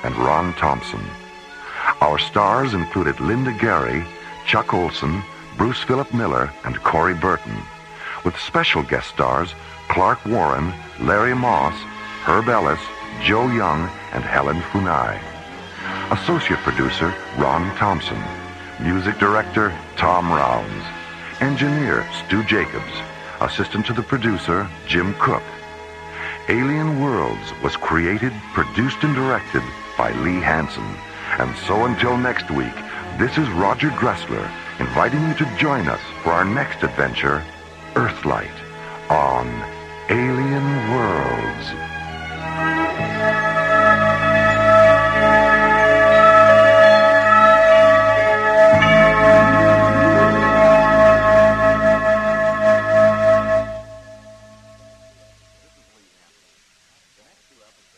and Ron Thompson. Our stars included Linda Gary, Chuck Olson, Bruce Philip Miller, and Corey Burton, with special guest stars Clark Warren, Larry Moss, Herb Ellis, Joe Young, and Helen Funai. Associate producer Ron Thompson. Music director Tom Rounds. Engineer Stu Jacobs. Assistant to the producer Jim Cook. Alien Worlds was created, produced, and directed by Lee Hansen. And so until next week, this is Roger Dressler inviting you to join us for our next adventure, Earthlight, on Alien Worlds.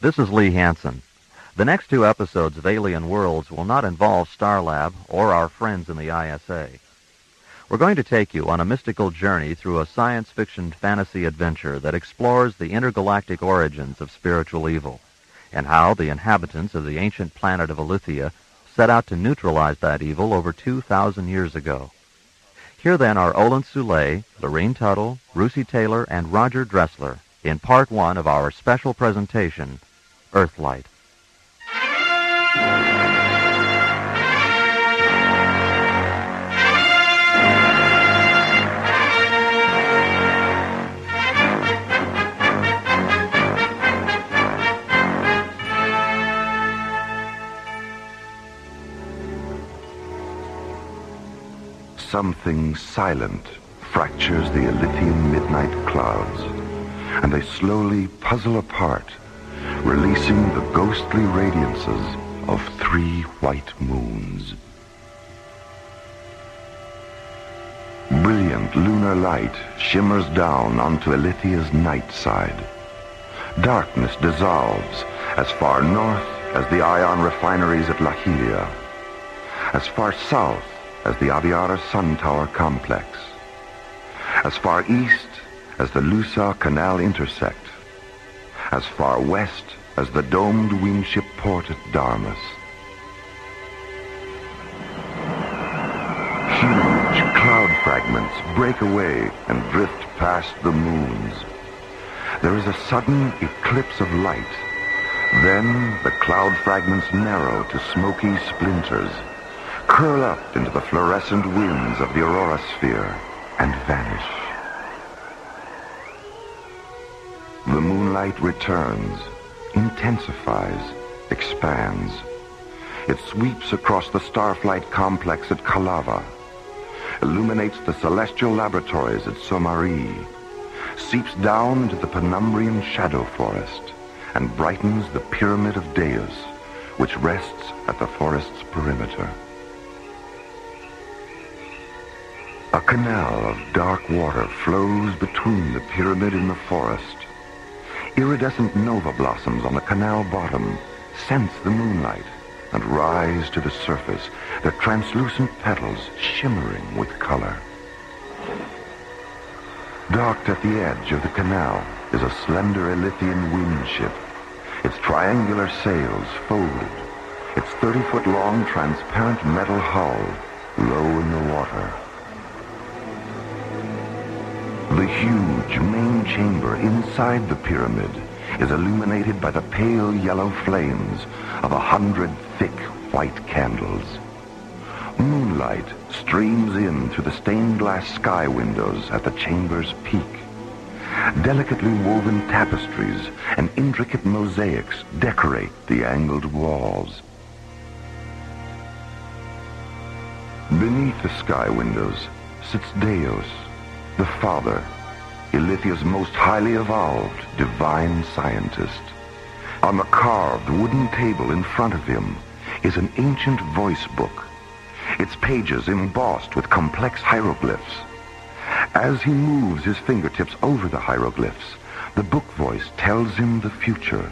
This is Lee Hansen. The next 2 episodes of Alien Worlds will not involve Starlab or our friends in the ISA. We're going to take you on a mystical journey through a science fiction fantasy adventure that explores the intergalactic origins of spiritual evil and how the inhabitants of the ancient planet of Elythia set out to neutralize that evil over 2,000 years ago. Here then are Olin Soule, Lorene Tuttle, Russi Taylor, and Roger Dressler in Part 1 of our special presentation, Earthlight. Something silent fractures the Elythian midnight clouds, and they slowly puzzle apart, releasing the ghostly radiances of 3 white moons. Brilliant lunar light shimmers down onto Elythia's night side. Darkness dissolves as far north as the ion refineries at Lahilia, as far south as the Aviara Sun Tower complex, as far east as the Lusa Canal intersect, as far west as the domed wingship port at Darmus. Huge cloud fragments break away and drift past the moons. There is a sudden eclipse of light. Then the cloud fragments narrow to smoky splinters, curl up into the fluorescent winds of the aurora sphere, and vanish. The moonlight returns, intensifies, expands. It sweeps across the Starflight complex at Kalava, illuminates the celestial laboratories at Somari, seeps down into the Penumbrian shadow forest, and brightens the Pyramid of Deus, which rests at the forest's perimeter. A canal of dark water flows between the pyramid and the forest. Iridescent nova blossoms on the canal bottom sense the moonlight and rise to the surface, their translucent petals shimmering with color. Docked at the edge of the canal is a slender Elythian windship, its triangular sails folded, its 30-foot-long transparent metal hull low in the water. The huge main chamber inside the pyramid is illuminated by the pale yellow flames of 100 thick white candles. Moonlight streams in through the stained glass sky windows at the chamber's peak. Delicately woven tapestries and intricate mosaics decorate the angled walls. Beneath the sky windows sits Deus, the Father, Elythia's most highly evolved divine scientist. On the carved wooden table in front of him is an ancient voice book, its pages embossed with complex hieroglyphs. As he moves his fingertips over the hieroglyphs, the book voice tells him the future,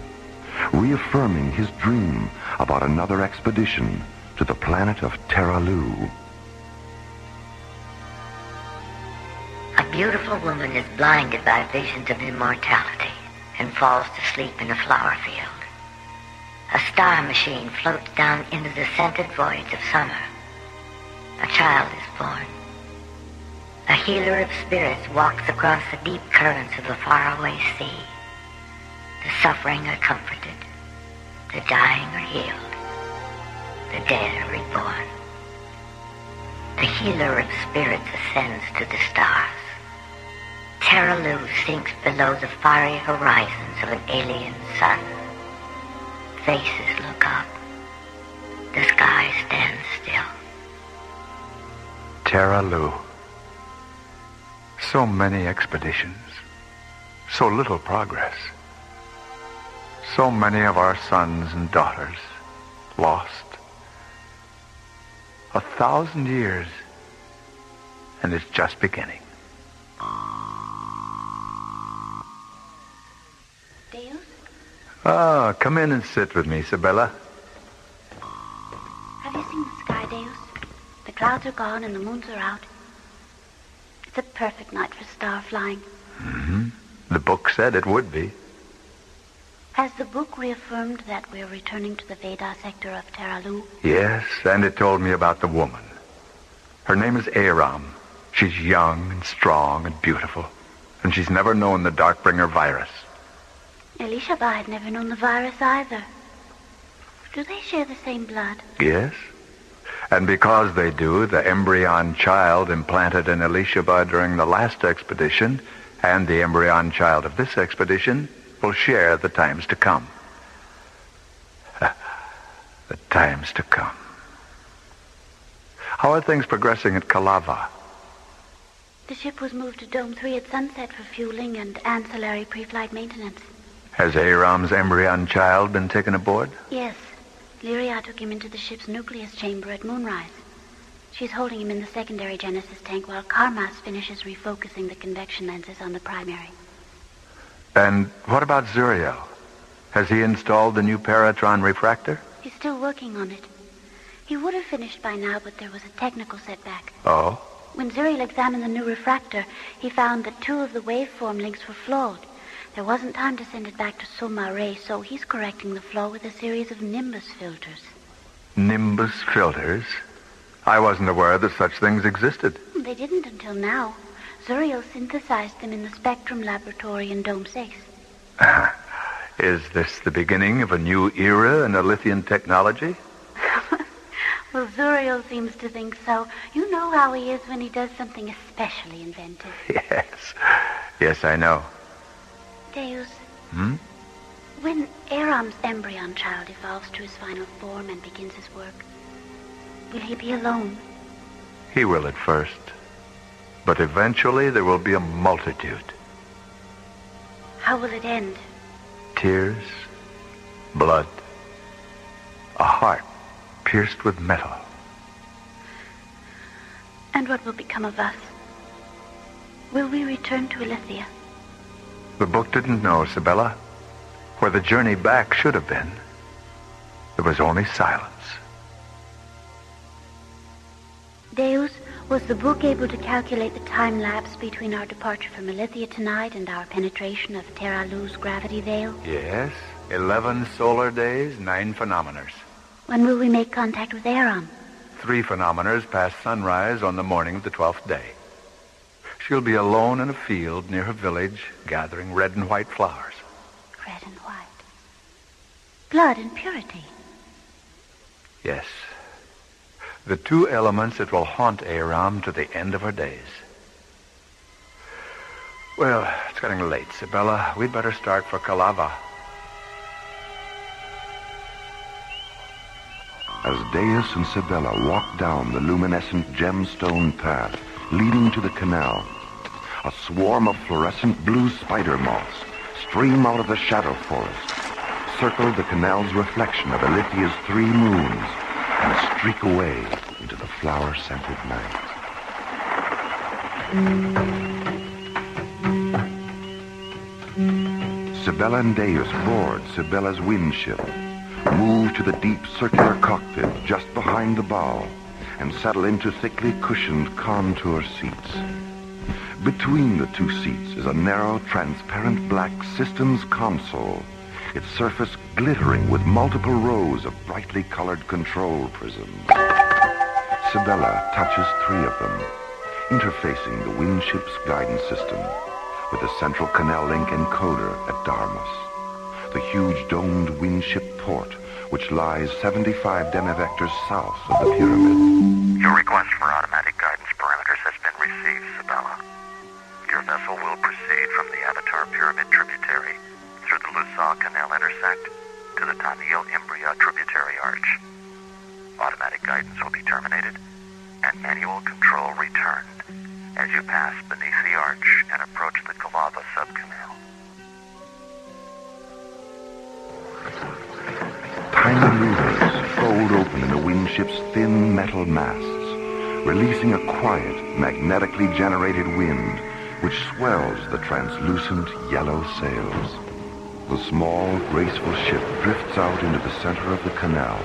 reaffirming his dream about another expedition to the planet of Terralu. A beautiful woman is blinded by visions of immortality and falls to sleep in a flower field. A star machine floats down into the scented voids of summer. A child is born. A healer of spirits walks across the deep currents of the faraway sea. The suffering are comforted. The dying are healed. The dead are reborn. The healer of spirits ascends to the stars. Terra Lu sinks below the fiery horizons of an alien sun. Faces look up. The sky stands still. Terra Lu. So many expeditions. So little progress. So many of our sons and daughters lost. 1,000 years, and it's just beginning. Deus? Ah, come in and sit with me, Sibella. Have you seen the sky, Deus? The clouds are gone and the moons are out. It's a perfect night for star flying. Mm-hmm. The book said it would be. Has the book reaffirmed that we're returning to the Veda sector of Terra Lu? Yes, and it told me about the woman. Her name is Aram. She's young and strong and beautiful, and she's never known the Darkbringer virus. Elishaba had never known the virus either. Do they share the same blood? Yes. And because they do, the embryon child implanted in Elishaba during the last expedition and the embryon child of this expedition will share the times to come. The times to come. How are things progressing at Kalava? The ship was moved to Dome 3 at sunset for fueling and ancillary pre-flight maintenance. Has Aram's embryon child been taken aboard? Yes. Lyria took him into the ship's nucleus chamber at moonrise. She's holding him in the secondary Genesis tank while Karmas finishes refocusing the convection lenses on the primary. And what about Zuriel? Has he installed the new Paratron refractor? He's still working on it. He would have finished by now, but there was a technical setback. Oh? When Zuriel examined the new refractor, he found that 2 of the waveform links were flawed. There wasn't time to send it back to Soma Ray, so he's correcting the flaw with a series of Nimbus filters. Nimbus filters? I wasn't aware that such things existed. They didn't until now. Zuriel synthesized them in the Spectrum Laboratory in Dome 6. Is this the beginning of a new era in Alithian technology? Well, Zuriel seems to think so. You know how he is when he does something especially inventive. Yes. Yes, I know. Deus. Hmm? When Aram's embryon child evolves to his final form and begins his work, will he be alone? He will at first. But eventually there will be a multitude. How will it end? Tears, blood, a heart pierced with metal. And what will become of us? Will we return to Elithia? The book didn't know, Sibella. Where the journey back should have been, there was only silence. Deus, was the book able to calculate the time lapse between our departure from Elithia tonight and our penetration of Terra Lu's gravity veil? Yes, 11 solar days, 9 phenomeners. When will we make contact with Aram? 3 phenomeners past sunrise on the morning of the 12th day. She'll be alone in a field near her village, gathering red and white flowers. Red and white. Blood and purity. Yes. The 2 elements that will haunt Aram to the end of her days. Well, it's getting late, Sibella. We'd better start for Kalava. As Deus and Sibella walk down the luminescent gemstone path leading to the canal, a swarm of fluorescent blue spider moths stream out of the shadow forest, circle the canal's reflection of Elithia's 3 moons, and streak away into the flower-scented night. Sibella and Deus board Sibella's windship, move to the deep circular cockpit just behind the bow, and settle into thickly cushioned contour seats. Between the 2 seats is a narrow, transparent black systems console, its surface glittering with multiple rows of brightly colored control prisms. Sibella touches 3 of them, interfacing the Windship's guidance system with the Central Canal Link encoder at Darmus, the huge domed Windship port which lies 75 demivectors south of the pyramid. Your request for automatic guidance parameters has been received, Sibella. Your vessel will proceed from the Avatar Pyramid tributary through the Lusaw Canal intersect to the Tanil Imbria tributary arch. Automatic guidance will be terminated and manual control returned as you pass beneath the arch and approach the Kalava subcanal. Tiny levers fold open in the Windship's thin metal masts, releasing a quiet, magnetically generated wind which swells the translucent yellow sails. The small, graceful ship drifts out into the center of the canal,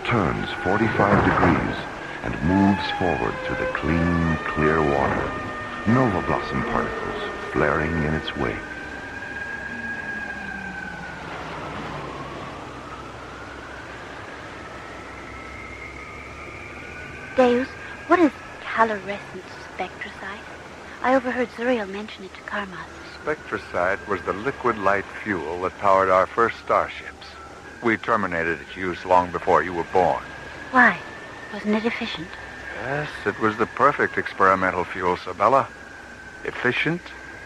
turns 45 degrees, and moves forward through the clean, clear water, nova blossom particles flaring in its wake. Deus, what is calorescent spectrosite? I overheard Zuriel mention it to Karmas. Spectrosite was the liquid light fuel that powered our first starships. We terminated its use long before you were born. Why? Wasn't it efficient? Yes, it was the perfect experimental fuel, Sibella. Efficient,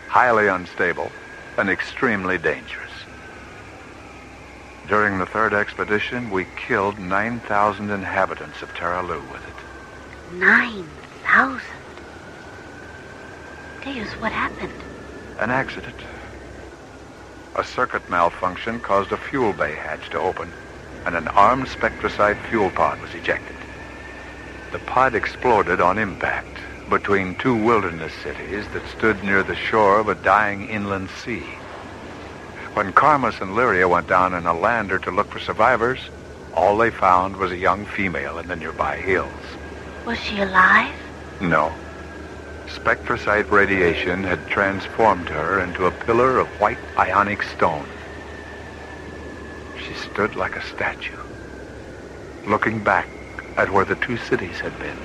highly unstable, and extremely dangerous. During the 3rd expedition, we killed 9,000 inhabitants of Terra Lu with it. 9,000? Deus, what happened? An accident. A circuit malfunction caused a fuel bay hatch to open, and an armed spectrosite fuel pod was ejected. The pod exploded on impact between 2 wilderness cities that stood near the shore of a dying inland sea. When Karmas and Lyria went down in a lander to look for survivors, all they found was a young female in the nearby hills. Was she alive? No. Spectrosite radiation had transformed her into a pillar of white ionic stone. She stood like a statue, looking back at where the 2 cities had been.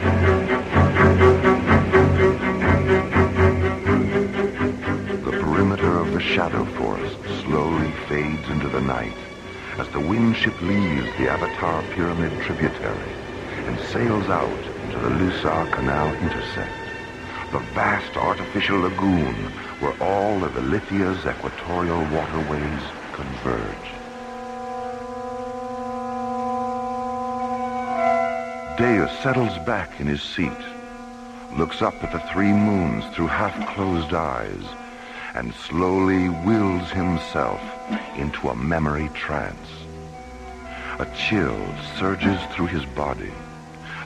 The perimeter of the shadow forest slowly fades into the night as the Windship leaves the Avatar Pyramid tributary and sails out into the Lusaw Canal intersect, the vast artificial lagoon where all of Ilithia's equatorial waterways converge. Deus settles back in his seat, looks up at the 3 moons through half-closed eyes, and slowly wills himself into a memory trance. A chill surges through his body.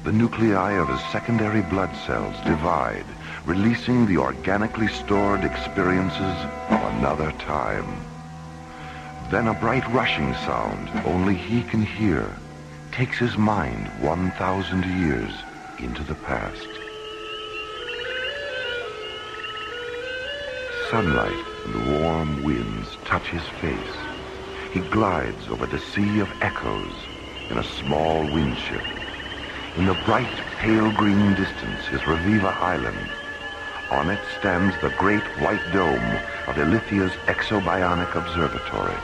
The nuclei of his secondary blood cells divide, releasing the organically stored experiences of another time. Then a bright rushing sound only he can hear takes his mind 1,000 years into the past. Sunlight and warm winds touch his face. He glides over the sea of echoes in a small windship. In the bright, pale green distance is Reviva Island. On it stands the great white dome of Ilithia's exobionic observatory.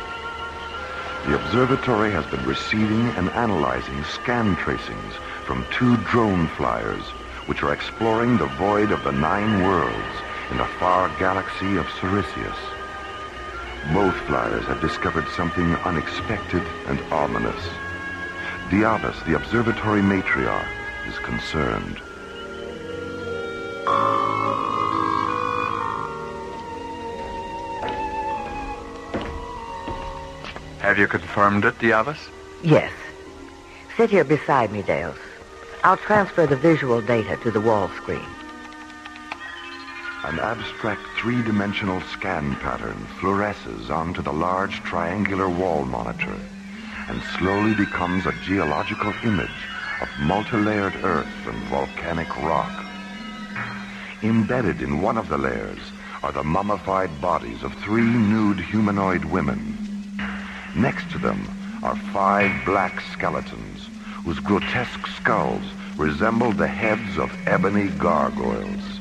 The observatory has been receiving and analyzing scan tracings from 2 drone flyers, which are exploring the void of the 9 worlds in the far galaxy of Ciricius. Both flyers have discovered something unexpected and ominous. Diabas, the observatory matriarch, is concerned. Have you confirmed it, Diabas? Yes. Sit here beside me, Deus. I'll transfer the visual data to the wall screen. An abstract 3-dimensional scan pattern fluoresces onto the large triangular wall monitor and slowly becomes a geological image of multi-layered earth and volcanic rock. Embedded in one of the layers are the mummified bodies of 3 nude humanoid women. Next to them are 5 black skeletons whose grotesque skulls resembled the heads of ebony gargoyles.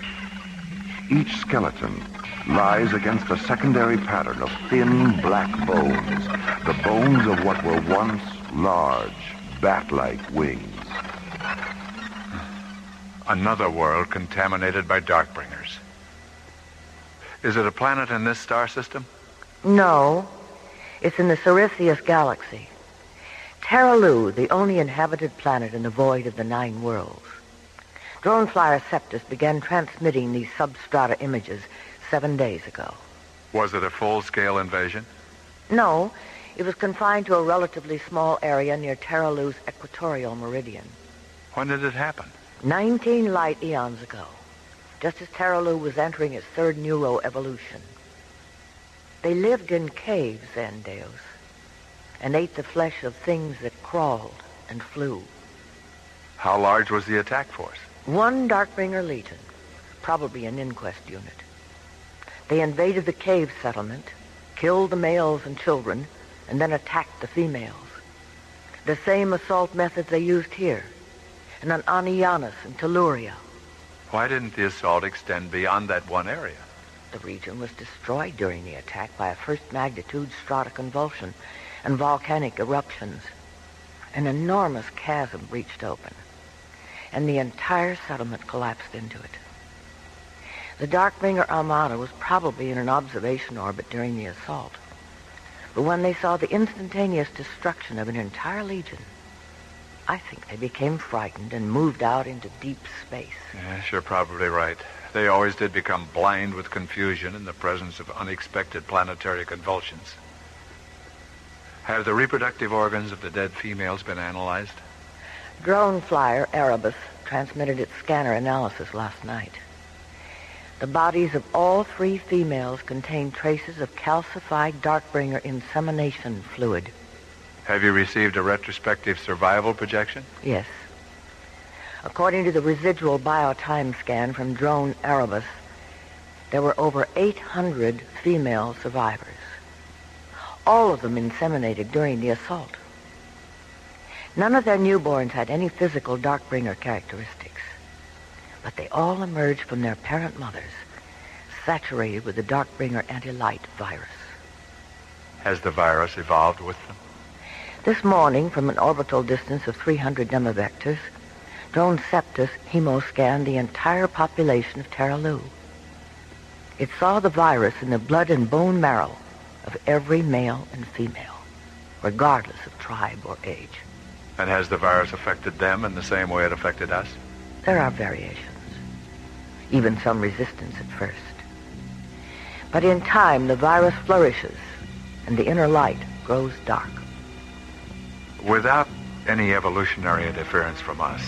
Each skeleton lies against a secondary pattern of thin black bones, the bones of what were once large, bat-like wings. Another world contaminated by Darkbringers. Is it a planet in this star system? No, it's in the Cirrus galaxy. Terralu, the only inhabited planet in the void of the 9 worlds. Drone flyer Septus began transmitting these substrata images 7 days ago. Was it a full-scale invasion? No, it was confined to a relatively small area near Terralu's equatorial meridian. When did it happen? 19 light eons ago, just as Terralu was entering its 3rd neuroevolution. They lived in caves then, Deus, and ate the flesh of things that crawled and flew. How large was the attack force? 1 Darkbringer Legion, probably an inquest unit. They invaded the cave settlement, killed the males and children, and then attacked the females. The same assault methods they used here, and on Anianus and Telluria. Why didn't the assault extend beyond that one area? The region was destroyed during the attack by a first-magnitude stratoconvulsion and volcanic eruptions. An enormous chasm breached open, and the entire settlement collapsed into it. The Darkbringer Armada was probably in an observation orbit during the assault, but when they saw the instantaneous destruction of an entire legion, I think they became frightened and moved out into deep space. Yes, you're probably right. They always did become blind with confusion in the presence of unexpected planetary convulsions. Have the reproductive organs of the dead females been analyzed? Drone flyer Erebus transmitted its scanner analysis last night. The bodies of all 3 females contain traces of calcified Darkbringer insemination fluid. Have you received a retrospective survival projection? Yes. According to the residual biotime scan from drone Erebus, there were over 800 female survivors. All of them inseminated during the assault. None of their newborns had any physical Darkbringer characteristics, but they all emerged from their parent mothers, saturated with the Darkbringer anti-light virus. Has the virus evolved with them? This morning, from an orbital distance of 300 nemavectors, drone Septus hemoscanned the entire population of Terralu. It saw the virus in the blood and bone marrow of every male and female, regardless of tribe or age. And has the virus affected them in the same way it affected us? There are variations, even some resistance at first. But in time, the virus flourishes, and the inner light grows dark. Without any evolutionary interference from us,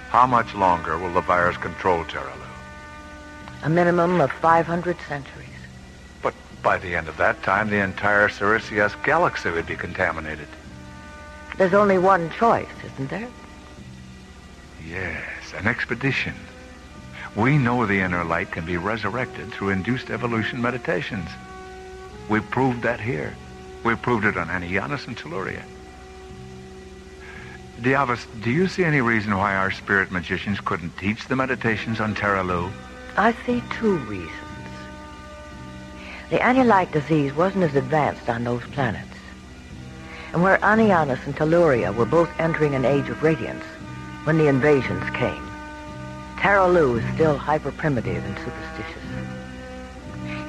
how much longer will the virus control Terralu? A minimum of 500 centuries. But by the end of that time, the entire Cirrus galaxy would be contaminated. There's only one choice, isn't there? Yes, an expedition. We know the inner light can be resurrected through induced evolution meditations. We've proved that here. We've proved it on Anianus and Telluria. Diavus, do you see any reason why our spirit magicians couldn't teach the meditations on Terralu? I see 2 reasons. The anti-light disease wasn't as advanced on those planets. And where Anianus and Telluria were both entering an age of radiance when the invasions came, Terralu is still hyper-primitive and superstitious.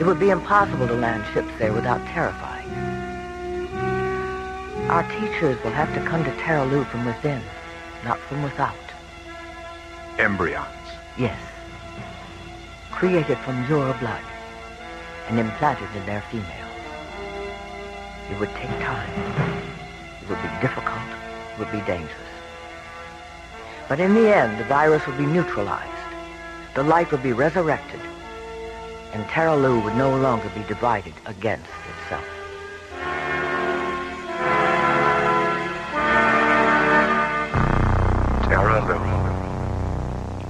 It would be impossible to land ships there without terrifying. Our teachers will have to come to Terralu from within, not from without. Embryons. Yes. Created from your blood and implanted in their females. It would take time. It would be difficult. It would be dangerous. But in the end, the virus would be neutralized. The light would be resurrected. And Terralu would no longer be divided against itself.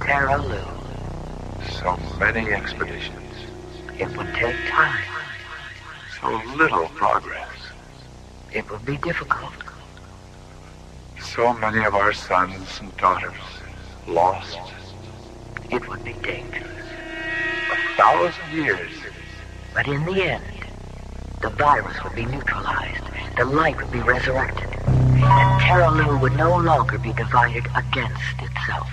Terralu. So many expeditions. It would take time. So little progress. It would be difficult. So many of our sons and daughters lost. It would be dangerous. 1,000 years. But in the end, the virus would be neutralized, the light would be resurrected, and Terra Lu would no longer be divided against itself.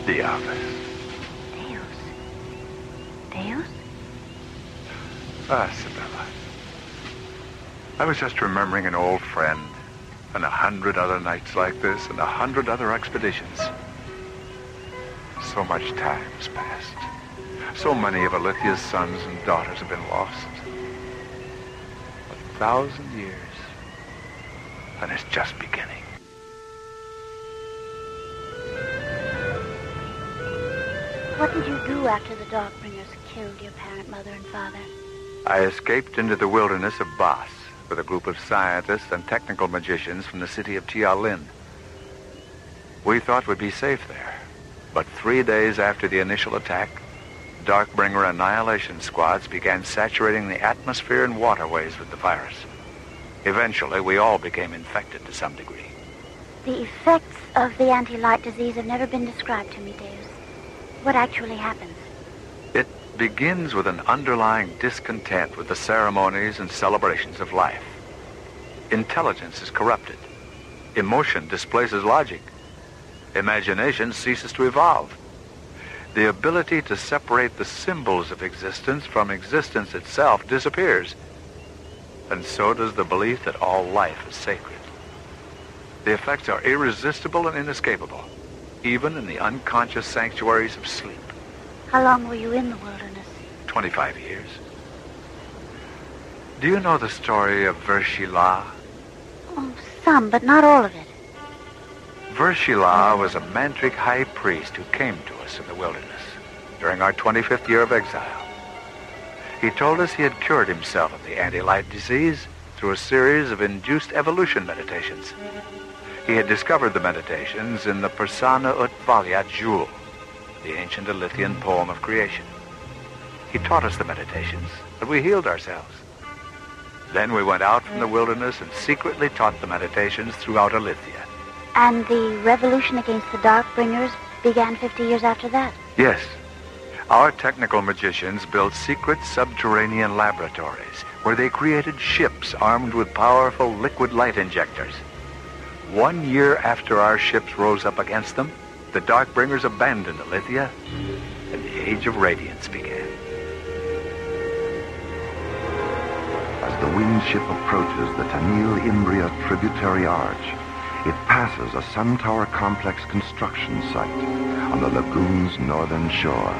Diablos. Deus? Ah, Isabella. I was just remembering an old friend and 100 other nights like this and 100 other expeditions. So much time's passed. So many of Alithia's sons and daughters have been lost. 1,000 years. And it's just beginning. What did you do after the Darkbringers killed your parent, mother, and father? I escaped into the wilderness of Bas with a group of scientists and technical magicians from the city of Tialin. We thought we'd be safe there. But 3 days after the initial attack, Darkbringer annihilation squads began saturating the atmosphere and waterways with the virus. Eventually, we all became infected to some degree. The effects of the anti-light disease have never been described to me, Deus. What actually happens? It begins with an underlying discontent with the ceremonies and celebrations of life. Intelligence is corrupted. Emotion displaces logic. Imagination ceases to evolve. The ability to separate the symbols of existence from existence itself disappears. And so does the belief that all life is sacred. The effects are irresistible and inescapable, even in the unconscious sanctuaries of sleep. How long were you in the wilderness? 25 years. Do you know the story of Vershila? Oh, some, but not all of it. Vershila was a mantric high priest who came to us in the wilderness during our 25th year of exile. He told us he had cured himself of the anti-light disease through a series of induced evolution meditations. He had discovered the meditations in the Persana ut Valia Jewel, the ancient Alithian poem of creation. He taught us the meditations, and we healed ourselves. Then we went out from the wilderness and secretly taught the meditations throughout Alithia. And the revolution against the Darkbringers began 50 years after that? Yes. Our technical magicians built secret subterranean laboratories where they created ships armed with powerful liquid light injectors. 1 year after our ships rose up against them, the Darkbringers abandoned Alithia, and the Age of Radiance began. As the winged ship approaches the Tanil Imbria tributary arch, it passes a sun tower complex construction site on the lagoon's northern shore.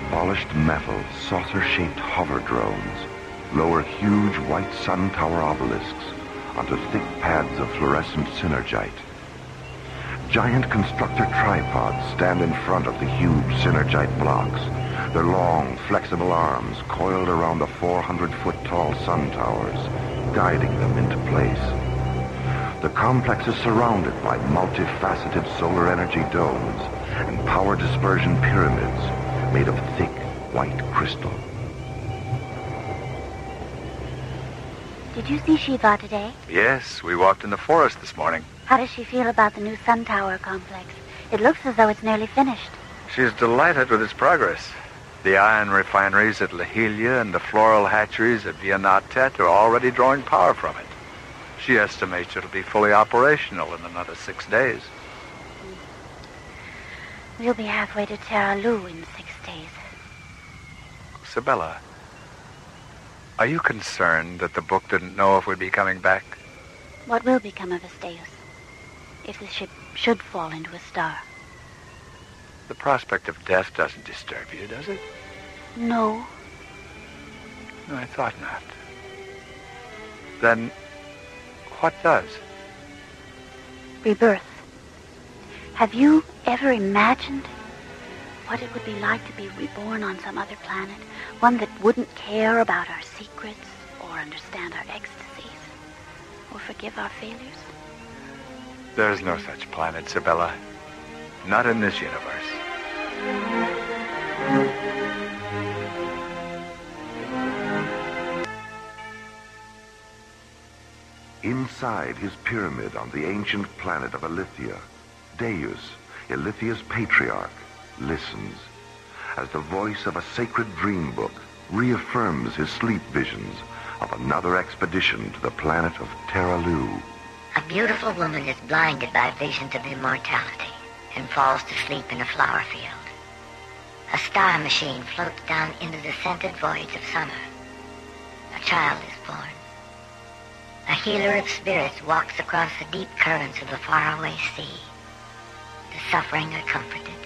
Polished metal, saucer-shaped hover drones lower huge white sun tower obelisks onto thick pads of fluorescent synergite. Giant constructor tripods stand in front of the huge synergite blocks, their long, flexible arms coiled around the 400-foot-tall sun towers, guiding them into place. The complex is surrounded by multifaceted solar energy domes and power dispersion pyramids made of thick, white crystal. Did you see Shiva today? Yes, we walked in the forest this morning. How does she feel about the new sun tower complex? It looks as though it's nearly finished. She's delighted with its progress. The iron refineries at Lahilia and the floral hatcheries at Vianatet are already drawing power from it. She estimates it'll be fully operational in another 6 days. We'll be halfway to Terra Lu in 6 days. Sabella, are you concerned that the book didn't know if we'd be coming back? What will become of us, Deus, if the ship should fall into a star? The prospect of death doesn't disturb you, does it? No. No, I thought not. Then, what does? Rebirth. Have you ever imagined what it would be like to be reborn on some other planet? One that wouldn't care about our secrets or understand our ecstasies or forgive our failures? There's no such planet, Sibella. Not in this universe. Inside his pyramid on the ancient planet of Ilithia, Deus, Ilithia's patriarch, listens as the voice of a sacred dream book reaffirms his sleep visions of another expedition to the planet of Terralu. A beautiful woman is blinded by visions of immortality and falls to sleep in a flower field. A star machine floats down into the scented voids of summer. A child is born. A healer of spirits walks across the deep currents of the faraway sea. The suffering are comforted.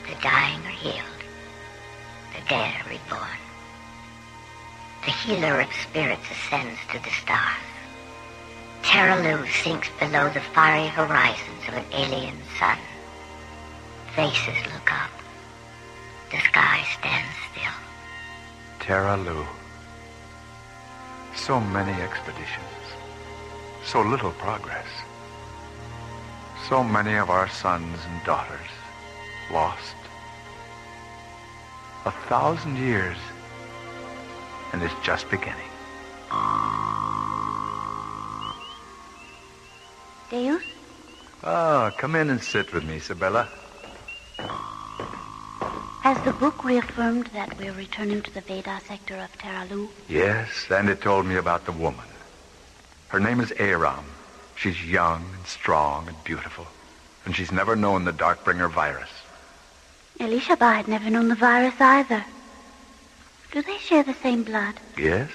The dying are healed. The dead are reborn. The healer of spirits ascends to the stars. Terralu sinks below the fiery horizons of an alien sun. Faces look up. The sky stands still. Terralu. So many expeditions. So little progress. So many of our sons and daughters lost. 1,000 years, and it's just beginning. Deus? Oh, come in and sit with me, Sibella. Has the book reaffirmed that we're returning to the Veda sector of Terralu? Yes, and it told me about the woman. Her name is Aram. She's young and strong and beautiful, and she's never known the Darkbringer virus. Elishaba had never known the virus either. Do they share the same blood? Yes.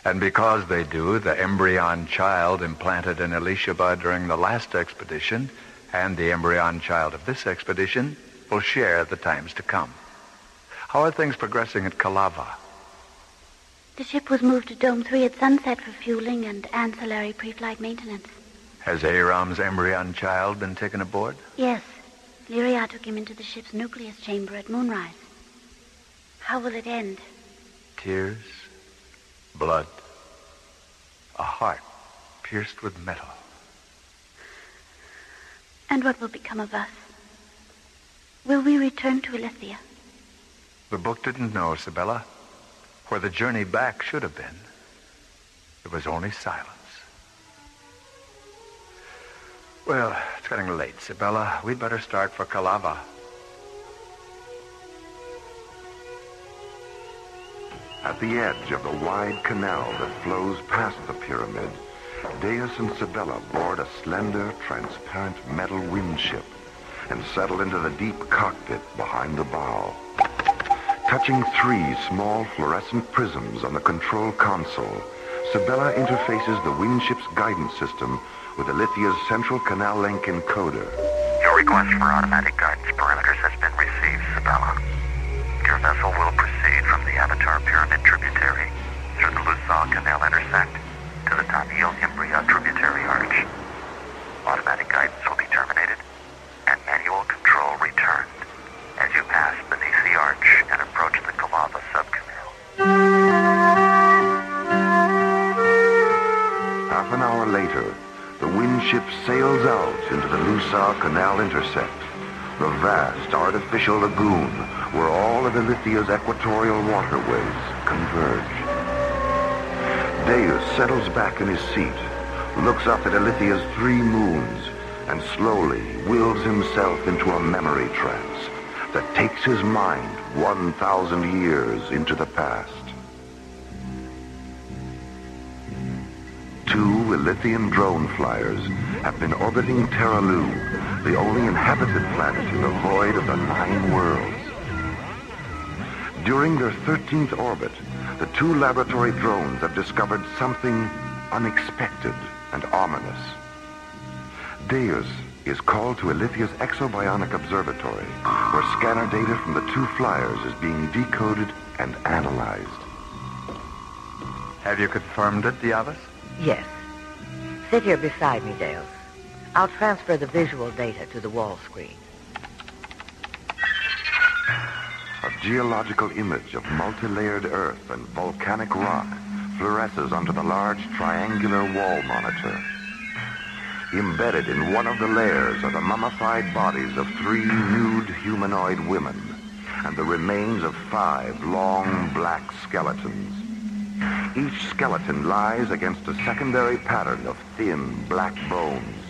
And because they do, the embryon child implanted in Elishaba during the last expedition and the embryon child of this expedition will share the times to come. How are things progressing at Kalava? The ship was moved to Dome 3 at sunset for fueling and ancillary pre-flight maintenance. Has Aram's embryon child been taken aboard? Yes. Lyria took him into the ship's nucleus chamber at moonrise. How will it end? Tears, blood, a heart pierced with metal. And what will become of us? Will we return to Ilithia? The book didn't know, Sibella. Where the journey back should have been, it was only silence. Well, it's getting late, Sibella. We'd better start for Kalava. At the edge of the wide canal that flows past the pyramid, Deus and Sibella board a slender, transparent metal wind ship and settle into the deep cockpit behind the bow. Touching 3 small fluorescent prisms on the control console, Sibella interfaces the wind ship's guidance system with Ilithia's central canal link encoder. Your request for automatic guidance parameters has been received, Sibella. Your vessel will proceed from the Avatar Pyramid tributary through the Lusal Canal intersect to the Tanil Imbria tributary arch. Automatic guidance will be terminated and manual control returned as you pass beneath the arch and approach the Kalava subcanal. Half an hour later, the wind ship sails out into the Lusal Canal intersect, the vast artificial lagoon where all of Ilithia's equatorial waterways converge. Deus settles back in his seat, looks up at Ilithia's 3 moons, and slowly wills himself into a memory trance that takes his mind 1,000 years into the past. 2 Ilithian drone flyers have been orbiting Terralu, the only inhabited planet in the void of the 9 worlds. During their 13th orbit, the 2 laboratory drones have discovered something unexpected and ominous. Deus is called to Ilithia's exobionic observatory, where scanner data from the 2 flyers is being decoded and analyzed. Have you confirmed it, Diavas? Yes. Sit here beside me, Deus. I'll transfer the visual data to the wall screen. A geological image of multi-layered earth and volcanic rock fluoresces onto the large triangular wall monitor. embedded in one of the layers are the mummified bodies of 3 nude humanoid women and the remains of 5 long black skeletons. Each skeleton lies against a secondary pattern of thin black bones,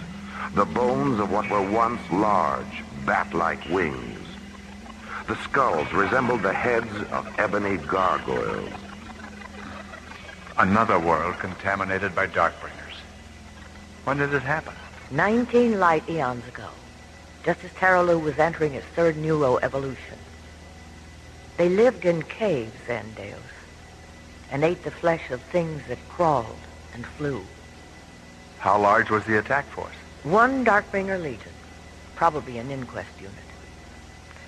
the bones of what were once large, bat-like wings. The skulls resembled the heads of ebony gargoyles. Another world contaminated by Darkbringers. When did it happen? 19 light eons ago, just as Terralu was entering its 3rd neuroevolution. They lived in caves, Deus, and ate the flesh of things that crawled and flew. How large was the attack force? 1 Darkbringer legion, probably an inquest unit.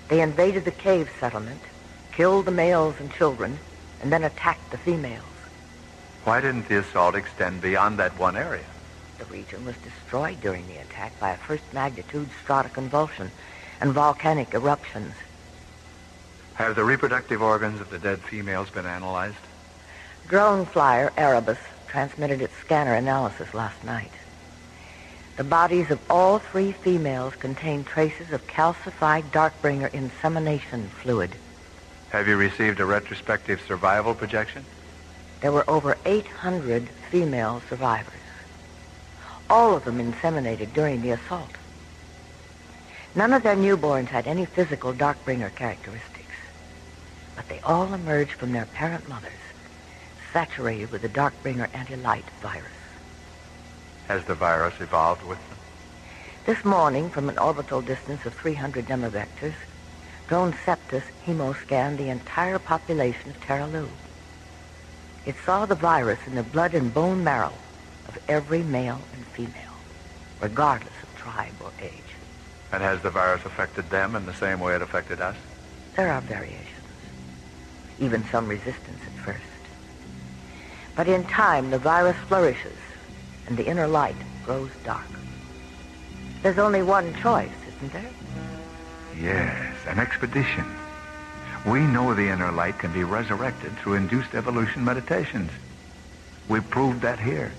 They invaded the cave settlement, killed the males and children, and then attacked the females. Why didn't the assault extend beyond that one area? The region was destroyed during the attack by a first-magnitude stratoconvulsion and volcanic eruptions. Have the reproductive organs of the dead females been analyzed? Drone flyer Erebus transmitted its scanner analysis last night. The bodies of all 3 females contain traces of calcified Darkbringer insemination fluid. Have you received a retrospective survival projection? There were over 800 female survivors, all of them inseminated during the assault. None of their newborns had any physical Darkbringer characteristics, but they all emerged from their parent mothers, saturated with the Darkbringer anti-light virus. Has the virus evolved with them? This morning, from an orbital distance of 300 nemavectors, drone Septus hemoscanned the entire population of Terralu. It saw the virus in the blood and bone marrow of every male and female, regardless of tribe or age. And has the virus affected them in the same way it affected us? There are variations, even some resistance at first. But in time, the virus flourishes, and the inner light grows dark. There's only one choice, isn't there? Yes, an expedition. We know the inner light can be resurrected through induced evolution meditations. We proved that here.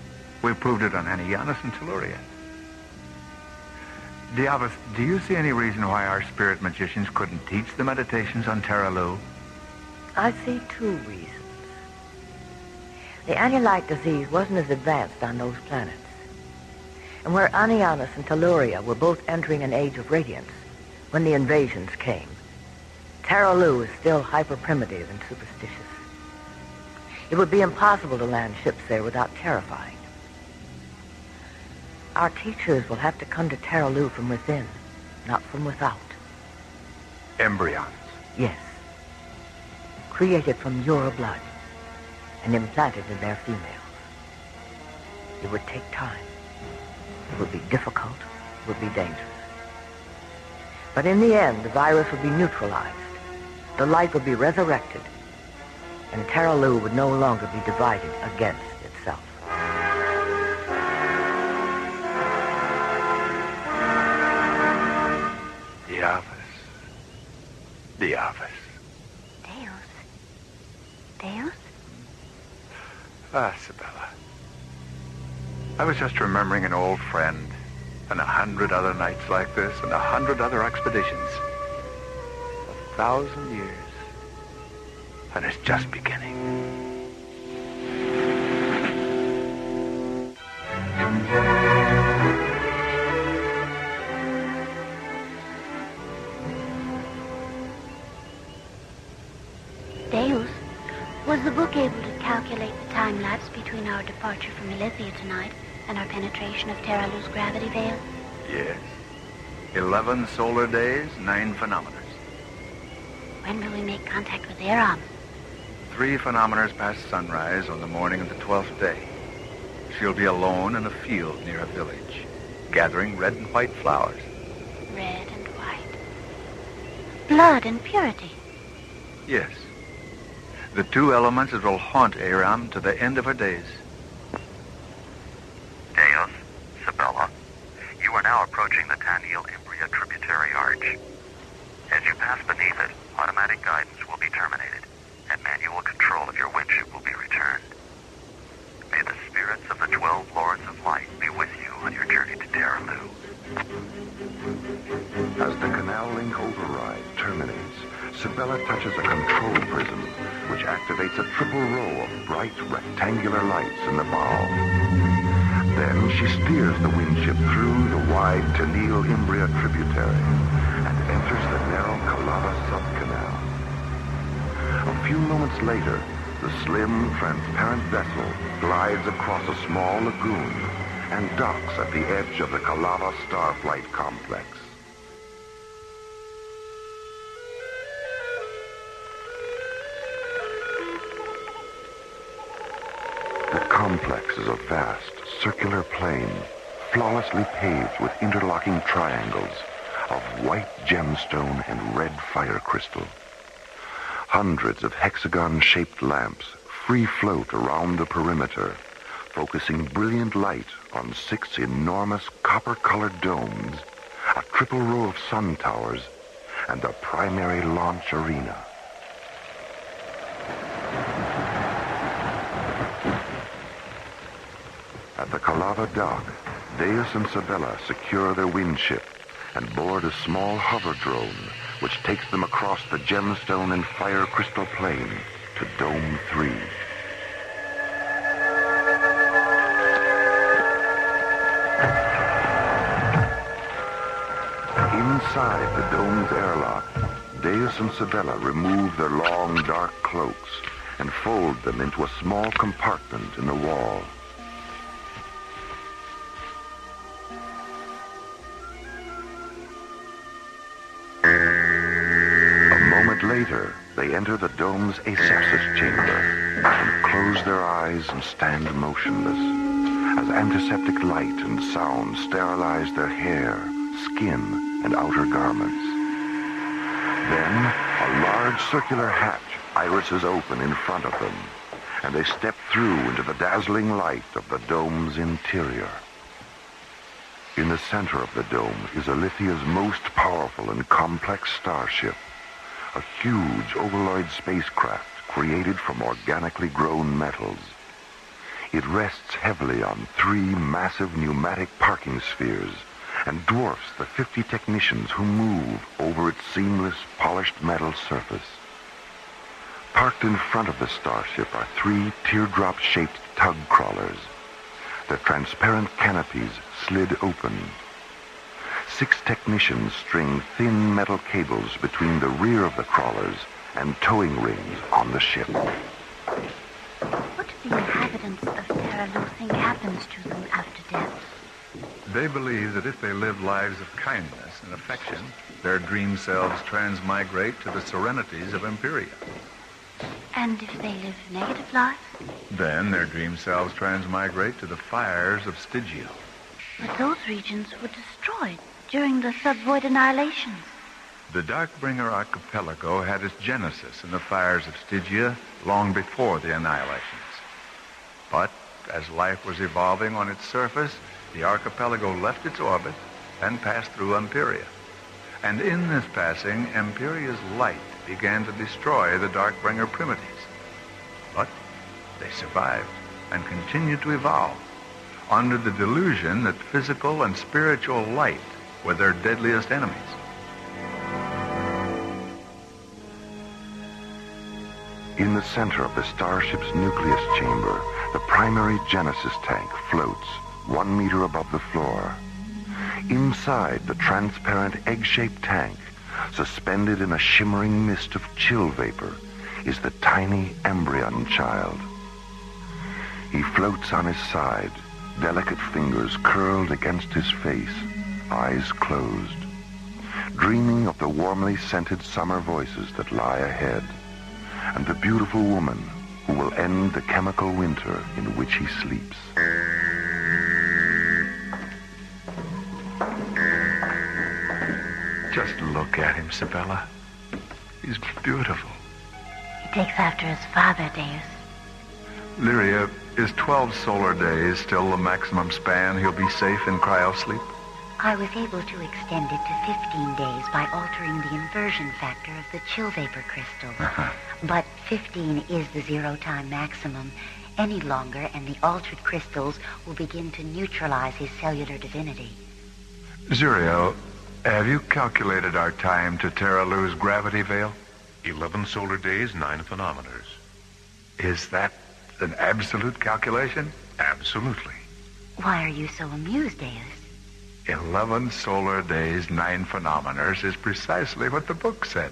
We proved it on Anianus and Telluria. Diavus, do you see any reason why our spirit magicians couldn't teach the meditations on Terralu? I see 2 reasons. The anti-light disease wasn't as advanced on those planets. And where Anianus and Telluria were both entering an age of radiance when the invasions came, Terralu is still hyper-primitive and superstitious. It would be impossible to land ships there without terrifying. Our teachers will have to come to Terralu from within, not from without. Embryons. Yes. Created from your blood and implanted in their females. It would take time. It would be difficult. It would be dangerous. But in the end, the virus would be neutralized. The light would be resurrected. And Terralu would no longer be divided against itself. Diavus. Deus? Ah, Sibella. I was just remembering an old friend and 100 other nights like this and 100 other expeditions. 1,000 years. And it's just beginning. Deus, was the book able to calculate the time lapse between our departure from Elysia tonight and our penetration of Terralu's gravity veil? Yes. 11 solar days, 9 phenometers. When will we make contact with Aram? 3 phenometers past sunrise on the morning of the 12th day. She'll be alone in a field near a village, gathering red and white flowers. Red and white. Blood and purity. Yes. The 2 elements that will haunt Aram to the end of her days. Deus, Sibella, you are now approaching the Taniel Imbria tributary arch. As you pass beneath it, automatic guidance will be terminated, and manual control of your windship will be returned. May the spirits of the 12 Lords of Light be with you on your journey to Terralu. As the canal link override terminates, Sabella touches a control prism, which activates a triple row of bright rectangular lights in the bow. Then she steers the windship through the wide Tenille-Imbria tributary and enters the narrow Calava subcanal. A few moments later, the slim, transparent vessel glides across a small lagoon and docks at the edge of the Calava Starflight Complex. The complex is a vast, circular plain, flawlessly paved with interlocking triangles of white gemstone and red fire crystal. Hundreds of hexagon-shaped lamps free float around the perimeter, focusing brilliant light on 6 enormous copper-colored domes, a triple row of sun towers, and the primary launch arena. At the Calava dock, Deus and Sabella secure their windship and board a small hover drone which takes them across the gemstone and fire crystal plain to Dome 3. Inside the dome's airlock, Deus and Sabella remove their long, dark cloaks and fold them into a small compartment in the wall. Later, they enter the dome's asepsis chamber and close their eyes and stand motionless as antiseptic light and sound sterilize their hair, skin, and outer garments. Then, a large circular hatch irises open in front of them, and they step through into the dazzling light of the dome's interior. In the center of the dome is Alithia's most powerful and complex starship, a huge ovaloid spacecraft created from organically grown metals. It rests heavily on 3 massive pneumatic parking spheres and dwarfs the 50 technicians who move over its seamless, polished metal surface. Parked in front of the starship are 3 teardrop-shaped tug crawlers, their transparent canopies slid open. 6 technicians string thin metal cables between the rear of the crawlers and towing rings on the ship. What do the inhabitants of Terralu think happens to them after death? They believe that if they live lives of kindness and affection, their dream selves transmigrate to the serenities of Empiria. And if they live negative lives? Then their dream selves transmigrate to the fires of Stygia. But those regions were destroyed during the subvoid annihilations. The Darkbringer archipelago had its genesis in the fires of Stygia long before the annihilations. But as life was evolving on its surface, the archipelago left its orbit and passed through Empiria. And in this passing, Empiria's light began to destroy the Darkbringer primitives. But they survived and continued to evolve under the delusion that physical and spiritual light were their deadliest enemies. In the center of the starship's nucleus chamber, the primary Genesis tank floats 1 meter above the floor. Inside the transparent egg-shaped tank, suspended in a shimmering mist of chill vapor, is the tiny embryon child. He floats on his side, delicate fingers curled against his face, eyes closed, dreaming of the warmly scented summer voices that lie ahead, and the beautiful woman who will end the chemical winter in which he sleeps. Just look at him, Sabella. He's beautiful. He takes after his father, Deus. Lyria, is 12 solar days still the maximum span he'll be safe in cryosleep? I was able to extend it to 15 days by altering the inversion factor of the chill vapor crystal. But 15 is the zero-time maximum, any longer, and the altered crystals will begin to neutralize his cellular divinity. Zuriel, have you calculated our time to Terralu's gravity veil? 11 solar days, 9 phenometers. Is that an absolute calculation? Absolutely. Why are you so amused, Deus? 11 solar days, 9 phenometers is precisely what the book said.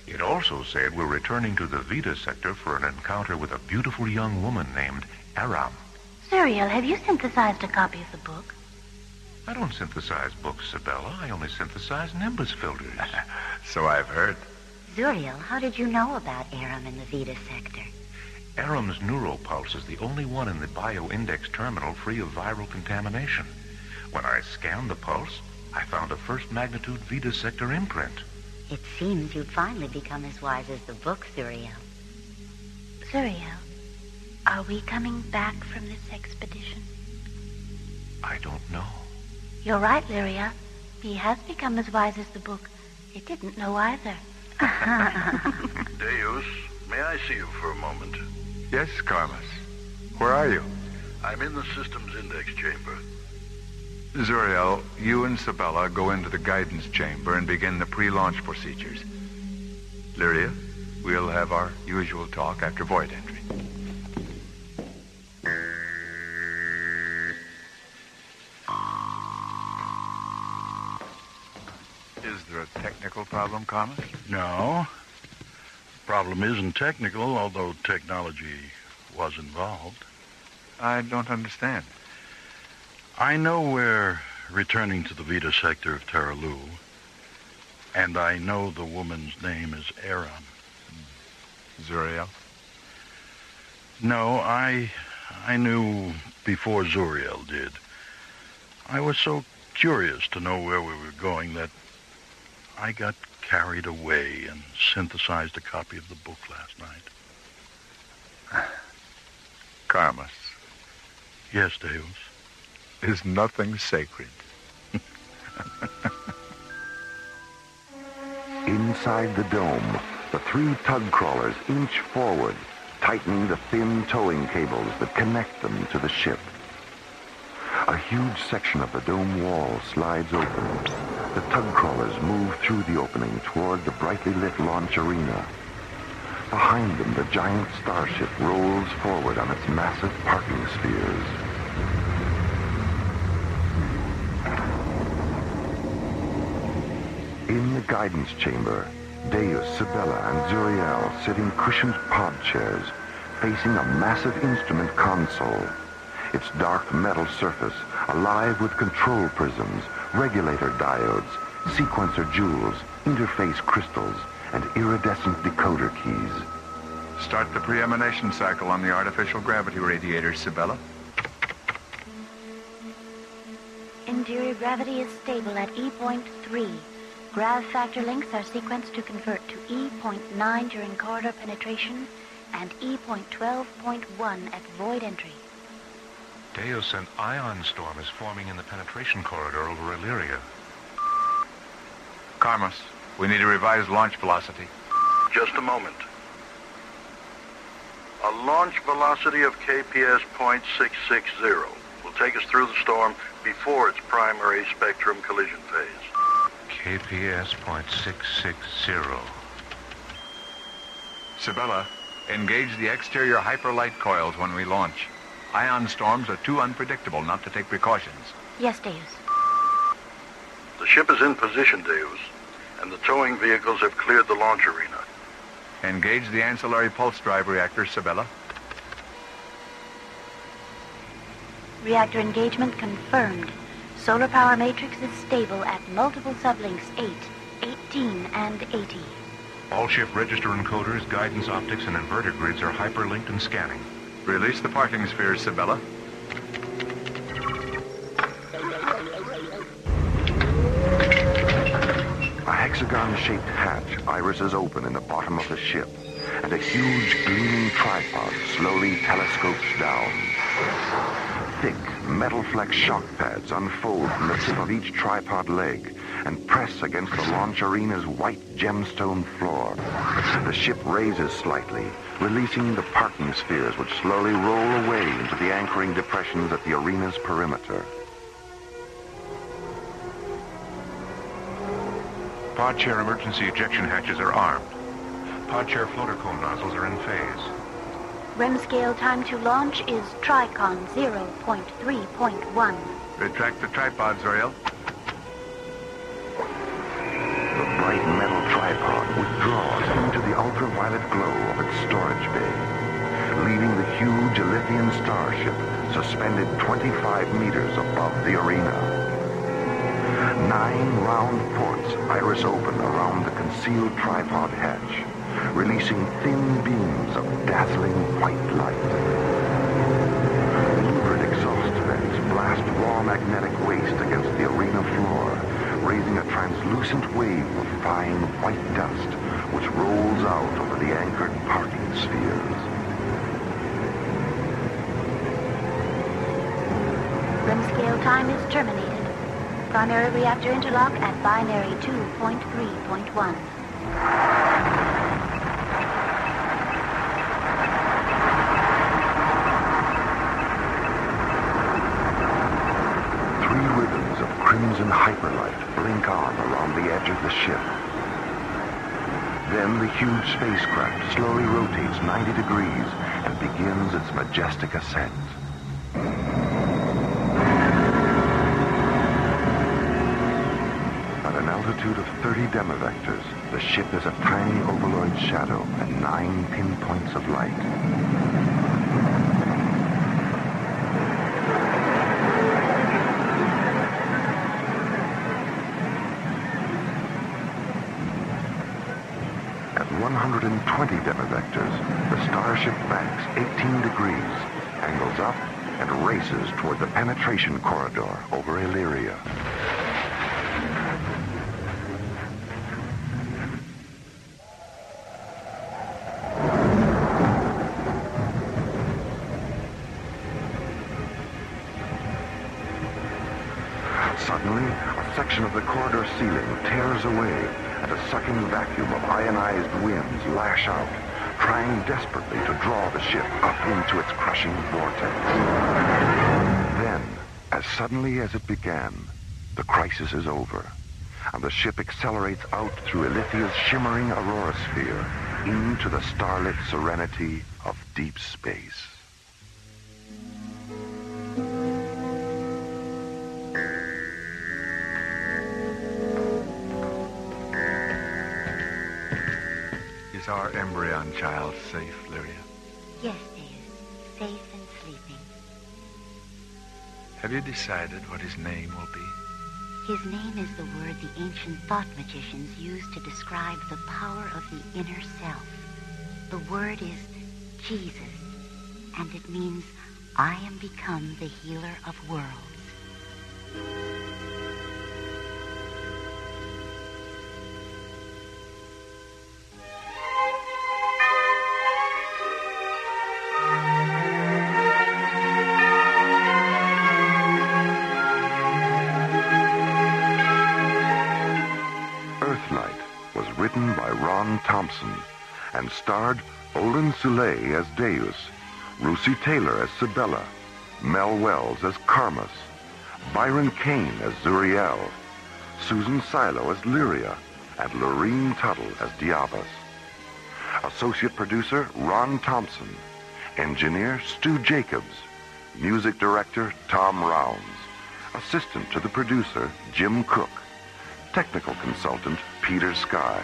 It also said we're returning to the Vita sector for an encounter with a beautiful young woman named Aram. Zuriel, have you synthesized a copy of the book? I don't synthesize books, Sabella. I only synthesize Nimbus filters. So I've heard. Zuriel, how did you know about Aram in the Vita sector? Aram's neuropulse is the only one in the bioindex terminal free of viral contamination. When I scanned the pulse, I found a first magnitude Vita sector imprint. It seems you've finally become as wise as the book, Zuriel. Zuriel, are we coming back from this expedition? I don't know. You're right, Lyria. He has become as wise as the book. It didn't know either. Deus, may I see you for a moment? Yes, Carmus. Where are you? I'm in the systems index chamber. Zuriel, you and Sabella go into the guidance chamber and begin the pre-launch procedures. Lyria, we'll have our usual talk after void entry. Is there a technical problem, Carmus? No. Problem isn't technical, although technology was involved. I don't understand. I know we're returning to the Vita sector of Terralu, and I know the woman's name is Aram. Zuriel? No, I knew before Zuriel did. I was so curious to know where we were going that I got carried away and synthesized a copy of the book last night. Carmus, Yes, Deus. is nothing sacred? Inside the dome, the 3 tug crawlers inch forward, tightening the thin towing cables that connect them to the ship. A huge section of the dome wall slides open. The tug crawlers move through the opening toward the brightly lit launch arena. Behind them, the giant starship rolls forward on its massive parking spheres. In the guidance chamber, Deus, Sabella, and Zuriel sit in cushioned pod chairs, facing a massive instrument console. Its dark metal surface alive with control prisms, regulator diodes, sequencer jewels, interface crystals, and iridescent decoder keys. Start the pre-emanation cycle on the artificial gravity radiator, Sabella. Interior gravity is stable at E.3. Grav factor links are sequenced to convert to E.9 during corridor penetration and E.12.1 at void entry. Deus, an ion storm is forming in the penetration corridor over Illyria. Carmus, we need a revised launch velocity. Just a moment. A launch velocity of KPS .660 will take us through the storm before its primary spectrum collision phase. KPS .660. Sabella, engage the exterior hyperlight coils when we launch. Ion storms are too unpredictable not to take precautions. Yes, Deus. The ship is in position, Deus, and the towing vehicles have cleared the launch arena. Engage the ancillary pulse drive reactor, Sabella. Reactor engagement confirmed. Solar power matrix is stable at multiple sublinks 8, 18, and 80. All ship register encoders, guidance optics, and inverter grids are hyperlinked and scanning. Release the parking spheres, Sabella. A hexagon-shaped hatch irises open in the bottom of the ship, and a huge gleaming tripod slowly telescopes down. Thick, metal flex shock pads unfold from the tip of each tripod leg and press against the launch arena's white gemstone floor. The ship raises slightly, releasing the parking spheres which slowly roll away into the anchoring depressions at the arena's perimeter. Pod chair emergency ejection hatches are armed. Pod chair floater cone nozzles are in phase. REM scale time to launch is Tricon 0.3.1. Retract the tripod, Zuriel. The bright metal tripod withdraws into the ultraviolet glow of its storage bay, leaving the huge Elythian starship suspended 25 meters above the arena. 9 round ports iris open around the concealed tripod hatch, releasing thin beams of dazzling white light. Louvered exhaust vents blast raw magnetic waste against the arena floor, raising a translucent wave of fine white dust which rolls out over the anchored parking spheres. REM scale time is terminated. Primary reactor interlock at binary 2.3.1. Crimson hyperlight blink on around the edge of the ship. Then the huge spacecraft slowly rotates 90 degrees and begins its majestic ascent. At an altitude of 30 demivectors, the ship is a tiny ovaloid shadow at 9 pinpoints of light. At 120 demivectors, the starship banks 18 degrees, angles up, and races toward the penetration corridor over Illyria. Suddenly, a section of the corridor ceiling tears away, and a sucking vacuum of ionized winds lash out, trying desperately to draw the ship up into its crushing vortex. Then, as suddenly as it began, the crisis is over, and the ship accelerates out through Ilithia's shimmering aurora sphere into the starlit serenity of deep space. Is our embryon child safe, Lyria? Yes, dear. Safe and sleeping. Have you decided what his name will be? His name is the word the ancient thought magicians used to describe the power of the inner self. The word is Jesus, and it means, I am become the healer of worlds. Written by Ron Thompson and starred Olin Soule as Deus, Lucy Taylor as Sibella, Mel Wells as Karmas, Byron Kane as Zuriel, Susan Silo as Lyria, and Lorene Tuttle as Diabas. Associate producer Ron Thompson, engineer Stu Jacobs, music director Tom Rounds, assistant to the producer Jim Cook, technical consultant Peter Sky.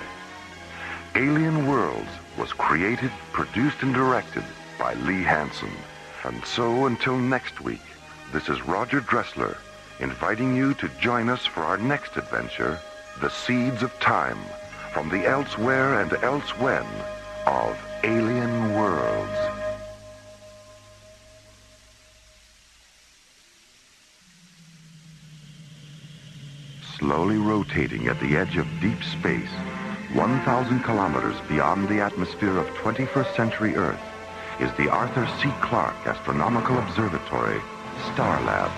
Alien Worlds was created, produced, and directed by Lee Hansen. And so until next week, this is Roger Dressler inviting you to join us for our next adventure, The Seeds of Time, from the elsewhere and elsewhen of Alien Worlds. Slowly rotating at the edge of deep space, 1,000 kilometers beyond the atmosphere of 21st century Earth, is the Arthur C. Clarke Astronomical Observatory, Starlab.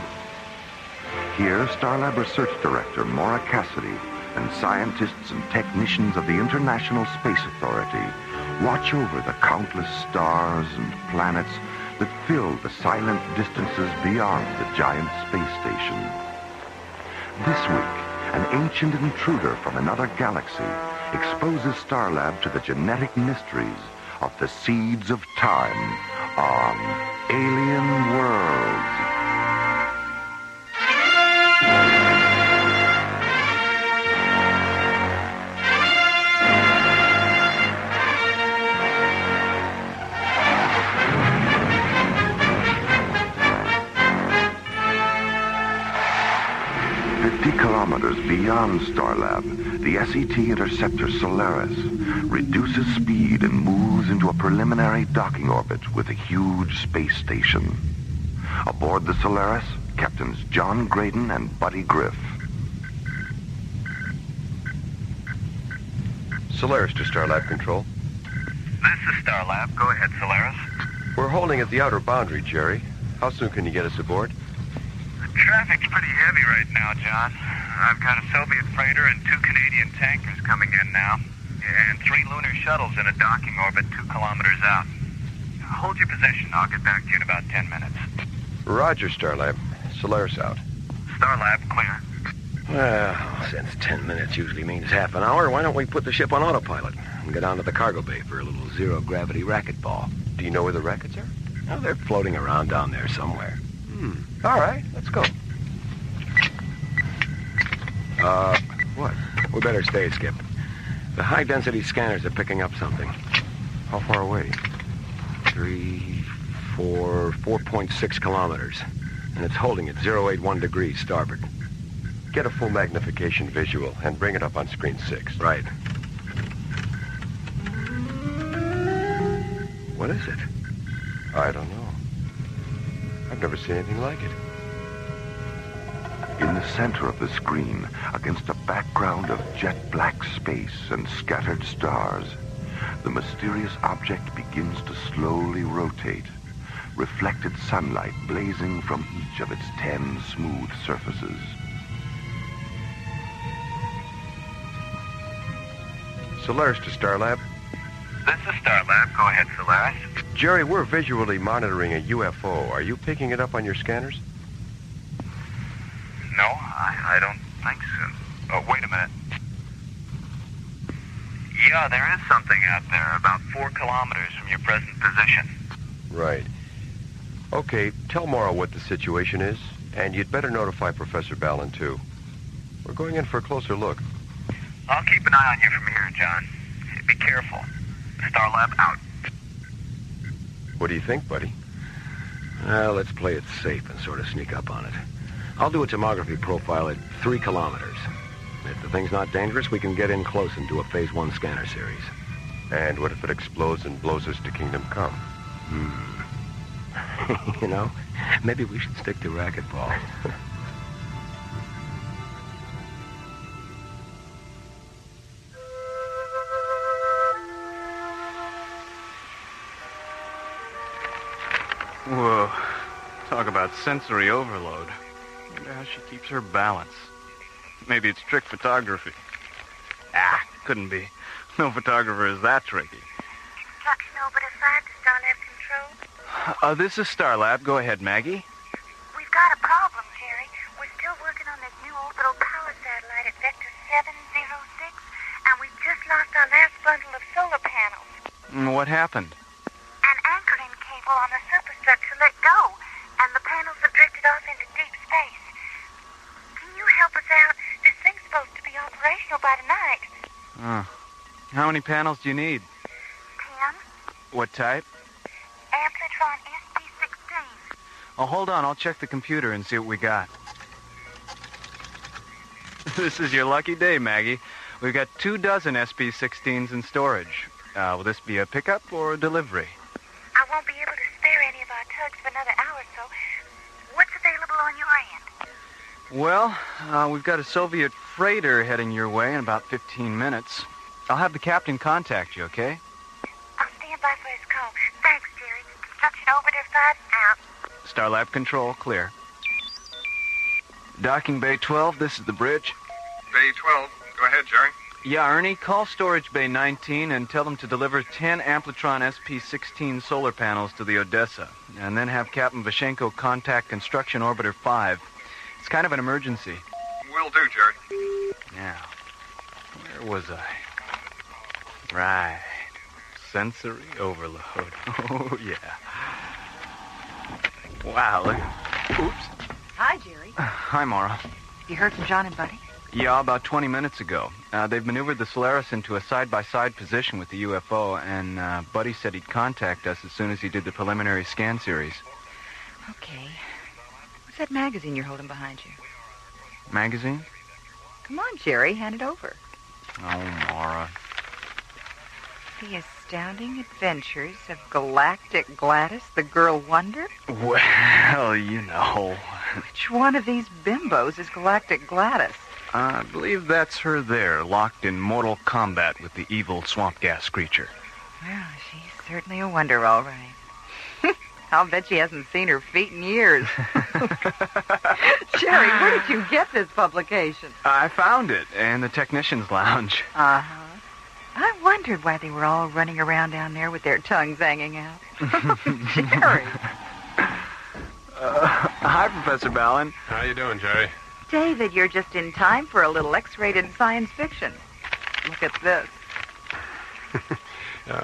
Here, Starlab Research Director Maura Cassidy and scientists and technicians of the International Space Authority watch over the countless stars and planets that fill the silent distances beyond the giant space station. This week, an ancient intruder from another galaxy exposes Starlab to the genetic mysteries of the seeds of time on Alien Worlds. 50 kilometers beyond Starlab, the SET interceptor Solaris reduces speed and moves into a preliminary docking orbit with a huge space station. Aboard the Solaris, Captains John Graydon and Buddy Griff. Solaris to Starlab Control. This is Starlab. Go ahead, Solaris. We're holding at the outer boundary, Jerry. How soon can you get us aboard? The traffic's pretty heavy right now, John. I've got a Soviet freighter and 2 Canadian tankers coming in now, and 3 lunar shuttles in a docking orbit 2 kilometers out. Hold your position. I'll get back to you in about 10 minutes. Roger, Starlab. Solaris out. Starlab, clear. Well, since 10 minutes usually means half an hour, why don't we put the ship on autopilot and go down to the cargo bay for a little zero-gravity racquetball? Do you know where the rackets are? Oh, they're floating around down there somewhere. All right, let's go. What? We better stay, Skip. The high-density scanners are picking up something. How far away? 4.6 kilometers. And it's holding at 081 degrees starboard. Get a full magnification visual and bring it up on screen 6. Right. What is it? I don't know. I've never seen anything like it. In the center of the screen, against a background of jet black space and scattered stars, the mysterious object begins to slowly rotate, reflected sunlight blazing from each of its 10 smooth surfaces. Solaris to Starlab. This is Starlab. Go ahead, Solaris. Jerry, we're visually monitoring a UFO. Are you picking it up on your scanners? No, I don't think so. Oh, wait a minute. Yeah, there is something out there about 4 kilometers from your present position. Right. Okay, tell Maura what the situation is, and you'd better notify Professor Ballin, too. We're going in for a closer look. I'll keep an eye on you from here, John. Be careful. Starlab out. What do you think, buddy? Well, let's play it safe and sort of sneak up on it. I'll do a tomography profile at 3 kilometers. If the thing's not dangerous, we can get in close and do a Phase 1 scanner series. And what if it explodes and blows us to Kingdom Come? You know, maybe we should stick to racquetball. Whoa. Talk about sensory overload. Wonder how she keeps her balance. Maybe it's trick photography. Couldn't be. No photographer is that tricky. Construction orbiter 5 to Starlab Control. This is Starlab. Go ahead, Maggie. We've got a problem, Jerry. We're still working on this new orbital power satellite at Vector 706, and we've just lost our last bundle of solar panels. What happened? An anchoring cable on the superstructure let go, and the panels have drifted off into deep space. Can you help us out? This thing's supposed to be operational by tonight. How many panels do you need? 10. What type? Amplitron SP16. Oh, hold on. I'll check the computer and see what we got. This is your lucky day, Maggie. We've got 24 SP16s in storage. Will this be a pickup or a delivery? I won't be able to spare any of our tugs for another hour or so. What's available on your end? Well, we've got a Soviet freighter heading your way in about 15 minutes. I'll have the captain contact you, okay? I'll stand by for his call. Thanks, Jerry. Construction orbiter 5 out. Starlab Control, clear. Docking Bay 12, this is the bridge. Bay 12. Go ahead, Jerry. Yeah, Ernie, call Storage Bay 19 and tell them to deliver 10 Amplitron SP-16 solar panels to the Odessa, and then have Captain Vashenko contact Construction Orbiter 5. It's kind of an emergency. Will do, Jerry. Now, where was I? Right. Sensory overload. Oh, yeah. Wow, look. Oops. Hi, Jerry. Hi, Maura. You heard from John and Buddy? Yeah, about 20 minutes ago. They've maneuvered the Solaris into a side-by-side position with the UFO, and Buddy said he'd contact us as soon as he did the preliminary scan series. Okay. What's that magazine you're holding behind you? Magazine? Come on, Jerry, hand it over. Oh, Maura. The Astounding Adventures of Galactic Gladys, the Girl Wonder? Well, you know. Which one of these bimbos is Galactic Gladys? I believe that's her there, locked in mortal combat with the evil swamp gas creature. Well, she's certainly a wonder, all right. I'll bet she hasn't seen her feet in years. Jerry, where did you get this publication? I found it in the technician's lounge. Uh-huh. I wondered why they were all running around down there with their tongues hanging out. Jerry. Hi, Professor Ballin. How you doing, Jerry? David, you're just in time for a little X-rated science fiction. Look at this.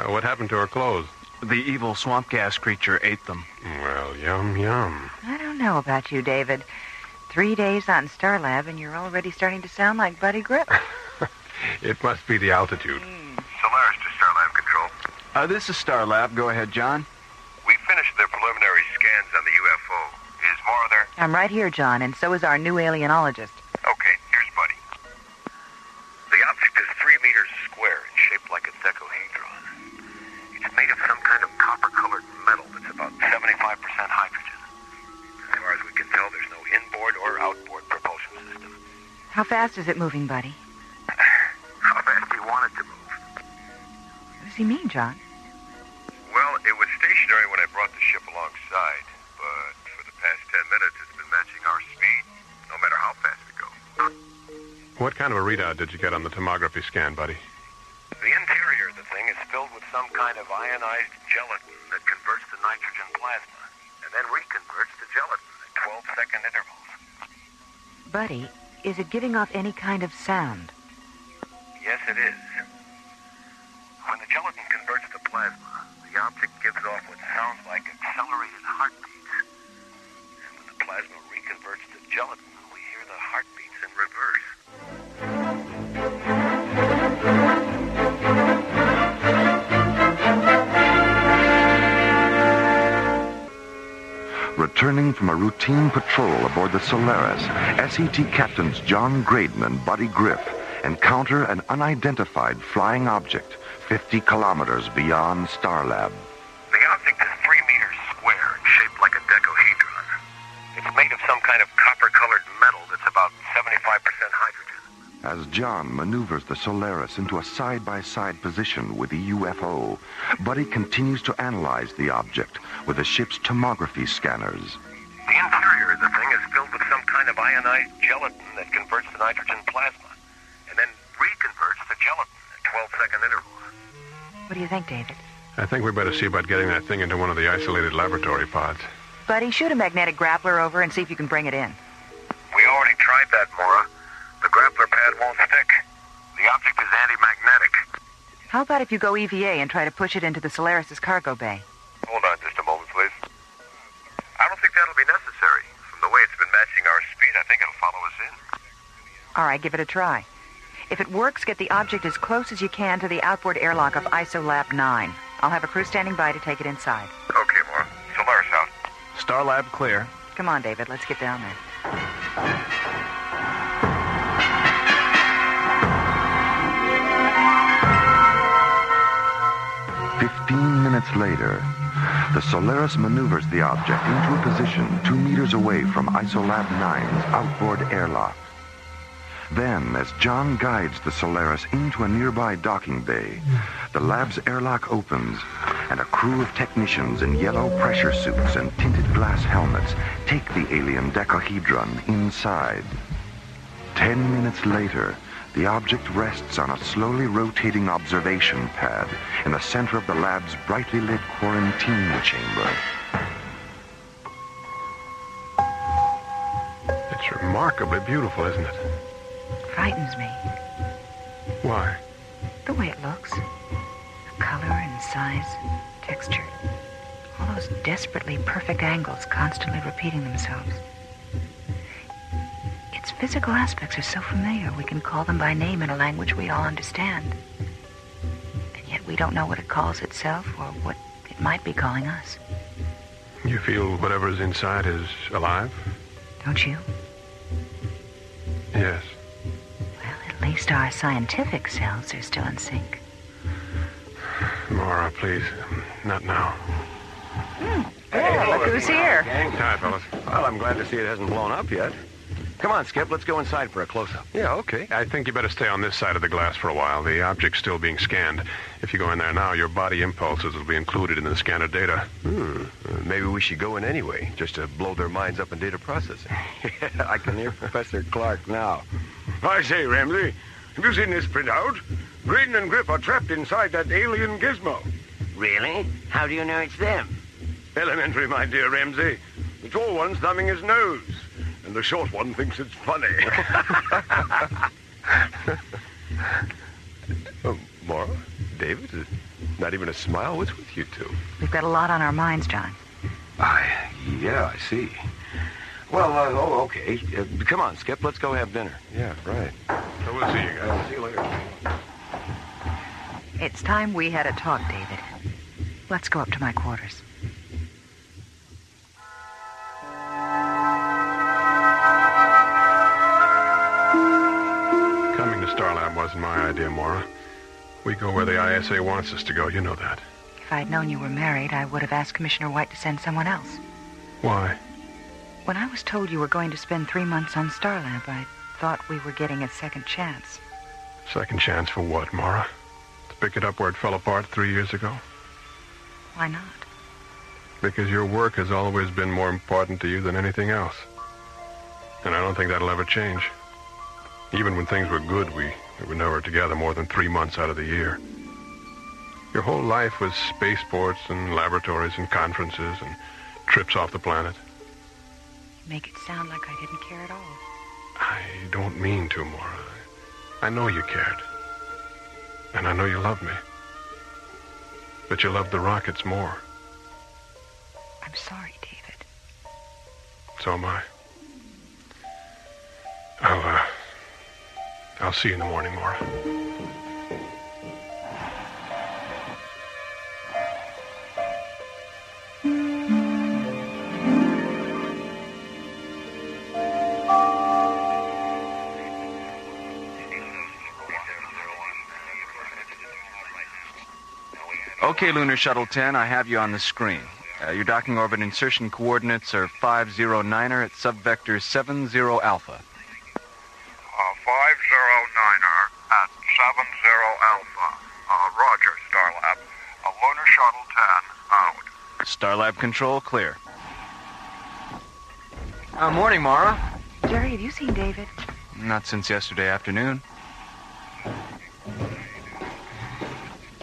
What happened to her clothes? The evil swamp gas creature ate them. Well, yum, yum. I don't know about you, David. 3 days on Starlab, and you're already starting to sound like Buddy Grip. It must be the altitude. Solaris to Starlab Control. This is Starlab. Go ahead, John. We finished the preliminary scans on the UFO. Is Maura there? I'm right here, John, and so is our new alienologist. Okay, here's Buddy. The object is 3 meters square and shaped like a decahedron. It's made of some kind of copper-colored metal that's about 75% hydrogen. As far as we can tell, there's no inboard or outboard propulsion system. How fast is it moving, Buddy? How fast do you want it to move? What does he mean, John? Well, it was stationary when I brought the ship alongside, but for the past 10 minutes it's been matching our speed, no matter how fast we go. What kind of a readout did you get on the tomography scan, buddy? The interior of the thing is filled with some kind of ionized gelatin that converts to nitrogen plasma, and then reconverts to gelatin at 12-second intervals. Buddy, is it giving off any kind of sound? Yes, it is. When the gelatin converts to plasma, the object gives off what sounds like accelerated heartbeats. And when the plasma reconverts to gelatin, we hear the heartbeats in reverse. Returning from a routine patrol aboard the Solaris, SET Captains John Graydon and Buddy Griff encounter an unidentified flying object 50 kilometers beyond Starlab. The object is 3 meters square and shaped like a decahedron. It's made of some kind of copper-colored metal that's about 75% hydrogen. As John maneuvers the Solaris into a side-by-side position with the UFO, Buddy continues to analyze the object with the ship's tomography scanners. The interior of the thing is filled with some kind of ionized gelatin that converts to nitrogen plasma, and then reconverts to gelatin at 12-second intervals. What do you think, David? I think we better see about getting that thing into one of the isolated laboratory pods. Buddy, shoot a magnetic grappler over and see if you can bring it in. We already tried that, Maura. The grappler pad won't stick. The object is anti-magnetic. How about if you go EVA and try to push it into the Solaris' cargo bay? Hold on just a moment, please. I don't think that'll be necessary. From the way it's been matching our speed, I think it'll follow us in. All right, give it a try. If it works, get the object as close as you can to the outboard airlock of ISOLAB 9. I'll have a crew standing by to take it inside. Okay, Maura. Solaris out. Starlab clear. Come on, David, let's get down there. 15 minutes later, the Solaris maneuvers the object into a position 2 meters away from ISOLAB 9's outboard airlock. Then, as John guides the Solaris into a nearby docking bay, the lab's airlock opens, and a crew of technicians in yellow pressure suits and tinted glass helmets take the alien decahedron inside. 10 minutes later, the object rests on a slowly rotating observation pad in the center of the lab's brightly lit quarantine chamber. It's remarkably beautiful, isn't it? Frightens me. Why? The way it looks. The color and size, texture. All those desperately perfect angles constantly repeating themselves. Its physical aspects are so familiar we can call them by name in a language we all understand. And yet we don't know what it calls itself or what it might be calling us. You feel whatever's inside is alive? Don't you? Yes. Well, at least our scientific selves are still in sync. Maura, please. Not now. Hey, look who's here. Hi, fellas. Well, I'm glad to see it hasn't blown up yet. Come on, Skip. Let's go inside for a close-up. Yeah, okay. I think you better stay on this side of the glass for a while. The object's still being scanned. If you go in there now, your body impulses will be included in the scanner data. Maybe we should go in anyway, just to blow their minds up in data processing. I can hear Professor Clark now. I say, Ramsey, have you seen this printout? Graydon and Griff are trapped inside that alien gizmo. Really? How do you know it's them? Elementary, my dear Ramsey. The tall one's thumbing his nose, and the short one thinks it's funny. Maura? David? Not even a smile? What's with you two? We've got a lot on our minds, John. Yeah, I see. Well, okay. Come on, Skip. Let's go have dinner. Yeah, right. So we'll see you guys. See you later. It's time we had a talk, David. Let's go up to my quarters. Coming to Starlab wasn't my idea, Maura. We go where the ISA wants us to go. You know that. If I'd known you were married, I would have asked Commissioner White to send someone else. Why? When I was told you were going to spend 3 months on Starlab, I thought we were getting a second chance. Second chance for what, Maura? To pick it up where it fell apart 3 years ago? Why not? Because your work has always been more important to you than anything else. And I don't think that'll ever change. Even when things were good, we were never together more than 3 months out of the year. Your whole life was spaceports and laboratories and conferences and trips off the planet. You make it sound like I didn't care at all. I don't mean to, Maura. I know you cared. And I know you loved me. But you loved the rockets more. I'm sorry, David. So am I. I'll see you in the morning, Maura. Okay, Lunar Shuttle 10, I have you on the screen. Your docking orbit insertion coordinates are 509er at subvector 70 alpha. 509er at 70 alpha. Roger, Starlab. Lunar Shuttle 10 out. Starlab control clear. Morning, Maura. Jerry, have you seen David? Not since yesterday afternoon.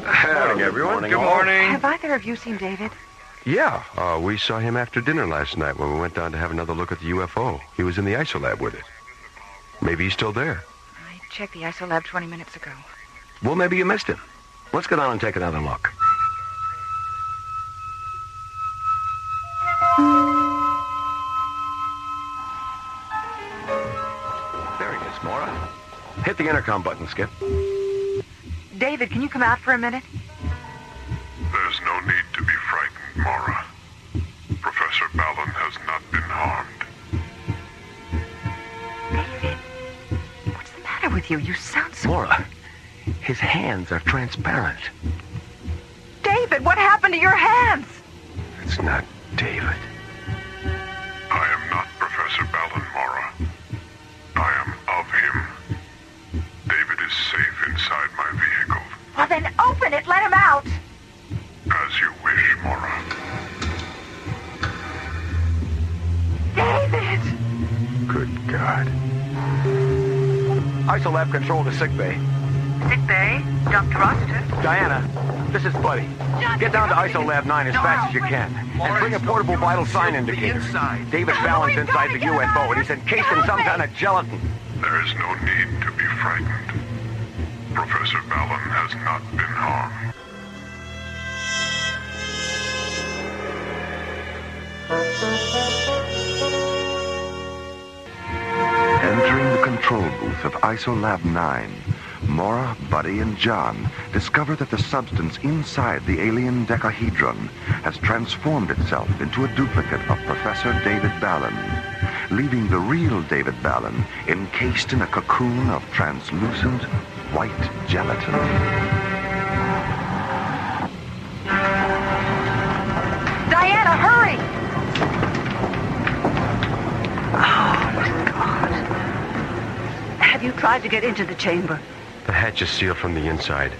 Morning, everyone. Good morning. Have either of you seen David? Yeah, we saw him after dinner last night when we went down to have another look at the UFO. He was in the ISOLab with it. Maybe he's still there. I checked the ISOLab 20 minutes ago. Well, maybe you missed him. Let's go down and take another look. There he is, Maura. Hit the intercom button, Skip. David, can you come out for a minute? There's no need to be frightened, Maura. Professor Ballon has not been harmed. David, what's the matter with you? You sound so... Maura, his hands are transparent. David, what happened to your hands? It's not David. I am not Professor Ballon, Maura. I am of him. David is safe inside my vehicle. Well, then open it. Let him out. As you Isolab control to sick bay. Sick bay? Dr. Rossiter? Diana, this is Buddy. Get down to Isolab 9 as fast as you can. And bring a portable vital sign indicator. David Fallon's inside the UFO, and he's encased in some kind of gelatin. There is no need to be frightened. Professor Ballon has not been harmed. Entering the control booth of Isolab 9, Maura, Buddy, and John discover that the substance inside the alien decahedron has transformed itself into a duplicate of Professor David Ballon, leaving the real David Ballon encased in a cocoon of translucent white gelatin. Diana, hurry! Oh, God. Have you tried to get into the chamber? The hatch is sealed from the inside.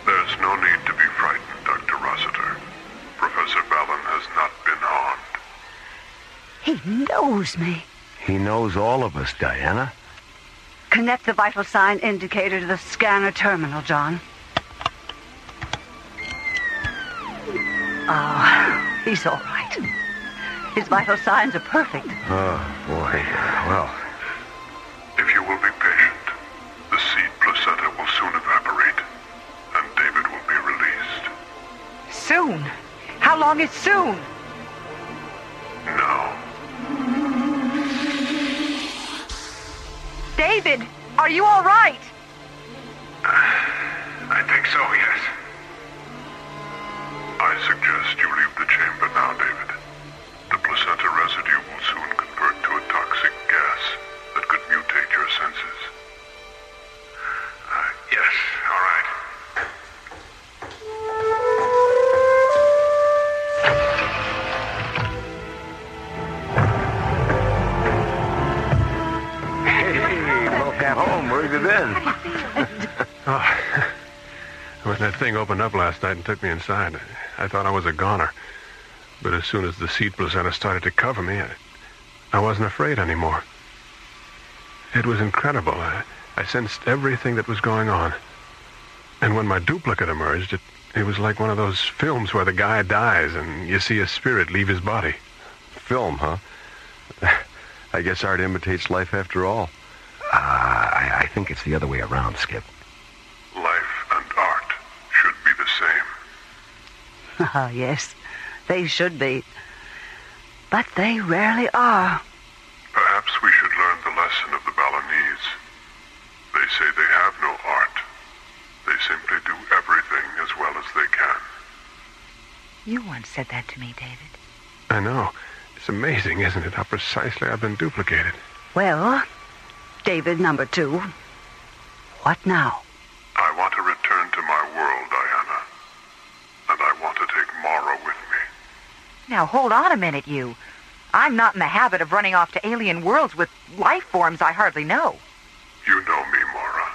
There's no need to be frightened, Dr. Rossiter. Professor Ballon has not been harmed. He knows me. He knows all of us, Diana. Connect the vital sign indicator to the scanner terminal, John. Oh, he's all right. His vital signs are perfect. Oh, boy. Well, if you will be patient, the seed placenta will soon evaporate, and David will be released. Soon? How long is soon? Now. David, are you all right? I think so, yes. I suggest you leave the chamber now, David. The placenta residue will soon convert to a toxic gas that could mutate your senses. Yes, all right. hey, welcome home. Where have you been? When that thing opened up last night and took me inside, I thought I was a goner. But as soon as the seed placenta started to cover me, I wasn't afraid anymore. It was incredible. I sensed everything that was going on. And when my duplicate emerged, it was like one of those films where the guy dies and you see his spirit leave his body. Film, huh? I guess art imitates life after all. I think it's the other way around, Skip. Life and art should be the same. Ah, yes, they should be. But they rarely are. Perhaps we should learn the lesson of the Balinese. They say they have no art. They simply do everything as well as they can. You once said that to me, David. I know. It's amazing, isn't it, how precisely I've been duplicated. Well, David number 2, what now? I want to return to my world, Diana. And I want to take Maura with me. Now, hold on a minute, you. I'm not in the habit of running off to alien worlds with life forms I hardly know. You know me, Maura.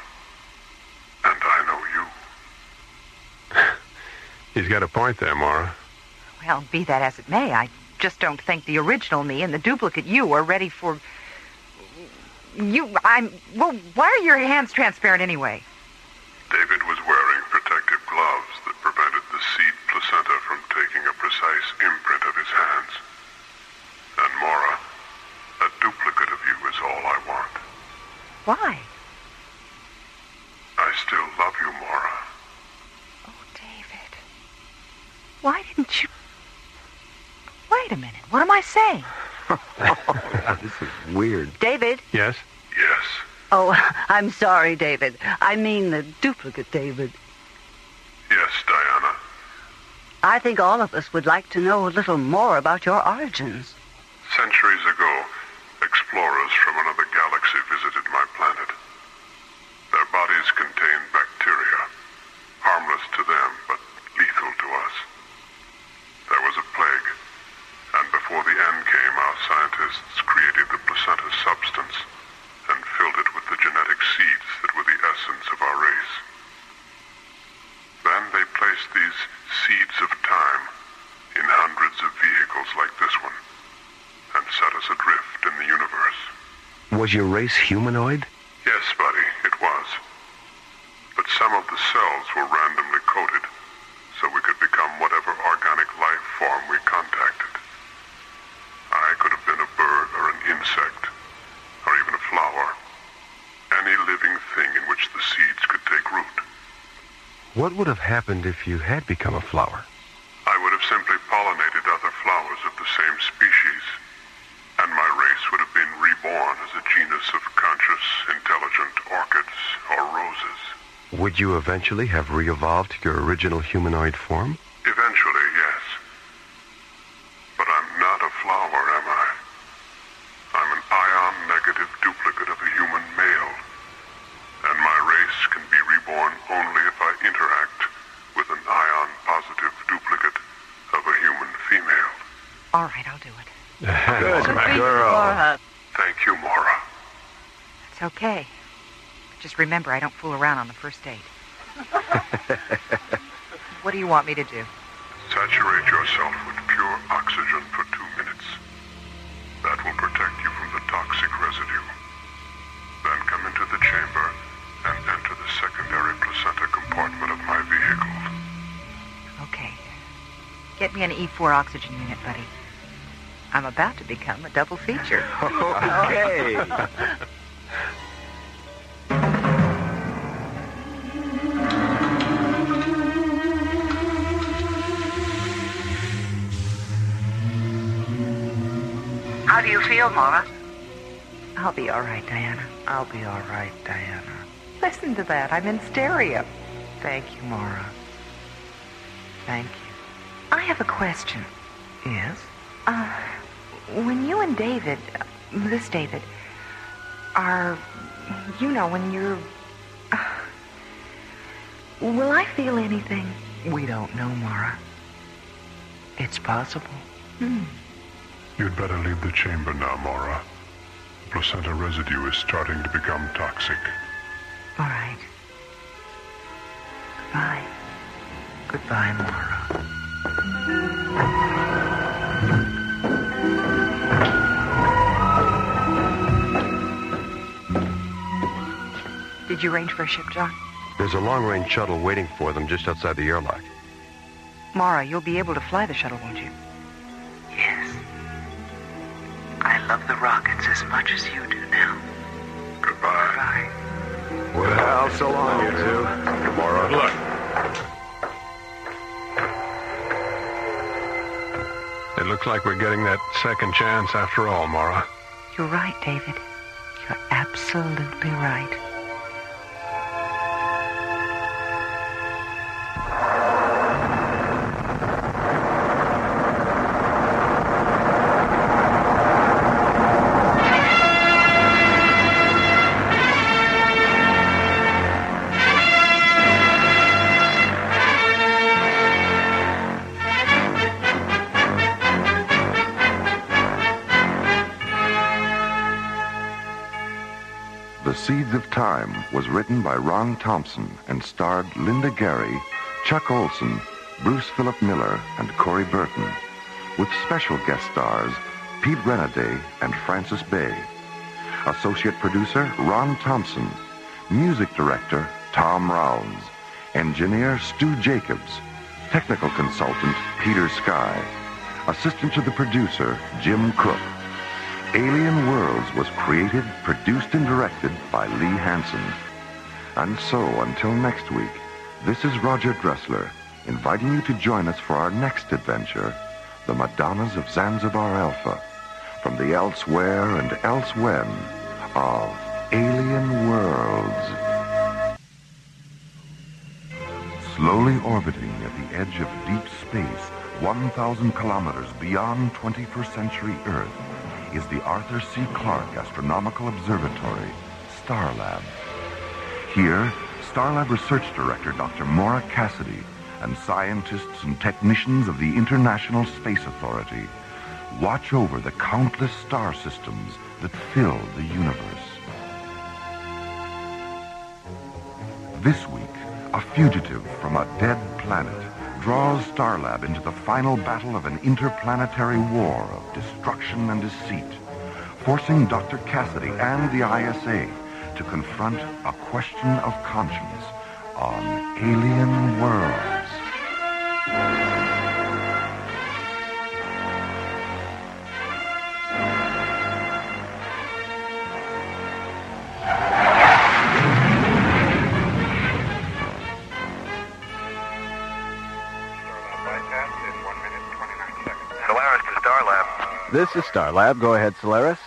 And I know you. He's got a point there, Maura. Well, be that as it may, I just don't think the original me and the duplicate you are ready for... Well, why are your hands transparent anyway? David was wearing protective gloves that prevented the seed placenta from taking a precise imprint of his hands. And Maura, a duplicate of you is all I want. Why? I still love you, Maura. Oh, David. Why didn't you... Wait a minute. What am I saying? This is weird. David? Yes? Yes. Oh, I'm sorry, David. I mean the duplicate David. Yes, Diana. I think all of us would like to know a little more about your origins. Centuries ago, explorers from another galaxy visited my planet. Their bodies contained bacteria, harmless to them, but lethal to us. There was a plague, and before the end came, our scientists created the placenta substance and filled it with the genetic seeds that were the essence of our race. Then they placed these seeds of time in hundreds of vehicles like this one and set us adrift in the universe. Was your race humanoid? Yes, buddy, it was. But some of the cells were randomly coded, so we could become whatever organic life form we contacted. I could have been a bird or an insect, or even a flower. Any living thing in which the seeds could take root. What would have happened if you had become a flower? I would have simply pollinated other flowers of the same species, and my race would have been reborn as a genus of conscious, intelligent orchids or roses. Would you eventually have re-evolved to your original humanoid form? Eventually, yes. But I'm not a flower, am I? I'm an ion-negative duplicate of a human male, and my race can be reborn only if I interact with an ion-positive duplicate of a human female. All right, I'll do it. Good girl. Thank you, Maura. It's okay. Just remember, I don't fool around on the first date. What do you want me to do? Saturate yourself with pure oxygen for 2 minutes. That will protect you from the toxic residue. Then come into the chamber and enter the secondary placenta compartment of my vehicle. Okay. Get me an E4 oxygen unit, buddy. I'm about to become a double feature. Okay. How do you feel, Maura? I'll be all right, Diana. I'll be all right, Diana. Listen to that. I'm in stereo. Thank you, Maura. Thank you. I have a question. Yes? When you and David, this David, are, when you're... will I feel anything? We don't know, Maura. It's possible. You'd better leave the chamber now, Maura. Placenta residue is starting to become toxic. All right. Goodbye. Goodbye, Maura. Did you arrange for a ship, John? There's a long-range shuttle waiting for them just outside the airlock. Mara, you'll be able to fly the shuttle, won't you? Yes. I love the rockets as much as you do now. Goodbye. Well, so long, you two. Tomorrow. Good luck. It looks like we're getting that second chance after all, Maura. You're right, David. You're absolutely right. The Seeds of Time was written by Ron Thompson and starred Linda Gary, Chuck Olson, Bruce Philip Miller, and Corey Burton, with special guest stars Pete Renaday and Francis Bay. Associate producer Ron Thompson. Music director Tom Rounds. Engineer Stu Jacobs. Technical consultant Peter Sky. Assistant to the producer Jim Cook. Alien Worlds was created, produced, and directed by Lee Hansen. And so, until next week, this is Roger Dressler, inviting you to join us for our next adventure, The Madonnas of Zanzibar Alpha, from the elsewhere and elsewhen of Alien Worlds. Slowly orbiting at the edge of deep space, 1,000 kilometers beyond 21st century Earth, is the Arthur C. Clarke Astronomical Observatory, Starlab. Here, Starlab Research Director Dr. Maura Cassidy and scientists and technicians of the International Space Authority watch over the countless star systems that fill the universe. This week, a fugitive from a dead planet draws Starlab into the final battle of an interplanetary war of destruction and deceit, forcing Dr. Cassidy and the ISA to confront a question of conscience on alien worlds. Solaris to Starlab. This is Starlab. Go ahead, Solaris.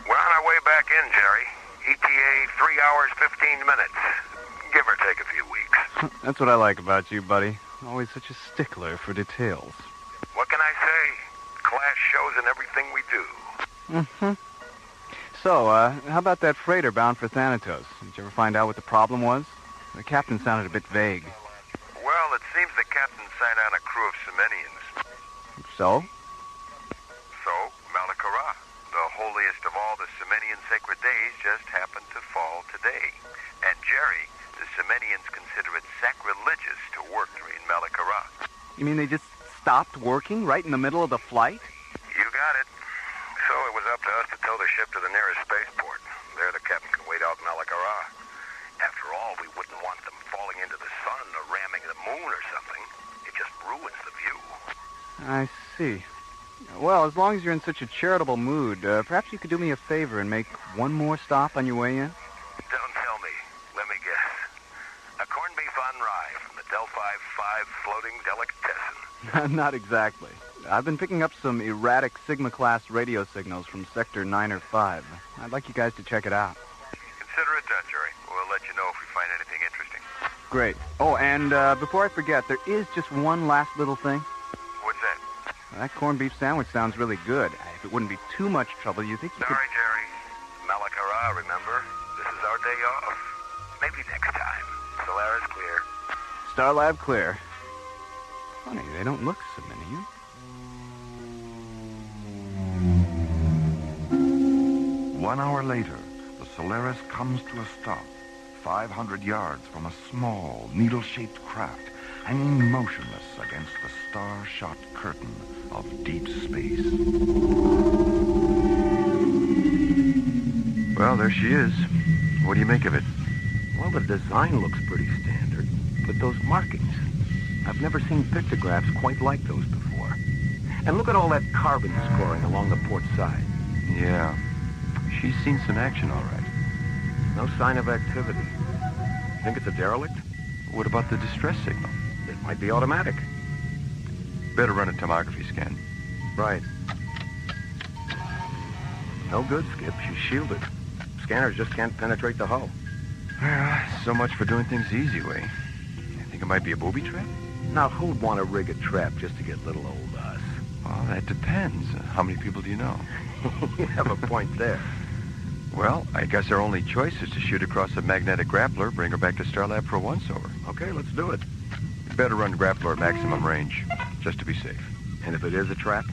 We're on our way back in, Jerry. ETA 3 hours, 15 minutes. Give or take a few weeks. That's what I like about you, buddy. Always such a stickler for details. What can I say? Class shows in everything we do. Mm-hmm. So, how about that freighter bound for Thanatos? Did you ever find out what the problem was? The captain sounded a bit vague. Well, it seems the captain sat on a crew of Semenians. So? So, Malakara, the holiest of all the Semenian sacred days, just happened to fall today. And Jerry, the Semenians consider it sacrilegious to work during Malakara. You mean they just stopped working right in the middle of the flight? You got it. So it was up to us to tow the ship to the nearest spaceport. There the captain can wait out Malakara. After all, we wouldn't want them falling into the sun or ramming the moon or something. It just ruins the view. I see. Well, as long as you're in such a charitable mood, perhaps you could do me a favor and make one more stop on your way in? Don't tell me. Let me guess. A corned beef on rye from the Delphi 5 floating delicatessen. Not exactly. I've been picking up some erratic Sigma-class radio signals from Sector 9 or 5. I'd like you guys to check it out. Consider it done, Jerry. We'll let you know if we find anything interesting. Great. Oh, and before I forget, there is just one last little thing. What's that? That corned beef sandwich sounds really good. If it wouldn't be too much trouble, you think you could... Sorry, Jerry. Malakara, remember? This is our day off. Maybe next time. Solaris clear. Starlab clear. Funny, they don't look Semenian. One hour later, the Solaris comes to a stop, 500 yards from a small, needle-shaped craft hanging motionless against the star-shot curtain of deep space. Well, there she is. What do you make of it? Well, the design looks pretty standard, but those markings, I've never seen pictographs quite like those before. And look at all that carbon scoring along the port side. Yeah, she's seen some action, all right. No sign of activity. Think it's a derelict? What about the distress signal? It might be automatic. Better run a tomography scan. Right. No good, Skip. She's shielded. Scanners just can't penetrate the hull. So much for doing things the easy way. You think it might be a booby trap? Now, who'd want to rig a trap just to get little old us? Well, that depends. How many people do you know? You have a point there. Well, I guess our only choice is to shoot across a magnetic grappler, bring her back to Starlab for a once-over. Okay, let's do it. Better run grappler at maximum range, just to be safe. And if it is a trap?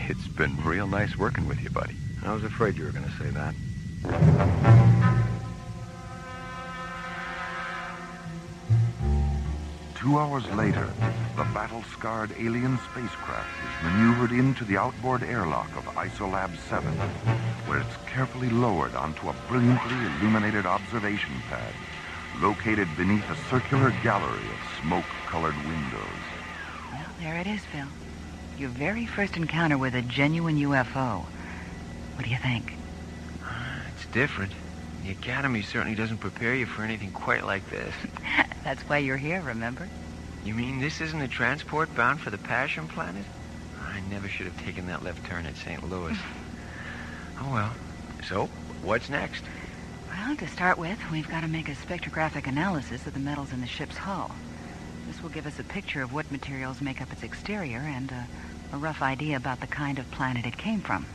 It's been real nice working with you, buddy. I was afraid you were going to say that. 2 hours later, the battle-scarred alien spacecraft is maneuvered into the outboard airlock of Isolab 7, where it's carefully lowered onto a brilliantly illuminated observation pad, located beneath a circular gallery of smoke-colored windows. Well, there it is, Phil. Your very first encounter with a genuine UFO. What do you think? It's different. The Academy certainly doesn't prepare you for anything quite like this. That's why you're here, remember? You mean this isn't a transport bound for the Passion Planet? I never should have taken that left turn at St. Louis. Oh, well. So, what's next? Well, to start with, we've got to make a spectrographic analysis of the metals in the ship's hull. This will give us a picture of what materials make up its exterior and a rough idea about the kind of planet it came from.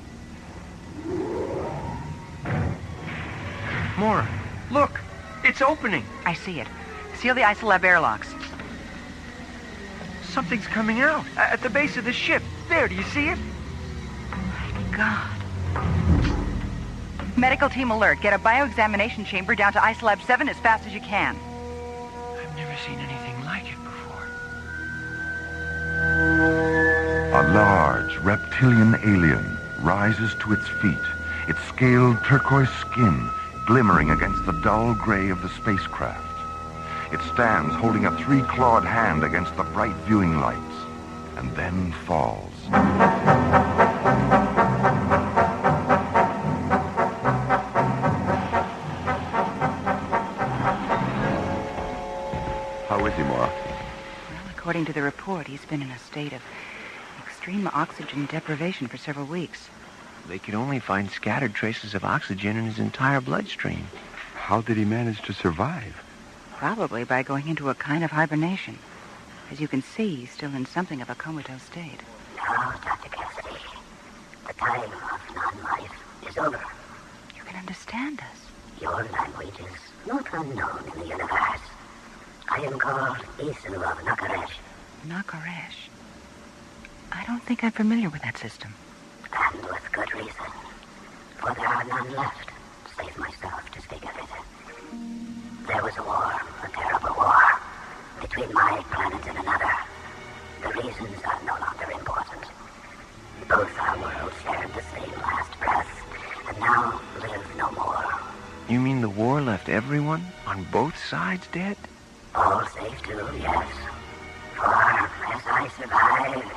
Maura, look! It's opening! I see it. Seal the Isolab airlocks. Something's coming out at the base of the ship. There, do you see it? My God. Medical team alert. Get a bioexamination chamber down to Isolab 7 as fast as you can. I've never seen anything like it before. A large reptilian alien rises to its feet, its scaled turquoise skin glimmering against the dull gray of the spacecraft. It stands holding a 3-clawed hand against the bright viewing lights, and then falls. How is he, Maura? Well, according to the report, he's been in a state of extreme oxygen deprivation for several weeks. They could only find scattered traces of oxygen in his entire bloodstream. How did he manage to survive? Probably by going into a kind of hibernation. As you can see, he's still in something of a comatose state. Now, Dr. Cassidy, the time of non-life is over. You can understand us. Your language is not unknown in the universe. I am called Isu of Nakaresh. Nakaresh? I don't think I'm familiar with that system. And with good reason. For there are none left, save myself, to speak of it. There was a war, a terrible war, between my planet and another. The reasons are no longer important. Both our worlds shared the same last breath, and now live no more. You mean the war left everyone on both sides dead? All save two, yes. For as I survived,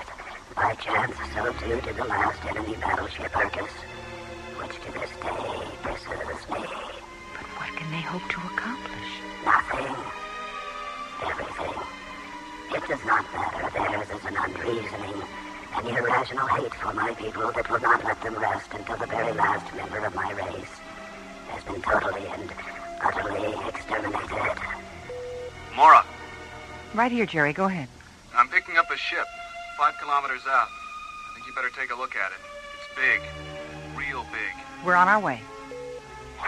by chance so too did the last enemy battleship Urcus, which to this day pursues me. But what can they hope to accomplish? Nothing. Everything. It does not matter. Theirs is an unreasoning and irrational hate for my people that will not let them rest until the very last member of my race has been totally and utterly exterminated. Maura, Right here, Jerry. Go ahead. I'm picking up a ship 5 kilometers out. I think you better take a look at it. It's big. Real big. We're on our way.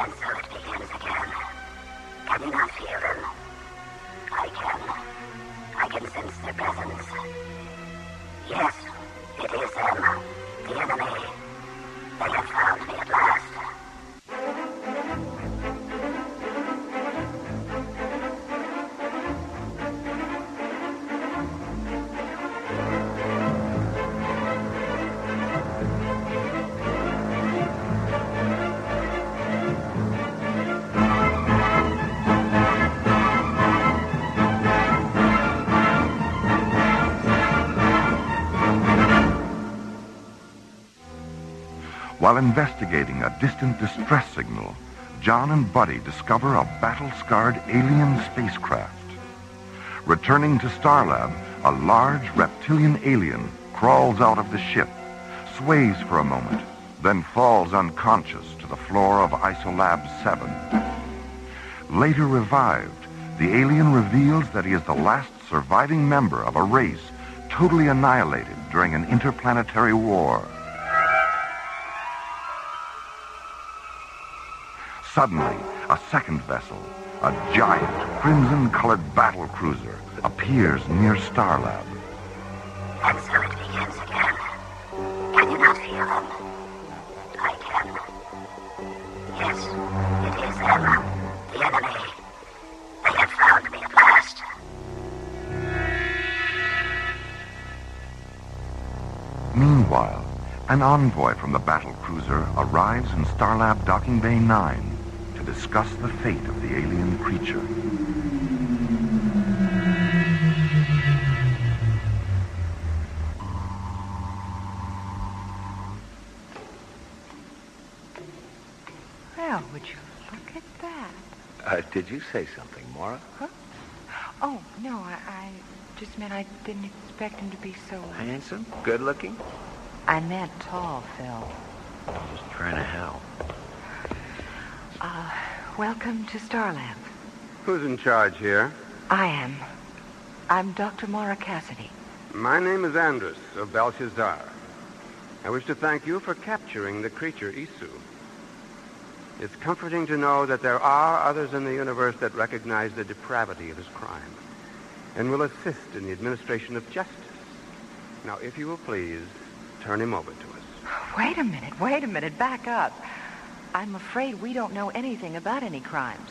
And so it begins again. Can you not feel them? I can. I can sense their presence. Yes, it is them. The enemy. They have found me at last. While investigating a distant distress signal, John and Buddy discover a battle-scarred alien spacecraft. Returning to Starlab, a large reptilian alien crawls out of the ship, sways for a moment, then falls unconscious to the floor of Isolab 7. Later revived, the alien reveals that he is the last surviving member of a race totally annihilated during an interplanetary war. Suddenly, a second vessel, a giant crimson-colored battle cruiser, appears near Starlab. And so it begins again. Can you not feel them? I can. Yes, it is them. The enemy. They have found me at last. Meanwhile, an envoy from the battle cruiser arrives in Starlab Docking Bay 9 to discuss the fate of the alien creature. Well, would you look at that? Did you say something, Maura? Huh? Oh, no, I just meant I didn't expect him to be so... Handsome? Good looking? I meant tall, Phil. Just trying to help. Welcome to Starlab. Who's in charge here? I am. I'm Dr. Maura Cassidy. My name is Andrus of Belshazzar. I wish to thank you for capturing the creature Isu. It's comforting to know that there are others in the universe that recognize the depravity of his crime and will assist in the administration of justice. Now, if you will please, turn him over to us. Wait a minute, back up. I'm afraid we don't know anything about any crimes.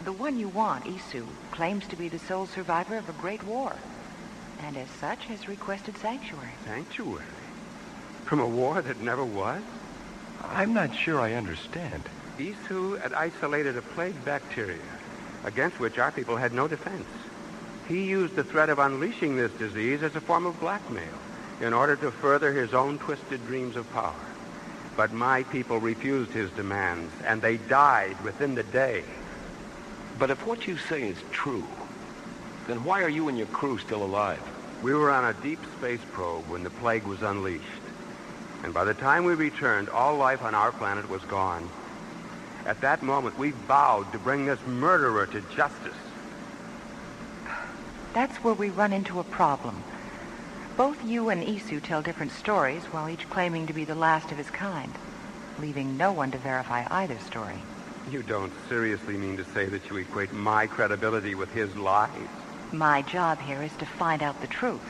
The one you want, Isu, claims to be the sole survivor of a great war, and as such has requested sanctuary. Sanctuary? From a war that never was? I'm not sure I understand. Isu had isolated a plague bacteria against which our people had no defense. He used the threat of unleashing this disease as a form of blackmail in order to further his own twisted dreams of power. But my people refused his demands, and they died within the day. But if what you say is true, then why are you and your crew still alive? We were on a deep space probe when the plague was unleashed. And by the time we returned, all life on our planet was gone. At that moment, we vowed to bring this murderer to justice. That's where we run into a problem. Both you and Isu tell different stories, while each claiming to be the last of his kind, leaving no one to verify either story. You don't seriously mean to say that you equate my credibility with his lies? My job here is to find out the truth.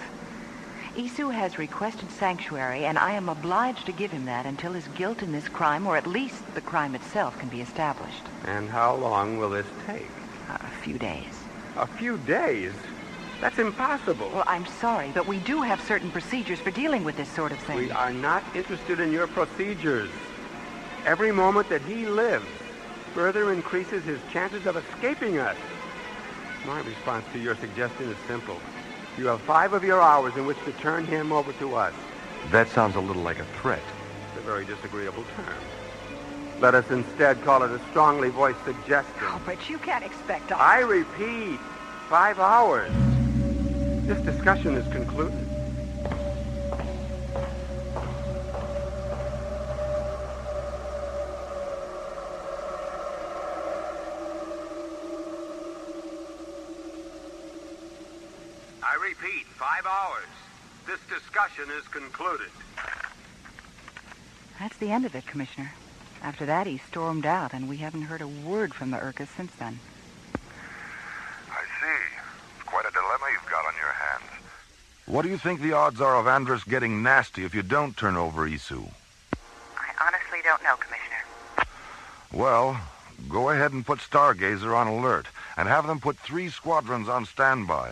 Isu has requested sanctuary, and I am obliged to give him that until his guilt in this crime, or at least the crime itself, can be established. And how long will this take? A few days. A few days? That's impossible. Well, I'm sorry, but we do have certain procedures for dealing with this sort of thing. We are not interested in your procedures. Every moment that he lives further increases his chances of escaping us. My response to your suggestion is simple. You have 5 of your hours in which to turn him over to us. That sounds a little like a threat. It's a very disagreeable term. Let us instead call it a strongly voiced suggestion. Oh, but you can't expect us. I repeat, 5 hours. This discussion is concluded. I repeat, 5 hours. This discussion is concluded. That's the end of it, Commissioner. After that, he stormed out, and we haven't heard a word from the Urkas since then. I see. It's quite a dilemma you've got on your hands. What do you think the odds are of Andrus getting nasty if you don't turn over Isu? I honestly don't know, Commissioner. Well, go ahead and put Stargazer on alert, and have them put 3 squadrons on standby.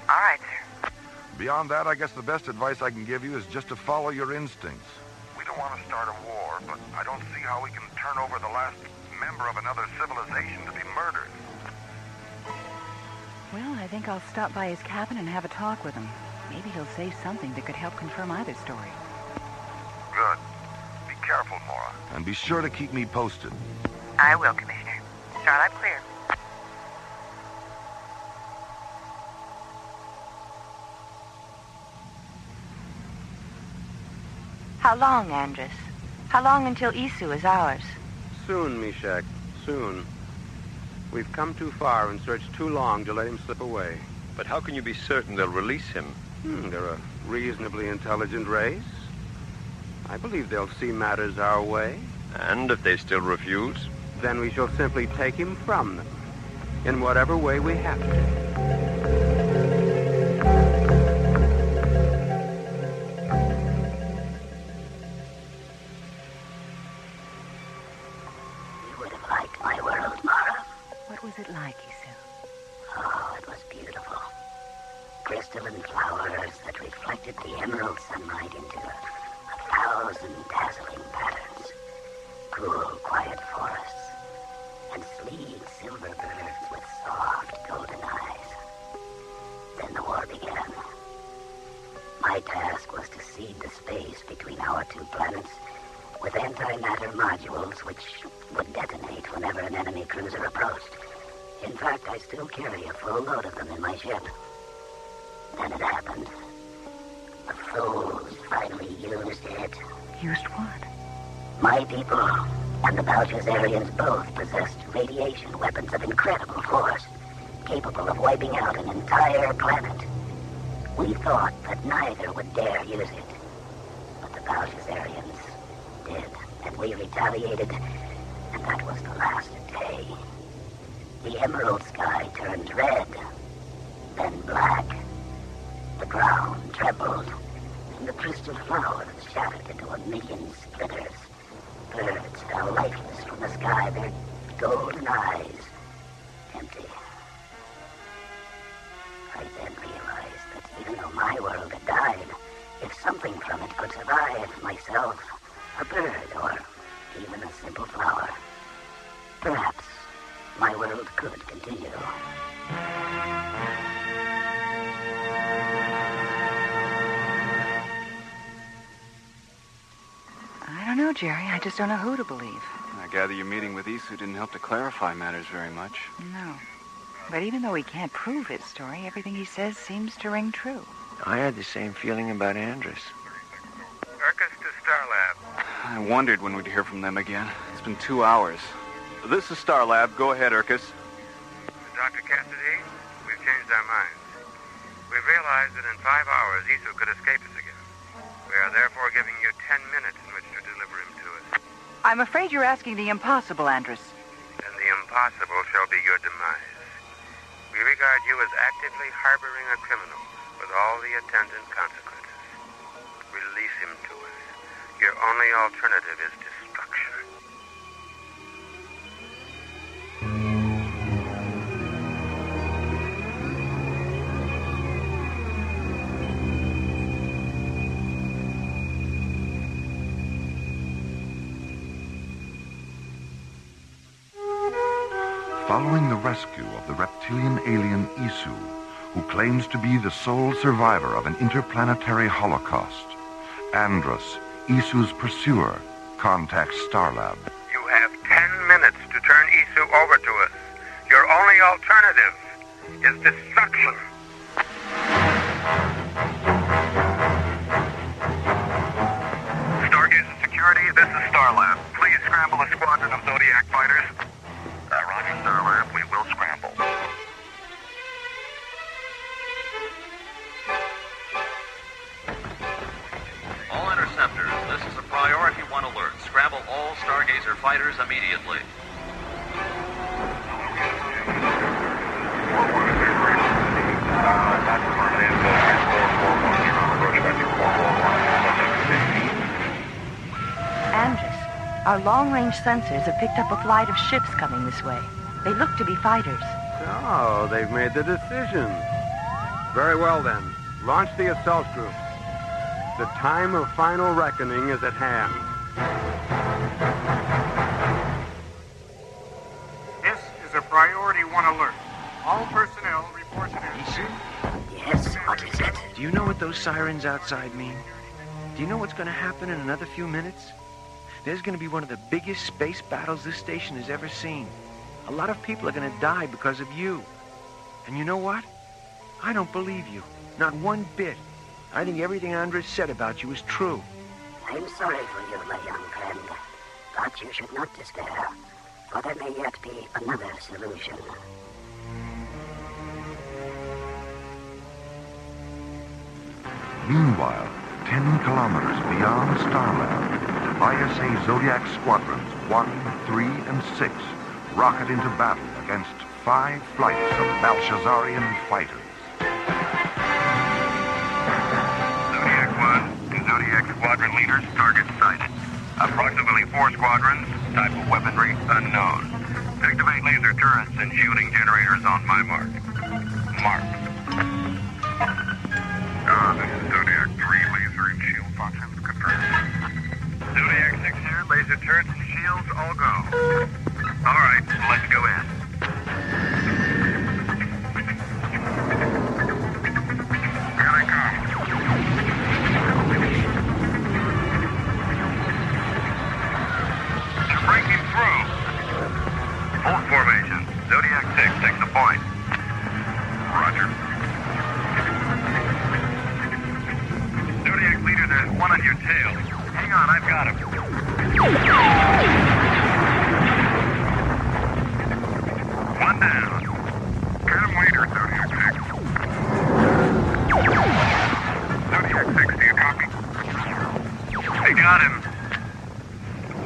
All right, sir. Beyond that, I guess the best advice I can give you is just to follow your instincts. We don't want to start a war, but I don't see how we can turn over the last member of another civilization to be murdered. Well, I think I'll stop by his cabin and have a talk with him. Maybe he'll say something that could help confirm either story. Good. Be careful, Maura. And be sure to keep me posted. I will, Commissioner. Starlight clear. How long, Andrus? How long until Isu is ours? Soon, Meshach. Soon. We've come too far and searched too long to let him slip away. But how can you be certain they'll release him? They're a reasonably intelligent race. I believe they'll see matters our way. And if they still refuse? Then we shall simply take him from them, in whatever way we have to. What was it like, Isu? Oh, it was beautiful. Crystalline flowers that reflected the emerald sunlight into 1,000 dazzling patterns. Cool, quiet forests. And sleek silver birds with soft golden eyes. Then the war began. My task was to seed the space between our 2 planets with antimatter modules which would detonate whenever an enemy cruiser approached. In fact, I still carry a full load of them in my ship. Then it happened. The fools finally used it. Used what? My people and the Belshazzarians both possessed radiation weapons of incredible force, capable of wiping out an entire planet. We thought that neither would dare use it. But the Belshazzarians did, and we retaliated, and that was the last day. The emerald sky turned red, then black. The ground trembled, and the crystal flowers shattered into 1,000,000 splinters. Birds fell lifeless from the sky, their golden eyes empty. I then realized that even though my world had died, if something from it could survive, myself, a bird, or even a simple flower, Perhaps my world could continue. I don't know, Jerry. I just don't know who to believe. I gather your meeting with Isu didn't help to clarify matters very much. No. But even though he can't prove his story, everything he says seems to ring true. I had the same feeling about Andrus. Urcus to Starlab. I wondered when we'd hear from them again. It's been 2 hours. This is Starlab. Go ahead, Urcus. Dr. Cassidy, we've changed our minds. We've realized that in 5 hours, Isu could escape us again. We are therefore giving you 10 minutes in which to deliver him to us. I'm afraid you're asking the impossible, Andrus. And the impossible shall be your demise. We regard you as actively harboring a criminal with all the attendant consequences. Release him to us. Your only alternative is destruction. Following the rescue of the reptilian alien Isu, who claims to be the sole survivor of an interplanetary holocaust, Andrus, Isu's pursuer, contacts Starlab. You have 10 minutes to turn Isu over to us. Your only alternative is destruction. Stargazer Security, this is Starlab. Please scramble a squadron of Zodiac fighters. Roger, Starlab. We will scramble. All interceptors, this is a priority 1 alert. Scramble all Stargazer fighters immediately. Andrus, our long-range sensors have picked up a flight of ships coming this way. They look to be fighters. Oh, they've made the decision. Very well, then. Launch the assault groups. The time of final reckoning is at hand. This is a priority 1 alert. All personnel report to Isu? Yes, what is it? Do you know what those sirens outside mean? Do you know what's going to happen in another few minutes? There's going to be one of the biggest space battles this station has ever seen. A lot of people are going to die because of you. And you know what? I don't believe you. Not one bit. I think everything Andrus said about you is true. I'm sorry for you, my young friend. But you should not despair, for there may yet be another solution. Meanwhile, 10 kilometers beyond Starlab, ISA Zodiac Squadrons 1, 3, and 6 rocket into battle against 5 flights of Belshazzarian fighters. Zodiac 1 to Zodiac Squadron leaders, target sighted. Approximately 4 squadrons, type of weaponry unknown. Activate laser turrets and shielding generators on my mark. Mark. This is Zodiac 3, laser and shield functions confirmed. Zodiac 6 here, laser turrets and shields, all go. All right, let's go in. Here they come. They're breaking through. Hold formation. Zodiac 6, take the point. Roger. Zodiac leader, there's one on your tail. Hang on, I've got him. One down. Get him later, Zodiac 6. Zodiac 6, do you copy? They got him.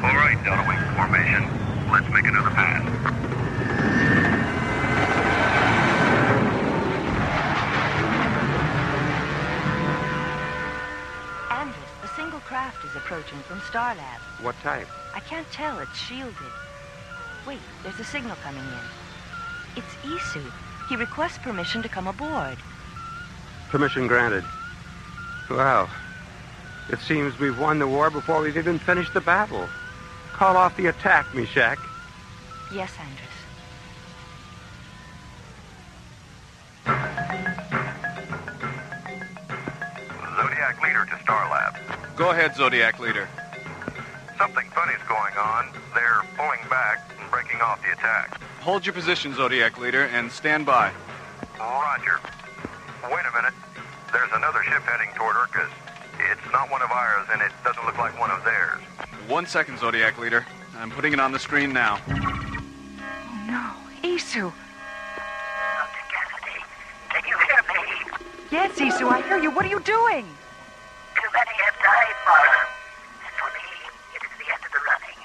All right, Delta Wing formation. Let's make another pass. Andrus, a single craft is approaching from Starlab. What type? I can't tell. It's shielded. Wait, there's a signal coming in. It's Isu. He requests permission to come aboard. Permission granted. Well, it seems we've won the war before we've even finished the battle. Call off the attack, Meshach. Yes, Andrus. Zodiac Leader to Star Lab. Go ahead, Zodiac Leader. Something funny's going on. They're pulling back and breaking off the attack. Hold your position, Zodiac Leader, and stand by. Roger. Wait a minute. There's another ship heading toward Urkus. It's not one of ours, and it doesn't look like one of theirs. 1 second, Zodiac Leader. I'm putting it on the screen now. Oh, no. Isu. Dr. Cassidy, can you hear me? Yes, Isu, I hear you. What are you doing? Too many have died, Maura. And for me, it is the end of the running.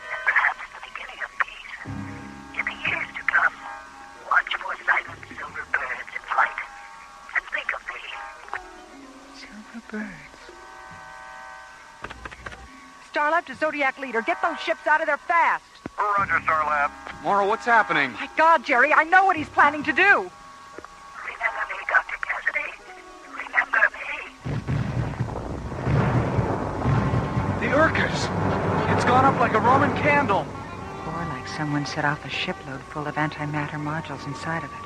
And perhaps the beginning of peace. In the years to come, watch for silent silver birds in flight. And think of me. Silver birds. Starlab to Zodiac Leader. Get those ships out of there fast. Roger, Starlab. Maura, what's happening? My God, Jerry, I know what he's planning to do. Remember me, Dr. Cassidy. Remember me. The Urkus! It's gone up like a Roman candle. Or like someone set off a shipload full of antimatter modules inside of it.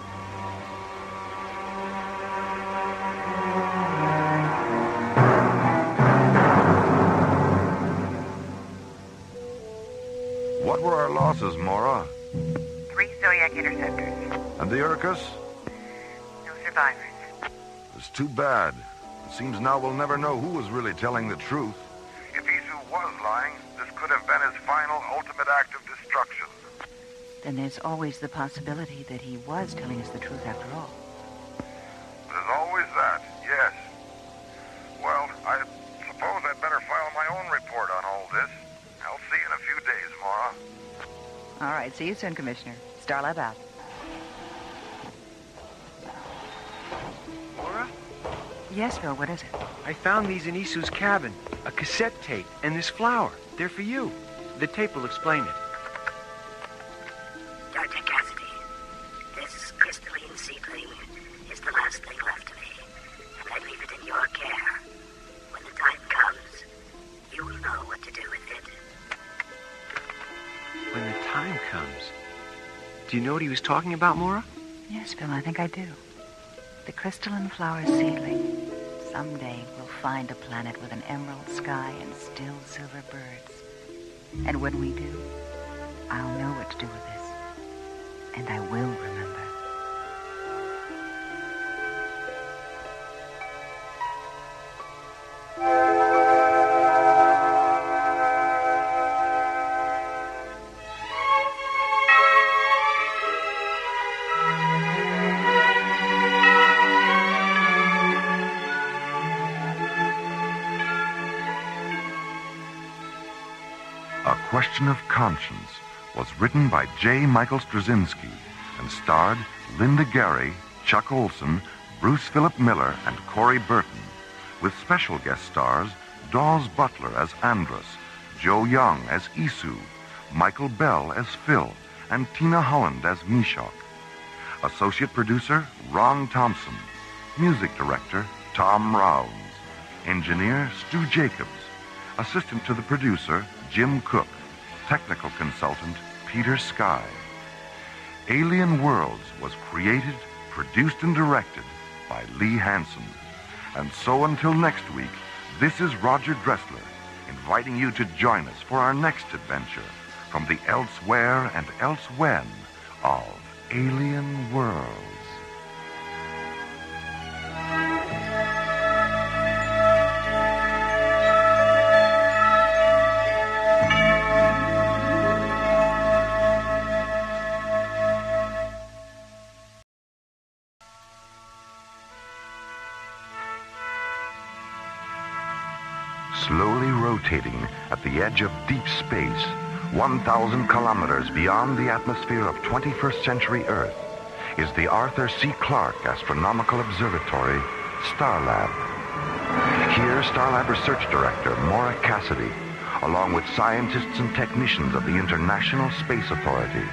What were our losses, Maura? 3 Zodiac interceptors. And the Urkus? No survivors. It's too bad. It seems now we'll never know who was really telling the truth. If Isu was lying, this could have been his final, ultimate act of destruction. Then there's always the possibility that he was telling us the truth after all. There's always that, yes. Well, I suppose I'd better file my own report on all this. I'll see you in a few days, Maura. All right, see you soon, Commissioner. Starlab out. Maura? Yes, Phil, what is it? I found these in Isu's cabin. A cassette tape and this flower. They're for you. The tape will explain it. Dr. Cassidy, this crystalline seedling is the last thing left of me, and I leave it in your care. When the time comes, you will know what to do with it. When the time comes. Do you know what he was talking about, Maura? Yes, Phil, I think I do. The crystalline flower seedling. Someday we'll find a planet with an emerald sky and still silver birds. And when we do, I'll know what to do with this. And I will remember. A Question of Conscience was written by J. Michael Straczynski and starred Linda Gary, Chuck Olson, Bruce Philip Miller, and Corey Burton, with special guest stars Dawes Butler as Andrus, Joe Young as Isu, Michael Bell as Phil, and Tina Holland as Meshach. Associate producer Ron Thompson. Music director Tom Rounds. Engineer Stu Jacobs. Assistant to the producer Jim Cook. Technical consultant Peter Sky. Alien Worlds was created, produced, and directed by Lee Hansen. And so until next week, this is Roger Dressler, inviting you to join us for our next adventure from the elsewhere and elsewhen of Alien Worlds. Slowly rotating at the edge of deep space, 1,000 kilometers beyond the atmosphere of 21st century Earth, is the Arthur C. Clarke Astronomical Observatory, Starlab. Here, Starlab Research Director Maura Cassidy, along with scientists and technicians of the International Space Authority,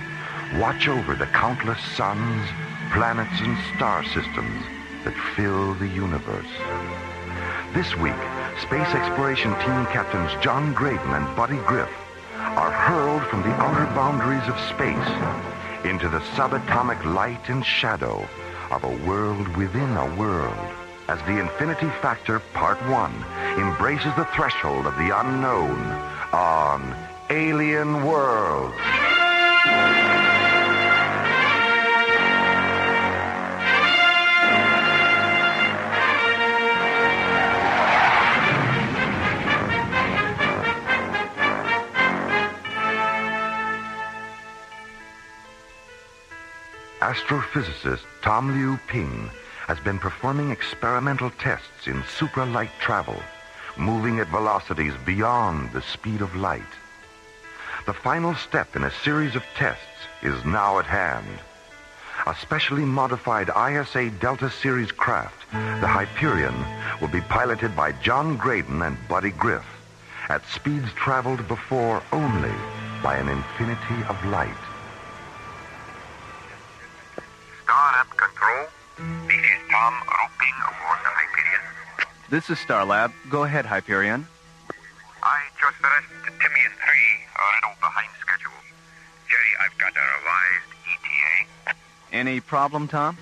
watch over the countless suns, planets, and star systems that fill the universe. This week, Space Exploration Team Captains John Graydon and Buddy Griff are hurled from the outer boundaries of space into the subatomic light and shadow of a world within a world, as the Infinity Factor Part 1 embraces the threshold of the unknown on Alien World. Astrophysicist Tom Liu Ping has been performing experimental tests in supralight travel, moving at velocities beyond the speed of light. The final step in a series of tests is now at hand. A specially modified ISA Delta Series craft, the Hyperion, will be piloted by John Graydon and Buddy Griff at speeds traveled before only by an infinity of light. Starlab Control. This is Tom Roping aboard the Hyperion. This is Starlab. Go ahead, Hyperion. I just finished Timian 3, a little behind schedule. Jerry, I've got a revised ETA. Any problem, Tom?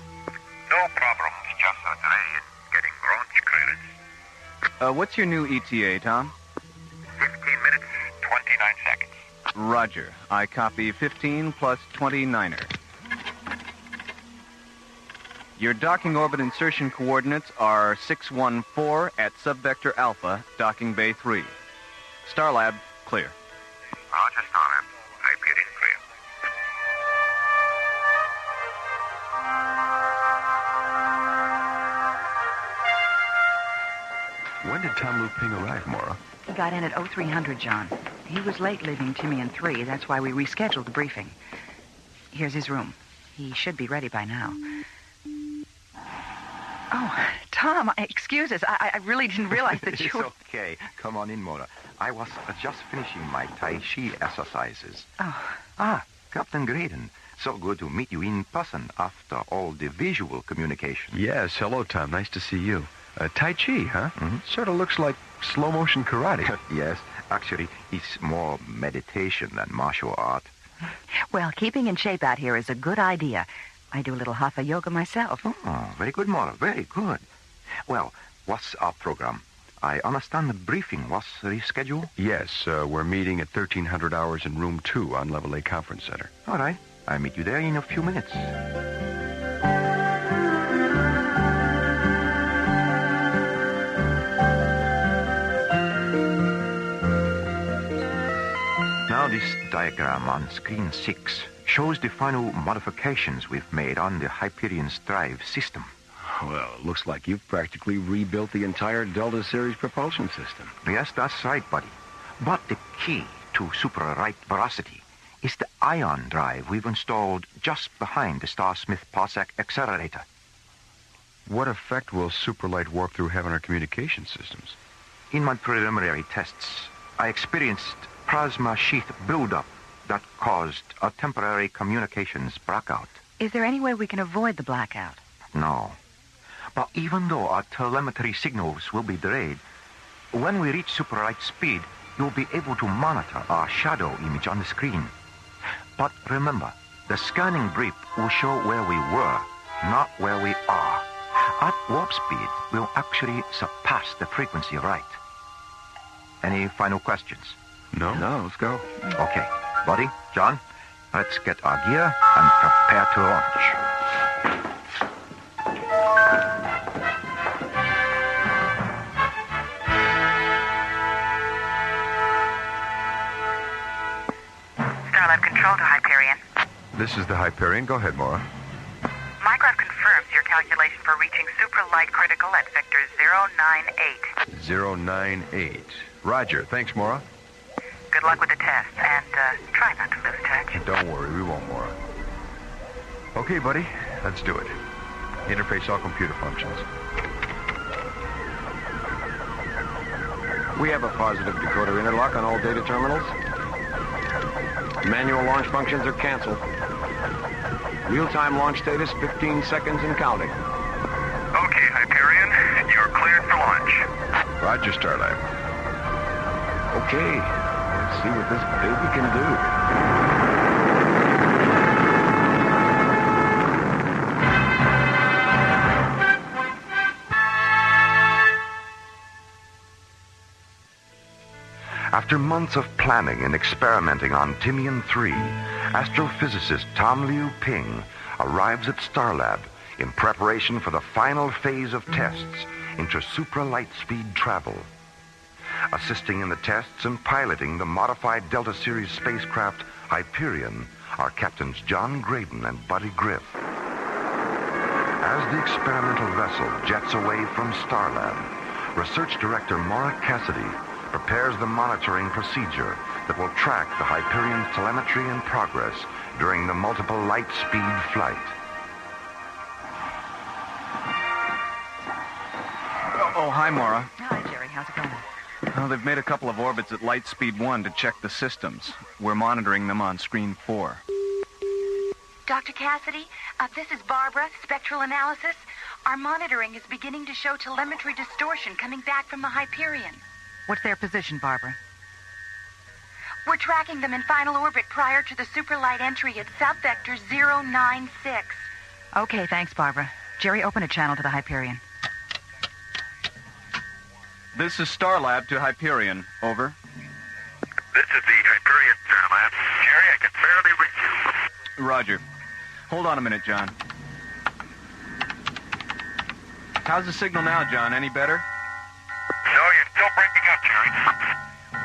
No problems, just a delay in getting launch clearance. What's your new ETA, Tom? 15 minutes, 29 seconds. Roger. I copy 15 plus 29er. Your docking orbit insertion coordinates are 614 at subvector Alpha, docking bay 3. Starlab, clear. Roger, Starlab. Hyperion clear. When did Tom Liu Ping arrive, Maura? He got in at 0300, John. He was late leaving Timian 3. That's why we rescheduled the briefing. Here's his room. He should be ready by now. Oh, Tom, excuse us. I really didn't realize that you... It's okay. Come on in, Maura. I was just finishing my Tai Chi exercises. Oh. Ah, Captain Graydon. So good to meet you in person after all the visual communication. Yes, hello, Tom. Nice to see you. Tai Chi, huh? Mm-hmm. Sort of looks like slow-motion karate. Yes, actually, it's more meditation than martial art. Well, keeping in shape out here is a good idea. I do a little hatha yoga myself. Oh, very good, Maura. Very good. Well, what's our program? I understand the briefing was rescheduled? Yes, we're meeting at 1300 hours in room 2 on Level A Conference Center. All right. I'll meet you there in a few minutes. Now this diagram on screen 6 shows the final modifications we've made on the Hyperion's drive system. Well, it looks like you've practically rebuilt the entire Delta Series propulsion system. Yes, that's right, buddy. But the key to super-right veracity is the ion drive we've installed just behind the Starsmith Parsec accelerator. What effect will superlight warp-through have on our communication systems? In my preliminary tests, I experienced plasma sheath buildup that caused a temporary communications blackout. Is there any way we can avoid the blackout? No. But even though our telemetry signals will be delayed, when we reach super-light speed, you'll be able to monitor our shadow image on the screen. But remember, the scanning brief will show where we were, not where we are. At warp speed, we'll actually surpass the frequency of light. Any final questions? No, let's go. Okay. Buddy, John, let's get our gear and prepare to launch. Starlab Control to Hyperion. This is the Hyperion. Go ahead, Maura. Micrograph confirms your calculation for reaching superlight critical at vector 098. 098. Roger. Thanks, Maura. Good luck with the test, and try not to lose touch. Don't worry, we won't, Maura. Okay, buddy, let's do it. Interface all computer functions. We have a positive decoder interlock on all data terminals. Manual launch functions are canceled. Real-time launch status, 15 seconds and counting. Okay, Hyperion, you're cleared for launch. Roger, Starlab. Okay, Let's see what this baby can do. After months of planning and experimenting on Timian 3, astrophysicist Tom Liu Ping arrives at Starlab in preparation for the final phase of tests into supra-light-speed travel. Assisting in the tests and piloting the modified Delta Series spacecraft Hyperion are Captains John Graydon and Buddy Griff. As the experimental vessel jets away from Starlab, Research Director Maura Cassidy prepares the monitoring procedure that will track the Hyperion's telemetry and progress during the multiple light-speed flight. Oh, hi, Maura. Hi, Jerry. How's it going? Well, they've made a couple of orbits at light speed 1 to check the systems. We're monitoring them on screen 4. Dr. Cassidy, this is Barbara, Spectral Analysis. Our monitoring is beginning to show telemetry distortion coming back from the Hyperion. What's their position, Barbara? We're tracking them in final orbit prior to the superlight entry at subvector 096. Okay, thanks, Barbara. Jerry, open a channel to the Hyperion. This is Starlab to Hyperion. Over. This is the Hyperion Starlab. Jerry, I can barely reach you. Roger. Hold on a minute, John. How's the signal now, John? Any better? No, you're still breaking up, Jerry.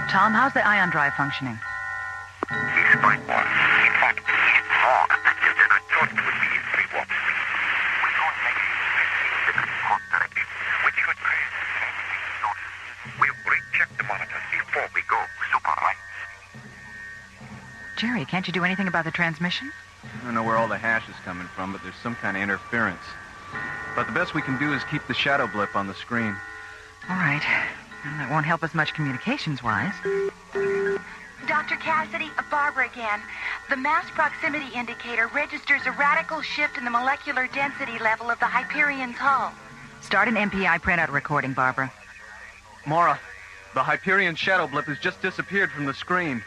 Tom, how's the ion drive functioning? He's fine, boss. In fact, he's more effective than I thought it would be in pre-warp speed. We don't make a 15-second pulse directly, which should create everything notice. We'll recheck the monitors before we go super light. Jerry, can't you do anything about the transmission? I don't know where all the hash is coming from, but there's some kind of interference. But the best we can do is keep the shadow blip on the screen. All right. Well, that won't help us much communications-wise. Dr. Cassidy, Barbara again. The mass proximity indicator registers a radical shift in the molecular density level of the Hyperion's hull. Start an MPI printout recording, Barbara. Maura, the Hyperion shadow blip has just disappeared from the screen.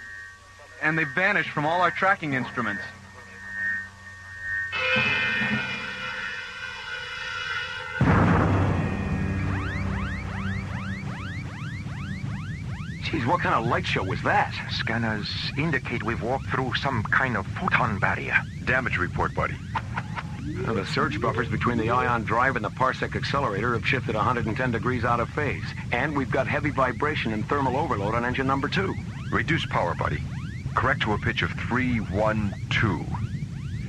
And they've vanished from all our tracking instruments. Geez, what kind of light show was that? Scanners indicate we've walked through some kind of photon barrier. Damage report, buddy. Well, the surge buffers between the ion drive and the parsec accelerator have shifted 110 degrees out of phase. And we've got heavy vibration and thermal overload on engine number 2. Reduce power, buddy. Correct to a pitch of 312.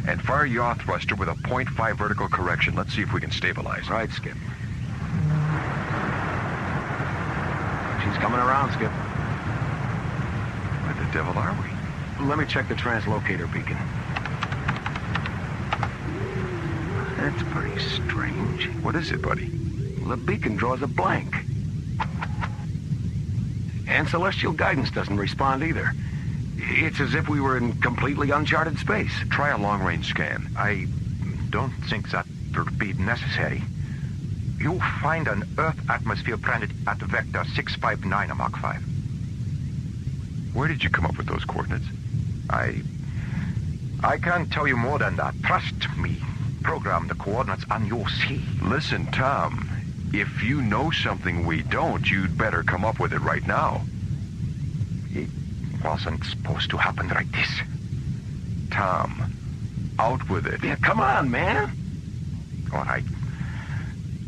And fire yaw thruster with a 0.5 vertical correction. Let's see if we can stabilize. Right, Skip. She's coming around, Skip. Where the devil are we? Let me check the translocator beacon. That's pretty strange. What is it, buddy? The beacon draws a blank. And celestial guidance doesn't respond either. It's as if we were in completely uncharted space. Try a long-range scan. I don't think that would be necessary. You'll find an Earth atmosphere planet at vector 659 Mach 5. Where did you come up with those coordinates? I can't tell you more than that. Trust me. Program the coordinates and you'll see. Listen, Tom. If you know something we don't, you'd better come up with it right now. It wasn't supposed to happen like this. Tom, out with it. Yeah, come on, man. All right.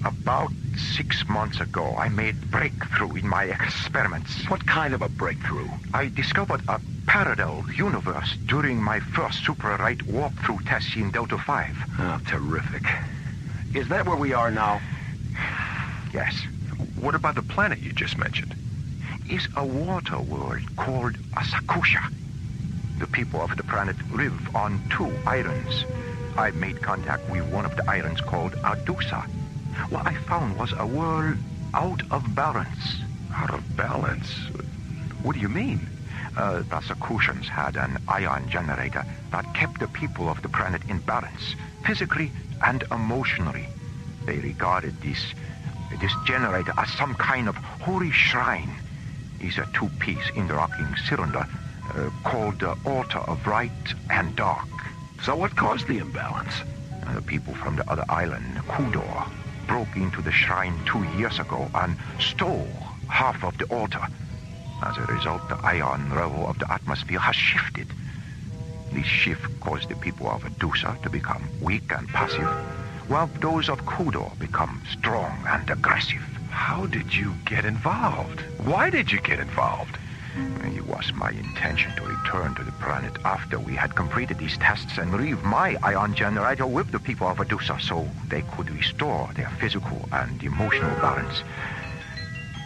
About 6 months ago, I made breakthrough in my experiments. What kind of a breakthrough? I discovered a parallel universe during my first super-right warp-through test in Delta 5. Oh, terrific. Is that where we are now? Yes. What about the planet you just mentioned? It's a water world called Asakusha. The people of the planet live on 2 islands. I made contact with one of the islands called Adusa. What I found was a world out of balance. Out of balance? What do you mean? The Asakushans had an ion generator that kept the people of the planet in balance, physically and emotionally. They regarded this generator as some kind of holy shrine. is a two-piece interlocking cylinder called the Altar of Light and Dark. So what caused the imbalance? The people from the other island, Kudor, broke into the shrine 2 years ago and stole half of the altar. As a result, the ion level of the atmosphere has shifted. This shift caused the people of Adusa to become weak and passive, while those of Kudor become strong and aggressive. How did you get involved? Why did you get involved? It was my intention to return to the planet after we had completed these tests and leave my ion generator with the people of Adusa so they could restore their physical and emotional balance.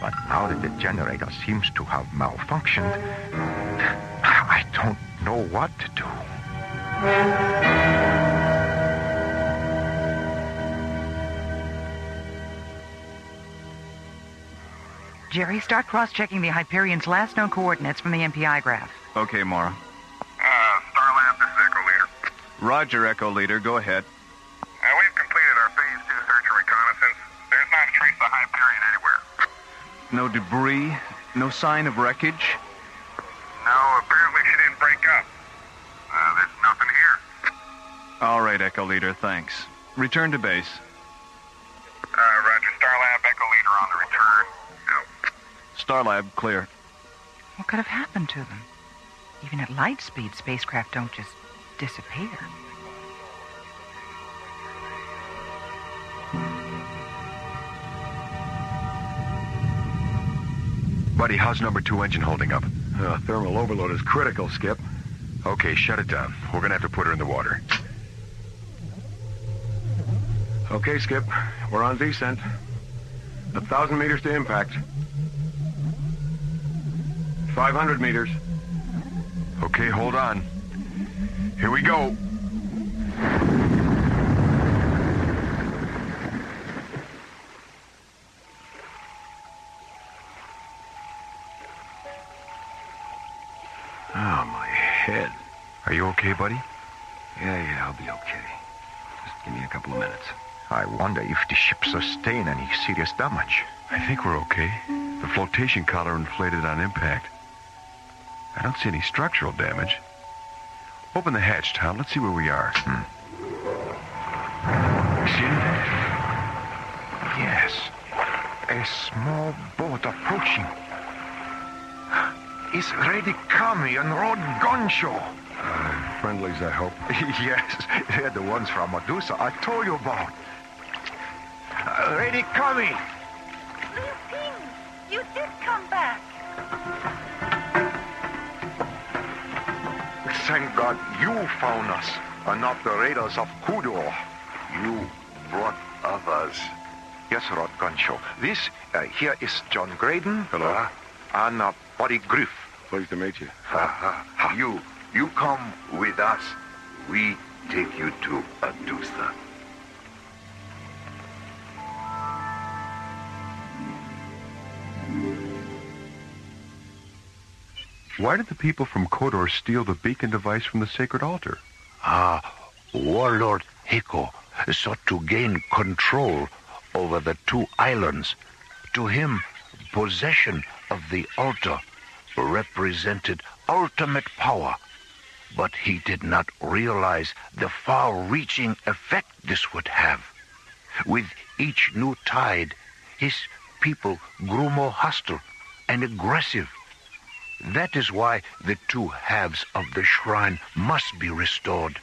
But now that the generator seems to have malfunctioned, I don't know what to do. Jerry, start cross-checking the Hyperion's last known coordinates from the MPI graph. Okay, Maura. Starlab, this is Echo Leader. Roger, Echo Leader. Go ahead. We've completed our Phase 2 search and reconnaissance. There's not a trace of Hyperion anywhere. No debris? No sign of wreckage? No, apparently she didn't break up. There's nothing here. All right, Echo Leader, thanks. Return to base. Roger, Starlab, Echo Leader on the return. Starlab, clear. What could have happened to them? Even at light speed, spacecraft don't just disappear. Buddy, how's number 2 engine holding up? Thermal overload is critical, Skip. Okay, shut it down. We're gonna have to put her in the water. Okay, Skip. We're on descent. 1,000 meters to impact. 500 meters. Okay, hold on. Here we go. Oh, my head. Are you okay, buddy? Yeah, I'll be okay. Just give me a couple of minutes. I wonder if the ship sustained any serious damage. I think we're okay. The flotation collar inflated on impact. I don't see any structural damage. Open the hatch, Tom. Let's see where we are. See anything? Yes. A small boat approaching. It's Reddy Kami and Rod Goncho. Friendlies, I hope. Yes, they're the ones from Medusa I told you about. Reddy Kami! You did come back. Thank God you found us, and not the raiders of Kudor. You brought others. Yes, Rod Goncho. This here is John Graydon. Hello. And Buddy Griff. Pleased to meet you. You come with us. We take you to Adusa. Why did the people from Kodor steal the beacon device from the sacred altar? Warlord Hiko sought to gain control over the 2 islands. To him, possession of the altar represented ultimate power, but he did not realize the far-reaching effect this would have. With each new tide, his people grew more hostile and aggressive. That is why the 2 halves of the shrine must be restored.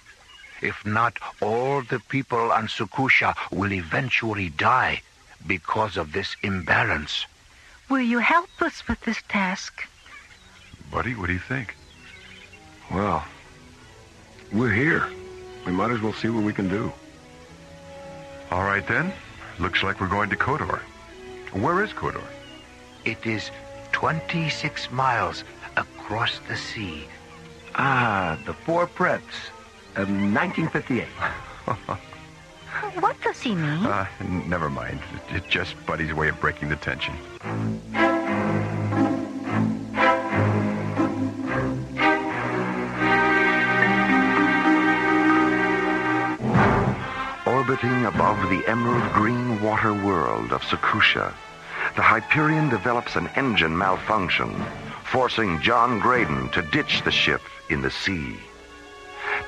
If not, all the people on Sukusha will eventually die because of this imbalance. Will you help us with this task? Buddy, what do you think? Well, we're here. We might as well see what we can do. All right, then. Looks like we're going to Kodor. Where is Kodor? It is 26 miles across the sea. The 4 Preps of 1958. What does he mean? Never mind. It's just Buddy's way of breaking the tension. Orbiting above the emerald green water world of Sukusha, the Hyperion develops an engine malfunction, forcing John Graydon to ditch the ship in the sea.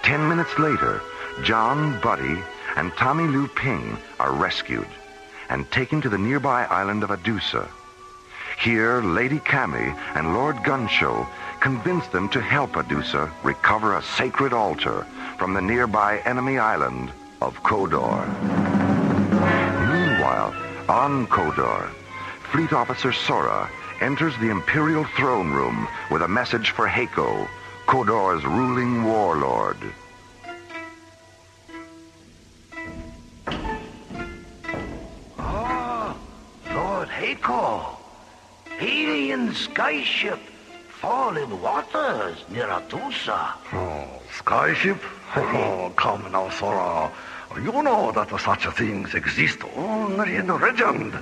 10 minutes later, John, Buddy, and Tommy Lou Ping are rescued and taken to the nearby island of Adusa. Here, Lady Cammy and Lord Gunshow convince them to help Adusa recover a sacred altar from the nearby enemy island of Kodor. Meanwhile, on Kodor, Fleet Officer Sora enters the Imperial throne room with a message for Heiko, Kodor's ruling warlord. Ah, Lord Heiko. Alien skyship fall in waters near Adusa. Oh, skyship? Oh, come now, Sora. You know that such things exist only in legend.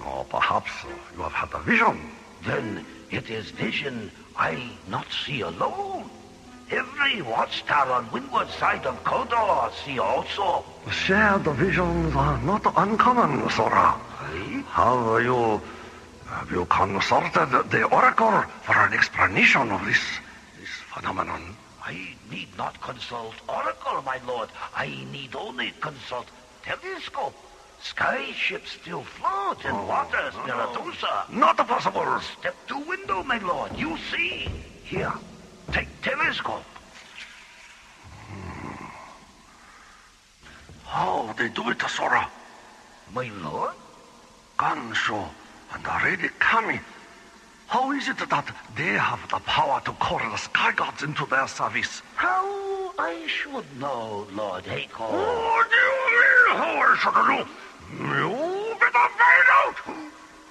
Oh, perhaps you have had a vision. Then it is vision I not see alone. Every watchtower on windward side of Kodor see also. Shared visions are not uncommon, Sora. Have you consulted the Oracle for an explanation of this phenomenon? I need not consult Oracle, my lord. I need only consult telescope. Skyships still float in waters near Adusa. Not possible. Step to window, my lord. You see. Here, take telescope. How they do it, Sora? My lord? Gansho and Lady Kami. How is it that they have the power to call the sky gods into their service? How I should know, Lord Heiko. What do you mean, how I should know? You better find out.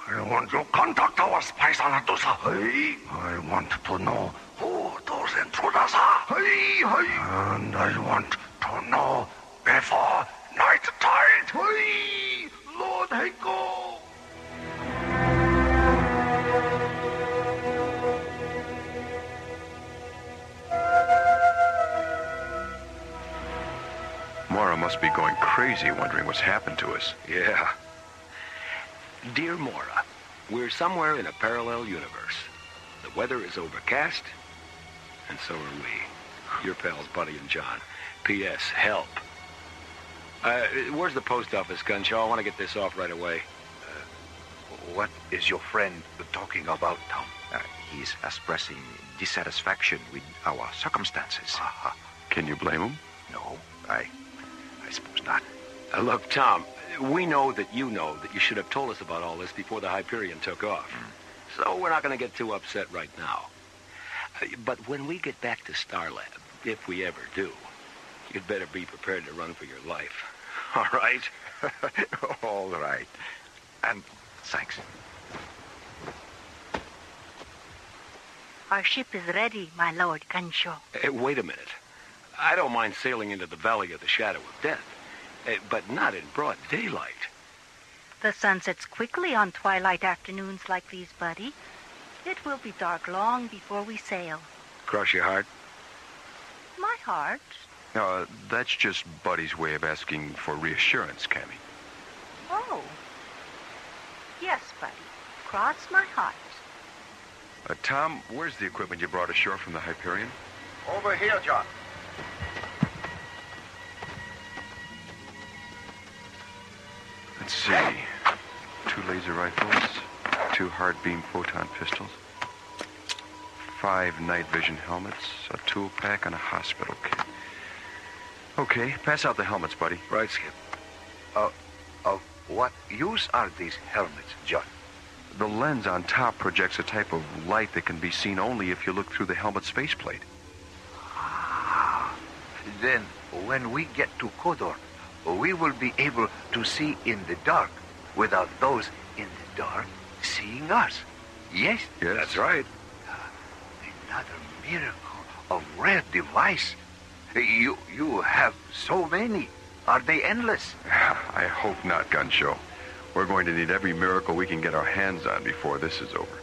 I want to contact our spies on Adusa. I want to know who those intruders are. And I want to know before night tide. Lord Heiko. Maura must be going crazy wondering what's happened to us. Yeah. Dear Maura, we're somewhere in a parallel universe. The weather is overcast, and so are we. Your pals, Buddy and John. P.S. Help. Where's the post office, Gunshaw? I want to get this off right away. What is your friend talking about, Tom? He's expressing dissatisfaction with our circumstances. Can you blame him? No, I suppose not. Look, Tom, we know that you should have told us about all this before the Hyperion took off. So we're not going to get too upset right now. But when we get back to Starlab, if we ever do, you'd better be prepared to run for your life. All right? All right. And thanks. Our ship is ready, my Lord Gansho. Wait a minute. I don't mind sailing into the Valley of the Shadow of Death, but not in broad daylight. The sun sets quickly on twilight afternoons like these, Buddy. It will be dark long before we sail. Cross your heart? My heart? That's just Buddy's way of asking for reassurance, Cammy. Oh. Yes, Buddy. Cross my heart. Tom, where's the equipment you brought ashore from the Hyperion? Over here, John. Let's see. 2 laser rifles, 2 hard beam photon pistols, 5 night vision helmets, a tool pack, and a hospital kit. Okay, pass out the helmets, buddy. Right, Skip. Of what use are these helmets, John? The lens on top projects a type of light that can be seen only if you look through the helmet's faceplate. Then, when we get to Kodor, we will be able to see in the dark without those in the dark seeing us. Yes? Yes. That's right. Another miracle of rare device. You have so many. Are they endless? I hope not, Gunshow. We're going to need every miracle we can get our hands on before this is over.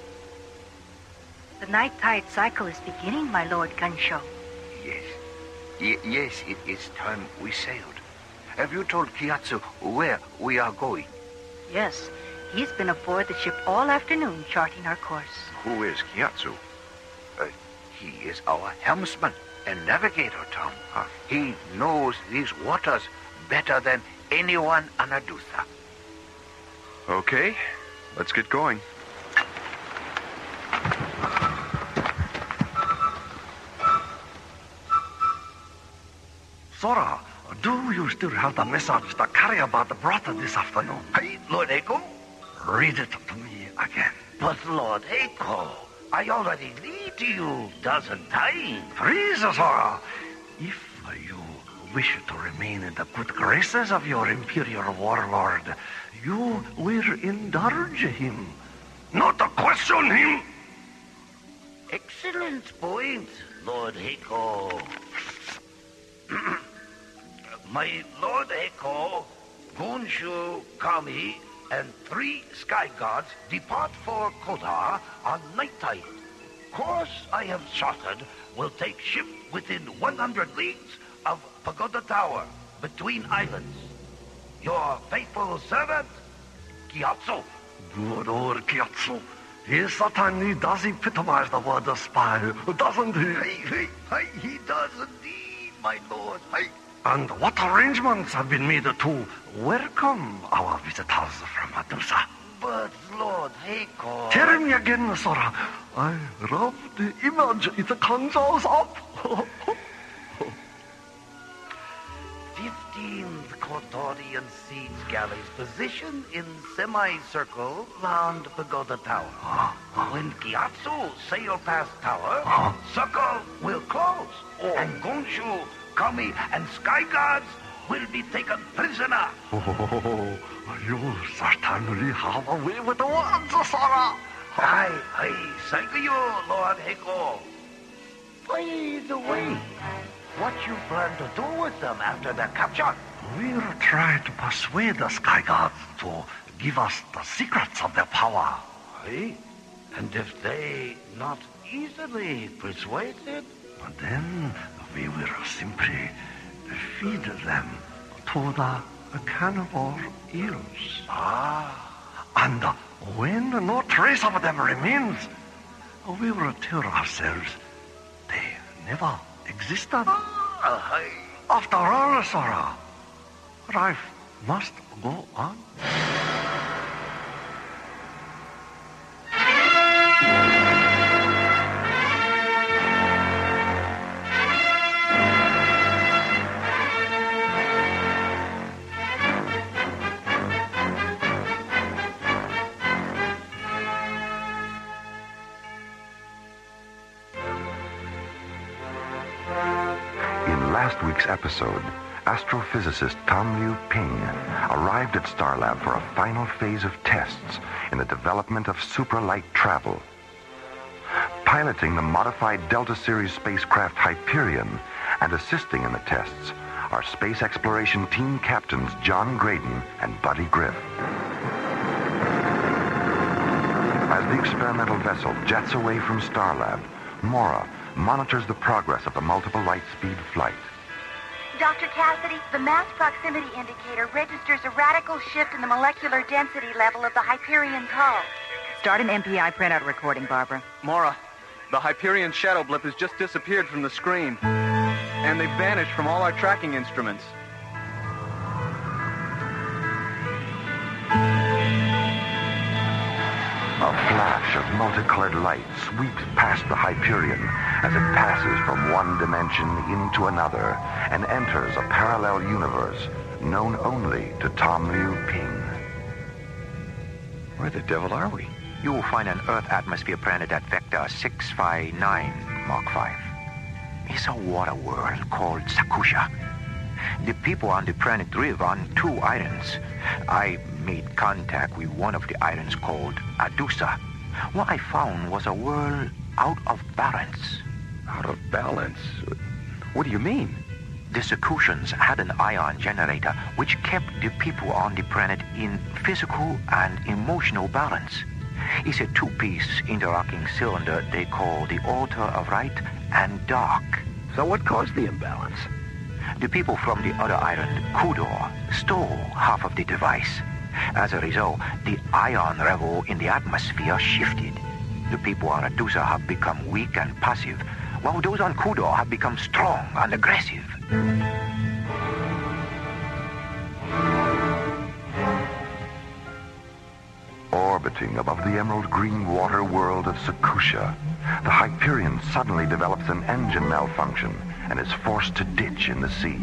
The night tide cycle is beginning, my Lord Gansho. Yes. Yes, it is time we sailed. Have you told Kiyatsu where we are going? Yes. He's been aboard the ship all afternoon charting our course. Who is Gyatso? He is our helmsman and navigator, Tom. He knows these waters better than anyone on Adusa. Okay, let's get going. Sora, do you still have the message the carrier brought this afternoon? Hey, Lord Echo? Read it to me again. But Lord Echo, I already read to you dozen times. Please, Sora, if you wish to remain in the good graces of your Imperial Warlord, you will indulge him, not question him. Excellent point, Lord Echo. My Lord Echo, Gonshu, Kami, and 3 sky gods depart for Kodar on night tide. Course I have charted will take ship within 100 leagues of Pagoda Tower, between islands. Your faithful servant, Gyatso. Good old Gyatso. He certainly does epitomize the word spy, doesn't he? He does indeed, my lord. And what arrangements have been made to welcome our visitors from Adusa? But, Lord Echo... Tell me again, Sora. I love the image it conjures up. 15th Kotorian siege galleys positioned in semicircle round Pagoda Tower. When Gyatso sail past tower, circle will close, and Gonshu, Kami, and Sky Gods will be taken prisoner. Oh, you certainly have a way with the words, Sora. Thank you, Lord Echo. By the way, what you plan to do with them after their capture? We'll try to persuade the Sky Gods to give us the secrets of their power. And if they not easily persuaded? Then we will simply feed them to the cannibal eels. And when no trace of them remains, we will tell ourselves they never existed. After all, Sora, life must go on. Last week's episode, astrophysicist Tom Liu Ping arrived at Starlab for a final phase of tests in the development of supralight travel. Piloting the modified Delta Series spacecraft Hyperion and assisting in the tests are space exploration team captains John Graydon and Buddy Griff. As the experimental vessel jets away from Starlab, Maura monitors the progress of the multiple light speed flight. Dr. Cassidy, the mass proximity indicator registers a radical shift in the molecular density level of the Hyperion's hull. Start an MPI printout recording, Barbara. Maura, the Hyperion shadow blip has just disappeared from the screen. And they've vanished from all our tracking instruments. A flash of multicolored light sweeps past the Hyperion as it passes from one dimension into another and enters a parallel universe known only to Tom Liu Ping. Where the devil are we? You will find an Earth atmosphere planet at vector 659 Mark 5. It's a water world called Sakusha. The people on the planet live on 2 islands. I made contact with one of the islands called Adusa. What I found was a world out of balance. Out of balance? What do you mean? The Sakushans had an ion generator which kept the people on the planet in physical and emotional balance. It's a 2-piece interlocking cylinder they call the altar of light and dark. So what caused the imbalance? The people from the other island, Kudor, stole half of the device. As a result, the ion level in the atmosphere shifted. The people on Adusa have become weak and passive, while those on Kudor have become strong and aggressive. Orbiting above the emerald green water world of Sakusha, the Hyperion suddenly develops an engine malfunction and is forced to ditch in the sea.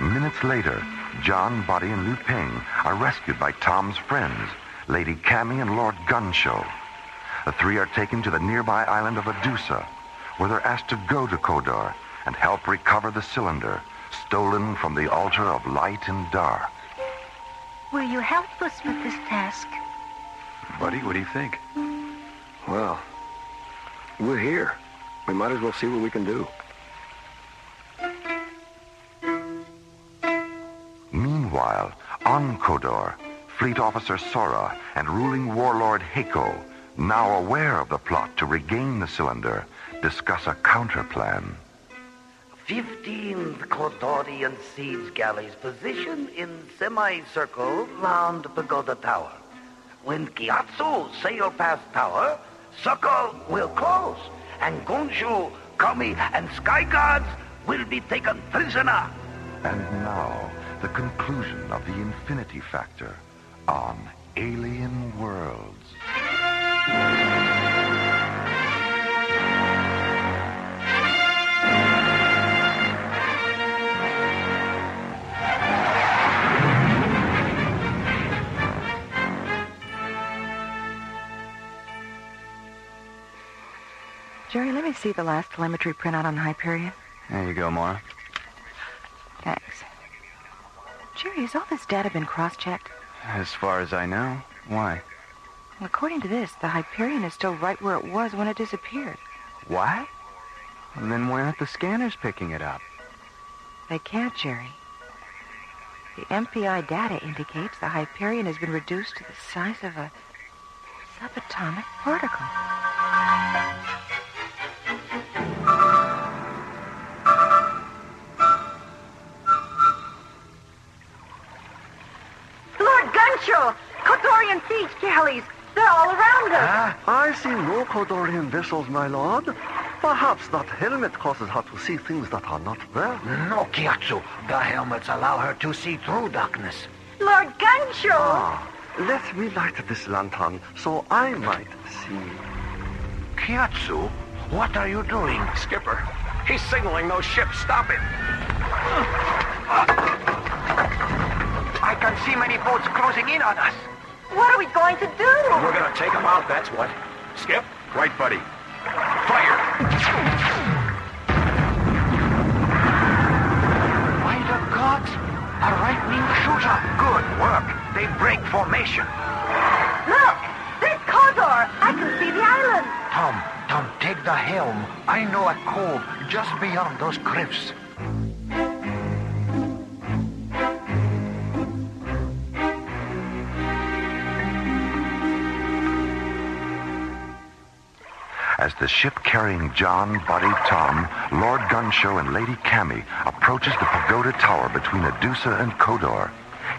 Minutes later, John, Buddy, and Liu Ping are rescued by Tom's friends, Lady Cammy and Lord Gunshow. The three are taken to the nearby island of Adusa, where they're asked to go to Kodor and help recover the cylinder stolen from the altar of light and dark. Will you help us with this task? Buddy, what do you think? Well, we're here. We might as well see what we can do. Meanwhile, on Kodor, Fleet Officer Sora and ruling warlord Heiko, now aware of the plot to regain the cylinder, discuss a counterplan. 15 Kodorian siege galleys positioned in semicircle round Pagoda Tower. When Gyatso sail past tower, circle will close, and Gonshu, Kami, and Sky Guards will be taken prisoner. And now, the conclusion of the Infinity Factor on Alien Worlds. Jerry, let me see the last telemetry printout on Hyperion. There you go, Maura. Thanks. Jerry, has all this data been cross-checked? As far as I know. Why? Well, according to this, the Hyperion is still right where it was when it disappeared. What? And then why aren't the scanners picking it up? They can't, Jerry. The MPI data indicates the Hyperion has been reduced to the size of a subatomic particle. Kodorian siege galleys. They're all around us. I see no Kodorian vessels, my lord. Perhaps that helmet causes her to see things that are not there. No, Gyatso. The helmets allow her to see through darkness. Lord Gunshow. Let me light this lantern so I might see. Gyatso, what are you doing? Skipper, he's signaling those ships. Stop it. I can see many boats closing in on us. What are we going to do? We're going to take them out, that's what. Skip? Right, buddy. Fire! By the gods! A right-wing shooter. Good work. They break formation. Look! There's Kodor. I can see the island. Tom, take the helm. I know a cove just beyond those cliffs. As the ship carrying John, Buddy, Tom, Lord Gunshow, and Lady Cammy approaches the pagoda tower between Adusa and Kodor,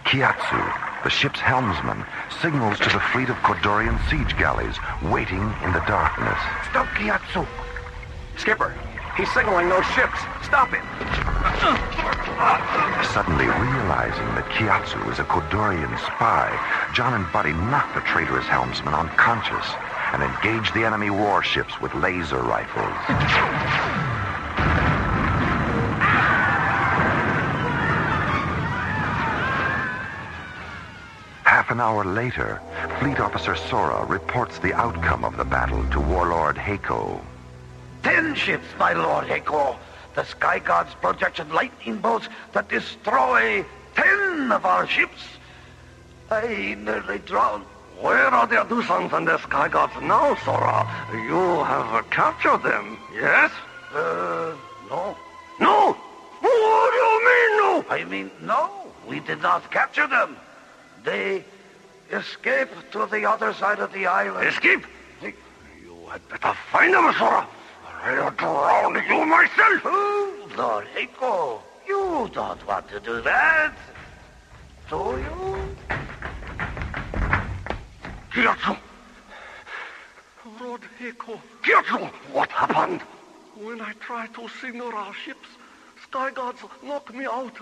Gyatso, the ship's helmsman, signals to the fleet of Kodorian siege galleys waiting in the darkness. Stop, Gyatso! Skipper, he's signaling those ships. Stop it! Suddenly realizing that Gyatso is a Kodorian spy, John and Buddy knock the traitorous helmsman unconscious and engage the enemy warships with laser rifles. Half an hour later, Fleet Officer Sora reports the outcome of the battle to Warlord Heiko. 10 ships, my Lord Heiko. The Sky Gods projected lightning bolts that destroy 10 of our ships. I nearly drowned. Where are the Adusans and the Sky Gods now, Sora? You have captured them, yes? No. No? What do you mean, no? I mean, no. We did not capture them. They escaped to the other side of the island. Escape? You had better find them, Sora. I'll drown you myself. Oh, Lord Heiko, you don't want to do that. Do you? Gyatso! Lord Heiko. Gyatso! What happened? When I try to signal our ships, sky gods knock me out.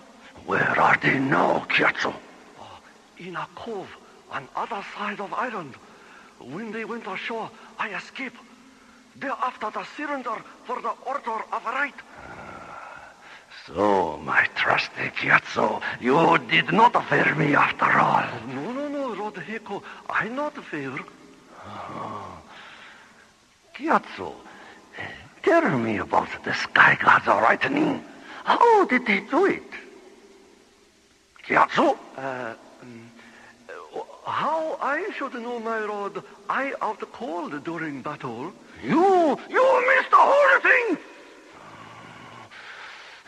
Where are they now, Gyatso? In a cove on other side of island. When they went ashore, I escape. They're after the cylinder for the order of right. So, my trusty Gyatso, you did not fear me after all. No, Lord Heiko, I not fear. Gyatso, tell me about the sky gods lightning. How did they do it? Gyatso? How I should know, my lord? I out cold during battle. You missed the whole thing!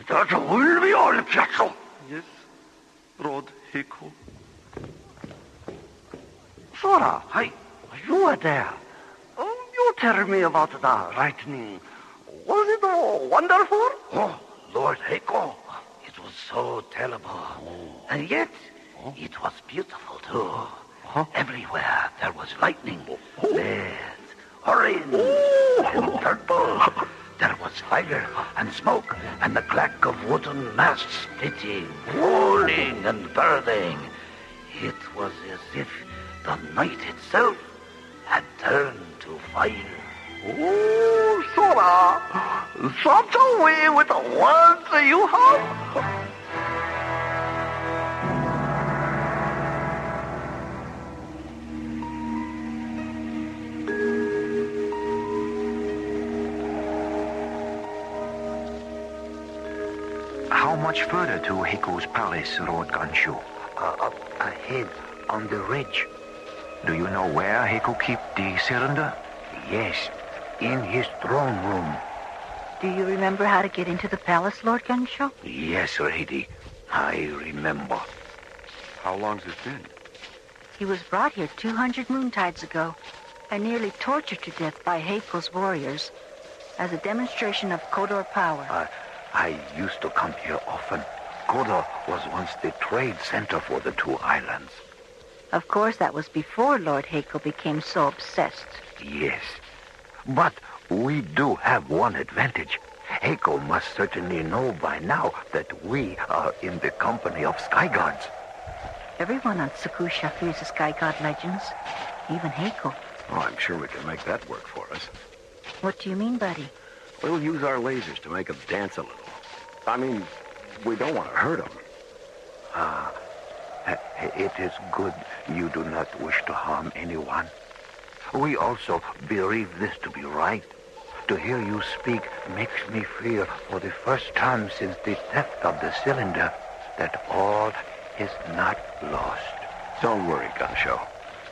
That will be all, Gyatso. Yes, Lord Heiko. Sora, you were there. You tell me about the lightning. Was it wonderful? Oh, Lord Heiko, it was so terrible. And yet, it was beautiful, too. Everywhere there was lightning. Red, orange, and purple. There was fire and smoke and the clack of wooden masts splitting, falling, and burning. It was as if the night itself had turned to fire. Oh, Sora, such a way with the words you have. How much further to Heiko's palace, Lord Ganshu? Up ahead on the ridge. Do you know where Heiko keep the cylinder? Yes, in his throne room. Do you remember how to get into the palace, Lord Gunshaw? Yes, lady. I remember. How long's it been? He was brought here 200 moontides ago and nearly tortured to death by Heiko's warriors as a demonstration of Kodor power. I used to come here often. Kodor was once the trade center for the two islands. Of course, that was before Lord Heiko became so obsessed. Yes. But we do have one advantage. Heiko must certainly know by now that we are in the company of sky gods. Everyone on Sakusha fears the sky god legends, even Heiko. Oh, I'm sure we can make that work for us. What do you mean, buddy? We'll use our lasers to make them dance a little. I mean, we don't want to hurt them. It is good you do not wish to harm anyone. We also believe this to be right. To hear you speak makes me feel for the first time since the theft of the cylinder that all is not lost. Don't worry, Gansho.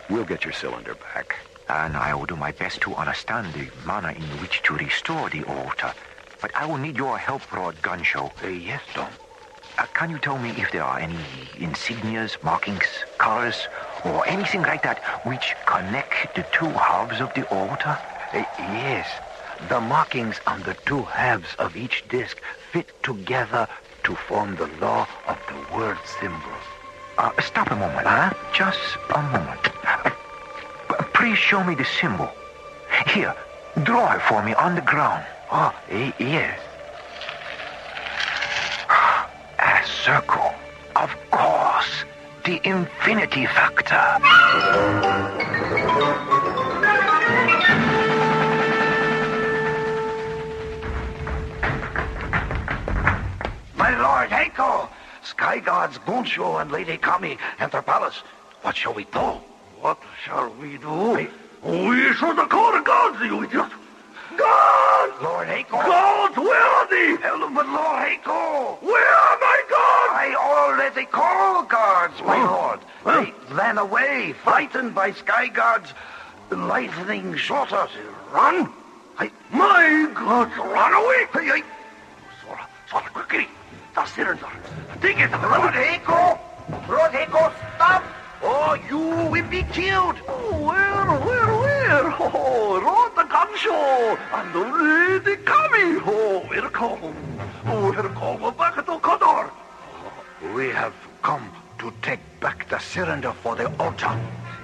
We'll get your cylinder back. And I will do my best to understand the manner in which to restore the altar. But I will need your help, Lord Gansho. Yes, Tom. Can you tell me if there are any insignias, markings, colors, or anything like that which connect the two halves of the altar? Yes. The markings on the two halves of each disc fit together to form the law of the word symbol. Stop a moment, huh? Just a moment. Please show me the symbol. Here, draw it for me on the ground. Oh, yes. A circle. Of course. The infinity factor. My Lord Heiko, Sky Gods Gunsho and Lady Kami enter palace. What shall we do? What shall we do? We should call the gods, you idiot! Gods! Lord Heiko! Gods, where are they? But Lord Heiko! Where are my gods? I already called guards, my lord. They ran away, frightened by Sky Gods' lightning shorters. Run? My gods ran away? Sora, quickly. The cylinder. Take it. Lord Heiko! Lord Heiko, stop! Or you will be killed. Where? there! Oh, Rod the gun show! And the lady coming! Oh, welcome! Oh, welcome back to Connor! We have come to take back the cylinder for the altar.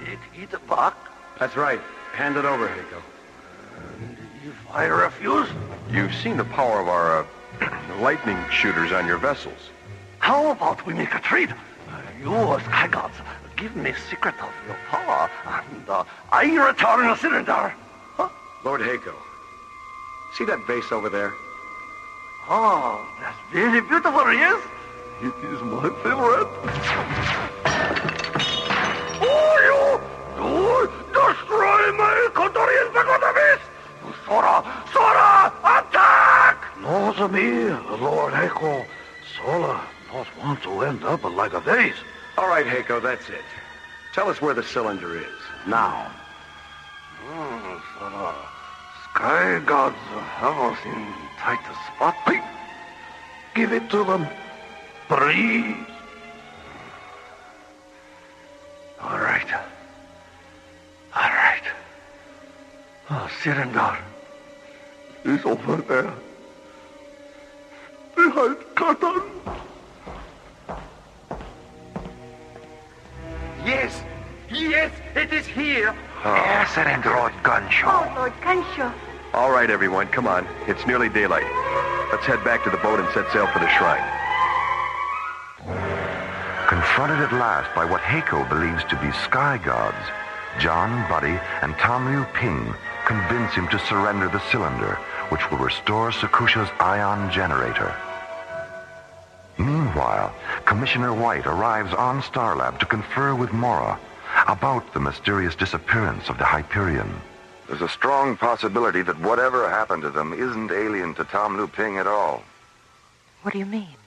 Take it back? That's right. Hand it over, Heiko. If I refuse? You've seen the power of our lightning shooters on your vessels. How about we make a trade? You, Sky Gods, give me secret of your power, and I return the cylinder. Huh? Lord Heiko, see that vase over there? Oh, that's very beautiful, yes? It is my favorite. Oh, you destroy my Condorian Pagodavis! Sora, attack! Not me, Lord Heiko. Sola not want to end up like a vase. All right, Heiko, that's it. Tell us where the cylinder is, now. Sora, Sky Gods have us in tight spot. Hey, give it to them. Please. All right. Cylinder is over there. Behind curtain. Yes, it is here. Surrender, Lord Gunshow. Oh, Lord Gunshow. All right, everyone, come on. It's nearly daylight. Let's head back to the boat and set sail for the shrine. Confronted at last by what Heiko believes to be sky gods, John, Buddy, and Tom Liu Ping convince him to surrender the cylinder, which will restore Sakusha's ion generator. Meanwhile, Commissioner White arrives on Starlab to confer with Maura about the mysterious disappearance of the Hyperion. There's a strong possibility that whatever happened to them isn't alien to Tom Liu Ping at all. What do you mean?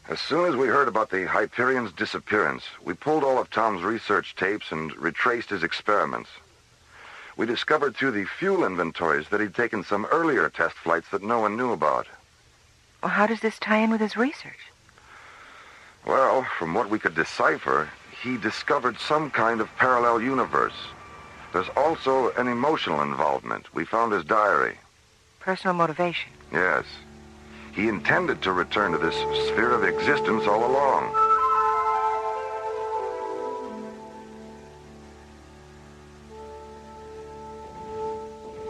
As soon as we heard about the Hyperion's disappearance, we pulled all of Tom's research tapes and retraced his experiments. We discovered through the fuel inventories that he'd taken some earlier test flights that no one knew about. Well, how does this tie in with his research? Well, from what we could decipher, he discovered some kind of parallel universe. There's also an emotional involvement. We found his diary. Personal motivation. Yes. He intended to return to this sphere of existence all along.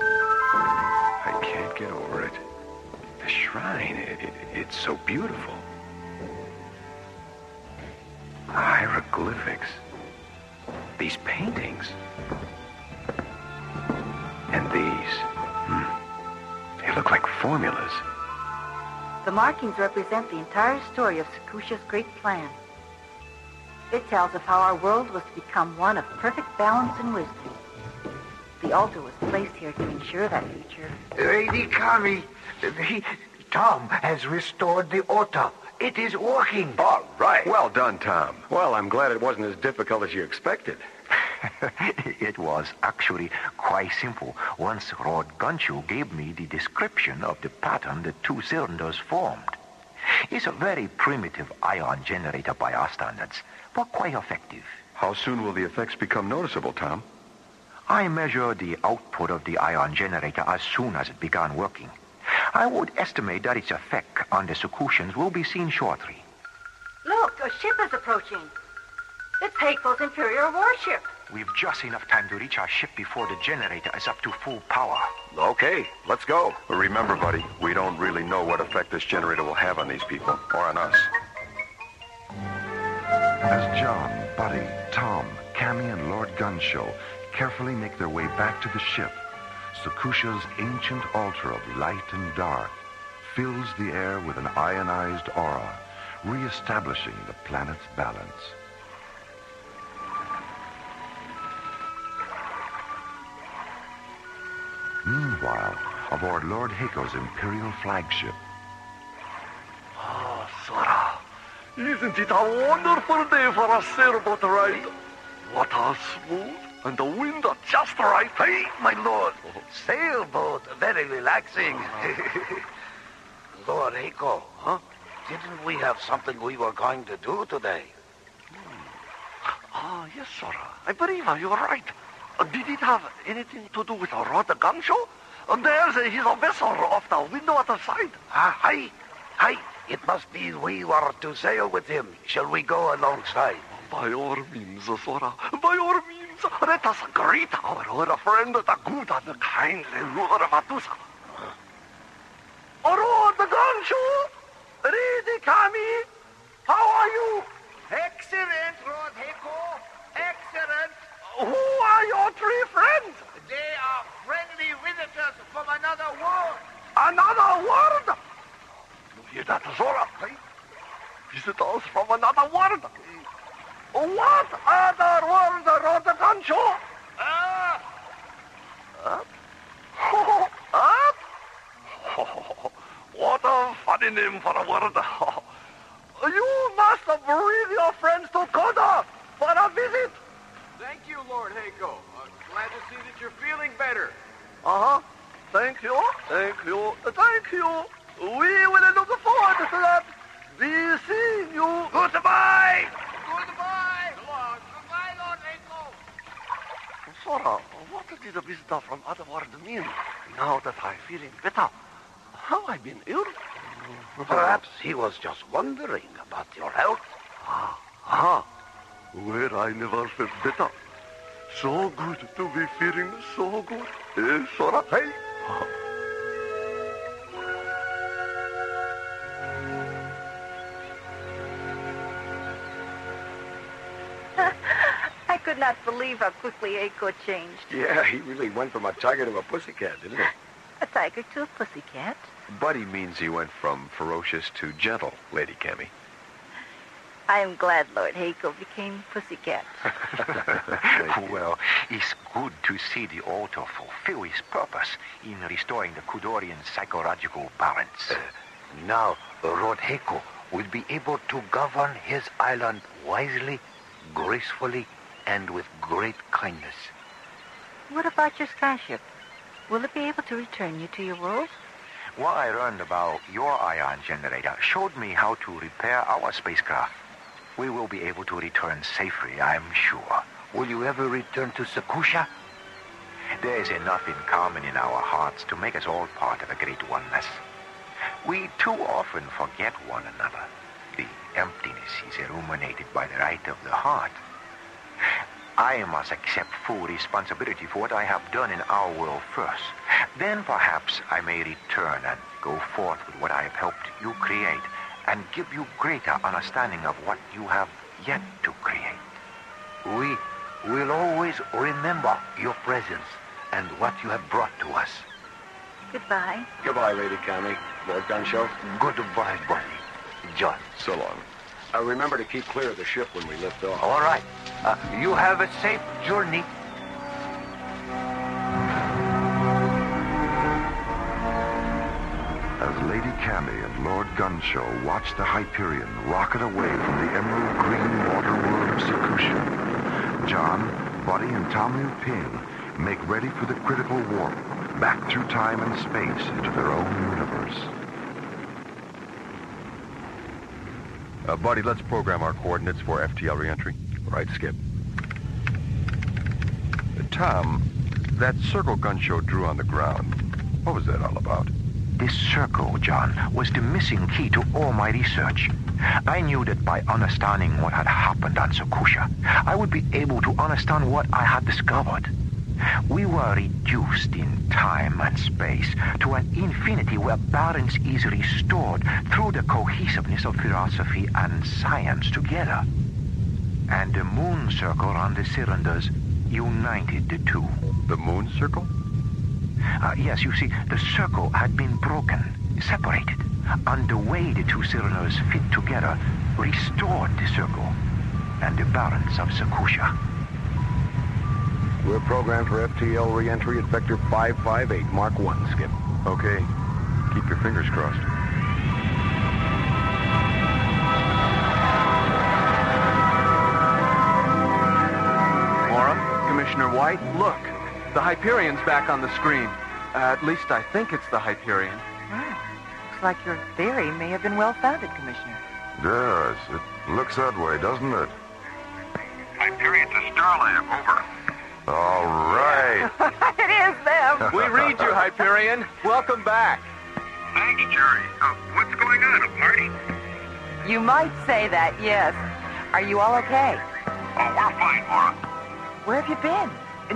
I can't get over it. The shrine, it's so beautiful. Hieroglyphics. These paintings. And these. They look like formulas. The markings represent the entire story of Sakusha's great plan. It tells of how our world was to become one of perfect balance and wisdom. The altar was placed here to ensure that future. Lady Kami, Tom has restored the altar. It is working. All right. Well done, Tom. Well, I'm glad it wasn't as difficult as you expected. It was actually quite simple once Lord Gunshow gave me the description of the pattern the two cylinders formed. It's a very primitive ion generator by our standards, but quite effective. How soon will the effects become noticeable, Tom? I measure the output of the ion generator as soon as it began working. I would estimate that its effect on the Sakushans will be seen shortly. Look, a ship is approaching. It's Heiko's Imperial warship. We've just enough time to reach our ship before the generator is up to full power. Okay, let's go. Remember, buddy, we don't really know what effect this generator will have on these people, or on us. As John, Buddy, Tom, Cammy, and Lord Gunshow carefully make their way back to the ship, Sakusha's ancient altar of light and dark fills the air with an ionized aura, re-establishing the planet's balance. Meanwhile, aboard Lord Heiko's Imperial flagship. Oh, Sora, isn't it a wonderful day for a sailboat ride? Water smooth and the wind just right. Hey, my lord, sailboat, very relaxing. Lord Heiko, huh? Didn't we have something we were going to do today? Ah, yes, Sora. I believe you're right. Did it have anything to do with a rod gun show? There's his vessel off the window at the side. Hi. It must be we were to sail with him. Shall we go alongside? By all means, Sora. By all means, let us greet our friend, the good and kindly Lord Medusa. Rod gun show. Lady Kami, how are you? Excellent, Lord Heiko. Excellent. Who are your three friends? They are friendly visitors from another world. Another world? You hear that, Zora? Visitors from another world? What other world, Rodagancho? What a funny name for a word. You must bring your friends to Koda for a visit. Thank you, Lord Heiko. Glad to see that you're feeling better. Thank you. We will look forward to that. Be seeing you. Goodbye. Goodbye, Lord Heiko. Sora, what did a visitor from other world mean? Now that I'm feeling better, have I been ill? Perhaps he was just wondering about your health. Where I never felt better. So good to be feeling so good. Eh, Sora? Hey. I could not believe how quickly Eiko changed. Yeah, he really went from a tiger to a pussycat, didn't he? A tiger to a pussycat? Buddy means he went from ferocious to gentle, Lady Cammy. I am glad Lord Heiko became pussycat. Well, it's good to see the altar fulfill its purpose in restoring the Kudorian psychological balance. Now, Lord Heiko will be able to govern his island wisely, gracefully, and with great kindness. What about your skyship? Will it be able to return you to your world? What I learned about your ion generator showed me how to repair our spacecraft. We will be able to return safely, I'm sure. Will you ever return to Sakusha? There is enough in common in our hearts to make us all part of a great oneness. We too often forget one another. The emptiness is illuminated by the light of the heart. I must accept full responsibility for what I have done in our world first. Then perhaps I may return and go forth with what I have helped you create and give you greater understanding of what you have yet to create. We will always remember your presence and what you have brought to us. Goodbye. Goodbye, Lady Cammy. Lord Gunshow. Goodbye, buddy. John. So long. Remember to keep clear of the ship when we lift off. All right. You have a safe journey. As Lady Cammy and Lord Gunshow watch the Hyperion rocket away from the emerald green water world of Sakusha, John, Buddy, and Tamu Ping make ready for the critical warp back through time and space into their own universe. Buddy, let's program our coordinates for FTL reentry. Right, Skip. Tom, that circle Gunshow drew on the ground, what was that all about? This circle, John, was the missing key to all my research. I knew that by understanding what had happened on Sakusha, I would be able to understand what I had discovered. We were reduced in time and space to an infinity where balance is restored through the cohesiveness of philosophy and science together. And the moon circle on the cylinders united the two. The moon circle? Yes, you see, the circle had been broken, separated. And the way the two cylinders fit together restored the circle and the balance of Sakusha. We're programmed for FTL re-entry at Vector 558, Mark 1, Skip. Okay. Keep your fingers crossed. Maura, Commissioner White, look. The Hyperion's back on the screen. At least I think it's the Hyperion. Looks like your theory may have been well-founded, Commissioner. Yes, it looks that way, doesn't it? Hyperion to Starlab, over. All right. It is them. We read you, Hyperion. Welcome back. Thanks, Jerry. What's going on, a party? You might say that, yes. Are you all okay? Oh, we're fine, Maura. Where have you been?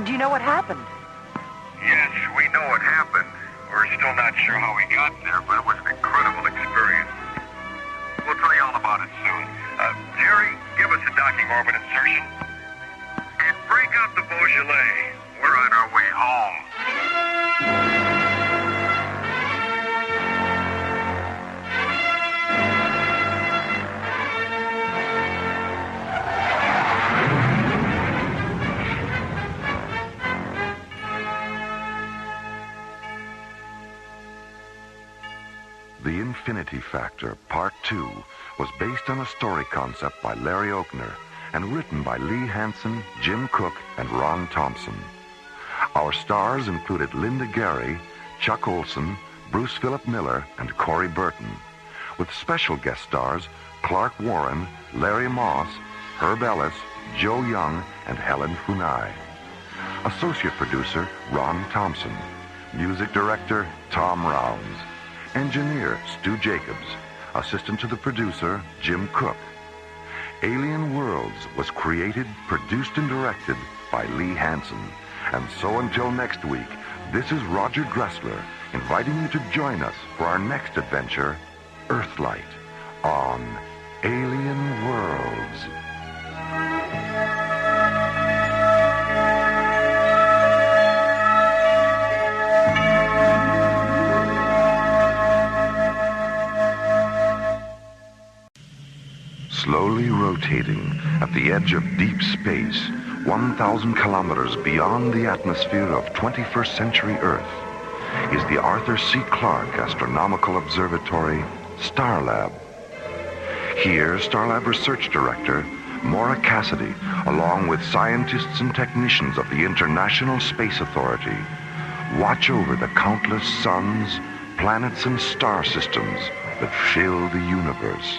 Do you know what happened? Yes, we know what happened. We're still not sure how we got there, but it was an incredible experience. We'll tell you all about it soon. Jerry, give us a docking orbit insertion. And break out the Beaujolais. We're on our way home. The Infinity Factor, Part 2, was based on a story concept by Larry Oakner and written by Lee Hansen, Jim Cook, and Ron Thompson. Our stars included Linda Gary, Chuck Olson, Bruce Philip Miller, and Corey Burton, with special guest stars Clark Warren, Larry Moss, Herb Ellis, Joe Young, and Helen Funai. Associate producer Ron Thompson. Music director Tom Rounds. Engineer Stu Jacobs. Assistant to the producer Jim Cook. Alien Worlds was created, produced, and directed by Lee Hansen. And so until next week, this is Roger Dressler inviting you to join us for our next adventure, Earthlight, on Alien Worlds. Slowly rotating at the edge of deep space, 1,000 kilometers beyond the atmosphere of 21st century Earth, is the Arthur C. Clarke Astronomical Observatory, Starlab. Here, Starlab Research Director Maura Cassidy, along with scientists and technicians of the International Space Authority, watch over the countless suns, planets, and star systems that fill the universe.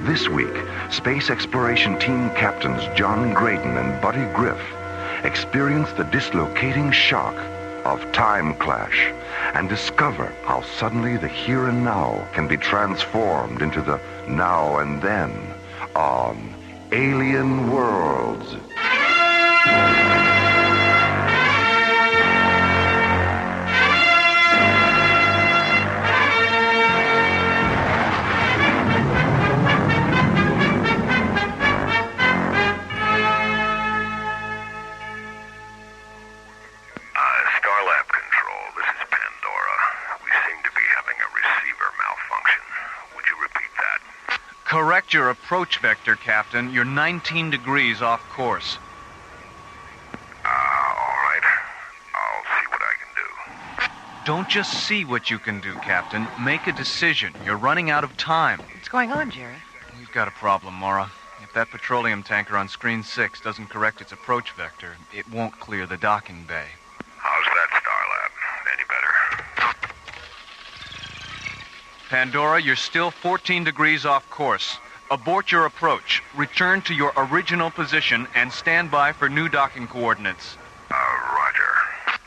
This week, Space Exploration Team Captains John Graydon and Buddy Griff experience the dislocating shock of time clash and discover how suddenly the here and now can be transformed into the now and then on Alien Worlds. Correct your approach vector, Captain. You're 19 degrees off course. All right. I'll see what I can do. Don't just see what you can do, Captain. Make a decision. You're running out of time. What's going on, Jerry? We've got a problem, Maura. If that petroleum tanker on screen 6 doesn't correct its approach vector, it won't clear the docking bay. How's that, Starlab? Any better? Pandora, you're still 14 degrees off course. Abort your approach. Return to your original position and stand by for new docking coordinates. Roger.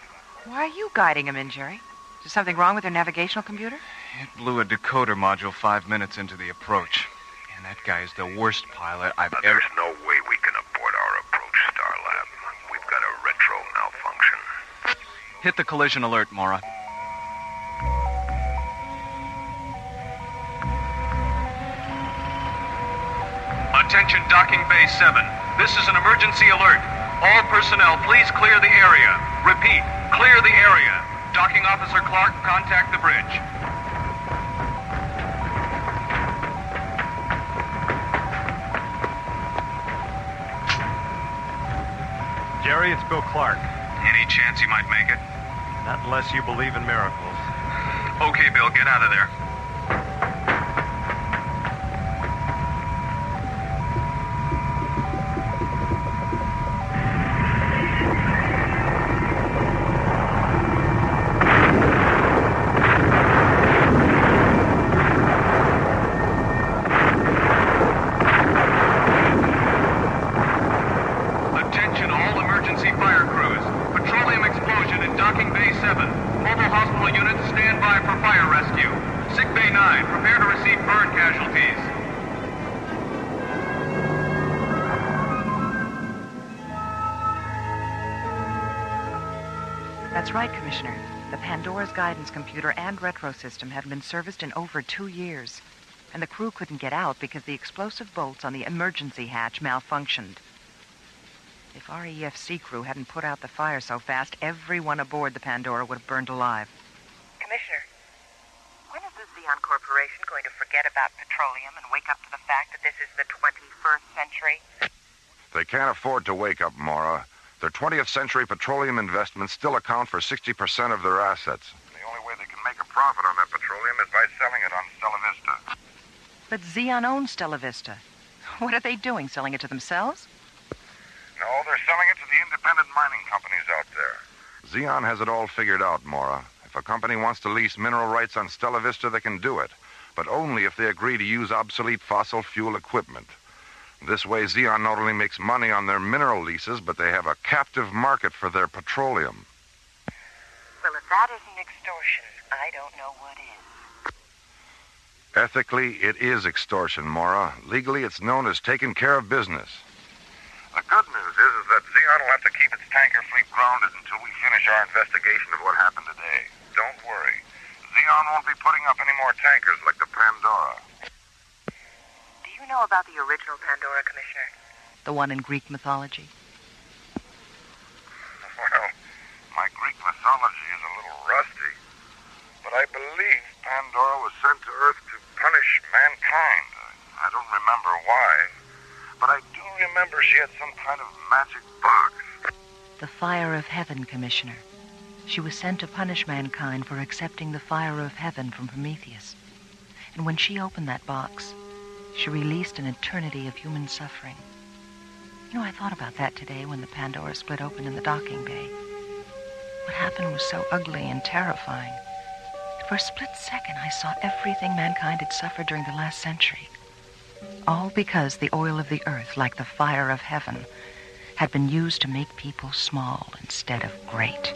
Why are you guiding him in, Jerry? Is there something wrong with their navigational computer? It blew a decoder module 5 minutes into the approach. And that guy is the worst pilot I've ever... There's no way we can abort our approach, Starlab. We've got a retro malfunction. Hit the collision alert, Maura. Attention Docking Bay 7. This is an emergency alert. All personnel, please clear the area. Repeat, clear the area. Docking Officer Clark, contact the bridge. Jerry, it's Bill Clark. Any chance you might make it? Not unless you believe in miracles. Okay, Bill, get out of there. Attention all emergency fire That's right, Commissioner. The Pandora's guidance computer and retro system hadn't been serviced in over 2 years. And the crew couldn't get out because the explosive bolts on the emergency hatch malfunctioned. If our EFC crew hadn't put out the fire so fast, everyone aboard the Pandora would have burned alive. Commissioner, when is the Xeon Corporation going to forget about petroleum and wake up to the fact that this is the 21st century? They can't afford to wake up, Maura. Their 20th century petroleum investments still account for 60% of their assets. The only way they can make a profit on that petroleum is by selling it on Stella Vista. But Xeon owns Stella Vista. What are they doing, selling it to themselves? No, they're selling it to the independent mining companies out there. Xeon has it all figured out, Maura. If a company wants to lease mineral rights on Stella Vista, they can do it. But only if they agree to use obsolete fossil fuel equipment. This way, Xeon not only makes money on their mineral leases, but they have a captive market for their petroleum. Well, if that isn't extortion, I don't know what is. Ethically, it is extortion, Maura. Legally, it's known as taking care of business. The good news is that Xeon will have to keep its tanker fleet grounded until we finish our investigation of what happened today. Don't worry. Xeon won't be putting up any more tankers like the Pandora. Do you know about the original Pandora, Commissioner? The one in Greek mythology? Well, my Greek mythology is a little rusty, but I believe Pandora was sent to Earth to punish mankind. I don't remember why, but I do remember she had some kind of magic box. The fire of heaven, Commissioner. She was sent to punish mankind for accepting the fire of heaven from Prometheus. And when she opened that box, she released an eternity of human suffering. You know, I thought about that today when the Pandora split open in the docking bay. What happened was so ugly and terrifying. For a split second, I saw everything mankind had suffered during the last century. All because the oil of the earth, like the fire of heaven, had been used to make people small instead of great.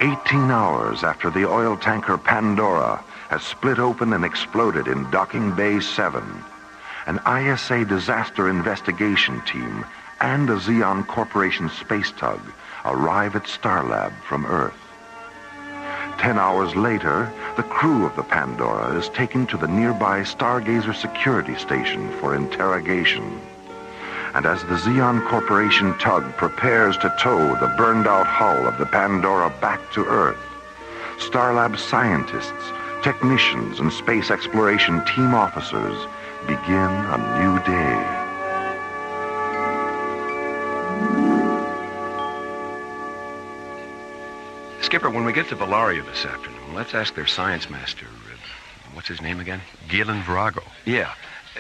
18 hours after the oil tanker Pandora has split open and exploded in Docking Bay 7, an ISA disaster investigation team and a Xeon Corporation space tug arrive at Starlab from Earth. 10 hours later, the crew of the Pandora is taken to the nearby Stargazer security station for interrogation. And as the Xeon Corporation tug prepares to tow the burned-out hull of the Pandora back to Earth, Starlab scientists, technicians, and space exploration team officers begin a new day. Skipper, when we get to Valaria this afternoon, let's ask their science master, what's his name again? Galen Virago. Yeah.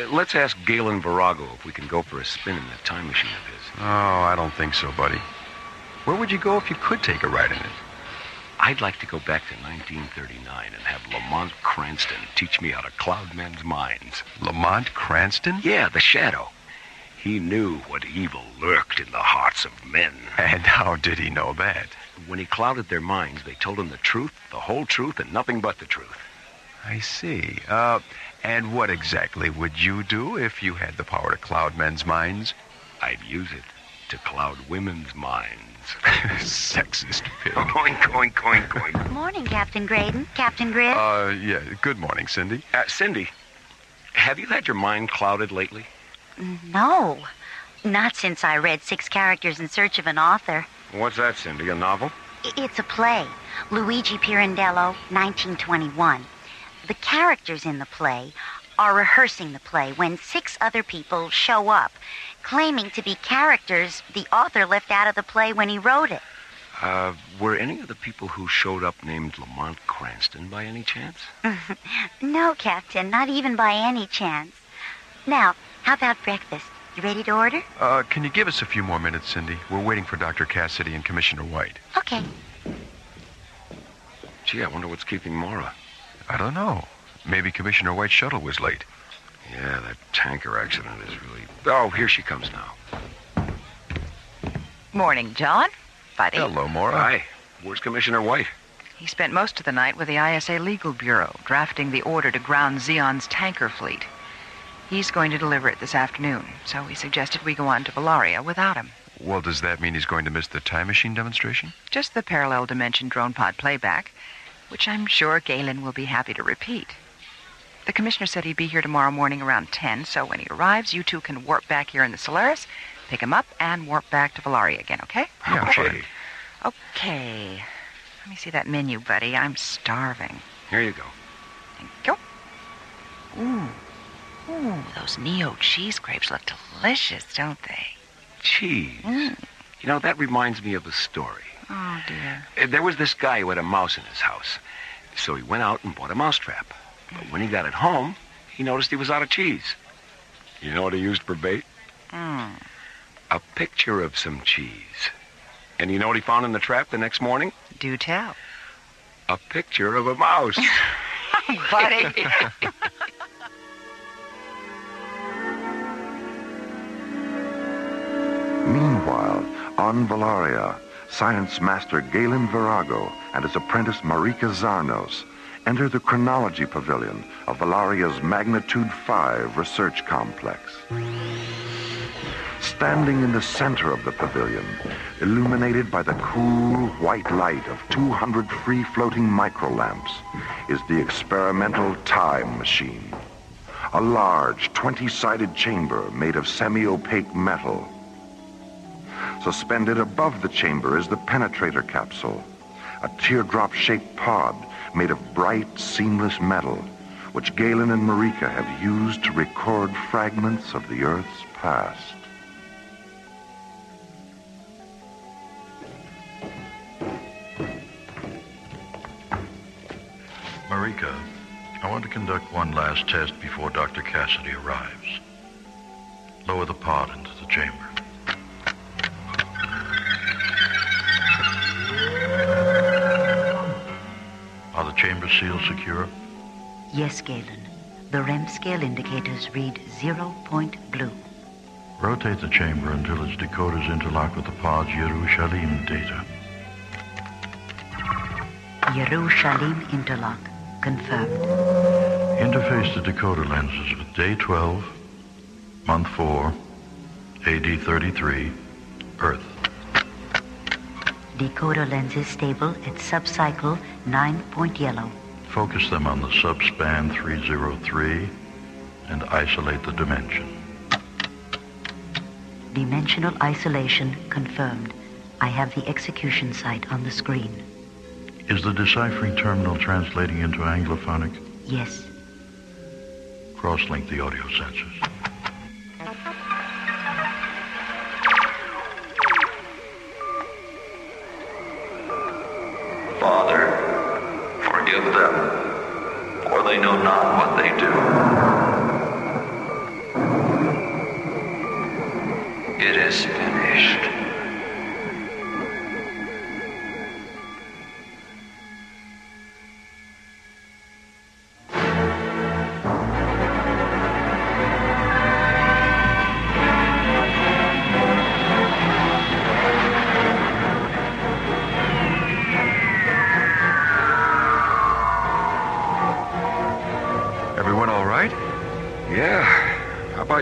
Let's ask Galen Virago if we can go for a spin in that time machine of his. Oh, I don't think so, buddy. Where would you go if you could take a ride in it? I'd like to go back to 1939 and have Lamont Cranston teach me how to cloud men's minds. Lamont Cranston? Yeah, the Shadow. He knew what evil lurked in the hearts of men. And how did he know that? When he clouded their minds, they told him the truth, the whole truth, and nothing but the truth. I see. And what exactly would you do if you had the power to cloud men's minds? I'd use it to cloud women's minds. Sexist pig. Oink, oink, oink, oink. Morning, Captain Graydon. Captain Grid. Yeah. Good morning, Cindy. Cindy, have you had your mind clouded lately? No. Not since I read 6 Characters in Search of an Author. What's that, Cindy? A novel? It's a play. Luigi Pirandello, 1921. The characters in the play are rehearsing the play when 6 other people show up, claiming to be characters the author left out of the play when he wrote it. Were any of the people who showed up named Lamont Cranston by any chance? No, Captain, not even by any chance. Now, how about breakfast? You ready to order? Can you give us a few more minutes, Cindy? We're waiting for Dr. Cassidy and Commissioner White. Okay. Gee, I wonder what's keeping Maura. I don't know. Maybe Commissioner White's shuttle was late. Yeah, that tanker accident is really... Oh, here she comes now. Morning, John. Buddy. Hello, Maura. Hi. Where's Commissioner White? He spent most of the night with the ISA Legal Bureau, drafting the order to ground Xeon's tanker fleet. He's going to deliver it this afternoon, so he suggested we go on to Valaria without him. Well, does that mean he's going to miss the time machine demonstration? Just the parallel dimension drone pod playback, which I'm sure Galen will be happy to repeat. The commissioner said he'd be here tomorrow morning around 10, so when he arrives, you two can warp back here in the Solaris, pick him up, and warp back to Valaria again, okay? Yeah, okay. Okay. Let me see that menu, buddy. I'm starving. Here you go. Thank you. Ooh, those Neo cheese grapes look delicious, don't they? Cheese. You know, that reminds me of a story. Oh, dear. There was this guy who had a mouse in his house. So he went out and bought a mousetrap. But when he got it home, he noticed he was out of cheese. You know what he used for bait? A picture of some cheese. And you know what he found in the trap the next morning? Do tell. A picture of a mouse. Buddy. Meanwhile, on Valaria, Science Master Galen Virago and his apprentice Marika Zarnos enter the chronology pavilion of Valaria's Magnitude 5 research complex. Standing in the center of the pavilion, illuminated by the cool white light of 200 free-floating microlamps, is the experimental time machine. A large 20-sided chamber made of semi-opaque metal. Suspended above the chamber is the penetrator capsule, a teardrop-shaped pod made of bright, seamless metal, which Galen and Marika have used to record fragments of the Earth's past. Marika, I want to conduct one last test before Dr. Cassidy arrives. Lower the pod into the chamber. Are the chamber seals secure? Yes, Galen. The REM scale indicators read 0 point blue. Rotate the chamber until its decoders interlock with the pod's Yerushalayim data. Yerushalayim interlock. Confirmed. Interface the decoder lenses with day 12, month 4, AD 33, Earth. Decoder lenses stable at subcycle 9 yellow. Focus them on the subspan 303 and isolate the dimension. Dimensional isolation confirmed. I have the execution site on the screen. Is the deciphering terminal translating into Anglophonic? Yes. Cross-link the audio sensors. Father, forgive them, for they know not what they do. It is finished.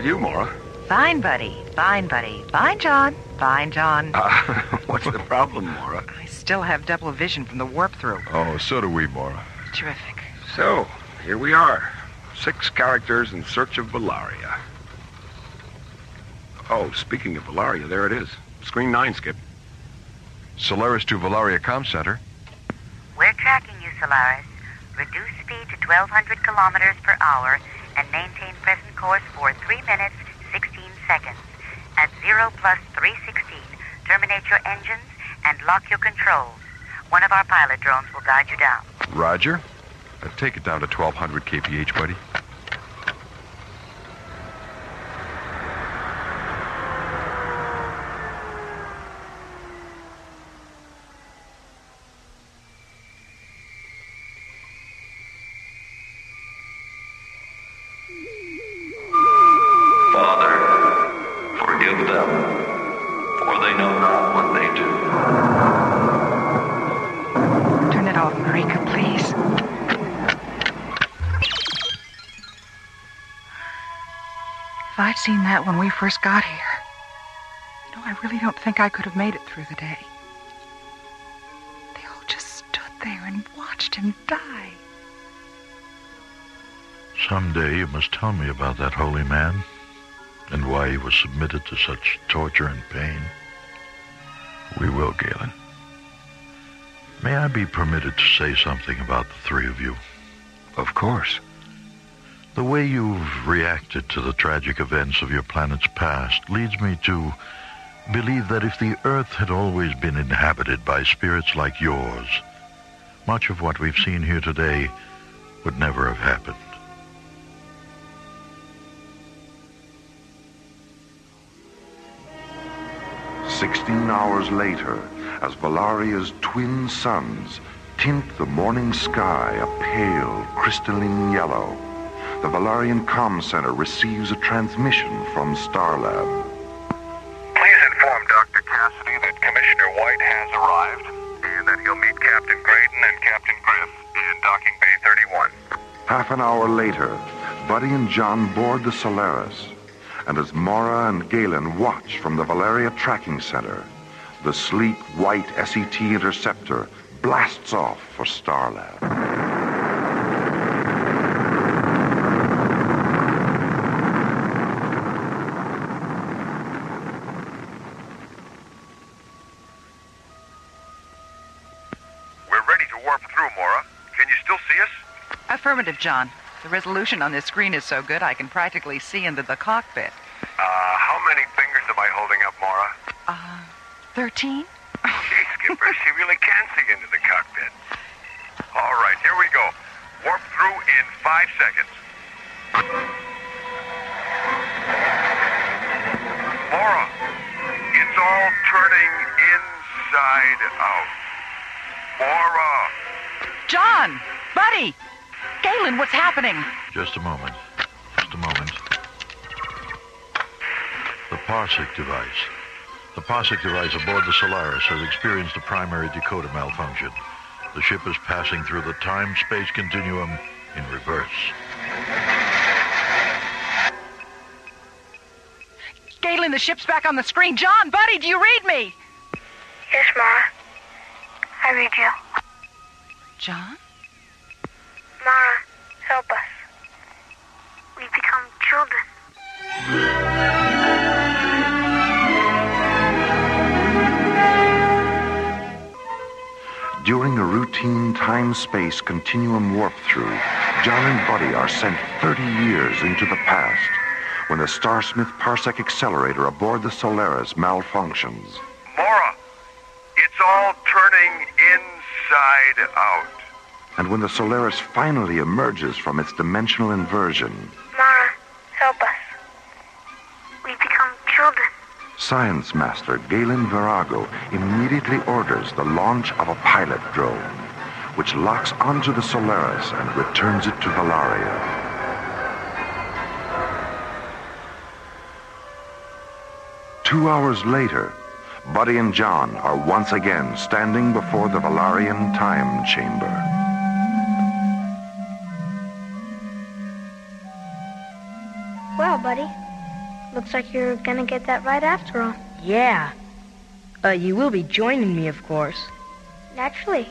You, Maura? Fine, buddy. Fine, buddy. Fine, John. Fine, John. What's the problem, Maura? I still have double vision from the warp-through. Oh, so do we, Maura. Terrific. So, here we are. 6 characters in search of Valaria. Oh, speaking of Valaria, there it is. Screen 9, Skip. Solaris to Valaria Comm Center. We're tracking you, Solaris. Reduce speed to 1,200 kilometers per hour and maintain present course for 3 minutes, 16 seconds. At 0 plus 316, terminate your engines and lock your controls. One of our pilot drones will guide you down. Roger. Take it down to 1,200 kph, buddy. Marika, please. If I'd seen that when we first got here, I really don't think I could have made it through the day. They all just stood there and watched him die. Someday you must tell me about that holy man and why he was submitted to such torture and pain. We will, Galen. May I be permitted to say something about the three of you? Of course. The way you've reacted to the tragic events of your planet's past leads me to believe that if the Earth had always been inhabited by spirits like yours, much of what we've seen here today would never have happened. "16 hours later, as Valaria's twin suns tint the morning sky a pale, crystalline yellow, the Valarian Comm Center receives a transmission from Starlab. Please inform Dr. Cassidy that Commissioner White has arrived and that he'll meet Captain Graydon and Captain Griff in Docking Bay 31. Half an hour later, Buddy and John board the Solaris, and as Maura and Galen watch from the Valeria Tracking Center, the sleek white SET interceptor blasts off for Starlab. Affirmative, John. The resolution on this screen is so good I can practically see into the cockpit. How many fingers am I holding up, Maura? 13? Gee, Skipper, she really can see into the cockpit. All right, here we go. Warp through in 5 seconds. Maura, it's all turning inside out. Maura! John! Buddy! Galen, what's happening? Just a moment. Just a moment. The Parsec device. The Parsec device aboard the Solaris has experienced a primary decoder malfunction. The ship is passing through the time-space continuum in reverse. Galen, the ship's back on the screen. John, Buddy, do you read me? Yes, Maura. I read you. John? Maura, help us. We've become children. During a routine time-space continuum warp-through, John and Buddy are sent 30 years into the past when the Starsmith Parsec accelerator aboard the Solaris malfunctions. Maura, it's all turning inside out. And when the Solaris finally emerges from its dimensional inversion, Maura, help us. We've become children. Science Master Galen Virago immediately orders the launch of a pilot drone, which locks onto the Solaris and returns it to Valaria. Two hours later, Buddy and John are once again standing before the Valarian time chamber. Well, Buddy, looks like you're gonna get that right after all. Yeah. You will be joining me, of course. Naturally.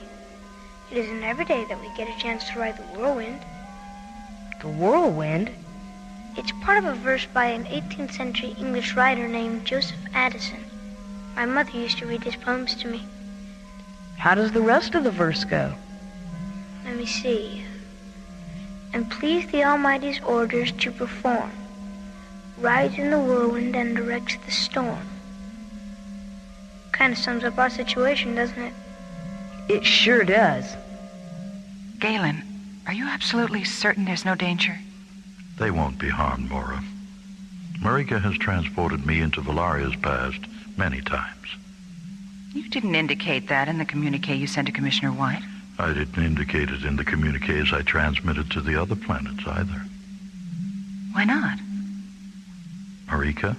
It isn't every day that we get a chance to ride the whirlwind. The whirlwind? It's part of a verse by an 18th century English writer named Joseph Addison. My mother used to read his poems to me. How does the rest of the verse go? Let me see. And please the Almighty's orders to perform. Rides in the whirlwind and directs the storm. Kind of sums up our situation, doesn't it? It sure does. Galen, are you absolutely certain there's no danger? They won't be harmed, Maura. Marika has transported me into Valaria's past many times. You didn't indicate that in the communique you sent to Commissioner White. I didn't indicate it in the communiques I transmitted to the other planets either. Why not? Marika?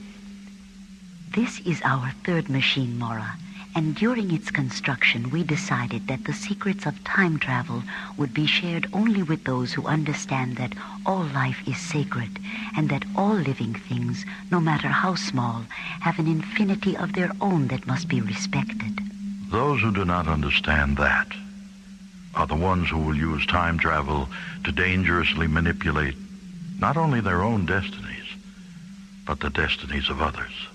This is our third machine, Maura, And during its construction, we decided that the secrets of time travel would be shared only with those who understand that all life is sacred and that all living things, no matter how small, have an infinity of their own that must be respected. Those who do not understand that are the ones who will use time travel to dangerously manipulate not only their own destinies, but the destinies of others.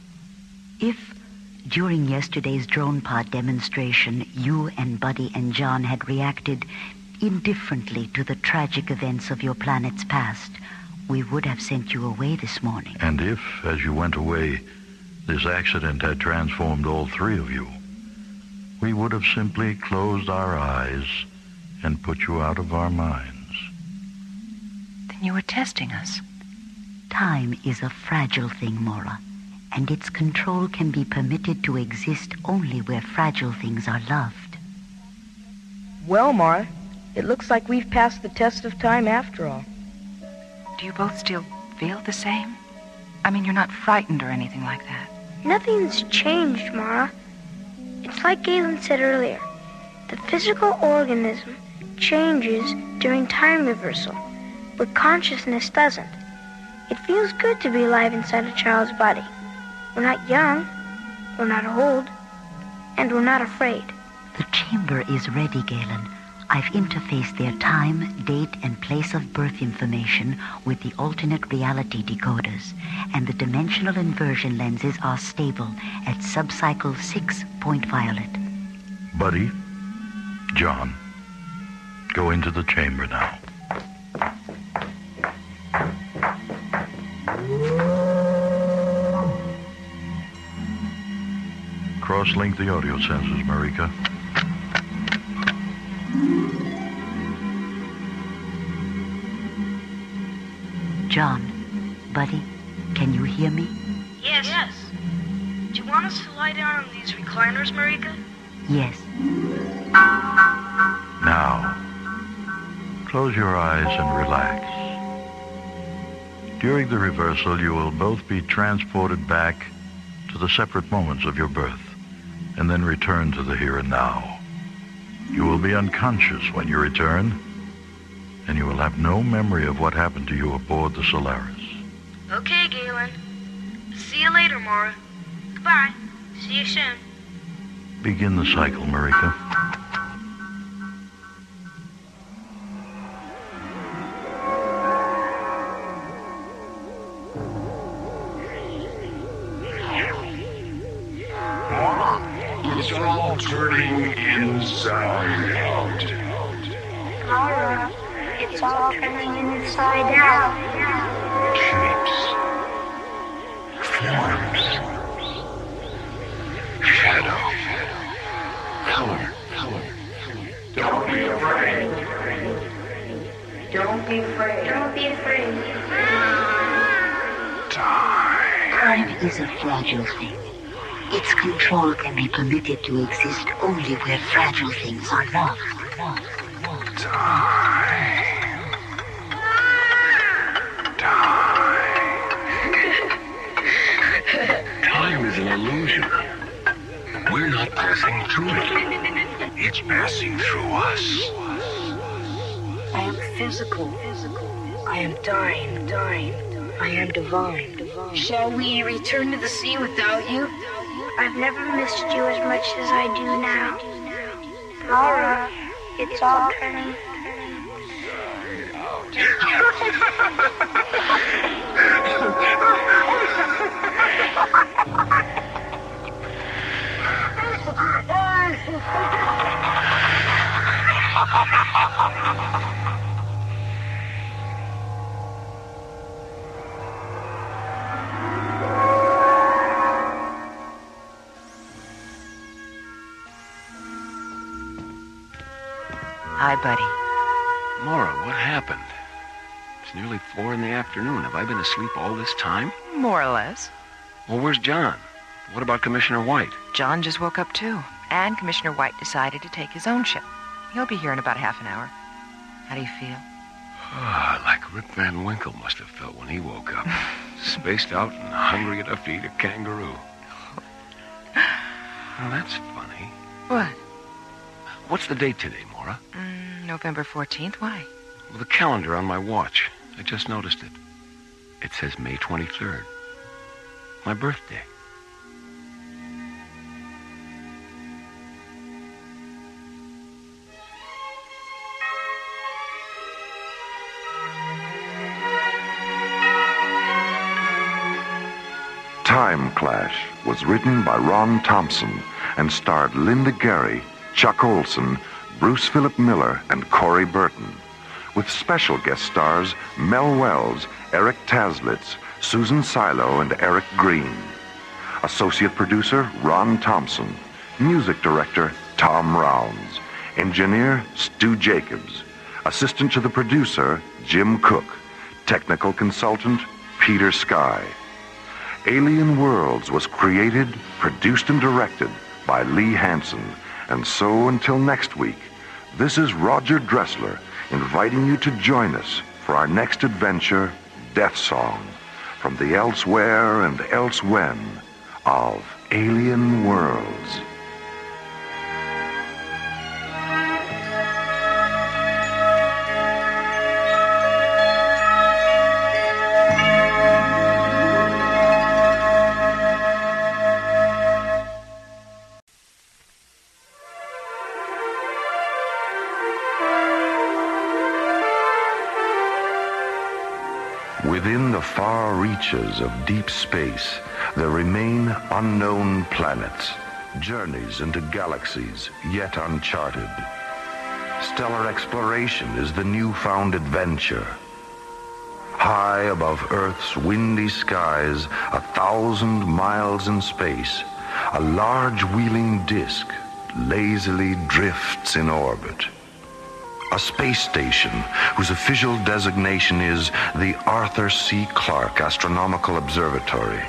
If during yesterday's drone pod demonstration, you and Buddy and John had reacted indifferently to the tragic events of your planet's past, we would have sent you away this morning. And if, as you went away, this accident had transformed all three of you, we would have simply closed our eyes and put you out of our minds. Then you were testing us. Time is a fragile thing, Maura, and its control can be permitted to exist only where fragile things are loved. Well, Maura, it looks like we've passed the test of time after all. Do you both still feel the same? I mean, you're not frightened or anything like that. Nothing's changed, Maura. It's like Galen said earlier. The physical organism changes during time reversal, but consciousness doesn't. It feels good to be alive inside a child's body. We're not young, we're not old, and we're not afraid. The chamber is ready, Galen. I've interfaced their time, date, and place of birth information with the alternate reality decoders, and the dimensional inversion lenses are stable at subcycle 6.violet. Buddy, John, go into the chamber now. Cross-link the audio sensors, Marika. John, Buddy, can you hear me? Yes. Do you want us to lie down on these recliners, Marika? Yes. Now, close your eyes and relax. During the reversal, you will both be transported back to the separate moments of your birth, and then return to the here and now. You will be unconscious when you return, and you will have no memory of what happened to you aboard the Solaris. Okay, Galen. See you later, Maura. Goodbye. See you soon. Begin the cycle, Marika. It's all turning inside out. Maura, it's all turning inside out. Shapes. Forms. Shadow. Color. Don't be afraid. Don't be afraid. Don't be afraid. Time is a fragile thing. Its control can be permitted to exist only where fragile things are loved. Time is an illusion. We're not passing through it. It's passing through us. I am physical. I am dying. I am divine. Shall we return to the sea without you? I've never missed you as much as I do now. Maura, it's all turning. Hi, Buddy. Maura, what happened? It's nearly 4 in the afternoon. Have I been asleep all this time? More or less. Well, where's John? What about Commissioner White? John just woke up, too. And Commissioner White decided to take his own ship. He'll be here in about half an hour. How do you feel? Like Rip Van Winkle must have felt when he woke up. Spaced out and hungry enough to eat a kangaroo. Well, that's funny. What? What's the date today, Maura? November 14th. Why? Well, the calendar on my watch. I just noticed it. It says May 23rd. My birthday. Time Clash was written by Ron Thompson and starred Linda Gary, Chuck Olson, Bruce Philip Miller, and Corey Burton, with special guest stars Mel Wells, Eric Taslitz, Susan Silo, and Eric Green. Associate producer Ron Thompson. Music director Tom Rounds. Engineer Stu Jacobs. Assistant to the producer Jim Cook. Technical consultant Peter Sky. Alien Worlds was created, produced, and directed by Lee Hansen. And so until next week, this is Roger Dressler inviting you to join us for our next adventure, Death Song, from the elsewhere and elsewhen of Alien Worlds. Within the far reaches of deep space, there remain unknown planets, journeys into galaxies yet uncharted. Stellar exploration is the newfound adventure. High above Earth's windy skies, 1,000 miles in space, a large wheeling disk lazily drifts in orbit. A space station whose official designation is the Arthur C. Clarke Astronomical Observatory.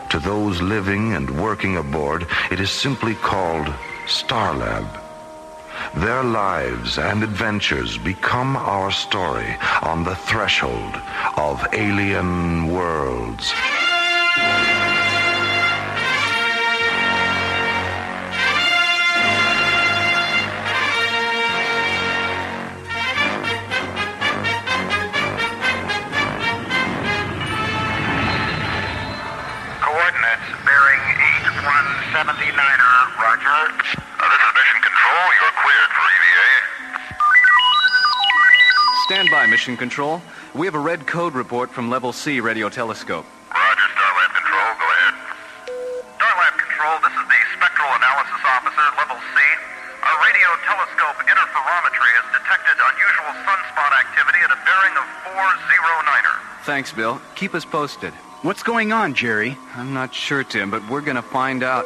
To those living and working aboard, it is simply called Starlab. Their lives and adventures become our story on the threshold of Alien Worlds. Stand by, Mission Control. We have a red code report from Level C radio telescope. Roger, Starlab Control. Go ahead. Starlab Control, this is the Spectral Analysis Officer, Level C. Our radio telescope interferometry has detected unusual sunspot activity at a bearing of 409er. Thanks, Bill. Keep us posted. What's going on, Jerry? I'm not sure, Tim, but we're gonna find out.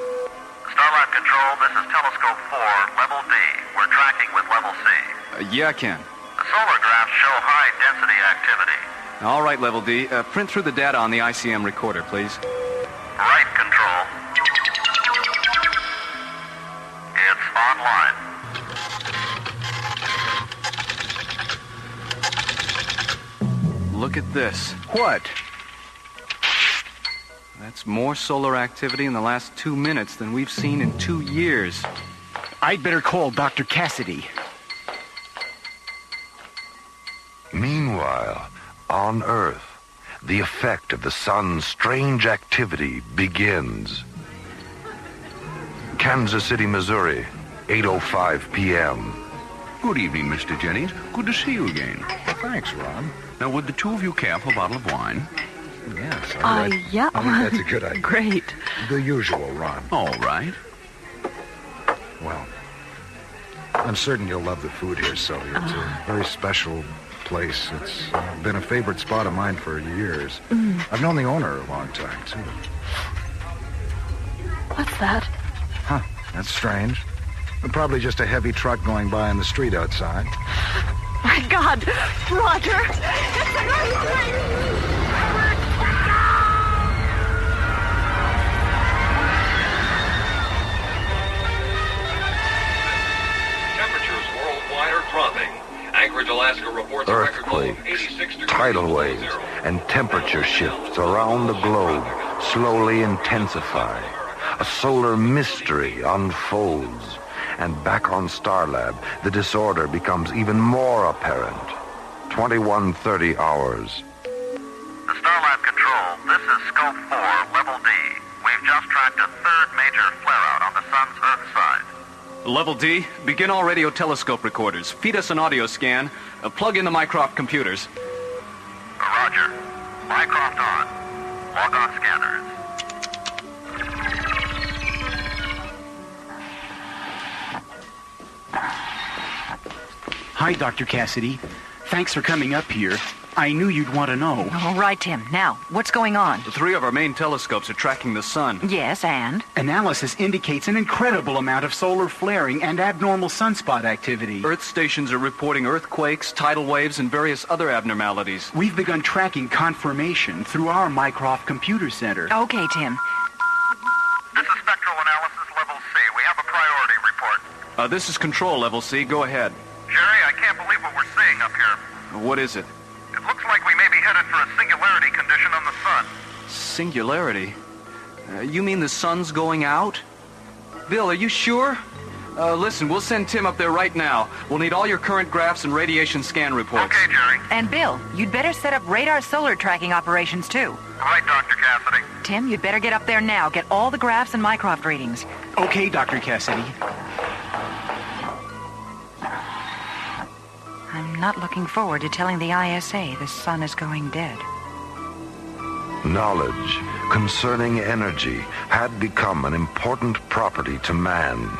Starlab Control, this is Telescope 4, Level D. We're tracking with Level C. Yeah, Ken. The solar graphs show high-density activity. All right, Level D. Print through the data on the ICM recorder, please. Right, Control. It's online. Look at this. What? That's more solar activity in the last 2 minutes than we've seen in 2 years. I'd better call Dr. Cassidy. Meanwhile, on Earth, the effect of the sun's strange activity begins. Kansas City, Missouri, 8:05 p.m. Good evening, Mr. Jennings. Good to see you again. Thanks, Ron. Now, would the two of you care for a bottle of wine? Yes, yeah. I think that's a good idea. Great. The usual, Ron. All right. Well, I'm certain you'll love the food here, Sylvia. It's a very special place. It's been a favorite spot of mine for years. I've known the owner a long time, too. What's that? Huh, that's strange. Probably just a heavy truck going by on the street outside. My God! Roger! It's an earthquake! Temperatures worldwide are dropping. Anchorage, Alaska reports a record low of 86 degrees. Tidal waves, and temperature shifts around the globe slowly intensify. A solar mystery unfolds. And back on Starlab, the disorder becomes even more apparent. 21:30 hours. The Starlab Control, this is Scope 4, Level D. We've just tracked a third major flare-out on the sun's Earth side. Level D, begin all radio telescope recorders. Feed us an audio scan. Plug in the Mycroft computers. Roger. Mycroft on. Log on scanners. Hi, Dr. Cassidy. Thanks for coming up here. I knew you'd want to know. All right, Tim. Now, what's going on? 3 of our main telescopes are tracking the sun. Yes, and? Analysis indicates an incredible amount of solar flaring and abnormal sunspot activity. Earth stations are reporting earthquakes, tidal waves, and various other abnormalities. We've begun tracking confirmation through our Mycroft Computer Center. Okay, Tim. This is Spectral Analysis Level C. We have a priority report. This is Control Level C. Go ahead. Jerry, I can't believe what we're seeing up here. What is it? It looks like we may be headed for a singularity condition on the sun. Singularity? You mean the sun's going out? Bill, are you sure? Listen, we'll send Tim up there right now. We'll need all your current graphs and radiation scan reports. Okay, Jerry. And Bill, you'd better set up radar solar tracking operations, too. Right, Dr. Cassidy. Tim, you'd better get up there now. Get all the graphs and Mycroft readings. Okay, Dr. Cassidy. I'm not looking forward to telling the ISA the sun is going dead. Knowledge concerning energy had become an important property to man.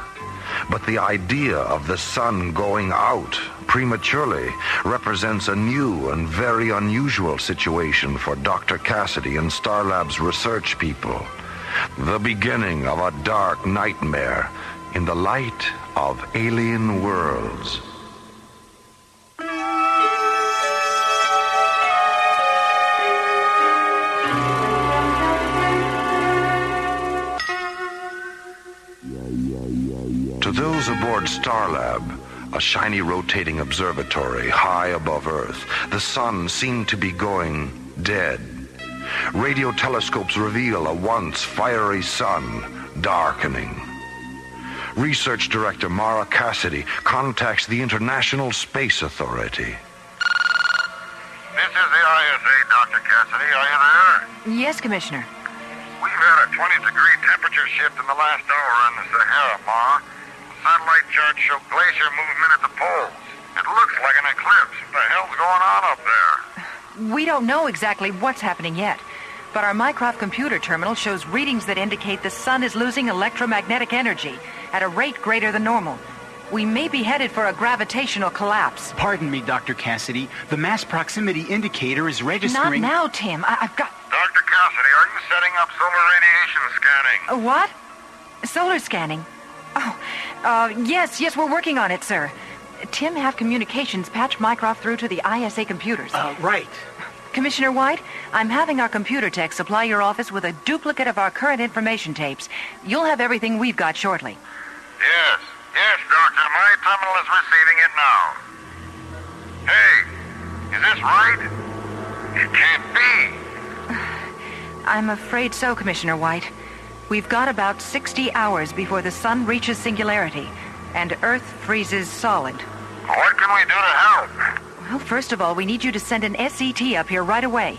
But the idea of the sun going out prematurely represents a new and very unusual situation for Dr. Cassidy and Starlab's research people. The beginning of a dark nightmare in the light of alien worlds. To those aboard Starlab, a shiny rotating observatory high above Earth, the sun seemed to be going dead. Radio telescopes reveal a once fiery sun darkening. Research Director Maura Cassidy contacts the International Space Authority. This is the ISA, Dr. Cassidy. Are you there? Yes, Commissioner. We've had a 20-degree temperature shift in the last hour in the Sahara, Ma. Satellite charts show glacier movement at the poles. It looks like an eclipse. What the hell's going on up there? We don't know exactly what's happening yet, but our Mycroft computer terminal shows readings that indicate the sun is losing electromagnetic energy at a rate greater than normal. We may be headed for a gravitational collapse. Pardon me, Dr. Cassidy. The mass proximity indicator is registering... Not now, Tim. I've got... Dr. Cassidy, are you setting up solar radiation scanning? What? Solar scanning? Yes, we're working on it, sir. Tim, have communications patch Mycroft through to the ISA computers. Right. Commissioner White, I'm having our computer tech supply your office with a duplicate of our current information tapes. You'll have everything we've got shortly. Yes, Doctor. My terminal is receiving it now. Hey, is this right? It can't be. I'm afraid so, Commissioner White. We've got about 60 hours before the sun reaches singularity and Earth freezes solid. What can we do to help? Well, first of all, we need you to send an SET up here right away.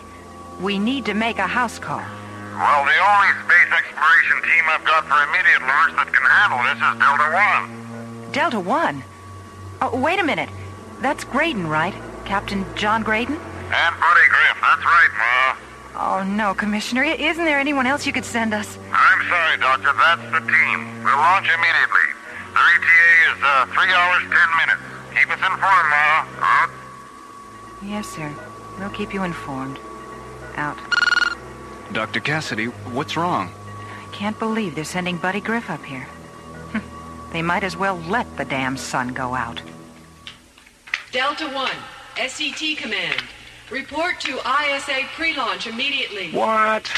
We need to make a house call. Well, the only space exploration team I've got for immediate launch that can handle this is Delta 1. Delta 1? Oh, wait a minute. That's Graydon, right? Captain John Graydon? And Buddy Griff, that's right, Ma. Oh, no, Commissioner. Isn't there anyone else you could send us? I'm sorry, Doctor. That's the team. We'll launch immediately. Their ETA is 3 hours, 10 minutes. Keep us informed, Ma. Out. Yes, sir. We'll keep you informed. Out. Dr. Cassidy, what's wrong? I can't believe they're sending Buddy Griff up here. They might as well let the damn sun go out. Delta 1, SET command. Report to ISA pre-launch immediately. What?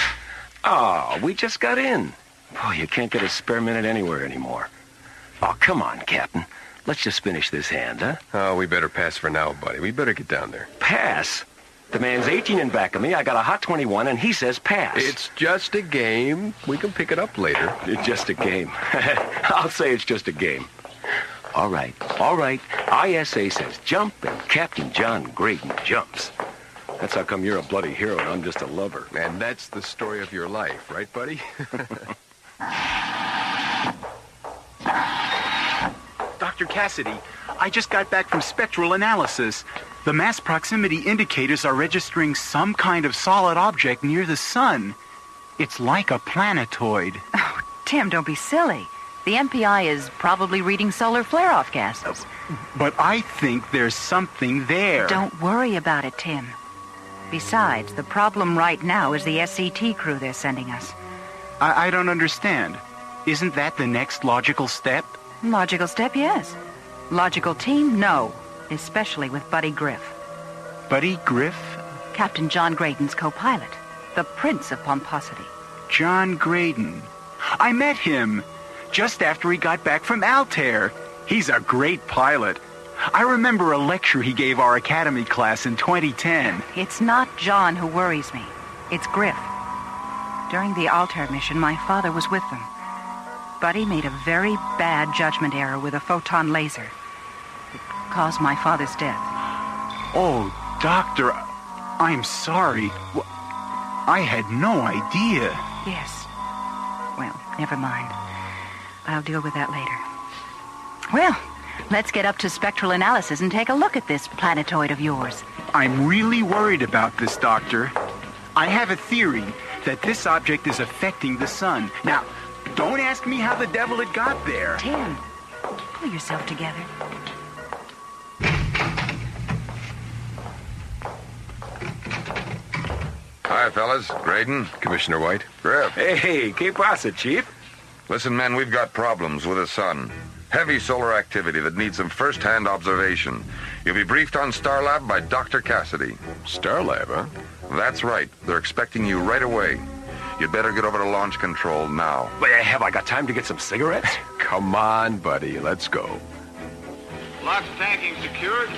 Oh, we just got in. Boy, you can't get a spare minute anywhere anymore. Oh, come on, Captain. Let's just finish this hand, huh? Oh, we better pass for now, buddy. We better get down there. Pass? The man's 18 in back of me. I got a hot 21, and he says pass. It's just a game. We can pick it up later. It's just a game. I'll say it's just a game. All right. ISA says jump, and Captain John Graydon jumps. That's how come you're a bloody hero and I'm just a lover. And that's the story of your life, right, buddy? Dr. Cassidy, I just got back from spectral analysis. The mass proximity indicators are registering some kind of solid object near the sun. It's like a planetoid. Oh, Tim, don't be silly. The MPI is probably reading solar flare-off gases. But I think there's something there. Don't worry about it, Tim. Besides, the problem right now is the SCT crew they're sending us. I don't understand. Isn't that the next logical step? Logical step, yes. Logical team, no. Especially with Buddy Griff. Buddy Griff? Captain John Graydon's co-pilot. The Prince of Pomposity. John Graydon. I met him just after he got back from Altair. He's a great pilot. I remember a lecture he gave our academy class in 2010. It's not John who worries me. It's Griff. During the Altair mission, my father was with them. Buddy made a very bad judgment error with a photon laser. It caused my father's death. Oh, Doctor, I'm sorry. I had no idea. Yes. Well, never mind. I'll deal with that later. Well, let's get up to spectral analysis and take a look at this planetoid of yours. I'm really worried about this, Doctor. I have a theory that this object is affecting the sun. Now, don't ask me how the devil it got there. Tim, pull yourself together. Hi, fellas. Graydon. Commissioner White. Griff. Hey, ¿qué pasa, Chief? Listen, men, we've got problems with the sun. Heavy solar activity that needs some first-hand observation. You'll be briefed on Starlab by Dr. Cassidy. Starlab, huh? That's right. They're expecting you right away. You'd better get over to launch control now. But have I got time to get some cigarettes? Come on, buddy. Let's go. Lock tanking secured.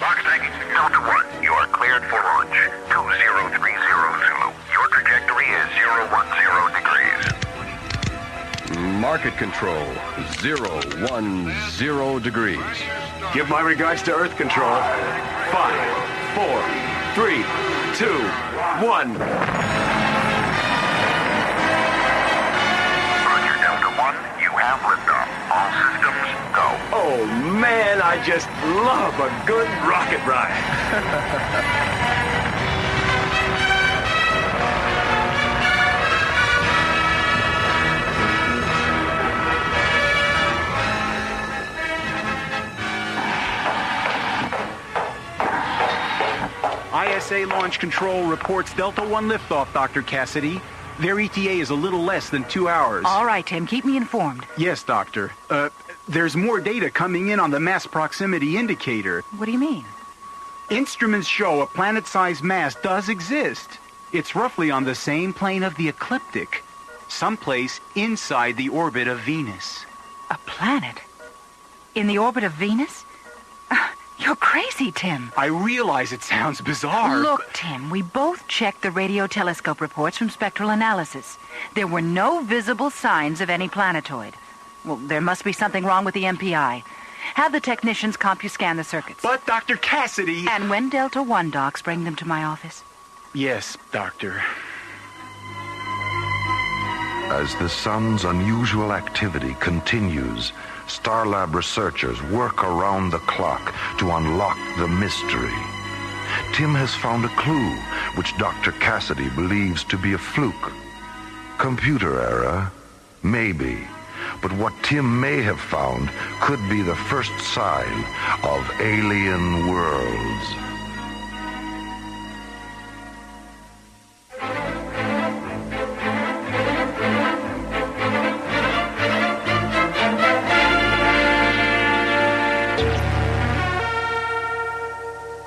Box tanking secured. Delta 1, you are cleared for launch. 2030 Zulu. Your trajectory is 010 degrees. Market control, 010 degrees. Give my regards to Earth control. 5, 4, 3, 2, 1. Roger, Delta 1, you have liftoff. All systems go. Oh, man, I just love a good rocket ride. ISA Launch Control reports Delta 1 liftoff, Dr. Cassidy. Their ETA is a little less than 2 hours. All right, Tim, keep me informed. Yes, Doctor. There's more data coming in on the mass proximity indicator. What do you mean? Instruments show a planet-sized mass does exist. It's roughly on the same plane of the ecliptic, someplace inside the orbit of Venus. A planet? In the orbit of Venus? You're crazy, Tim. I realize it sounds bizarre. Look, Tim, we both checked the radio telescope reports from spectral analysis. There were no visible signs of any planetoid. Well, there must be something wrong with the MPI. Have the technicians CompuScan the circuits. But, Dr. Cassidy... And when Delta 1 docs, bring them to my office. Yes, Doctor. As the sun's unusual activity continues, Starlab researchers work around the clock to unlock the mystery. Tim has found a clue, which Dr. Cassidy believes to be a fluke. Computer error? Maybe. But what Tim may have found could be the first sign of alien worlds.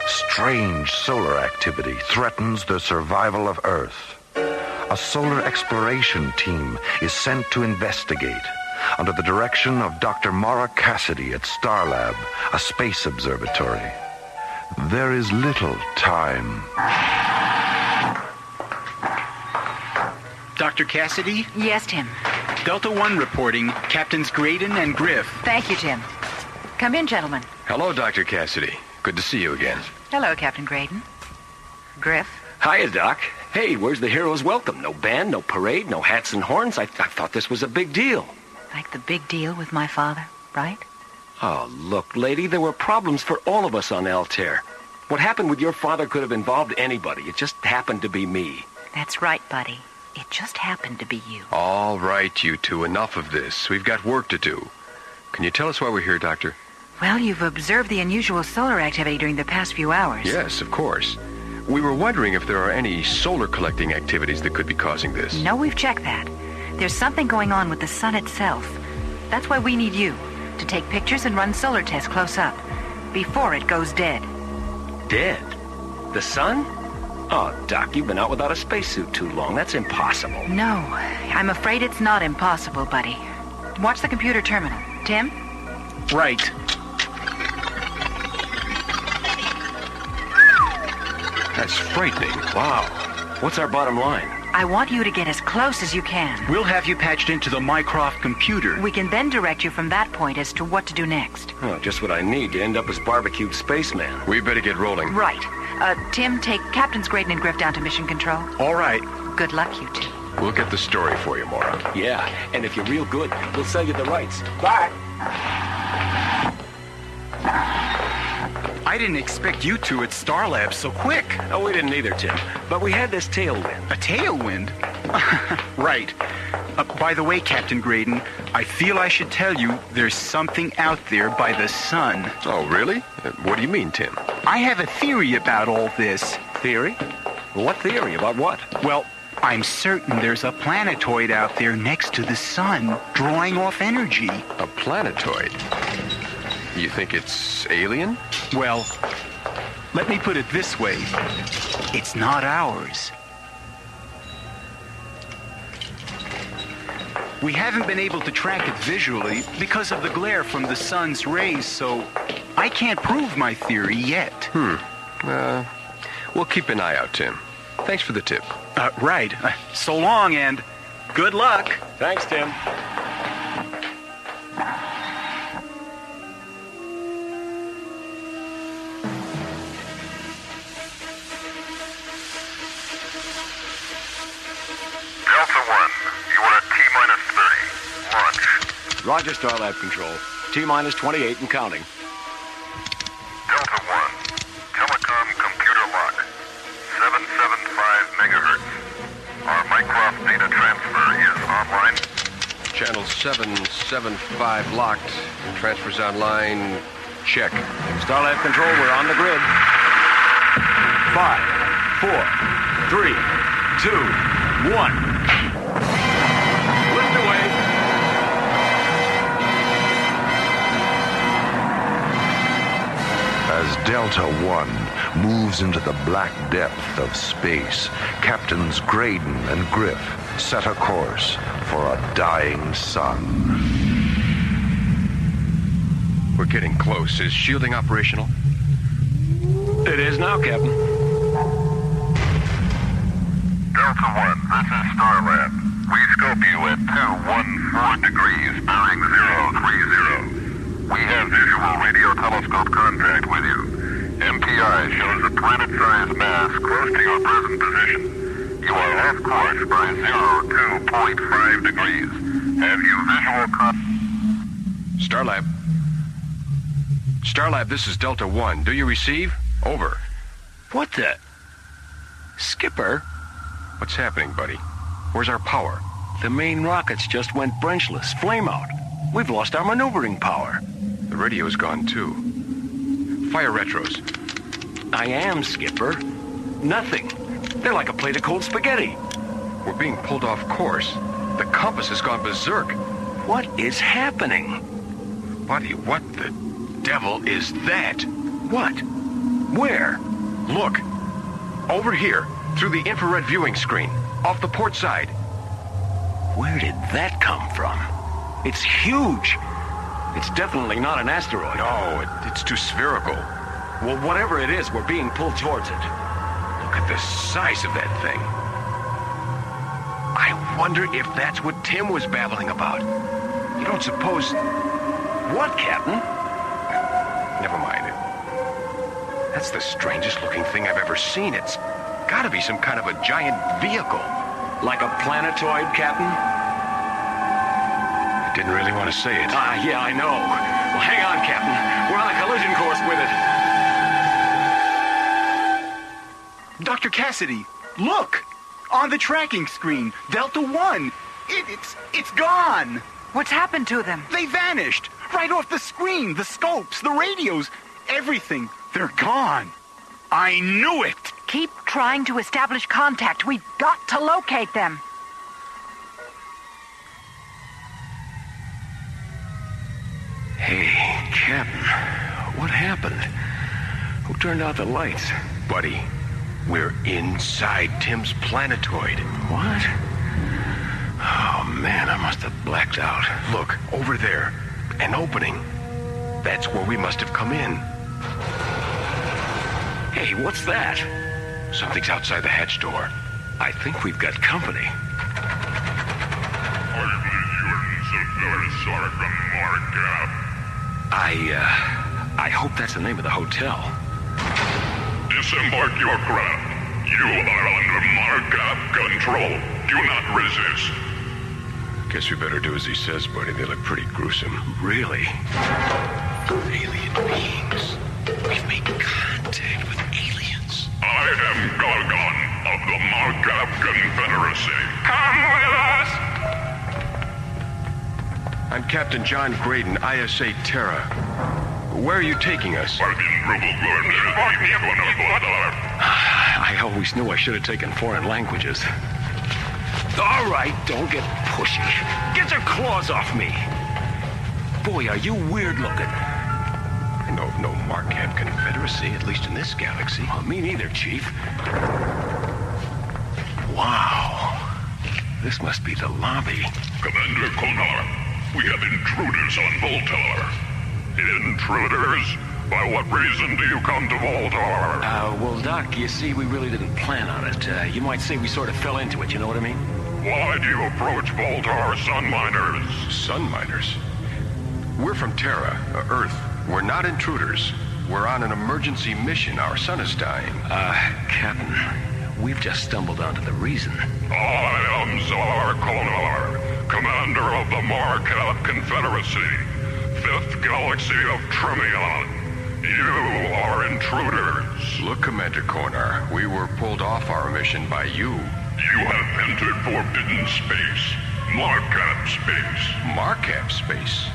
Strange solar activity threatens the survival of Earth. A solar exploration team is sent to investigate under the direction of Dr. Maura Cassidy at Starlab, a space observatory. There is little time. Dr. Cassidy? Yes, Tim. Delta One reporting. Captains Graydon and Griff. Thank you, Tim. Come in, gentlemen. Hello, Dr. Cassidy. Good to see you again. Hello, Captain Graydon. Griff. Hiya, Doc. Hey, where's the hero's welcome? No band, no parade, no hats and horns? I thought this was a big deal. Like the big deal with my father, right? Oh, look, lady, there were problems for all of us on Altair. What happened with your father could have involved anybody. It just happened to be me. That's right, buddy. It just happened to be you. All right, you two, enough of this. We've got work to do. Can you tell us why we're here, Doctor? Well, you've observed the unusual solar activity during the past few hours. Yes, of course. We were wondering if there are any solar collecting activities that could be causing this. No, we've checked that. There's something going on with the sun itself. That's why we need you, to take pictures and run solar tests close up, before it goes dead. Dead? The sun? Oh, Doc, you've been out without a spacesuit too long. That's impossible. No, I'm afraid it's not impossible, buddy. Watch the computer terminal. Tim? Right. That's frightening. Wow. What's our bottom line? I want you to get as close as you can. We'll have you patched into the Mycroft computer. We can then direct you from that point as to what to do next. Oh, just what I need to end up as barbecued spaceman. We better get rolling. Right. Tim, take Captains Graydon and Griff down to mission control. All right. Good luck, you two. We'll get the story for you, Maura. Yeah, and if you're real good, we'll sell you the rights. Bye. I didn't expect you two at Star Labs so quick. Oh, we didn't either, Tim. But we had this tailwind. A tailwind? Right. By the way, Captain Graydon, I feel I should tell you there's something out there by the sun. Oh, really? What do you mean, Tim? I have a theory about all this. Theory? What theory? About what? Well, I'm certain there's a planetoid out there next to the sun, drawing off energy. A planetoid? You think it's alien? Well, let me put it this way. It's not ours. We haven't been able to track it visually because of the glare from the sun's rays, so I can't prove my theory yet. We'll keep an eye out, Tim. Thanks for the tip. Right. So long, and good luck. Thanks, Tim. Delta One, you are at T-minus 30. Launch. Roger, Starlab Control. T-minus 28 and counting. Delta One, telecom computer lock. 775 megahertz. Our Mycroft data transfer is online. Channel 775 locked. Transfers online. Check. Starlab Control, we're on the grid. 5, 4, 3, 2, 1. Lift away. As Delta One moves into the black depth of space, Captains Graydon and Griff set a course for a dying sun. We're getting close. Is shielding operational? It is now, Captain. Delta One, this is Starlab. We scope you at 214 degrees, bearing 030. We have visual radio telescope contact with you. MPI shows a planet-sized mass close to your present position. You are off course by 02.5 degrees. Have you visual Starlab. Starlab, this is Delta One. Do you receive? Over. What the? Skipper? What's happening, buddy? Where's our power? The main rockets just went branchless, flame out. We've lost our maneuvering power. The radio's gone, too. Fire retros. I am, Skipper. Nothing. They're like a plate of cold spaghetti. We're being pulled off course. The compass has gone berserk. What is happening? Buddy, what the devil is that? What? Where? Look. Over here, through the infrared viewing screen, off the port side. Where did that come from? It's huge. It's definitely not an asteroid. No, it's too spherical. Well, whatever it is, we're being pulled towards it. Look at the size of that thing. I wonder if that's what Tim was babbling about. You don't suppose... What, Captain? Never mind it. That's the strangest looking thing I've ever seen. It's gotta be some kind of a giant vehicle. Like a planetoid, Captain? I didn't really want to say it. Yeah, I know. Well, hang on, Captain. We're on a collision course with it. Dr. Cassidy, look! On the tracking screen, Delta One. It's gone. What's happened to them? They vanished. Right off the screen, the scopes, the radios, everything. They're gone. I knew it. Keep trying to establish contact. We've got to locate them. Hey, Captain, what happened? Who turned out the lights? Buddy, we're inside Tim's planetoid. What? Oh, man, I must have blacked out. Look, over there, an opening. That's where we must have come in. Hey, what's that? Something's outside the hatch door. I think we've got company. I hope that's the name of the hotel. Disembark your craft. You are under Markup control. Do not resist. Guess we better do as he says, buddy. They look pretty gruesome. Really? Alien beings. We've made contact with aliens. I am Gargon of the Markup Confederacy. Come with us! I'm Captain John Graydon, ISA Terra. Where are you taking us? I always knew I should have taken foreign languages. All right, don't get pushy. Get your claws off me. Boy, are you weird looking. I know of no Markup Confederacy, at least in this galaxy. Well, me neither, Chief. Wow. This must be the lobby. Commander Konar, we have intruders on Voltar. Intruders? By what reason do you come to Voltar? Well, Doc, you see, we really didn't plan on it. You might say we sort of fell into it, you know what I mean? Why do you approach Voltar sun miners? Sun miners? We're from Terra, Earth. We're not intruders. We're on an emergency mission. Our sun is dying. Captain, we've just stumbled onto the reason. I am Zar Konar, commander of the Markup Confederacy, 5th Galaxy of Tremion. You are intruders. Look, Commander Konar, we were pulled off our mission by you. You have entered forbidden space. Markup space. Markup space?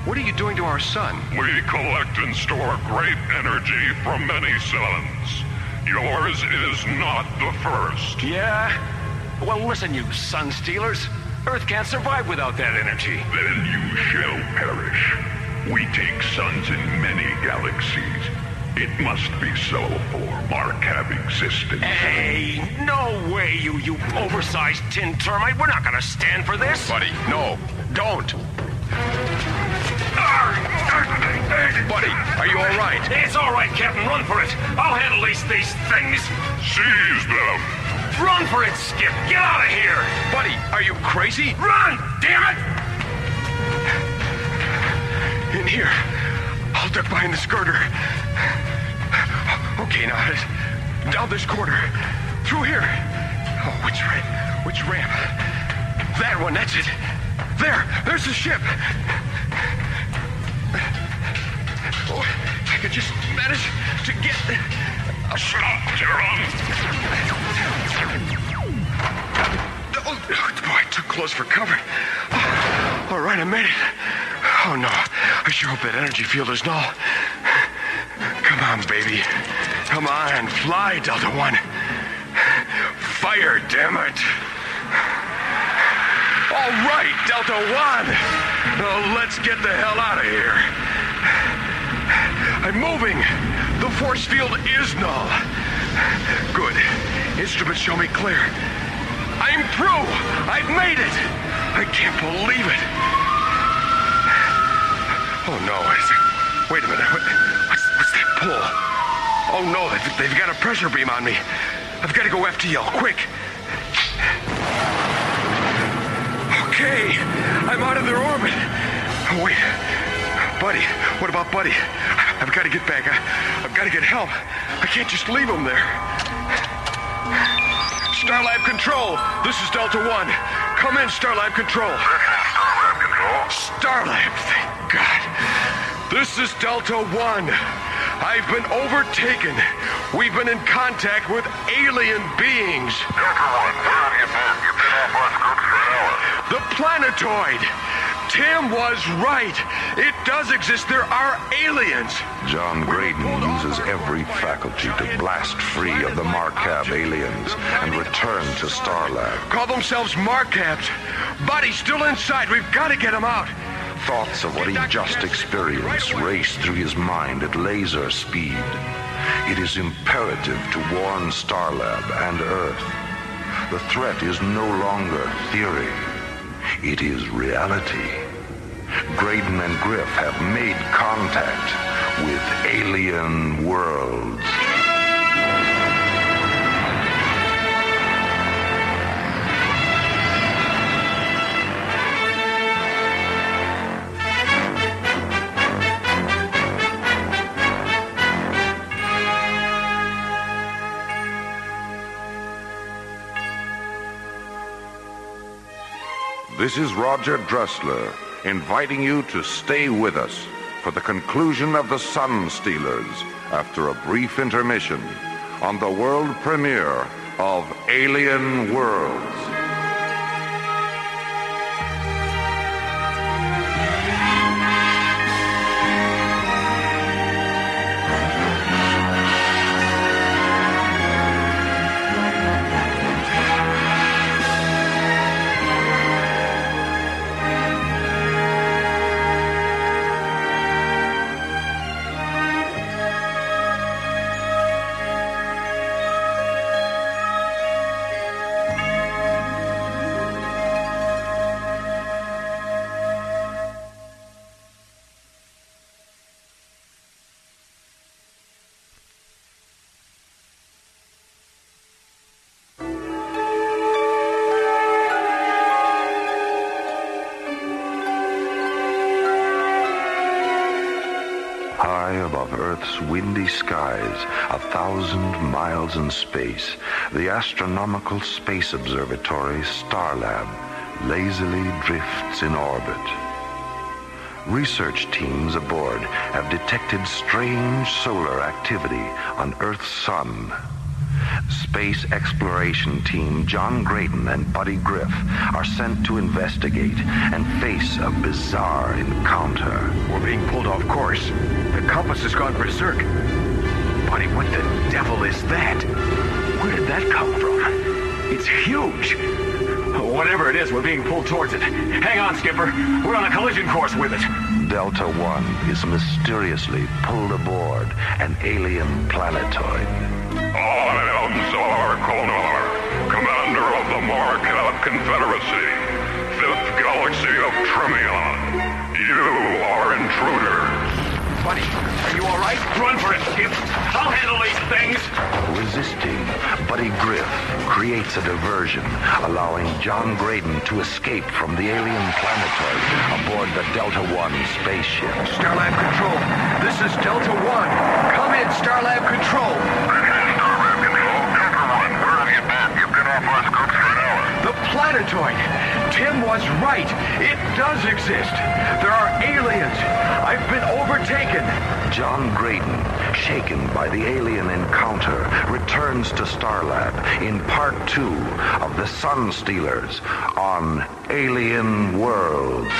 What are you doing to our sun? We collect and store great energy from many suns. Yours is not the first. Yeah? Well, listen, you sun stealers. Earth can't survive without that energy. Then you shall perish. We take suns in many galaxies. It must be so for Markup existence. Hey, no way, you oversized tin termite. We're not gonna stand for this. Buddy, no, don't. Buddy, are you all right? It's all right, Captain. Run for it. I'll handle these things. Seize them. Run for it, Skip. Get out of here. Buddy, are you crazy? Run, damn it! In here. I'll duck behind the skirter. Okay, now, down this corridor. Through here. Oh, which ramp? That one, that's it. There's the ship. Oh, if I could just manage to get... Stop, Tehran! Oh, boy, too close for cover. All right, I made it. Oh, no. I sure hope that energy field is null. Come on, baby. Come on, fly, Delta One. Fire, damn it. All right, Delta One. Now, let's get the hell out of here. I'm moving. The force field is null. Good. Instruments show me clear. I'm through. I've made it. I can't believe it. Oh, no. Wait a minute. What's that pull. Oh, no, they've got a pressure beam on me. I've got to go FTL, quick. Okay, I'm out of their orbit. Oh, wait. Buddy, what about Buddy? I've got to get back. I've got to get help. I can't just leave him there. Starlab Control, this is Delta One. Come in, Starlab Control. Starlab Control. Starlab, thank God. This is Delta One. I've been overtaken. We've been in contact with alien beings. Delta One, where have you been? You've been off our scopes for an hour. The planetoid. Tim was right. It does exist. There are aliens. John Graydon uses every faculty to blast free of the Marcab aliens and return to Starlab. Call themselves Marcabs. Buddy's still inside. We've got to get him out. Thoughts of what he just experienced race through his mind at laser speed. It is imperative to warn Starlab and Earth. The threat is no longer theory. It is reality. Graydon and Griff have made contact with alien worlds. This is Roger Dressler, inviting you to stay with us for the conclusion of The Sun Stealers after a brief intermission on the world premiere of Alien Worlds. High above Earth's windy skies, 1,000 miles in space, the astronomical space observatory Starlab lazily drifts in orbit. Research teams aboard have detected strange solar activity on Earth's sun. Space exploration team John Graydon and Buddy Griff are sent to investigate and face a bizarre encounter. We're being pulled off course. The compass has gone berserk. Buddy, what the devil is that? Where did that come from? It's huge. Whatever it is, we're being pulled towards it. Hang on, Skipper. We're on a collision course with it. Delta One is mysteriously pulled aboard an alien planetoid. I am Czar Konar, commander of the Marcab Confederacy, 5th Galaxy of Tremion. You are intruders. Buddy, are you all right? Run for it, Skip. I'll handle these things. Resisting, Buddy Griff creates a diversion, allowing John Graydon to escape from the alien planetoid aboard the Delta One spaceship. Starlab Control, this is Delta One. Come in, Starlab Control. Starlab Control, Delta One, where have you been? You've been off our scopes for an hour. The planetoid. Tim was right. It does exist. There are aliens. I've been overtaken. John Graydon, shaken by the alien encounter, returns to Starlab in Part 2 of The Sun Stealers on Alien Worlds.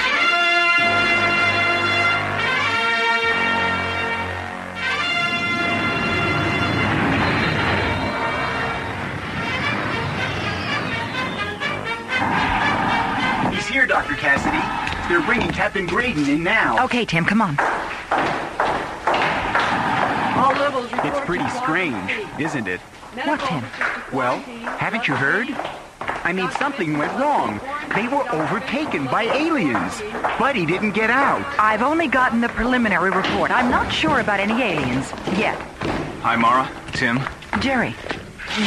He's here, Dr. Cassidy. They're bringing Captain Graydon in now. Okay, Tim, come on. All levels report It's pretty to strange, quality. isn't it? What, Tim? Well, haven't you heard? I mean, something went wrong. They were overtaken by aliens. Buddy didn't get out. I've only gotten the preliminary report. I'm not sure about any aliens yet. Hi, Maura. Tim. Jerry,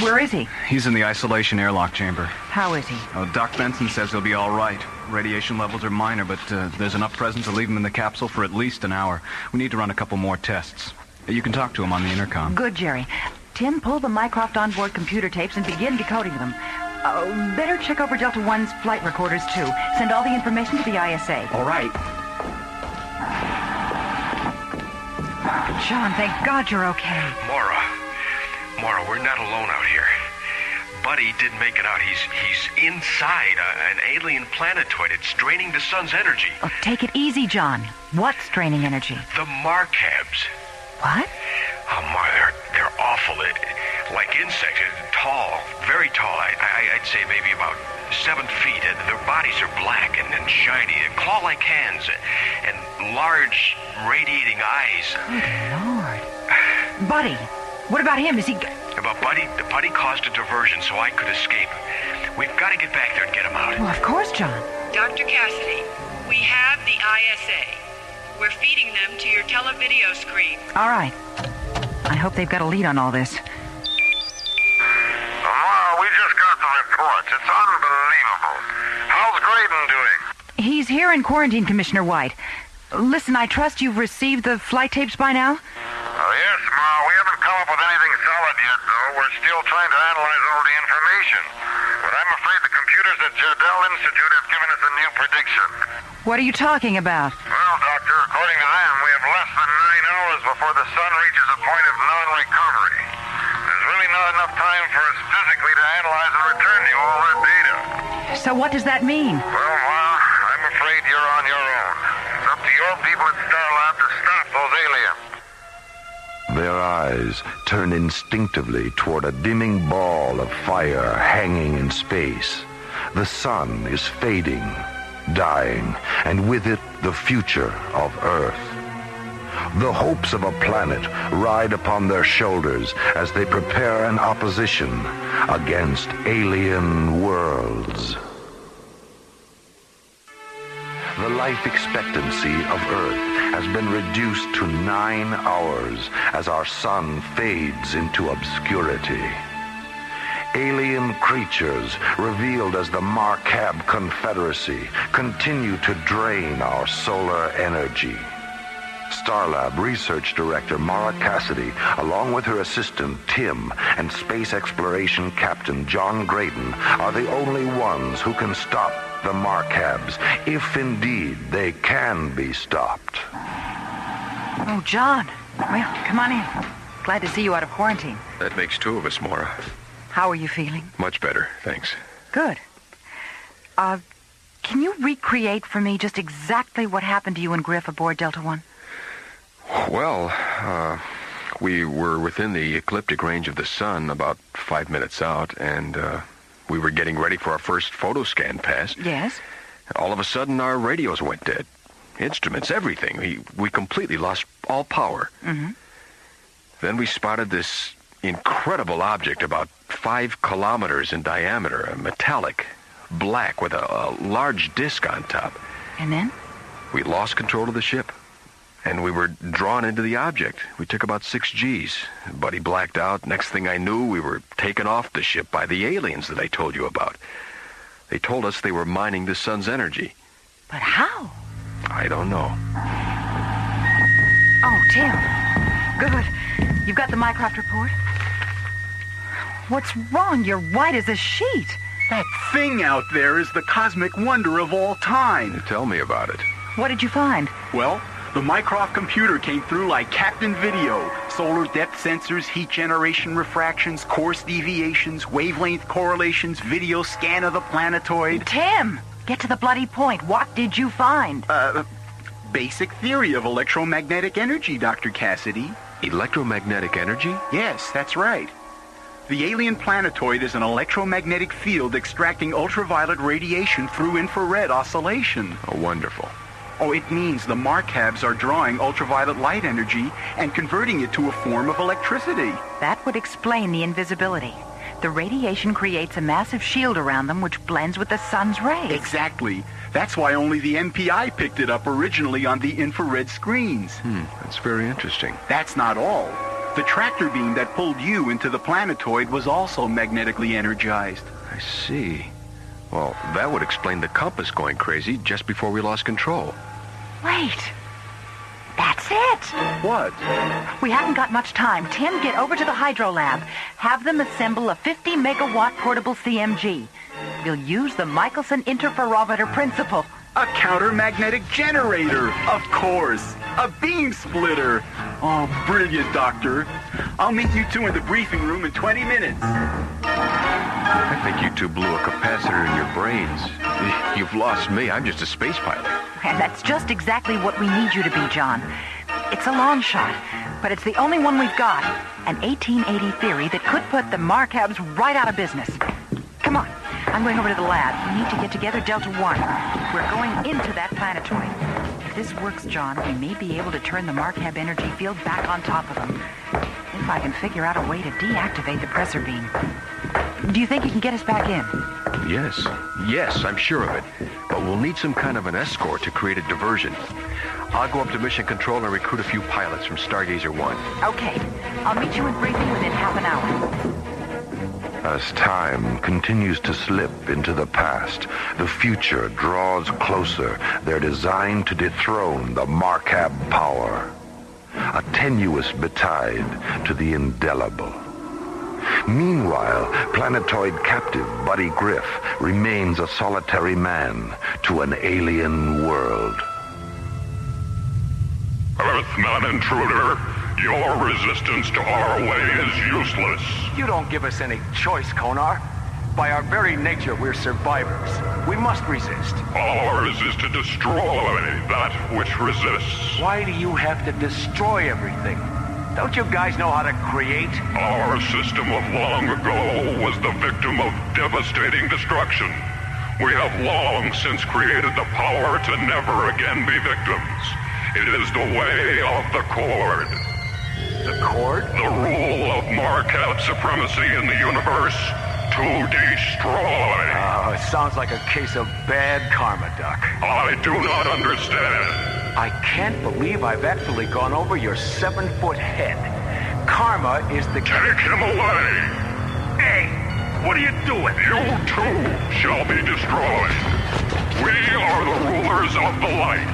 where is he? He's in the isolation airlock chamber. How is he? Doc Benson says he'll be all right. Radiation levels are minor, but there's enough present to leave him in the capsule for at least an hour. We need to run a couple more tests. You can talk to him on the intercom. Good, Jerry. Tim, pull the Mycroft onboard computer tapes and begin decoding them. Better check over Delta One's flight recorders, too. Send all the information to the ISA. All right. John, thank God you're okay. Maura, we're not alone out here. Buddy didn't make it out. He's inside an alien planetoid. It's draining the sun's energy. Oh, take it easy, John. What's draining energy? The Marcabs. What? Oh, Maura, they're awful. Like insects, tall, very tall. I'd say maybe about 7 feet. Their bodies are black and shiny, claw-like hands, and large, radiating eyes. Good Lord. Buddy, what about him? Is he... About Buddy? The Buddy caused a diversion so I could escape. We've got to get back there and get him out. Well, of course, John. Dr. Cassidy, we have the ISA. We're feeding them to your televideo screen. All right. I hope they've got a lead on all this. We just got the reports. It's unbelievable. How's Graydon doing? He's here in quarantine, Commissioner White. Listen, I trust you've received the flight tapes by now? Yes, Ma. We haven't come up with anything solid yet, though. We're still trying to analyze all the information. But I'm afraid the computers at Jardel Institute have given us a new prediction. What are you talking about? Well, Doctor, according to them, we have less than 9 hours before the sun reaches a point of non-recovery. There's really not enough time for us physically to analyze and return you all that data. So what does that mean? Well, Ma, I'm afraid you're on your own. It's up to your people at Starlab to stop those aliens. Their eyes turn instinctively toward a dimming ball of fire hanging in space. The sun is fading, dying, and with it the future of Earth. The hopes of a planet ride upon their shoulders as they prepare an opposition against alien worlds. The life expectancy of Earth has been reduced to 9 hours as our sun fades into obscurity. Alien creatures, revealed as the Marcab Confederacy, continue to drain our solar energy. Starlab Research Director Maura Cassidy, along with her assistant Tim and Space Exploration Captain John Graydon, are the only ones who can stop the Marcabs, if indeed they can be stopped. Oh, John. Well, come on in. Glad to see you out of quarantine. That makes 2 of us, Maura. How are you feeling? Much better, thanks. Good. Can you recreate for me just exactly what happened to you and Griff aboard Delta One? Well, we were within the ecliptic range of the sun about 5 minutes out, and we were getting ready for our first photo scan pass. Yes? All of a sudden, our radios went dead. Instruments, everything. We completely lost all power. Mm-hmm. Then we spotted this incredible object about 5 kilometers in diameter, metallic, black, with a large disc on top. And then? We lost control of the ship, and we were drawn into the object. We took about 6 Gs. Buddy blacked out. Next thing I knew, we were taken off the ship by the aliens that I told you about. They told us they were mining the sun's energy. But how? I don't know. Oh, Tim. Good. You've got the Mycroft report? What's wrong? You're white as a sheet. That thing out there is the cosmic wonder of all time. Tell me about it. What did you find? Well, the Mycroft computer came through like Captain Video. Solar depth sensors, heat generation refractions, course deviations, wavelength correlations, video scan of the planetoid. Tim, get to the bloody point. What did you find? Basic theory of electromagnetic energy, Dr. Cassidy. Electromagnetic energy? Yes, that's right. The alien planetoid is an electromagnetic field extracting ultraviolet radiation through infrared oscillation. Oh, wonderful. Oh, it means the Marcabs are drawing ultraviolet light energy and converting it to a form of electricity. That would explain the invisibility. The radiation creates a massive shield around them which blends with the sun's rays. Exactly. That's why only the MPI picked it up originally on the infrared screens. That's very interesting. That's not all. The tractor beam that pulled you into the planetoid was also magnetically energized. I see. Well, that would explain the compass going crazy just before we lost control. Wait. That's it. What? We haven't got much time. Tim, get over to the hydro lab. Have them assemble a 50-megawatt portable CMG. We'll use the Michelson interferometer principle. A counter-magnetic generator, of course. A beam splitter. Oh, brilliant, Doctor. I'll meet you two in the briefing room in 20 minutes. I think you two blew a capacitor in your brains. You've lost me. I'm just a space pilot. And that's just exactly what we need you to be, John. It's a long shot, but it's the only one we've got. An 1880 theory that could put the Marcabs right out of business. Come on. I'm going over to the lab. We need to get together Delta 1. We're going into that planetoid. If this works, John, we may be able to turn the Marcab energy field back on top of them. If I can figure out a way to deactivate the pressor beam. Do you think you can get us back in? Yes, I'm sure of it. But we'll need some kind of an escort to create a diversion. I'll go up to Mission Control and recruit a few pilots from Stargazer 1. Okay. I'll meet you in briefing within half an hour. As time continues to slip into the past, the future draws closer. They're designed to dethrone the Marcab power. A tenuous betide to the indelible. Meanwhile, planetoid captive Buddy Griff remains a solitary man to an alien world. Earthman intruder, your resistance to our way is useless. You don't give us any choice, Konar. By our very nature, we're survivors. We must resist. Ours is to destroy that which resists. Why do you have to destroy everything? Don't you guys know how to create? Our system of long ago was the victim of devastating destruction. We have long since created the power to never again be victims. It is the way of the Cord. The Cord? The rule of Marcab supremacy in the universe to destroy. Oh, it sounds like a case of bad karma, Doc. I do not understand. I can't believe I've actually gone over your 7-foot head. Karma is the... Take him away! Hey, what are you doing? You too shall be destroyed. We are the rulers of the light.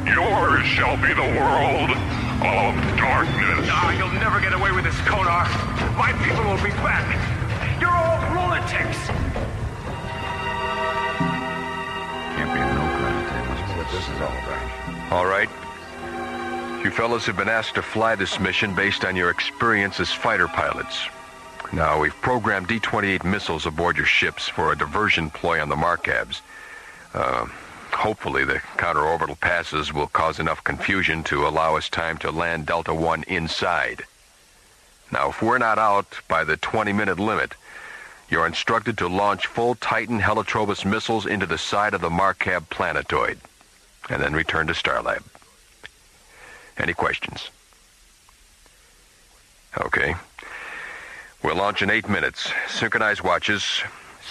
Yours shall be the world of darkness. No, you'll never get away with this, Konar. My people will be back. You're all lunatics. Can't be a no-crime. Must be what this is all about. All right. You fellas have been asked to fly this mission based on your experience as fighter pilots. Now, we've programmed D-28 missiles aboard your ships for a diversion ploy on the Marcabs. Hopefully, the counter-orbital passes will cause enough confusion to allow us time to land Delta 1 inside. Now, if we're not out by the 20-minute limit, you're instructed to launch full Titan Helitrobus missiles into the side of the Marcab planetoid, and then return to Starlab. Any questions? Okay. We'll launch in 8 minutes. Synchronized watches,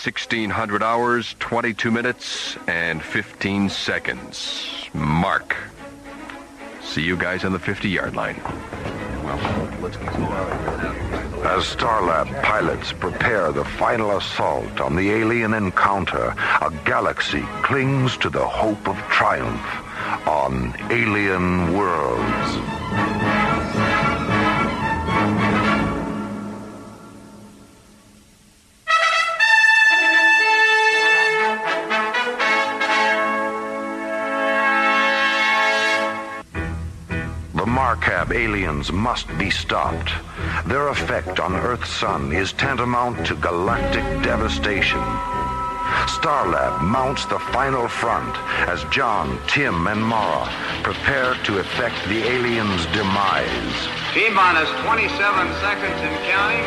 1600 hours, 22 minutes, and 15 seconds. Mark. See you guys on the 50-yard line. Well, let's get As Starlab pilots prepare the final assault on the alien encounter, a galaxy clings to the hope of triumph on alien worlds. Marcab aliens must be stopped. Their effect on Earth's sun is tantamount to galactic devastation. Starlab mounts the final front as John, Tim, and Maura prepare to effect the aliens' demise. T-minus 27 seconds and counting.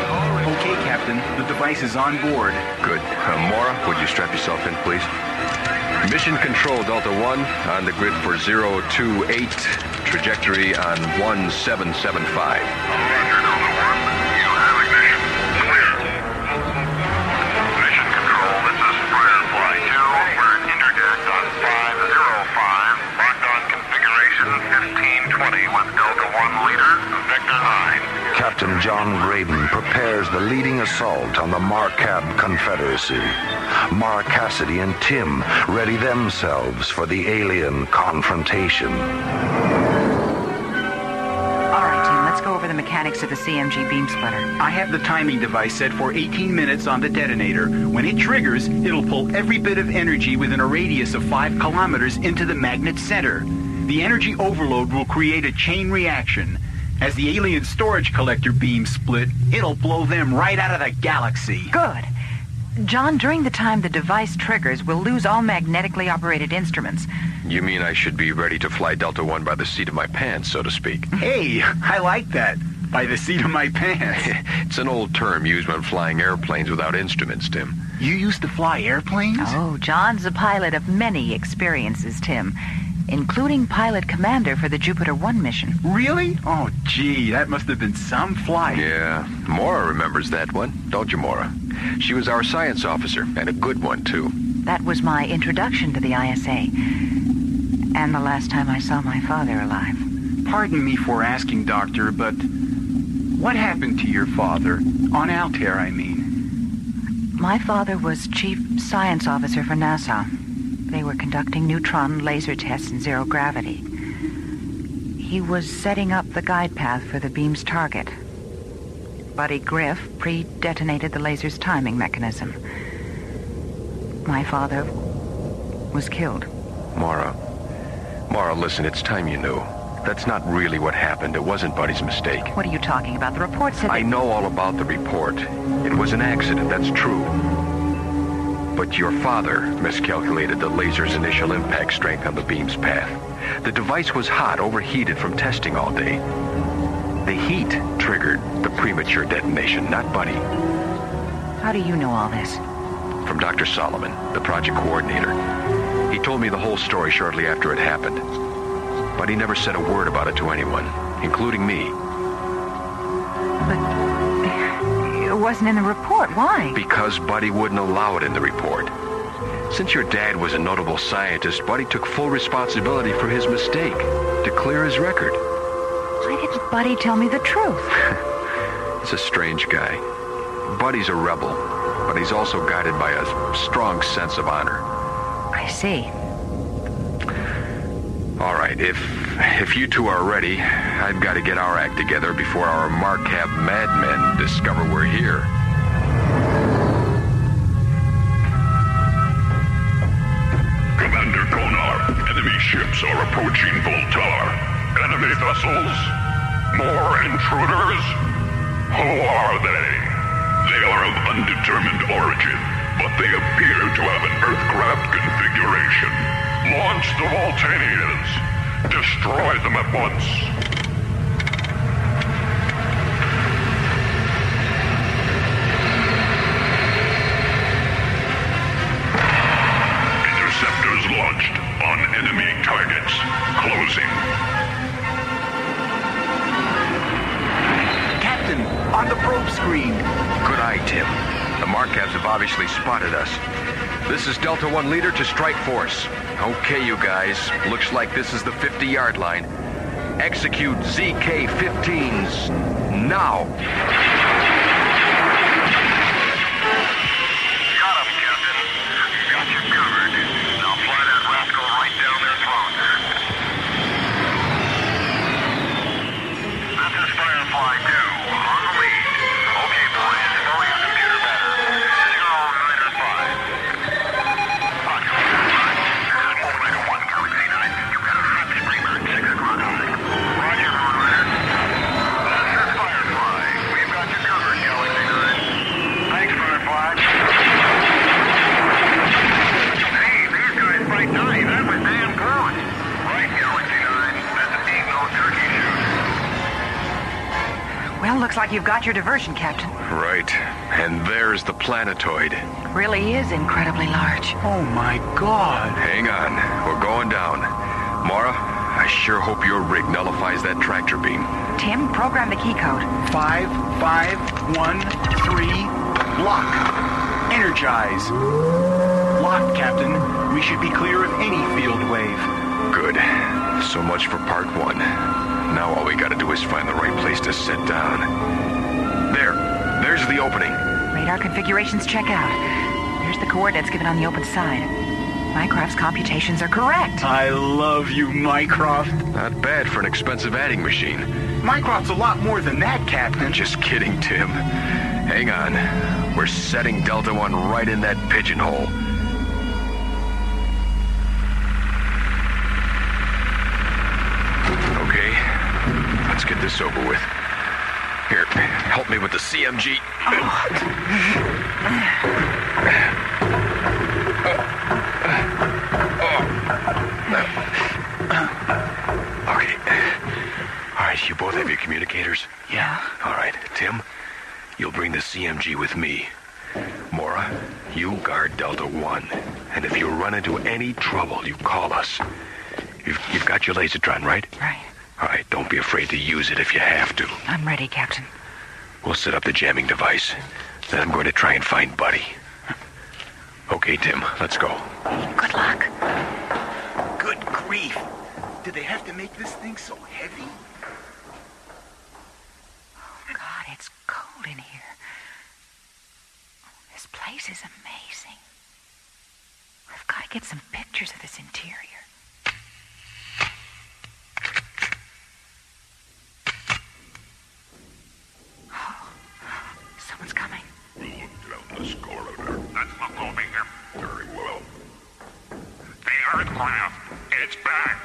Okay, Captain. The device is on board. Good. Maura, would you strap yourself in, please? Mission Control, Delta 1, on the grid for 028, trajectory on 1775. 1820 with Delta 1 leader, Victor 9. Captain John Graydon prepares the leading assault on the Marcab Confederacy. Maura Cassidy and Tim ready themselves for the alien confrontation. All right, Tim, let's go over the mechanics of the CMG beam splitter. I have the timing device set for 18 minutes on the detonator. When it triggers, it'll pull every bit of energy within a radius of 5 kilometers into the magnet center. The energy overload will create a chain reaction. As the alien storage collector beam split, it'll blow them right out of the galaxy. Good. John, during the time the device triggers, we'll lose all magnetically operated instruments. You mean I should be ready to fly Delta 1 by the seat of my pants, so to speak? Hey, I like that. By the seat of my pants. It's an old term used when flying airplanes without instruments, Tim. You used to fly airplanes? Oh, John's a pilot of many experiences, Tim, including pilot commander for the Jupiter 1 mission. Really? Oh, gee, that must have been some flight. Yeah, Maura remembers that one, don't you, Maura? She was our science officer, and a good one, too. That was my introduction to the ISA, and the last time I saw my father alive. Pardon me for asking, Doctor, but what happened to your father? On Altair, I mean. My father was chief science officer for NASA. They were conducting neutron laser tests in zero gravity. He was setting up the guide path for the beam's target. Buddy Griff pre-detonated the laser's timing mechanism. My father was killed. Maura, listen, it's time you knew. That's not really what happened. It wasn't Buddy's mistake. What are you talking about? The report said I know all about the report. It was an accident, that's true. But your father miscalculated the laser's initial impact strength on the beam's path. The device was hot, overheated from testing all day. The heat triggered the premature detonation, not Buddy. How do you know all this? From Dr. Solomon, the project coordinator. He told me the whole story shortly after it happened. But he never said a word about it to anyone, including me. But it wasn't in the report. Why? Because Buddy wouldn't allow it in the report. Since your dad was a notable scientist, Buddy took full responsibility for his mistake to clear his record. Why didn't Buddy tell me the truth? He's a strange guy. Buddy's a rebel, but he's also guided by a strong sense of honor. I see. All right, if you two are ready, I've got to get our act together before our Marcab madmen discover we're here. Commander Konar, enemy ships are approaching Voltar. Enemy vessels? More intruders? Who are they? They are of undetermined origin, but they appear to have an Earthcraft configuration. Launch the Voltanians. Destroy them at once. Interceptors launched on enemy targets. Closing. Captain, on the probe screen. Good eye, Tim. The Marcabs have obviously spotted us. This is Delta 1 leader to strike force. Okay, you guys. Looks like this is the 50-yard line. Execute ZK-15s now. Got him, Captain. Got you covered. Now fly that rascal right down their throats. This is Firefly 2, on the lead. Okay, boys, slow your computer better. 095. Roger. Omega 1, Galaxy 9. You got a hot screamer at 6 o'clock high. Roger, Moonrider. This is Firefly. We've got you covered, Galaxy 9. Thanks, Firefly. Hey, these guys might die. That was damn close. Right, Galaxy 9. Doesn't need no turkey shoot. Well, looks like you've got your diversion, Captain. Right. And there's the planetoid. Really is incredibly large. Oh, my God. Hang on. We're going down. Maura, I sure hope your rig nullifies that tractor beam. Tim, program the key code. 5513. Lock. Energize. Locked, Captain. We should be clear of any field wave. Good. So much for part one. Now all we gotta do is find the right place to sit down. There's the opening. Radar configurations check out. There's the coordinates given on the open side. Mycroft's computations are correct. I love you, Mycroft. Not bad for an expensive adding machine. Mycroft's a lot more than that, Captain. Just kidding, Tim. Hang on. We're setting Delta One right in that pigeonhole. Okay, let's get this over with. Here, help me with the CMG. Okay. All right, you both have your communicators? Yeah. All right, Tim, you'll bring the CMG with me. Maura, you guard Delta One. And if you run into any trouble, you call us. You've got your lasertron, right? Right. All right, don't be afraid to use it if you have to. I'm ready, Captain. We'll set up the jamming device. Then I'm going to try and find Buddy. Okay, Tim, let's go. Good luck. Good grief. Did they have to make this thing so heavy? Oh, God, it's cold in here. This place is amazing. I've got to get some pictures of this interior. Someone's coming. We'll look down this corridor. That's not moving him. Very well. The Earthcraft, it's back.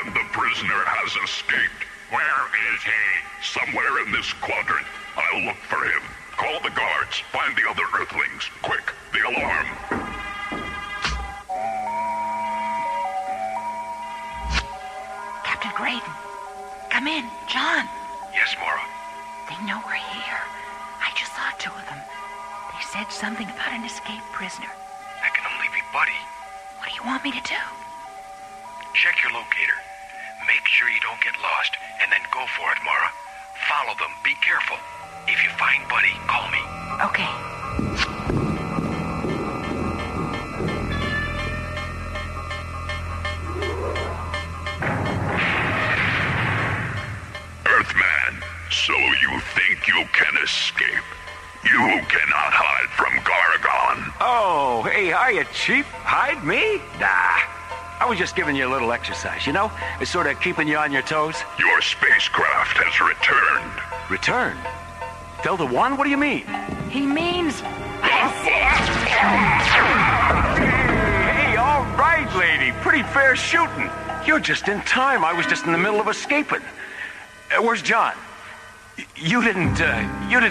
And the prisoner has escaped. Where is he? Somewhere in this quadrant. I'll look for him. Call the guards. Find the other Earthlings. Quick, the alarm. Captain Graydon. Come in. John. Yes, Maura. They know we're here. I just saw two of them. They said something about an escaped prisoner. That can only be Buddy. What do you want me to do? Check your locator. Make sure you don't get lost, and then go for it, Maura. Follow them. Be careful. If you find Buddy, call me. Okay. Earthman, so you think you can escape? You cannot hide from Gargon. Oh, hey, hiya, Chief. Hide me? Nah. I was just giving you a little exercise, you know? It's sort of keeping you on your toes. Your spacecraft has returned. Returned? Delta One? What do you mean? He means... Hey, all right, lady. Pretty fair shooting. You're just in time. I was just in the middle of escaping. Where's John? You didn't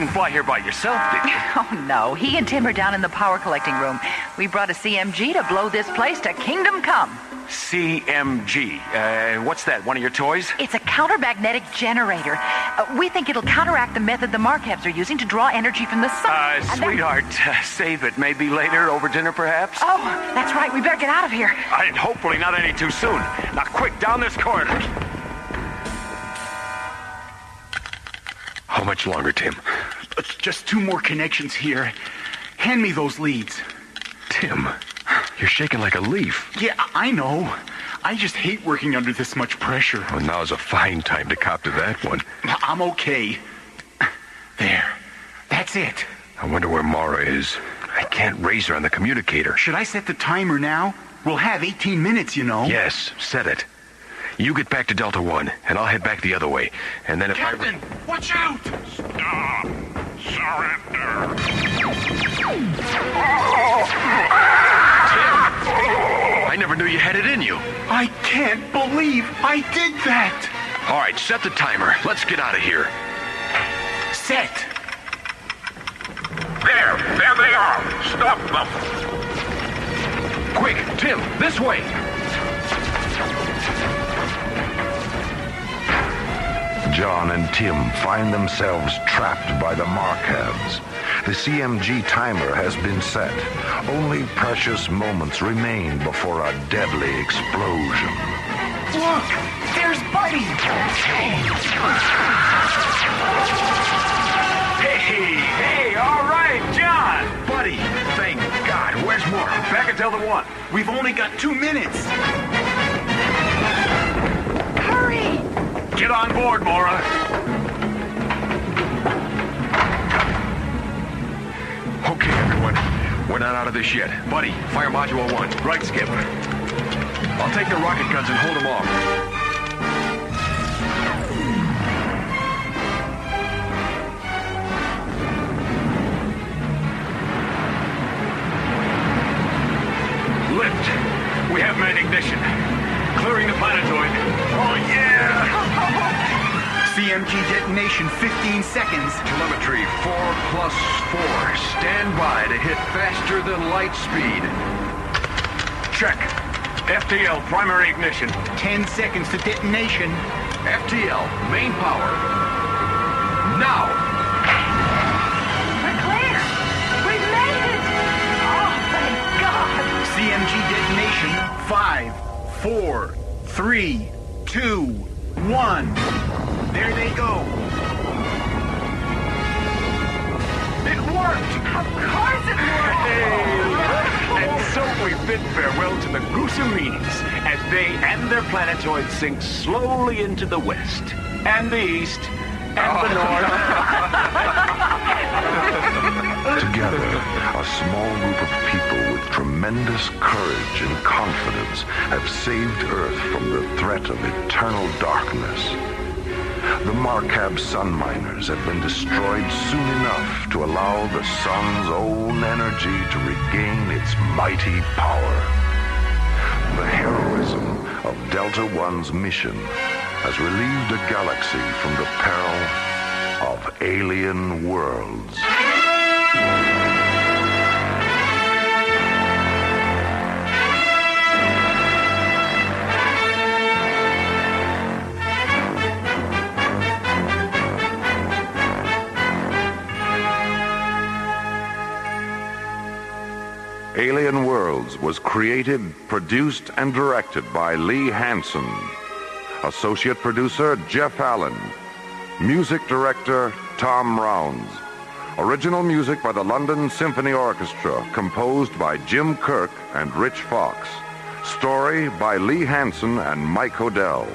fly here by yourself, did you? Oh, no. He and Tim are down in the power collecting room. We brought a CMG to blow this place to kingdom come. CMG. What's that, one of your toys? It's a countermagnetic generator. We think it'll counteract the method the Markhabs are using to draw energy from the sun. Sweetheart, save it. Maybe later, over dinner, perhaps? Oh, that's right. We better get out of here. And hopefully not any too soon. Now, quick, down this corridor. How much longer, Tim? Just two more connections here. Hand me those leads. Tim, you're shaking like a leaf. Yeah, I know. I just hate working under this much pressure. Well, now's a fine time to cop to that one. I'm okay. There. That's it. I wonder where Maura is. I can't raise her on the communicator. Should I set the timer now? We'll have 18 minutes, you know. Yes, set it. You get back to Delta One, and I'll head back the other way. And then if Captain, watch out! Stop! Surrender! I never knew you had it in you. I can't believe I did that! All right, set the timer. Let's get out of here. Set! There they are! Stop them! Quick, Tim, this way! John and Tim find themselves trapped by the Markhabs. The CMG timer has been set. Only precious moments remain before a deadly explosion. Look! There's Buddy! Hey, all right, John! Buddy, thank God. Where's Maura? Back at Delta One. We've only got 2 minutes. Get on board, Maura. Okay, everyone. We're not out of this yet. Buddy, fire Module 1. Right, Skip. I'll take the rocket guns and hold them off. Lift. We have main ignition. Clearing the planetoid. Oh, yeah! CMG detonation, 15 seconds. Telemetry 4+4. Stand by to hit faster than light speed. Check. FTL, primary ignition. 10 seconds to detonation. FTL, main power. Now! We're clear! We've made it! Oh, thank God! CMG detonation, 5, 4, 3, 2, 1. There they go. It worked! Of course it worked! And so we bid farewell to the gruesome meanies as they and their planetoid sink slowly into the west, and the east, and the north. Together, a small group of people with tremendous courage and confidence have saved Earth from the threat of eternal darkness. The Marcab sun miners have been destroyed soon enough to allow the sun's own energy to regain its mighty power. The heroism of Delta One's mission has relieved a galaxy from the peril of alien worlds. Alien Worlds was created, produced, and directed by Lee Hansen. Associate producer, Jeff Allen. Music director, Tom Rounds. Original music by the London Symphony Orchestra, composed by Jim Kirk and Rich Fox. Story by Lee Hansen and Mike Odell.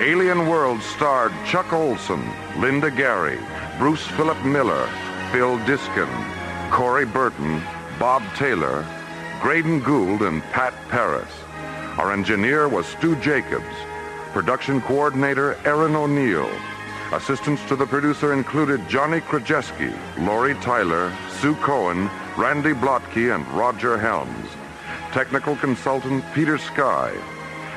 Alien Worlds starred Chuck Olson, Linda Gary, Bruce Philip Miller, Phil Diskin, Corey Burton, Bob Taylor, Graydon Gould, and Pat Paris. Our engineer was Stu Jacobs. Production coordinator, Erin O'Neill. Assistants to the producer included Johnny Krajewski, Lori Tyler, Sue Cohen, Randy Blotke, and Roger Helms. Technical consultant, Peter Sky.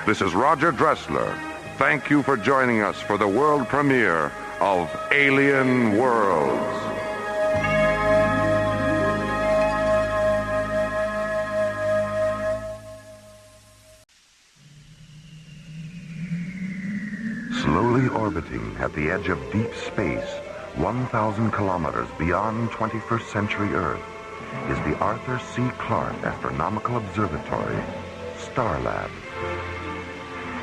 This is Roger Dressler. Thank you for joining us for the world premiere of Alien Worlds. Slowly orbiting at the edge of deep space, 1,000 kilometers beyond 21st century Earth, is the Arthur C. Clarke Astronomical Observatory, Starlab.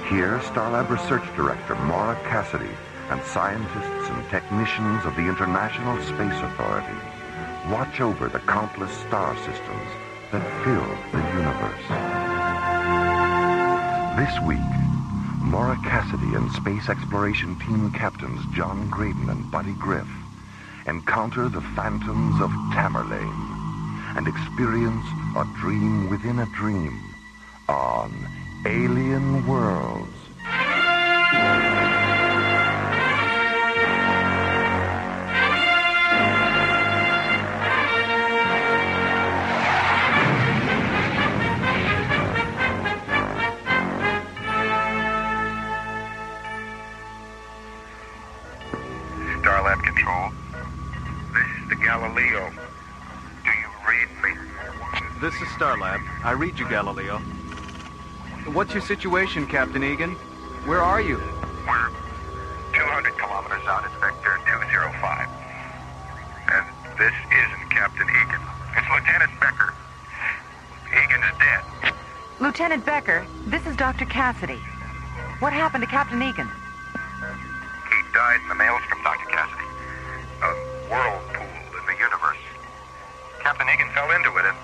Here, Starlab Research Director Maura Cassidy and scientists and technicians of the International Space Authority watch over the countless star systems that fill the universe. This week, Maura Cassidy and Space Exploration Team Captains John Graydon and Buddy Griff encounter the phantoms of Tamerlane and experience a dream within a dream on Alien Worlds. Starlab Control. This is the Galileo. Do you read me? This is Starlab. I read you, Galileo. What's your situation, Captain Egan? Where are you? We're 200 kilometers out at Vector 205. And this isn't Captain Egan. It's Lieutenant Becker. Egan is dead. Lieutenant Becker, this is Dr. Cassidy. What happened to Captain Egan? He died in the maelstrom, Dr. Cassidy. A whirlpool in the universe. Captain Egan fell into it and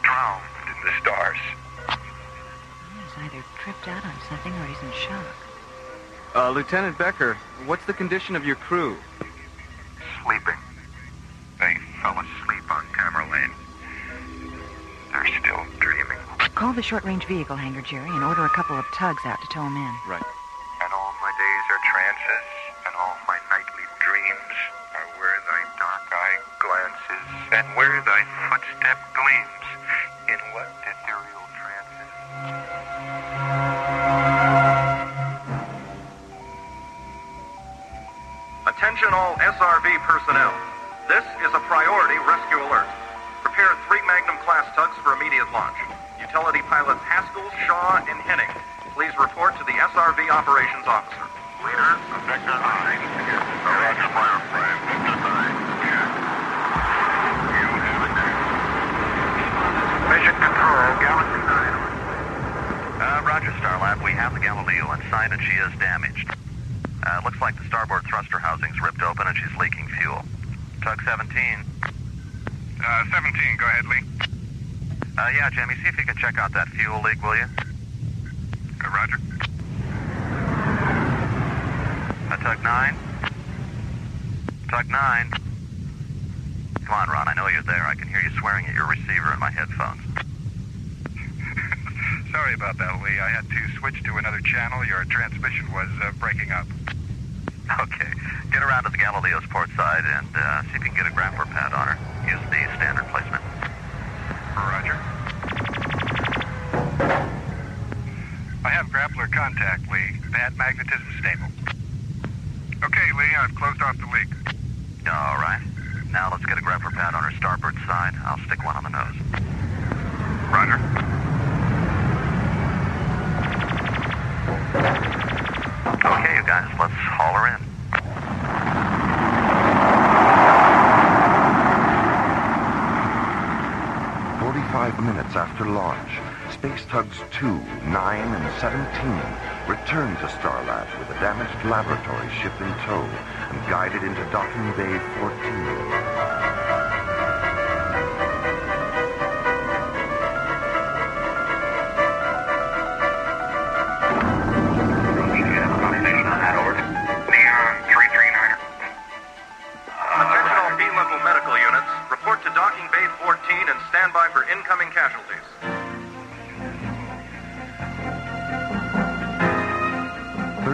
drowned in the stars. He's either tripped out on something or he's in shock. Lieutenant Becker, what's the condition of your crew? Sleeping. They fell asleep on Tamerlane. They're still dreaming. Call the short-range vehicle hangar, Jerry, and order a couple of tugs out to tow them in. Right. And all my days are trances, and all my nightly dreams are where thy dark eye glances, and where thy footstep gleams. In what ethereal trances? Attention all SRV personnel. This is a priority rescue alert. Prepare 3 Magnum-class tugs for immediate launch. Utility pilots Haskell, Shaw, and Henning. Please report to the SRV operations officer. Leader, Victor 9. Roger, Firefly. Victor 9. Check. You have it there. Mission Control, Galaxy 9. Roger, Starlab. We have the Galileo in sight, and she is damaged. Looks like the starboard thruster housing's ripped open, and she's leaking fuel. Tug 17. 17, go ahead, Lee. Yeah, Jimmy, see if you can check out that fuel leak, will you? Roger. Tug 9. Tug 9. Come on, Ron, I know you're there. I can hear you swearing at your receiver in my headphones. Sorry about that, Lee. I had to switch to another channel. Your transmission was breaking up. Okay. Get around to the Galileo's port side and see if you can get a grappler pad on her. Use the standard placement. Roger. I have grappler contact, Lee. Pad magnetism stable. Okay, Lee, I've closed off the leak. All right. Now let's get a grappler pad on her starboard side. I'll stick one on the nose. Roger. Okay, you guys, let's haul her in. Minutes after launch, Space Tugs 2, 9, and 17 returned to Starlab with a damaged laboratory ship in tow and guided into Docking Bay 14. And stand by for incoming casualties.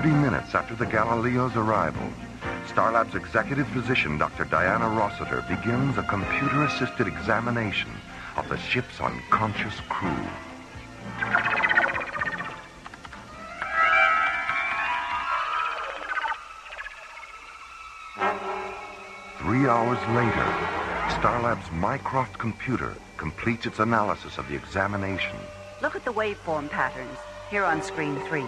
Minutes after the Galileo's arrival, Starlab's executive physician, Dr. Diana Rossiter, begins a computer-assisted examination of the ship's unconscious crew. Three hours later, Starlab's Mycroft computer completes its analysis of the examination. Look at the waveform patterns here on screen 3.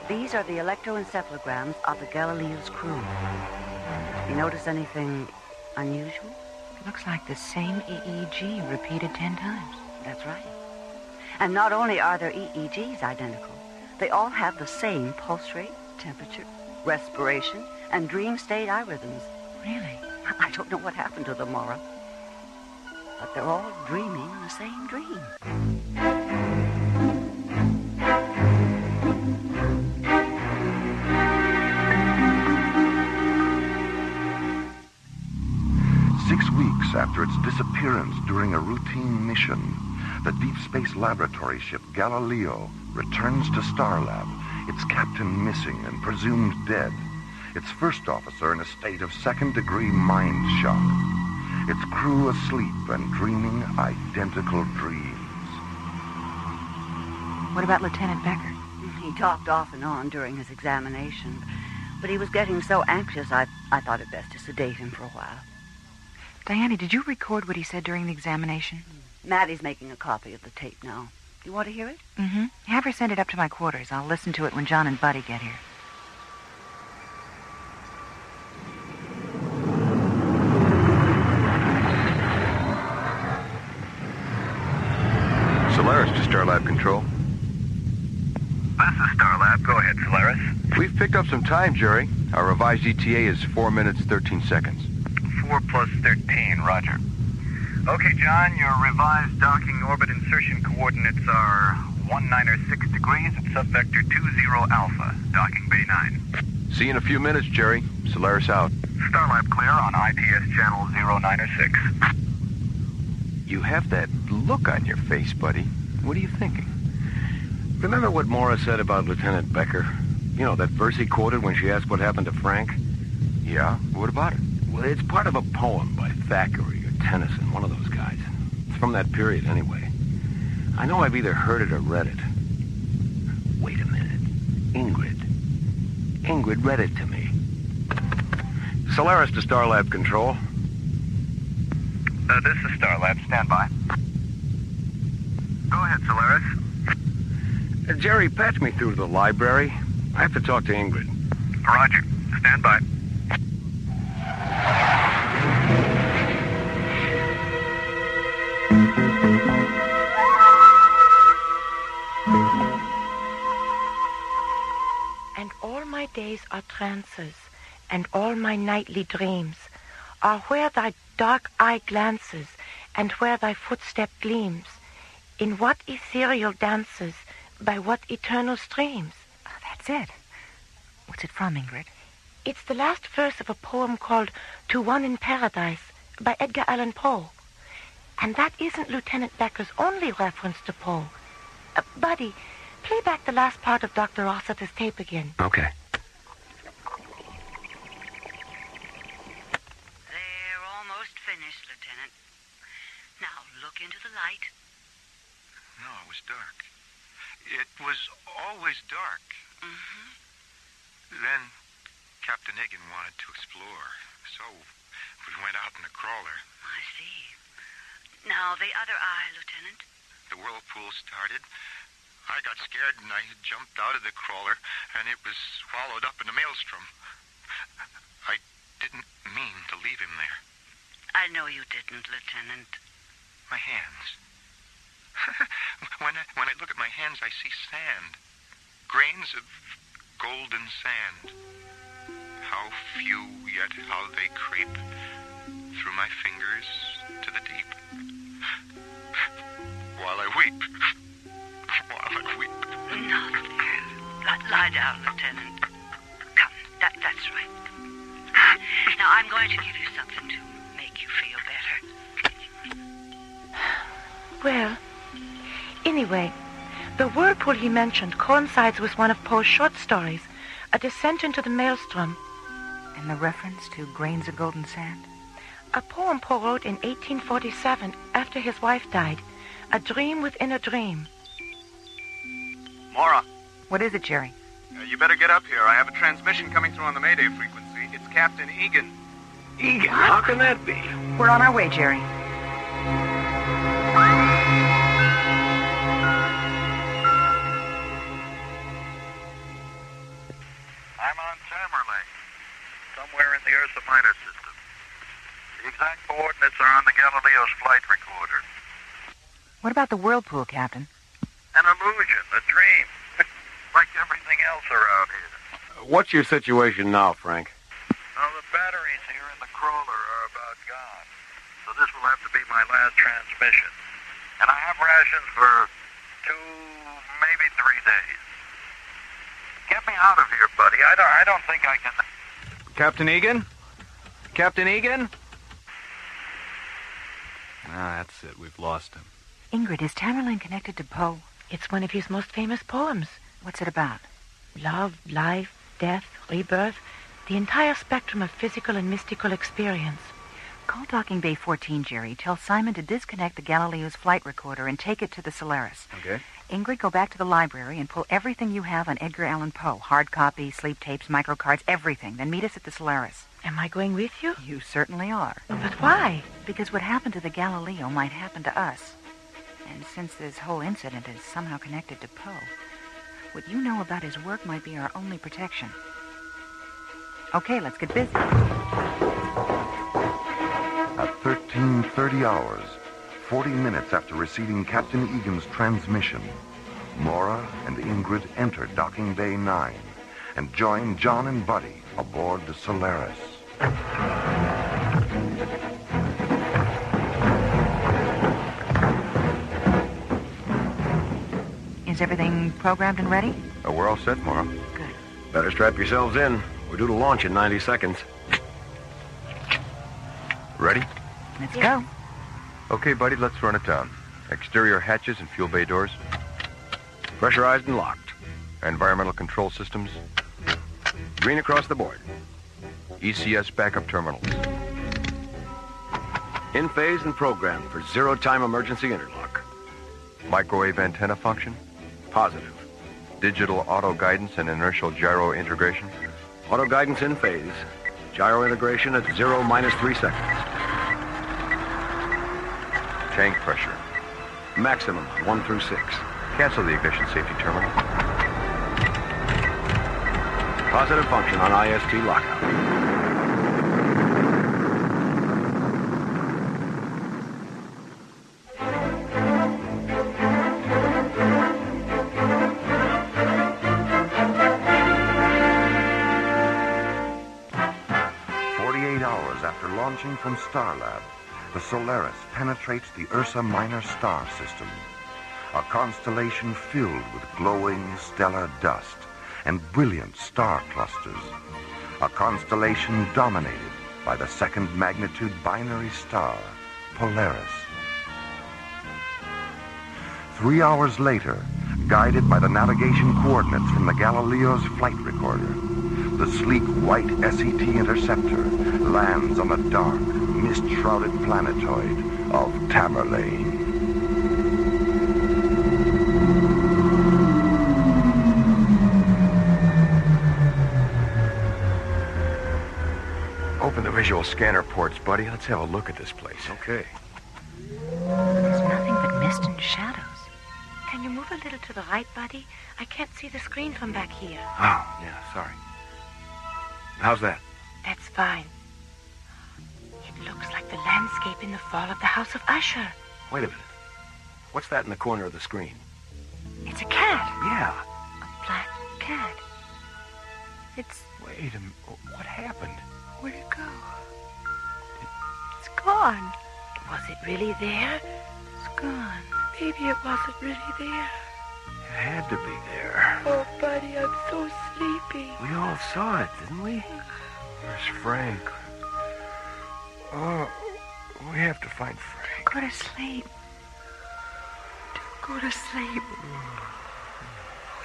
These are the electroencephalograms of the Galileo's crew. You notice anything unusual? Looks like the same EEG repeated 10 times. That's right. And not only are their EEGs identical, they all have the same pulse rate, temperature, respiration, and dream state rhythms. Really? I don't know what happened to them, Maura. But they're all dreaming the same dream. 6 weeks after its disappearance during a routine mission, the Deep Space Laboratory ship Galileo returns to Starlab, its captain missing and presumed dead, its first officer in a state of second-degree mind shock, its crew asleep and dreaming identical dreams. What about Lieutenant Becker? He talked off and on during his examination, but he was getting so anxious I thought it best to sedate him for a while. Diana, did you record what he said during the examination? Maddie's making a copy of the tape now. You want to hear it? Mm-hmm. Have her send it up to my quarters. I'll listen to it when John and Buddy get here. Solaris to Starlab Control. This is Starlab. Go ahead, Solaris. We've picked up some time, Jerry. Our revised ETA is 4 minutes, 13 seconds. 4 plus 13, roger. Okay, John, your revised docking orbit insertion coordinates are 1906 degrees at subvector 20 Alpha, docking bay 9. See you in a few minutes, Jerry. Solaris out. Starlab clear on ITS channel 096. You have that look on your face, buddy. What are you thinking? Remember what Maura said about Lieutenant Becker? You know, that verse he quoted when she asked what happened to Frank? Yeah? What about it? Well, it's part of a poem by Thackeray or Tennyson, one of those guys. It's from that period, anyway. I know I've either heard it or read it. Wait a minute. Ingrid read it to me. Solaris to Starlab Control. This is Starlab. Stand by. Go ahead, Solaris. Jerry, patch me through to the library. I have to talk to Ingrid. Roger. Stand by. And all my days are trances, and all my nightly dreams are where thy dark eye glances, and where thy footstep gleams, in what ethereal dances, by what eternal streams. Oh, that's it. What's it from, Ingrid? It's the last verse of a poem called To One in Paradise by Edgar Allan Poe. And that isn't Lieutenant Becker's only reference to Poe. Buddy, play back the last part of Dr. Rossiter's tape again. Okay. They're almost finished, Lieutenant. Now, look into the light. No, it was dark. It was always dark. Mm-hmm. Then Captain Egan wanted to explore, so we went out in the crawler. I see. Now, the other eye, Lieutenant. The whirlpool started. I got scared and I jumped out of the crawler, and it was swallowed up in the maelstrom. I didn't mean to leave him there. I know you didn't, Lieutenant. My hands. When I look at my hands, I see sand. Grains of golden sand. How few, yet how they creep through my fingers to the deep. While I weep. While I weep. No, lie down, Lieutenant. Come, that's right. Now, I'm going to give you something to make you feel better. Well, anyway, the whirlpool he mentioned coincides with one of Poe's short stories, A Descent into the Maelstrom. And the reference to grains of golden sand? A poem Poe wrote in 1847 after his wife died. A dream within a dream. Maura. What is it, Jerry? You better get up here. I have a transmission coming through on the Mayday frequency. It's Captain Egan. Egan? How can that be? We're on our way, Jerry. I'm on Tamerlane, somewhere in the Ursa Minor system. The exact coordinates are on the Galileo's flight recorder. What about the whirlpool, Captain? An illusion, a dream, like everything else around here. What's your situation now, Frank? Now, the batteries here in the crawler are about gone, so this will have to be my last transmission. And I have rations for 2, maybe 3 days. Get me out of here, buddy. I don't think I can... Captain Egan? Captain Egan? Ah, that's it. We've lost him. Ingrid, is Tamerlane connected to Poe? It's one of his most famous poems. What's it about? Love, life, death, rebirth, the entire spectrum of physical and mystical experience. Call Docking Bay 14, Jerry. Tell Simon to disconnect the Galileo's flight recorder and take it to the Solaris. Okay. Ingrid, go back to the library and pull everything you have on Edgar Allan Poe. Hard copies, sleep tapes, microcards, everything. Then meet us at the Solaris. Am I going with you? You certainly are. But why? Because what happened to the Galileo might happen to us. And since this whole incident is somehow connected to Poe, what you know about his work might be our only protection. Okay, let's get busy. At 13:30 hours, 40 minutes after receiving Captain Egan's transmission, Maura and Ingrid entered Docking Bay 9 and joined John and Buddy aboard the Solaris. Is Is everything programmed and ready? We're all set, Maura. Good. Better strap yourselves in. We're due to launch in 90 seconds. Ready? Let's go. Okay, buddy, let's run it down. Exterior hatches and fuel bay doors. Pressurized and locked. Environmental control systems. Green across the board. ECS backup terminals. In phase and programmed for zero-time emergency interlock. Microwave antenna function. Positive. Digital auto guidance and inertial gyro integration. Auto guidance in phase. Gyro integration at 0-3 seconds. Tank pressure. Maximum 1 through 6. Cancel the ignition safety terminal. Positive function on IST lockout. 48 hours after launching from Starlab, the Solaris penetrates the Ursa Minor star system, a constellation filled with glowing stellar dust and brilliant star clusters, a constellation dominated by the second magnitude binary star, Polaris. 3 hours later, guided by the navigation coordinates from the Galileo's flight recorder, the sleek white SET interceptor lands on the dark, mist-shrouded planetoid of Tamerlane. Open the visual scanner ports, buddy. Let's have a look at this place. Okay. There's nothing but mist and shadows. Can you move a little to the right, buddy? I can't see the screen from back here. Oh, yeah, sorry. How's that? That's fine. It looks like the landscape in the fall of the House of Usher. Wait a minute. What's that in the corner of the screen? It's a cat. Yeah. A black cat. It's... Wait a minute. What happened? Where'd it go? It's gone. Was it really there? It's gone. Maybe it wasn't really there. It had to be there. Oh, buddy, I'm so sleepy. We all saw it, didn't we? Where's Frank? Oh, we have to find Frank. Go to sleep. Don't go to sleep.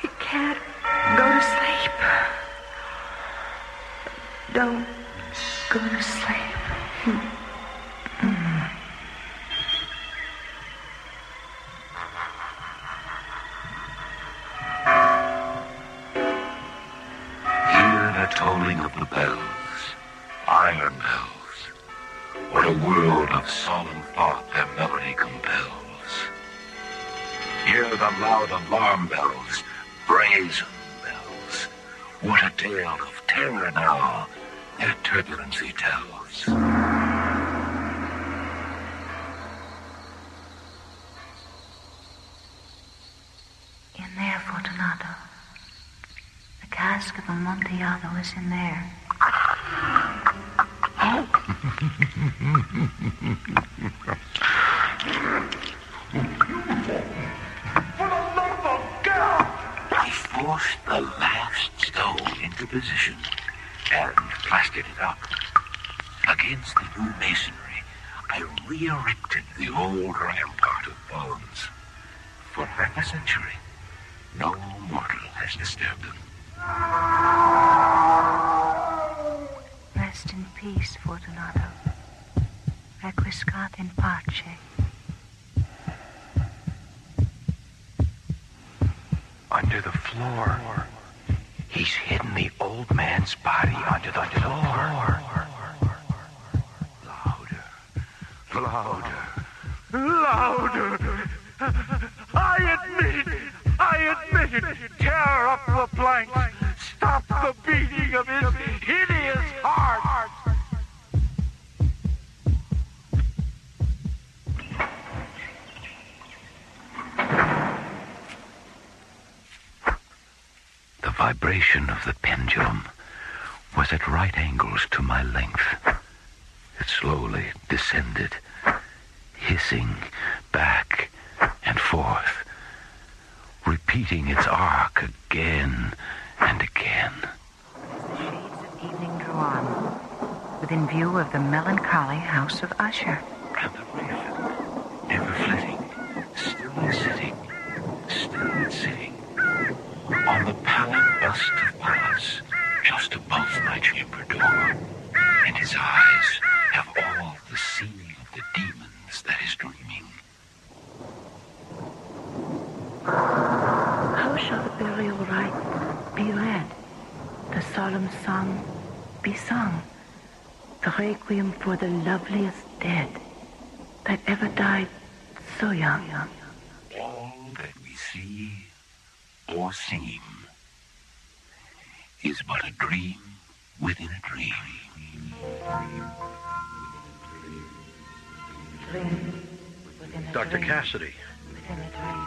We can't go to sleep. Don't go to sleep. Hear the tolling of the bells, iron bells. What a world of solemn thought their melody compels. Hear the loud alarm bells, brazen bells. What a tale of terror now their turbulency tells. In there, Fortunato. The cask of Amontillado is in there. For the love of God! I forced the last stone into position and plastered it up. Against the new masonry, I re-erected the old rampart of bones. For half a century, no mortal has disturbed them. Rest in peace, Fortunato. Requiescat in pace. Under the floor. He's hidden the old man's body under the floor. Louder. Louder! I admit it! Tear up the planks! Stop the beating of his hideous heart! The vibration of the pendulum was at right angles to my length. It slowly descended, hissing back and forth. repeating its arc again and again. As the shades of evening drew on, within view of the melancholy house of Usher. And the raven, never flitting, still sitting, on the pallid bust of Pallas, just above my chamber door. And his eyes have all the seeing of the demons that is dreaming. How shall the burial rite be read, the solemn song be sung, the requiem for the loveliest dead that ever died so young? All that we see or seem is but a dream within a dream. Dr. Cassidy.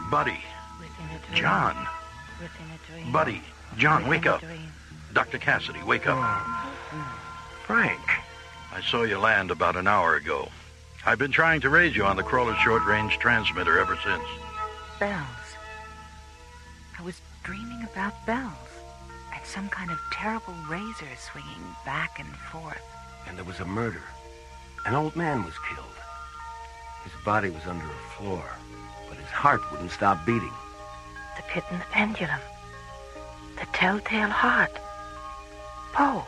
Buddy. John. Buddy. John, wake up. Dr. Cassidy, wake up. Frank. I saw you land about an hour ago. I've been trying to raise you on the crawler's short-range transmitter ever since. Bells. I was dreaming about bells. And some kind of terrible razor swinging back and forth. And there was a murder. An old man was killed. His body was under a floor, but his heart wouldn't stop beating. The pit and the pendulum. The telltale heart. Poe.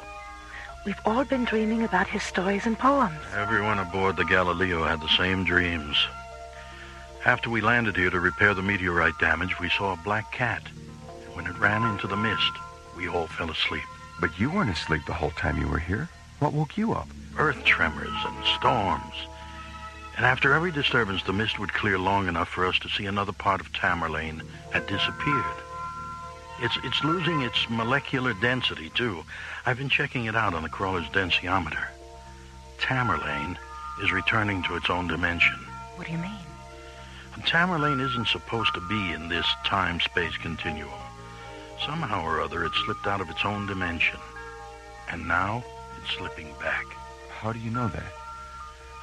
We've all been dreaming about his stories and poems. Everyone aboard the Galileo had the same dreams. After we landed here to repair the meteorite damage, we saw a black cat. When it ran into the mist, we all fell asleep. But you weren't asleep the whole time you were here. What woke you up? Earth tremors and storms. And after every disturbance, the mist would clear long enough for us to see another part of Tamerlane had disappeared. It's losing its molecular density, too. I've been checking it out on the crawler's densiometer. Tamerlane is returning to its own dimension. What do you mean? Tamerlane isn't supposed to be in this time-space continuum. Somehow or other, it slipped out of its own dimension. And now, it's slipping back. How do you know that?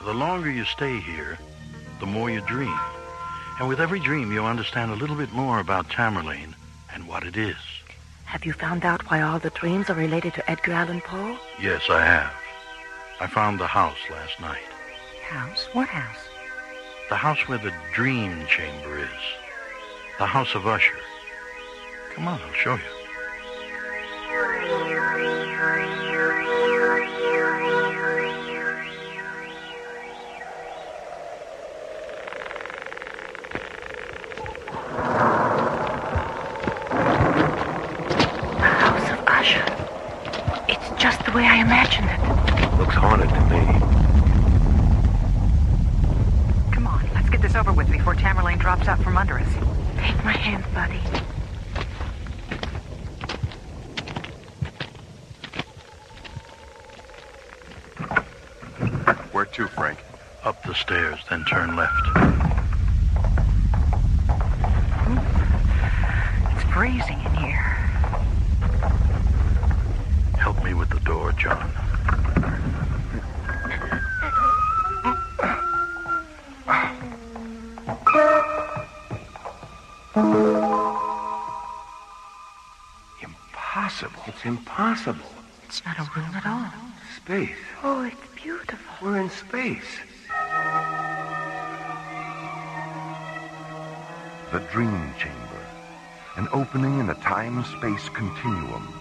The longer you stay here, the more you dream. And with every dream, you understand a little bit more about Tamerlane and what it is. Have you found out why all the dreams are related to Edgar Allan Poe? Yes, I have. I found the house last night. House? What house? The house where the dream chamber is. The house of Usher. Come on, I'll show you. Just the way I imagined it. Looks haunted to me. Come on, let's get this over with before Tamerlane drops out from under us. Take my hand, buddy. Where to, Frank? Up the stairs, then turn left. It's freezing in here. Help me with the door, John. Impossible. It's impossible. It's not a room at all. Space. Oh, it's beautiful. We're in space. The dream chamber. An opening in the time-space continuum.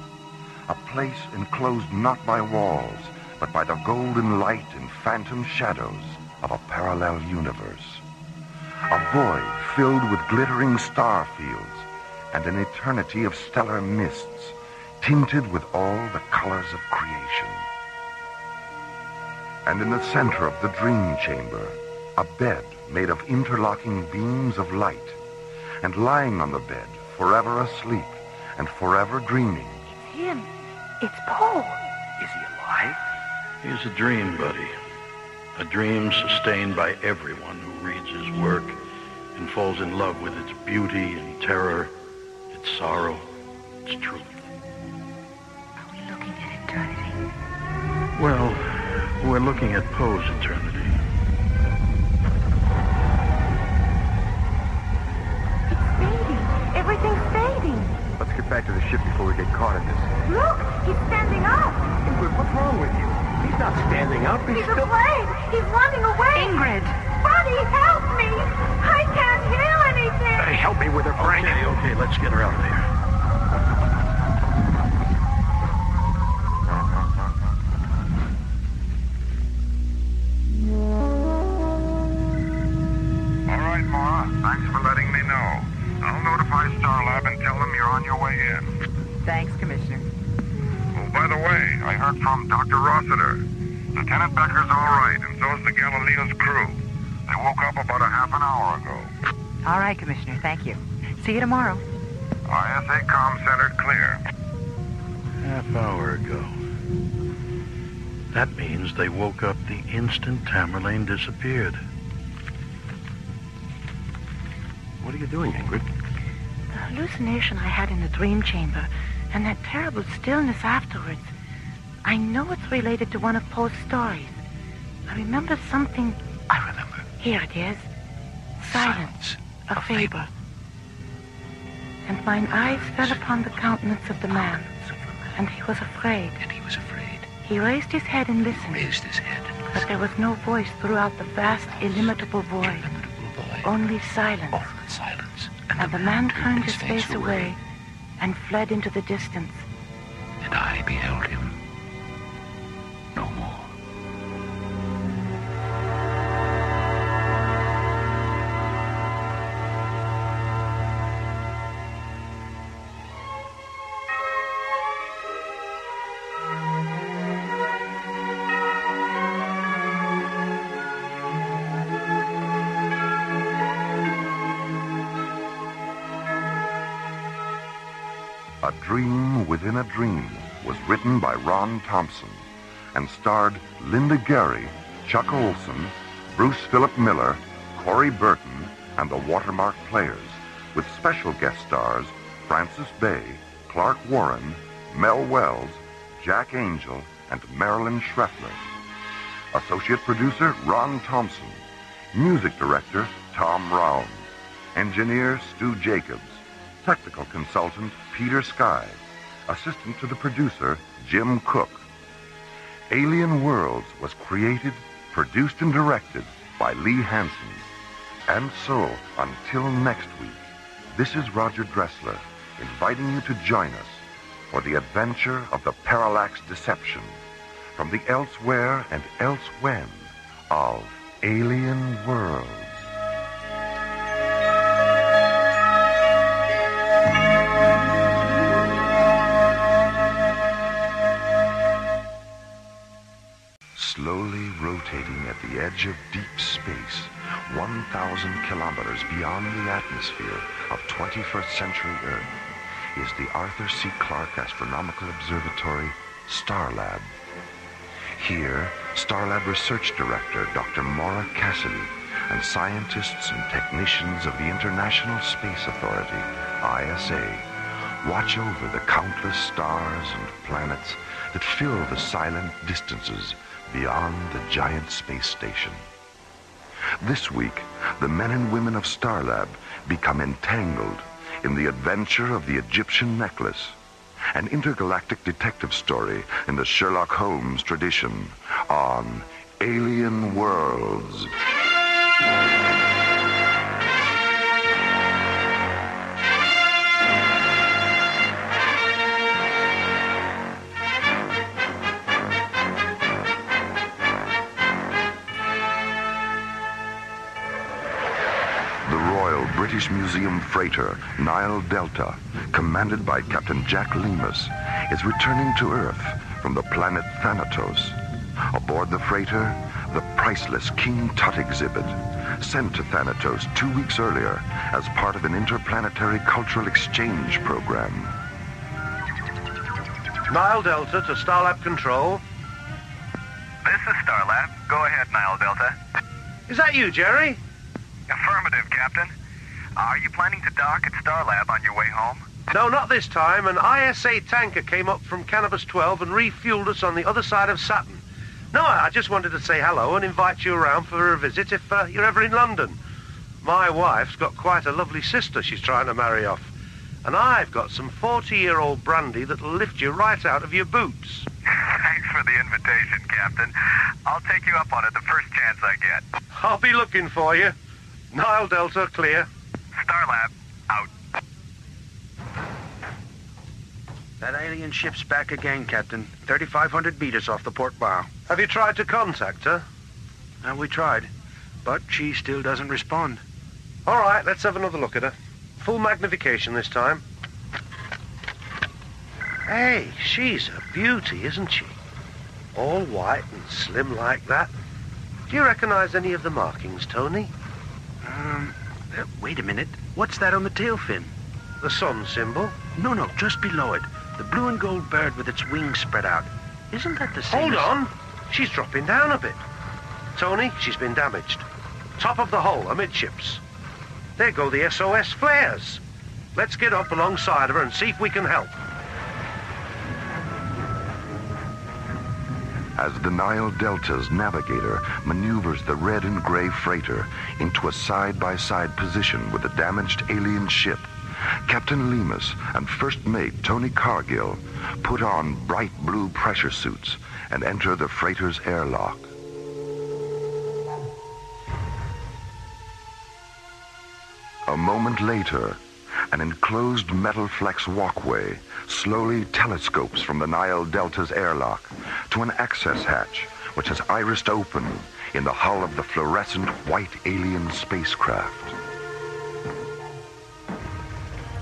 A place enclosed not by walls, but by the golden light and phantom shadows of a parallel universe. A void filled with glittering star fields and an eternity of stellar mists, tinted with all the colors of creation. And in the center of the dream chamber, a bed made of interlocking beams of light, and lying on the bed, forever asleep and forever dreaming. It's him. It's Poe. Is he alive? He's a dream, buddy. A dream sustained by everyone who reads his work and falls in love with its beauty and terror, its sorrow, its truth. Are we looking at eternity? Well, we're looking at Poe's eternity. It's fading. Everything's fading. Let's get back to the ship before we get caught in this. Look, he's standing up. Ingrid, what's wrong with you? He's not standing up. He's afraid. He's running away. Ingrid. Buddy, help me. I can't hear anything. Hey, help me with her, Frank. Okay, let's get her out of here. All right, Maura. Thanks for letting me know. I'll notify Starlab and tell them you're on your way in. Thanks, Commissioner. Oh, by the way, I heard from Dr. Rossiter. Lieutenant Becker's all right, and so's the Galileo's crew. They woke up about a half an hour ago. All right, Commissioner. Thank you. See you tomorrow. ISA comm center clear. Half hour ago. That means they woke up the instant Tamerlane disappeared. What are you doing, Ingrid? The hallucination I had in the dream chamber and that terrible stillness afterwards. I know it's related to one of Poe's stories. I remember something... I remember. Here it is. Silence. A fable. And mine eyes fell upon the countenance of the man. And he was afraid. He raised his head and listened. But there was no voice throughout the vast, illimitable void. Only silence. And the man turned his face away and fled into the distance. And I beheld him no more. A Dream Within a Dream was written by Ron Thompson and starred Linda Gary, Chuck Olson, Bruce Philip Miller, Corey Burton, and the Watermark Players, with special guest stars Francis Bay, Clark Warren, Mel Wells, Jack Angel, and Marilyn Schreffler. Associate producer Ron Thompson. Music director Tom Round. Engineer Stu Jacobs. Technical consultant Peter Sky. Assistant to the producer Jim Cook. Alien Worlds was created, produced, and directed by Lee Hansen. And so, until next week, this is Roger Dressler inviting you to join us for the adventure of the Parallax Deception from the elsewhere and elsewhen of Alien Worlds. Slowly rotating at the edge of deep space, 1,000 kilometers beyond the atmosphere of 21st century Earth, is the Arthur C. Clarke Astronomical Observatory, Starlab. Here, Starlab Research Director Dr. Maura Cassidy and scientists and technicians of the International Space Authority, ISA, watch over the countless stars and planets that fill the silent distances beyond the giant space station. This week, the men and women of Starlab become entangled in the adventure of the Egyptian necklace, an intergalactic detective story in the Sherlock Holmes tradition on Alien Worlds. British Museum freighter Nile Delta, commanded by Captain Jack Lemus, is returning to Earth from the planet Thanatos. Aboard the freighter, the priceless King Tut exhibit, sent to Thanatos 2 weeks earlier as part of an interplanetary cultural exchange program. Nile Delta to Starlab Control. This is Starlab. Go ahead, Nile Delta. Is that you, Jerry? Affirmative, Captain. Are you planning to dock at Starlab on your way home? No, not this time. An ISA tanker came up from Cannabis 12 and refueled us on the other side of Saturn. No, I just wanted to say hello and invite you around for a visit if you're ever in London. My wife's got quite a lovely sister she's trying to marry off. And I've got some 40-year-old brandy that'll lift you right out of your boots. Thanks for the invitation, Captain. I'll take you up on it the first chance I get. I'll be looking for you. Nile Delta, clear. Starlab, out. That alien ship's back again, Captain. 3,500 meters off the port bow. Have you tried to contact her? We tried, but she still doesn't respond. All right, let's have another look at her. Full magnification this time. Hey, she's a beauty, isn't she? All white and slim like that. Do you recognize any of the markings, Tony? Wait a minute. What's that on the tail fin? The sun symbol? No, just below it. The blue and gold bird with its wings spread out. Isn't that the same? Hold on. She's dropping down a bit. Tony, she's been damaged. Top of the hull, amidships. There go the SOS flares. Let's get up alongside of her and see if we can help. As the Nile Delta's navigator maneuvers the red and gray freighter into a side-by-side position with the damaged alien ship, Captain Lemus and First Mate Tony Cargill put on bright blue pressure suits and enter the freighter's airlock. A moment later, an enclosed metal flex walkway slowly telescopes from the Nile Delta's airlock to an access hatch which has irised open in the hull of the fluorescent white alien spacecraft.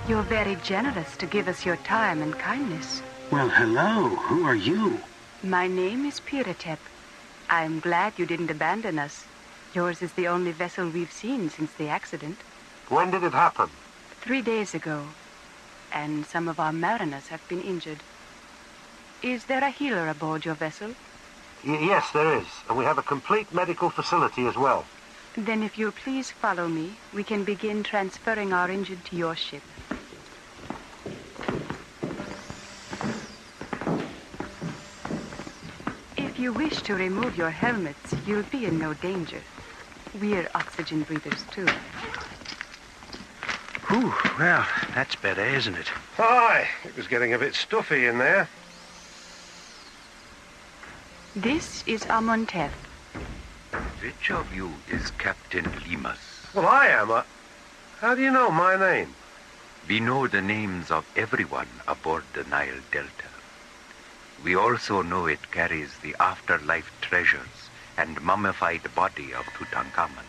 You're very generous to give us your time and kindness. Well, hello. Who are you? My name is Piratep. I'm glad you didn't abandon us. Yours is the only vessel we've seen since the accident. When did it happen? 3 days ago. And some of our mariners have been injured. Is there a healer aboard your vessel? Yes, there is. And we have a complete medical facility as well. Then if you'll please follow me, we can begin transferring our injured to your ship. If you wish to remove your helmets, you'll be in no danger. We're oxygen breathers, too. Whew, well, that's better, isn't it? Aye, it was getting a bit stuffy in there. This is Amontef. Which of you is Captain Lemus? Well, I am. How do you know my name? We know the names of everyone aboard the Nile Delta. We also know it carries the afterlife treasures and mummified body of Tutankhamun.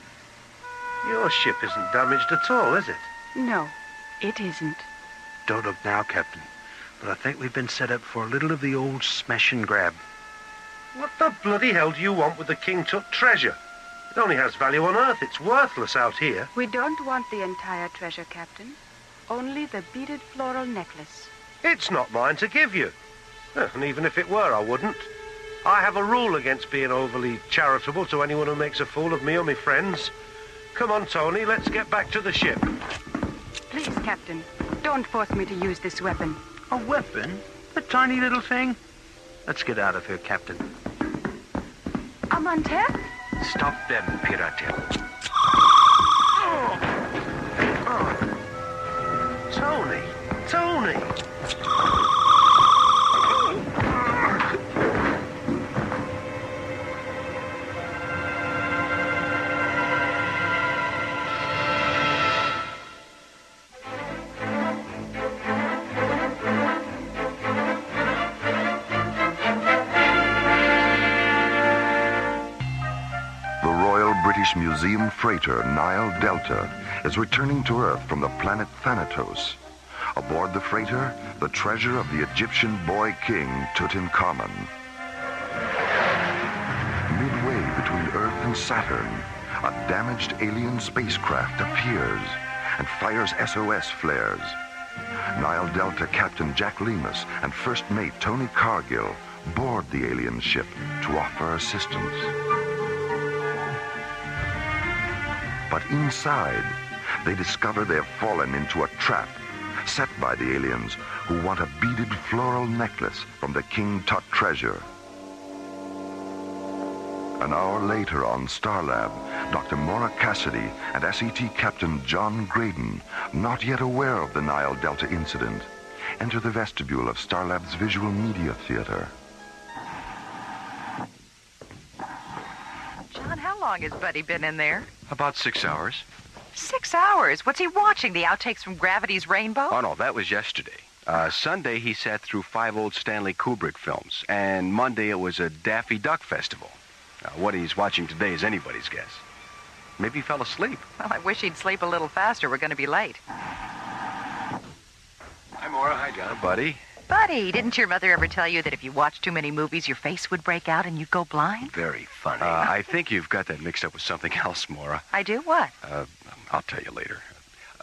Your ship isn't damaged at all, is it? No, it isn't. Don't look now, Captain. But I think we've been set up for a little of the old smash and grab. What the bloody hell do you want with the King Tut treasure? It only has value on Earth. It's worthless out here. We don't want the entire treasure, Captain. Only the beaded floral necklace. It's not mine to give you. And even if it were, I wouldn't. I have a rule against being overly charitable to anyone who makes a fool of me or my friends. Come on, Tony, let's get back to the ship. Please, Captain, don't force me to use this weapon. A weapon? A tiny little thing? Let's get out of here, Captain. Amontef? Stop them, Piratep. Tony! Museum freighter Nile Delta is returning to Earth from the planet Thanatos. Aboard the freighter, the treasure of the Egyptian boy king Tutankhamun. Midway between Earth and Saturn, a damaged alien spacecraft appears and fires SOS flares. Nile Delta Captain Jack Lemus and First Mate Tony Cargill board the alien ship to offer assistance. But inside, they discover they have fallen into a trap set by the aliens who want a beaded floral necklace from the King Tut treasure. An hour later on Starlab, Dr. Maura Cassidy and SET Captain John Graydon, not yet aware of the Nile Delta incident, enter the vestibule of Starlab's Visual Media Theater. John, how long has Buddy been in there? About 6 hours. 6 hours? What's he watching? The outtakes from Gravity's Rainbow? Oh, no, that was yesterday. Sunday, he sat through 5 old Stanley Kubrick films. And Monday, it was a Daffy Duck festival. What he's watching today is anybody's guess. Maybe he fell asleep. Well, I wish he'd sleep a little faster. We're going to be late. Hi, Maura. Hi, John. Buddy. Buddy, didn't your mother ever tell you that if you watch too many movies, your face would break out and you'd go blind? Very funny. I think you've got that mixed up with something else, Maura. I do? What? I'll tell you later.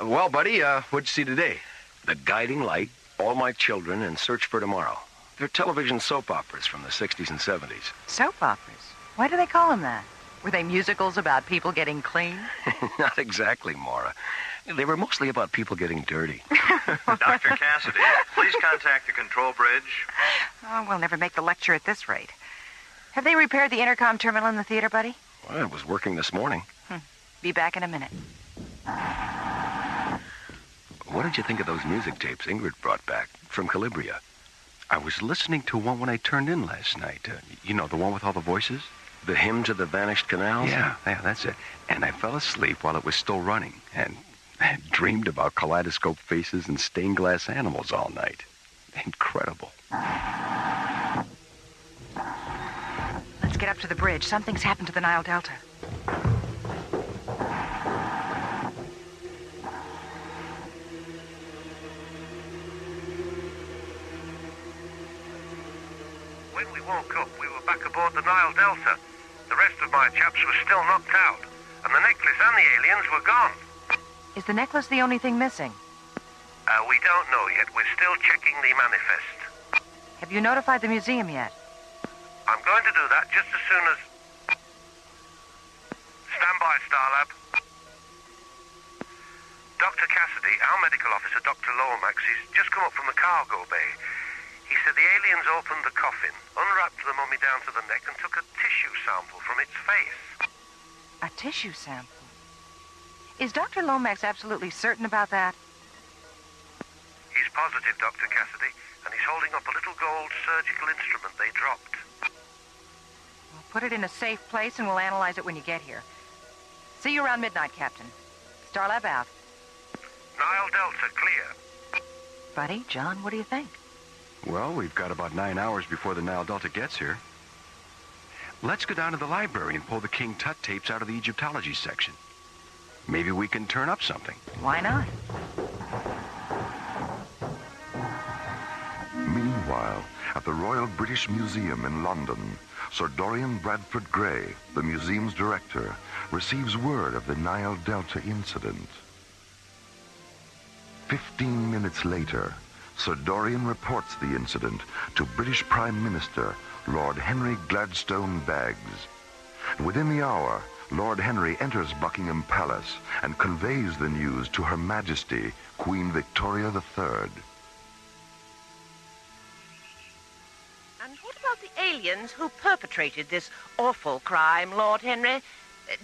Well, buddy, what'd you see today? The Guiding Light, All My Children, and Search for Tomorrow. They're television soap operas from the 60s and 70s. Soap operas? Why do they call them that? Were they musicals about people getting clean? Not exactly, Maura. They were mostly about people getting dirty. Dr. Cassidy, please contact the control bridge. Oh, we'll never make the lecture at this rate. Have they repaired the intercom terminal in the theater, Buddy? Well, it was working this morning. Be back in a minute. What did you think of those music tapes Ingrid brought back from Calabria? I was listening to one when I turned in last night. You know, the one with all the voices? The Hymn to the Vanished Canals? Yeah, that's it. And I fell asleep while it was still running. And I dreamed about kaleidoscope faces and stained glass animals all night. Incredible. Let's get up to the bridge. Something's happened to the Nile Delta. When we woke up, we were back aboard the Nile Delta. The rest of my chaps were still knocked out, and the necklace and the aliens were gone. Is the necklace the only thing missing? We don't know yet. We're still checking the manifest. Have you notified the museum yet? I'm going to do that just as soon as... Stand by, Starlab. Dr. Cassidy, our medical officer, Dr. Lomax, he's just come up from the cargo bay. He said the aliens opened the coffin, unwrapped the mummy down to the neck, and took a tissue sample from its face. A tissue sample? Is Dr. Lomax absolutely certain about that? He's positive, Dr. Cassidy, and he's holding up a little gold surgical instrument they dropped. Well, put it in a safe place and we'll analyze it when you get here. See you around midnight, Captain. Starlab out. Nile Delta clear. Buddy, John, what do you think? Well, we've got about 9 hours before the Nile Delta gets here. Let's go down to the library and pull the King Tut tapes out of the Egyptology section. Maybe we can turn up something. Why not? Meanwhile, at the Royal British Museum in London, Sir Dorian Bradford Gray, the museum's director, receives word of the Nile Delta incident. 15 minutes later, Sir Dorian reports the incident to British Prime Minister Lord Henry Gladstone Baggs. Within the hour, Lord Henry enters Buckingham Palace and conveys the news to Her Majesty, Queen Victoria III. And what about the aliens who perpetrated this awful crime, Lord Henry?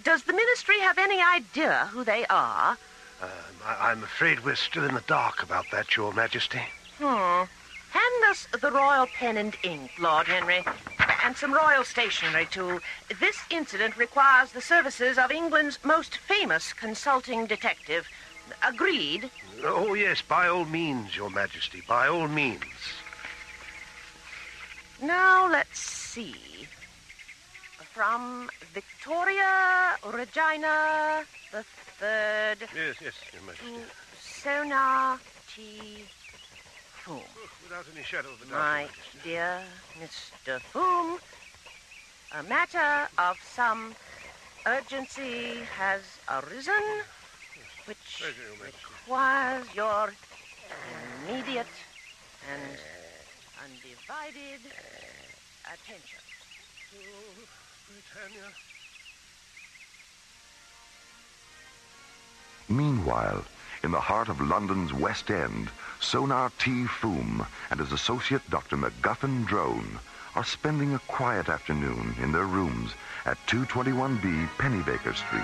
Does the Ministry have any idea who they are? I'm afraid we're still in the dark about that, Your Majesty. Hand us the royal pen and ink, Lord Henry, and some royal stationery, too. This incident requires the services of England's most famous consulting detective. Agreed? Oh, yes, by all means, Your Majesty, by all means. Now, let's see. From Victoria Regina the Third. Yes, Your Majesty. To Sona T. Foom. Without any shadow of a doubt, My Your Majesty. dear Mr. Foom, a matter of some urgency has arisen, which requires your immediate and undivided attention. Britannia. Meanwhile, In the heart of London's West End, Sonar T. Foom and his associate Dr. MacGuffin Drone are spending a quiet afternoon in their rooms at 221B Pennybaker Street.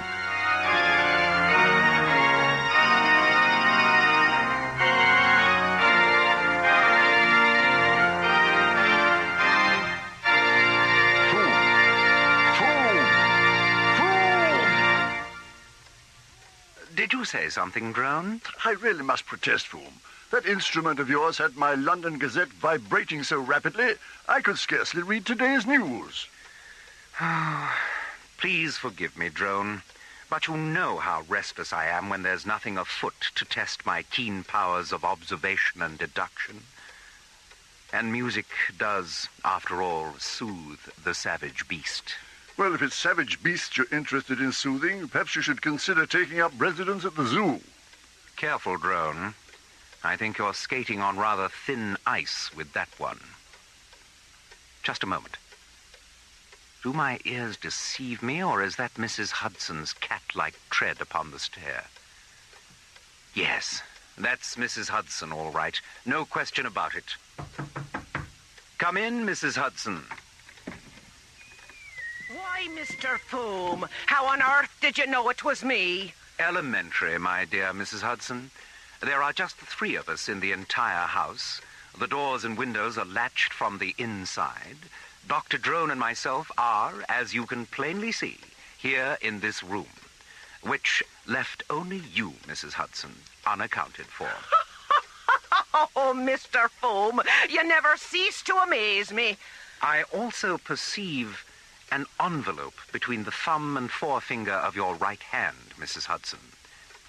Did you say something, Drone? I really must protest, Foom. That instrument of yours had my London Gazette vibrating so rapidly, I could scarcely read today's news. Please forgive me, Drone, but you know how restless I am when there's nothing afoot to test my keen powers of observation and deduction. And music does, after all, soothe the savage beast. Well, if it's savage beasts you're interested in soothing, perhaps you should consider taking up residence at the zoo. Careful, Drone. I think you're skating on rather thin ice with that one. Just a moment. Do my ears deceive me, or is that Mrs. Hudson's cat-like tread upon the stair? Yes, that's Mrs. Hudson, all right. No question about it. Come in, Mrs. Hudson. Why, Mr. Foom, how on earth did you know it was me? Elementary, my dear Mrs. Hudson. There are just the three of us in the entire house. The doors and windows are latched from the inside. Dr. Drone and myself are, as you can plainly see, here in this room, which left only you, Mrs. Hudson, unaccounted for. Oh, Mr. Foom, you never cease to amaze me. I also perceive an envelope between the thumb and forefinger of your right hand, Mrs. Hudson.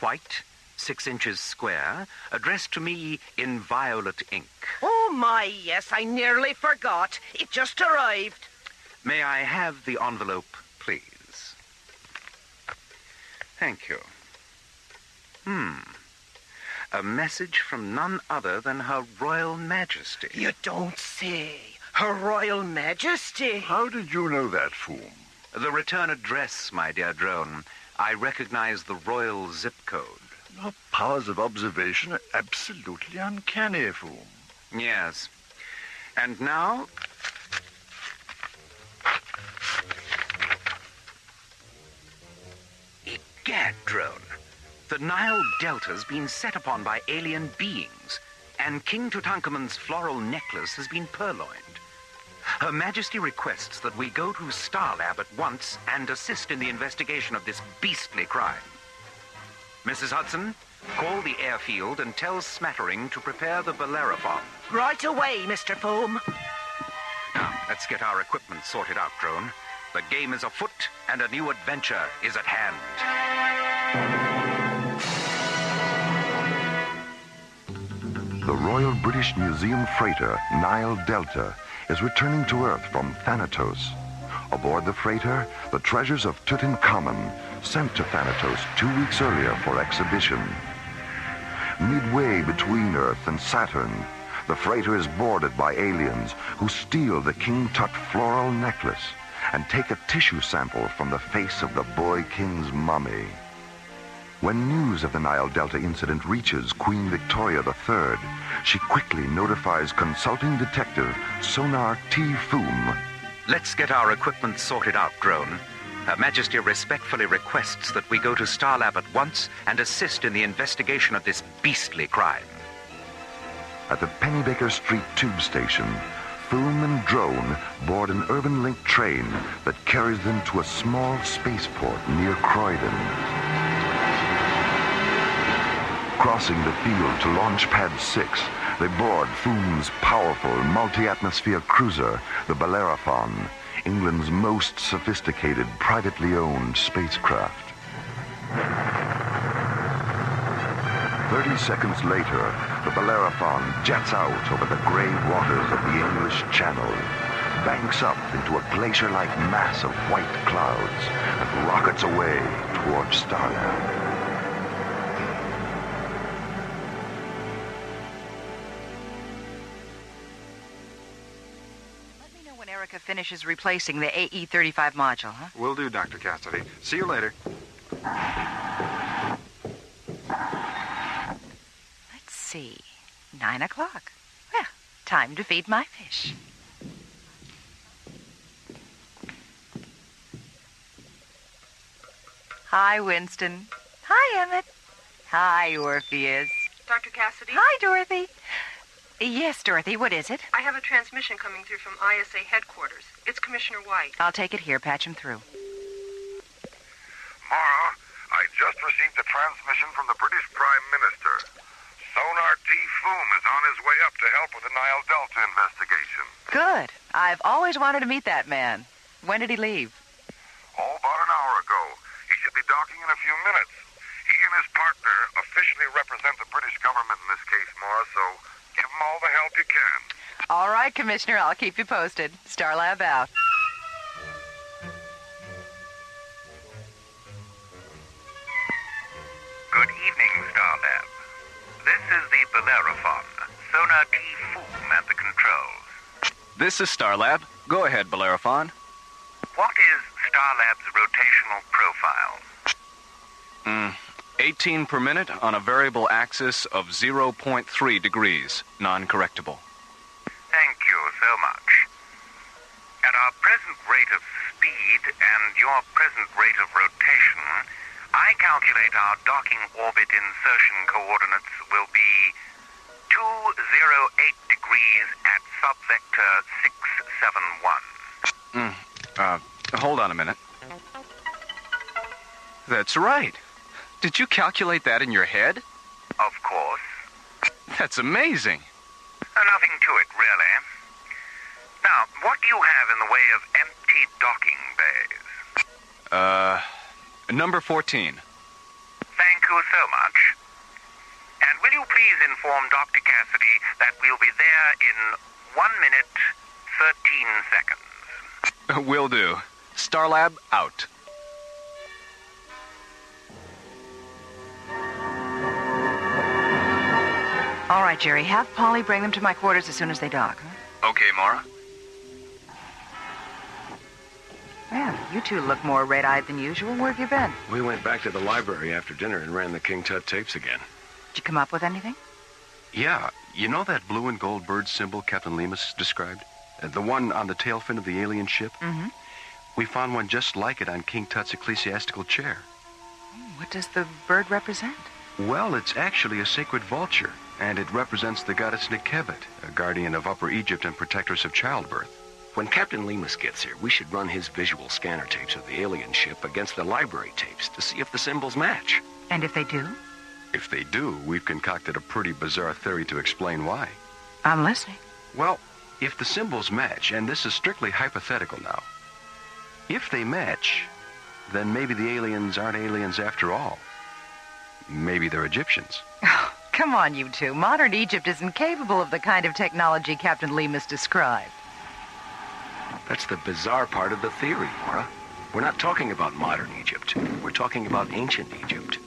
White, 6 inches square, addressed to me in violet ink. Oh, my, yes, I nearly forgot. It just arrived. May I have the envelope, please? Thank you. A message from none other than Her Royal Majesty. You don't say. Her Royal Majesty? How did you know that, Foom? The return address, my dear Drone. I recognize the royal zip code. Your powers of observation are absolutely uncanny, Foom. Yes. And now... Egad, Drone. The Nile Delta's been set upon by alien beings, and King Tutankhamun's floral necklace has been purloined. Her Majesty requests that we go to Star Lab at once and assist in the investigation of this beastly crime. Mrs. Hudson, call the airfield and tell Smattering to prepare the Bellerophon. Right away, Mr. Foom. Now, let's get our equipment sorted out, Drone. The game is afoot, and a new adventure is at hand. The Royal British Museum freighter Nile Delta is returning to Earth from Thanatos. Aboard the freighter, the treasures of Tutankhamun, sent to Thanatos 2 weeks earlier for exhibition. Midway between Earth and Saturn, the freighter is boarded by aliens who steal the King Tut floral necklace and take a tissue sample from the face of the boy king's mummy. When news of the Nile Delta incident reaches Queen Victoria III, she quickly notifies consulting detective Sonar T. Foom. Let's get our equipment sorted out, Drone. Her Majesty respectfully requests that we go to Star Lab at once and assist in the investigation of this beastly crime. At the Pennybaker Street tube station, Foom and Drone board an urban link train that carries them to a small spaceport near Croydon. Crossing the field to Launch Pad 6, they board Foom's powerful multi-atmosphere cruiser, the Bellerophon, England's most sophisticated privately owned spacecraft. 30 seconds later, the Bellerophon jets out over the gray waters of the English Channel, banks up into a glacier-like mass of white clouds, and rockets away towards Starlab. Finishes replacing the AE-35 module, huh? Will do, Dr. Cassidy. See you later. see. 9 o'clock. Well, time to feed my fish. Hi, Winston. Hi, Emmett. Hi, Orpheus. Dr. Cassidy? Hi, Dorothy. Yes, Dorothy, what is it? I have a transmission coming through from ISA headquarters. It's Commissioner White. I'll take it here. Patch him through. Maura, I just received a transmission from the British Prime Minister. Sonar T. Foom is on his way up to help with the Nile Delta investigation. Good. I've always wanted to meet that man. When did he leave? Oh, about an hour ago. He should be docking in a few minutes. He and his partner officially represent the British government in this case, Maura, so give them all the help you can. All right, Commissioner, I'll keep you posted. Starlab out. Good evening, Starlab. This is the Bellerophon. Sonar T. Foom at the controls. This is Starlab. Go ahead, Bellerophon. What is Starlab's rotational profile? 18 per minute on a variable axis of 0.3 degrees, non-correctable. Thank you so much. At our present rate of speed and your present rate of rotation, I calculate our docking orbit insertion coordinates will be 208 degrees at subvector 671. Hold on a minute. That's right. Did you calculate that in your head? Of course. That's amazing. Nothing to it, really. Now, what do you have in the way of empty docking bays? Number 14. Thank you so much. And will you please inform Dr. Cassidy that we'll be there in 1 minute, 13 seconds? Will do. Starlab out. All right, Jerry, have Polly bring them to my quarters as soon as they dock. Huh? Okay, Maura. Well, you two look more red-eyed than usual. Where have you been? We went back to the library after dinner and ran the King Tut tapes again. Did you come up with anything? Yeah, you know that blue and gold bird symbol Captain Lemus described? The one on the tail fin of the alien ship? Mm-hmm. We found one just like it on King Tut's ecclesiastical chair. What does the bird represent? Well, it's actually a sacred vulture, and it represents the goddess Nekebet, a guardian of Upper Egypt and protectress of childbirth. When Captain Lemus gets here, we should run his visual scanner tapes of the alien ship against the library tapes to see if the symbols match. And if they do? If they do, we've concocted a pretty bizarre theory to explain why. I'm listening. Well, if the symbols match, and this is strictly hypothetical now, if they match, then maybe the aliens aren't aliens after all. Maybe they're Egyptians. Oh, come on, you two. Modern Egypt isn't capable of the kind of technology Captain Lemus described. That's the bizarre part of the theory, Maura. We're not talking about modern Egypt. We're talking about ancient Egypt.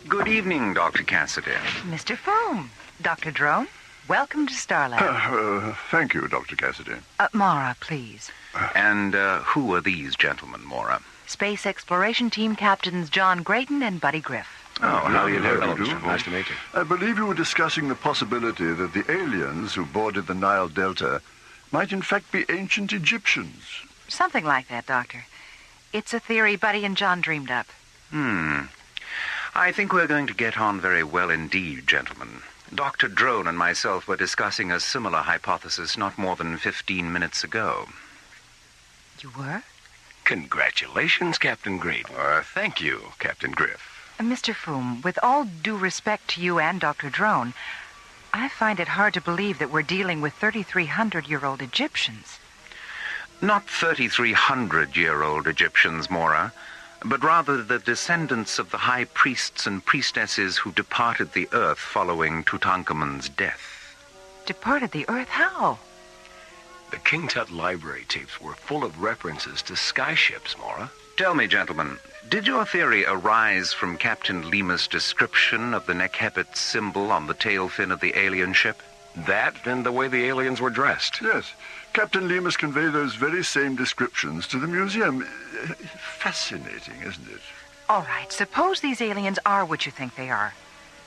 Good evening, Dr. Cassidy. Mr. Foom. Dr. Drone, welcome to Starlab. Thank you, Dr. Cassidy. Maura, please. And who are these gentlemen, Maura? Space Exploration Team Captains John Grayton and Buddy Griff. Oh, how do you do? Nice to meet you. I believe you were discussing the possibility that the aliens who boarded the Nile Delta might in fact be ancient Egyptians. Something like that, Doctor. It's a theory Buddy and John dreamed up. I think we're going to get on very well indeed, gentlemen. Dr. Drone and myself were discussing a similar hypothesis not more than 15 minutes ago. You were? Congratulations, Captain Grade. Thank you, Captain Griff. Mr. Foom, with all due respect to you and Dr. Drone, I find it hard to believe that we're dealing with 3,300-year-old Egyptians. Not 3,300-year-old Egyptians, Maura, but rather the descendants of the high priests and priestesses who departed the earth following Tutankhamun's death. Departed the earth? How? The King Tut library tapes were full of references to skyships, Maura. Tell me, gentlemen, did your theory arise from Captain Lemus' description of the Nekebet symbol on the tail fin of the alien ship? That and the way the aliens were dressed. Yes. Captain Lemus conveyed those very same descriptions to the museum. Fascinating, isn't it? All right, suppose these aliens are what you think they are.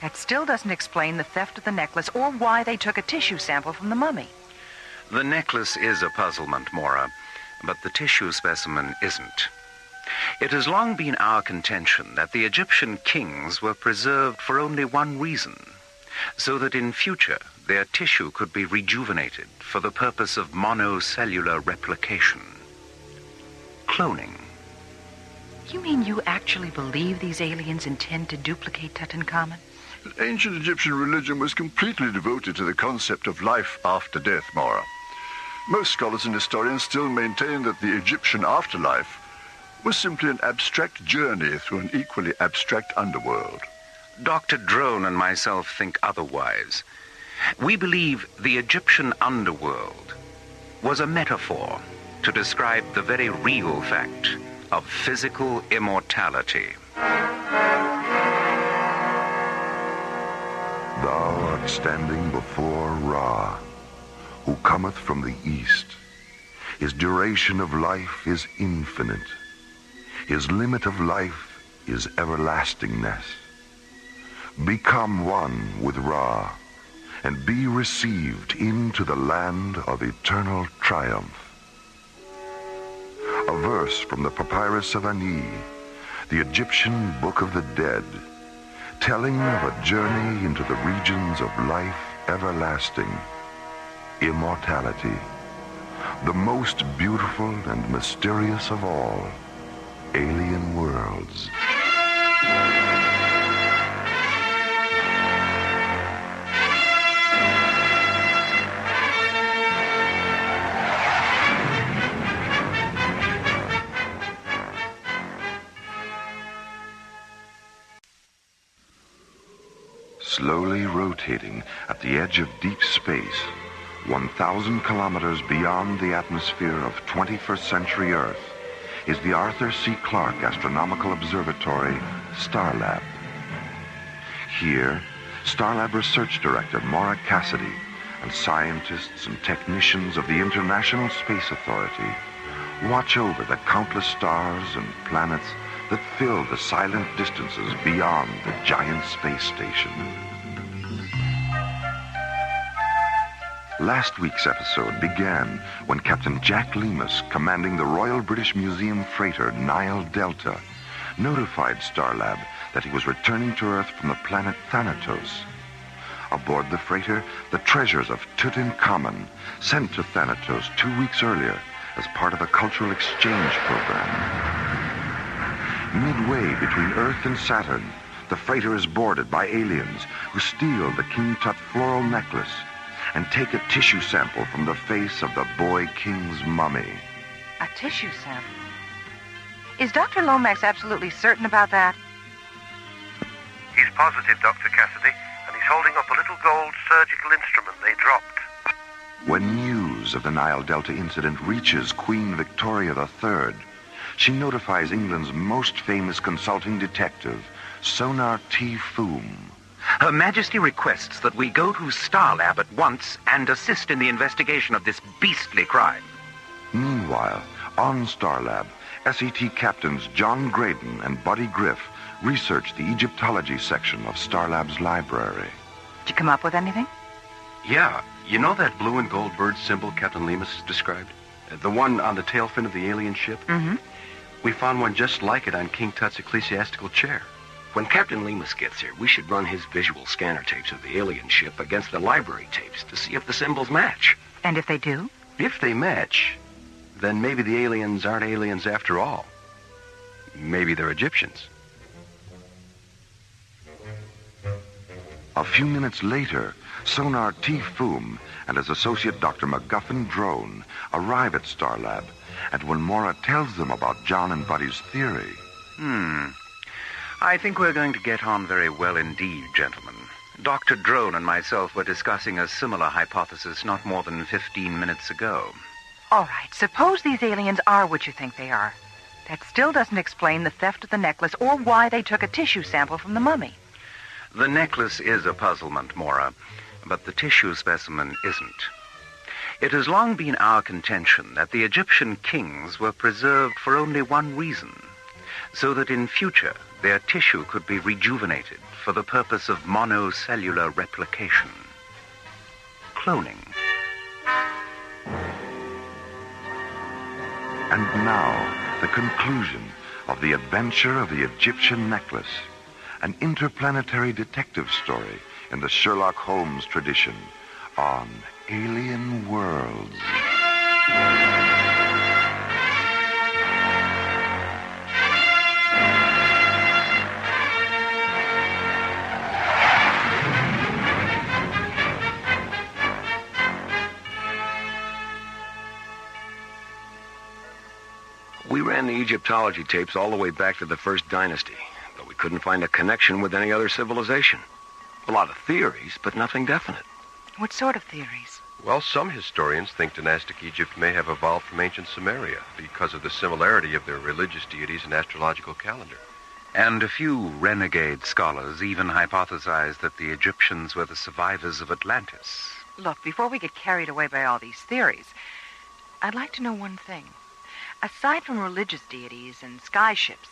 That still doesn't explain the theft of the necklace or why they took a tissue sample from the mummy. The necklace is a puzzlement, Maura, but the tissue specimen isn't. It has long been our contention that the Egyptian kings were preserved for only one reason, so that in future their tissue could be rejuvenated for the purpose of monocellular replication. Cloning. You mean you actually believe these aliens intend to duplicate Tutankhamun? Ancient Egyptian religion was completely devoted to the concept of life after death, Maura. Most scholars and historians still maintain that the Egyptian afterlife was simply an abstract journey through an equally abstract underworld. Dr. Drone and myself think otherwise. We believe the Egyptian underworld was a metaphor to describe the very real fact of physical immortality. Thou art standing before Ra, who cometh from the east. His duration of life is infinite. His limit of life is everlastingness. Become one with Ra, and be received into the land of eternal triumph. A verse from the Papyrus of Ani, the Egyptian Book of the Dead, telling of a journey into the regions of life everlasting, immortality, the most beautiful and mysterious of all alien worlds. Slowly rotating at the edge of deep space, 1,000 kilometers beyond the atmosphere of 21st century Earth, is the Arthur C. Clarke Astronomical Observatory, Starlab. Here, Starlab Research Director Maura Cassidy and scientists and technicians of the International Space Authority watch over the countless stars and planets that fill the silent distances beyond the giant space station. Last week's episode began when Captain Jack Lemus, commanding the Royal British Museum freighter Nile Delta, notified Starlab that he was returning to Earth from the planet Thanatos. Aboard the freighter, the treasures of Tutankhamun, sent to Thanatos 2 weeks earlier as part of a cultural exchange program. Midway between Earth and Saturn, the freighter is boarded by aliens who steal the King Tut floral necklace and take a tissue sample from the face of the boy king's mummy. A tissue sample? Is Dr. Lomax absolutely certain about that? He's positive, Dr. Cassidy, and he's holding up a little gold surgical instrument they dropped. When news of the Nile Delta incident reaches Queen Victoria III, she notifies England's most famous consulting detective, Sonar T. Foom. Her Majesty requests that we go to Starlab at once and assist in the investigation of this beastly crime. Meanwhile, on Starlab, SET captains John Graydon and Buddy Griff research the Egyptology section of Starlab's library. Did you come up with anything? Yeah. You know that blue and gold bird symbol Captain Lemus has described? The one on the tail fin of the alien ship? Mm-hmm. We found one just like it on King Tut's ecclesiastical chair. When Captain Lemus gets here, we should run his visual scanner tapes of the alien ship against the library tapes to see if the symbols match. And if they do? If they match, then maybe the aliens aren't aliens after all. Maybe they're Egyptians. A few minutes later, Sonar T. Foom and his associate Dr. McGuffin Drone arrive at Starlab, and when Maura tells them about John and Buddy's theory... I think we're going to get on very well indeed, gentlemen. Dr. Drone and myself were discussing a similar hypothesis not more than 15 minutes ago. All right, suppose these aliens are what you think they are. That still doesn't explain the theft of the necklace or why they took a tissue sample from the mummy. The necklace is a puzzlement, Maura, but the tissue specimen isn't. It has long been our contention that the Egyptian kings were preserved for only one reason, so that in future their tissue could be rejuvenated for the purpose of monocellular replication. Cloning. And now, the conclusion of the adventure of the Egyptian necklace, an interplanetary detective story in the Sherlock Holmes tradition on Alien Worlds. We ran the Egyptology tapes all the way back to the First Dynasty, but we couldn't find a connection with any other civilization. A lot of theories, but nothing definite. What sort of theories? Well, some historians think dynastic Egypt may have evolved from ancient Sumeria because of the similarity of their religious deities and astrological calendar. And a few renegade scholars even hypothesize that the Egyptians were the survivors of Atlantis. Look, before we get carried away by all these theories, I'd like to know one thing. Aside from religious deities and sky ships,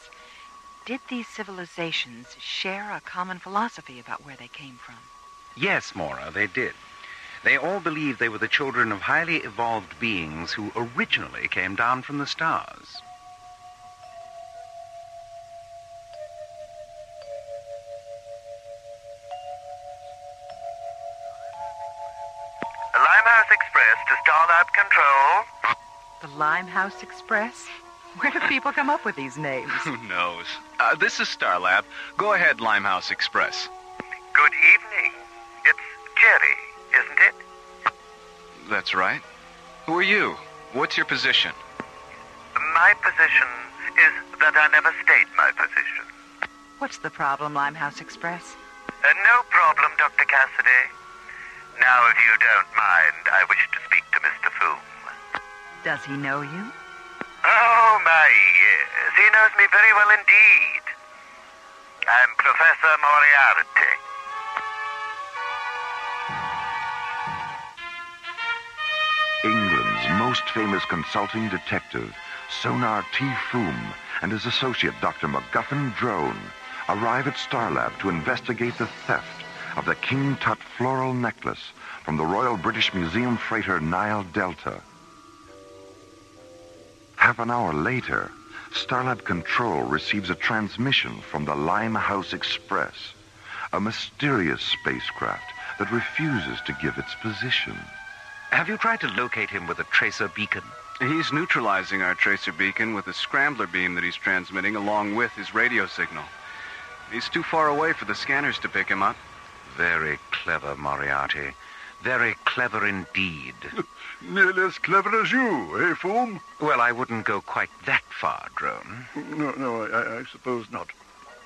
did these civilizations share a common philosophy about where they came from? Yes, Maura, they did. They all believed they were the children of highly evolved beings who originally came down from the stars. Limehouse Express to Starlab Control. The Limehouse Express? Where do people come up with these names? Who knows? This is Starlab. Go ahead, Limehouse Express. Good evening. It's Jerry, isn't it? That's right. Who are you? What's your position? My position is that I never state my position. What's the problem, Limehouse Express? No problem, Dr. Cassidy. Now, if you don't mind, I wish to speak to Mr. Foom. Does he know you? Oh, my, yes. He knows me very well indeed. I'm Professor Moriarty. England's most famous consulting detective, Sonar T. Foom, and his associate, Dr. MacGuffin Drone, arrive at Starlab to investigate the theft of the King Tut floral necklace from the Royal British Museum freighter Nile Delta. Half an hour later, Starlab Control receives a transmission from the Limehouse Express, a mysterious spacecraft that refuses to give its position. Have you tried to locate him with a tracer beacon? He's neutralizing our tracer beacon with a scrambler beam that he's transmitting along with his radio signal. He's too far away for the scanners to pick him up. Very clever, Moriarty. Very clever indeed. Nearly as clever as you, eh, Foom? Well, I wouldn't go quite that far, Drone. No, I suppose not.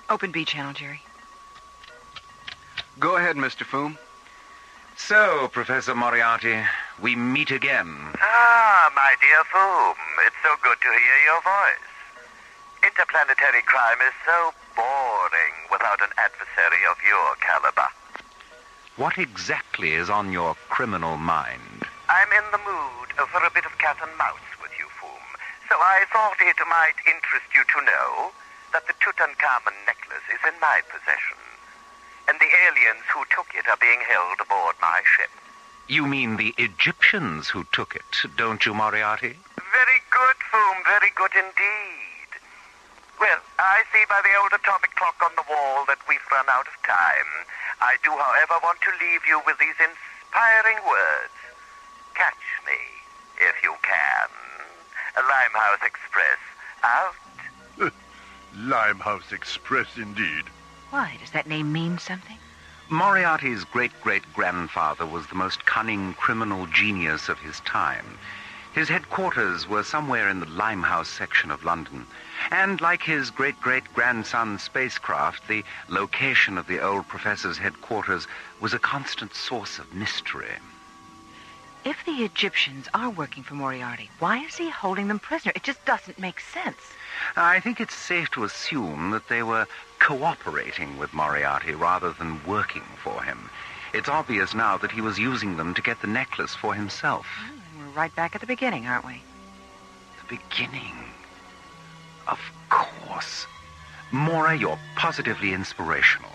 Open B channel, Jerry. Go ahead, Mr. Foom. So, Professor Moriarty, we meet again. Ah, my dear Foom, it's so good to hear your voice. Interplanetary crime is so boring without an adversary of your caliber. What exactly is on your criminal mind? I'm in the mood for a bit of cat and mouse with you, Foom. So I thought it might interest you to know that the Tutankhamun necklace is in my possession. And the aliens who took it are being held aboard my ship. You mean the Egyptians who took it, don't you, Moriarty? Very good, Foom, very good indeed. Well, I see by the old atomic clock on the wall that we've run out of time. I do, however, want to leave you with these inspiring words. Catch me, if you can. Limehouse Express, out. Limehouse Express, indeed. Why, does that name mean something? Moriarty's great-great-grandfather was the most cunning criminal genius of his time. His headquarters were somewhere in the Limehouse section of London. And like his great-great-grandson's spacecraft, the location of the old professor's headquarters was a constant source of mystery. If the Egyptians are working for Moriarty, why is he holding them prisoner? It just doesn't make sense. I think it's safe to assume that they were cooperating with Moriarty rather than working for him. It's obvious now that he was using them to get the necklace for himself. We're right back at the beginning, aren't we? The beginning. Of course. Maura, you're positively inspirational.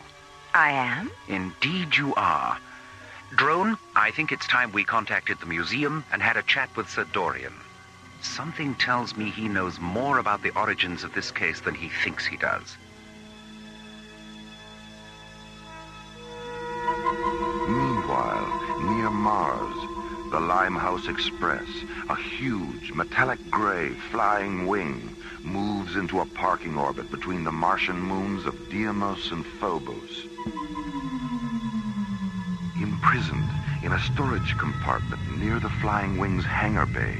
I am? Indeed you are. Drone, I think it's time we contacted the museum and had a chat with Sir Dorian. Something tells me he knows more about the origins of this case than he thinks he does. Meanwhile, near Mars, the Limehouse Express, a huge metallic gray flying wing, moves into a parking orbit between the Martian moons of Deimos and Phobos. Imprisoned in a storage compartment near the flying wing's hangar bay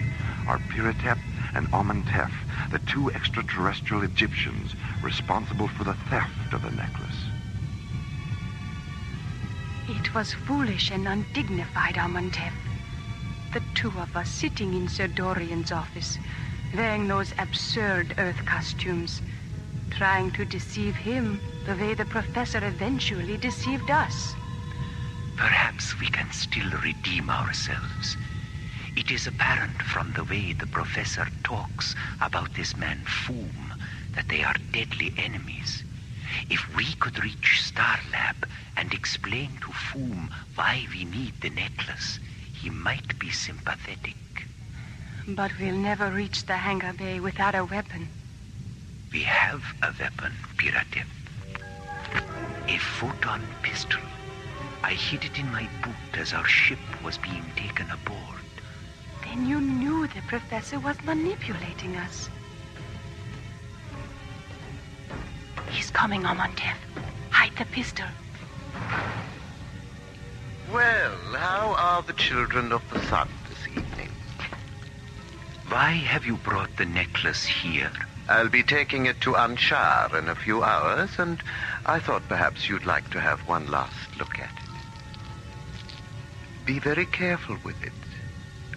are Piratep and Amenhotep, the two extraterrestrial Egyptians responsible for the theft of the necklace. It was foolish and undignified, Amenhotep. The two of us sitting in Sir Dorian's office, wearing those absurd Earth costumes, trying to deceive him the way the professor eventually deceived us. Perhaps we can still redeem ourselves. It is apparent from the way the professor talks about this man Foom that they are deadly enemies. If we could reach Starlab and explain to Foom why we need the necklace, he might be sympathetic. But we'll never reach the hangar bay without a weapon. We have a weapon, Piratep. A photon pistol. I hid it in my boot as our ship was being taken aboard. Then you knew the professor was manipulating us. He's coming, Amenhotep. Hide the pistol. Well, how are the children of the sun this evening? Why have you brought the necklace here? I'll be taking it to Anshar in a few hours, and I thought perhaps you'd like to have one last look at it. Be very careful with it,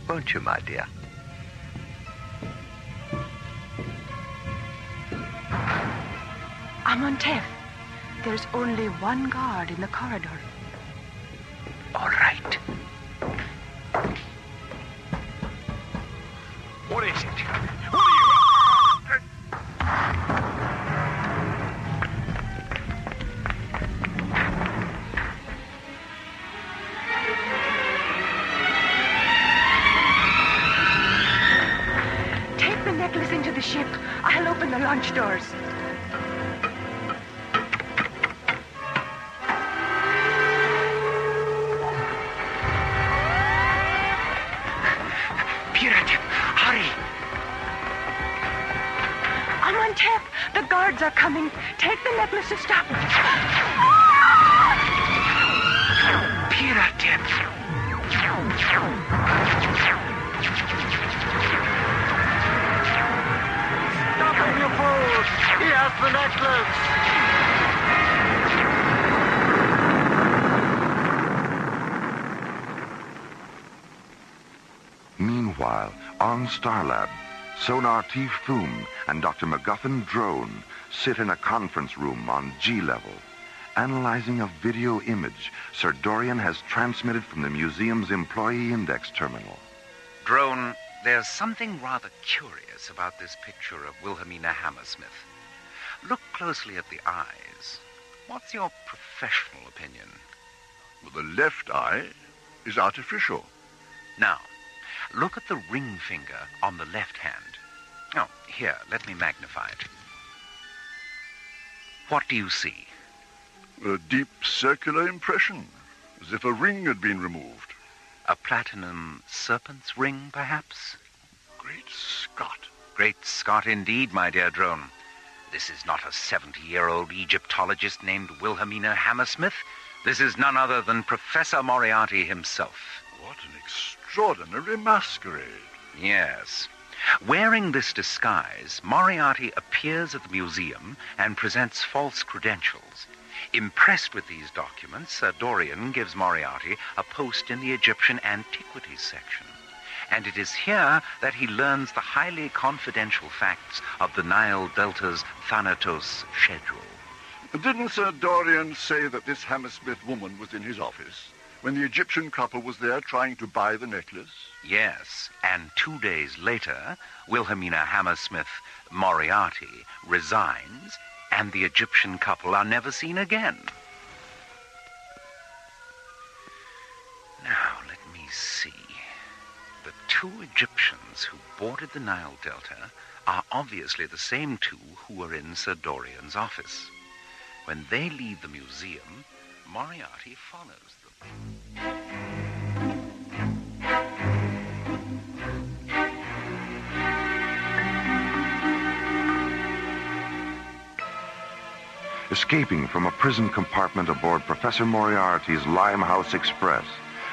won't you, my dear? Amenhotep, there's only one guard in the corridor. All right. What is it? What are you... Take the necklace into the ship. I'll open the launch doors. Amenhotep, the guards are coming. Take the necklace and stop it. Piratep. Stop him, you fools! He has the necklace! Meanwhile, on Starlab, Sonar T. Foom and Dr. MacGuffin Drone sit in a conference room on G-level, analyzing a video image Sir Dorian has transmitted from the museum's employee index terminal. Drone, there's something rather curious about this picture of Wilhelmina Hammersmith. Look closely at the eyes. What's your professional opinion? Well, the left eye is artificial. Now, look at the ring finger on the left hand. Oh, here, let me magnify it. What do you see? A deep circular impression, as if a ring had been removed. A platinum serpent's ring, perhaps? Great Scott. Great Scott indeed, my dear Drone. This is not a 70-year-old Egyptologist named Wilhelmina Hammersmith. This is none other than Professor Moriarty himself. What an extraordinary masquerade. Yes. Wearing this disguise, Moriarty appears at the museum and presents false credentials. Impressed with these documents, Sir Dorian gives Moriarty a post in the Egyptian Antiquities section. And it is here that he learns the highly confidential facts of the Nile Delta's Thanatos schedule. Didn't Sir Dorian say that this Hammersmith woman was in his office when the Egyptian couple was there trying to buy the necklace? Yes, and 2 days later, Wilhelmina Hammersmith Moriarty resigns and the Egyptian couple are never seen again. Now, let me see. The two Egyptians who boarded the Nile Delta are obviously the same two who were in Sir Dorian's office. When they leave the museum, Moriarty follows them. Escaping from a prison compartment aboard Professor Moriarty's Limehouse Express,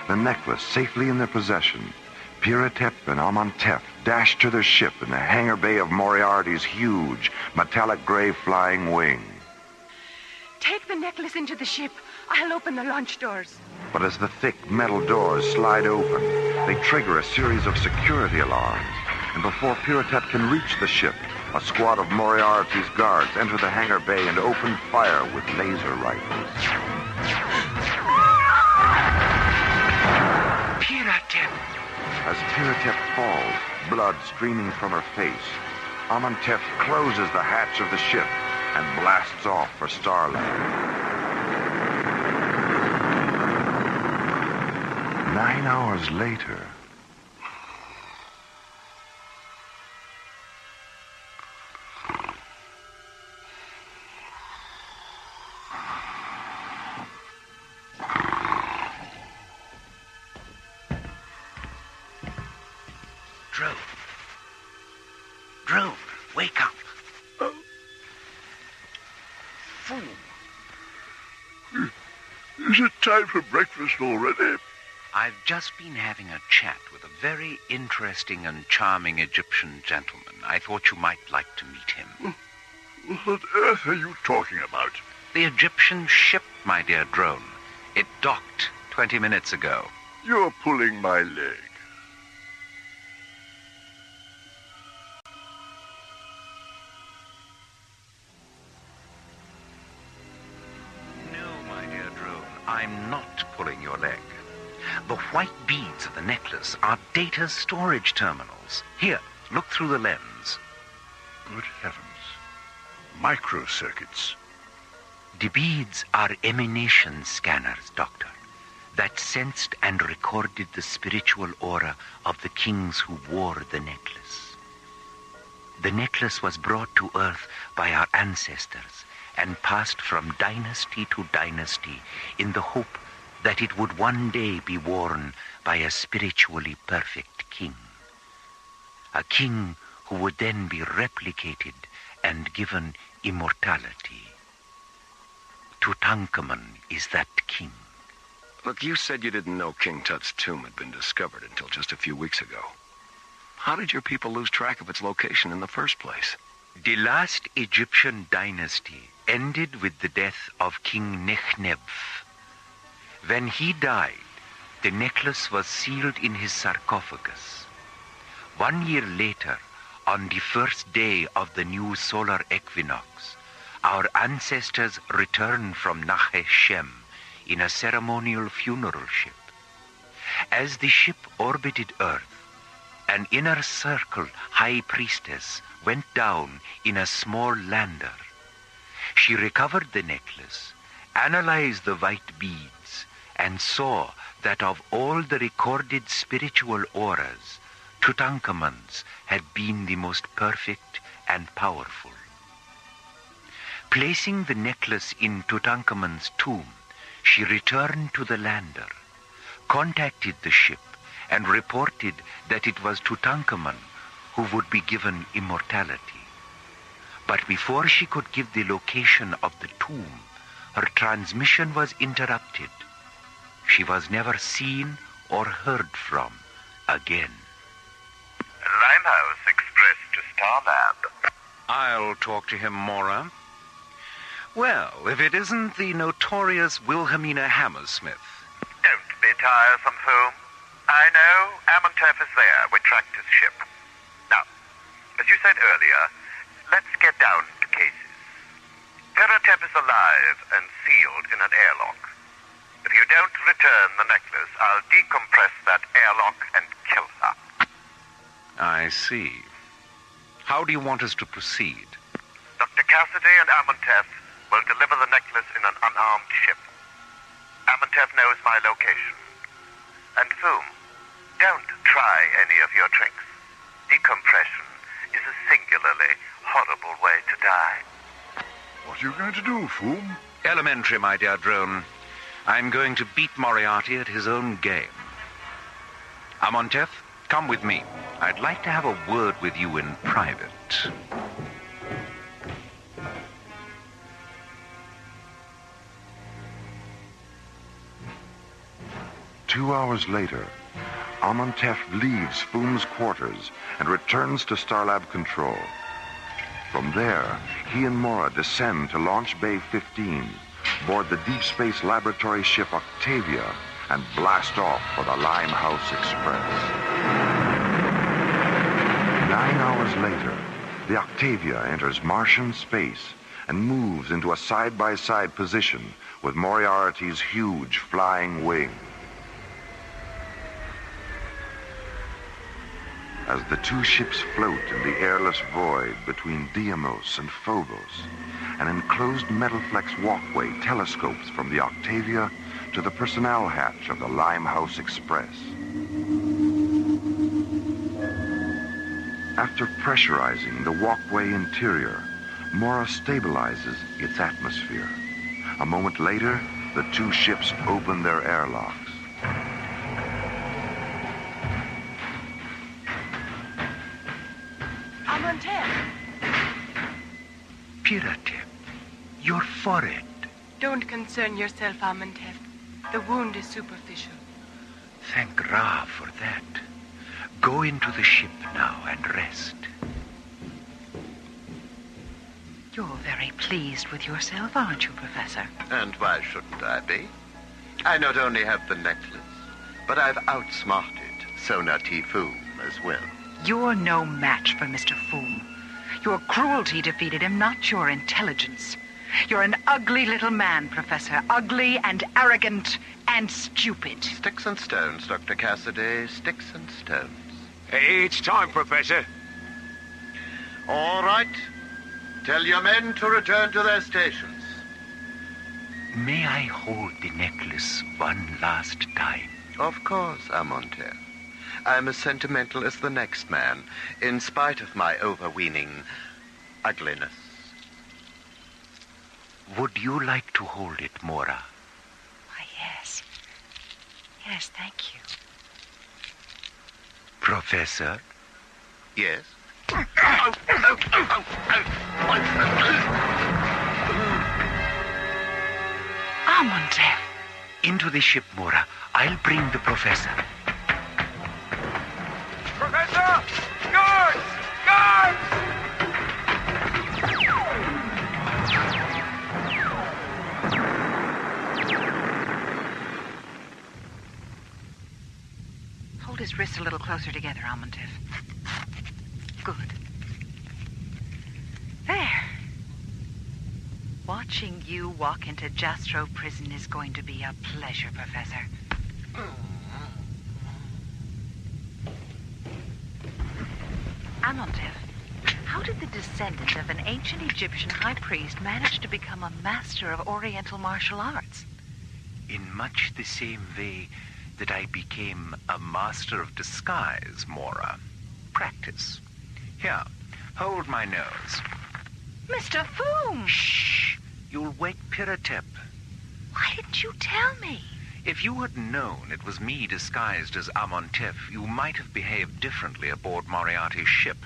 the necklace safely in their possession, Piratep and Amantef dashed to their ship in the hangar bay of Moriarty's huge, metallic gray flying wing. Take the necklace into the ship. I'll open the launch doors. But as the thick metal doors slide open, they trigger a series of security alarms. And before Piratep can reach the ship, a squad of Moriarty's guards enter the hangar bay and open fire with laser rifles. Piratep! As Piratep falls, blood streaming from her face, Amantef closes the hatch of the ship and blasts off for Starland. 9 hours later... Drone, wake up. Fool. Is it time for breakfast already? I've just been having a chat with a very interesting and charming Egyptian gentleman. I thought you might like to meet him. What on earth are you talking about? The Egyptian ship, my dear Drone. It docked 20 minutes ago. You're pulling my leg. I'm not pulling your leg. The white beads of the necklace are data storage terminals. Here, look through the lens. Good heavens. Microcircuits. The beads are emanation scanners, Doctor, that sensed and recorded the spiritual aura of the kings who wore the necklace. The necklace was brought to Earth by our ancestors and passed from dynasty to dynasty in the hope that it would one day be worn by a spiritually perfect king. A king who would then be replicated and given immortality. Tutankhamun is that king. Look, you said you didn't know King Tut's tomb had been discovered until just a few weeks ago. How did your people lose track of its location in the first place? The last Egyptian dynasty ended with the death of King Nechneb. When he died, the necklace was sealed in his sarcophagus. 1 year later, on the first day of the new solar equinox, our ancestors returned from Naheshem in a ceremonial funeral ship. As the ship orbited Earth, an inner circle high priestess went down in a small lander. She recovered the necklace, analyzed the white beads, and saw that of all the recorded spiritual auras, Tutankhamun's had been the most perfect and powerful. Placing the necklace in Tutankhamun's tomb, she returned to the lander, contacted the ship, and reported that it was Tutankhamun who would be given immortality. But before she could give the location of the tomb, her transmission was interrupted. She was never seen or heard from again. Limehouse Express to Starland. I'll talk to him, Maura. Well, if it isn't the notorious Wilhelmina Hammersmith. Don't be tiresome, Holmes. I know Amantef is there. We tracked his ship. Now, as you said earlier, let's get down to cases. Piratep is alive and sealed in an airlock. If you don't return the necklace, I'll decompress that airlock and kill her. I see. How do you want us to proceed? Dr. Cassidy and Amontef will deliver the necklace in an unarmed ship. Amontef knows my location. And Foom, don't try any of your tricks. Decompression is a singularly horrible way to die. What are you going to do, Foom? Elementary, my dear drone. I'm going to beat Moriarty at his own game. Amontef, come with me. I'd like to have a word with you in private. Two hours later, Amontef leaves Foom's quarters and returns to Starlab Control. From there, he and Maura descend to Launch Bay 15, board the Deep Space Laboratory ship Octavia, and blast off for the Limehouse Express. 9 hours later, the Octavia enters Martian space and moves into a side-by-side position with Moriarty's huge flying wing. As the two ships float in the airless void between Deimos and Phobos, an enclosed metal flex walkway telescopes from the Octavia to the personnel hatch of the Limehouse Express. After pressurizing the walkway interior, Maura stabilizes its atmosphere. A moment later, the two ships open their airlocks. Piratep, your forehead. Don't concern yourself, Amontef. The wound is superficial. Thank Ra for that. Go into the ship now and rest. You're very pleased with yourself, aren't you, Professor? And why shouldn't I be? I not only have the necklace, but I've outsmarted Sona T. Foom as well. You're no match for Mr. Foom. Your cruelty defeated him, not your intelligence. You're an ugly little man, Professor. Ugly and arrogant and stupid. Sticks and stones, Dr. Cassidy. Sticks and stones. It's time, Professor. All right. Tell your men to return to their stations. May I hold the necklace one last time? Of course, Amontef. I'm as sentimental as the next man, in spite of my overweening ugliness. Would you like to hold it, Maura? Why, yes. Yes, thank you. Professor? Yes? Amontef! Into the ship, Maura. I'll bring the professor. Professor! Guards! Guards! Hold his wrists a little closer together, Amontef. Good. There. Watching you walk into Jastro prison is going to be a pleasure, Professor. Amontef, how did the descendant of an ancient Egyptian high priest manage to become a master of Oriental martial arts? In much the same way that I became a master of disguise, Maura. Practice. Here, hold my nose. Mr. Foom! Shh! You'll wake Piratep. Why didn't you tell me? If you had known it was me disguised as Amontef, you might have behaved differently aboard Moriarty's ship.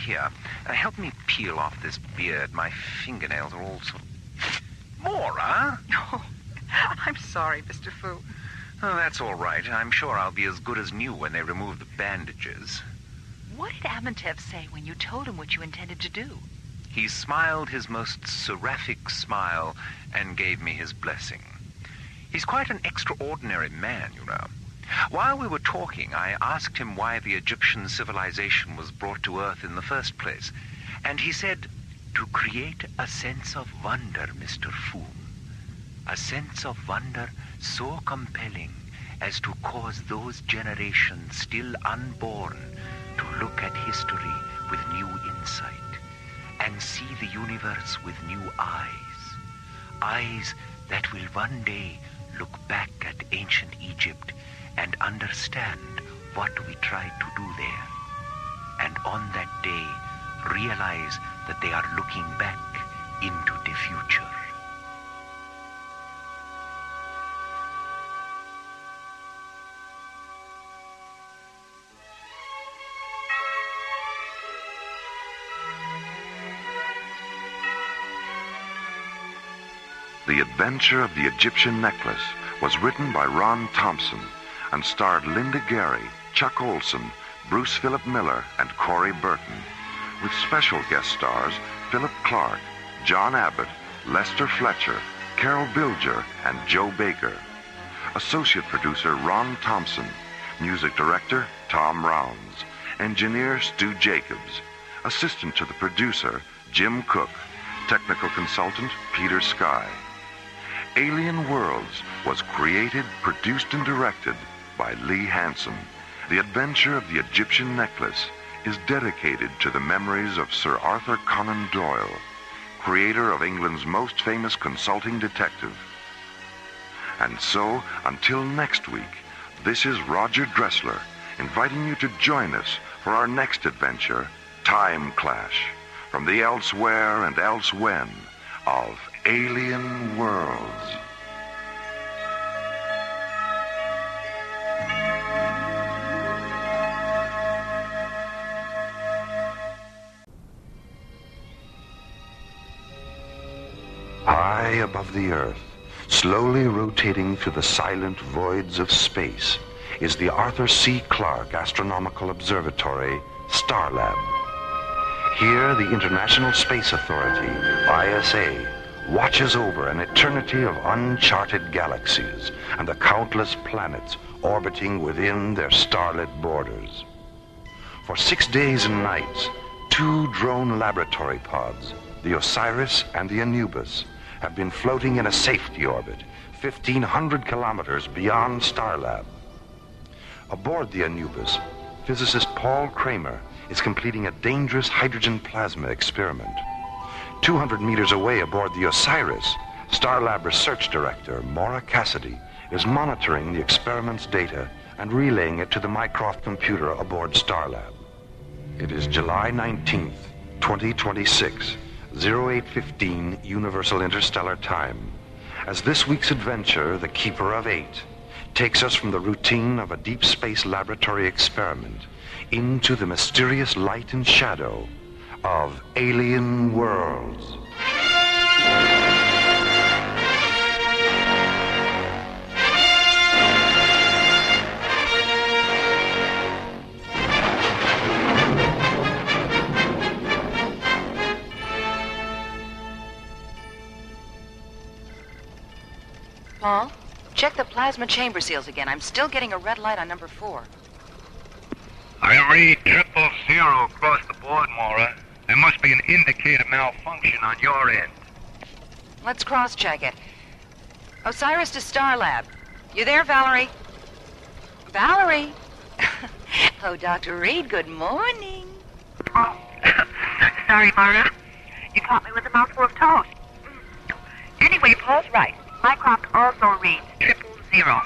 Here, help me peel off this beard. My fingernails are all sort of... Maura? Oh, I'm sorry, Mr. Foom. Oh, that's all right. I'm sure I'll be as good as new when they remove the bandages. What did Amontef say when you told him what you intended to do? He smiled his most seraphic smile and gave me his blessing. He's quite an extraordinary man, you know. While we were talking, I asked him why the Egyptian civilization was brought to Earth in the first place. And he said, to create a sense of wonder, Mr. Foom. A sense of wonder so compelling as to cause those generations still unborn to look at history with new insight. and see the universe with new eyes. Eyes that will one day look back at ancient Egypt and understand what we tried to do there. And on that day, realize that they are looking back into the future. The Adventure of the Egyptian Necklace was written by Ron Thompson and starred Linda Gary, Chuck Olson, Bruce Philip Miller, and Corey Burton, with special guest stars Philip Clark, John Abbott, Lester Fletcher, Carol Bilger, and Joe Baker. Associate producer Ron Thompson. Music director Tom Rounds. Engineer Stu Jacobs. Assistant to the producer Jim Cook. Technical consultant Peter Sky. Alien Worlds was created, produced, and directed by Lee Hansen. The Adventure of the Egyptian Necklace is dedicated to the memories of Sir Arthur Conan Doyle, creator of England's most famous consulting detective. And so, until next week, this is Roger Dressler, inviting you to join us for our next adventure, Time Clash, from the elsewhere and elsewhen of Alien Worlds. High above the Earth, slowly rotating through the silent voids of space, is the Arthur C. Clarke Astronomical Observatory, Starlab. Here, the International Space Authority, ISA, watches over an eternity of uncharted galaxies and the countless planets orbiting within their starlit borders. For 6 days and nights, 2 drone laboratory pods, the Osiris and the Anubis, have been floating in a safety orbit 1,500 kilometers beyond Starlab. Aboard the Anubis, physicist Paul Kramer is completing a dangerous hydrogen plasma experiment. 200 meters away aboard the Osiris, Starlab Research Director Maura Cassidy is monitoring the experiment's data and relaying it to the Mycroft computer aboard Starlab. It is July 19th, 2026, 0815 Universal Interstellar Time, as this week's adventure, The Keeper of Eight, takes us from the routine of a deep space laboratory experiment into the mysterious light and shadow of Alien Worlds. Paul, check the plasma chamber seals again. I'm still getting a red light on number 4. I read 000 across the board, Maura. There must be an indicator malfunction on your end. Let's cross-check it. Osiris to Starlab. You there, Valerie? Valerie? Oh, Dr. Reed, good morning. Oh, sorry, Maura. You caught me with a mouthful of toast. Anyway, Paul's right. Mycroft also reads 000.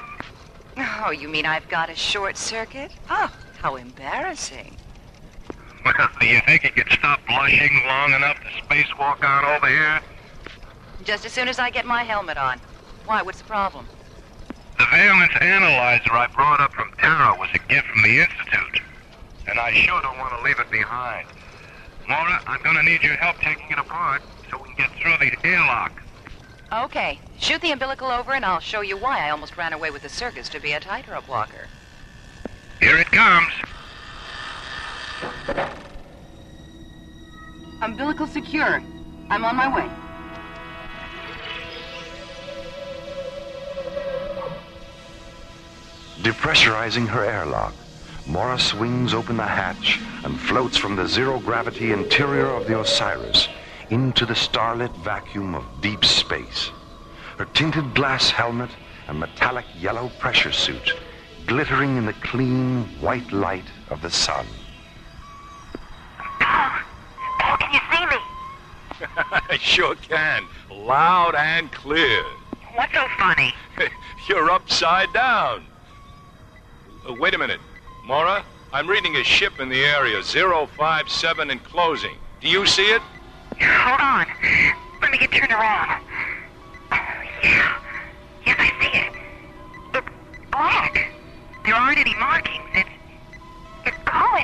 Oh, you mean I've got a short circuit? Oh, how embarrassing. Well, do you think you could stop blushing long enough to spacewalk on over here? Just as soon as I get my helmet on. Why, what's the problem? The valence analyzer I brought up from Tara was a gift from the Institute, and I sure don't want to leave it behind. Maura, I'm going to need your help taking it apart so we can get through the airlock. Okay, shoot the umbilical over and I'll show you why I almost ran away with the circus to be a tightrope walker. Here it comes. Umbilical secure. I'm on my way. Depressurizing her airlock, Maura swings open the hatch and floats from the zero-gravity interior of the Osiris into the starlit vacuum of deep space. Her tinted glass helmet and metallic yellow pressure suit glittering in the clean, white light of the sun. Paul, can you see me? I sure can. Loud and clear. What's so funny? You're upside down. Wait a minute. Maura, I'm reading a ship in the area, 057 and closing. Do you see it? Hold on. Let me get turned around. Yeah. Yes, I see it. It's black. There aren't any markings. It's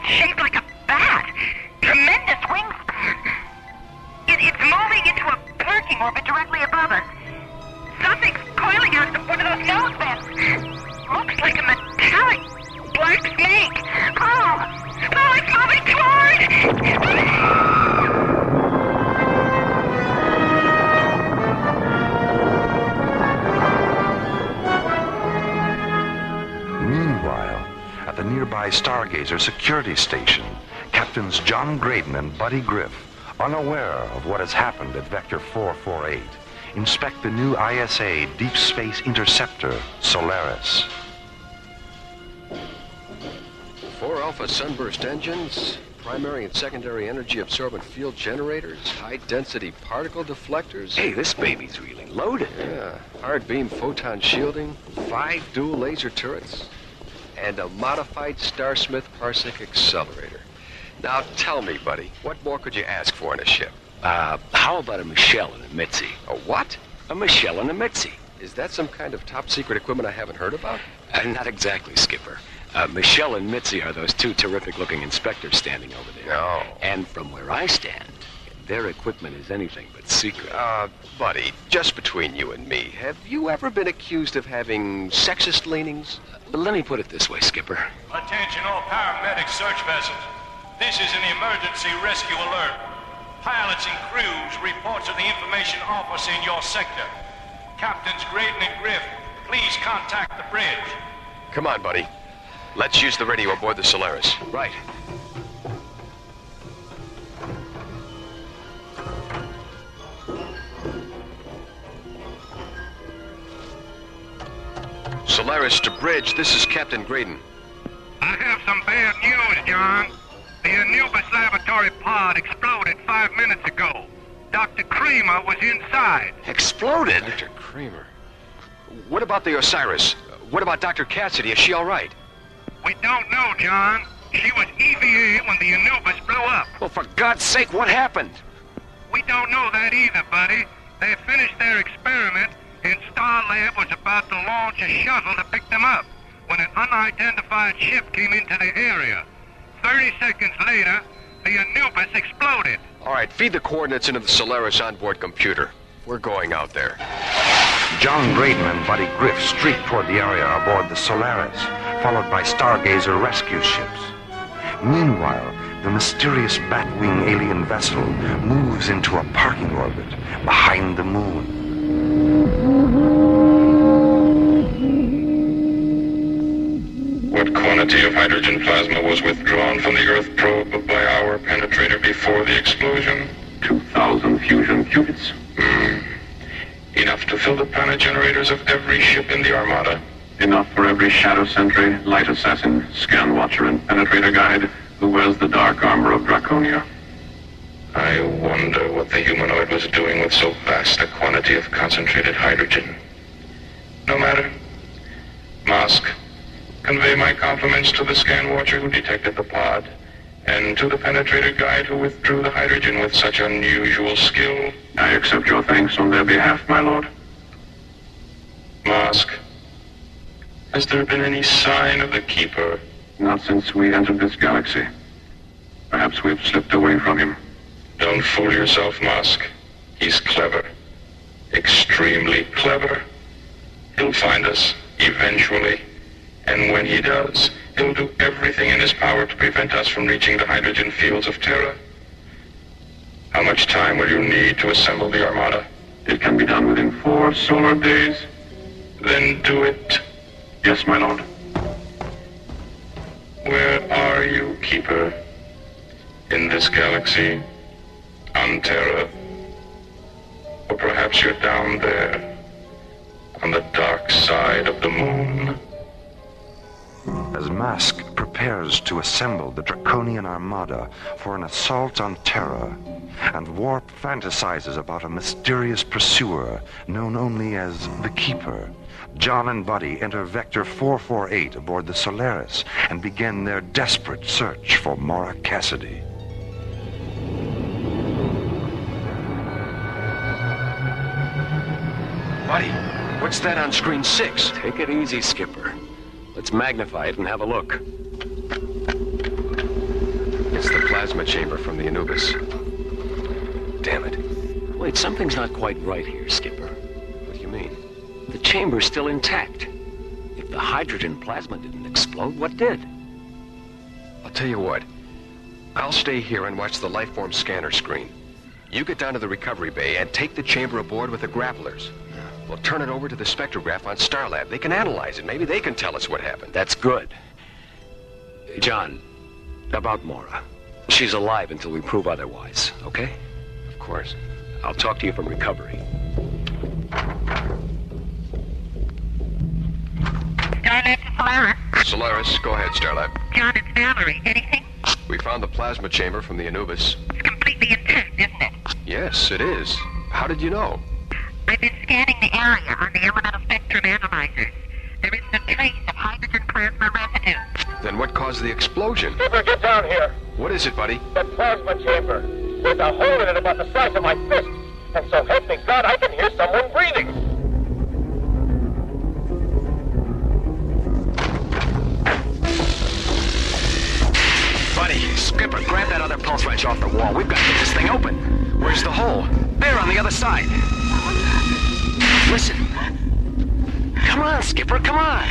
shaped like a bat. Tremendous wingspan. It's moving into a parking orbit directly above us. Something's coiling out of one of those nose vents. Looks like a metallic black snake. Oh, it's moving toward! Meanwhile, at the nearby Stargazer security station, Captains John Graydon and Buddy Griff, unaware of what has happened at Vector 448, inspect the new ISA Deep Space Interceptor, Solaris. 4 Alpha sunburst engines, primary and secondary energy absorbent field generators, high-density particle deflectors. Hey, this baby's really loaded. Yeah, hard beam photon shielding, 5 dual laser turrets, and a modified Starsmith parsec accelerator. Now tell me, buddy, what more could you ask for in a ship? How about a Michelle and a Mitzi? A what? A Michelle and a Mitzi. Is that some kind of top-secret equipment I haven't heard about? Not exactly, Skipper. Michelle and Mitzi are those 2 terrific-looking inspectors standing over there. Oh. And from where I stand, their equipment is anything but secret. Buddy, just between you and me, have you ever been accused of having sexist leanings? Let me put it this way, Skipper. Attention all paramedic search vessels. This is an emergency rescue alert. Pilots and crews report to the information office in your sector. Captains Graydon and Griff, please contact the bridge. Come on, buddy. Let's use the radio aboard the Solaris. Right. Solaris to bridge, this is Captain Graydon. I have some bad news, John. The Anubis laboratory pod exploded 5 minutes ago. Dr. Kramer was inside. Exploded? Dr. Kramer? What about the Osiris? What about Dr. Cassidy? Is she all right? We don't know, John. She was EVA when the Anubis blew up. Well, for God's sake, what happened? We don't know that either, buddy. They finished their experiment, and Starlab was about to launch a shuttle to pick them up when an unidentified ship came into the area. 30 seconds later, the Anubis exploded. All right, feed the coordinates into the Solaris onboard computer. We're going out there. John Graydon and Buddy Griff streak toward the area aboard the Solaris, followed by Stargazer rescue ships. Meanwhile, the mysterious Batwing alien vessel moves into a parking orbit behind the moon. What quantity of hydrogen plasma was withdrawn from the Earth probe by our penetrator before the explosion? 2,000 fusion qubits. Enough to fill the planet generators of every ship in the Armada. Enough for every shadow sentry, light assassin, scan watcher, and penetrator guide who wears the dark armor of Draconia. I wonder what the humanoid was doing with so vast a quantity of concentrated hydrogen. No matter. Mosk, convey my compliments to the scan watcher who detected the pod, and to the penetrator guide who withdrew the hydrogen with such unusual skill. I accept your thanks on their behalf, my lord. Mosk, has there been any sign of the Keeper? Not since we entered this galaxy. Perhaps we've slipped away from him. Don't fool yourself, Mosk. He's clever. Extremely clever. He'll find us, eventually. And when he does, he'll do everything in his power to prevent us from reaching the hydrogen fields of Terra. How much time will you need to assemble the Armada? It can be done within 4 solar days. Then do it. Yes, my lord. Where are you, Keeper? In this galaxy? On Terra? Or perhaps you're down there, on the dark side of the moon? As Mask prepares prepares to assemble the Draconian Armada for an assault on Terra, and Warp fantasizes about a mysterious pursuer known only as the Keeper. John and Buddy enter Vector 448 aboard the Solaris and begin their desperate search for Maura Cassidy. Buddy, what's that on screen 6? Take it easy, Skipper. Let's magnify it and have a look. It's the plasma chamber from the Anubis. Damn it. Wait, something's not quite right here, Skipper. What do you mean? The chamber's still intact. If the hydrogen plasma didn't explode, what did? I'll tell you what. I'll stay here and watch the lifeform scanner screen. You get down to the recovery bay and take the chamber aboard with the grapplers. We'll turn it over to the spectrograph on Starlab. They can analyze it. Maybe they can tell us what happened. That's good. John, about Maura. She's alive until we prove otherwise, okay? Of course. I'll talk to you from recovery. Starlab to Solaris. Solaris, go ahead, Starlab. John, it's Valerie. Anything? We found the plasma chamber from the Anubis. It's completely intact, isn't it? Yes, it is. How did you know? I've been scanning the area on the elemental spectrum analyzers. There isn't a trace of hydrogen plasma residue. Then what caused the explosion? Skipper, get down here. What is it, buddy? The plasma chamber. There's a hole in it about the size of my fist. And so help me God, I can hear someone breathing. Buddy, Skipper, grab that other pulse wrench off the wall. We've got to get this thing open. Where's the hole? There, on the other side. Listen. Come on, Skipper, come on.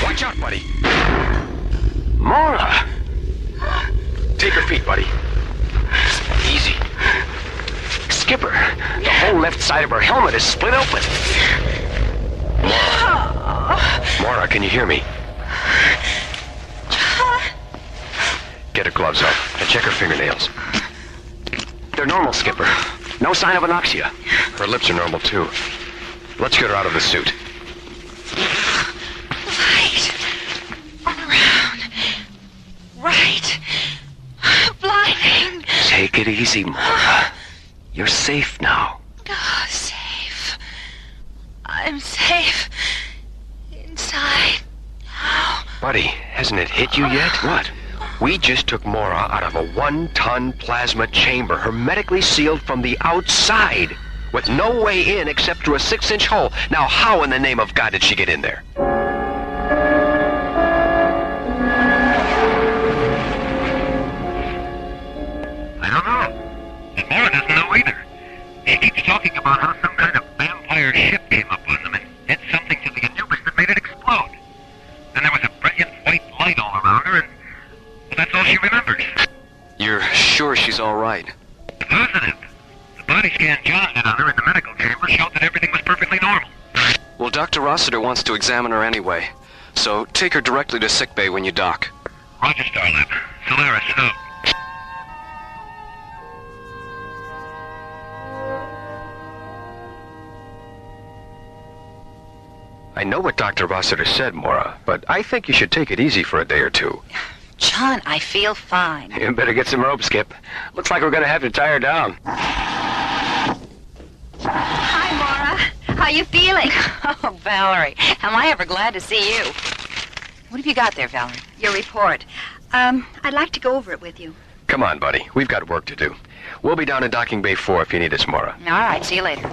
Watch out, buddy. Maura! Take her feet, buddy. Easy. Skipper, the whole left side of her helmet is split open. Maura, can you hear me? Get her gloves off and check her fingernails. They're normal, Skipper. No sign of anoxia. Her lips are normal, too. Let's get her out of the suit. Light. All around. Right. Blinding. Take it easy, Maura. You're safe now. Oh, safe. I'm safe. Inside. How? Buddy, hasn't it hit you yet? What? We just took Maura out of a 1-ton plasma chamber, hermetically sealed from the outside, with no way in except through a 6-inch hole. Now, how in the name of God did she get in there? I don't know. And Maura doesn't know either. She keeps talking about how some kind of vampire ship came up on them and did something to the Anubis that made it explode. Then there was a brilliant white light all around her, and well, that's all she remembers. You're sure she's all right? Positive. The body scan John did on her in the medical chamber showed that everything was perfectly normal. Well, Dr. Rossiter wants to examine her anyway, so take her directly to sickbay when you dock. Roger, Starlab. Solaris, out. I know what Dr. Rossiter said, Maura, but I think you should take it easy for a day or two. John, I feel fine. You better get some rope, Skip. Looks like we're gonna have to tie her down. Hi, Maura. How you feeling? Oh, Valerie, am I ever glad to see you. What have you got there, Valerie? Your report. I'd like to go over it with you. Come on, buddy. We've got work to do. We'll be down in Docking Bay 4 if you need us, Maura. All right, see you later.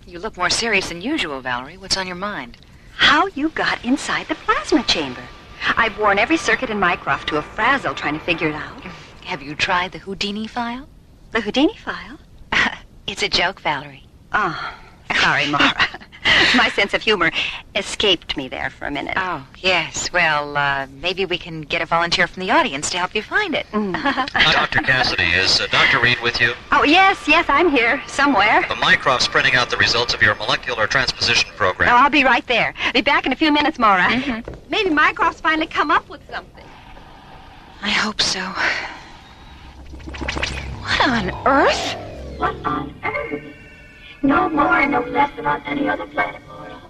You look more serious than usual, Valerie. What's on your mind? How you got inside the plasma chamber. I've worn every circuit in Mycroft to a frazzle trying to figure it out. Have you tried the Houdini file? The Houdini file? It's a joke, Valerie. Oh, sorry, Maura. My sense of humor escaped me there for a minute. Oh, yes. Well, maybe we can get a volunteer from the audience to help you find it. Dr. Cassidy, is Dr. Reed with you? Oh, yes, I'm here, somewhere. The Mycroft's printing out the results of your molecular transposition program. Oh, I'll be right there. Be back in a few minutes, Maura. Mm-hmm. Maybe Mycroft's finally come up with something. I hope so. What on earth? What on earth? No more and no less than on any other planet, Maura.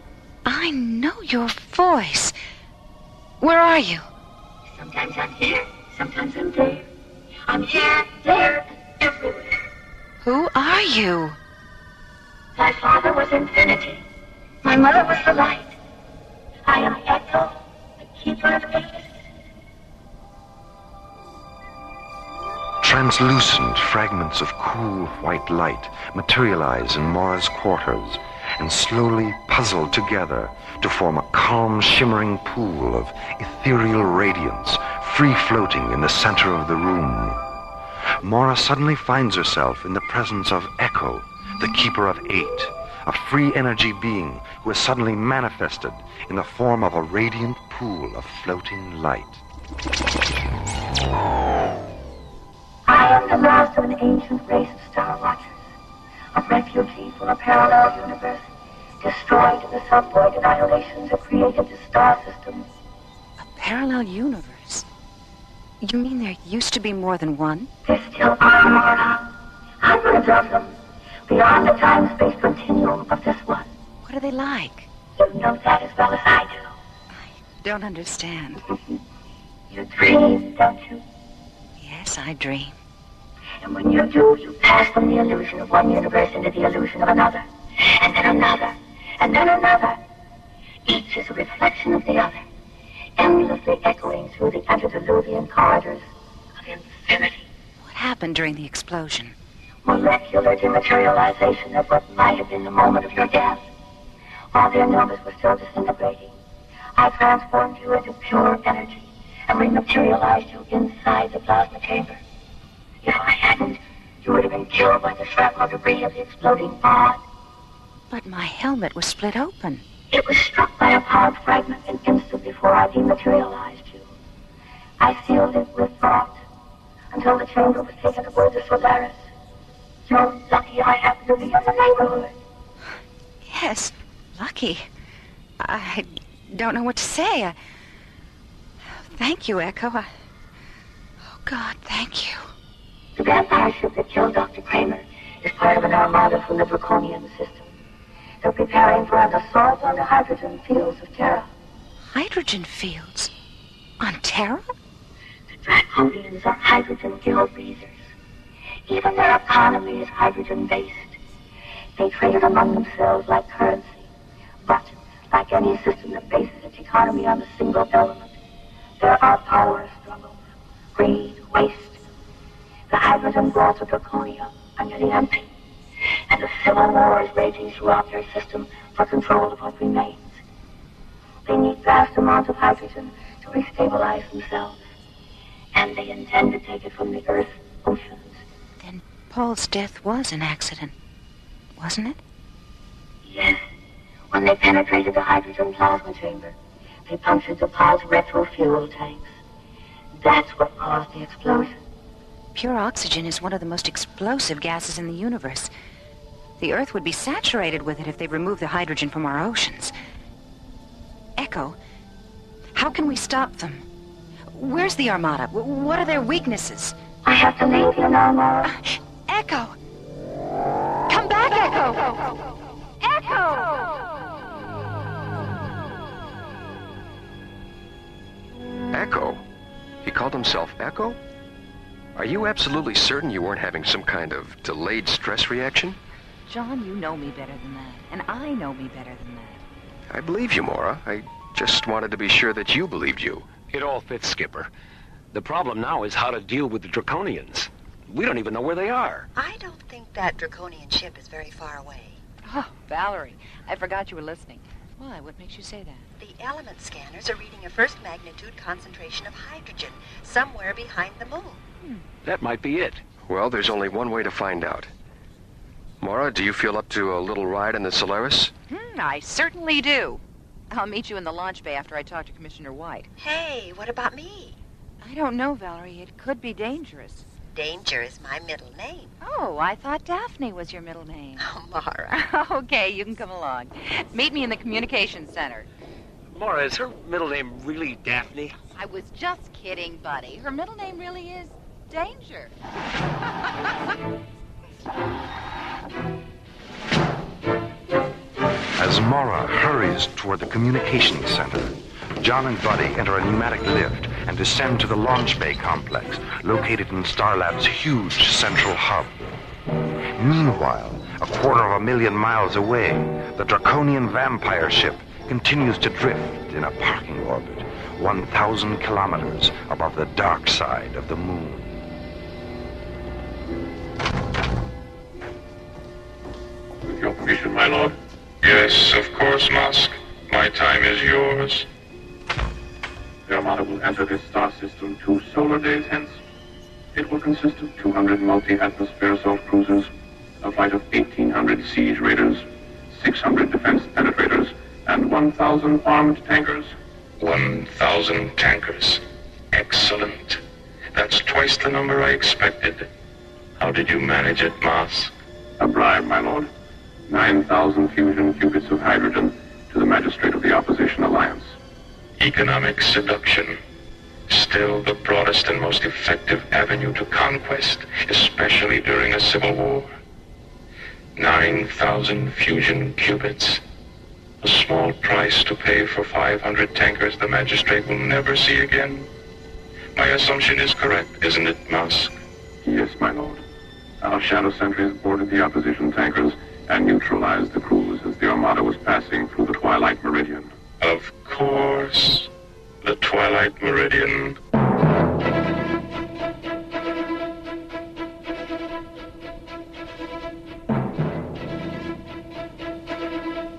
I know your voice. Where are you? Sometimes I'm here, sometimes I'm there. I'm here, there, and everywhere. Who are you? My father was infinity. My mother was the light. I am Echo, the keeper of ages. Translucent fragments of cool white light materialize in Maura's quarters and slowly puzzle together to form a calm, shimmering pool of ethereal radiance, free-floating in the center of the room. Maura suddenly finds herself in the presence of Echo, the Keeper of Eight, a free energy being who has suddenly manifested in the form of a radiant pool of floating light. I am the last of an ancient race of Star Watchers, a refugee from a parallel universe, destroyed in the subvoid annihilations that created the star system. A parallel universe? You mean there used to be more than one? There still are, Maura. Hundreds of them, beyond the time-space continuum of this one. What are they like? You know that as well as I do. I don't understand. You dream, don't you? Yes, I dream. And when you do, you pass from the illusion of one universe into the illusion of another, and then another, and then another. Each is a reflection of the other, endlessly echoing through the antediluvian corridors of infinity. What happened during the explosion? Molecular dematerialization of what might have been the moment of your death. While their numbers were still disintegrating, I transformed you into pure energy and rematerialized you inside the plasma chamber. If I hadn't, you would have been killed by the shrapnel debris of the exploding pod. But my helmet was split open. It was struck by a powered fragment an instant before I dematerialized you. I sealed it with thought until the chamber was taken aboard the Solaris. You're lucky I happened to be in the neighborhood. Yes, lucky. I don't know what to say. Thank you, Echo. Oh, God, thank you. The vampire ship that killed Dr. Kramer is part of an armada from the Draconian system. They're preparing for an assault on the hydrogen fields of Terra. Hydrogen fields? On Terra? The Draconians are hydrogen guild breezers. Even their economy is hydrogen-based. They trade among themselves like currency. But, like any system that bases its economy on a single element, there are power struggles, greed, waste. The hydrogen vaults of Draconia are nearly empty, and a civil war is raging throughout their system for control of what remains. They need vast amounts of hydrogen to restabilize themselves, and they intend to take it from the Earth's oceans. Then Paul's death was an accident, wasn't it? Yes. When they penetrated the hydrogen plasma chamber, they punctured the pod's retro-fuel tanks. That's what caused the explosion. Pure oxygen is one of the most explosive gases in the universe. The Earth would be saturated with it if they removed the hydrogen from our oceans. Echo, how can we stop them? Where's the Armada? What are their weaknesses? I have to leave you now, Maura. Echo! Come back, Echo! Echo! Echo? He called himself Echo? Are you absolutely certain you weren't having some kind of delayed stress reaction? John, you know me better than that. And I know me better than that. I believe you, Maura. I just wanted to be sure that you believed you. It all fits, Skipper. The problem now is how to deal with the Draconians. We don't even know where they are. I don't think that Draconian ship is very far away. Oh, Valerie, I forgot you were listening. Why? What makes you say that? The element scanners are reading a first magnitude concentration of hydrogen somewhere behind the moon. That might be it. Well, there's only one way to find out. Maura, do you feel up to a little ride in the Solaris? I certainly do. I'll meet you in the launch bay after I talk to Commissioner White. Hey, what about me? I don't know, Valerie. It could be dangerous. Danger is my middle name. Oh, I thought Daphne was your middle name. Oh, Maura. Okay, you can come along. Meet me in the communications center. Maura, is her middle name really Daphne? I was just kidding, buddy. Her middle name really is Danger. As Maura hurries toward the communications center, John and Buddy enter a pneumatic lift and descend to the launch bay complex located in Starlab's huge central hub. Meanwhile, 250,000 miles away, the draconian vampire ship continues to drift in a parking orbit 1,000 kilometers above the dark side of the moon. With your permission, my lord. Yes, of course, Musk. My time is yours. The Armada will enter this star system 2 solar days hence. It will consist of 200 multi-atmosphere assault cruisers, a flight of 1,800 siege raiders, 600 defense penetrators, and 1,000 armed tankers. 1,000 tankers. Excellent. That's twice the number I expected. How did you manage it, Musk? A bribe, my lord. 9,000 fusion qubits of hydrogen to the magistrate of the Opposition Alliance. Economic seduction. Still the broadest and most effective avenue to conquest, especially during a civil war. 9,000 fusion qubits. A small price to pay for 500 tankers the magistrate will never see again. My assumption is correct, isn't it, Musk? Yes, my lord. Our shadow sentries boarded the opposition tankers and neutralized the crews as the Armada was passing through the Twilight Meridian. Of course. The Twilight Meridian.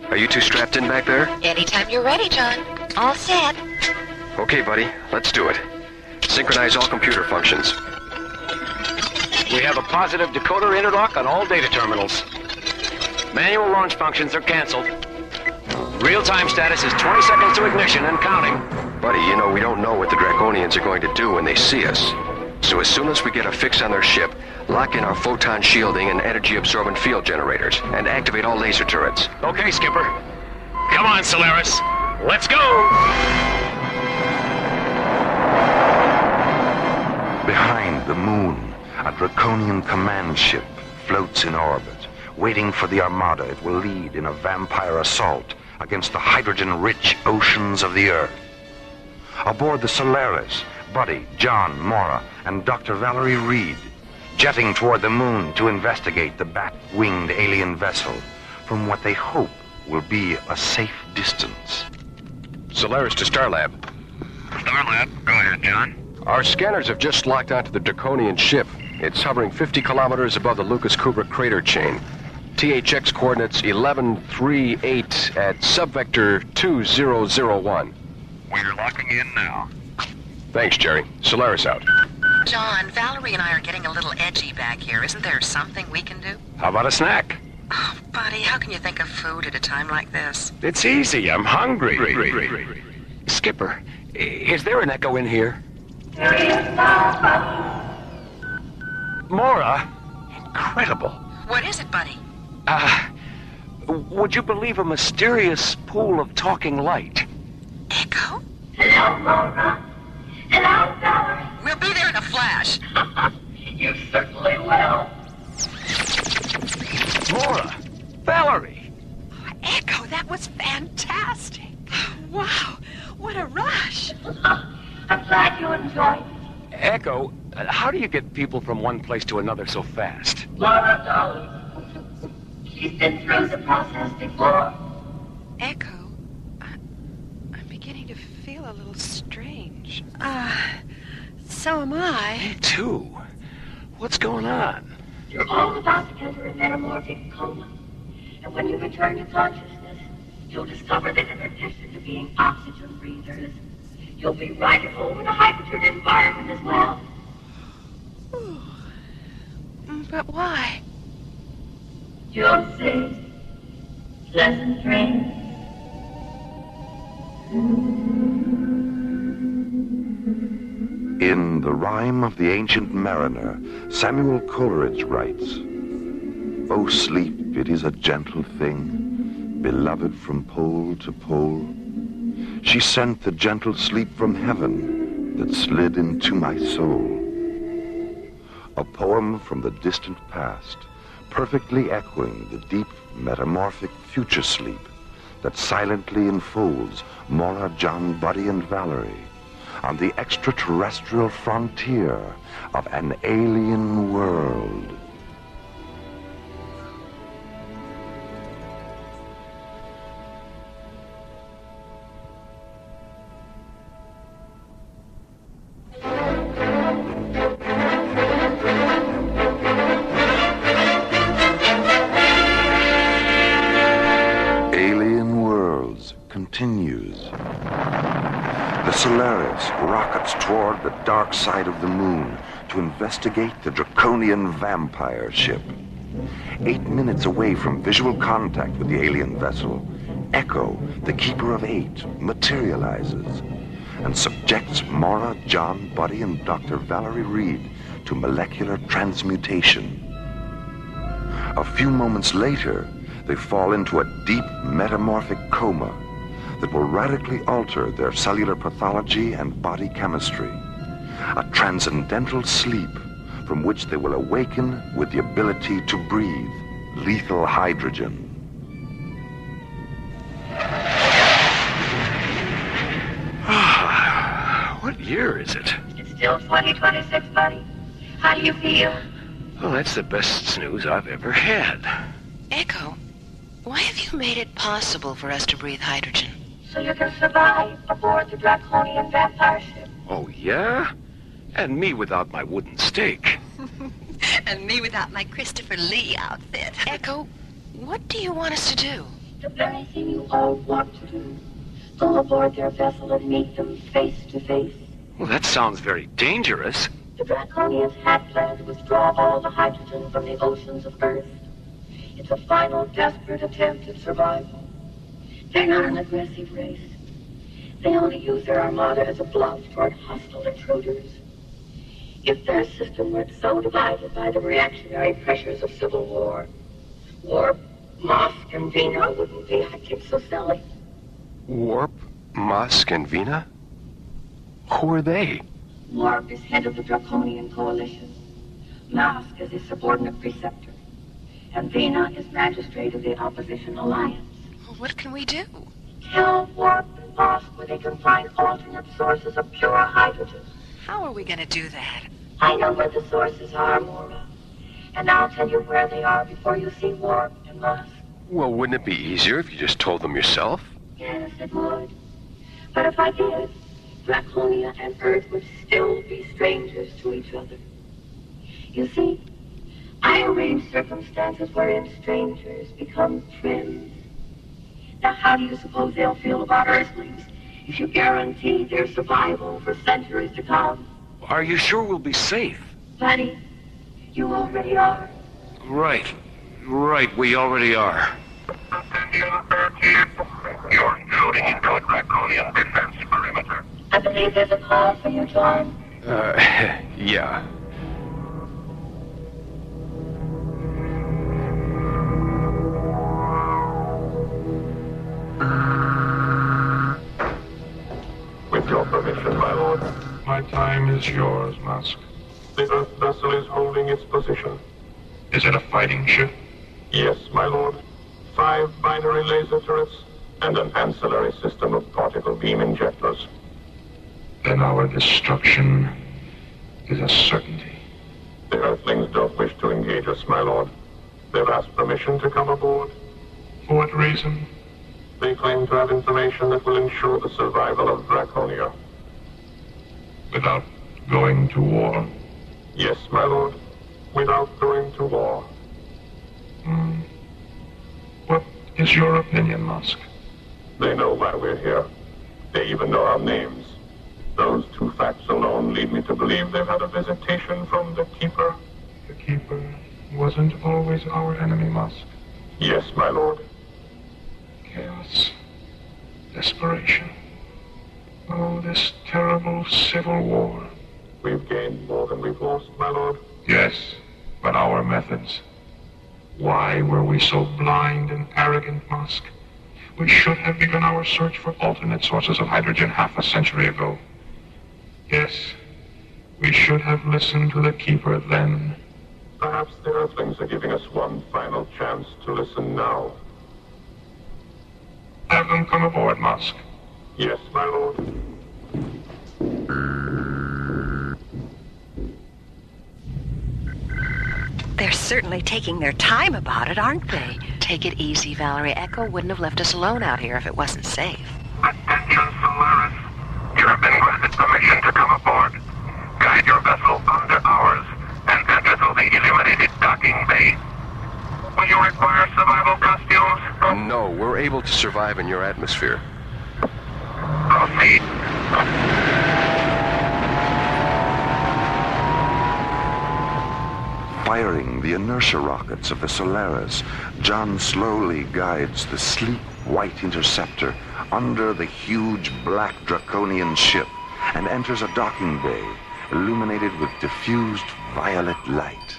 Are you two strapped in back there? Anytime you're ready, John. All set. Okay, buddy. Let's do it. Synchronize all computer functions. We have a positive decoder interlock on all data terminals. Manual launch functions are canceled. Real-time status is 20 seconds to ignition and counting. Buddy, you know we don't know what the Draconians are going to do when they see us. So as soon as we get a fix on their ship, lock in our photon shielding and energy-absorbent field generators, and activate all laser turrets. Okay, Skipper. Come on, Solaris. Let's go! Behind the moon, a draconian command ship floats in orbit, waiting for the Armada it will lead in a vampire assault against the hydrogen-rich oceans of the Earth. Aboard the Solaris, Buddy, John, Maura, and Dr. Valerie Reed, jetting toward the moon to investigate the bat-winged alien vessel from what they hope will be a safe distance. Solaris to Starlab. Starlab, go ahead, John. Our scanners have just locked onto the Draconian ship. It's hovering 50 kilometers above the Lucas Kubrick crater chain. THX coordinates 1138 at subvector 2001. We're locking in now. Thanks, Jerry. Solaris out. John, Valerie and I are getting a little edgy back here. Isn't there something we can do? How about a snack? Oh, buddy, how can you think of food at a time like this? It's easy. I'm hungry. Skipper, is there an echo in here? Maura? Incredible. What is it, buddy? Would you believe a mysterious pool of talking light? Echo? Hello, Maura. Hello, Valerie. We'll be there in a flash. You certainly will. Maura! Valerie! Oh, Echo, that was fantastic. Wow, what a rush. I'm glad you enjoyed it. Echo, how do you get people from one place to another so fast? Maura, darling. She's been through the process before. Echo, I'm beginning to feel a little strange. So am I. Me too. What's going on? You're all about to enter a metamorphic coma. And when you return to consciousness, you'll discover that in addition to being oxygen breathers, you'll be right at home in a hydrogen environment as well. But why? You'll see. Pleasant dreams. In The Rime of the Ancient Mariner, Samuel Coleridge writes, "O sleep, it is a gentle thing, beloved from pole to pole. She sent the gentle sleep from heaven that slid into my soul." A poem from the distant past, perfectly echoing the deep metamorphic future sleep that silently enfolds Maura, John, Buddy, and Valerie on the extraterrestrial frontier of an alien world. Continues. The Solaris rockets toward the dark side of the moon to investigate the draconian vampire ship. 8 minutes away from visual contact with the alien vessel, Echo, the Keeper of Eight, materializes and subjects Maura, John, Buddy, and Dr. Valerie Reed to molecular transmutation. A few moments later, they fall into a deep metamorphic coma that will radically alter their cellular pathology and body chemistry. A transcendental sleep from which they will awaken with the ability to breathe lethal hydrogen. What year is it? It's still 2026, buddy. How do you feel? Well, that's the best news I've ever had. Echo, why have you made it possible for us to breathe hydrogen? So you can survive aboard the draconian vampire ship. Oh, yeah? And me without my wooden stake. And me without my Christopher Lee outfit. Echo, what do you want us to do? The very thing you all want to do. Go aboard their vessel and meet them face to face. Well, that sounds very dangerous. The draconians had planned to withdraw all the hydrogen from the oceans of Earth. It's a final desperate attempt at survival. They're not an aggressive race. They only use their armada as a bluff toward hostile intruders. If their system weren't so divided by the reactionary pressures of civil war, Warp, Mosk, and Vina wouldn't be hotcakes so silly. Warp, Mosk, and Vina? Who are they? Warp is head of the Draconian Coalition. Mosk is his subordinate preceptor. And Vina is magistrate of the Opposition Alliance. What can we do? Tell Warp and Mosk where they can find alternate sources of pure hydrogen. How are we going to do that? I know where the sources are, Maura. And I'll tell you where they are before you see Warp and Mosk. Well, wouldn't it be easier if you just told them yourself? Yes, it would. But if I did, Draconia and Earth would still be strangers to each other. You see, I arrange circumstances wherein strangers become friends. Now, how do you suppose they'll feel about Earthlings if you guarantee their survival for centuries to come? Are you sure we'll be safe? Buddy, you already are. Right, we already are. You're intruding into a draconian defense perimeter. I believe there's a call for you, John. Yeah. With your permission, my lord. My time is yours, Musk. The Earth vessel is holding its position. Is it a fighting ship? Yes, my lord. 5 binary laser turrets and an ancillary system of particle beam injectors. Then our destruction is a certainty. The Earthlings don't wish to engage us, my lord. They've asked permission to come aboard. For what reason? They claim to have information that will ensure the survival of Draconia. Without going to war? Yes, my lord. Without going to war. What is your opinion, Musk? They know why we're here. They even know our names. Those 2 facts alone lead me to believe they've had a visitation from the Keeper. The Keeper wasn't always our enemy, Musk. Yes, my lord. Chaos. Desperation. Oh, this terrible civil war. We've gained more than we've lost, my lord. Yes, but our methods. Why were we so blind and arrogant, Musk? We should have begun our search for alternate sources of hydrogen half a century ago. Yes, we should have listened to the Keeper then. Perhaps the Earthlings are giving us one final chance to listen now. Have them come aboard, Musk. Yes, my lord. They're certainly taking their time about it, aren't they? Take it easy, Valerie. Echo wouldn't have left us alone out here if it wasn't safe. Attention, Solaris. You have been granted permission to come aboard. Guide your vessel under ours and enter through the illuminated docking bay. Will you require survival costumes? No, we're able to survive in your atmosphere. Proceed. Firing the inertia rockets of the Solaris, John slowly guides the sleek white interceptor under the huge black draconian ship and enters a docking bay illuminated with diffused violet light.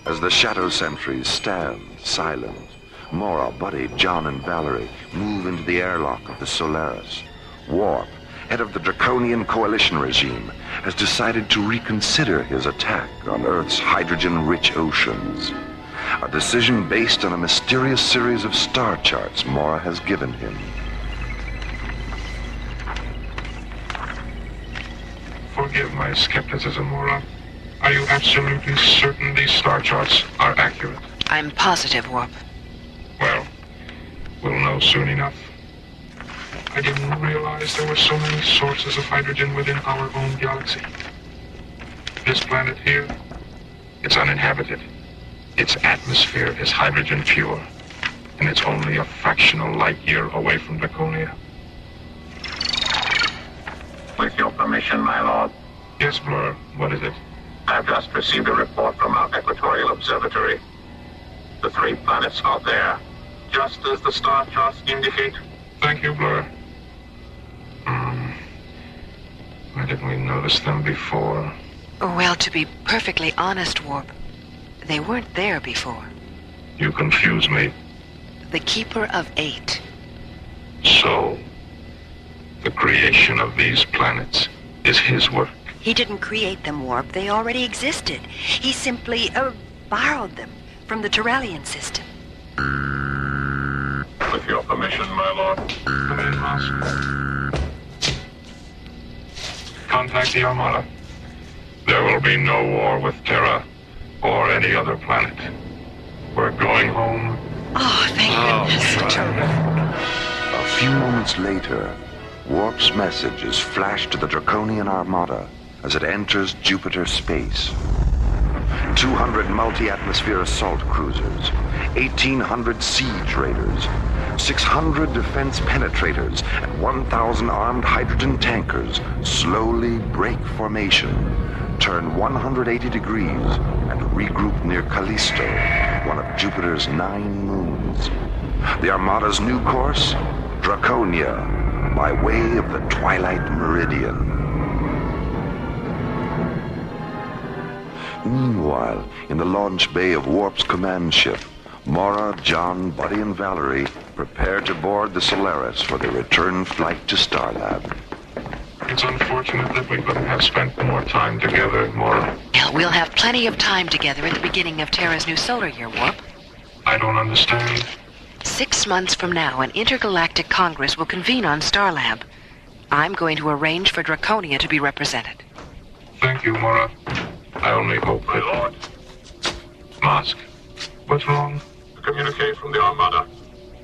As the shadow sentries stand silent, Maura, Buddy, John, and Valerie move into the airlock of the Solaris. Warp, head of the Draconian Coalition regime, has decided to reconsider his attack on Earth's hydrogen-rich oceans. A decision based on a mysterious series of star charts Maura has given him. Forgive my skepticism, Maura. Are you absolutely certain these star charts are accurate? I'm positive, Warp. Well, we'll know soon enough. I didn't realize there were so many sources of hydrogen within our own galaxy. This planet here, it's uninhabited. Its atmosphere is hydrogen pure, and it's only a fractional light year away from Draconia. With your permission, my lord. Yes, Blur. What is it? I've just received a report from our equatorial observatory. The 3 planets are there, just as the star charts indicate. Thank you, Blur. Why didn't we notice them before? Well, to be perfectly honest, Warp, they weren't there before. You confuse me. The Keeper of 8. So, the creation of these planets is his work. He didn't create them, Warp. They already existed. He simply borrowed them from the Terrellian system. With your permission, my lord. Come in, Musk. Contact the Armada. There will be no war with Terra or any other planet. We're going home. Oh, thank goodness. A few moments later, Warp's message is flashed to the Draconian Armada as it enters Jupiter space. 200 multi-atmosphere assault cruisers, 1,800 siege raiders, 600 defense penetrators, and 1,000 armed hydrogen tankers slowly break formation, turn 180 degrees, and regroup near Callisto, one of Jupiter's 9 moons. The Armada's new course? Draconia, by way of the Twilight Meridian. Meanwhile, in the launch bay of Warp's command ship, Maura, John, Buddy, and Valerie prepare to board the Solaris for their return flight to Starlab. It's unfortunate that we couldn't have spent more time together, Maura. Hell, we'll have plenty of time together at the beginning of Terra's new solar year, Warp. I don't understand. 6 months from now, an intergalactic congress will convene on Starlab. I'm going to arrange for Draconia to be represented. Thank you, Maura. I only hope my lord. Musk, what's wrong? A communique from the Armada.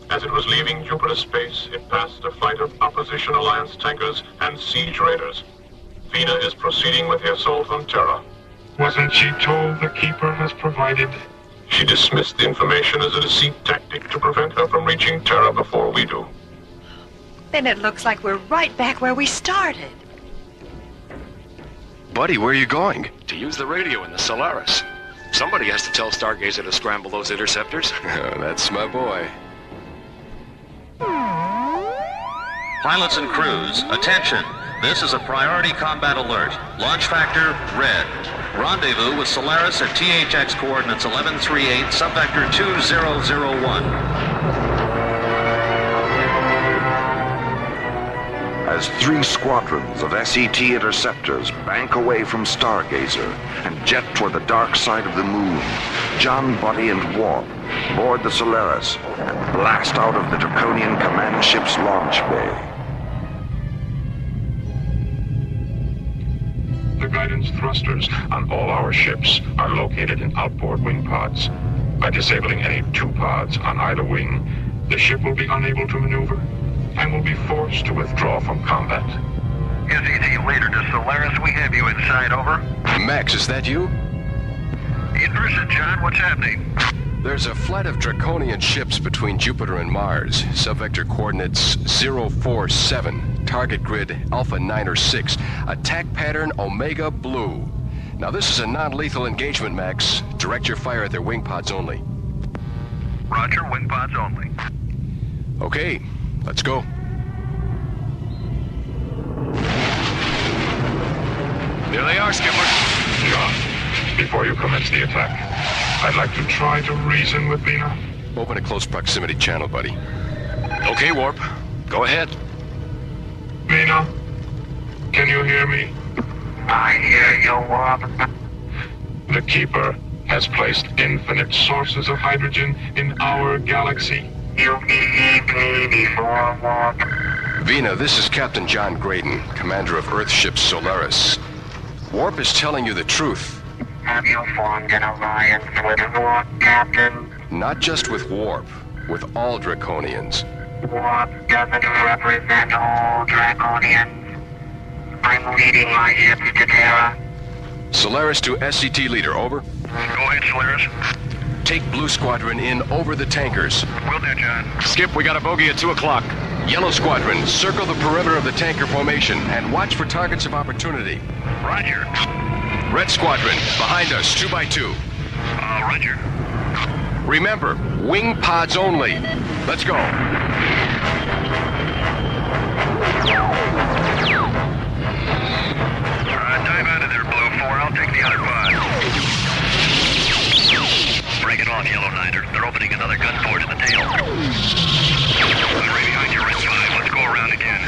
As it was leaving Jupiter space, it passed a flight of Opposition Alliance tankers and siege raiders. Vina is proceeding with the assault on Terra. Wasn't she told the Keeper has provided? She dismissed the information as a deceit tactic to prevent her from reaching Terra before we do. Then it looks like we're right back where we started. Buddy, where are you going? To use the radio in the Solaris. Somebody has to tell Stargazer to scramble those interceptors. That's my boy. Pilots and crews, attention. This is a priority combat alert. Launch factor, red. Rendezvous with Solaris at THX coordinates 1138, subvector 2001. as 3 squadrons of SET interceptors bank away from Stargazer and jet toward the dark side of the moon, John, Buddy, and Warp board the Solaris and blast out of the Draconian command ship's launch bay. The guidance thrusters on all our ships are located in outboard wing pods. By disabling any 2 pods on either wing, the ship will be unable to maneuver and will be forced to withdraw from combat. SET leader to Solaris, we have you inside, over. Max, is that you? In person, John, what's happening? There's a flight of Draconian ships between Jupiter and Mars. Subvector coordinates 047. Target grid Alpha 9 or 6. Attack pattern Omega Blue. Now this is a non-lethal engagement, Max. Direct your fire at their wing pods only. Roger, wing pods only. Okay, let's go. There they are, Skipper. John, before you commence the attack, I'd like to try to reason with Vina. Open a close proximity channel, buddy. Okay, Warp. Go ahead. Vina, can you hear me? I hear you, Warp. The Keeper has placed infinite sources of hydrogen in our galaxy. You need me before, Warp. Vina, this is Captain John Graydon, commander of Earthship Solaris. Warp is telling you the truth. Have you formed an alliance with Warp, Captain? Not just with Warp, with all Draconians. Warp doesn't represent all Draconians. I'm leading my ship to Terra. Solaris to SCT leader, over. Go ahead, Solaris. Take Blue Squadron in over the tankers. Will do, John. Skip, we got a bogey at 2 o'clock. Yellow Squadron, circle the perimeter of the tanker formation and watch for targets of opportunity. Roger. Red Squadron, behind us, 2 by 2. Roger. Remember, wing pods only. Let's go. Dive out of there, Blue 4. I'll take the other pod. Break it off, Yellow Niner. They're opening another gun port in the tail. I'm right behind you, Red 5. Let's go around again.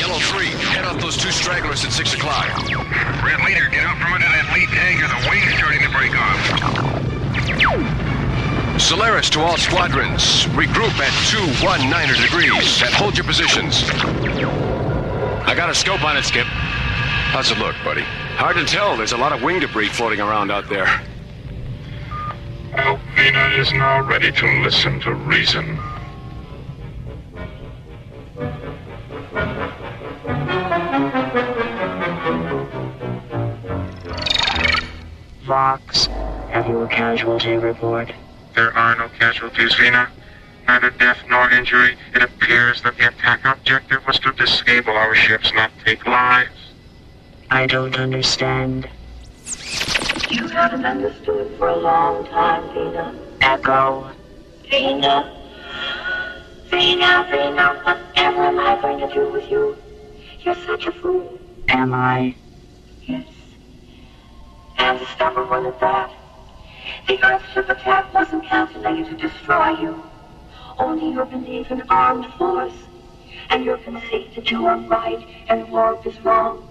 Yellow 3, head off those 2 stragglers at 6 o'clock. Red Leader, get out from under that lead tanker. The wing's starting to break off. Solaris to all squadrons. Regroup at 219 degrees and hold your positions. I got a scope on it, Skip. How's it look, buddy? Hard to tell. There's a lot of wing debris floating around out there. Well, Vina is now ready to listen to reason. Vox, have you a casualty report? There are no casualties, Vina. Neither death nor injury. It appears that the attack objective was to disable our ships, not take lives. I don't understand. You haven't understood for a long time, Vina. Echo. Vina. Vina, Vina, whatever am I going to do with you? You're such a fool. Am I? Yes. And a stubborn one at that. The Earthship attack wasn't calculated to destroy you. Only your belief in armed force, and your conceit that you are right and Warp is wrong.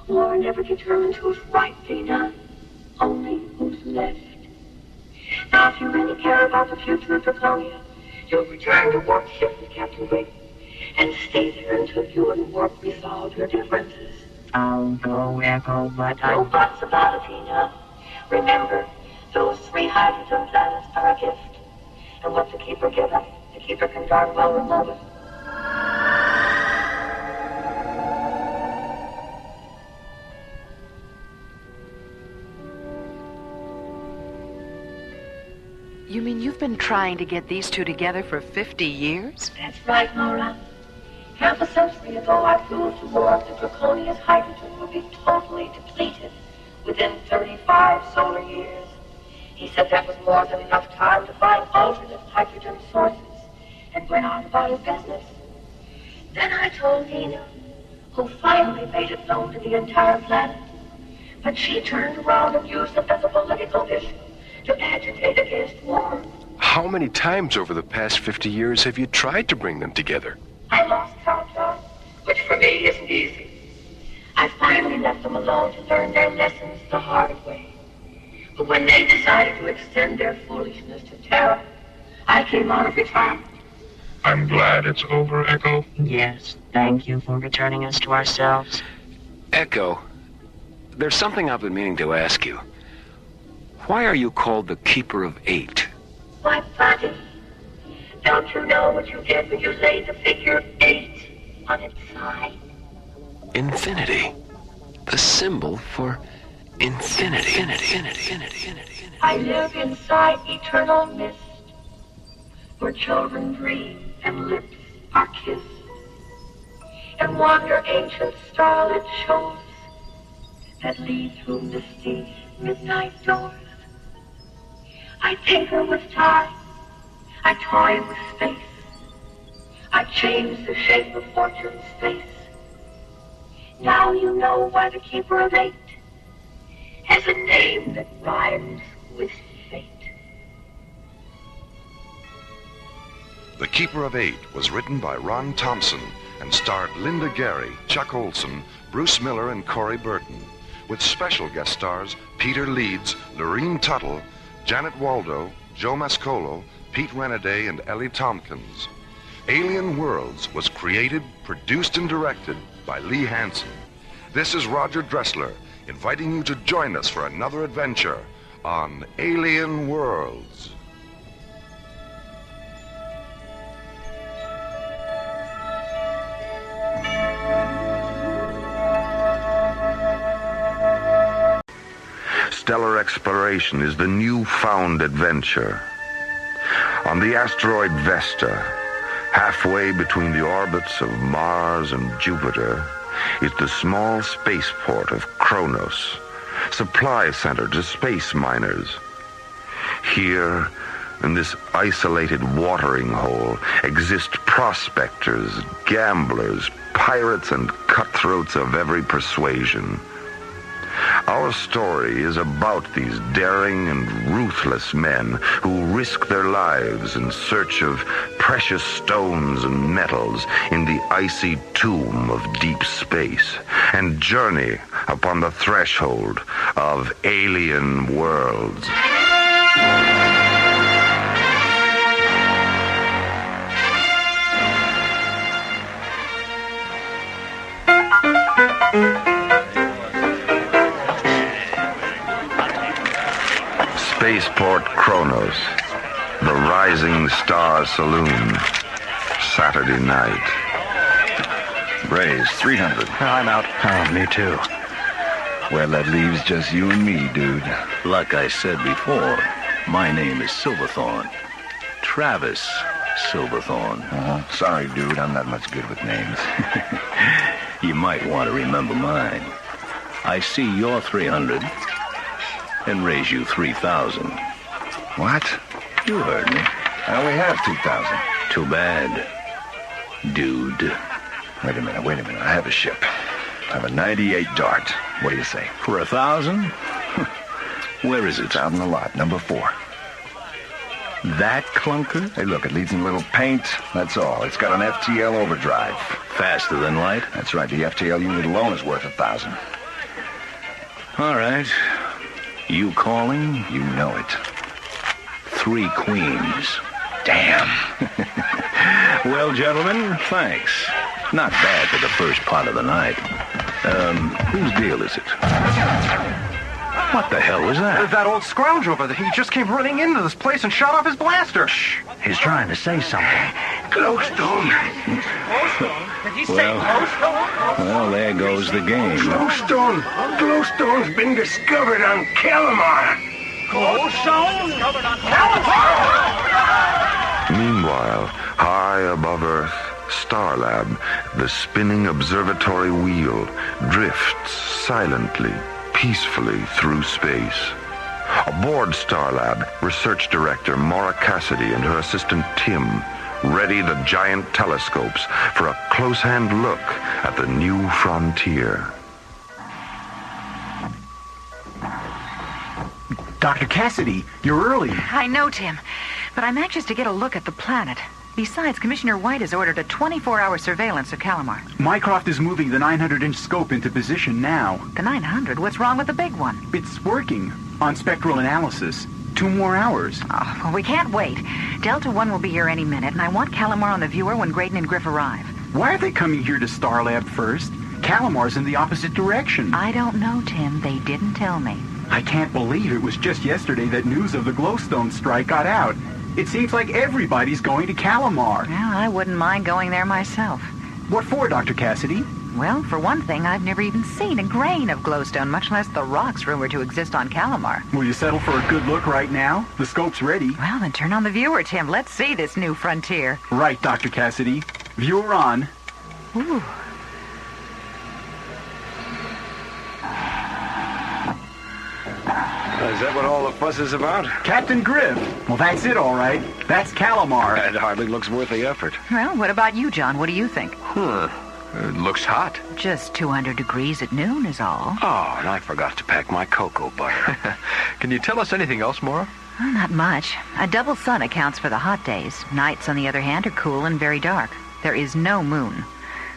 War never determines who's right, Vina. Only who's left. Now, if you really care about the future of Draconia, you'll return to Warp's ship with Captain Graydon, and stay there until you and Warp resolve your differences. I'll go, Echo, but No buts about it, Vina. Remember, those 3 hydrogen planets are a gift. And what the Keeper giveth, the Keeper can darn well remove it. You mean you've been trying to get these 2 together for 50 years? That's right, Maura. Half a century ago, I proved to Warp that Draconia's hydrogen would be totally depleted within 35 solar years. He said that was more than enough time to find alternate hydrogen sources, and went on about his business. Then I told Vina, who finally made it known to the entire planet. But she turned around and used it as a political issue to agitate against war. How many times over the past 50 years have you tried to bring them together? I lost count, John, which for easy. I finally left them alone to learn their lessons the hard way. But when they decided to extend their foolishness to Terra, I came out of retirement. I'm glad it's over, Echo. Yes, thank you for returning us to ourselves. Echo, there's something I've been meaning to ask you. Why are you called the Keeper of Eight? My buddy, don't you know what you get when you lay the figure 8 on its side? Infinity. The symbol for infinity. I live inside eternal mist, where children dream and lips are kissed, and wander ancient starlit shores that lead through misty midnight doors. I tinker with time, I toy with space, I change the shape of fortune's face. Now you know why the Keeper of Eight has a name that rhymes with fate. The Keeper of Eight was written by Ron Thompson and starred Linda Gary, Chuck Olson, Bruce Miller, and Corey Burton, with special guest stars Peter Leeds, Lorene Tuttle, Janet Waldo, Joe Mascolo, Pete Renaday, and Ellie Tompkins. Alien Worlds was created, produced, and directed by Lee Hansen. This is Roger Dressler, inviting you to join us for another adventure on Alien Worlds. Stellar exploration is the newfound adventure. On the asteroid Vesta, halfway between the orbits of Mars and Jupiter, is the small spaceport of Kronos, supply center to space miners. Here, in this isolated watering hole, exist prospectors, gamblers, pirates, and cutthroats of every persuasion. Our story is about these daring and ruthless men who risk their lives in search of precious stones and metals in the icy tomb of deep space and journey upon the threshold of alien worlds. Spaceport Kronos, the Rising Star Saloon, Saturday night. Raise 300. I'm out. Oh, me too. Well, that leaves just you and me, dude. Like I said before, my name is Silverthorne. Travis Silverthorne. Sorry, dude, I'm not much good with names. You might want to remember mine. I see your 300 and raise you 3,000. What? You heard me. I only have 2,000. Too bad, dude. Wait a minute. I have a ship. I have a 98 Dart. What do you say? For 1,000? Where is it? It's out in the lot, number 4. That clunker? Hey, look, it needs a little paint. That's all. It's got an FTL overdrive. Faster than light? That's right. The FTL unit alone is worth 1,000. All right. You calling? You know it. 3 queens. Damn. Well, gentlemen, thanks. Not bad for the first part of the night. Whose deal is it? What the hell was that? That old scoundrel over there. He just came running into this place and shot off his blaster. Shh. He's trying to say something. Glowstone. Did he say glowstone? Well, there goes the game. Glowstone. Glowstone's been discovered on Calamar. Glowstone? Discovered on Calamar? Meanwhile, high above Earth, Starlab, the spinning observatory wheel, drifts silently, peacefully through space. Aboard Starlab, research director Maura Cassidy and her assistant Tim ready the giant telescopes for a close-hand look at the new frontier. Dr. Cassidy, you're early. I know, Tim, but I'm anxious to get a look at the planet. Besides, Commissioner White has ordered a 24-hour surveillance of Calamar. Mycroft is moving the 900-inch scope into position now. The 900? What's wrong with the big one? It's working on spectral analysis. 2 more hours. Oh, well, we can't wait. Delta 1 will be here any minute, and I want Calamar on the viewer when Graydon and Griff arrive. Why are they coming here to Starlab first? Calamar's in the opposite direction. I don't know, Tim. They didn't tell me. I can't believe it was just yesterday that news of the glowstone strike got out. It seems like everybody's going to Calamar. Well, I wouldn't mind going there myself. What for, Dr. Cassidy? Well, for one thing, I've never even seen a grain of glowstone, much less the rocks rumored to exist on Calamar. Will you settle for a good look right now? The scope's ready. Well, then turn on the viewer, Tim. Let's see this new frontier. Right, Dr. Cassidy. Viewer on. Ooh. Is that what all the fuss is about? Captain Griff. Well, that's it, all right. That's Calamar. It hardly looks worth the effort. Well, what about you, John? What do you think? It looks hot. Just 200 degrees at noon is all. Oh, and I forgot to pack my cocoa butter. Can you tell us anything else, Maura? Well, not much. A double sun accounts for the hot days. Nights, on the other hand, are cool and very dark. There is no moon.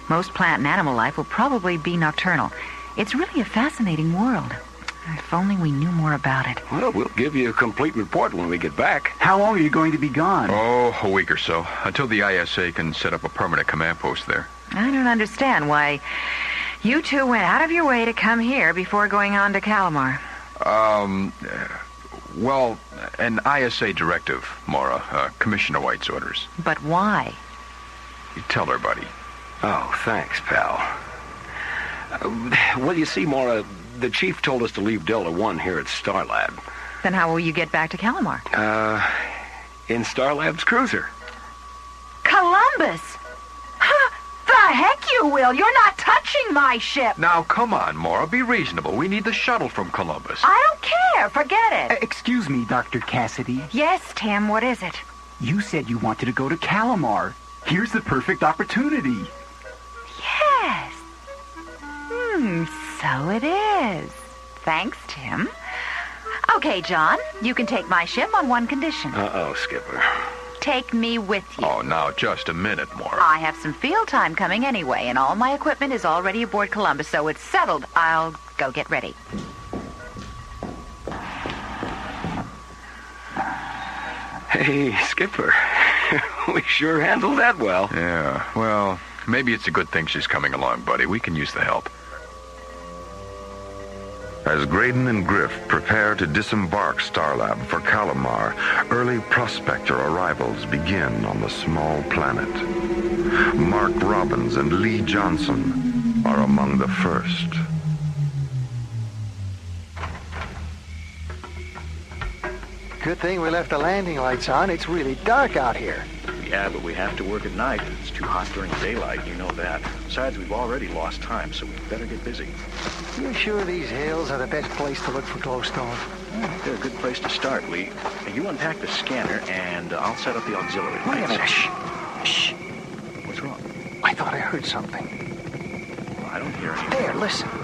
Most plant and animal life will probably be nocturnal. It's really a fascinating world. If only we knew more about it. Well, we'll give you a complete report when we get back. How long are you going to be gone? Oh, a week or so, until the ISA can set up a permanent command post there. I don't understand why you two went out of your way to come here before going on to Calamar. Well, an ISA directive, Maura. Commissioner White's orders. But why? You tell her, buddy. Oh, thanks, pal. Well, you see, Maura, the chief told us to leave Delta 1 here at Starlab. Then how will you get back to Calamar? In Starlab's cruiser. Columbus! The heck you will! You're not touching my ship! Now, come on, Maura. Be reasonable. We need the shuttle from Columbus. I don't care. Forget it. Excuse me, Dr. Cassidy. Yes, Tim. What is it? You said you wanted to go to Calamar. Here's the perfect opportunity. Yes. So it is. Thanks, Tim. Okay, John. You can take my ship on one condition. Uh-oh, Skipper. Take me with you. Oh, now, just a minute, Maura. I have some field time coming anyway, and all my equipment is already aboard Columbus, so it's settled. I'll go get ready. Hey, Skipper. We sure handled that well. Yeah, well, maybe it's a good thing she's coming along, buddy. We can use the help. As Graydon and Griff prepare to disembark Starlab for Calamar, early prospector arrivals begin on the small planet. Mark Robbins and Lee Johnson are among the first. Good thing we left the landing lights on. It's really dark out here. Yeah, but we have to work at night. It's too hot during daylight, you know that. Besides, we've already lost time, so we better get busy. You sure these hills are the best place to look for glowstone? They're a good place to start, Lee. Now, you unpack the scanner, and I'll set up the auxiliary Wait a lights. minute. Shh. What's wrong? I thought I heard something. Well, I don't hear anything. There, listen. Oh,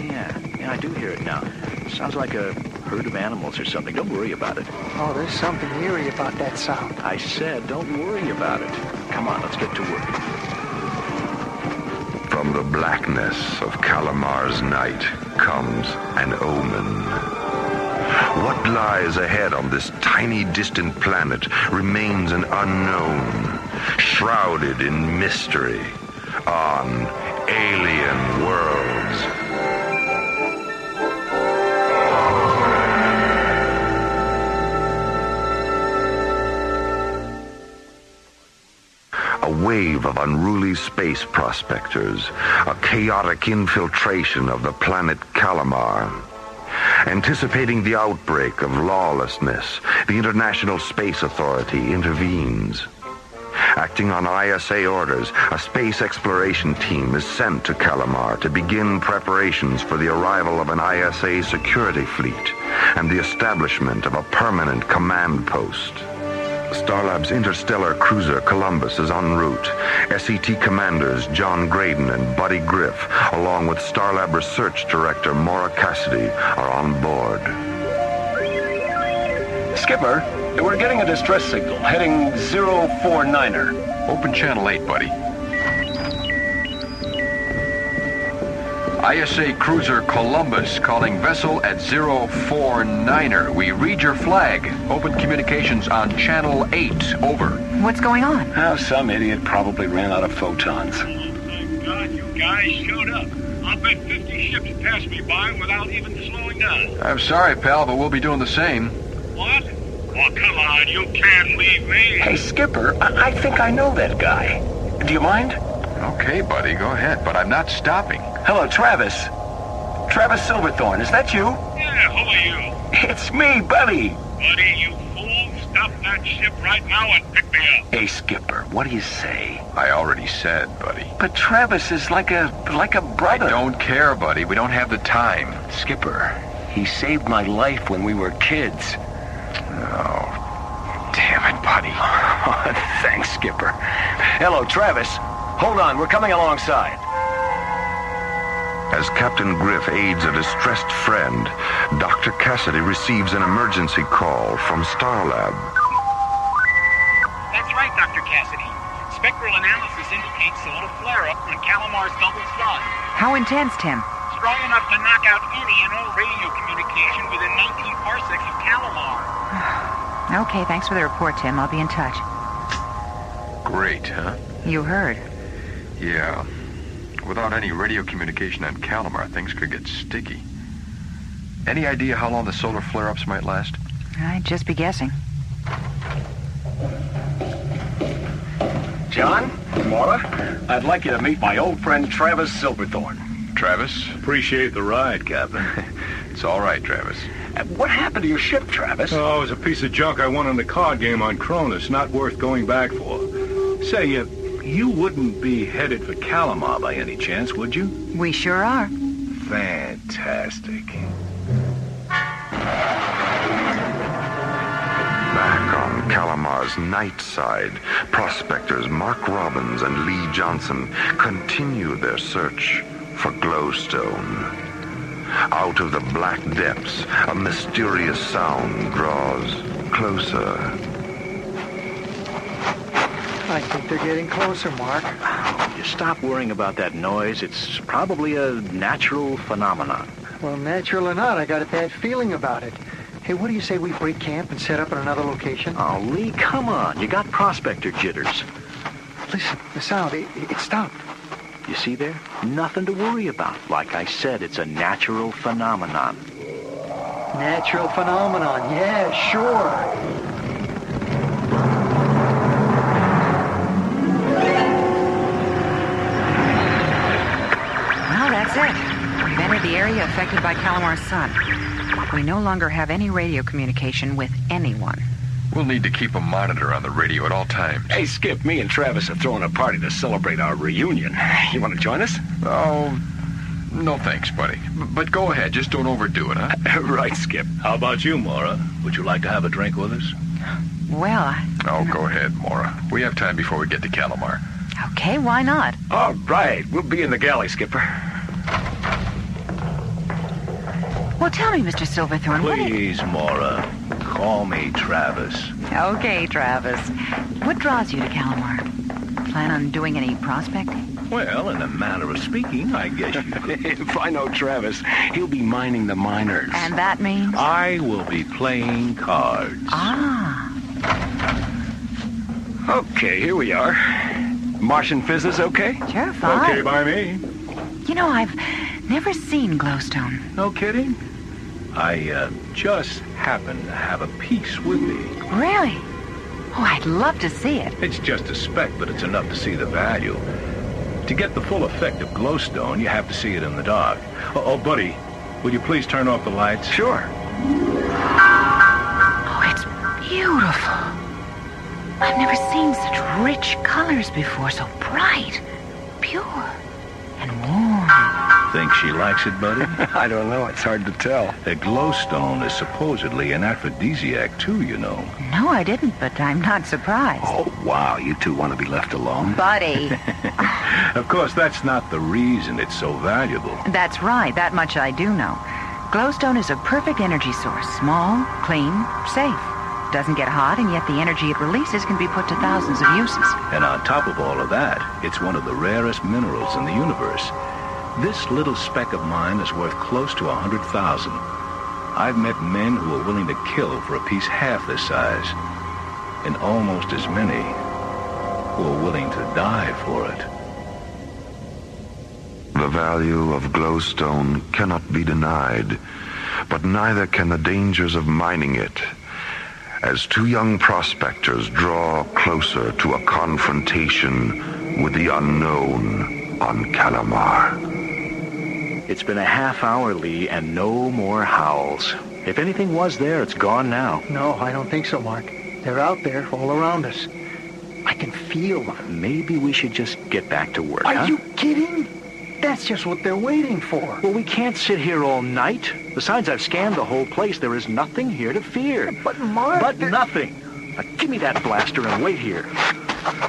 yeah, I do hear it now. Sounds like a herd of animals or something. Don't worry about it. Oh, there's something eerie about that sound. I said don't worry about it. Come on, let's get to work. From the blackness of Calamar's night comes an omen. What lies ahead on this tiny, distant planet remains an unknown, shrouded in mystery on alien worlds. A wave of unruly space prospectors, a chaotic infiltration of the planet Calamar. Anticipating the outbreak of lawlessness, the International Space Authority intervenes. Acting on ISA orders, a space exploration team is sent to Calamar to begin preparations for the arrival of an ISA security fleet and the establishment of a permanent command post. Starlab's interstellar cruiser Columbus is en route. SET commanders John Graydon and Buddy Griff, along with Starlab research director Maura Cassidy, are on board. Skipper, we're getting a distress signal, heading 049er. Open channel 8, buddy. ISA cruiser Columbus calling vessel at 049er. We read your flag. Open communications on channel 8. Over. What's going on? Oh, some idiot probably ran out of photons. Thank God you guys showed up. I'll bet 50 ships passed me by without even slowing down. I'm sorry, pal, but we'll be doing the same. What? Oh, come on, you can't leave me. Hey, Skipper, I think I know that guy. Do you mind? Okay, buddy, go ahead, but I'm not stopping. Hello, Travis. Travis Silverthorne, is that you? Yeah, who are you? It's me, Buddy. Buddy, you fool. Stop that ship right now and pick me up. Hey, Skipper, what do you say? I already said, buddy. But Travis is like a brother. I don't care, buddy. We don't have the time. Skipper, he saved my life when we were kids. Oh, damn it, buddy. Thanks, Skipper. Hello, Travis. Hold on, we're coming alongside. As Captain Griff aids a distressed friend, Dr. Cassidy receives an emergency call from Starlab. That's right, Dr. Cassidy. Spectral analysis indicates solar flare-up on Calamar's double sun. How intense, Tim? Strong enough to knock out any and all radio communication within 19 parsecs of Calamar. Okay, thanks for the report, Tim. I'll be in touch. Great, huh? You heard. Yeah. Without any radio communication on Calamar, things could get sticky. Any idea how long the solar flare-ups might last? I'd just be guessing. John, Maura, I'd like you to meet my old friend Travis Silverthorne. Travis? Appreciate the ride, Captain. It's all right, Travis. What happened to your ship, Travis? Oh, it was a piece of junk I won in the card game on Cronus. Not worth going back for. Say, you wouldn't be headed for Calamar by any chance, would you? We sure are. Fantastic. Back on Calamar's night side, prospectors Mark Robbins and Lee Johnson continue their search for glowstone. Out of the black depths, a mysterious sound draws closer. I think they're getting closer, Mark. You stop worrying about that noise. It's probably a natural phenomenon. Well, natural or not, I got a bad feeling about it. Hey, what do you say we break camp and set up in another location? Oh, Lee, come on. You got prospector jitters. Listen, the sound, it stopped. You see there? Nothing to worry about. Like I said, it's a natural phenomenon. Natural phenomenon, yeah, sure. Well, that's it. We've entered the area affected by Calamar's sun. We no longer have any radio communication with anyone. We'll need to keep a monitor on the radio at all times. Hey, Skip, me and Travis are throwing a party to celebrate our reunion. You want to join us? Oh, no thanks, buddy. But go ahead, just don't overdo it, huh? Right, Skip. How about you, Maura? Would you like to have a drink with us? Well, Oh, go ahead, Maura. We have time before we get to Calamar. Okay, why not? All right, we'll be in the galley, Skipper. Well, tell me, Mr. Silverthorne, Please, Maura. Call me Travis. Okay, Travis. What draws you to Calamar? Plan on doing any prospecting? Well, in a manner of speaking, I guess you could. If I know Travis, he'll be mining the miners. And that means? I will be playing cards. Ah. Okay, here we are. Martian physics okay? Sure, fine. Okay by me. You know, I've never seen glowstone. No kidding? I just happen to have a piece with me. Really? Oh, I'd love to see it. It's just a speck, but it's enough to see the value. To get the full effect of glowstone, you have to see it in the dark. Oh, buddy, would you please turn off the lights? Sure. Oh, it's beautiful. I've never seen such rich colors before, so bright, pure, and warm. Think she likes it, buddy? I don't know. It's hard to tell. The glowstone is supposedly an aphrodisiac, too, you know. No, I didn't, but I'm not surprised. Oh, wow. You two want to be left alone? Buddy. Of course, that's not the reason it's so valuable. That's right. That much I do know. Glowstone is a perfect energy source. Small, clean, safe. Doesn't get hot, and yet the energy it releases can be put to thousands of uses. And on top of all of that, it's one of the rarest minerals in the universe. This little speck of mine is worth close to 100,000. I've met men who are willing to kill for a piece half this size, and almost as many who are willing to die for it. The value of glowstone cannot be denied, but neither can the dangers of mining it, as two young prospectors draw closer to a confrontation with the unknown on Calamar. It's been a half hour, Lee, and no more howls. If anything was there, it's gone now. No, I don't think so, Mark. They're out there, all around us. I can feel them. Maybe we should just get back to work, Are you kidding? That's just what they're waiting for. Well, we can't sit here all night. Besides, I've scanned the whole place. There is nothing here to fear. But, Mark... But nothing. Now, give me that blaster and wait here.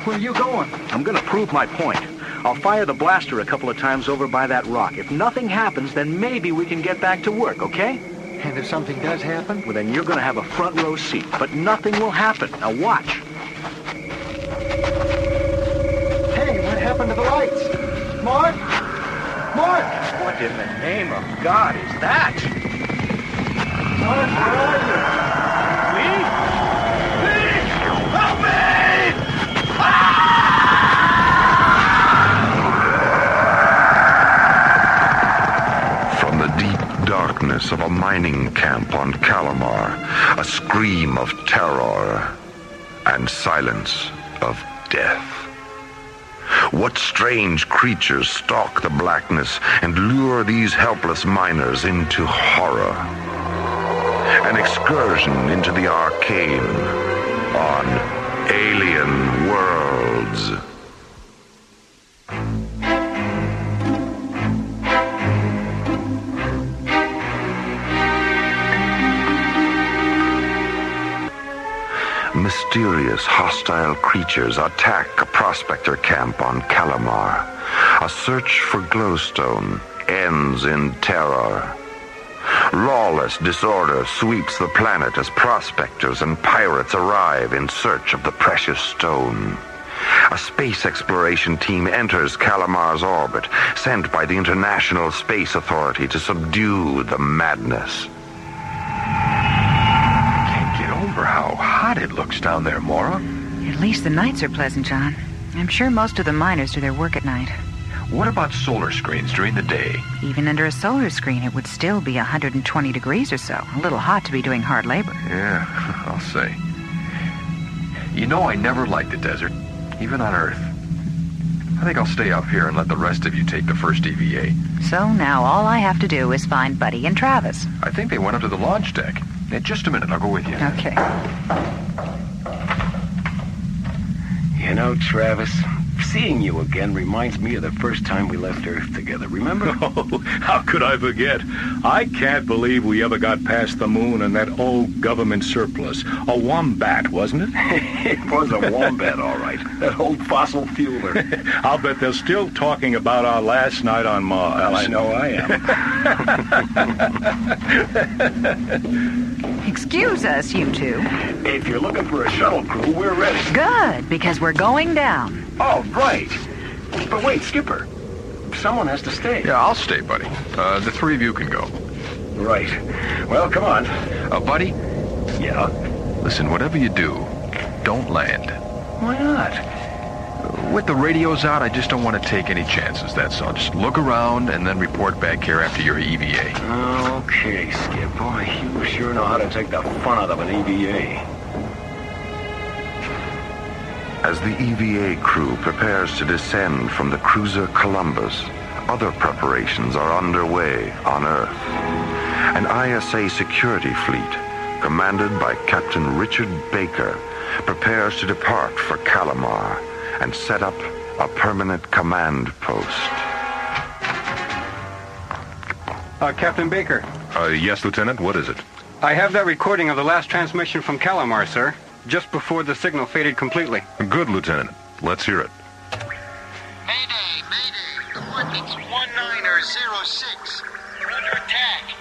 Where are you going? I'm going to prove my point. I'll fire the blaster a couple of times over by that rock. If nothing happens, then maybe we can get back to work, okay? And if something does happen? Well, then you're going to have a front row seat. But nothing will happen. Now watch. Hey, what happened to the lights? Mark? Mark! What in the name of God is that? Mark, where are you? Lee? Lee! Help me! From the deep darkness of a mining camp on Calamar, a scream of terror and silence of death. What strange creatures stalk the blackness and lure these helpless miners into horror? An excursion into the arcane on Alien Worlds. Mysterious, hostile creatures attack a prospector camp on Calamar. A search for glowstone ends in terror. Lawless disorder sweeps the planet as prospectors and pirates arrive in search of the precious stone. A space exploration team enters Calamar's orbit, sent by the International Space Authority to subdue the madness. Over how hot it looks down there, Maura. At least the nights are pleasant, John. I'm sure most of the miners do their work at night. What about solar screens during the day? Even under a solar screen, it would still be 120 degrees or so. A little hot to be doing hard labor. Yeah, I'll say. You know, I never liked the desert, even on Earth. I think I'll stay up here and let the rest of you take the first EVA. So now all I have to do is find Buddy and Travis. I think they went up to the launch deck. In just a minute, I'll go with you. Okay. You know, Travis, seeing you again reminds me of the first time we left Earth together, remember? Oh, how could I forget? I can't believe we ever got past the moon and that old government surplus. A wombat, wasn't it? It was a wombat, all right. That old fossil fueler. I'll bet they're still talking about our last night on Mars. Well, I know I am. Excuse us, you two. If you're looking for a shuttle crew, we're ready. Good, because we're going down. Oh, right. But wait, Skipper. Someone has to stay. Yeah, I'll stay, Buddy. The three of you can go. Right. Well, come on. Buddy? Yeah? Listen, whatever you do, don't land. Why not? With the radios out, I just don't want to take any chances, that's all. Just look around and then report back here after your EVA. Okay, Skip. Boy, you sure know how to take the fun out of an EVA. As the EVA crew prepares to descend from the cruiser Columbus, other preparations are underway on Earth. An ISA security fleet, commanded by Captain Richard Baker, prepares to depart for Calamar and set up a permanent command post. Captain Baker. Yes, Lieutenant, what is it? I have that recording of the last transmission from Calamar, sir. Just before the signal faded completely. Good, Lieutenant. Let's hear it. Mayday, mayday. Coordinates 1906. We're under attack.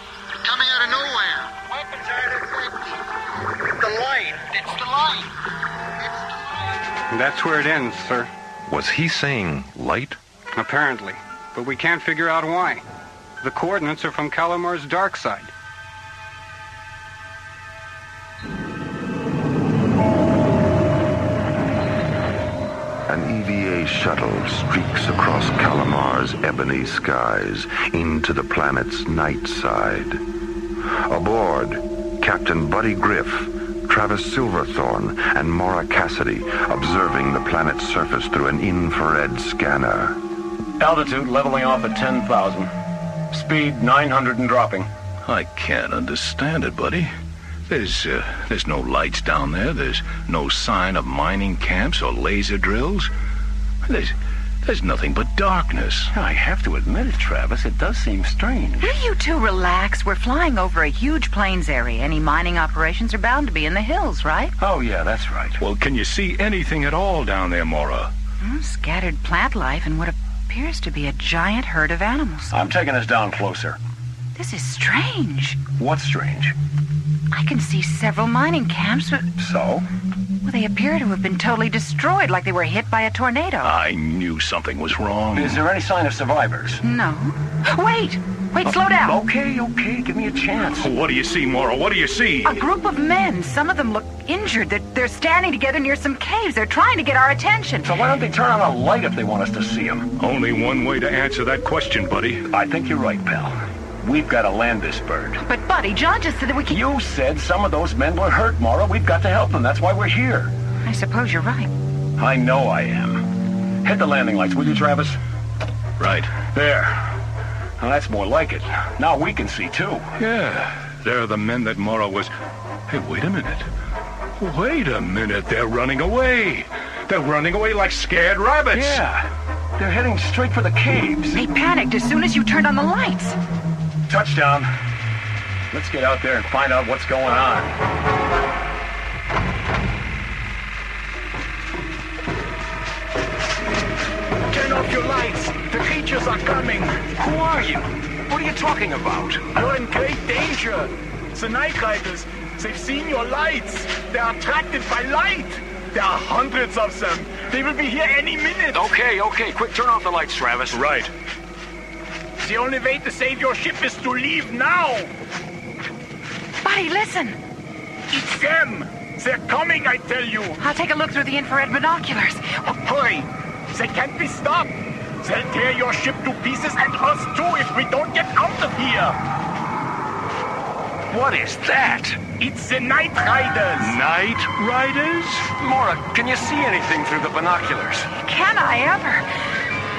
Coming out of nowhere. Weapons aren't effective. The light, That's where it ends, sir. Was he saying light? Apparently. But we can't figure out why. The coordinates are from Calamar's dark side. An EVA shuttle streaks across Calamar's ebony skies into the planet's night side. Aboard, Captain Buddy Griff, Travis Silverthorne, and Maura Cassidy observing the planet's surface through an infrared scanner. Altitude leveling off at 10,000. Speed 900 and dropping. I can't understand it, buddy. There's no lights down there. There's no sign of mining camps or laser drills. There's nothing but darkness. I have to admit it, Travis. It does seem strange. Will you two relax? We're flying over a huge plains area. Any mining operations are bound to be in the hills, right? Oh, yeah, that's right. Well, can you see anything at all down there, Maura? Scattered plant life and what appears to be a giant herd of animals. I'm taking us down closer. This is strange. What's strange? I can see several mining camps, but... So? Well, they appear to have been totally destroyed, like they were hit by a tornado. I knew something was wrong. Is there any sign of survivors? No. Wait, slow down. Okay, give me a chance. What do you see, Maura? What do you see? A group of men. Some of them look injured. They're standing together near some caves. They're trying to get our attention. So why don't they turn on a light if they want us to see them? Only one way to answer that question, buddy. I think you're right, pal. We've got to land this bird. But, Buddy, John just said that we can... You said some of those men were hurt, Maura. We've got to help them. That's why we're here. I suppose you're right. I know I am. Hit the landing lights, will you, Travis? Right. There. Now, that's more like it. Now we can see, too. Yeah, they're the men that Maura was... Hey, wait a minute. Wait a minute. They're running away. They're running away like scared rabbits. Yeah. They're heading straight for the caves. They panicked as soon as you turned on the lights. Touchdown. Let's get out there and find out what's going on. Turn off your lights. The creatures are coming. Who are you? What are you talking about? You're in great danger. The Night Riders, they've seen your lights. They're attracted by light. There are hundreds of them. They will be here any minute. Okay. Quick, turn off the lights, Travis. Right. The only way to save your ship is to leave now. Buddy, listen. It's them. They're coming, I tell you. I'll take a look through the infrared binoculars. Hurry. They can't be stopped. They'll tear your ship to pieces and us too if we don't get out of here. What is that? It's the Night Riders. Night Riders? Maura, can you see anything through the binoculars? Can I ever?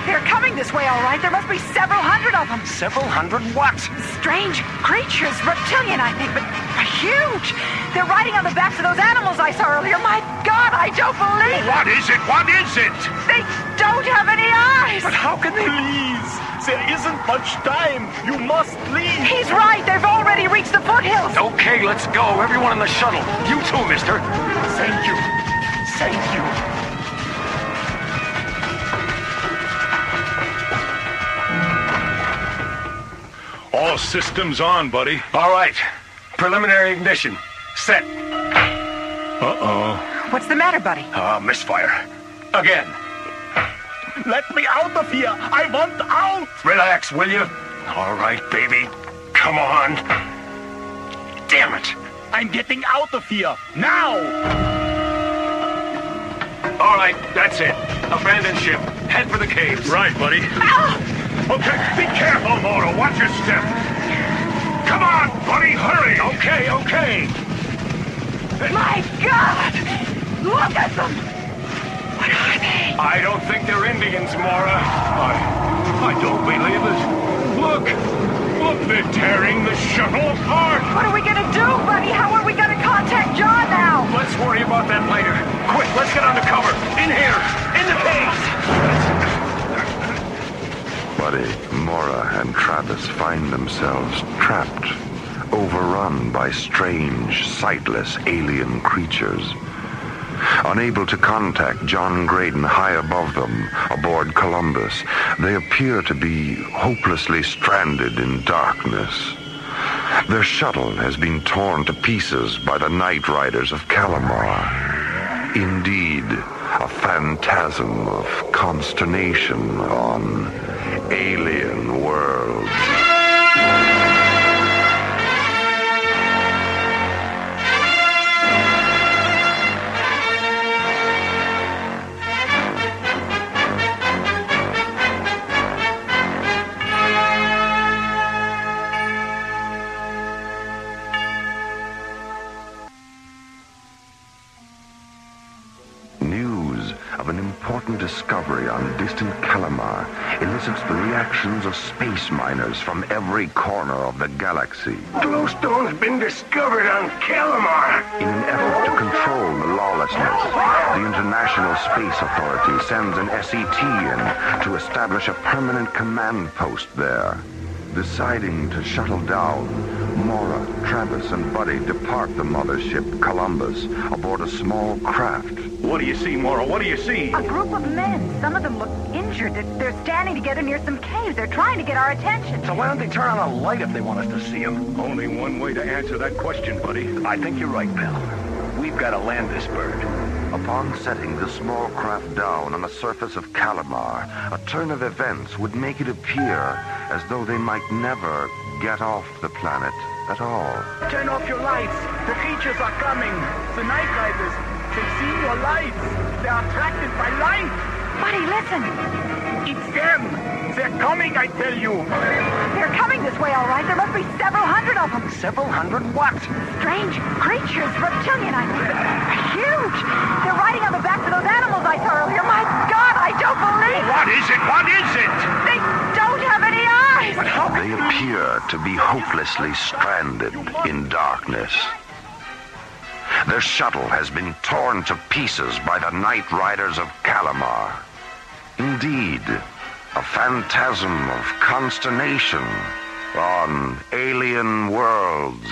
They're coming this way, all right. There must be several hundred of them. Several hundred what? Strange creatures. Reptilian, I think, but huge. They're riding on the backs of those animals I saw earlier. My God, I don't believe it. What is it? What is it? They don't have any eyes. But how can they? Please, there isn't much time. You must leave. He's right. They've already reached the foothills. Okay, let's go. Everyone in the shuttle. You too, mister. Thank you. Thank you. All systems on, buddy. All right. Preliminary ignition. Set. Uh-oh. What's the matter, Buddy? Misfire. Again. Let me out of here. I want out. Relax, will you? All right, baby. Come on. Damn it. I'm getting out of here. Now. All right, that's it. Abandon ship. Head for the caves. Right, buddy. Okay, be careful, Maura. Watch your step. Come on, buddy, hurry. Okay. My God! Look at them! What are they? I don't think they're Indians, Maura. I don't believe it. Look, they're tearing the shuttle apart. What are we gonna do, Buddy? How are we gonna contact John now? Let's worry about that later. Quick, let's get under cover. In here, in the caves. Buddy, Maura, and Travis find themselves trapped, overrun by strange, sightless alien creatures. Unable to contact John Graydon high above them, aboard Columbus, they appear to be hopelessly stranded in darkness. Their shuttle has been torn to pieces by the Night Riders of Calamar. Indeed, a phantasm of consternation on alien worlds. Discovery on distant Calamar elicits the reactions of space miners from every corner of the galaxy. Glowstone's been discovered on Calamar. In an effort to control the lawlessness, the International Space Authority sends an SET in to establish a permanent command post there. Deciding to shuttle down, Maura, Travis, and Buddy depart the mothership Columbus aboard a small craft. What do you see, Maura? What do you see? A group of men. Some of them look injured. They're standing together near some caves. They're trying to get our attention. So why don't they turn on a light if they want us to see them? Only one way to answer that question, buddy. I think you're right, pal. We've got to land this bird. Upon setting the small craft down on the surface of Calamar, a turn of events would make it appear as though they might never get off the planet at all. Turn off your lights. The creatures are coming. The Night Riders. They've seen your lights. They're attracted by light. Buddy, listen. It's them. They're coming, I tell you. They're coming this way, all right. There must be several hundred of them. Several hundred what? Strange creatures, reptilian, I think. Huge. They're riding on the backs of those animals I saw earlier. My God, I don't believe it. What is it? What is it? They don't have any eyes. They appear to be hopelessly stranded in darkness. Their shuttle has been torn to pieces by the Night Riders of Calamar. Indeed, a phantasm of consternation on alien worlds.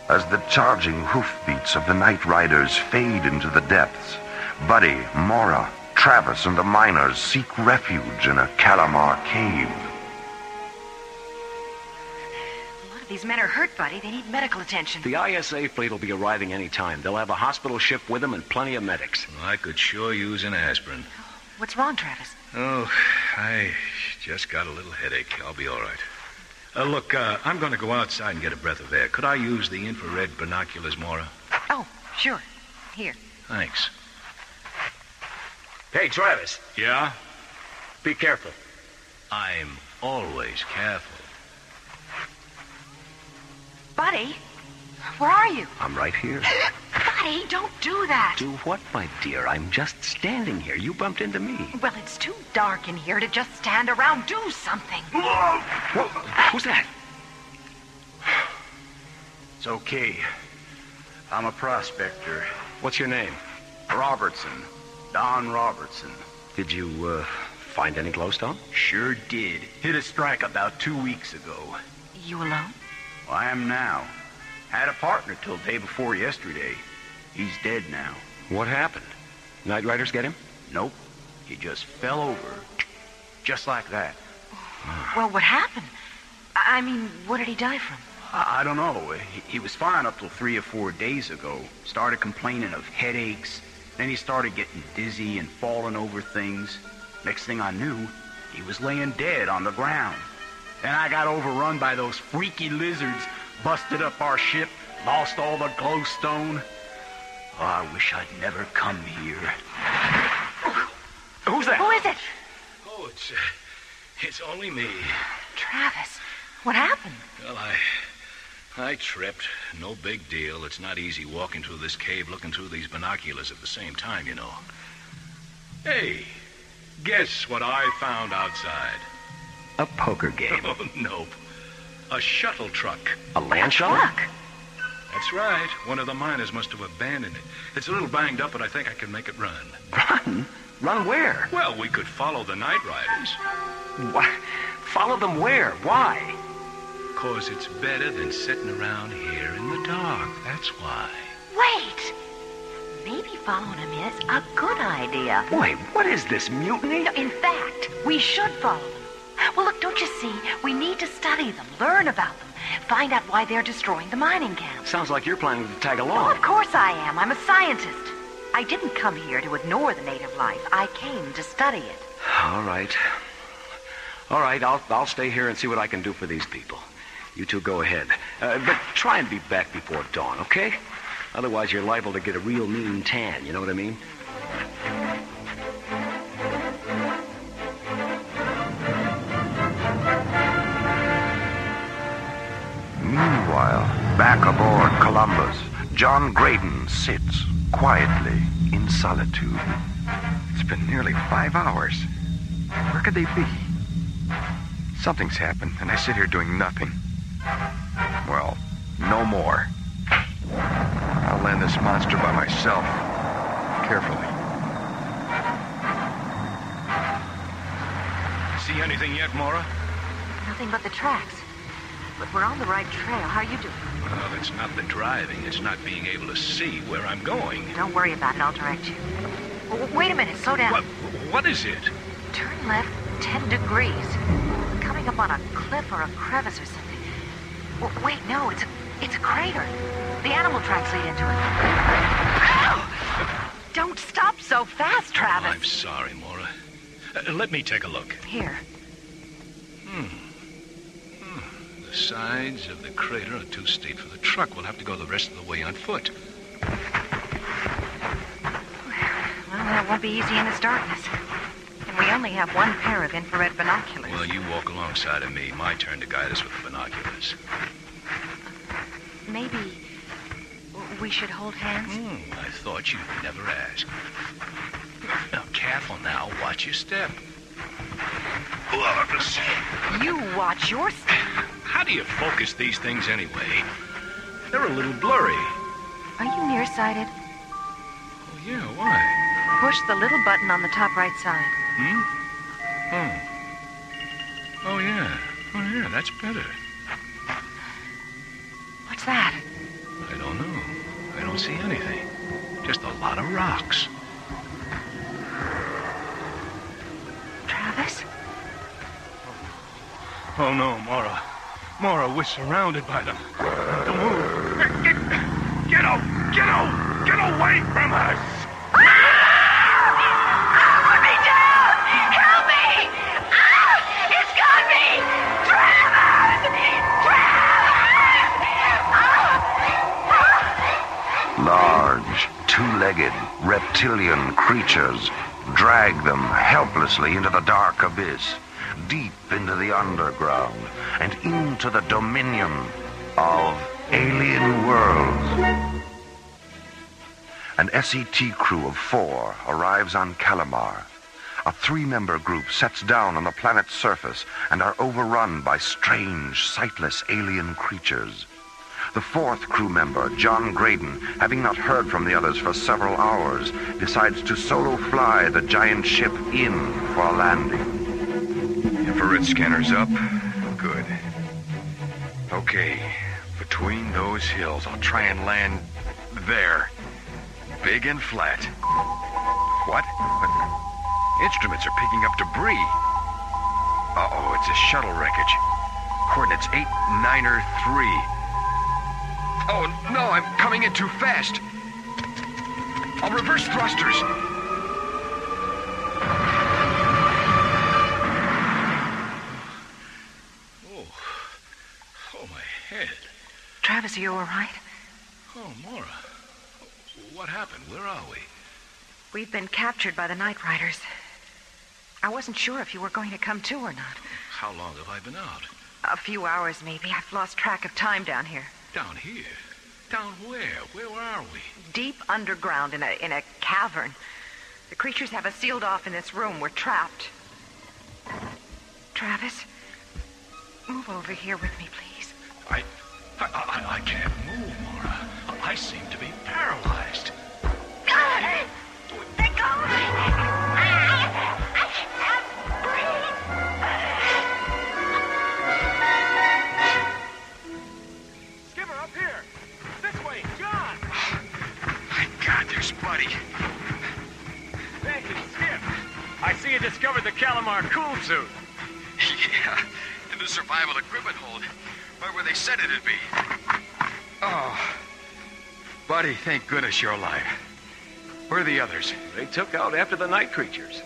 As the charging hoofbeats of the Night Riders fade into the depths, Buddy, Maura, Travis, and the miners seek refuge in a Calamar cave. A lot of these men are hurt, Buddy. They need medical attention. The ISA fleet will be arriving any time. They'll have a hospital ship with them and plenty of medics. Well, I could sure use an aspirin. What's wrong, Travis? Oh, I just got a little headache. I'll be all right. Look, I'm going to go outside and get a breath of air. Could I use the infrared binoculars, Maura? Oh, sure. Here. Thanks. Hey, Travis. Yeah? Be careful. I'm always careful. Buddy, where are you? I'm right here. Buddy, don't do that. Do what, my dear? I'm just standing here. You bumped into me. Well, it's too dark in here to just stand around. Do something. Whoa. Who's that? It's okay. I'm a prospector. What's your name? Robertson. Don Robertson. Did you, find any glowstone? Sure did. Hit a strike about 2 weeks ago. You alone? Well, I am now. Had a partner till day before yesterday. He's dead now. What happened? Night Riders get him? Nope. He just fell over. Just like that. Well, what happened? I mean, what did he die from? I don't know. He was fine up till 3 or 4 days ago. Started complaining of headaches. Then he started getting dizzy and falling over things. Next thing I knew, he was laying dead on the ground. Then I got overrun by those freaky lizards, busted up our ship, lost all the glowstone. Oh, I wish I'd never come here. Who's that? Who is it? Oh, it's only me. Travis, what happened? Well, I tripped. No big deal. It's not easy walking through this cave looking through these binoculars at the same time, you know. Hey, guess what I found outside? A poker game. Oh, nope. A shuttle truck. A land shuttle? Truck? That's right. One of the miners must have abandoned it. It's a little banged up, but I think I can make it run. Run? Run where? Well, we could follow the Night Riders. What? Follow them where? Why? 'Cause it's better than sitting around here in the dark. That's why. Wait! maybe following him is a good idea. Wait, what is this, mutiny? No, in fact, we should follow them. Well, look, don't you see? We need to study them, learn about them, find out why they're destroying the mining camp. Sounds like you're planning to tag along. Oh, of course I am. I'm a scientist. I didn't come here to ignore the native life. I came to study it. All right. All right, I'll stay here and see what I can do for these people. You two go ahead. But try and be back before dawn, okay? Otherwise, you're liable to get a real mean tan, you know what I mean? Meanwhile, back aboard Columbus, John Graydon sits quietly in solitude. It's been nearly 5 hours. Where could they be? Something's happened, and I sit here doing nothing. Well, no more. I'll land this monster by myself. Carefully. See anything yet, Maura? Nothing but the tracks. But we're on the right trail. How you doing? Well, it's not the driving. It's not being able to see where I'm going. Don't worry about it. I'll direct you. Wait a minute. Slow down. What is it? Turn left 10 degrees. Coming up on a cliff or a crevice or something. Wait, no. It's a crater. The animal tracks lead into it. Ow! Don't stop so fast, Travis. Oh, I'm sorry, Maura. Let me take a look. Here. The sides of the crater are too steep for the truck. We'll have to go the rest of the way on foot. Well, that won't be easy in this darkness. And we only have one pair of infrared binoculars. Well, you walk alongside of me. My turn to guide us with the binoculars. Maybe we should hold hands? I thought you'd never ask. Now, careful now. Watch your step. You watch your step. How do you focus these things anyway? They're a little blurry. Are you nearsighted? Oh, yeah, why? Push the little button on the top right side. Oh, yeah, that's better. What's that? I don't know. I don't see anything. Just a lot of rocks. Travis? Oh, no, Maura. Maura, we're surrounded by them. Don't move. Get away from us! Put me down! Help me! It's got me! Travis! Large, two-legged, reptilian creatures drag them helplessly into the dark abyss, deep into the underground, and into the dominion of alien worlds. An SET crew of 4 arrives on Calamar. A 3-member group sets down on the planet's surface and are overrun by strange, sightless alien creatures. The 4th crew member, John Graydon, having not heard from the others for several hours, decides to solo fly the giant ship in for a landing. Infrared scanners up. Good. Okay, between those hills, I'll try and land there. Big and flat. What? Instruments are picking up debris. Uh-oh, it's a shuttle wreckage. Coordinates 89er3. Oh, no, I'm coming in too fast. I'll reverse thrusters. Oh, my head. Travis, are you all right? Oh, Maura. What happened? Where are we? We've been captured by the Night Riders. I wasn't sure if you were going to come too or not. How long have I been out? A few hours, maybe. I've lost track of time down here. Down here? Down where? Where are we? Deep underground in a cavern. The creatures have us sealed off in this room. We're trapped. Travis, move over here with me, please. I can't move, Maura. I seem to be paralyzed. Let go of me! I can't breathe! Skipper, up here! This way, John! My God, there's Where's Buddy? Hey, Skip. I see you discovered the Calamar cool suit. Yeah, in the survival equipment hold. Right where they said it'd be. Oh. Buddy, thank goodness you're alive. Where are the others? They took out after the night creatures.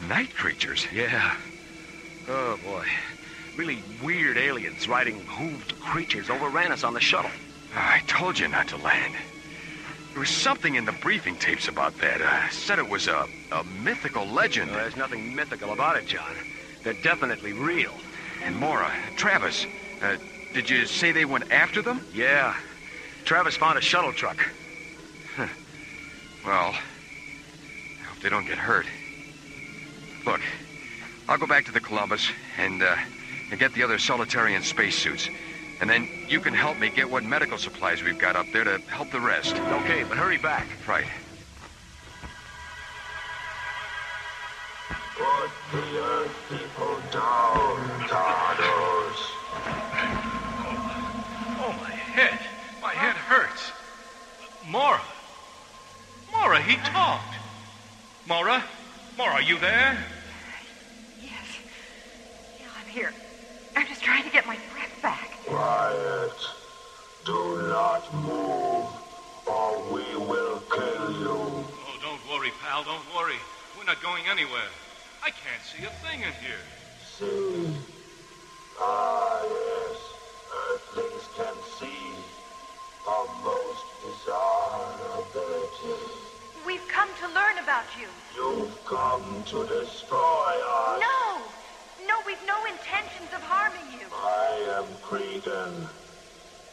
Night creatures? Yeah. Oh, boy. Really weird aliens riding hooved creatures overran us on the shuttle. I told you not to land. There was something in the briefing tapes about that. Said it was a mythical legend. Well, there's nothing mythical about it, John. They're definitely real. And Maura, Travis, did you say they went after them? Yeah. Travis found a shuttle truck. Huh. Well, I hope they don't get hurt. Look, I'll go back to the Columbus and get the other Solitarian spacesuits. And then you can help me get what medical supplies we've got up there to help the rest. Okay, but hurry back. Right. Put the Earth people down, Cardos. Oh, my head. My head hurts. Maura. Maura, he talked. Maura? Maura, are you there? Yes. Yeah, I'm here. I'm just trying to get my breath back. Quiet. Do not move, or we will kill you. Oh, don't worry, pal. Don't worry. We're not going anywhere. I can't see a thing in here. See? Ah, yes. Earthlings can see. A most bizarre ability. We've come to learn about you. You've come to destroy us. No! No, we've no intentions of harming you. I am Cregan,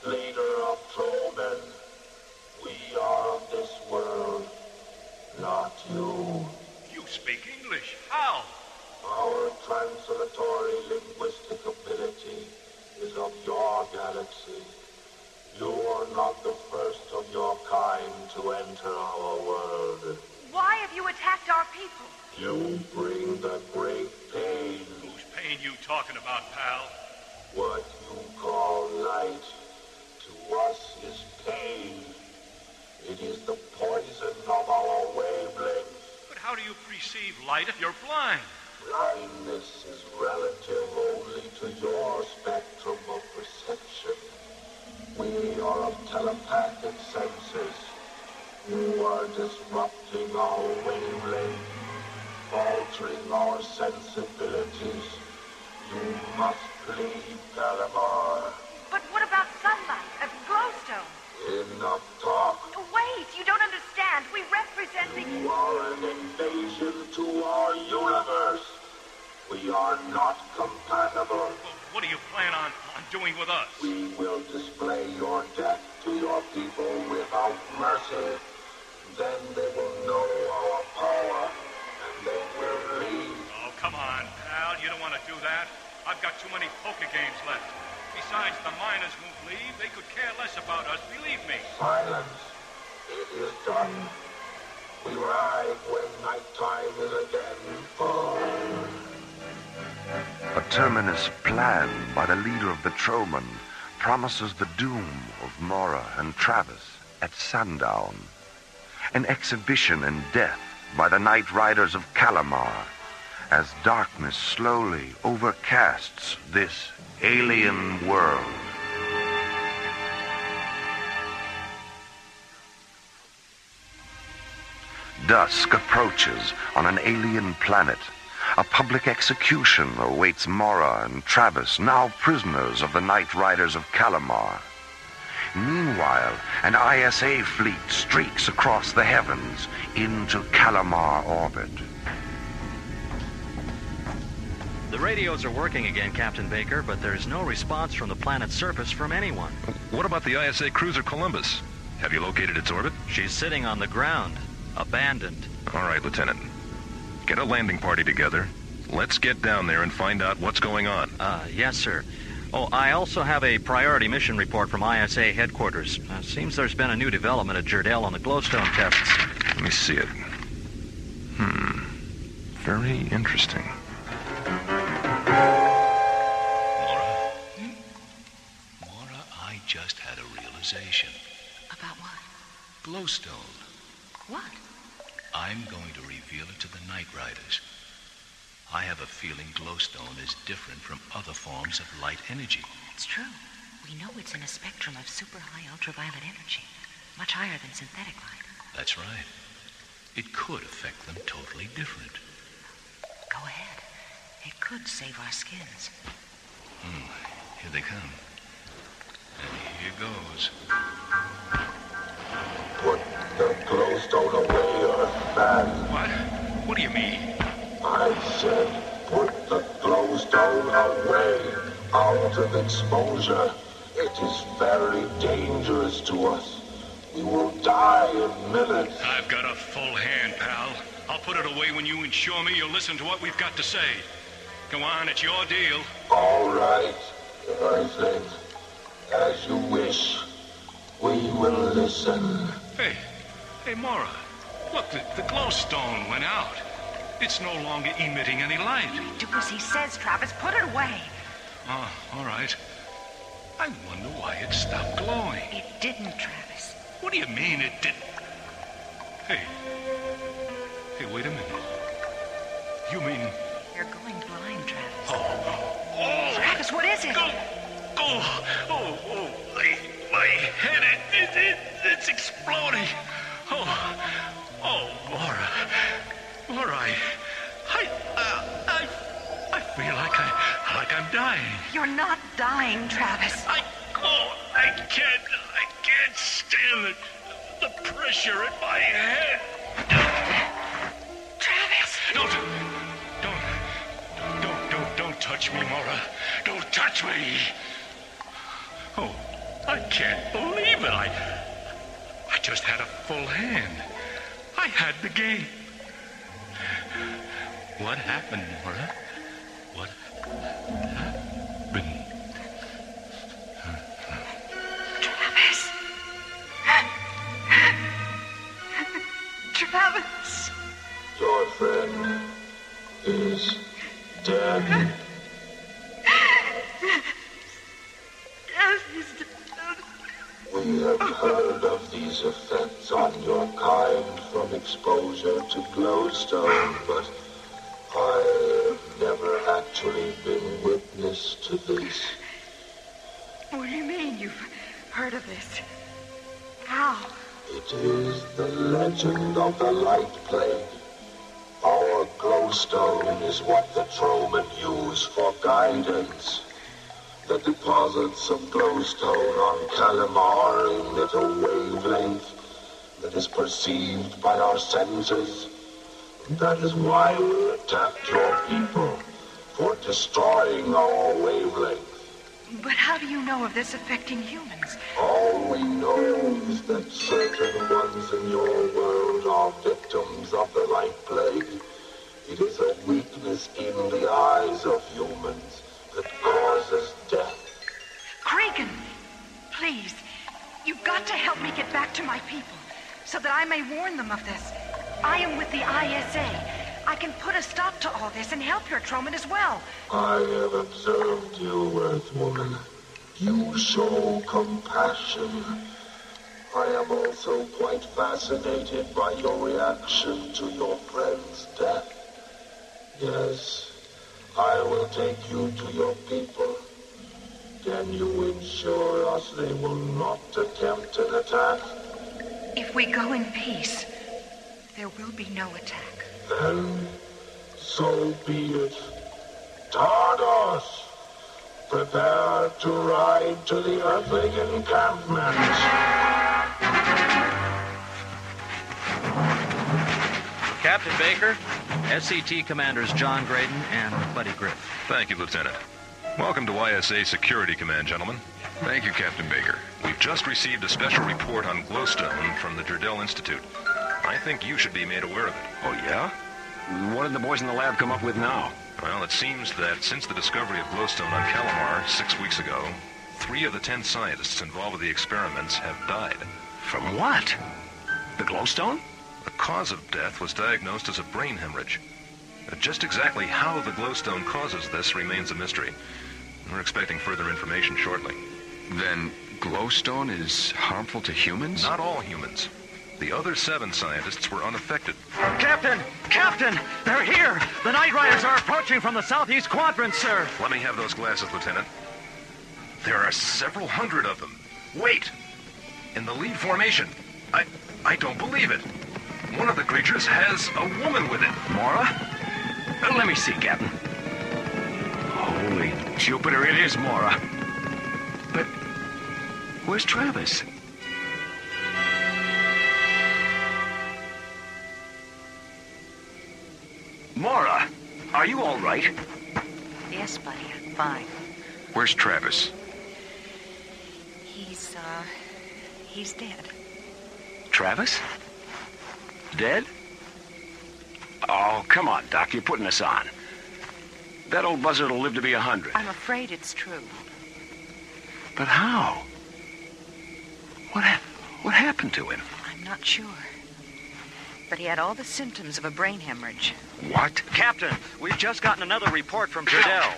leader of Trollmen. We are of this world, not you. You speak English. How? Our translatory linguistic ability is of your galaxy. You are not the first of your kind to enter our world. Why have you attacked our people? You bring the great pain. Whose pain you talking about, pal? What you call light, to us is pain. It is the poison of our wavelength. But how do you perceive light if you're blind? Blindness is relative only to your spectrum of perception. We are of telepathic senses. You are disrupting our wavelength, altering our sensibilities. You must leave Calamar. But what about sunlight, a glowstone? Enough talk. Wait, you don't understand. We represent the... You are an invasion to our universe. We are not compatible. Well, what do you plan on doing with us? We will display your death to your people without mercy. Then they will know our power, and they will leave. Oh, come on, pal. You don't want to do that. I've got too many poker games left. Besides, the miners won't leave. They could care less about us, believe me. Silence. It is done. We ride when nighttime is again full. A terminus planned by the leader of the Trollmen promises the doom of Maura and Travis at sundown. An exhibition in death by the Night Riders of Calamar as darkness slowly overcasts this alien world. Dusk approaches on an alien planet. A public execution awaits Maura and Travis, now prisoners of the Night Riders of Calamar. Meanwhile, an ISA fleet streaks across the heavens into Calamar orbit. The radios are working again, Captain Baker, but there's no response from the planet's surface from anyone. What about the ISA cruiser Columbus? Have you located its orbit? She's sitting on the ground, abandoned. All right, Lieutenant. Get a landing party together. Let's get down there and find out what's going on. Yes, sir. Oh, I also have a priority mission report from ISA headquarters. Seems there's been a new development at Jerdel on the glowstone tests. Let me see it. Very interesting. Maura, I just had a realization. About what? Glowstone. What? I'm going to reveal it to the Night Riders. I have a feeling glowstone is different from other forms of light energy. It's true. We know it's in a spectrum of super high ultraviolet energy, much higher than synthetic light. That's right. It could affect them totally different. Go ahead. It could save our skins. Here they come. And here goes. Put the glowstone away, Earthman. What? What do you mean? I said, put the glowstone away, out of exposure. It is very dangerous to us. We will die in minutes. I've got a full hand, pal. I'll put it away when you ensure me you'll listen to what we've got to say. Go on, it's your deal. All right, Earthling. As you wish. We will listen. Hey, Maura. Look, the glowstone went out. It's no longer emitting any light. Do as he says, Travis. Put it away. Oh, all right. I wonder why it stopped glowing. It didn't, Travis. What do you mean it didn't? Hey, wait a minute. You mean... You're going blind, Travis. Oh. Travis, what is it? My head, it's exploding. Maura, I feel like I'm dying. You're not dying, Travis. I can't stand the pressure in my head. Travis! Don't touch me, Maura. Don't touch me. Oh, I can't believe it. I just had a full hand. I had the game. What happened, Maura? What happened? Travis. Travis. Your friend is dead. Yes, he's dead. We have heard of these effects on your kind from exposure to glowstone, but I have never actually been witness to this. What do you mean you've heard of this? How? It is the legend of the Light Plague. Our glowstone is what the Troman use for guidance. The deposits of glowstone on Calamar emit a wavelength that is perceived by our senses. That is why we attacked your people, for destroying our wavelength. But how do you know of this affecting humans? All we know is that certain ones in your world are victims of the Light Plague. It is a weakness in the eyes of humans that causes death. Cregan, please, you've got to help me get back to my people, so that I may warn them of this. I am with the ISA. I can put a stop to all this and help your Troman as well. I have observed you, Earthwoman. You show compassion. I am also quite fascinated by your reaction to your friend's death. Yes, I will take you to your people. Can you ensure us they will not attempt an attack? If we go in peace, there will be no attack. Then, so be it. Tardos, prepare to ride to the Earthling encampment. Captain Baker, SCT Commanders John Graydon and Buddy Griff. Thank you, Lieutenant. Welcome to YSA Security Command, gentlemen. Thank you, Captain Baker. We've just received a special report on glowstone from the Jardel Institute. I think you should be made aware of it. Oh, yeah? What did the boys in the lab come up with now? Well, it seems that since the discovery of glowstone on Calamar 6 weeks ago, 3 of the 10 scientists involved with the experiments have died. From what? The glowstone? The cause of death was diagnosed as a brain hemorrhage. Just exactly how the glowstone causes this remains a mystery. We're expecting further information shortly. Then glowstone is harmful to humans? Not all humans. The other 7 scientists were unaffected. Captain! Captain! They're here! The Night Riders are approaching from the southeast quadrant, sir. Let me have those glasses, Lieutenant. There are several hundred of them. Wait! In the lead formation. I don't believe it. One of the creatures has a woman with it. Maura? Let me see, Captain. Holy Jupiter, it is Maura. But where's Travis? Maura, are you all right? Yes, buddy, I'm fine. Where's Travis? He's dead. Travis? Dead? Oh, come on, Doc. You're putting us on. That old buzzard will live to be 100. I'm afraid it's true. But how? What happened to him? I'm not sure. But he had all the symptoms of a brain hemorrhage. What? Captain, we've just gotten another report from Jardel.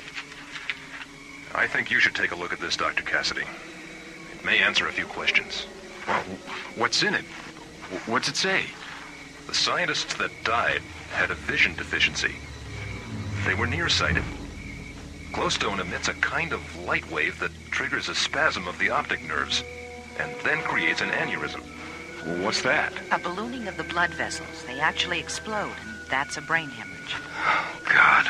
I think you should take a look at this, Dr. Cassidy. It may answer a few questions. Well, what's in it? What's it say? The scientists that died had a vision deficiency. They were nearsighted. Glowstone emits a kind of light wave that triggers a spasm of the optic nerves, and then creates an aneurysm. What's that? A ballooning of the blood vessels. They actually explode, and that's a brain hemorrhage. Oh, God.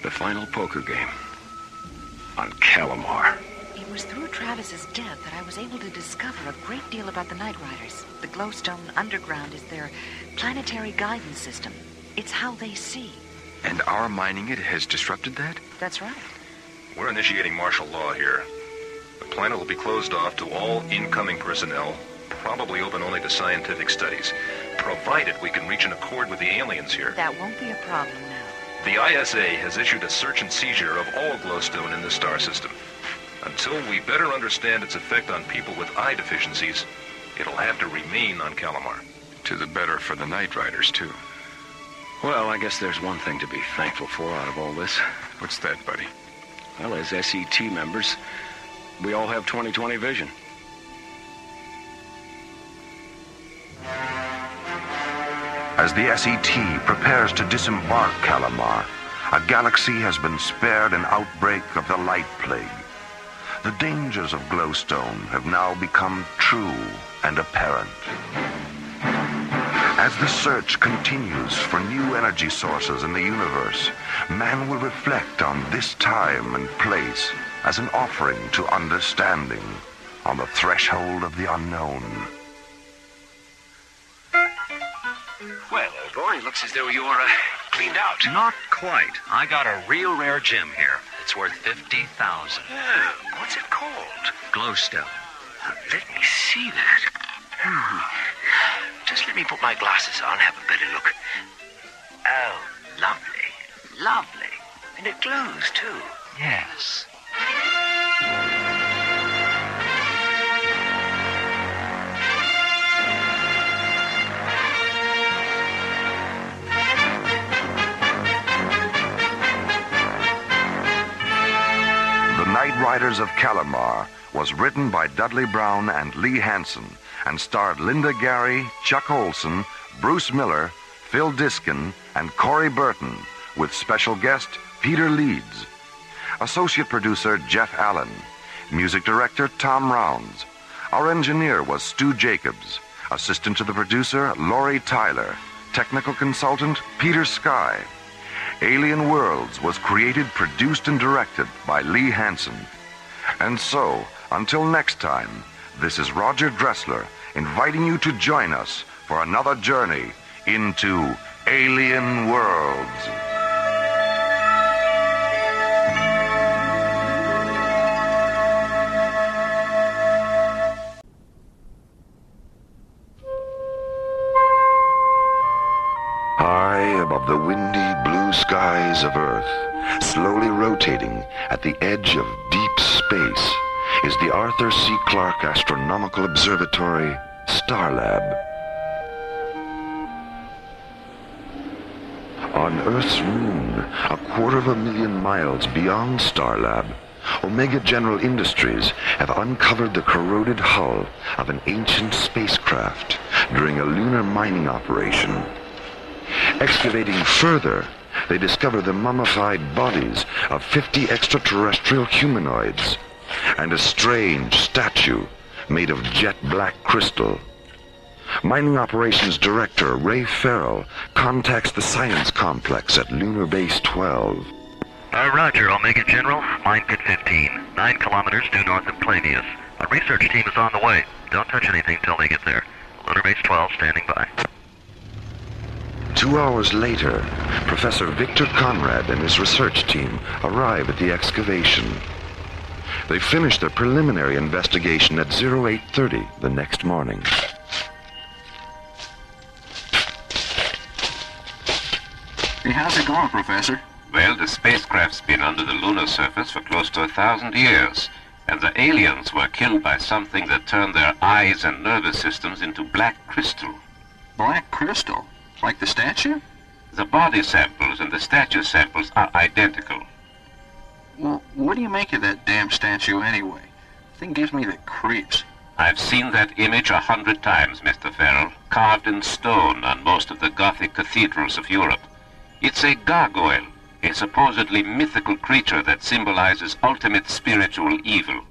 The final poker game. On Calamar. It was through Travis's death that I was able to discover a great deal about the Night Riders. The Glowstone Underground is their planetary guidance system. It's how they see. And our mining it has disrupted that? That's right. We're initiating martial law here. The planet will be closed off to all incoming personnel, probably open only to scientific studies, provided we can reach an accord with the aliens here. That won't be a problem now. The ISA has issued a search and seizure of all glowstone in the star system. Until we better understand its effect on people with eye deficiencies, it'll have to remain on Calamar. To the better for the Night Riders, too. Well, I guess there's one thing to be thankful for out of all this. What's that, buddy? Well, as SET members, we all have 20/20 vision. As the SET prepares to disembark Calamar, a galaxy has been spared an outbreak of the Light Plague. The dangers of glowstone have now become true and apparent. As the search continues for new energy sources in the universe, man will reflect on this time and place as an offering to understanding on the threshold of the unknown. Well, old boy, looks as though you're cleaned out. Not quite. I got a real rare gem here. It's worth 50,000. Oh, what's it called? Glowstone. Let me see that. Just let me put my glasses on, have a better look. Oh, lovely. Lovely. And it glows, too. Yes. The Night Riders of Calamar was written by Dudley Brown and Lee Hansen and starred Linda Gary, Chuck Olson, Bruce Miller, Phil Diskin, and Corey Burton, with special guest Peter Leeds. Associate producer Jeff Allen. Music director Tom Rounds. Our engineer was Stu Jacobs. Assistant to the producer Laurie Tyler. Technical consultant Peter Sky. Alien Worlds was created, produced, and directed by Lee Hansen. And so, until next time, this is Roger Dressler inviting you to join us for another journey into Alien Worlds. High above the windy blue skies of Earth, slowly rotating at the edge of deep space, is the Arthur C. Clarke Astronomical Observatory, Starlab. On Earth's moon, 250,000 miles beyond Starlab, Omega General Industries have uncovered the corroded hull of an ancient spacecraft during a lunar mining operation. Excavating further, they discover the mummified bodies of 50 extraterrestrial humanoids and a strange statue made of jet black crystal. Mining Operations Director Ray Farrell contacts the science complex at Lunar Base 12. Roger, Omega General. Mine Pit 15, 9 kilometers due north of Clavius. A research team is on the way. Don't touch anything till they get there. Lunar Base 12 standing by. 2 hours later, Professor Victor Conrad and his research team arrive at the excavation. They finish their preliminary investigation at 0830 the next morning. Hey, how's it going, Professor? Well, the spacecraft's been under the lunar surface for close to 1,000 years, and the aliens were killed by something that turned their eyes and nervous systems into black crystal. Black crystal? Like the statue? The body samples and the statue samples are identical. Well, what do you make of that damn statue anyway? The thing gives me the creeps. I've seen that image 100 times, Mr. Farrell, carved in stone on most of the Gothic cathedrals of Europe. It's a gargoyle, a supposedly mythical creature that symbolizes ultimate spiritual evil.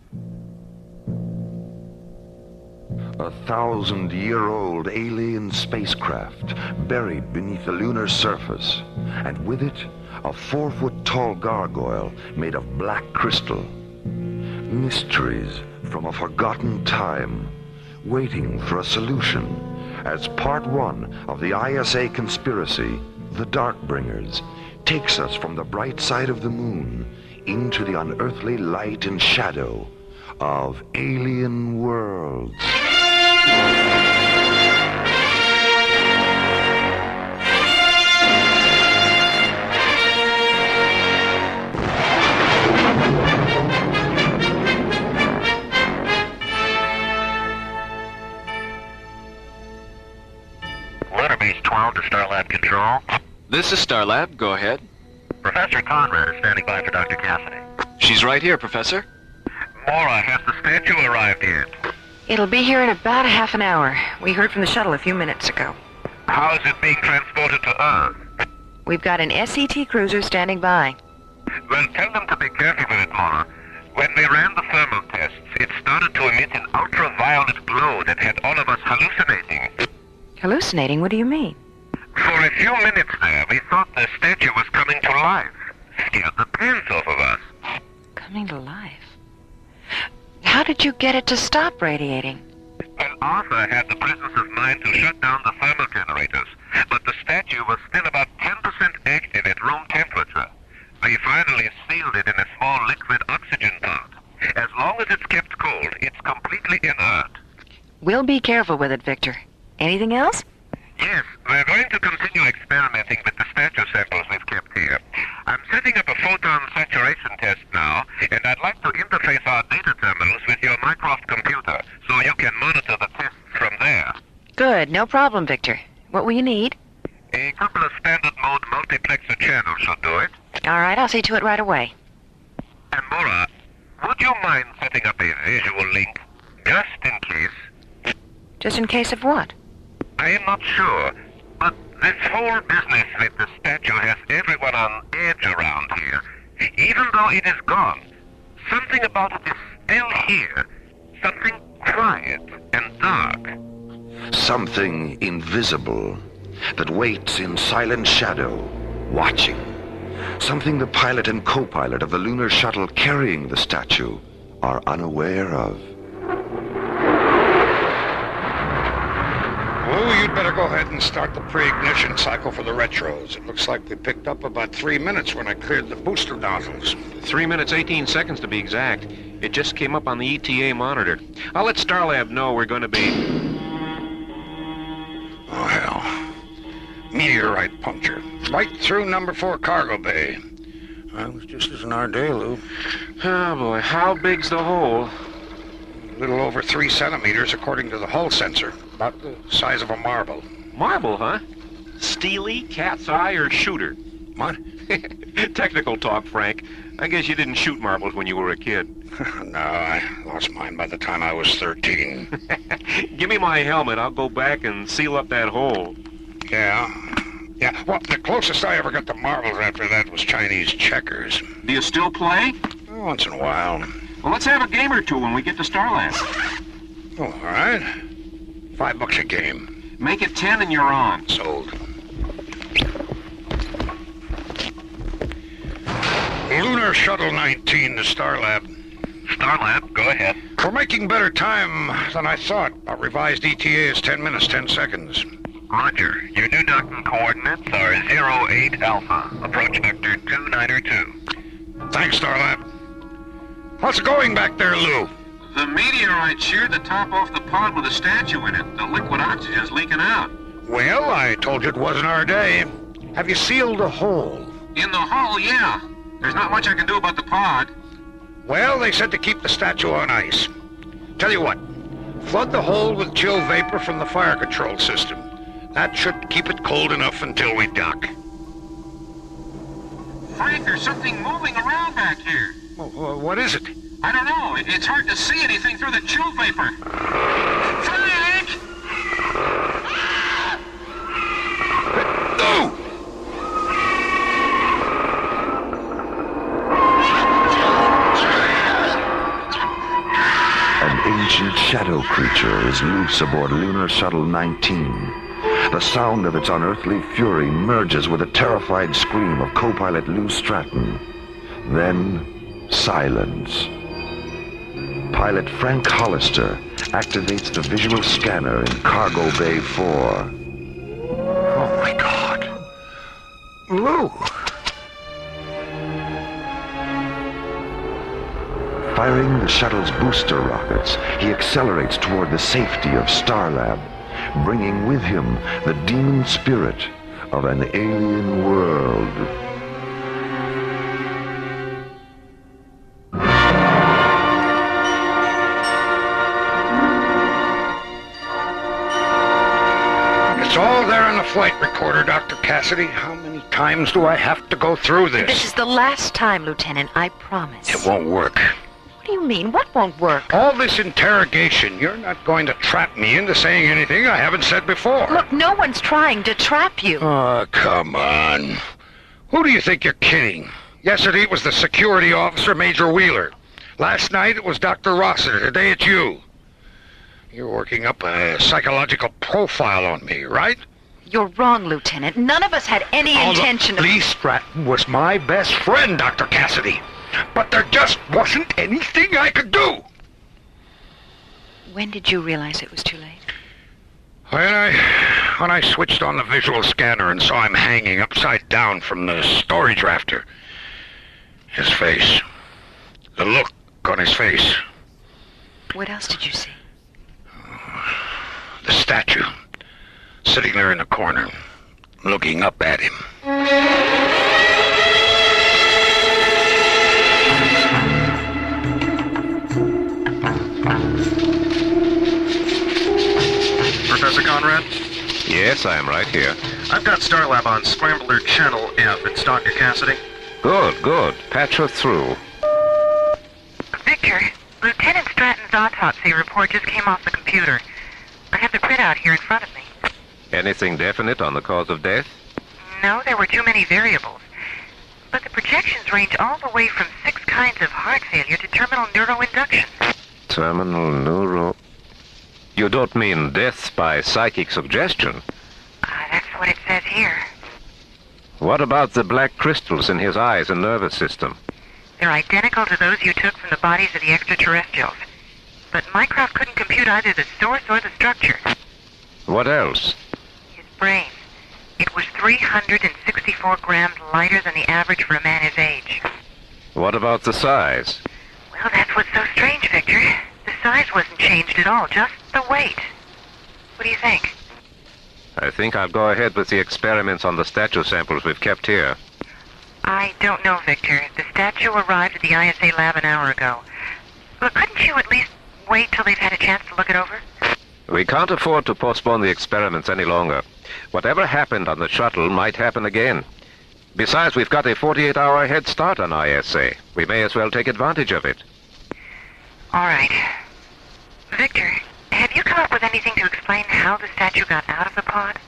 1,000-year-old alien spacecraft buried beneath the lunar surface, and with it, a 4-foot-tall gargoyle made of black crystal. Mysteries from a forgotten time, waiting for a solution, as part 1 of the ISA conspiracy, The Darkbringers, takes us from the bright side of the moon into the unearthly light and shadow of alien worlds. Lunar Base 12 to Starlab Control. This is Starlab. Go ahead. Professor Conrad is standing by for Dr. Cassidy. She's right here, Professor. Maura, has the statue arrived yet? It'll be here in about a half an hour. We heard from the shuttle a few minutes ago. How is it being transported to Earth? We've got an SET cruiser standing by. Well, tell them to be careful with it, Maura. When we ran the thermal tests, it started to emit an ultraviolet glow that had all of us hallucinating. Hallucinating? What do you mean? For a few minutes there, we thought the statue was coming to life. Scared the pants off of us. Coming to life? How did you get it to stop radiating? Well, Arthur had the presence of mind to shut down the thermal generators, but the statue was still about 10% active at room temperature. We finally sealed it in a small liquid oxygen pot. As long as it's kept cold, it's completely inert. We'll be careful with it, Victor. Anything else? Yes, we're going to continue experimenting with the statue samples we've kept here. I'm setting up a photon saturation test now, and I'd like to interface our data terminals with your Mycroft computer, so you can monitor the tests from there. Good, no problem, Victor. What will you need? A couple of standard mode multiplexer channels should do it. All right, I'll see to it right away. And Maura, would you mind setting up a visual link, just in case? Just in case of what? I am not sure, but this whole business with the statue has everyone on edge around here. Even though it is gone, something about it is still here. Something quiet and dark. Something invisible that waits in silent shadow, watching. Something the pilot and co-pilot of the lunar shuttle carrying the statue are unaware of. Oh, you'd better go ahead and start the pre-ignition cycle for the retros. It looks like we picked up about 3 minutes when I cleared the booster nozzles. 3 minutes, 18 seconds to be exact. It just came up on the ETA monitor. I'll let Starlab know we're going to be... Oh, hell. Meteorite puncture. Right through number 4 cargo bay. Well, it was just as in our day, Lou. Oh, boy. How big's the hole? A little over 3 centimeters, according to the hull sensor. About the size of a marble. Marble, huh? Steely, cat's eye, or shooter? What? Technical talk, Frank. I guess you didn't shoot marbles when you were a kid. No, I lost mine by the time I was 13. Give me my helmet. I'll go back and seal up that hole. Yeah. Yeah, well, the closest I ever got to marbles after that was Chinese checkers. Do you still play? Once in a while. Well, let's have a game or two when we get to Starland. Oh, all right. $5 a game. Make it 10 and you're on. Sold. Lunar Shuttle 19 to Starlab. Starlab, go ahead. We're making better time than I thought. Our revised ETA is 10 minutes, 10 seconds. Roger. Your new docking coordinates are 08 Alpha. Approach vector 2902. Thanks, Starlab. How's it going back there, Lou? The meteorite sheared the top off the pod with a statue in it. The liquid oxygen's leaking out. Well, I told you it wasn't our day. Have you sealed the hole? In the hull, yeah. There's not much I can do about the pod. Well, they said to keep the statue on ice. Tell you what, flood the hole with chill vapor from the fire control system. That should keep it cold enough until we dock. Frank, there's something moving around back here. What is it? I don't know. It's hard to see anything through the chill vapor. Frank! No! An ancient shadow creature is loose aboard Lunar Shuttle 19. The sound of its unearthly fury merges with a terrified scream of co-pilot Lou Stratton. Then, silence. Pilot Frank Hollister activates the visual scanner in Cargo Bay 4. Oh, my God. Lou! Firing the shuttle's booster rockets, he accelerates toward the safety of Starlab, bringing with him the demon spirit of an alien world. It's all there in the flight recorder, Dr. Cassidy. How many times do I have to go through this? This is the last time, Lieutenant, I promise. It won't work. What do you mean? What won't work? All this interrogation, you're not going to trap me into saying anything I haven't said before. Look, no one's trying to trap you. Oh, come on. Who do you think you're kidding? Yesterday it was the security officer, Major Wheeler. Last night it was Dr. Rossiter. Today it's you. You're working up a psychological profile on me, right? You're wrong, Lieutenant. None of us had any intention of... Lee Stratton was my best friend, Dr. Cassidy. But there just wasn't anything I could do. When did you realize it was too late? When I switched on the visual scanner and saw him hanging upside down from the storage rafter. His face. The look on his face. What else did you see? The statue. Sitting there in the corner, looking up at him. Professor Conrad? Yes, I am right here. I've got Starlab on Scrambler Channel F. It's Dr. Cassidy. Good, good. Patch her through. Victor, Lieutenant Stratton's autopsy report just came off the computer. I have the printout here in front of me. Anything definite on the cause of death? No, there were too many variables. But the projections range all the way from 6 kinds of heart failure to terminal neuroinduction. Terminal neuro... You don't mean death by psychic suggestion? That's what it says here. What about the black crystals in his eyes and nervous system? They're identical to those you took from the bodies of the extraterrestrials. But Mycroft couldn't compute either the source or the structure. What else? His brain. It was 364 grams lighter than the average for a man his age. What about the size? Well, that's what's so strange, Victor. The size wasn't changed at all, just the weight. What do you think? I think I'll go ahead with the experiments on the statue samples we've kept here. I don't know, Victor. The statue arrived at the ISA lab an hour ago. But couldn't you at least wait till they've had a chance to look it over? We can't afford to postpone the experiments any longer. Whatever happened on the shuttle might happen again. Besides, we've got a 48-hour head start on ISA. We may as well take advantage of it. All right. Victor, have you come up with anything to explain how the statue got out of the pod?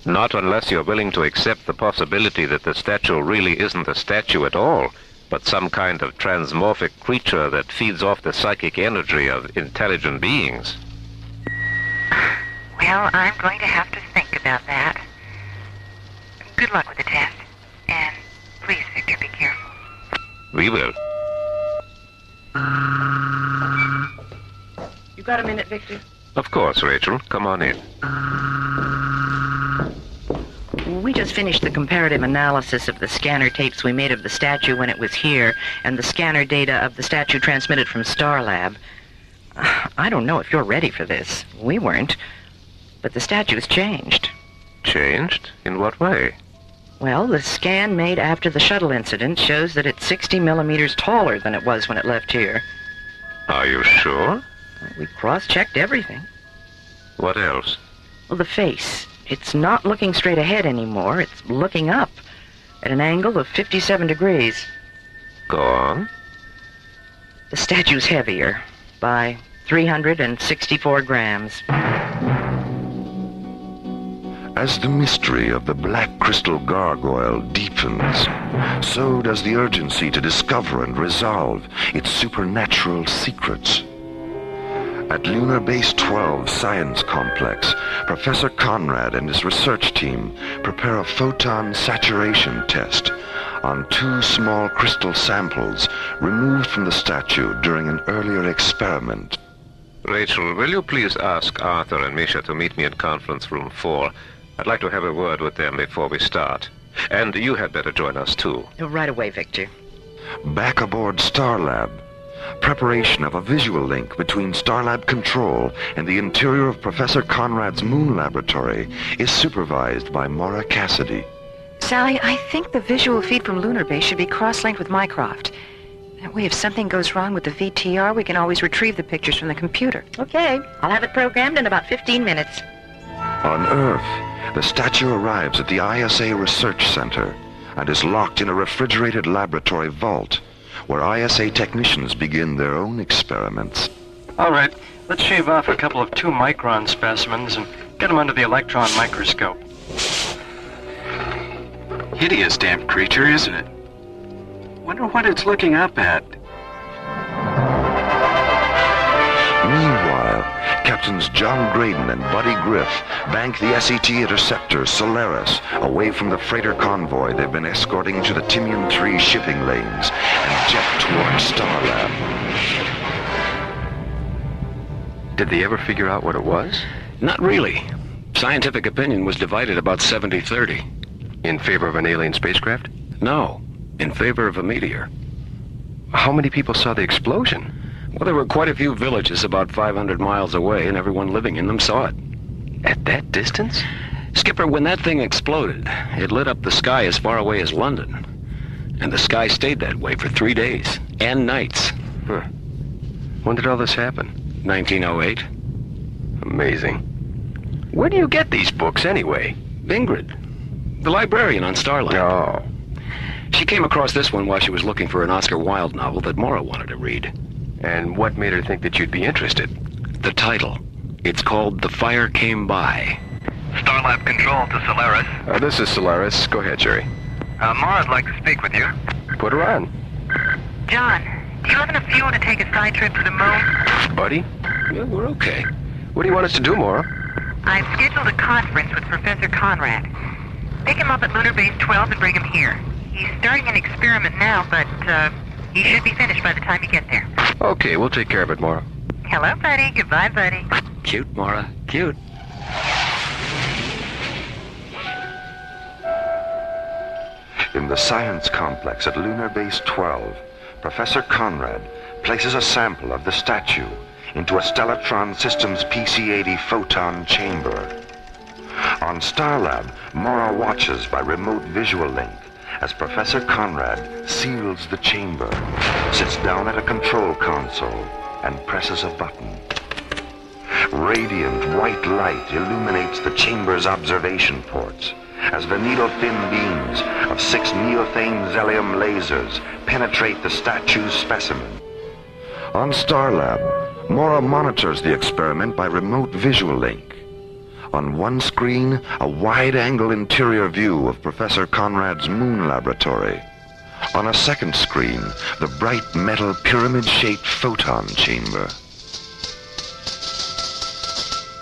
Not unless you're willing to accept the possibility that the statue really isn't a statue at all, but some kind of transmorphic creature that feeds off the psychic energy of intelligent beings. Well, I'm going to have to think about that. Good luck with the test. And please, Victor, be careful. We will. You got a minute, Victor? Of course, Rachel. Come on in. We just finished the comparative analysis of the scanner tapes we made of the statue when it was here and the scanner data of the statue transmitted from Starlab. I don't know if you're ready for this. We weren't. But the statue's changed. Changed? In what way? Well, the scan made after the shuttle incident shows that it's 60 millimeters taller than it was when it left here. Are you sure? We cross-checked everything. What else? Well, the face. It's not looking straight ahead anymore. It's looking up at an angle of 57 degrees. Go on. The statue's heavier by 364 grams. As the mystery of the black crystal gargoyle deepens, so does the urgency to discover and resolve its supernatural secrets. At Lunar Base 12 Science Complex, Professor Conrad and his research team prepare a photon saturation test on 2 small crystal samples removed from the statue during an earlier experiment. Rachel, will you please ask Arthur and Misha to meet me in conference room 4? I'd like to have a word with them before we start. And you had better join us, too. Right away, Victor. Back aboard Starlab, preparation of a visual link between Starlab Control and the interior of Professor Conrad's moon laboratory is supervised by Maura Cassidy. Sally, I think the visual feed from Lunar Base should be cross-linked with Mycroft. That way, if something goes wrong with the VTR, we can always retrieve the pictures from the computer. Okay, I'll have it programmed in about 15 minutes. On Earth, the statue arrives at the ISA Research Center and is locked in a refrigerated laboratory vault where ISA technicians begin their own experiments. All right, let's shave off a couple of 2-micron specimens and get them under the electron microscope. Hideous damn creature, isn't it? Wonder what it's looking up at. Meanwhile, Captains John Graydon and Buddy Griff bank the SET interceptor Solaris away from the freighter convoy they've been escorting to the Timian 3 shipping lanes and jet towards Starlab. Did they ever figure out what it was? Not really. Scientific opinion was divided about 70-30. In favor of an alien spacecraft? No, in favor of a meteor. How many people saw the explosion? Well, there were quite a few villages about 500 miles away, and everyone living in them saw it. At that distance? Skipper, when that thing exploded, it lit up the sky as far away as London. And the sky stayed that way for 3 days and nights. Huh. When did all this happen? 1908. Amazing. Where do you get these books, anyway? Ingrid, the librarian on Starlight. Oh. She came across this one while she was looking for an Oscar Wilde novel that Maura wanted to read. And what made her think that you'd be interested? The title. It's called The Fire Came By. Starlab Control to Solaris. This is Solaris. Go ahead, Jerry. Maura'd like to speak with you. Put her on. John, do you have enough fuel to take a side trip to the moon? Buddy? Yeah, we're okay. What do you want us to do, Maura? I've scheduled a conference with Professor Conrad. Pick him up at Lunar Base 12 and bring him here. He's starting an experiment now, but he should be finished by the time you get there. Okay, we'll take care of it, Maura. Hello, buddy. Goodbye, buddy. Cute, Maura. Cute. In the science complex at Lunar Base 12, Professor Conrad places a sample of the statue into a Stellatron Systems PC-80 photon chamber. On Starlab, Maura watches by remote visual link as Professor Conrad seals the chamber, sits down at a control console, and presses a button. Radiant white light illuminates the chamber's observation ports, as the needle-thin beams of 6 neothane Zelium lasers penetrate the statue's specimen. On Starlab, Maura monitors the experiment by remote visual link. On one screen, a wide-angle interior view of Professor Conrad's moon laboratory. On a second screen, the bright metal pyramid-shaped photon chamber.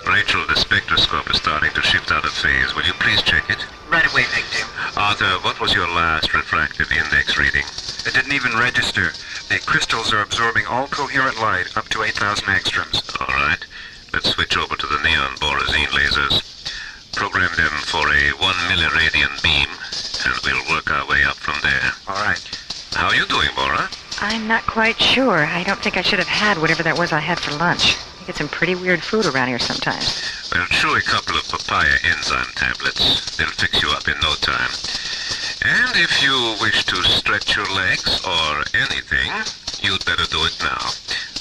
Rachel, the spectroscope is starting to shift out of phase. Will you please check it? Right away, Victor. Arthur, what was your last refractive index reading? It didn't even register. The crystals are absorbing all coherent light up to 8,000 angstroms. All right. Let's switch over to the neon borazine lasers. Program them for a 1 milliradian beam, and we'll work our way up from there. All right. How are you doing, Maura? I'm not quite sure. I don't think I should have had whatever that was I had for lunch. I get some pretty weird food around here sometimes. Well, chew a couple of papaya enzyme tablets. They'll fix you up in no time. And if you wish to stretch your legs or anything, you'd better do it now.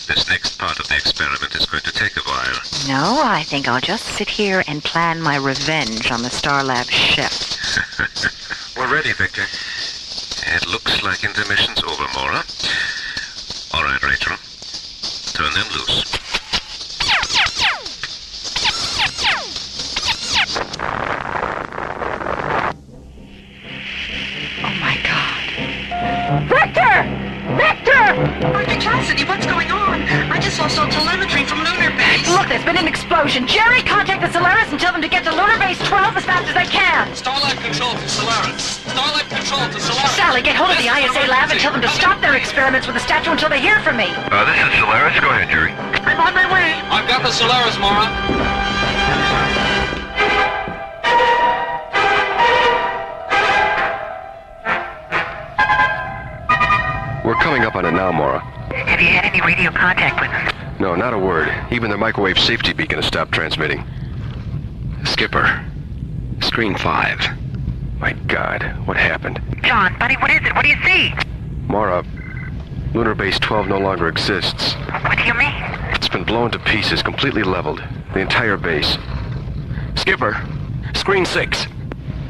This next part of the experiment is going to take a while. No, I think I'll just sit here and plan my revenge on the Starlab chef. We're ready, Victor. It looks like intermission's over, Maura. All right, Rachel. Turn them loose. Oh, my God. Victor! Victor! Maura Cassidy, what's going on? I just lost all telemetry from lunar base. Look, there's been an explosion. Jerry, contact the Solaris and tell them to get to lunar base 12 as fast as they can. Starlab control to Solaris. Starlab control to Solaris. Sally, get hold of the ISA lab and tell them to stop their experiments with the statue until they hear from me. This is Solaris. Go ahead, Jerry. I'm on my way. I've got the Solaris, Maura. We're coming up on it now, Maura. Have you had any radio contact with them? No, not a word. Even their microwave safety beacon has stopped transmitting. Skipper. Screen 5. My God, what happened? John, buddy, what is it? What do you see? Maura, Lunar Base 12 no longer exists. What do you mean? It's been blown to pieces, completely leveled. The entire base. Skipper, Screen 6.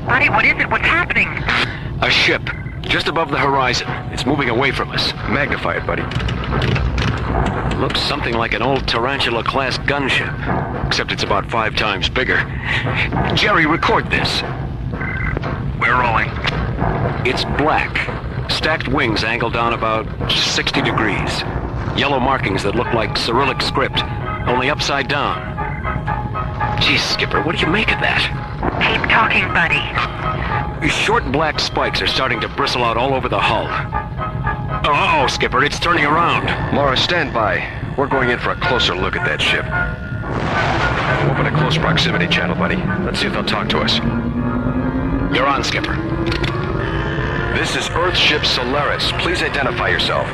Buddy, what is it? What's happening? A ship. Just above the horizon. It's moving away from us. Magnify it, buddy. Looks something like an old Tarantula-class gunship, except it's about 5 times bigger. Jerry, record this. We're rolling. It's black. Stacked wings angled down about 60 degrees. Yellow markings that look like Cyrillic script, only upside down. Geez, Skipper, what do you make of that? Keep talking, buddy. Short black spikes are starting to bristle out all over the hull. Oh, Skipper, it's turning around. Maura, stand by. We're going in for a closer look at that ship. Open a close proximity channel, buddy. Let's see if they'll talk to us. You're on, Skipper. This is Earthship Solaris. Please identify yourself.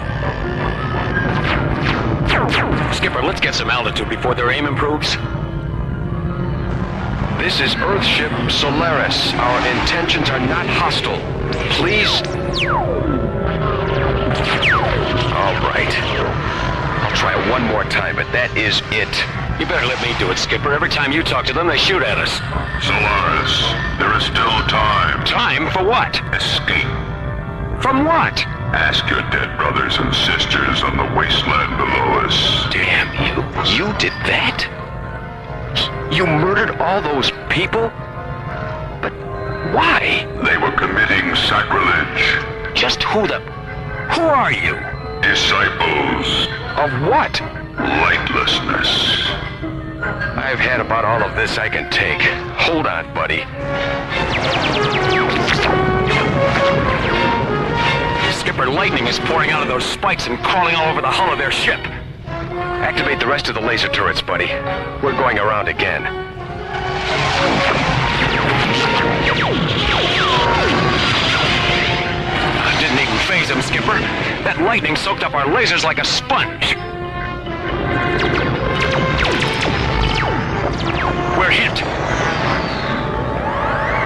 Skipper, let's get some altitude before their aim improves. This is Earthship Solaris. Our intentions are not hostile. Please. All right. I'll try it one more time, but that is it. You better let me do it, Skipper. Every time you talk to them, they shoot at us. Solaris, there is still time. Time for what? Escape. From what? Ask your dead brothers and sisters on the wasteland below us. Damn you. You did that? You murdered all those people? But why? They were committing sacrilege. Just who are you? Disciples. Of what? Lightlessness. I've had about all of this I can take. Hold on, buddy. Skipper, lightning is pouring out of those spikes and crawling all over the hull of their ship. Activate the rest of the laser turrets, buddy. We're going around again. Didn't even phase them, Skipper. That lightning soaked up our lasers like a sponge. We're hit.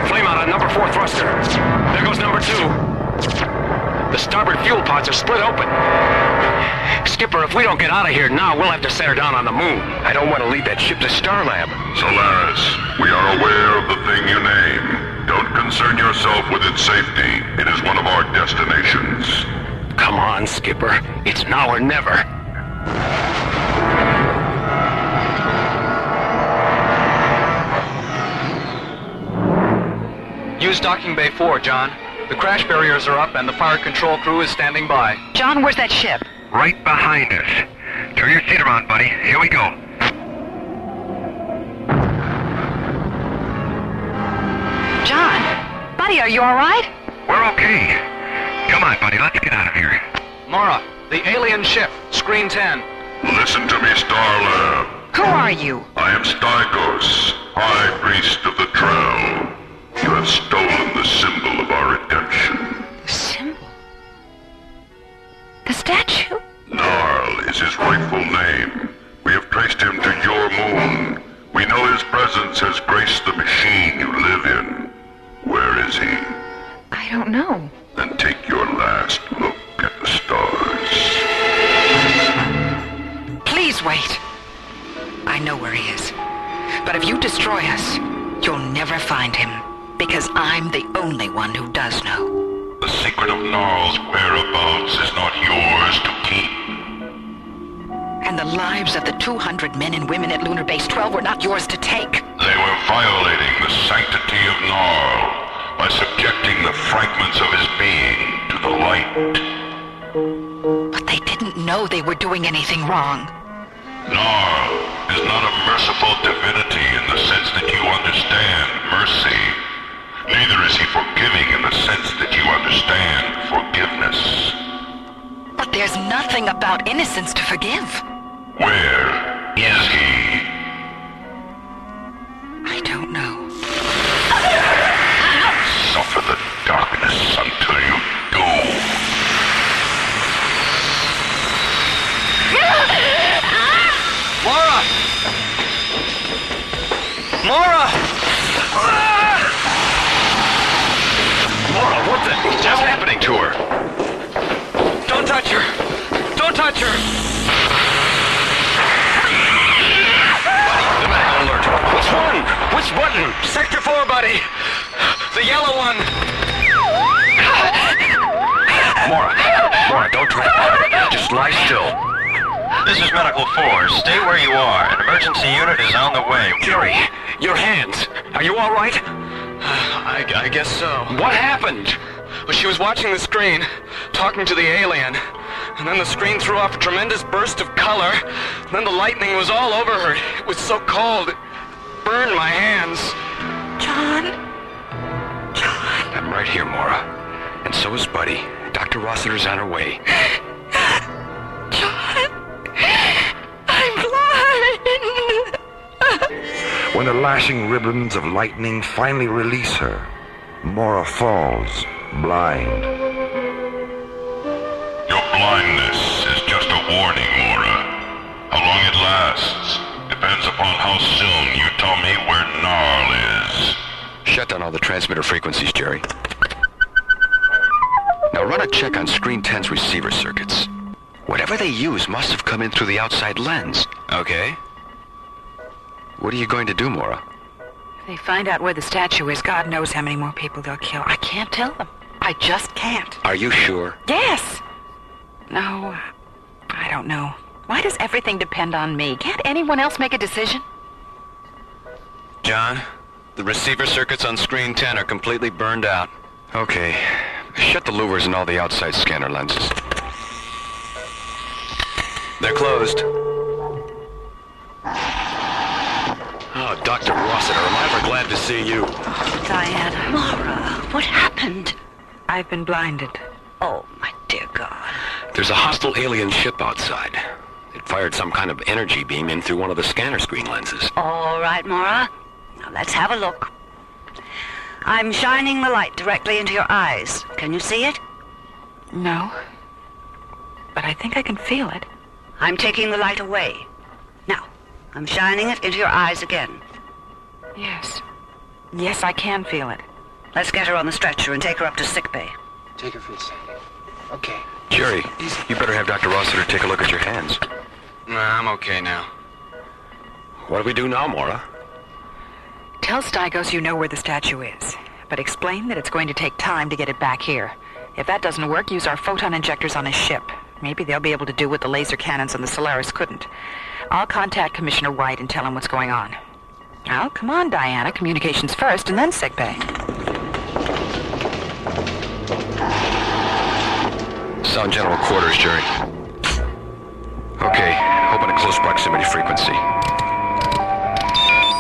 Flame out on number 4 thruster. There goes number 2. The starboard fuel pods are split open. Skipper, if we don't get out of here now, we'll have to set her down on the moon. I don't want to lead that ship to Starlab. Solaris, we are aware of the thing you name. Don't concern yourself with its safety. It is one of our destinations. Come on, Skipper. It's now or never. Use docking bay 4, John. The crash barriers are up and the fire control crew is standing by. John, where's that ship? Right behind us. Turn your seat around, buddy. Here we go. John? Buddy, are you all right? We're okay. Come on, buddy. Let's get out of here. Maura, the alien ship, screen 10. Listen to me, Starlab. Who are you? I am Stygos, High Priest of the Trail. You have stolen the symbol of our redemption. The symbol? The statue? Narl is his rightful name. We have traced him to your moon. We know his presence has graced the machine you live in. Where is he? I don't know. Then take your last look at the stars. Please wait. I know where he is. But if you destroy us, you'll never find him. Because I'm the only one who does know. The secret of Narl's whereabouts is not yours to keep. And the lives of the 200 men and women at Lunar Base 12 were not yours to take. They were violating the sanctity of Narl by subjecting the fragments of his being to the light. But they didn't know they were doing anything wrong. Narl is not a merciful divinity in the sense that you understand mercy. Neither is he forgiving in the sense that you understand forgiveness. But there's nothing about innocence to forgive. Where is he? I don't know. Suffer the darkness until you do. Maura! Maura! Maura, what the hell's happening to her? Don't touch her! Don't touch her! Buddy, the medical alert. Which one? Which button? Sector 4, buddy! The yellow one! Maura, don't try to just lie still. This is Medical 4. Stay where you are. An emergency unit is on the way. Jerry, your hands. Are you all right? I guess so. What happened? Well, she was watching the screen, talking to the alien. And then the screen threw off a tremendous burst of color. And then the lightning was all over her. It was so cold, it burned my hands. John? I'm right here, Maura. And so is Buddy. Dr. Rossiter's on her way. John? I'm blind! When the lashing ribbons of lightning finally release her, Maura falls, blind. Your blindness is just a warning, Maura. How long it lasts depends upon how soon you tell me where Narl is. Shut down all the transmitter frequencies, Jerry. Now run a check on Screen 10's receiver circuits. Whatever they use must have come in through the outside lens. Okay. What are you going to do, Maura? If they find out where the statue is, God knows how many more people they'll kill. I can't tell them. I just can't. Are you sure? Yes! No, I don't know. Why does everything depend on me? Can't anyone else make a decision? John, the receiver circuits on Screen 10 are completely burned out. Okay. Shut the louvers and all the outside scanner lenses. They're closed. Oh, Dr. Rossiter, am I ever glad to see you. Diana. Maura, what happened? I've been blinded. Oh, my dear God. There's a hostile alien ship outside. It fired some kind of energy beam in through one of the scanner screen lenses. All right, Maura. Now let's have a look. I'm shining the light directly into your eyes. Can you see it? No. But I think I can feel it. I'm taking the light away. Now, I'm shining it into your eyes again. Yes. Yes, I can feel it. Let's get her on the stretcher and take her up to sickbay. Take her for a second. Okay. Jerry, you better have Dr. Rossiter take a look at your hands. Nah, I'm okay now. What do we do now, Maura? Tell Stygos you know where the statue is. but explain that it's going to take time to get it back here. If that doesn't work, use our photon injectors on his ship. Maybe they'll be able to do what the laser cannons on the Solaris couldn't. I'll contact Commissioner White and tell him what's going on. Now, come on, Diana. Communications first, and then sickbay. Sound general quarters, Jerry. Okay, open a close proximity frequency.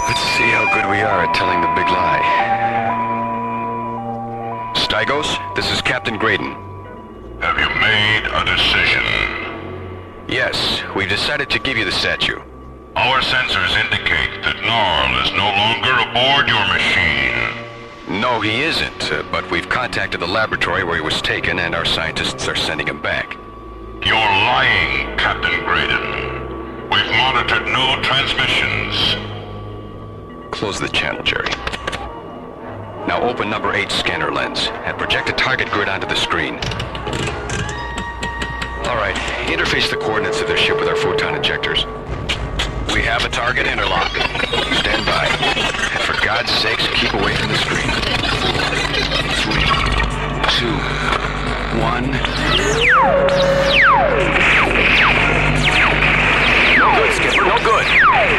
Let's see how good we are at telling the big lie. Stygos, this is Captain Graydon. Have you made a decision? Yes, we've decided to give you the statue. Our sensors indicate that Gnarl is no longer aboard your machine. No, he isn't, but we've contacted the laboratory where he was taken, and our scientists are sending him back. You're lying, Captain Graydon. We've monitored no transmissions. Close the channel, Jerry. Now open number 8 scanner lens, and project a target grid onto the screen. All right, interface the coordinates of their ship with our photon injectors. We have a target interlock. Stand by. And for God's sakes, keep away from the screen. 4, 3, 2, 1. No good, Skipper, no good.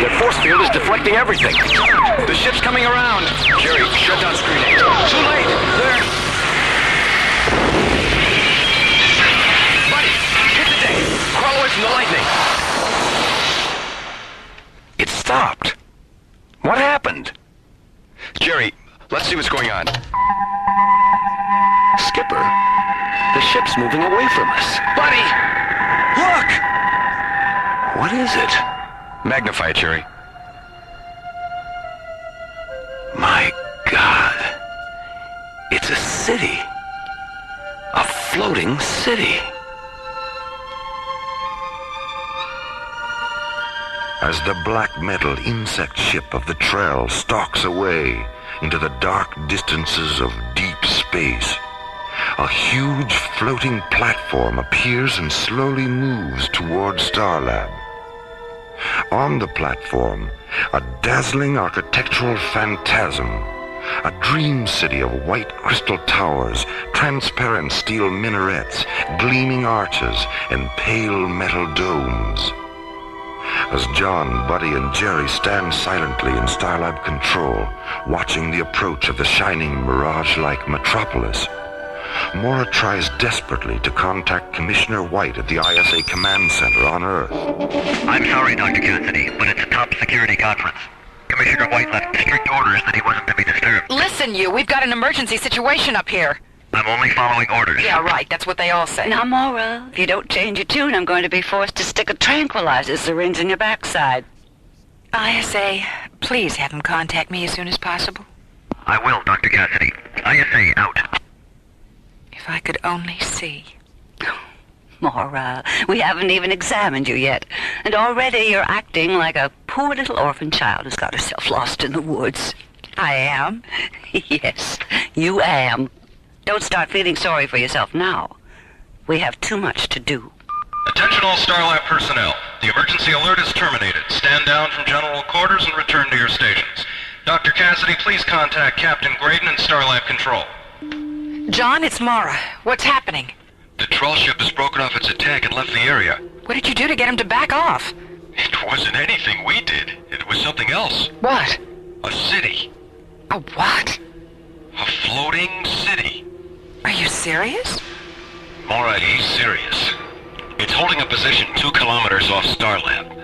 Their force field is deflecting everything. The ship's coming around. Jerry, shut down screen 8. Too late. There. Buddy, hit the deck. Crawl away from the lightning. It stopped. What happened? Jerry, let's see what's going on. Skipper, the ship's moving away from us. Buddy! Look! What is it? Magnify it, Jerry. My God. It's a city. A floating city. As the black metal insect ship of the Trail stalks away into the dark distances of deep space, a huge floating platform appears and slowly moves toward Starlab. On the platform, a dazzling architectural phantasm, a dream city of white crystal towers, transparent steel minarets, gleaming arches, and pale metal domes. As John, Buddy, and Jerry stand silently in Starlab control, watching the approach of the shining mirage-like metropolis, Maura tries desperately to contact Commissioner White at the ISA Command Center on Earth. I'm sorry, Dr. Cassidy, but it's a top security conference. Commissioner White left strict orders that he wasn't to be disturbed. Listen, we've got an emergency situation up here. I'm only following orders. Yeah, right. That's what they all say. Now, Maura, if you don't change your tune, I'm going to be forced to stick a tranquilizer syringe in your backside. ISA, please have him contact me as soon as possible. I will, Dr. Cassidy. ISA out. If I could only see. Maura, we haven't even examined you yet, and already you're acting like a poor little orphan child who's got herself lost in the woods. I am? Yes, you am. Don't start feeling sorry for yourself now. We have too much to do. Attention all Starlab personnel. The emergency alert is terminated. Stand down from general quarters and return to your stations. Dr. Cassidy, please contact Captain Graydon and Starlab Control. John, it's Maura. What's happening? The troll ship has broken off its attack and left the area. What did you do to get him to back off? It wasn't anything we did. It was something else. What? A city. A what? A floating city. Are you serious? Maura, he's serious. It's holding a position 2 kilometers off Starlab.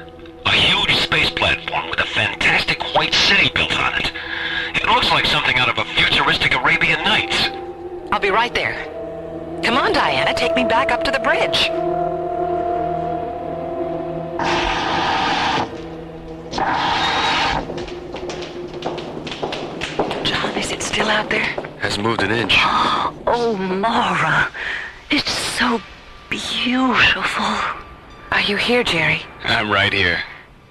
A huge space platform with a fantastic white city built on it. It looks like something out of a futuristic Arabian Nights. I'll be right there. Come on, Diana, take me back up to the bridge. John, is it still out there? Hasn't moved an inch. Oh, Maura, it's so beautiful. Are you here, Jerry? I'm right here.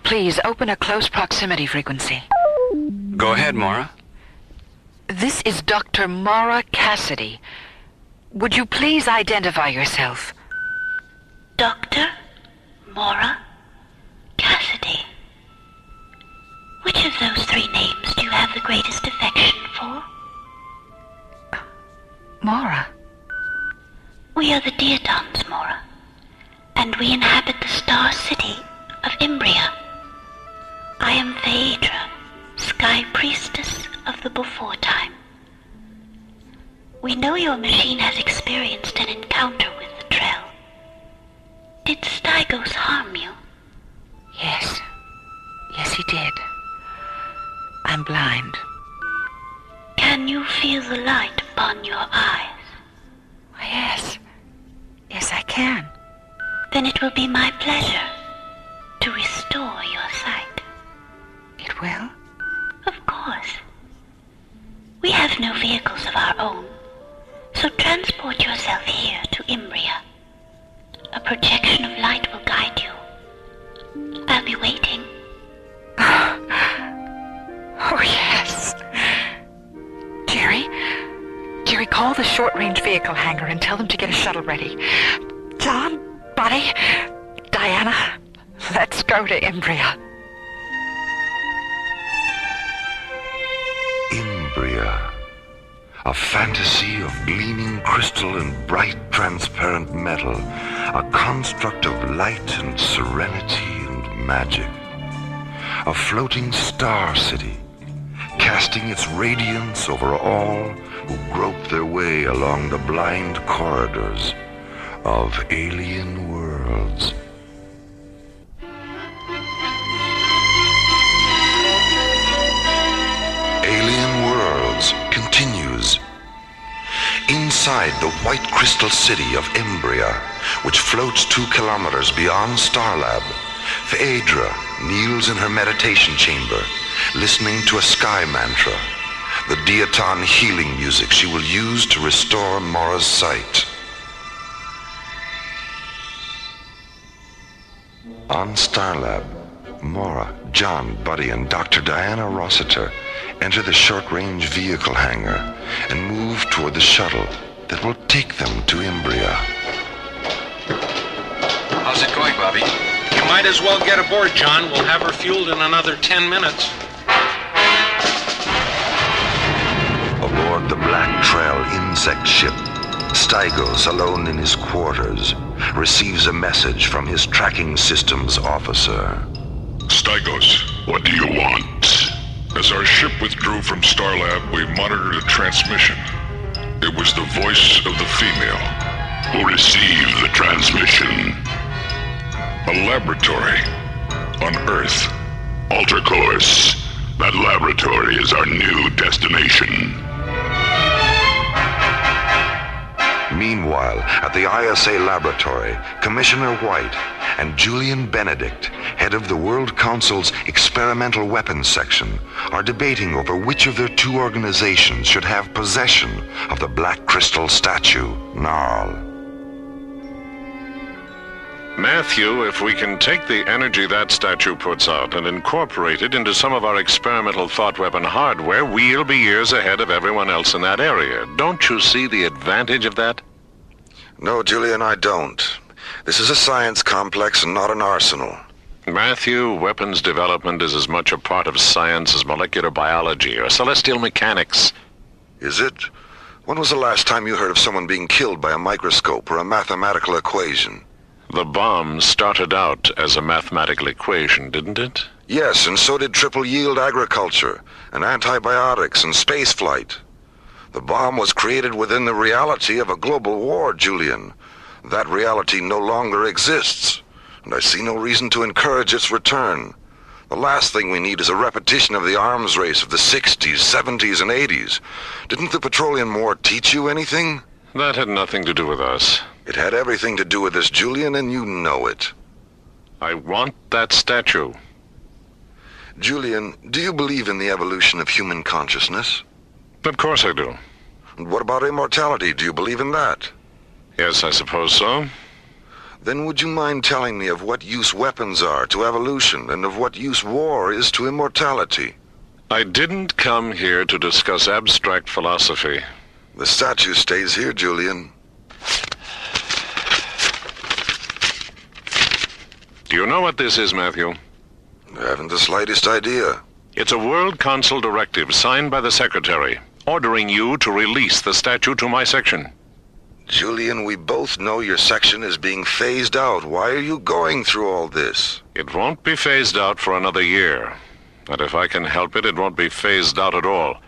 Please, open a close proximity frequency. Go ahead, Maura. This is Dr. Maura Cassidy. Would you please identify yourself? Dr. Maura Cassidy. Which of those 3 names do you have the greatest affection for? are the Diatons, Maura, and we inhabit the star city of Imbria. I am Phaedra, Sky Priestess of the Before Time. We know your machine has experienced an encounter with the Trell. Did Stygos harm you? Yes. Yes, he did. I'm blind. Can you feel the light upon your eyes? Yes. Yes, I can. Then it will be my pleasure to restore your sight. It will? Of course. We have no vehicles of our own, so transport yourself here to Imbria. A projection of light will guide you. I'll be waiting. Oh, yes. Jerry, call the short-range vehicle hangar and tell them to get a shuttle ready. John, Buddy, Diana, let's go to Imbria. Imbria. A fantasy of gleaming crystal and bright transparent metal. A construct of light and serenity and magic. A floating star city, casting its radiance over all who grope their way along the blind corridors of alien worlds. Alien Worlds continues. Inside the white crystal city of Imbria, which floats 2 kilometers beyond Starlab, Phaedra kneels in her meditation chamber, listening to a sky mantra, the Diaton healing music she will use to restore Maura's sight. On Starlab, Maura, John, Buddy, and Dr. Diana Rossiter enter the short-range vehicle hangar and move toward the shuttle that will take them to Imbria. How's it going, Bobby? You might as well get aboard, John. We'll have her fueled in another 10 minutes. Aboard the Black Trail insect ship, Stygos, alone in his quarters, receives a message from his tracking systems officer. Stygos, what do you want? As our ship withdrew from Starlab, we monitored a transmission. It was the voice of the female. Who received the transmission? A laboratory. On Earth. Alter course. That laboratory is our new destination. Meanwhile, at the ISA laboratory, Commissioner White and Julian Benedict, head of the World Council's Experimental Weapons Section, are debating over which of their 2 organizations should have possession of the Black Crystal statue, Gnarl. Matthew, if we can take the energy that statue puts out and incorporate it into some of our experimental thought weapon hardware, we'll be years ahead of everyone else in that area. Don't you see the advantage of that? No, Julian, I don't. This is a science complex and not an arsenal. Matthew, weapons development is as much a part of science as molecular biology or celestial mechanics. Is it? When was the last time you heard of someone being killed by a microscope or a mathematical equation? The bomb started out as a mathematical equation, didn't it? Yes, and so did triple-yield agriculture, and antibiotics, and spaceflight. The bomb was created within the reality of a global war, Julian. That reality no longer exists, and I see no reason to encourage its return. The last thing we need is a repetition of the arms race of the 60s, 70s, and 80s. Didn't the Petroleum War teach you anything? That had nothing to do with us. It had everything to do with this, Julian, and you know it. I want that statue. Julian, do you believe in the evolution of human consciousness? Of course I do. And what about immortality? Do you believe in that? Yes, I suppose so. Then would you mind telling me of what use weapons are to evolution and of what use war is to immortality? I didn't come here to discuss abstract philosophy. The statue stays here, Julian. Do you know what this is, Matthew? I haven't the slightest idea. It's a World Council directive signed by the Secretary, ordering you to release the statue to my section. Julian, we both know your section is being phased out. Why are you going through all this? It won't be phased out for another year. And if I can help it, it won't be phased out at all.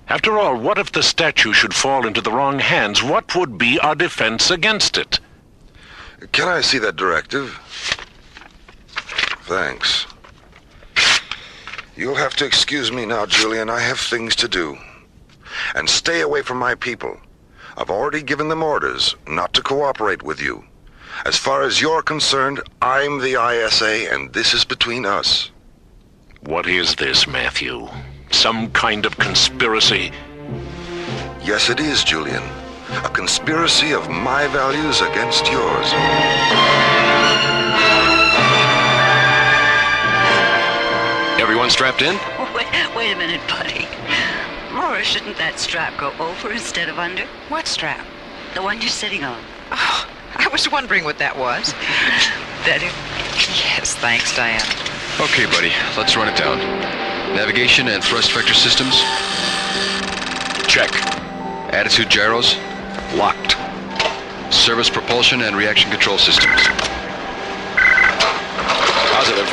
After all, what if the statue should fall into the wrong hands? What would be our defense against it? Can I see that directive? Thanks. You'll have to excuse me now, Julian. I have things to do. And stay away from my people. I've already given them orders not to cooperate with you. As far as you're concerned, I'm the ISA, and this is between us. What is this, Matthew? Some kind of conspiracy? Yes, it is, Julian. A conspiracy of my values against yours. Everyone strapped in? Wait a minute, buddy. Maura, shouldn't that strap go over instead of under? What strap? The one you're sitting on. Oh, I was wondering what that was. Better? Yes, thanks, Diana. Okay, buddy, let's run it down. Navigation and thrust vector systems? Check. Attitude gyros? Locked. Service propulsion and reaction control systems? Positive.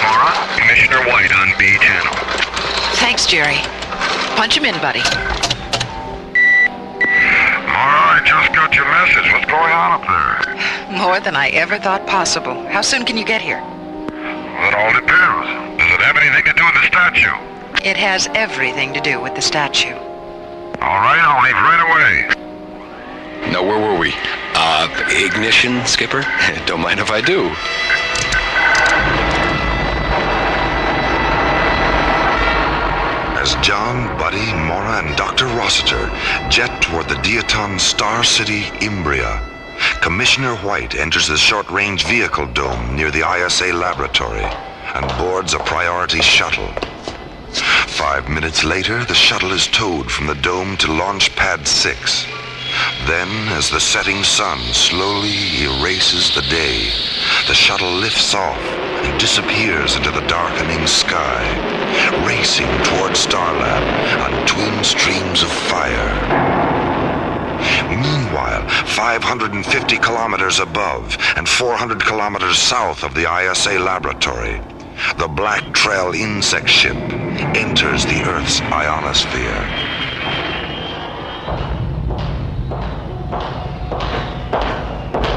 Maura, Commissioner White on B channel. Thanks, Jerry. Punch him in, buddy. Maura, I just got your message. What's going on up there? More than I ever thought possible. How soon can you get here? Well, it all depends. Does it have anything to do with the statue? It has everything to do with the statue. All right, I'll leave right away. Now, where were we? Ignition, Skipper? Don't mind if I do. As John, Buddy, Maura, and Dr. Rossiter jet toward the Diaton Star City, Imbria, Commissioner White enters the short-range vehicle dome near the ISA laboratory and boards a priority shuttle. 5 minutes later, the shuttle is towed from the dome to Launch Pad 6. Then, as the setting sun slowly erases the day, the shuttle lifts off and disappears into the darkening sky, racing toward Starlab on twin streams of fire. Meanwhile, 550 kilometers above and 400 kilometers south of the ISA laboratory, the Black Trail insect ship enters the Earth's ionosphere.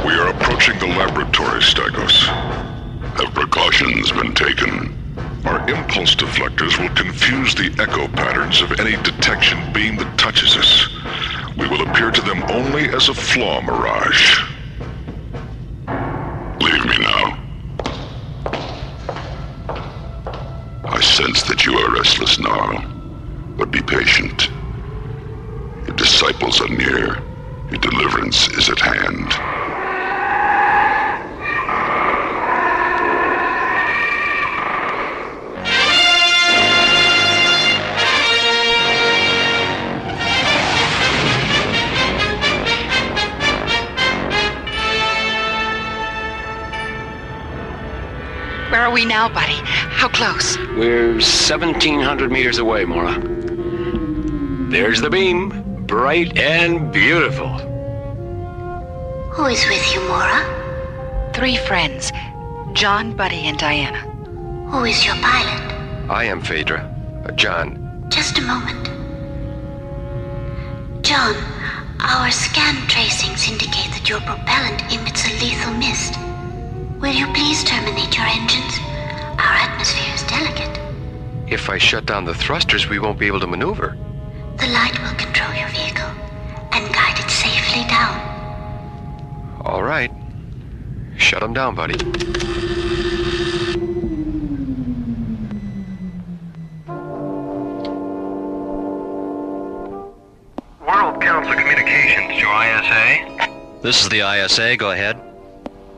We are approaching the laboratory, Stagos. Have precautions been taken? Our impulse deflectors will confuse the echo patterns of any detection beam that touches us. We will appear to them only as a flaw mirage. Leave me now. I sense that you are restless now, but be patient. Your disciples are near. Your deliverance is at hand. Where are we now, buddy? How close? We're 1,700 meters away, Maura. There's the beam, bright and beautiful. Who is with you, Maura? 3 friends. John, Buddy, and Diana. Who is your pilot? I am Phaedra. John. Just a moment. John, our scan tracings indicate that your propellant emits a lethal mist. Will you please terminate your engines? Our atmosphere is delicate. If I shut down the thrusters, we won't be able to maneuver. The light will control your vehicle and guide it safely down. All right. Shut them down, buddy. World Council Communications to ISA. This is the ISA. Go ahead.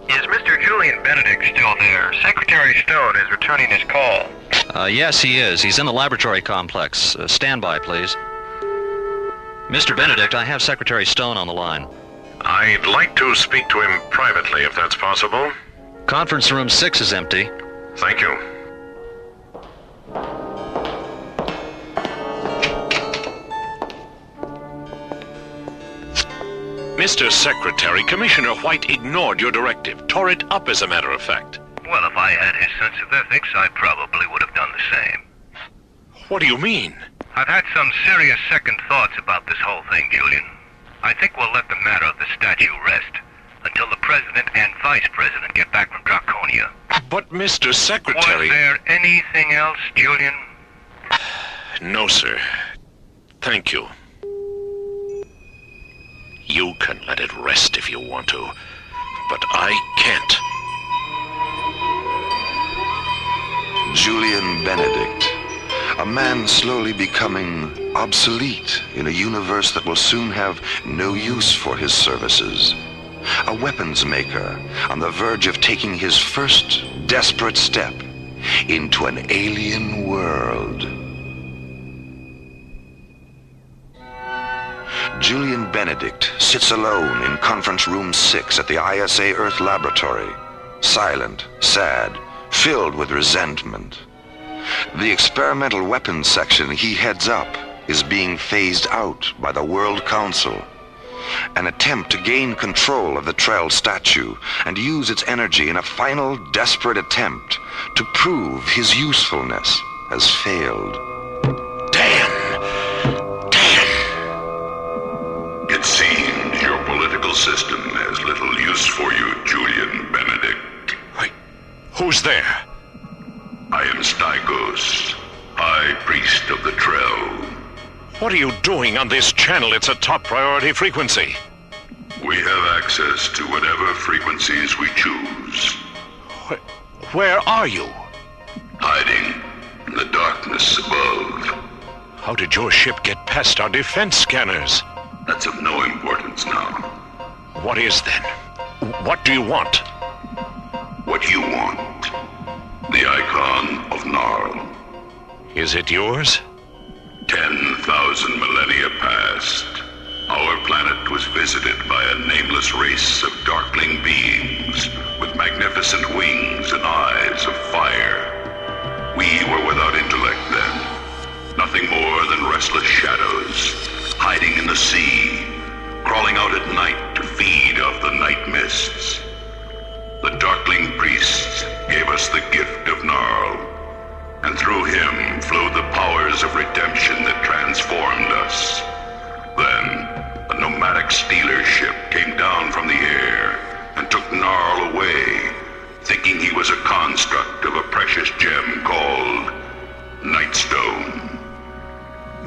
Is Mr. Julian Benedict still there? Secretary Stone is returning his call. Yes, he is. He's in the laboratory complex. Stand by, please. Mr. Benedict, I have Secretary Stone on the line. I'd like to speak to him privately, if that's possible. Conference room 6 is empty. Thank you. Mr. Secretary, Commissioner White ignored your directive, tore it up as a matter of fact. Well, if I had his sense of ethics, I probably would have done the same. What do you mean? I've had some serious second thoughts about this whole thing, Julian. I think we'll let the matter of the statue rest until the President and Vice President get back from Draconia. But, Mr. Secretary... Was there anything else, Julian? No, sir. Thank you. You can let it rest if you want to, but I can't. Julian Benedict, a man slowly becoming obsolete in a universe that will soon have no use for his services. A weapons maker on the verge of taking his first desperate step into an alien world. Julian Benedict sits alone in Conference Room 6 at the ISA Earth Laboratory, silent, sad, filled with resentment. The experimental weapons section he heads up is being phased out by the World Council. An attempt to gain control of the Trell statue and use its energy in a final desperate attempt to prove his usefulness has failed. It seems your political system has little use for you, Julian Benedict. Wait, who's there? I am Stygos, High Priest of the Trell. What are you doing on this channel? It's a top priority frequency. We have access to whatever frequencies we choose. Where are you? Hiding in the darkness above. How did your ship get past our defense scanners? That's of no importance now. What is then? What do you want? What you want. The icon of Gnarl. Is it yours? 10,000 millennia past. Our planet was visited by a nameless race of darkling beings with magnificent wings and eyes of fire. We were without intellect then. Nothing more than restless shadows, hiding in the sea, crawling out at night to feed off the night mists. The Darkling Priests gave us the gift of Gnarl, and through him flowed the powers of redemption that transformed us. Then, a nomadic stealer ship came down from the air and took Gnarl away, thinking he was a construct of a precious gem called Nightstone.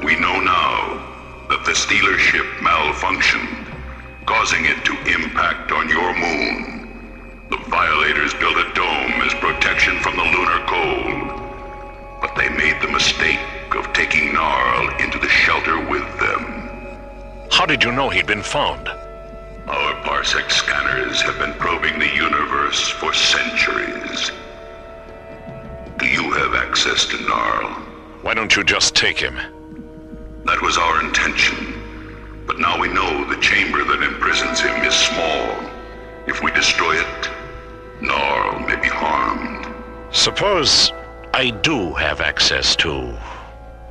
We know now that the stealer ship malfunctioned, causing it to impact on your moon. The violators built a dome as protection from the lunar cold, but they made the mistake of taking Gnarl into the shelter with them. How did you know he'd been found? Our parsec scanners have been probing the universe for centuries. Do you have access to Gnarl? Why don't you just take him? That was our intention. But now we know the chamber that imprisons him is small. If we destroy it, Gnarl may be harmed. Suppose I do have access to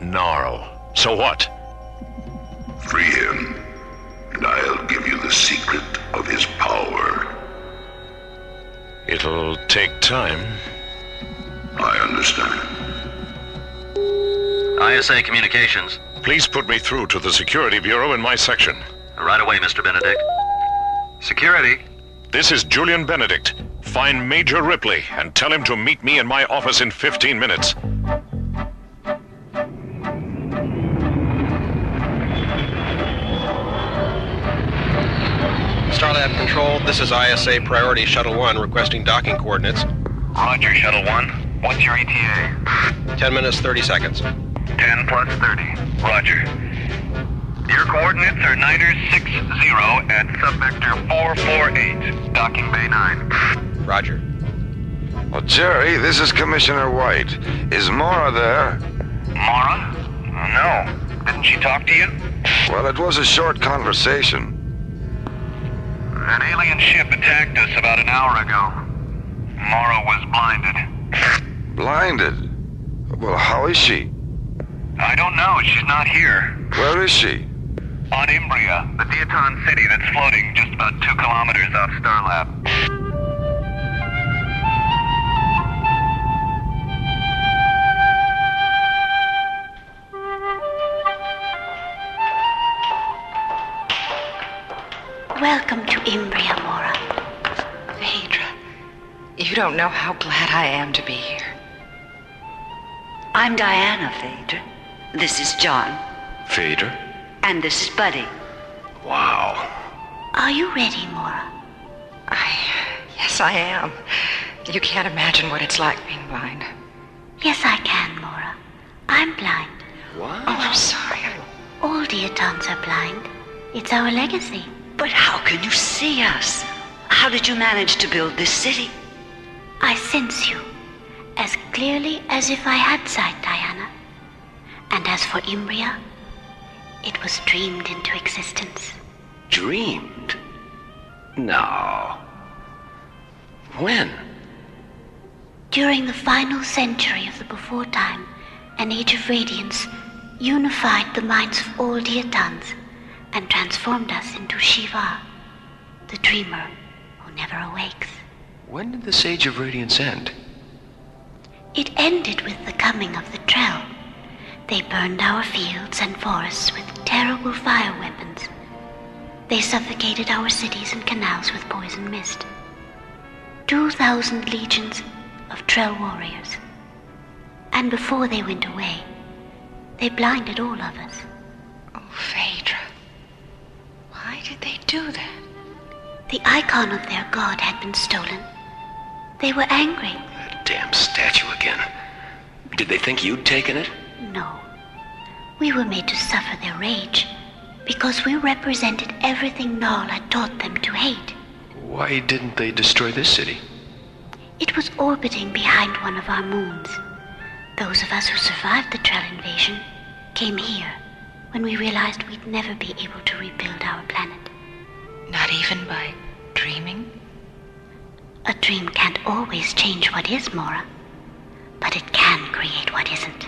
Gnarl. So what? Free him, and I'll give you the secret of his power. It'll take time. I understand. ISA Communications. Please put me through to the Security Bureau in my section. Right away, Mr. Benedict. Security. This is Julian Benedict. Find Major Ripley and tell him to meet me in my office in 15 minutes. Starlab Control, this is ISA Priority Shuttle 1 requesting docking coordinates. Roger, Shuttle 1. What's your ETA? 10 minutes, 30 seconds. 10 plus 30. Roger. Your coordinates are Niner 60 at subvector 448, docking bay 9. Roger. Well, Jerry, this is Commissioner White. Is Maura there? Maura? No. Didn't she talk to you? Well, it was a short conversation. An alien ship attacked us about an hour ago. Maura was blinded. Blinded? Well, how is she? I don't know. She's not here. Where is she? On Imbria, the Diaton city that's floating just about 2 kilometers off Starlab. Welcome to Imbria, Maura. Phaedra, you don't know how glad I am to be here. I'm Diana, Phaedra. This is John. Phaedra? And this is Buddy. Wow. Are you ready, Maura? Yes, I am. You can't imagine what it's like being blind. Yes, I can, Maura. I'm blind. What? Oh, I'm sorry. All Diatons are blind. It's our legacy. But how can you see us? How did you manage to build this city? I sense you as clearly as if I had sight, Diana. And as for Imbria, it was dreamed into existence. Dreamed? No. When? During the final century of the before time, an age of radiance unified the minds of all Diatons and transformed us into Shiva, the dreamer who never awakes. When did this age of radiance end? It ended with the coming of the Trell. They burned our fields and forests with terrible fire weapons. They suffocated our cities and canals with poison mist. 2,000 legions of Trell warriors. And before they went away, they blinded all of us. Oh, Phaedra. Why did they do that? The icon of their god had been stolen. They were angry. That damn statue again. Did they think you'd taken it? No. We were made to suffer their rage because we represented everything Null had taught them to hate. Why didn't they destroy this city? It was orbiting behind one of our moons. Those of us who survived the Trell invasion came here when we realized we'd never be able to rebuild our planet. Not even by dreaming? A dream can't always change what is, Maura, but it can create what isn't.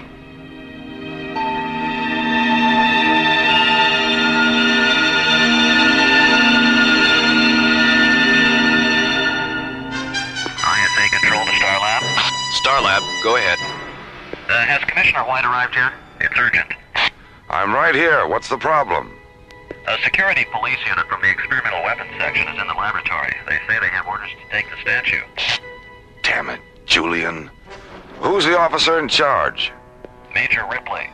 ISA control to Starlab. Starlab, go ahead. Has Commissioner White arrived yet? It's urgent. I'm right here. What's the problem? A security police unit from the experimental weapons section is in the laboratory. They say they have orders to take the statue. Damn it, Julian. Who's the officer in charge? Major Ripley.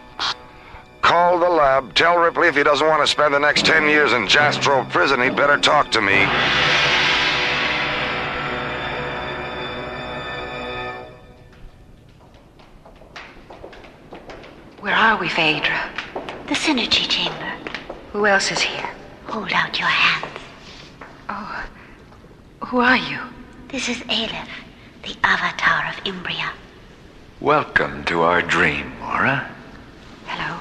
Call the lab. Tell Ripley if he doesn't want to spend the next 10 years in Jastrow prison, he'd better talk to me. Where are we, Phaedra? The Synergy Chamber. Who else is here? Hold out your hands. Oh, who are you? This is Aleph, the avatar of Imbria. Welcome to our dream, Maura. Hello.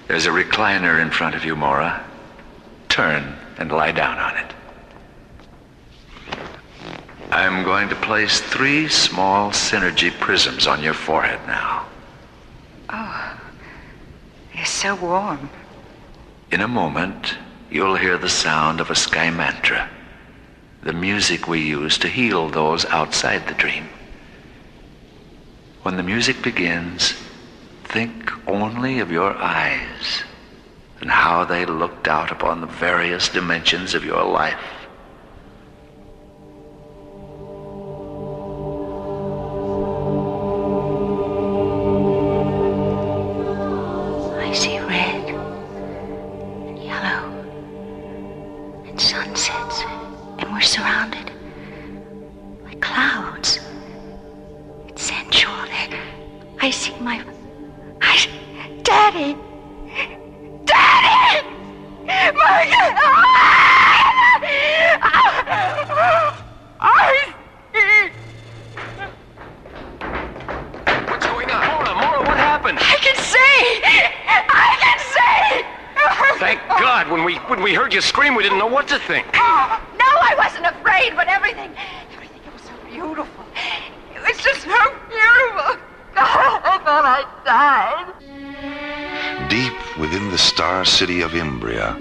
There's a recliner in front of you, Maura. Turn and lie down on it. I'm going to place 3 small Synergy prisms on your forehead now. Oh, you're so warm. In a moment, you'll hear the sound of a sky mantra, the music we use to heal those outside the dream. When the music begins, think only of your eyes and how they looked out upon the various dimensions of your life. I see red and yellow and sunsets, and we're surrounded by clouds. It's sensual. I see Daddy! Daddy! My God! What's going on? Maura, what happened? I can see! Thank God. When we heard you scream, we didn't know what to think. Oh, no, I wasn't afraid, but everything, it was so beautiful. It was just so beautiful. I thought I died. Deep within the star city of Imbria,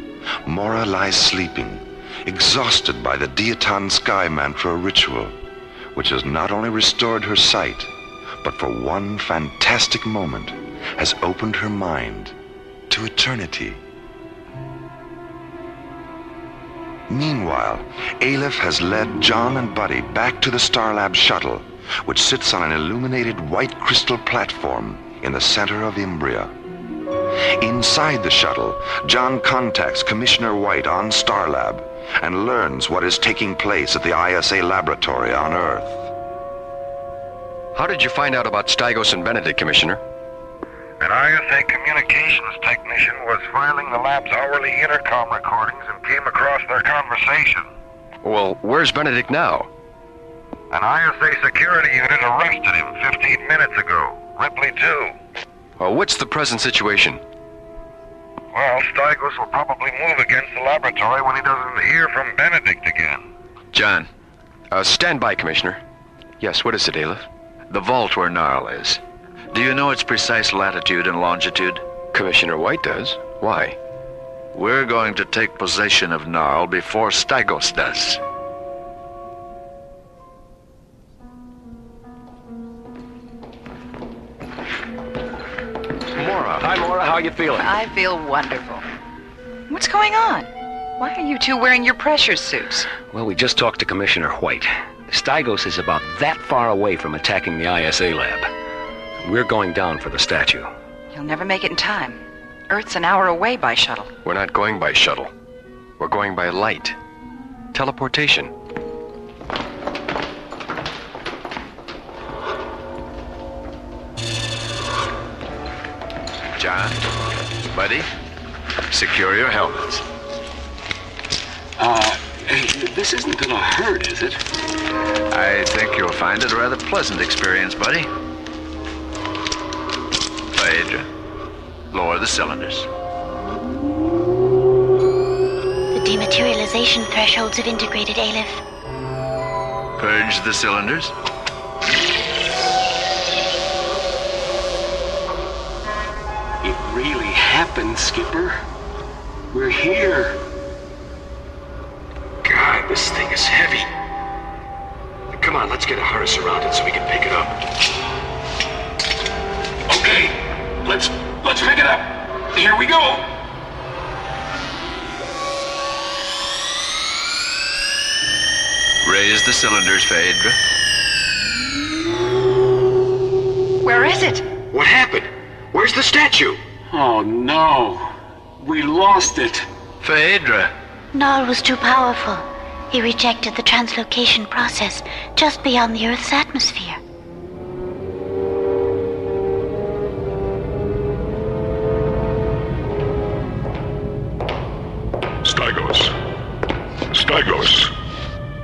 Maura lies sleeping, exhausted by the Diaton Sky Mantra ritual, which has not only restored her sight, but for one fantastic moment has opened her mind to eternity. Meanwhile, Aleph has led John and Buddy back to the Starlab shuttle, which sits on an illuminated white crystal platform in the center of Imbria. Inside the shuttle, John contacts Commissioner White on Starlab and learns what is taking place at the ISA laboratory on Earth. How did you find out about Stygos and Benedict, Commissioner? An ISA communications technician was filing the lab's hourly intercom recordings and came across their conversation. Well, where's Benedict now? An ISA security unit arrested him 15 minutes ago. Ripley, too. What's the present situation? Well, Stygos will probably move against the laboratory when he doesn't hear from Benedict again. John. Stand by, Commissioner. Yes, what is it, Aleph? The vault where Gnarl is. Do you know its precise latitude and longitude? Commissioner White does. Why? We're going to take possession of Gnarl before Stygos does. Maura. Hi, Maura. How are you feeling? I feel wonderful. What's going on? Why are you two wearing your pressure suits? Well, we just talked to Commissioner White. Stygos is about that far away from attacking the ISA lab. We're going down for the statue. You'll never make it in time. Earth's an hour away by shuttle. We're not going by shuttle. We're going by light. Teleportation. John, Buddy, secure your helmets. This isn't gonna hurt, is it? I think you'll find it a rather pleasant experience, Buddy. Phaedra, lower the cylinders. The dematerialization thresholds have integrated, Aleph. Purge the cylinders. It really happened, Skipper. We're here. God, this thing is heavy. Come on, let's get a harness around it so we can pick it up. Okay, let's pick it up. Here we go. Raise the cylinders, Phaedra. Where is it? What happened? Where's the statue? Oh, no. We lost it. Phaedra. Gnarl was too powerful. He rejected the translocation process just beyond the Earth's atmosphere. Stygos.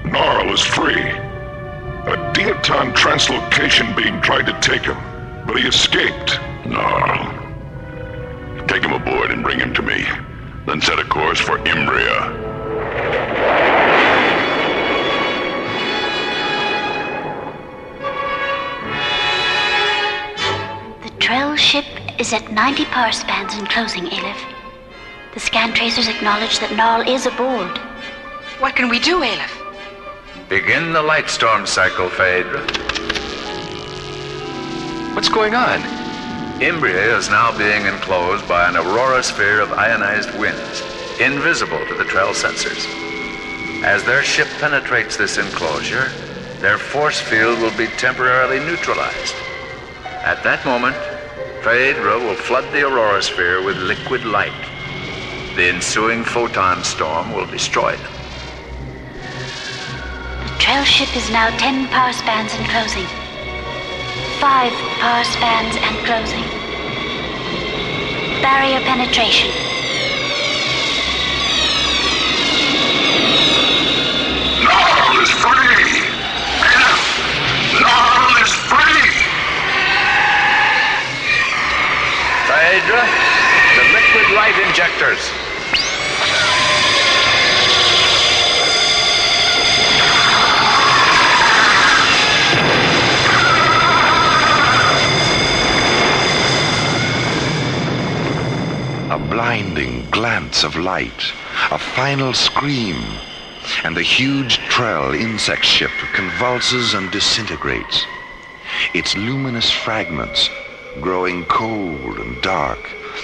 Gnarl is free. A Diaton translocation beam tried to take him, but he escaped. Gnarl. Take him aboard and bring him to me. Then set a course for Imbria. The Trell ship is at 90 power spans and closing, Aleph. The scan tracers acknowledge that Gnarl is aboard. What can we do, Aleph? Begin the light storm cycle, Phaedra. What's going on? Imbria is now being enclosed by an aurora sphere of ionized winds, invisible to the Trell sensors. As their ship penetrates this enclosure, their force field will be temporarily neutralized. At that moment, Phaedra will flood the aurora sphere with liquid light. The ensuing photon storm will destroy them. The Trell ship is now 10 power spans and closing. 5 power spans and closing. Barrier penetration. Gnarl is free! Gnarl is free! Phaedra, the liquid light injectors. A blinding glance of light, a final scream, and the huge Trell insect ship convulses and disintegrates, its luminous fragments growing cold and dark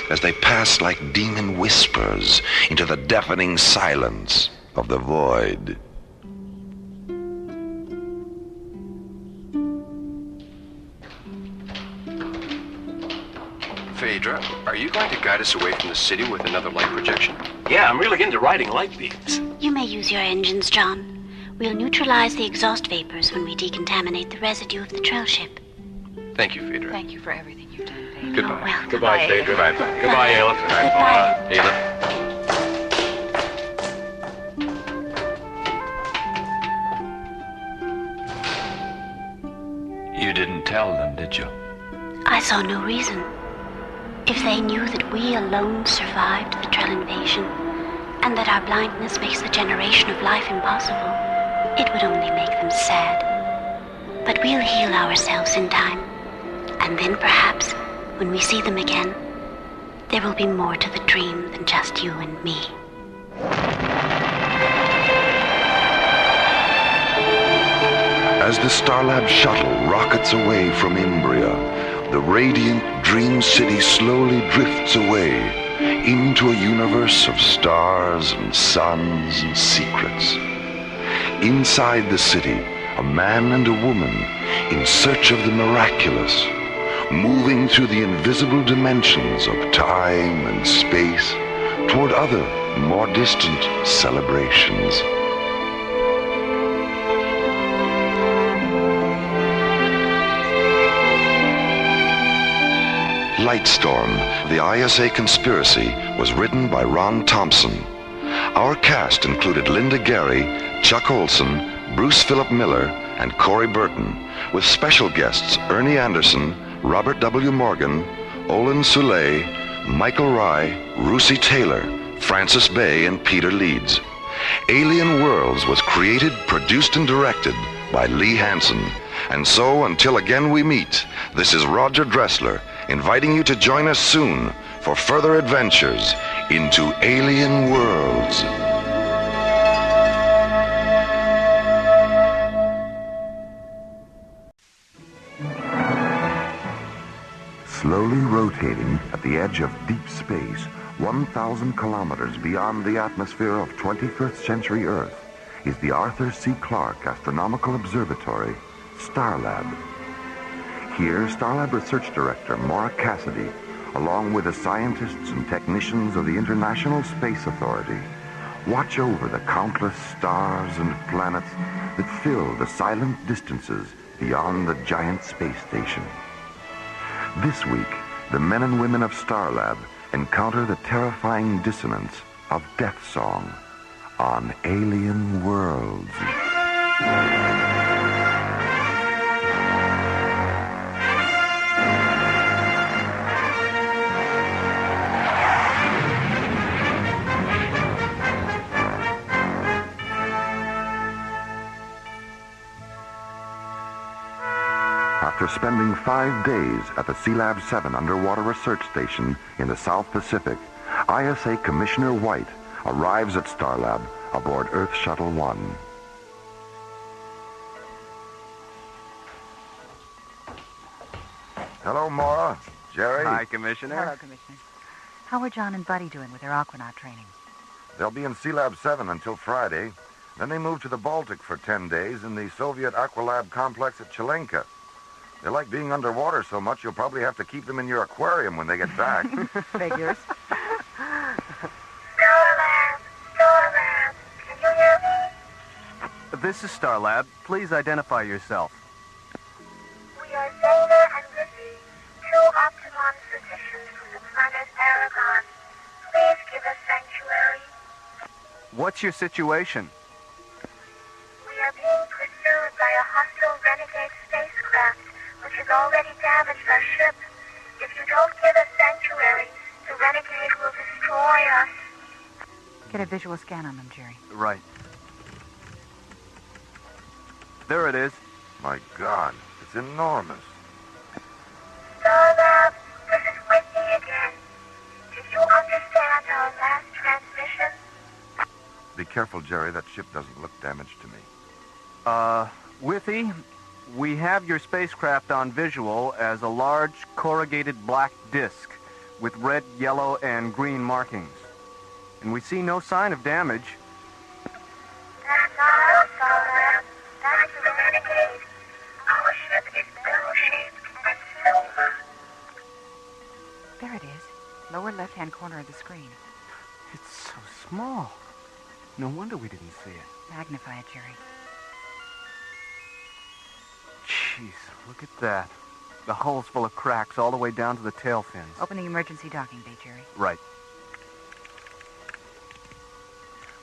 as they pass like demon whispers into the deafening silence of the void. Phaedra, are you going to guide us away from the city with another light projection? Yeah, I'm really into riding light beams. You may use your engines, John. We'll neutralize the exhaust vapors when we decontaminate the residue of the trail ship. Thank you, Phaedra. Thank you for everything you've done, Phaedra. Goodbye. Oh, well, Goodbye, Phaedra. Goodbye. Goodbye, Aleph. Goodbye. Aleph. You didn't tell them, did you? I saw no reason. If they knew that we alone survived the Trell invasion, and that our blindness makes the generation of life impossible, it would only make them sad. But we'll heal ourselves in time, and then perhaps, when we see them again, there will be more to the dream than just you and me. As the Starlab shuttle rockets away from Imbria, the radiant dream city slowly drifts away into a universe of stars and suns and secrets. Inside the city, a man and a woman in search of the miraculous, moving through the invisible dimensions of time and space toward other, more distant celebrations. Lightstorm, the ISA Conspiracy, was written by Ron Thompson. Our cast included Linda Gary, Chuck Olson, Bruce Philip Miller, and Corey Burton, with special guests Ernie Anderson, Robert W. Morgan, Olin Soule, Michael Rye, Russi Taylor, Francis Bay, and Peter Leeds. Alien Worlds was created, produced, and directed by Lee Hansen. And so, until again we meet, this is Roger Dressler, inviting you to join us soon for further adventures into alien worlds. Slowly rotating at the edge of deep space, 1,000 kilometers beyond the atmosphere of 21st century Earth, is the Arthur C. Clarke Astronomical Observatory, Starlab. Here, Starlab Research Director Maura Cassidy, along with the scientists and technicians of the International Space Authority, watch over the countless stars and planets that fill the silent distances beyond the giant space station. This week, the men and women of Starlab encounter the terrifying dissonance of Death Song on Alien Worlds. After spending 5 days at the Sealab 7 underwater research station in the South Pacific, ISA Commissioner White arrives at Starlab aboard Earth Shuttle 1. Hello, Maura. Jerry. Hi, Commissioner. Hello, Commissioner. How are John and Buddy doing with their aquanaut training? They'll be in Sealab 7 until Friday. Then they move to the Baltic for 10 days in the Soviet Aqualab complex at Chilenka. They like being underwater so much, you'll probably have to keep them in your aquarium when they get back. Figures. Starlab! Starlab! Can you hear me? This is Starlab. Please identify yourself. We are Zeta and Lizzie, two Optimon physicians from the planet Aragon. Please give us sanctuary. What's your situation? We are being pursued by a hostile renegade spacecraft, which has already damaged our ship. If you don't give us sanctuary, the renegade will destroy us. Get a visual scan on them, Jerry. Right. There it is. My God, it's enormous. Starlab, this is Whitney again. Did you understand Be careful, Jerry. That ship doesn't look damaged to me. Withy, we have your spacecraft on visual as a large corrugated black disk with red, yellow, and green markings. And we see no sign of damage. That's all, Starlab. Time to renegade. Our ship is barrel-shaped and silver. There it is. Lower left-hand corner of the screen. It's so small. No wonder we didn't see it. Magnify it, Jerry. Jeez, look at that. The hull's full of cracks all the way down to the tail fins. Open the emergency docking bay, Jerry. Right.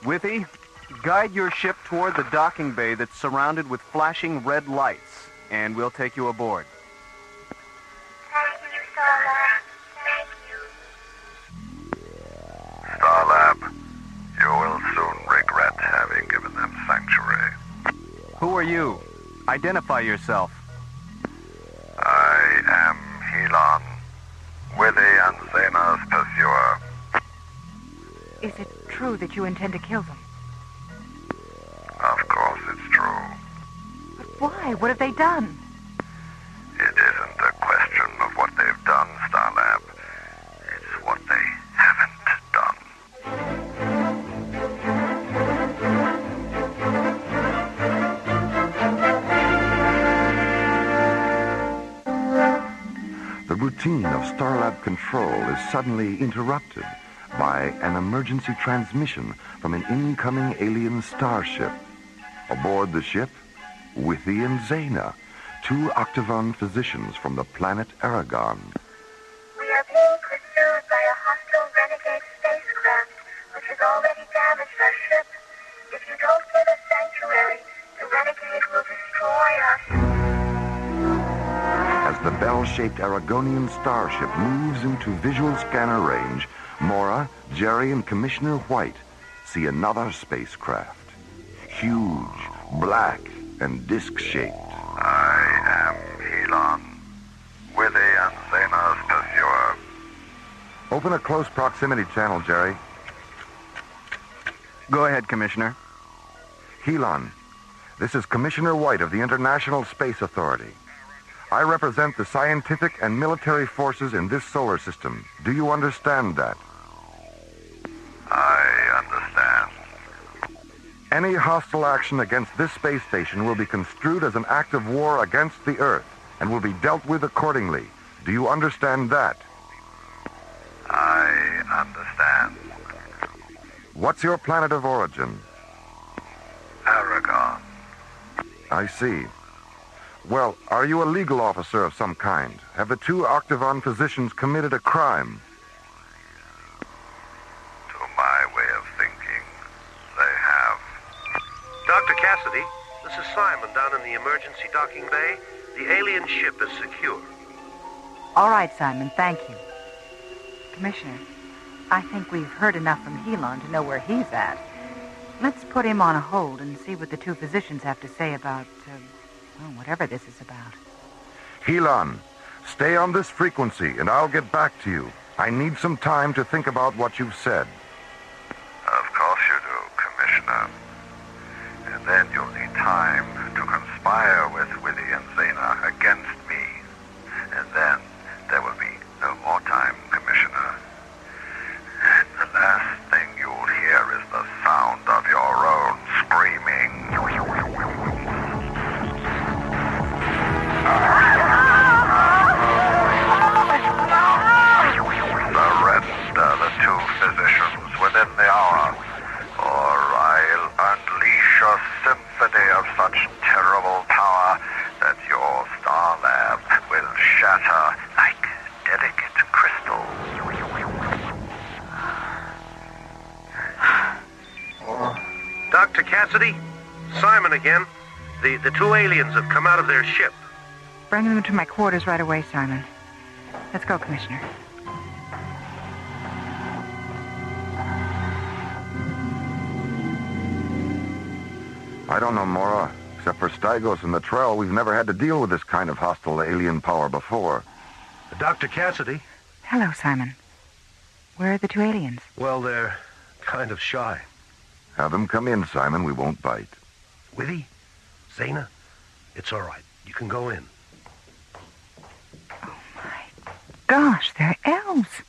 Withy, guide your ship toward the docking bay that's surrounded with flashing red lights, and we'll take you aboard. Thank you, Starlab. Thank you. Starlab, you will soon regret having given them sanctuary. Who are you? Identify yourself. I am Helon, Withy and Zena's pursuer. Is it true that you intend to kill them? Of course it's true. But why? What have they done? It isn't a question of what they've done, Starlab. It's what they haven't done. The routine of Starlab control is suddenly interrupted by an emergency transmission from an incoming alien starship. Aboard the ship, Withy and Zena, two Octagon physicians from the planet Aragon. We are being pursued by a hostile renegade spacecraft, which has already damaged our ship. If you don't give us sanctuary, the renegade will destroy us. As the bell-shaped Aragonian starship moves into visual scanner range, Maura, Jerry, and Commissioner White see another spacecraft. Huge, black, and disc-shaped. I am Helon, Withy and Zena's pursuer. Open a close proximity channel, Jerry. Go ahead, Commissioner. Helon, this is Commissioner White of the International Space Authority. I represent the scientific and military forces in this solar system. Do you understand that? I understand. Any hostile action against this space station will be construed as an act of war against the Earth and will be dealt with accordingly. Do you understand that? I understand. What's your planet of origin? Aragon. I see. Well, are you a legal officer of some kind? Have the two Octagon physicians committed a crime? To my way of thinking, they have. Dr. Cassidy, this is Simon down in the emergency docking bay. The alien ship is secure. All right, Simon, thank you. Commissioner, I think we've heard enough from Helon to know where he's at. Let's put him on a hold and see what the two physicians have to say about, whatever this is about. Helon, stay on this frequency and I'll get back to you. I need some time to think about what you've said. Of course you do, Commissioner. And then you'll need time to conspire with Withy and Zena against me. And then there will be no more time, Commissioner. And the last thing you'll hear is the sound of your own screaming. Surrender the two physicians within the hour, or I'll unleash a symphony of such terrible power that your Starlab will shatter like delicate crystal. Dr. Cassidy, Simon again. The two aliens have come out of their ship. Bring them to my quarters right away, Simon. Let's go, Commissioner. I don't know, Maura. Except for Stygos and the Trell, we've never had to deal with this kind of hostile alien power before. Dr. Cassidy? Hello, Simon. Where are the two aliens? Well, they're kind of shy. Have them come in, Simon. We won't bite. Witty? Zena? It's all right. You can go in. Gosh, they're elves.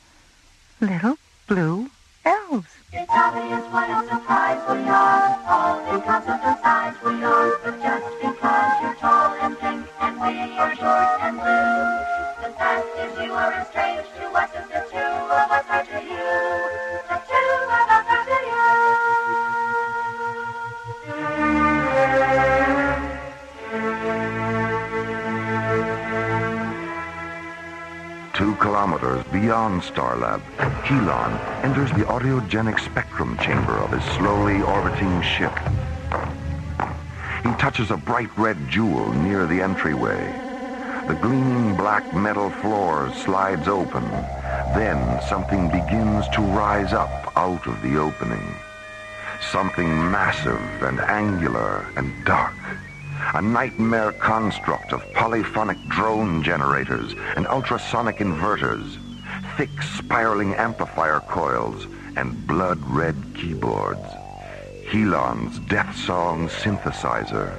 Little blue elves. It's obvious what a surprise we are, all because of the size we are. But just because you're tall and thick and we are short and blue, the fact is you are as strange to us as the two of us are to you. The two of us are to you. 2 kilometers beyond Starlab, Helon enters the audiogenic spectrum chamber of his slowly orbiting ship. He touches a bright red jewel near the entryway. The gleaming black metal floor slides open. Then something begins to rise up out of the opening. Something massive and angular and dark. A nightmare construct of polyphonic drone generators and ultrasonic inverters, thick spiraling amplifier coils, and blood-red keyboards. Helon's death song synthesizer,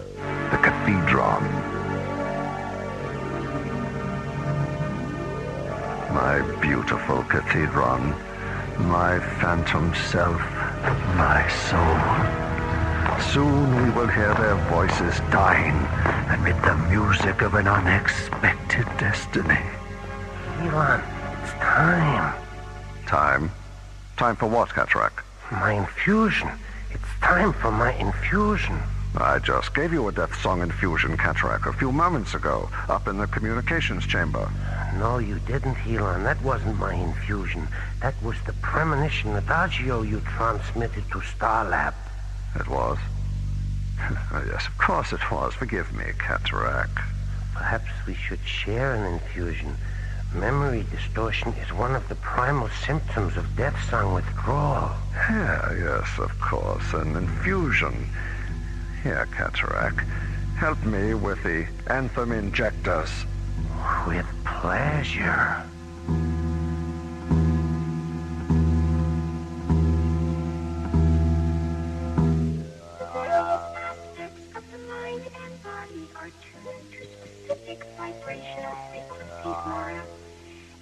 the Cathedron. My beautiful Cathedron, my phantom self, my soul. Soon we will hear their voices dying amid the music of an unexpected destiny. Elon, it's time. Time? Time for what, Cataract? My infusion. It's time for my infusion. I just gave you a death song infusion, Cataract, a few moments ago, up in the communications chamber. No, you didn't, Elon. That wasn't my infusion. That was the premonition adagio you transmitted to Starlab. It was? Yes, of course it was. Forgive me, Cataract. Perhaps we should share an infusion. Memory distortion is one of the primal symptoms of death song withdrawal. Yeah, yes, of course. An infusion. Here, Cataract. Help me with the anthem injectors. With pleasure. Vibrational frequencies, Maura.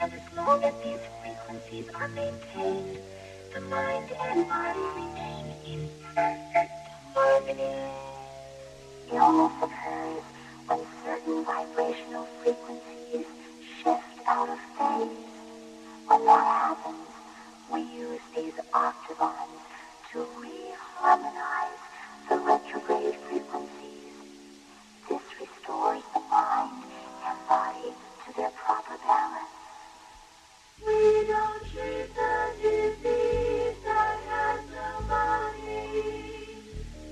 And as long as these frequencies are maintained, the mind and body remain in perfect harmony. Illness occurs when certain vibrational frequencies shift out of phase. When that happens, we use these octavons to reharmonize the retrograde frequencies. This restores the mind and body to their proper balance. We don't treat the disease that has no body.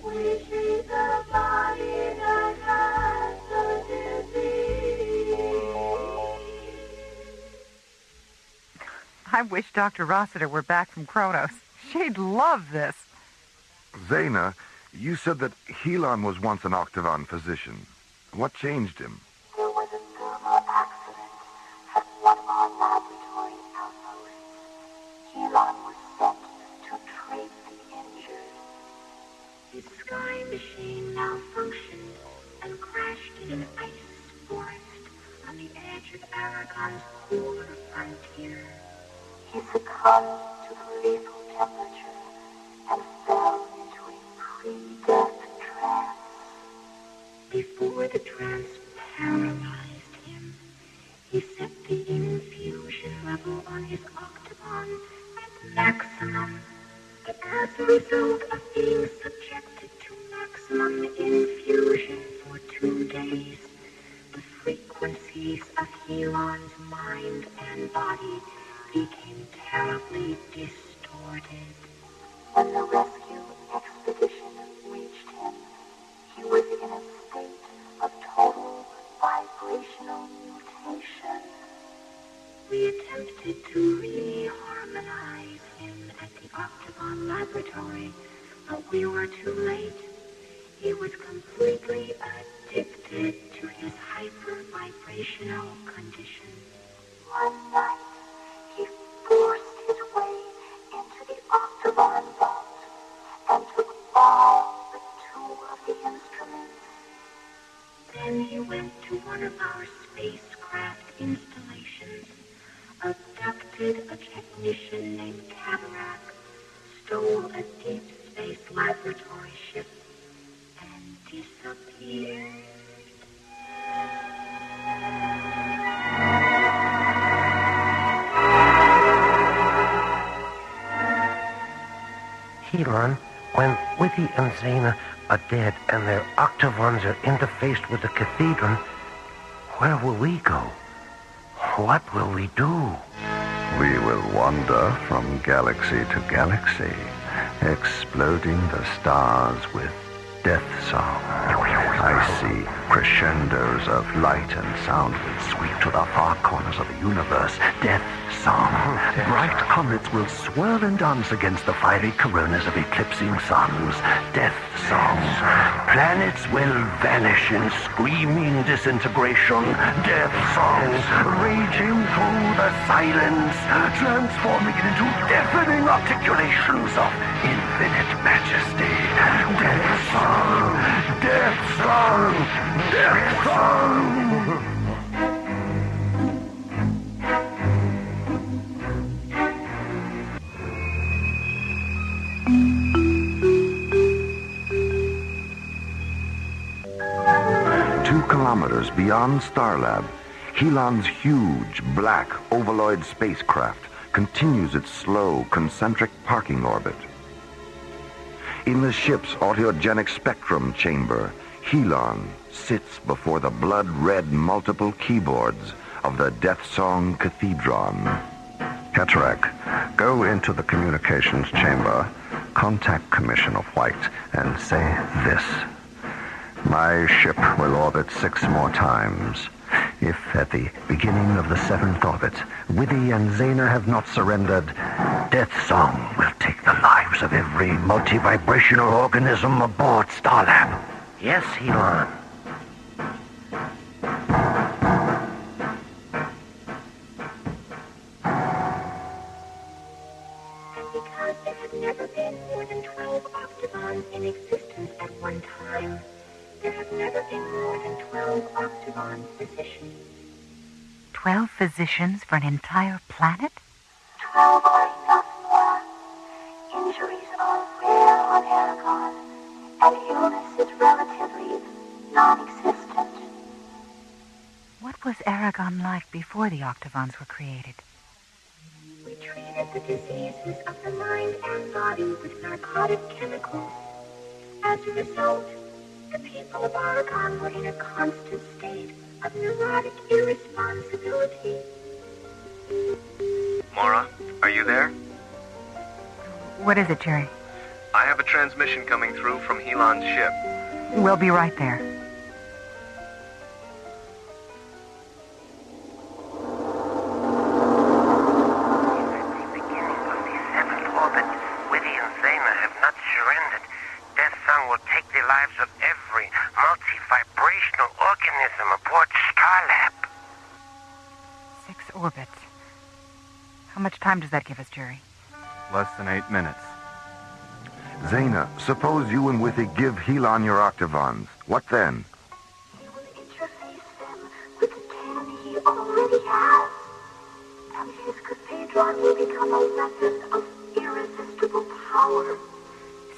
We treat the body that has the disease. I wish Dr. Rossiter were back from Kronos. She'd love this. Zena, you said that Helon was once an octavon physician. What changed him? There was a thermal accident at one of our laboratory outposts. Helon was sent to treat the injured. His sky machine malfunctioned and crashed in an ice forest on the edge of Aragon's polar frontier. He succumbed to the lethal temperature and fell into a pre-death trance. Before the trance paralyzed him, he set the infusion level on his octagon at maximum. But as a result of being subjected to maximum infusion for 2 days, the frequencies of Helon's mind and body became terribly distorted. When the rescue expedition reached him, he was in a state of total vibrational mutation. We attempted to reharmonize him at the Octagon Laboratory, but we were too late. He was completely addicted to his hyper-vibrational condition. One night, he forced his way into the Octagon vault and took technician named Cataract stole a deep space laboratory ship and disappeared. Helon, when Withy and Zena are dead and their octavons are interfaced with the cathedron, where will we go? What will we do? We will wander from galaxy to galaxy, exploding the stars with death song. I see crescendos of light and sound will sweep to the far corners of the universe. Death song. Bright comets will swirl and dance against the fiery coronas of eclipsing suns. Death song. Planets will vanish in screaming disintegration. Death song. Raging through the silence, transforming it into deafening articulations of infinite majesty. Death song. Death song. Death song. 2 kilometers beyond Starlab, Helon's huge, black, ovaloid spacecraft continues its slow, concentric parking orbit. In the ship's autogenic spectrum chamber, Helon sits before the blood-red multiple keyboards of the Death Song Cathedron. Cataract, go into the communications chamber, contact Commissioner White, and say this. My ship will orbit 6 more times. If at the beginning of the 7th orbit, Withy and Zena have not surrendered, Death Song will take the lives of every multi-vibrational organism aboard Starlab. Yes, Helon. And because there have never been more than 12 octagons in existence at one time, there have never been more than 12 octagon physicians. 12 physicians for an entire planet? 12 are enough, Maura. Injuries are rare on Aragon, and illness is relatively non-existent. What was Aragon like before the octagons were created? We treated the diseases of the mind and body with narcotic chemicals. As a result, the people of Aragon were in a constant state of neurotic irresponsibility. Maura, are you there? What is it, Jerry? I have a transmission coming through from Helon's ship. We'll be right there. Lives of every multi-vibrational organism aboard Starlab. 6 orbits. How much time does that give us, Jerry? Less than 8 minutes. Zena, suppose you and Withy give Helon your octavons. What then? He will interface them with the can he already has. And his cathedron will become a weapon of irresistible power.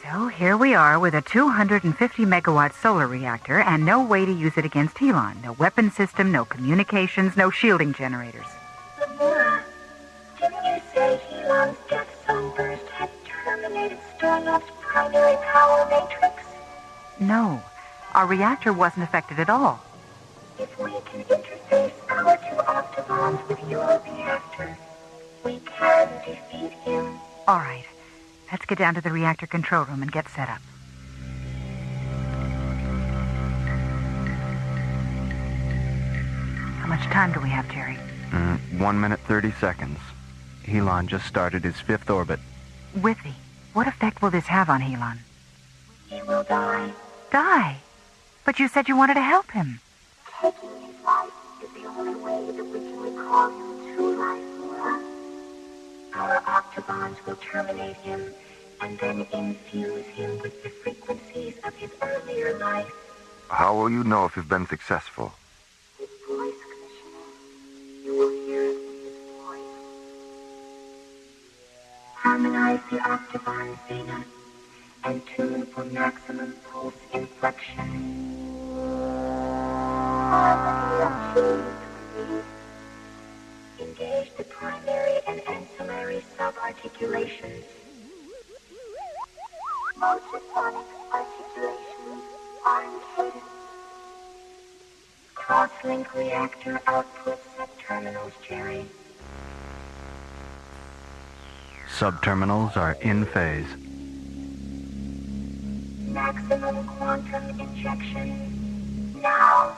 So here we are with a 250-megawatt solar reactor and no way to use it against Helon. No weapon system, no communications, no shielding generators. Maura, didn't you say Helon's death song burst had terminated Starlab's primary power matrix? No, our reactor wasn't affected at all. If we can interface our 2 octagons with your reactor, we can defeat him. All right. Let's get down to the reactor control room and get set up. How much time do we have, Jerry? 1 minute, 30 seconds. Helon just started his 5th orbit. Withy, what effect will this have on Helon? He will die. Die? But you said you wanted to help him. Taking his life is the only way that we can recall him to life, Maura. Our octagons will terminate him and then infuse him with the frequencies of his earlier life. How will you know if you've been successful? His voice, Commissioner. You will hear it in his voice. Harmonize the octavon Zena and tune for maximum pulse inflection. Harmony achieved, please. Engage the primary and ancillary subarticulations. Multiphonic articulations are in cadence. Cross-link reactor output subterminals, Jerry. Subterminals are in phase. Maximum quantum injection now.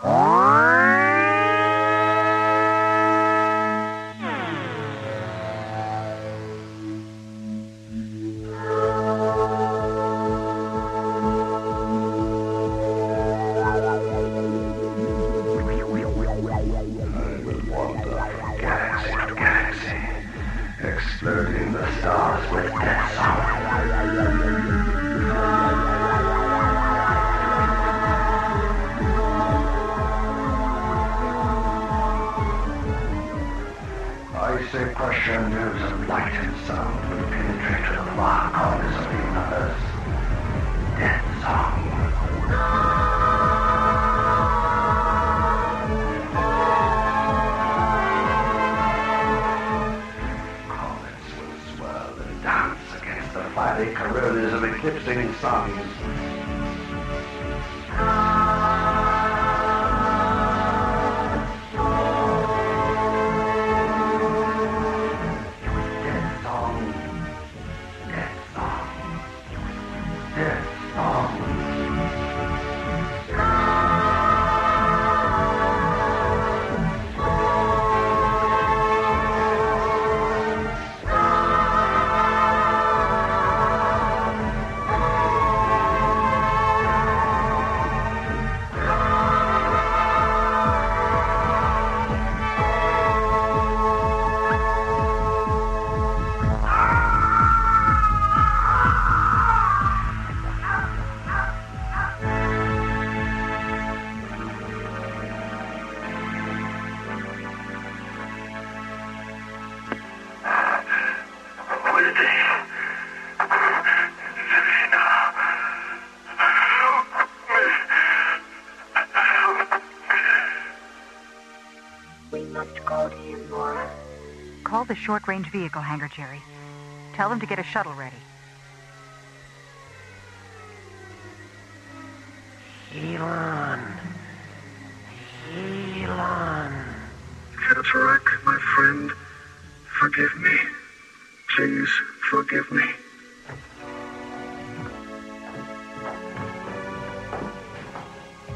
Exploding the stars with death song. Icy pressure news of light and sound will penetrate to the far corners of the universe. Death song. Fiery coronas of eclipsing suns. Death song. Death song. Death song. Call the short-range vehicle hangar, Jerry. Tell them to get a shuttle ready. Elon. Elon. Cataract, my friend, forgive me. Please forgive me.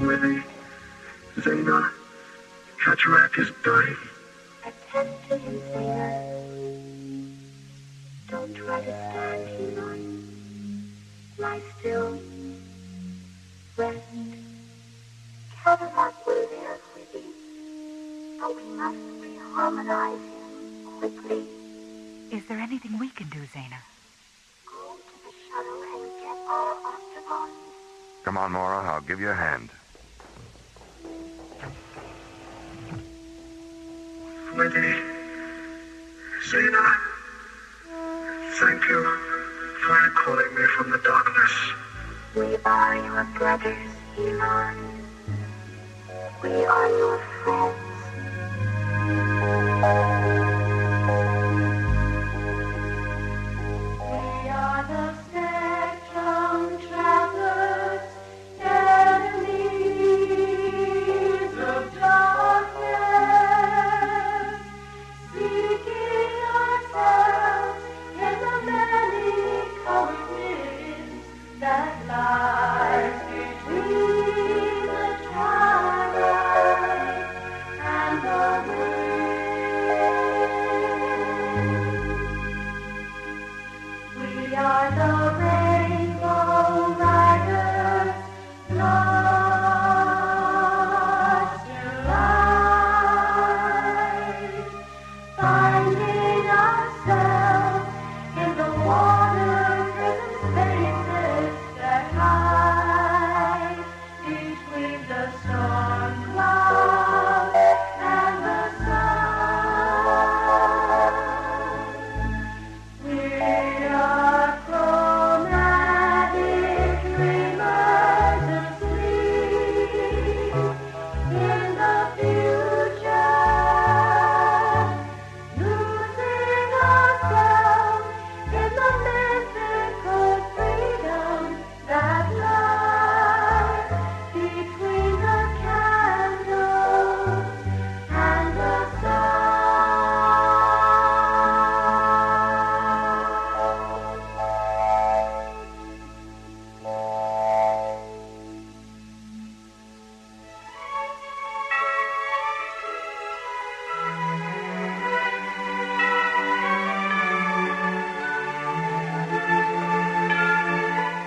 Willie, Zena, Cataract is dying. Attend to him, Zena. Don't try to stand, Elon. Lie still. Rest. Cataract will live with you. But we must reharmonize him quickly. Is there anything we can do, Zena? Go to the shuttle and get our octavons. Come on, Maura. I'll give you a hand. Lady, Zena, thank you for calling me from the darkness. We are your brothers, Elon. We are your friends. We are the spectrum travelers, enemies of darkness, seeking ourselves in the many colored winds that lies between the twilight and the wind. We are the rainbow riders, lost to light, finding ourselves in the water-driven spaces that hide between the storm clouds and the sun. We're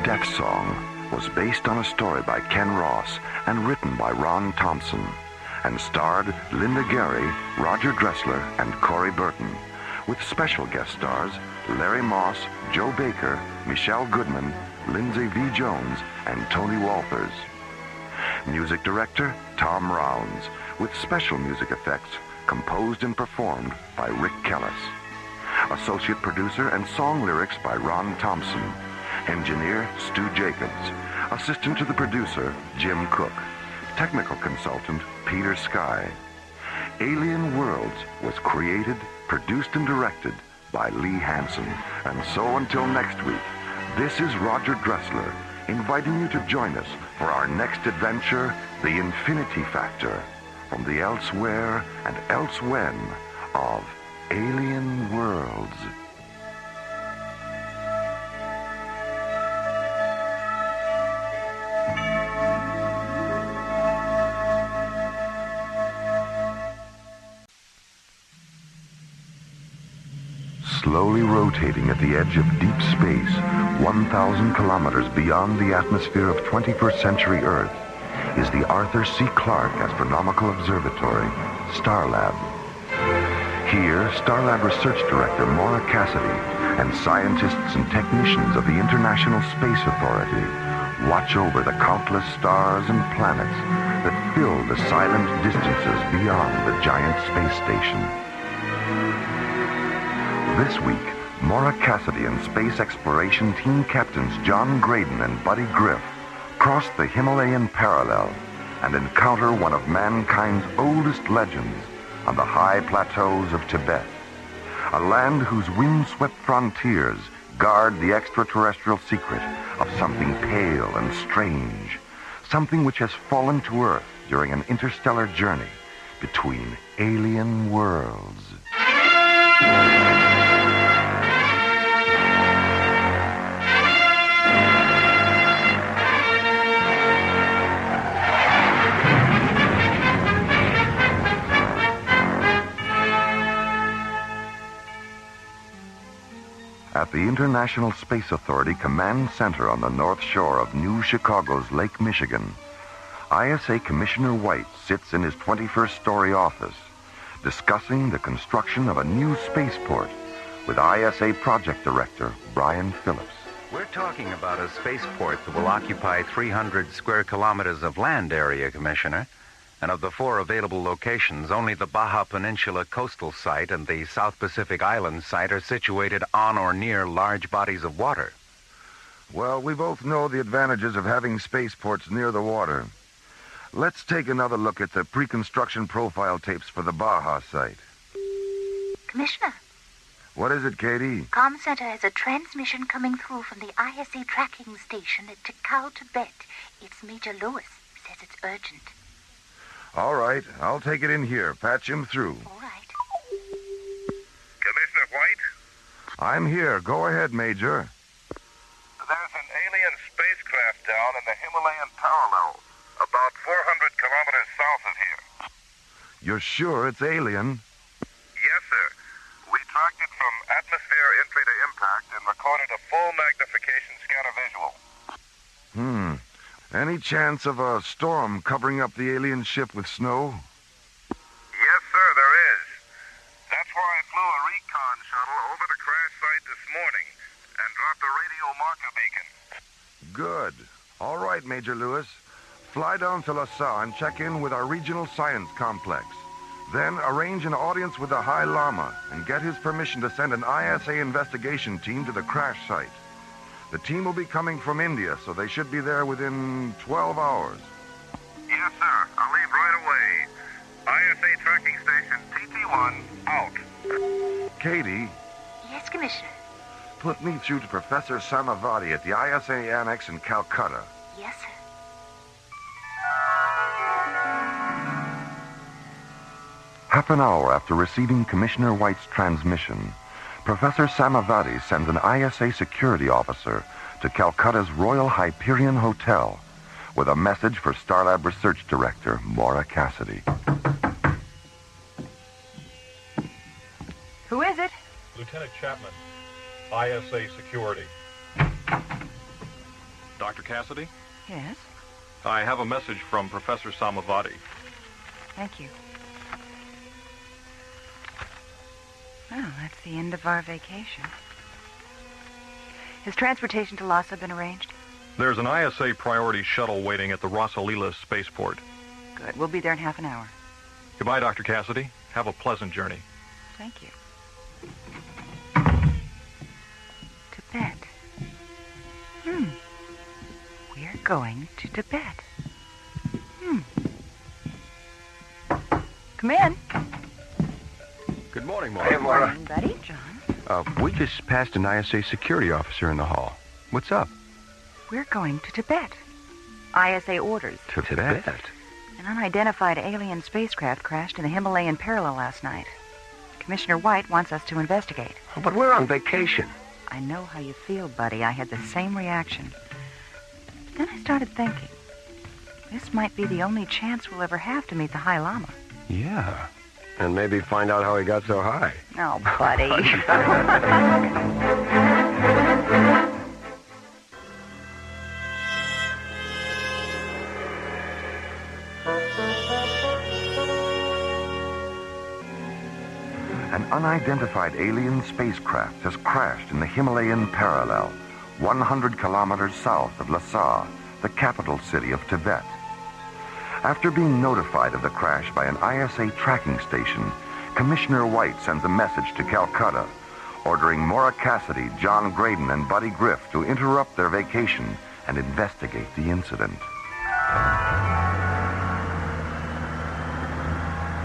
Death Song was based on a story by Ken Ross and written by Ron Thompson, and starred Linda Gary, Roger Dressler, and Corey Burton, with special guest stars Larry Moss, Joe Baker, Michelle Goodman, Lindsay V. Jones, and Tony Walters. Music director Tom Rounds, with special music effects composed and performed by Rick Kellis. Associate producer and song lyrics by Ron Thompson. Engineer Stu Jacobs. Assistant to the producer Jim Cook. Technical consultant Peter Sky. Alien Worlds was created, produced, and directed by Lee Hansen. And so until next week, this is Roger Dressler inviting you to join us for our next adventure, The Infinity Factor, from the elsewhere and elsewhen of Alien Worlds. Slowly rotating at the edge of deep space, 1,000 kilometers beyond the atmosphere of 21st century Earth, is the Arthur C. Clarke Astronomical Observatory, Starlab. Here, Starlab Research Director Maura Cassidy and scientists and technicians of the International Space Authority watch over the countless stars and planets that fill the silent distances beyond the giant space station. This week, Maura Cassidy and Space Exploration Team Captains John Graydon and Buddy Griff cross the Himalayan parallel and encounter one of mankind's oldest legends on the high plateaus of Tibet, a land whose windswept frontiers guard the extraterrestrial secret of something pale and strange, something which has fallen to Earth during an interstellar journey between alien worlds. At the International Space Authority Command Center on the North Shore of New Chicago's Lake Michigan, ISA Commissioner White sits in his 21st story office discussing the construction of a new spaceport with ISA Project Director Brian Phillips. We're talking about a spaceport that will occupy 300 square kilometers of land area, Commissioner. And of the 4 available locations, only the Baja Peninsula coastal site and the South Pacific Islands site are situated on or near large bodies of water. Well, we both know the advantages of having spaceports near the water. Let's take another look at the pre-construction profile tapes for the Baja site. Commissioner. What is it, Katie? Comm Center has a transmission coming through from the ISA tracking station at Tikal, Tibet. It's Major Lewis. Says it's urgent. All right, I'll take it in here. Patch him through. All right. Commissioner White? I'm here. Go ahead, Major. There's an alien spacecraft down in the Himalayan parallel, about 400 kilometers south of here. You're sure it's alien? Yes, sir. We tracked it from atmosphere entry to impact and recorded a full magnification scanner visual. Any chance of a storm covering up the alien ship with snow? Yes, sir, there is. That's why I flew a recon shuttle over the crash site this morning and dropped a radio marker beacon. Good. All right, Major Lewis. Fly down to LaSalle and check in with our regional science complex. Then arrange an audience with the High Lama and get his permission to send an ISA investigation team to the crash site. The team will be coming from India, so they should be there within 12 hours. Yes, sir. I'll leave right away. ISA tracking station TT1 out. Katie? Yes, Commissioner. Put me through to Professor Samavati at the ISA Annex in Calcutta. Yes, sir. Half an hour after receiving Commissioner White's transmission, Professor Samavati sends an ISA security officer to Calcutta's Royal Hyperion Hotel with a message for Starlab Research Director Maura Cassidy. Who is it? Lieutenant Chapman, ISA Security. Dr. Cassidy? Yes? I have a message from Professor Samavati. Thank you. Well, that's the end of our vacation. Has transportation to Lhasa been arranged? There's an ISA priority shuttle waiting at the Rasalila spaceport. Good. We'll be there in half an hour. Goodbye, Dr. Cassidy. Have a pleasant journey. Thank you. Tibet. We're going to Tibet. Come in. Good morning, Maura. Hey, Maura. Morning, buddy. John. We just passed an ISA security officer in the hall. What's up? We're going to Tibet. ISA orders. Tibet? An unidentified alien spacecraft crashed in the Himalayan parallel last night. Commissioner White wants us to investigate. Oh, but we're on vacation. I know how you feel, buddy. I had the same reaction. But then I started thinking, this might be the only chance we'll ever have to meet the High Lama. Yeah. And maybe find out how he got so high. Oh, buddy. An unidentified alien spacecraft has crashed in the Himalayan parallel, 100 kilometers south of Lhasa, the capital city of Tibet. After being notified of the crash by an ISA tracking station, Commissioner White sends a message to Calcutta, ordering Maura Cassidy, John Graydon, and Buddy Griff to interrupt their vacation and investigate the incident.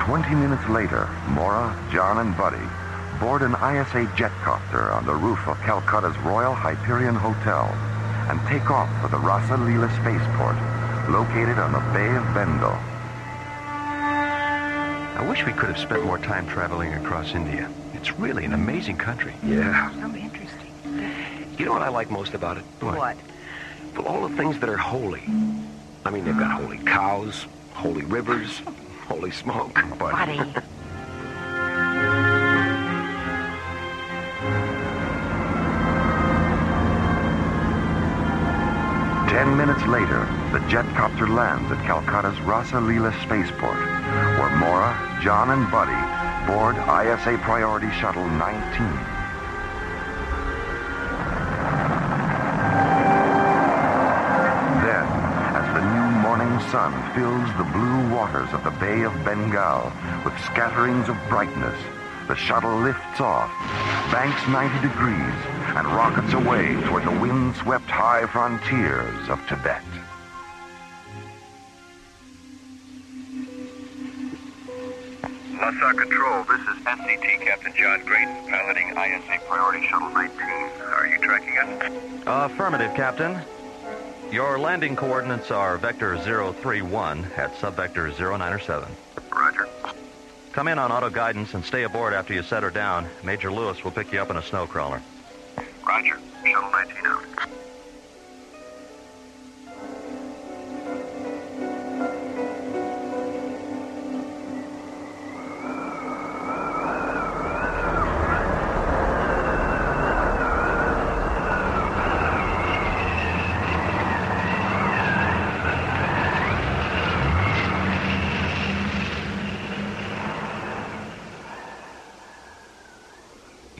20 minutes later, Maura, John, and Buddy board an ISA jetcopter on the roof of Calcutta's Royal Hyperion Hotel and take off for the Rasalila spaceport, located on the Bay of Bengal. I wish we could have spent more time traveling across India. It's really an amazing country. Yeah. So interesting. You know what I like most about it? What? Well, all the things that are holy. I mean, they've got holy cows, holy rivers, holy smoke. Buddy. 10 minutes later, the jetcopter lands at Calcutta's Rasalila spaceport, where Maura, John, and Buddy board ISA Priority Shuttle 19. Then, as the new morning sun fills the blue waters of the Bay of Bengal with scatterings of brightness, the shuttle lifts off, banks 90 degrees, and rockets away toward the wind-swept high frontiers of Tibet. Lhasa Control, this is SCT Captain John Graydon, piloting ISA Priority Shuttle 19. Are you tracking us? Affirmative, Captain. Your landing coordinates are vector 031 at subvector 097. Roger. Come in on auto guidance and stay aboard after you set her down. Major Lewis will pick you up in a snow crawler. Roger. Shuttle 19 out.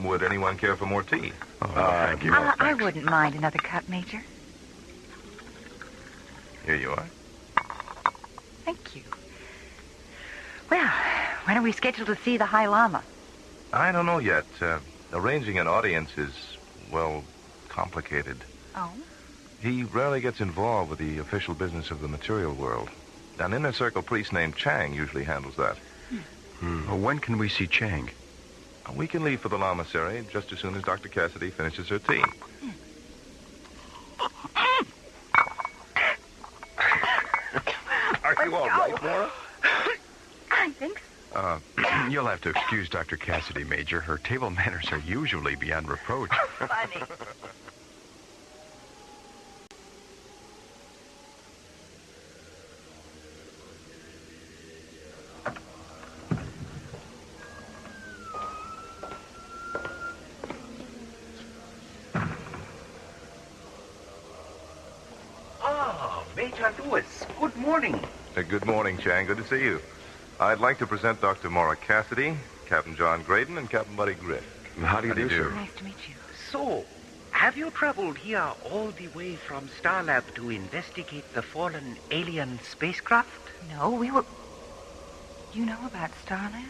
Would anyone care for more tea? Thank you. I wouldn't mind another cup, Major. Here you are. Thank you. Well, when are we scheduled to see the High Lama? I don't know yet. Arranging an audience is, well, complicated. Oh? He rarely gets involved with the official business of the material world. An inner circle priest named Chang usually handles that. Well, when can we see Chang? We can leave for the Lamasery just as soon as Dr. Cassidy finishes her tea. Are you all right, Maura? I think so. You'll have to excuse Dr. Cassidy, Major. Her table manners are usually beyond reproach. Funny. Lewis. Good morning. Good morning, Chang. Good to see you. I'd like to present Dr. Maura Cassidy, Captain John Graydon, and Captain Buddy Gritt. How do you do, sir? Nice to meet you. So, have you traveled here all the way from Starlab to investigate the fallen alien spacecraft? No, we were... You know about Starlab?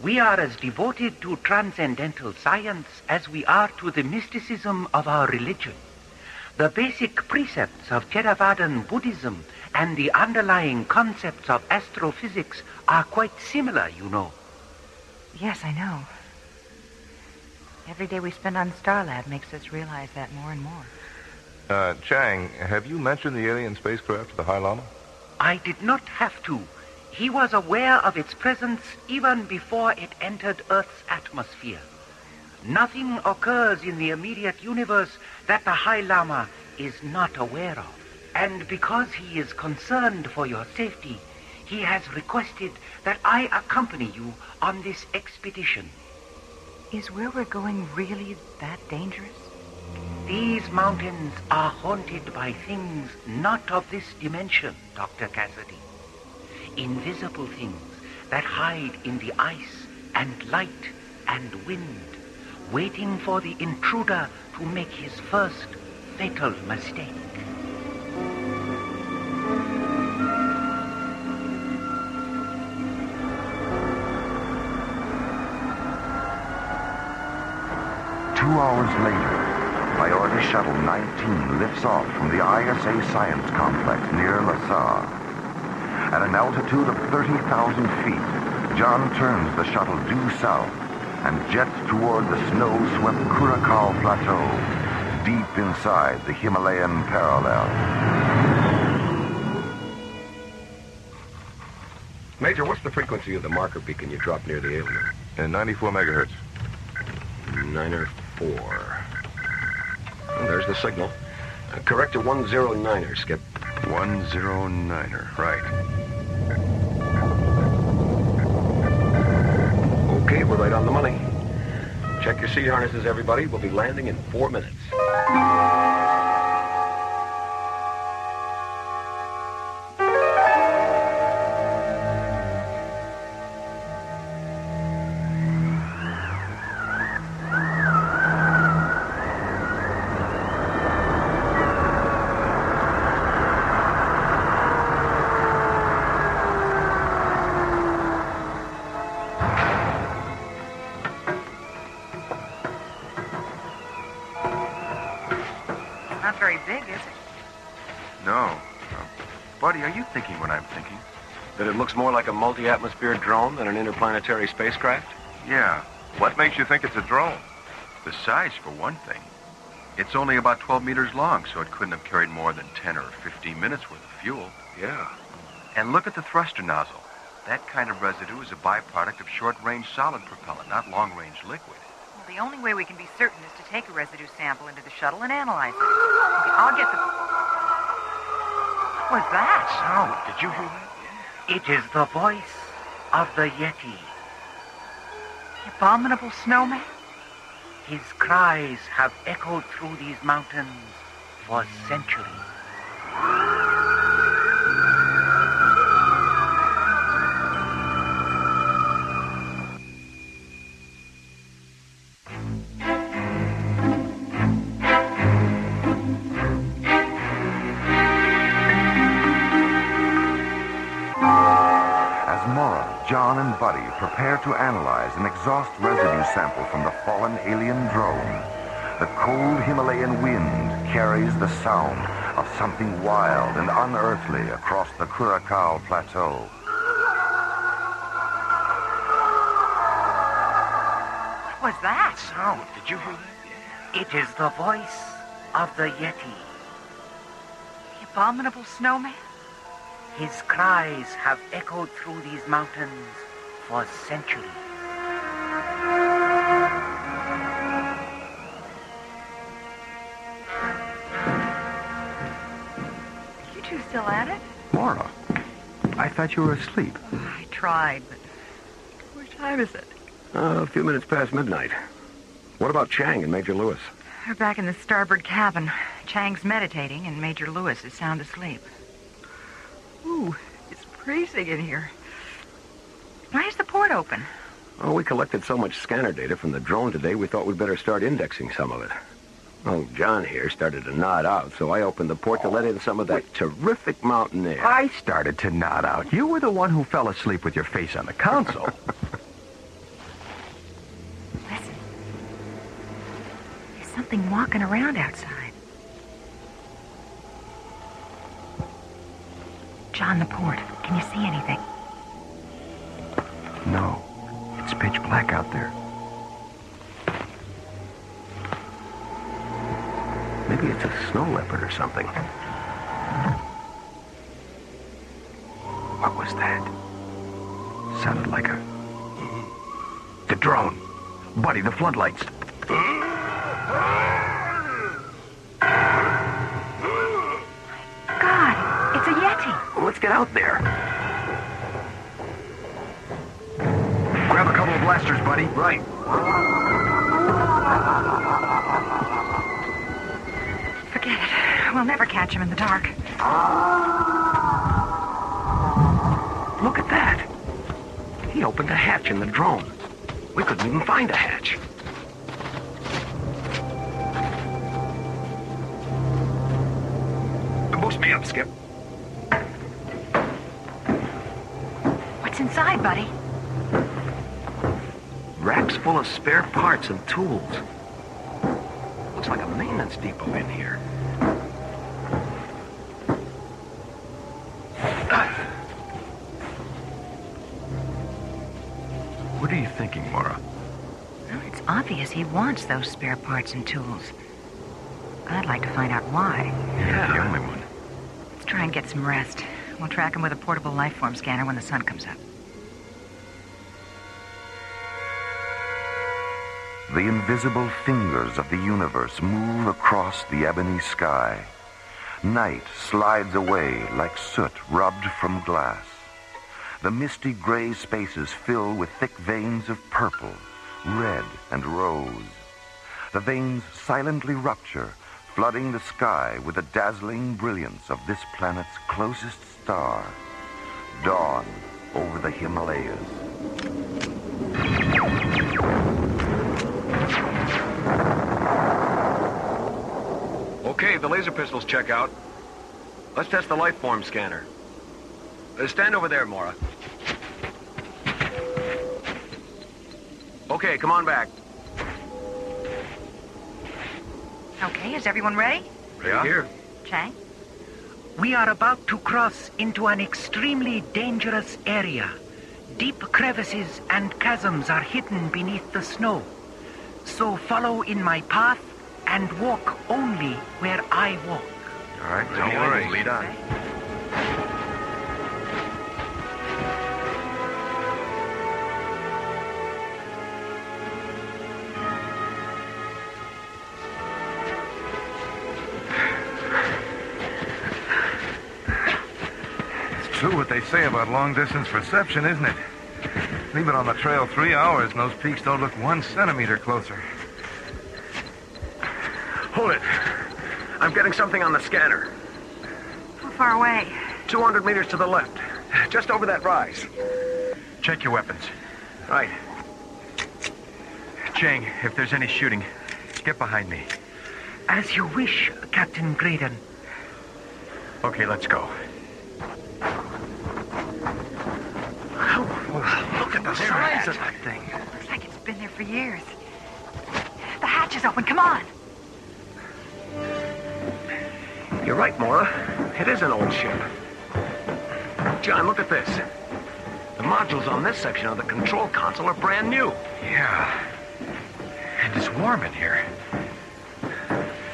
We are as devoted to transcendental science as we are to the mysticism of our religion. The basic precepts of Theravadan Buddhism and the underlying concepts of astrophysics are quite similar, you know. Yes, I know. Every day we spend on Starlab makes us realize that more and more. Chang, have you mentioned the alien spacecraft to the High Lama? I did not have to. He was aware of its presence even before it entered Earth's atmosphere. Nothing occurs in the immediate universe that the High Lama is not aware of. And because he is concerned for your safety, he has requested that I accompany you on this expedition. Is where we're going really that dangerous? These mountains are haunted by things not of this dimension, Dr. Cassidy. Invisible things that hide in the ice and light and wind, waiting for the intruder to make his first fatal mistake. Two hours later, Priority Shuttle 19 lifts off from the ISA Science Complex near LaSalle. At an altitude of 30,000 feet, John turns the shuttle due south and jets toward the snow-swept Curacao Plateau, deep inside the Himalayan parallel. Major, what's the frequency of the marker beacon you dropped near the alien? 94 megahertz. 904. Well, there's the signal. Correct to 109er, Skip. 109er, right. Okay, we're right on the money. Check your seat harnesses, everybody. We'll be landing in 4 minutes. Not very big, is it? No. Buddy, are you thinking what I'm thinking? That it looks more like a multi-atmosphere drone than an interplanetary spacecraft? Yeah. What makes you think it's a drone? The size, for one thing. It's only about 12 meters long, so it couldn't have carried more than 10 or 15 minutes worth of fuel. Yeah. And look at the thruster nozzle. That kind of residue is a byproduct of short-range solid propellant, not long-range liquid. Well, the only way we can be certain is to take a residue sample into the shuttle and analyze it. Okay, I'll get the... What was that? Sound. Did you hear that? It is the voice of the Yeti. The abominable snowman? His cries have echoed through these mountains for centuries. John and Buddy prepare to analyze an exhaust residue sample from the fallen alien drone. The cold Himalayan wind carries the sound of something wild and unearthly across the Curacao Plateau. What was that? Sound. Did you hear that? It is the voice of the Yeti. The abominable snowman? His cries have echoed through these mountains for centuries. You two still at it? Maura, I thought you were asleep. I tried, but what time is it? A few minutes past midnight. What about Chang and Major Lewis? They're back in the starboard cabin. Chang's meditating, and Major Lewis is sound asleep. Ooh, it's freezing in here. Why is the port open? Oh, we collected so much scanner data from the drone today, we thought we'd better start indexing some of it. Oh, John here started to nod out, so I opened the port to let in some of that terrific mountain air. I started to nod out. You were the one who fell asleep with your face on the console. Listen. There's something walking around outside. John, the port. Can you see anything? No. It's pitch black out there. Maybe it's a snow leopard or something. What was that? Sounded like the drone. Buddy, the floodlights. God, it's a Yeti. Well, let's get out there. Grab a couple of blasters, buddy. Right. Forget it. We'll never catch him in the dark. Look at that. He opened a hatch in the drone. We couldn't even find a hatch. Boost me up, Skip. What's inside, buddy? Racks full of spare parts and tools. Looks like a maintenance depot in here. What are you thinking, Maura? Well, it's obvious he wants those spare parts and tools. I'd like to find out why. You're the only one. Let's try and get some rest. We'll track him with a portable lifeform scanner when the sun comes up. The invisible fingers of the universe move across the ebony sky. Night slides away like soot rubbed from glass. The misty gray spaces fill with thick veins of purple, red, and rose. The veins silently rupture, flooding the sky with the dazzling brilliance of this planet's closest star, dawn over the Himalayas. Okay, the laser pistols check out. Let's test the life form scanner. Stand over there, Maura. Okay, come on back. Okay, is everyone ready? Right here. Chang? We are about to cross into an extremely dangerous area. Deep crevices and chasms are hidden beneath the snow. So follow in my path and walk only where I walk. All right, don't worry. Lead on. It's true what they say about long-distance perception, isn't it? Leave it on the trail 3 hours and those peaks don't look 1 centimeter closer. Hold it. I'm getting something on the scanner. How far away? 200 meters to the left. Just over that rise. Check your weapons. Right. Chang, if there's any shooting, get behind me. As you wish, Captain Graydon. Okay, let's go. Look at the size of that thing. Looks like it's been there for years. The hatch is open. Come on. You're right, Maura. It is an old ship. John, look at this. The modules on this section of the control console are brand new. Yeah. And it's warm in here.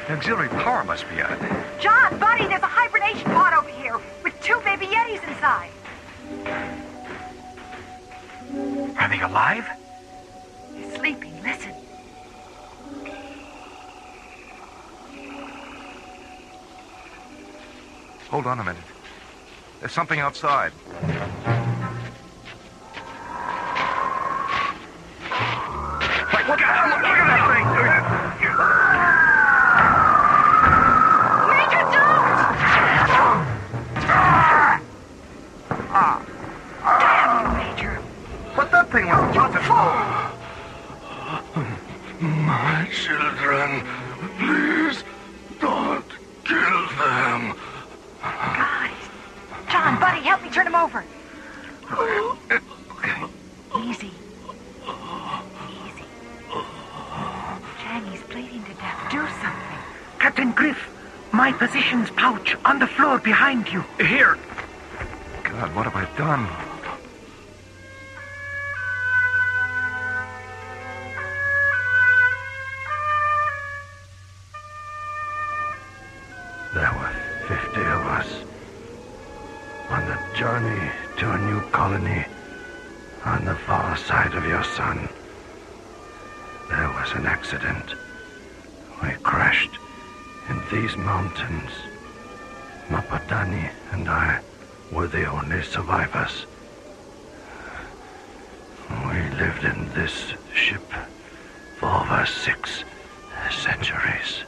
The auxiliary power must be on. John, buddy, there's a hibernation pod over here with 2 baby Yetis inside. Are they alive? They're sleeping. Listen. Hold on a minute. There's something outside. Hey, look at that thing! Major, don't! Captain Griff, my positions pouch on the floor behind you. Here. God, what have I done? There were 50 of us on the journey to a new colony on the far side of your sun. There was an accident. We crashed in these mountains. Mapadani and I were the only survivors. We lived in this ship for over 6 centuries.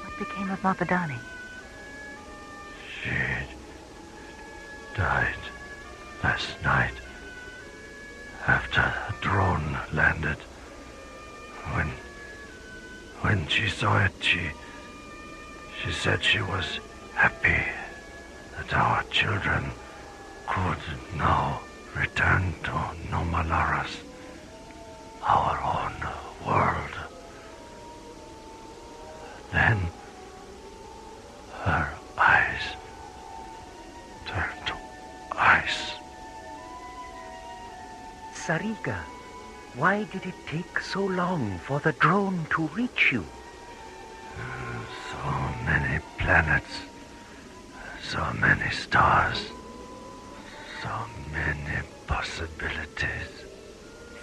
What became of Mapadani? She died last night after a drone landed. When she saw it, she said she was happy that our children could now return to Nomalaras, our own world. Then her eyes turned to ice. Sariga, why did it take so long for the drone to reach you? So many planets, so many stars, so many possibilities.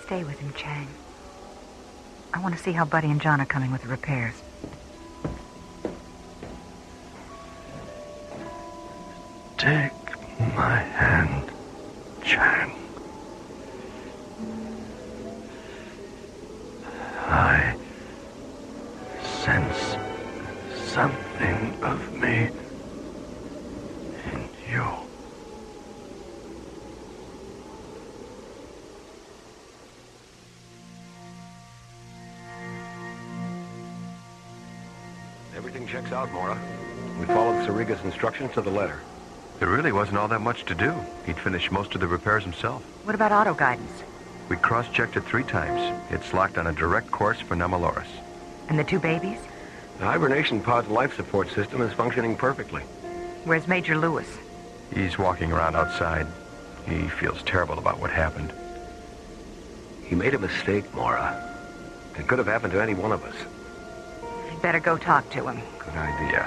Stay with him, Chang. I want to see how Buddy and John are coming with the repairs. Take my hand, Chang. I sense something of me in you. Everything checks out, Maura. We followed Sariga's instructions to the letter. There really wasn't all that much to do. He'd finished most of the repairs himself. What about auto guidance? We cross-checked it 3 times. It's locked on a direct course for Namaloris. And the 2 babies? The hibernation pod's life support system is functioning perfectly. Where's Major Lewis? He's walking around outside. He feels terrible about what happened. He made a mistake, Maura. It could have happened to any one of us. I'd better go talk to him. Good idea.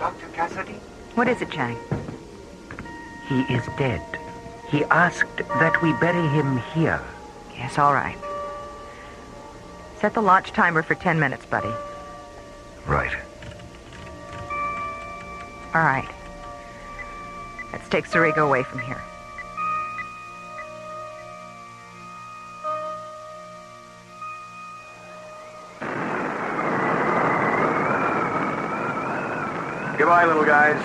Dr. Cassidy? What is it, Chang? He is dead. He asked that we bury him here. Yes, all right. Set the launch timer for 10 minutes, Buddy. Right. All right. Let's take Sariga away from here. Goodbye, little guys.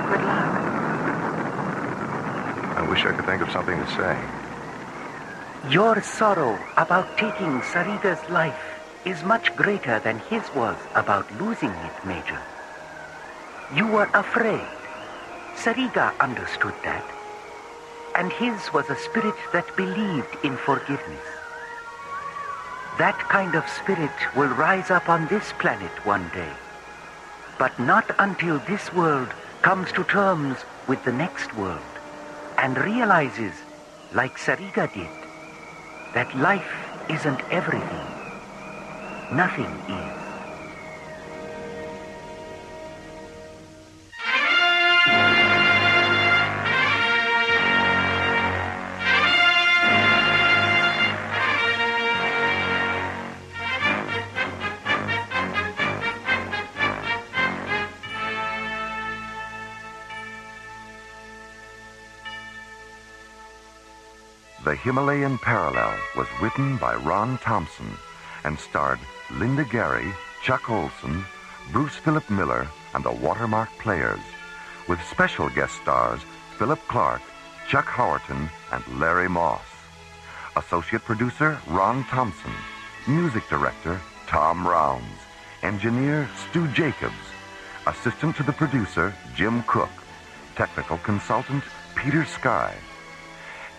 Good luck. I wish I could think of something to say. Your sorrow about taking Sariga's life is much greater than his was about losing it, Major. You were afraid. Sariga understood that. And his was a spirit that believed in forgiveness. That kind of spirit will rise up on this planet one day. But not until this world comes to terms with the next world and realizes, like Sariga did, that life isn't everything. Nothing is. The Himalayan Parallel was written by Ron Thompson and starred Linda Gary, Chuck Olson, Bruce Philip Miller, and the Watermark Players, with special guest stars Philip Clark, Chuck Howerton, and Larry Moss. Associate producer Ron Thompson. Music director Tom Rounds. Engineer Stu Jacobs. Assistant to the producer Jim Cook. Technical consultant Peter Sky.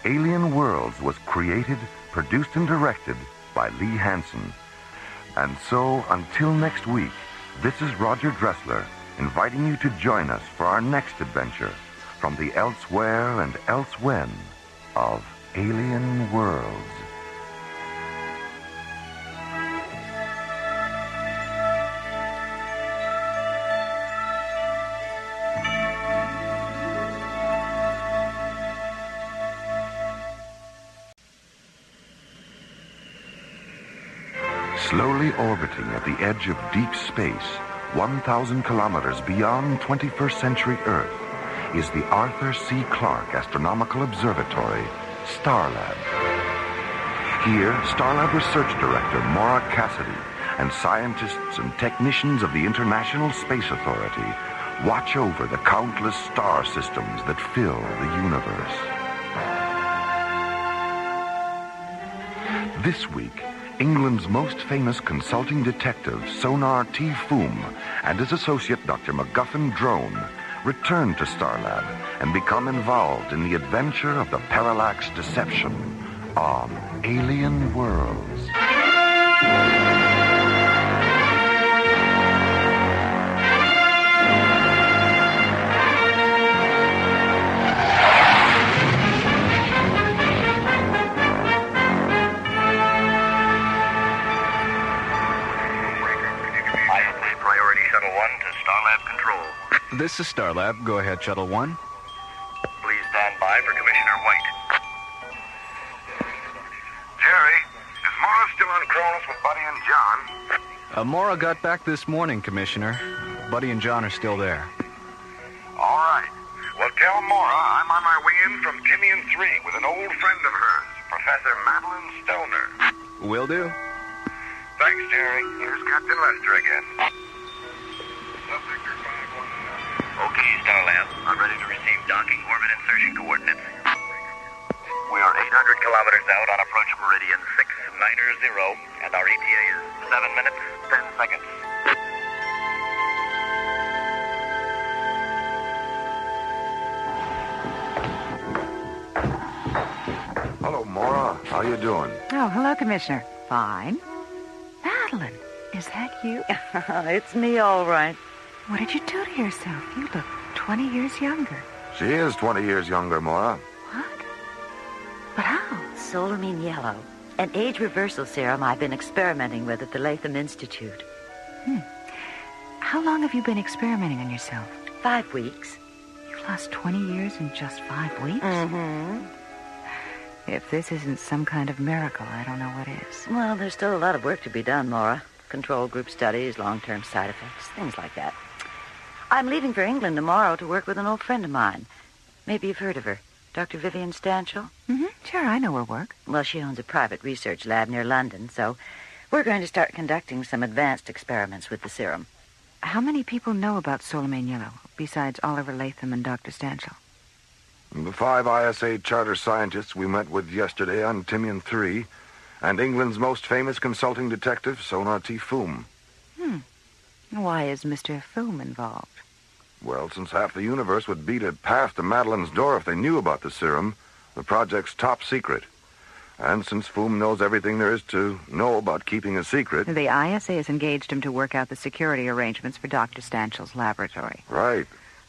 Alien Worlds was created, produced, and directed by Lee Hansen. And so, until next week, This is Roger Dressler, inviting you to join us for our next adventure from the elsewhere and elsewhen of alien worlds. Slowly orbiting at the edge of deep space, 1,000 kilometers beyond 21st century Earth, is the Arthur C. Clarke Astronomical Observatory, Starlab. Here, Starlab Research Director Maura Cassidy and scientists and technicians of the International Space Authority watch over the countless star systems that fill the universe. This week, England's most famous consulting detective, Sonar T. Foom, and his associate, Dr. MacGuffin Drone, return to Starlab and become involved in the adventure of the Parallax Deception on alien worlds. This is Starlab. Go ahead, Shuttle 1. Please stand by for Commissioner White. Jerry, is Maura still on Cronus with Buddy and John? Maura got back this morning, Commissioner. Buddy and John are still there. All right. Well, tell Maura I'm on my way in from Timian 3 with an old friend of hers, Professor Madeline Stoner. Will do. Thanks, Jerry. Here's Captain Lester again. Okay, Starlab. I'm ready to receive docking orbit insertion coordinates. We are 800 kilometers out on approach meridian 690, and our ETA is 7 minutes, 10 seconds. Hello, Maura. How you doing? Oh, hello, Commissioner. Fine. Madeline, is that you? It's me, all right. What did you do to yourself? You look 20 years younger. She is 20 years younger, Maura. But how? Solamine yellow, an age reversal serum I've been experimenting with at the Latham Institute. How long have you been experimenting on yourself? 5 weeks. You've lost 20 years in just 5 weeks? Mm-hmm. If this isn't some kind of miracle, I don't know what is. Well, there's still a lot of work to be done, Maura. Control group studies, long-term side effects, things like that. I'm leaving for England tomorrow to work with an old friend of mine. Maybe you've heard of her, Dr. Vivian Stanchel. Sure, I know her work. Well, she owns a private research lab near London, so we're going to start conducting some advanced experiments with the serum. How many people know about Solamine yellow, besides Oliver Latham and Dr. Stanchel? The 5 ISA charter scientists we met with yesterday on Timian 3, and England's most famous consulting detective, Sonar T. Foom. Why is Mr. Foom involved? Well, since half the universe would beat a path to Madeline's door if they knew about the serum, the project's top secret. And since Foom knows everything there is to know about keeping a secret... The ISA has engaged him to work out the security arrangements for Dr. Stanchel's laboratory. Right.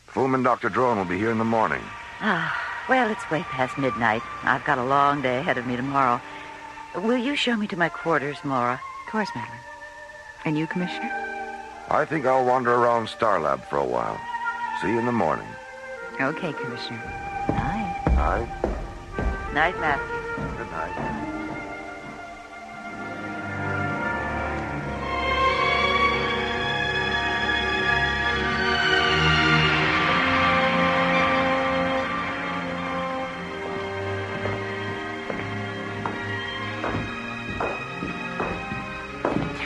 Foom and Dr. Drone will be here in the morning. Well, it's way past midnight. I've got a long day ahead of me tomorrow. Will you show me to my quarters, Maura? Of course, Madeline. And you, Commissioner? I think I'll wander around Starlab for a while. See you in the morning. Okay, Commissioner. Night. Night. Night, Matthew. Good night.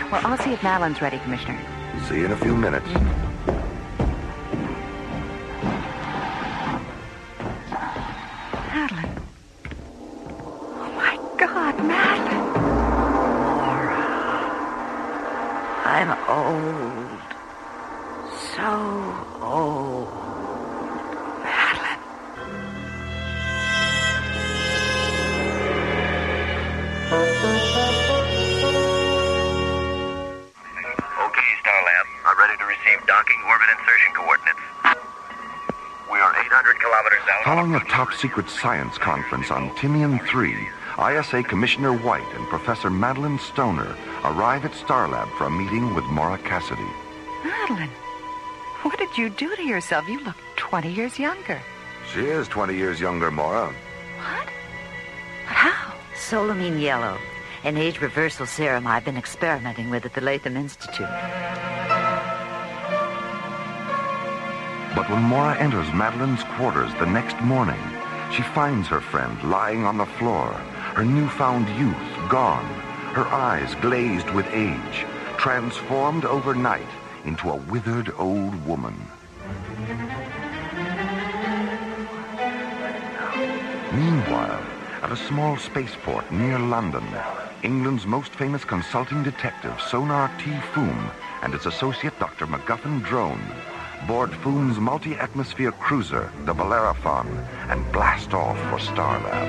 Well, I'll see if Madeline's ready, Commissioner. See you in a few minutes. Madeline. Oh, my God, Madeline. I'm old. So old. Madeline. Okay, Starlab. are ready to receive docking orbit insertion coordinates. We are 800 kilometers out. Following a top-secret science conference on Tinian 3, ISA Commissioner White and Professor Madeline Stoner arrive at Starlab for a meeting with Maura Cassidy. Madeline, what did you do to yourself? You look 20 years younger. She is 20 years younger, Maura. What? But how? Solamine yellow, an age reversal serum I've been experimenting with at the Latham Institute. But when Maura enters Madeline's quarters the next morning, she finds her friend lying on the floor, her newfound youth gone, her eyes glazed with age, transformed overnight into a withered old woman. Meanwhile, at a small spaceport near London, England's most famous consulting detective, Sonar T. Foom, and its associate, Dr. MacGuffin Drone, board Foom's multi-atmosphere cruiser, the Bellerophon, and blast off for Starlab.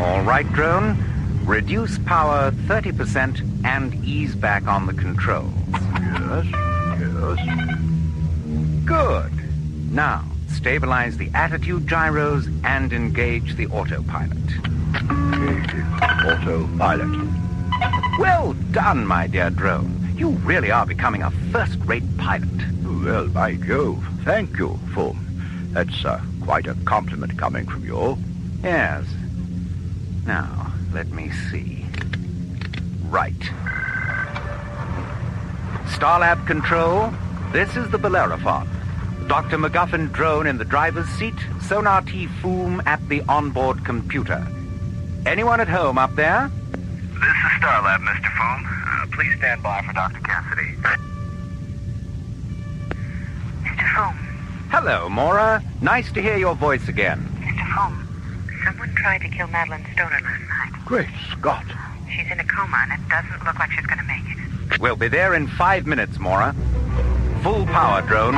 All right, drone. Reduce power 30% and ease back on the controls. Yes. Good. Now, stabilize the attitude gyros and engage the autopilot. Autopilot. Well done, my dear drone. You really are becoming a first-rate pilot. Well, by Jove, thank you, Foom. That's quite a compliment coming from you. Yes. Now, let me see. Right. Starlab Control, this is the Bellerophon. Dr. MacGuffin Drone in the driver's seat, Sonar T. Foom at the onboard computer. Anyone at home up there? This is Starlab, Mr. Foom. Please stand by for Dr. Cassidy. Mr. Foom. Hello, Maura. Nice to hear your voice again. Mr. Foom, someone tried to kill Madeline Stoner last night. Great Scott. She's in a coma, and it doesn't look like she's going to make it. We'll be there in 5 minutes, Maura. Full power, drone.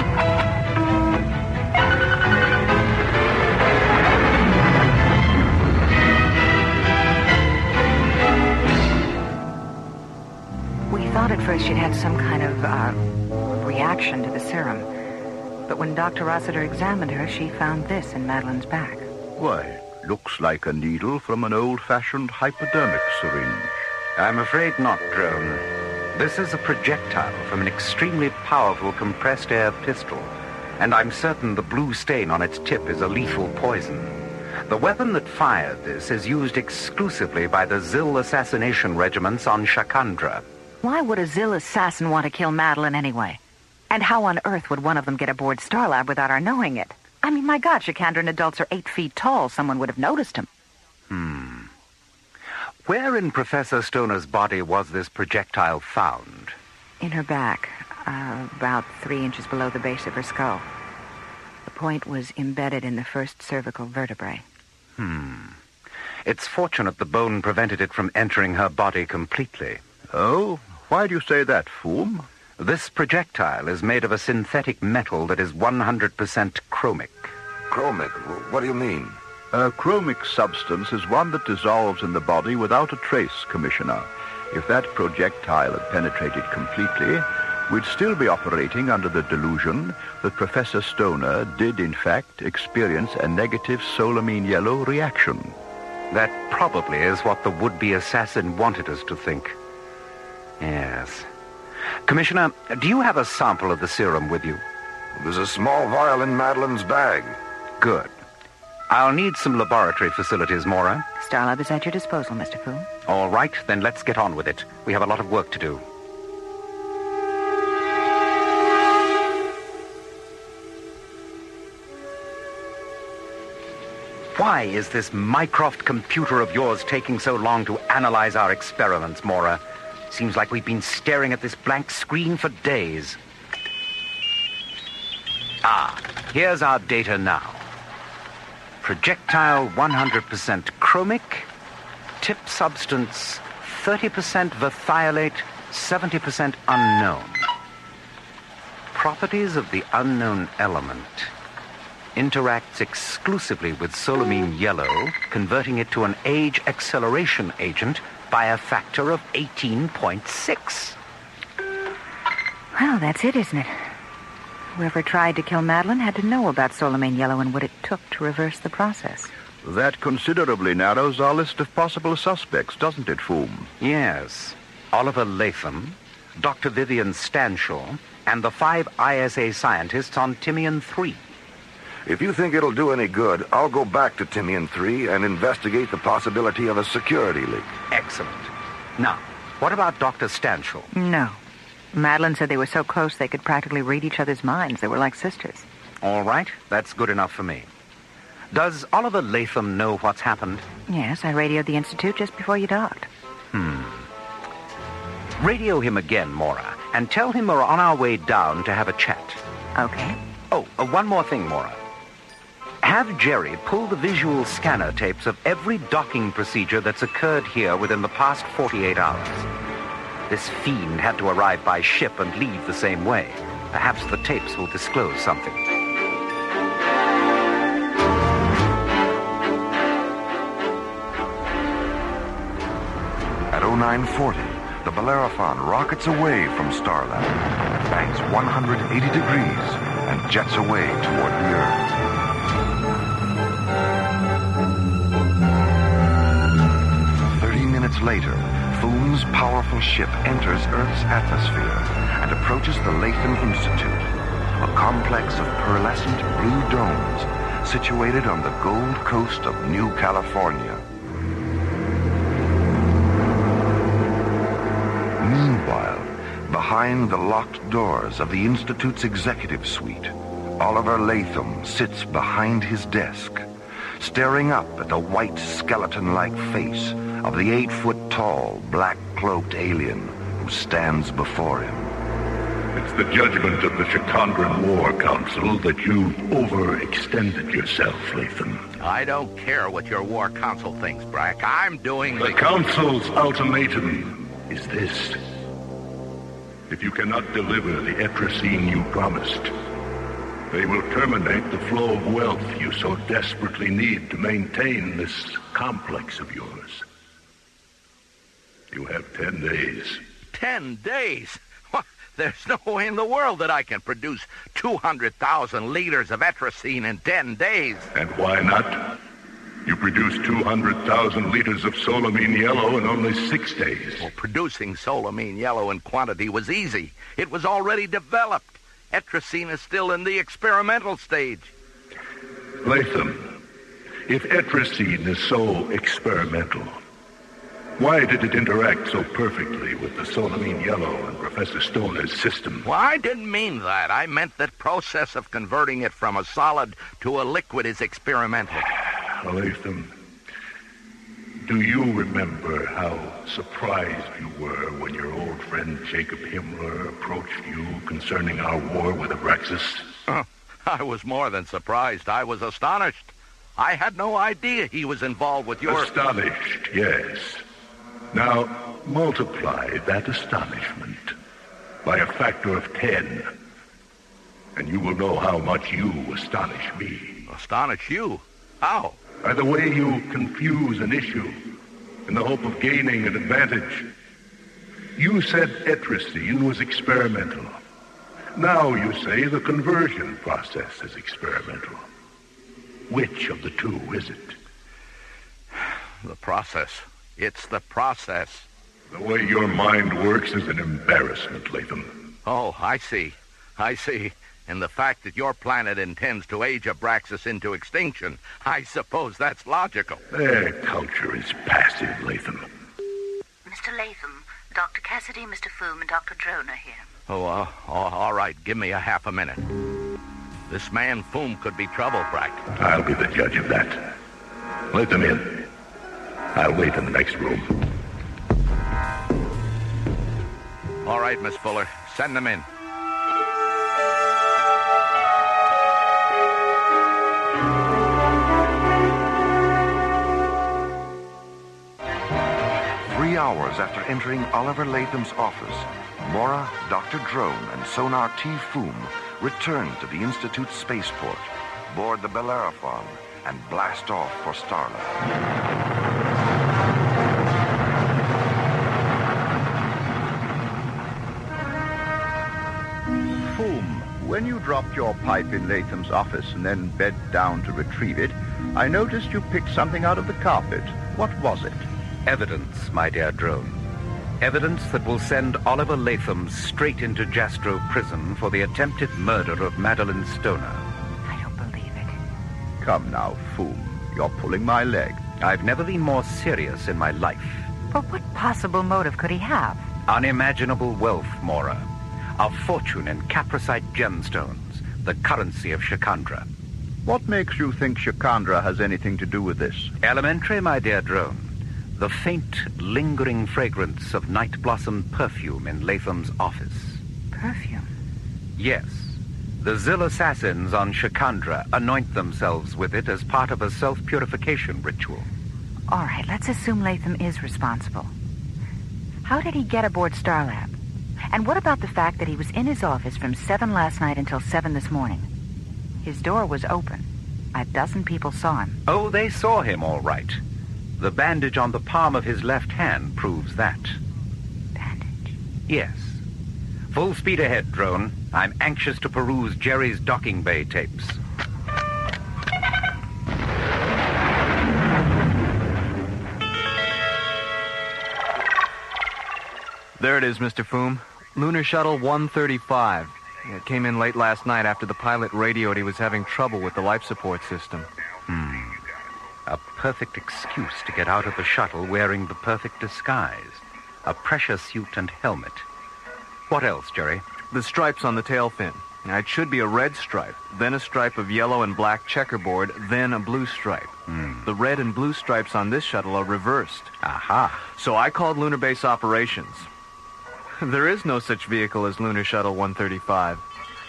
We thought at first she'd had some kind of reaction to the serum. But when Dr. Rossiter examined her, she found this in Madeline's back. Why, looks like a needle from an old-fashioned hypodermic syringe. I'm afraid not, drone. This is a projectile from an extremely powerful compressed air pistol, and I'm certain the blue stain on its tip is a lethal poison. The weapon that fired this is used exclusively by the Zil assassination regiments on Shakandra. Why would a Zil assassin want to kill Madeline anyway? And how on earth would one of them get aboard Starlab without our knowing it? I mean, my God, Shakandran adults are 8 feet tall. Someone would have noticed him. Where in Professor Stoner's body was this projectile found? In her back, about 3 inches below the base of her skull. The point was embedded in the first cervical vertebrae. It's fortunate the bone prevented it from entering her body completely. Oh? Why do you say that, Foom? This projectile is made of a synthetic metal that is 100% chromic. Chromic? What do you mean? A chromic substance is one that dissolves in the body without a trace, Commissioner. If that projectile had penetrated completely, we'd still be operating under the delusion that Professor Stoner did, in fact, experience a negative solamine yellow reaction. That probably is what the would-be assassin wanted us to think. Yes. Commissioner, do you have a sample of the serum with you? There's a small vial in Madeline's bag. Good. I'll need some laboratory facilities, Maura. Starlab is at your disposal, Mr. Foom. All right, then let's get on with it. We have a lot of work to do. Why is this Mycroft computer of yours taking so long to analyze our experiments, Maura? Seems like we've been staring at this blank screen for days. Here's our data now. Projectile 100% chromic, tip substance 30% verthiolate, 70% unknown. Properties of the unknown element. interacts exclusively with solamine yellow, converting it to an age acceleration agent by a factor of 18.6. Well, that's it, isn't it? Whoever tried to kill Madeline had to know about solamine yellow and what it took to reverse the process. That considerably narrows our list of possible suspects, doesn't it, Foom? Yes. Oliver Latham, Dr. Vivian Stanshaw, and the 5 ISA scientists on Timian 3. If you think it'll do any good, I'll go back to Timian 3 and investigate the possibility of a security leak. Excellent. Now, what about Dr. Stanshaw? No. Madeline said they were so close they could practically read each other's minds. They were like sisters. All right, that's good enough for me. Does Oliver Latham know what's happened? Yes, I radioed the Institute just before you docked. Radio him again, Maura, and tell him we're on our way down to have a chat. Okay. Oh, one more thing, Maura. Have Jerry pull the visual scanner tapes of every docking procedure that's occurred here within the past 48 hours. This fiend had to arrive by ship and leave the same way. Perhaps the tapes will disclose something. At 0940, the Bellerophon rockets away from Starlab, banks 180 degrees, and jets away toward the Earth. Later, Foom's powerful ship enters Earth's atmosphere and approaches the Latham Institute, a complex of pearlescent blue domes situated on the Gold Coast of New California. Meanwhile, behind the locked doors of the Institute's executive suite, Oliver Latham sits behind his desk, staring up at the white skeleton-like face of the 8-foot-tall, black-cloaked alien who stands before him. It's the judgment of the Chakandran War Council that you've overextended yourself, Latham. I don't care what your War Council thinks, Brack. I'm doing The Council's ultimatum is this. If you cannot deliver the Etracine you promised, they will terminate the flow of wealth you so desperately need to maintain this complex of yours. You have 10 days. 10 days? There's no way in the world that I can produce 200,000 liters of Etracine in 10 days. And why not? You produced 200,000 liters of solamine yellow in only 6 days. Well, producing solamine yellow in quantity was easy. It was already developed. Etracine is still in the experimental stage. Latham, if Etracine is so experimental, why did it interact so perfectly with the solamine yellow in Professor Stoner's system? Well, I didn't mean that. I meant that process of converting it from a solid to a liquid is experimental. Latham, do you remember how surprised you were when your old friend Jacob Himmler approached you concerning our war with Abraxas? I was more than surprised. I was astonished. I had no idea he was involved with your... Astonished, yes. Now, multiply that astonishment by a factor of 10, and you will know how much you astonish me. Astonish you? How? By the way you confuse an issue in the hope of gaining an advantage. You said Etracine was experimental. Now you say the conversion process is experimental. Which of the two is it? The process. It's the process. The way your mind works is an embarrassment, Latham. Oh, I see. And the fact that your planet intends to age Abraxas into extinction, I suppose that's logical. Their culture is passive, Latham. Mr. Latham, Dr. Cassidy, Mr. Foom, and Dr. Drone are here. All right. Give me a half a minute. This man Foom could be trouble, Brack. I'll be the judge of that. Let them in. I'll wait in the next room. All right, Miss Fuller. Send them in. Hours after entering Oliver Latham's office, Maura, Dr. Drone, and Sonar T. Foom returned to the Institute's spaceport. board the Bellerophon, and blast off for Starlab. When you dropped your pipe in Latham's office and then bent down to retrieve it, I noticed you picked something out of the carpet. What was it? Evidence, my dear drone. Evidence that will send Oliver Latham straight into Jastrow prison for the attempted murder of Madeline Stoner. I don't believe it. Come now, fool. You're pulling my leg. I've never been more serious in my life. But what possible motive could he have? Unimaginable wealth, Maura. A fortune in capricite gemstones, the currency of Shikandra. What makes you think Shikandra has anything to do with this? Elementary, my dear drone. The faint, lingering fragrance of night blossom perfume in Latham's office. Perfume? Yes. The Zil assassins on Shikandra anoint themselves with it as part of a self-purification ritual. All right, let's assume Latham is responsible. How did he get aboard Starlab? And what about the fact that he was in his office from 7 last night until 7 this morning? His door was open. A dozen people saw him. Oh, they saw him, all right. The bandage on the palm of his left hand proves that. Bandage? Yes. Full speed ahead, drone. I'm anxious to peruse Jerry's docking bay tapes. There it is, Mr. Foom. Lunar Shuttle 135. It came in late last night after the pilot radioed he was having trouble with the life support system. A perfect excuse to get out of the shuttle wearing the perfect disguise. A pressure suit and helmet. What else, Jerry? The stripes on the tail fin. Now, it should be a red stripe, then a stripe of yellow and black checkerboard, then a blue stripe. The red and blue stripes on this shuttle are reversed. Aha. So I called Lunar Base Operations. There is no such vehicle as Lunar Shuttle 135.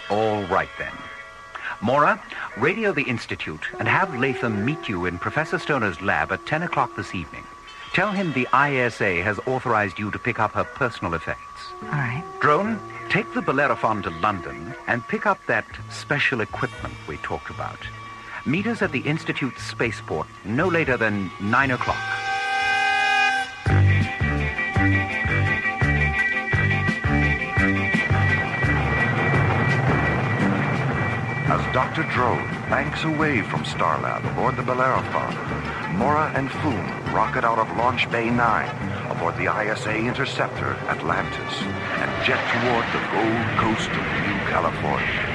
All right, then. Maura, radio the Institute and have Latham meet you in Professor Stoner's lab at 10 o'clock this evening. Tell him the ISA has authorized you to pick up her personal effects. All right. Drone, take the Bellerophon to London and pick up that special equipment we talked about. Meet us at the Institute's spaceport no later than 9 o'clock. As Dr. Drone banks away from Starlab aboard the Bellerophon, Maura and Foom rocket out of Launch Bay 9 aboard the ISA Interceptor Atlantis and jet toward the Gold Coast of New California.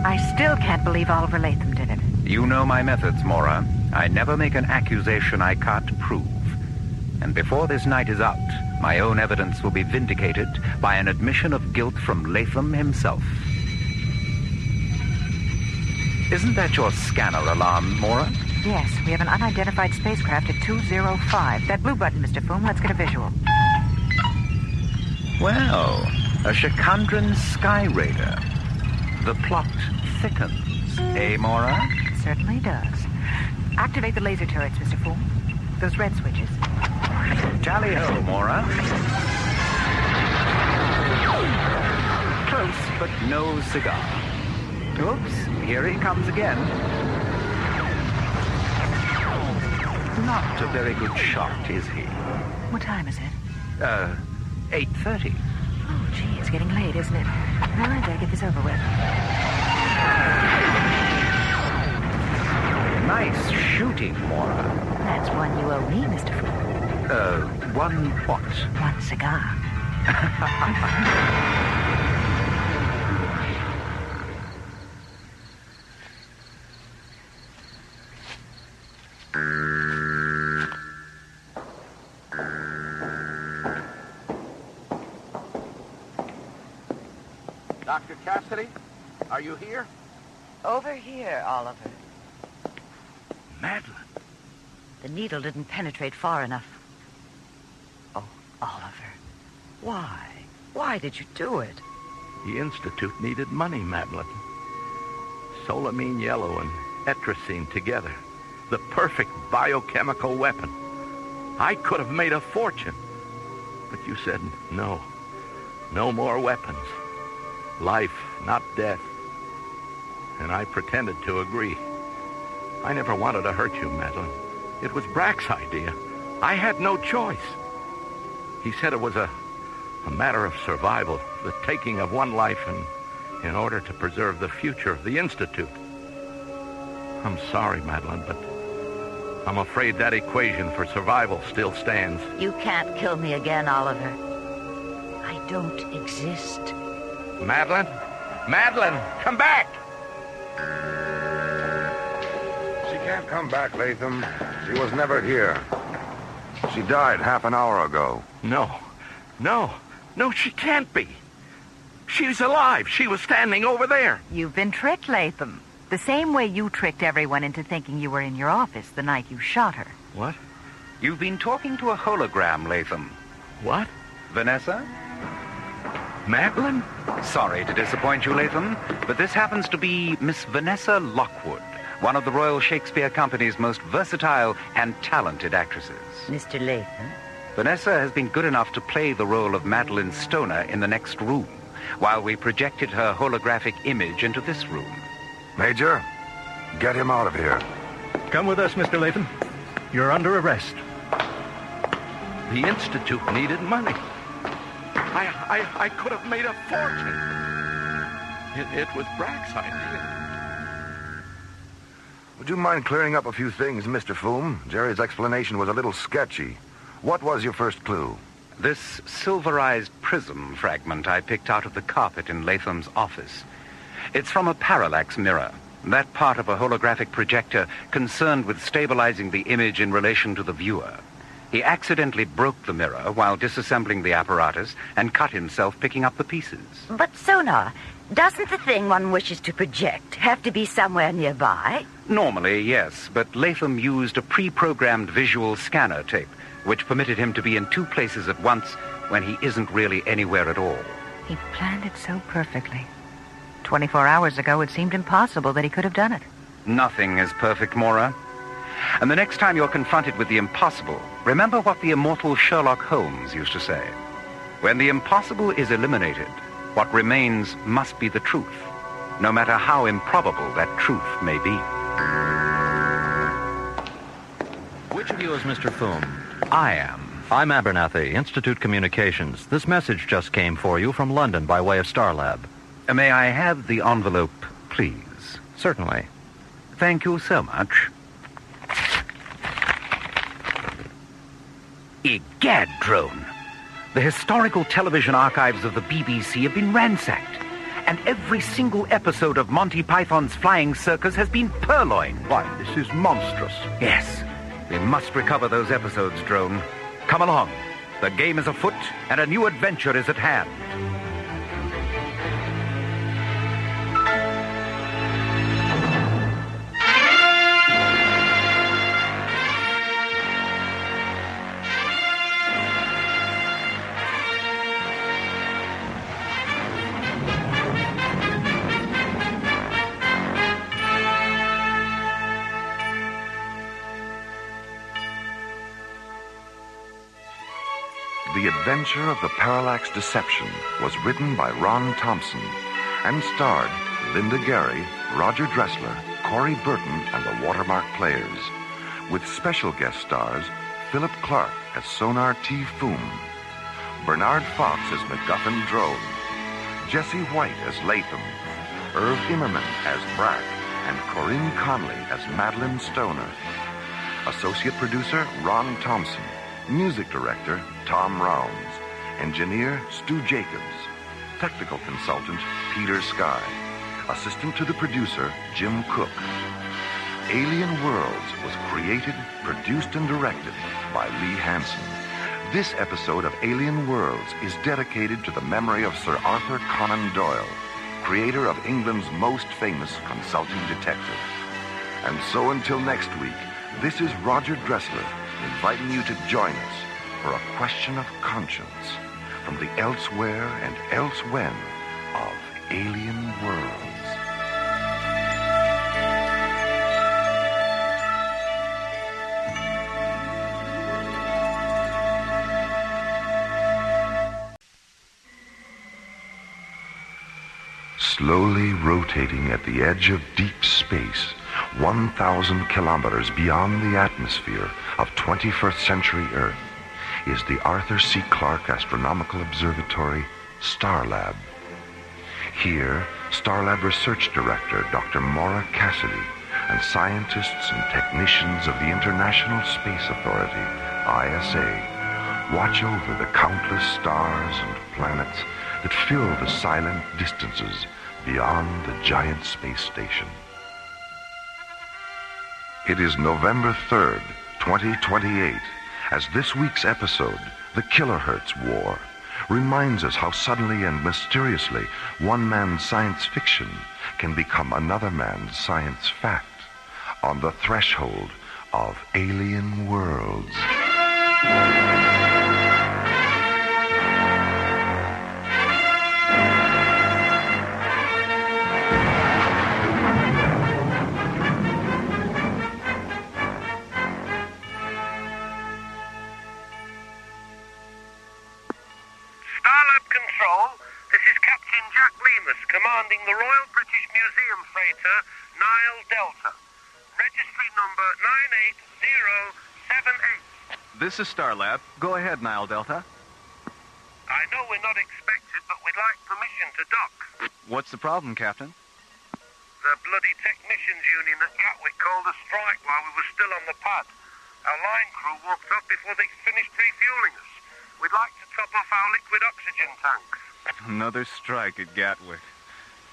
I still can't believe Oliver Latham did it. You know my methods, Maura. I never make an accusation I can't prove. And before this night is out, my own evidence will be vindicated by an admission of guilt from Latham himself. Isn't that your scanner alarm, Maura? Yes, we have an unidentified spacecraft at 205. That blue button, Mr. Foom, let's get a visual. Well, a Shikandran sky raider. The plot thickens, eh, Maura? It certainly does. Activate the laser turrets, Mr. Foom. Those red switches. Tally-ho, Maura. Close, but no cigar. Oops, here he comes again. Not a very good shot, is he? What time is it? 8:30. Oh, gee, it's getting late, isn't it? Well, I better get this over with. Nice shooting, Maura. That's one you owe me, Mr. Fool. One what? One cigar. Dr. Cassidy, are you here? Over here, Oliver. Madeline. The needle didn't penetrate far enough. Oh, Oliver. Why? Why did you do it? The Institute needed money, Madeline. Solamine yellow and etrazine together. The perfect biochemical weapon. I could have made a fortune. But you said no. No more weapons. Life, not death. and I pretended to agree. I never wanted to hurt you, Madeline. It was Brack's idea. I had no choice. He said it was a matter of survival, the taking of one life in order to preserve the future of the Institute. I'm sorry, Madeline, but I'm afraid that equation for survival still stands. You can't kill me again, Oliver. I don't exist. Madeline? Madeline, come back! She can't come back, Latham. She was never here. She died half an hour ago. No, she can't be. She's alive. She was standing over there. You've been tricked, Latham. The same way you tricked everyone into thinking you were in your office the night you shot her. What? You've been talking to a hologram, Latham. What? Vanessa? Madeline? Sorry to disappoint you, Latham, but this happens to be Miss Vanessa Lockwood, one of the Royal Shakespeare Company's most versatile and talented actresses. Mr. Latham? Vanessa has been good enough to play the role of Madeline Stoner in the next room, while we projected her holographic image into this room. Major, get him out of here. Come with us, Mr. Latham. You're under arrest. The Institute needed money. I could have made a fortune. It was Brack's idea. Would you mind clearing up a few things, Mr. Foom? Jerry's explanation was a little sketchy. What was your first clue? This silverized prism fragment I picked out of the carpet in Latham's office. It's from a parallax mirror, that part of a holographic projector concerned with stabilizing the image in relation to the viewer. He accidentally broke the mirror while disassembling the apparatus and cut himself picking up the pieces. But sonar, doesn't the thing one wishes to project have to be somewhere nearby? Normally, yes, but Latham used a pre-programmed visual scanner tape, which permitted him to be in two places at once when he isn't really anywhere at all. He planned it so perfectly. 24 hours ago, it seemed impossible that he could have done it. Nothing is perfect, Maura. And the next time you're confronted with the impossible, remember what the immortal Sherlock Holmes used to say. When the impossible is eliminated, what remains must be the truth, no matter how improbable that truth may be. Which of you is Mr. Foom? I am. I'm Abernathy, Institute Communications. This message just came for you from London by way of Starlab. May I have the envelope, please? Certainly. Thank you so much. Egad, Drone. The historical television archives of the BBC have been ransacked, and every single episode of Monty Python's Flying Circus has been purloined. Why, this is monstrous. Yes. We must recover those episodes, Drone. Come along. The game is afoot, and a new adventure is at hand. The Adventure of the Parallax Deception was written by Ron Thompson and starred Linda Gary, Roger Dressler, Corey Burton, and the Watermark Players, with special guest stars Philip Clark as Sonar T. Foom, Bernard Fox as MacGuffin Drone, Jesse White as Latham, Irv Immerman as Brack, and Corinne Conley as Madeline Stoner. Associate producer Ron Thompson. Music director, Tom Rounds. Engineer, Stu Jacobs. Technical consultant, Peter Sky. Assistant to the producer, Jim Cook. Alien Worlds was created, produced, and directed by Lee Hansen. This episode of Alien Worlds is dedicated to the memory of Sir Arthur Conan Doyle, creator of England's most famous consulting detective. And so until next week, this is Roger Dressler, inviting you to join us for a question of conscience from the elsewhere and elsewhen of Alien Worlds. slowly rotating at the edge of deep space, 1,000 kilometers beyond the atmosphere of 21st century Earth, is the Arthur C. Clarke Astronomical Observatory Starlab. Here, Starlab Research Director Dr. Maura Cassidy and scientists and technicians of the International Space Authority, ISA, watch over the countless stars and planets that fill the silent distances beyond the giant space station. It is November 3rd, 2028, as this week's episode, The Kilohertz War, reminds us how suddenly and mysteriously one man's science fiction can become another man's science fact on the threshold of alien worlds. Commanding the Royal British Museum freighter Nile Delta. Registry number 98078. This is Starlab. Go ahead, Nile Delta. I know we're not expected, but we'd like permission to dock. What's the problem, Captain? The bloody technicians union at Gatwick called a strike while we were still on the pad. Our line crew walked up before they finished refueling us. We'd like to top off our liquid oxygen tanks. Another strike at Gatwick.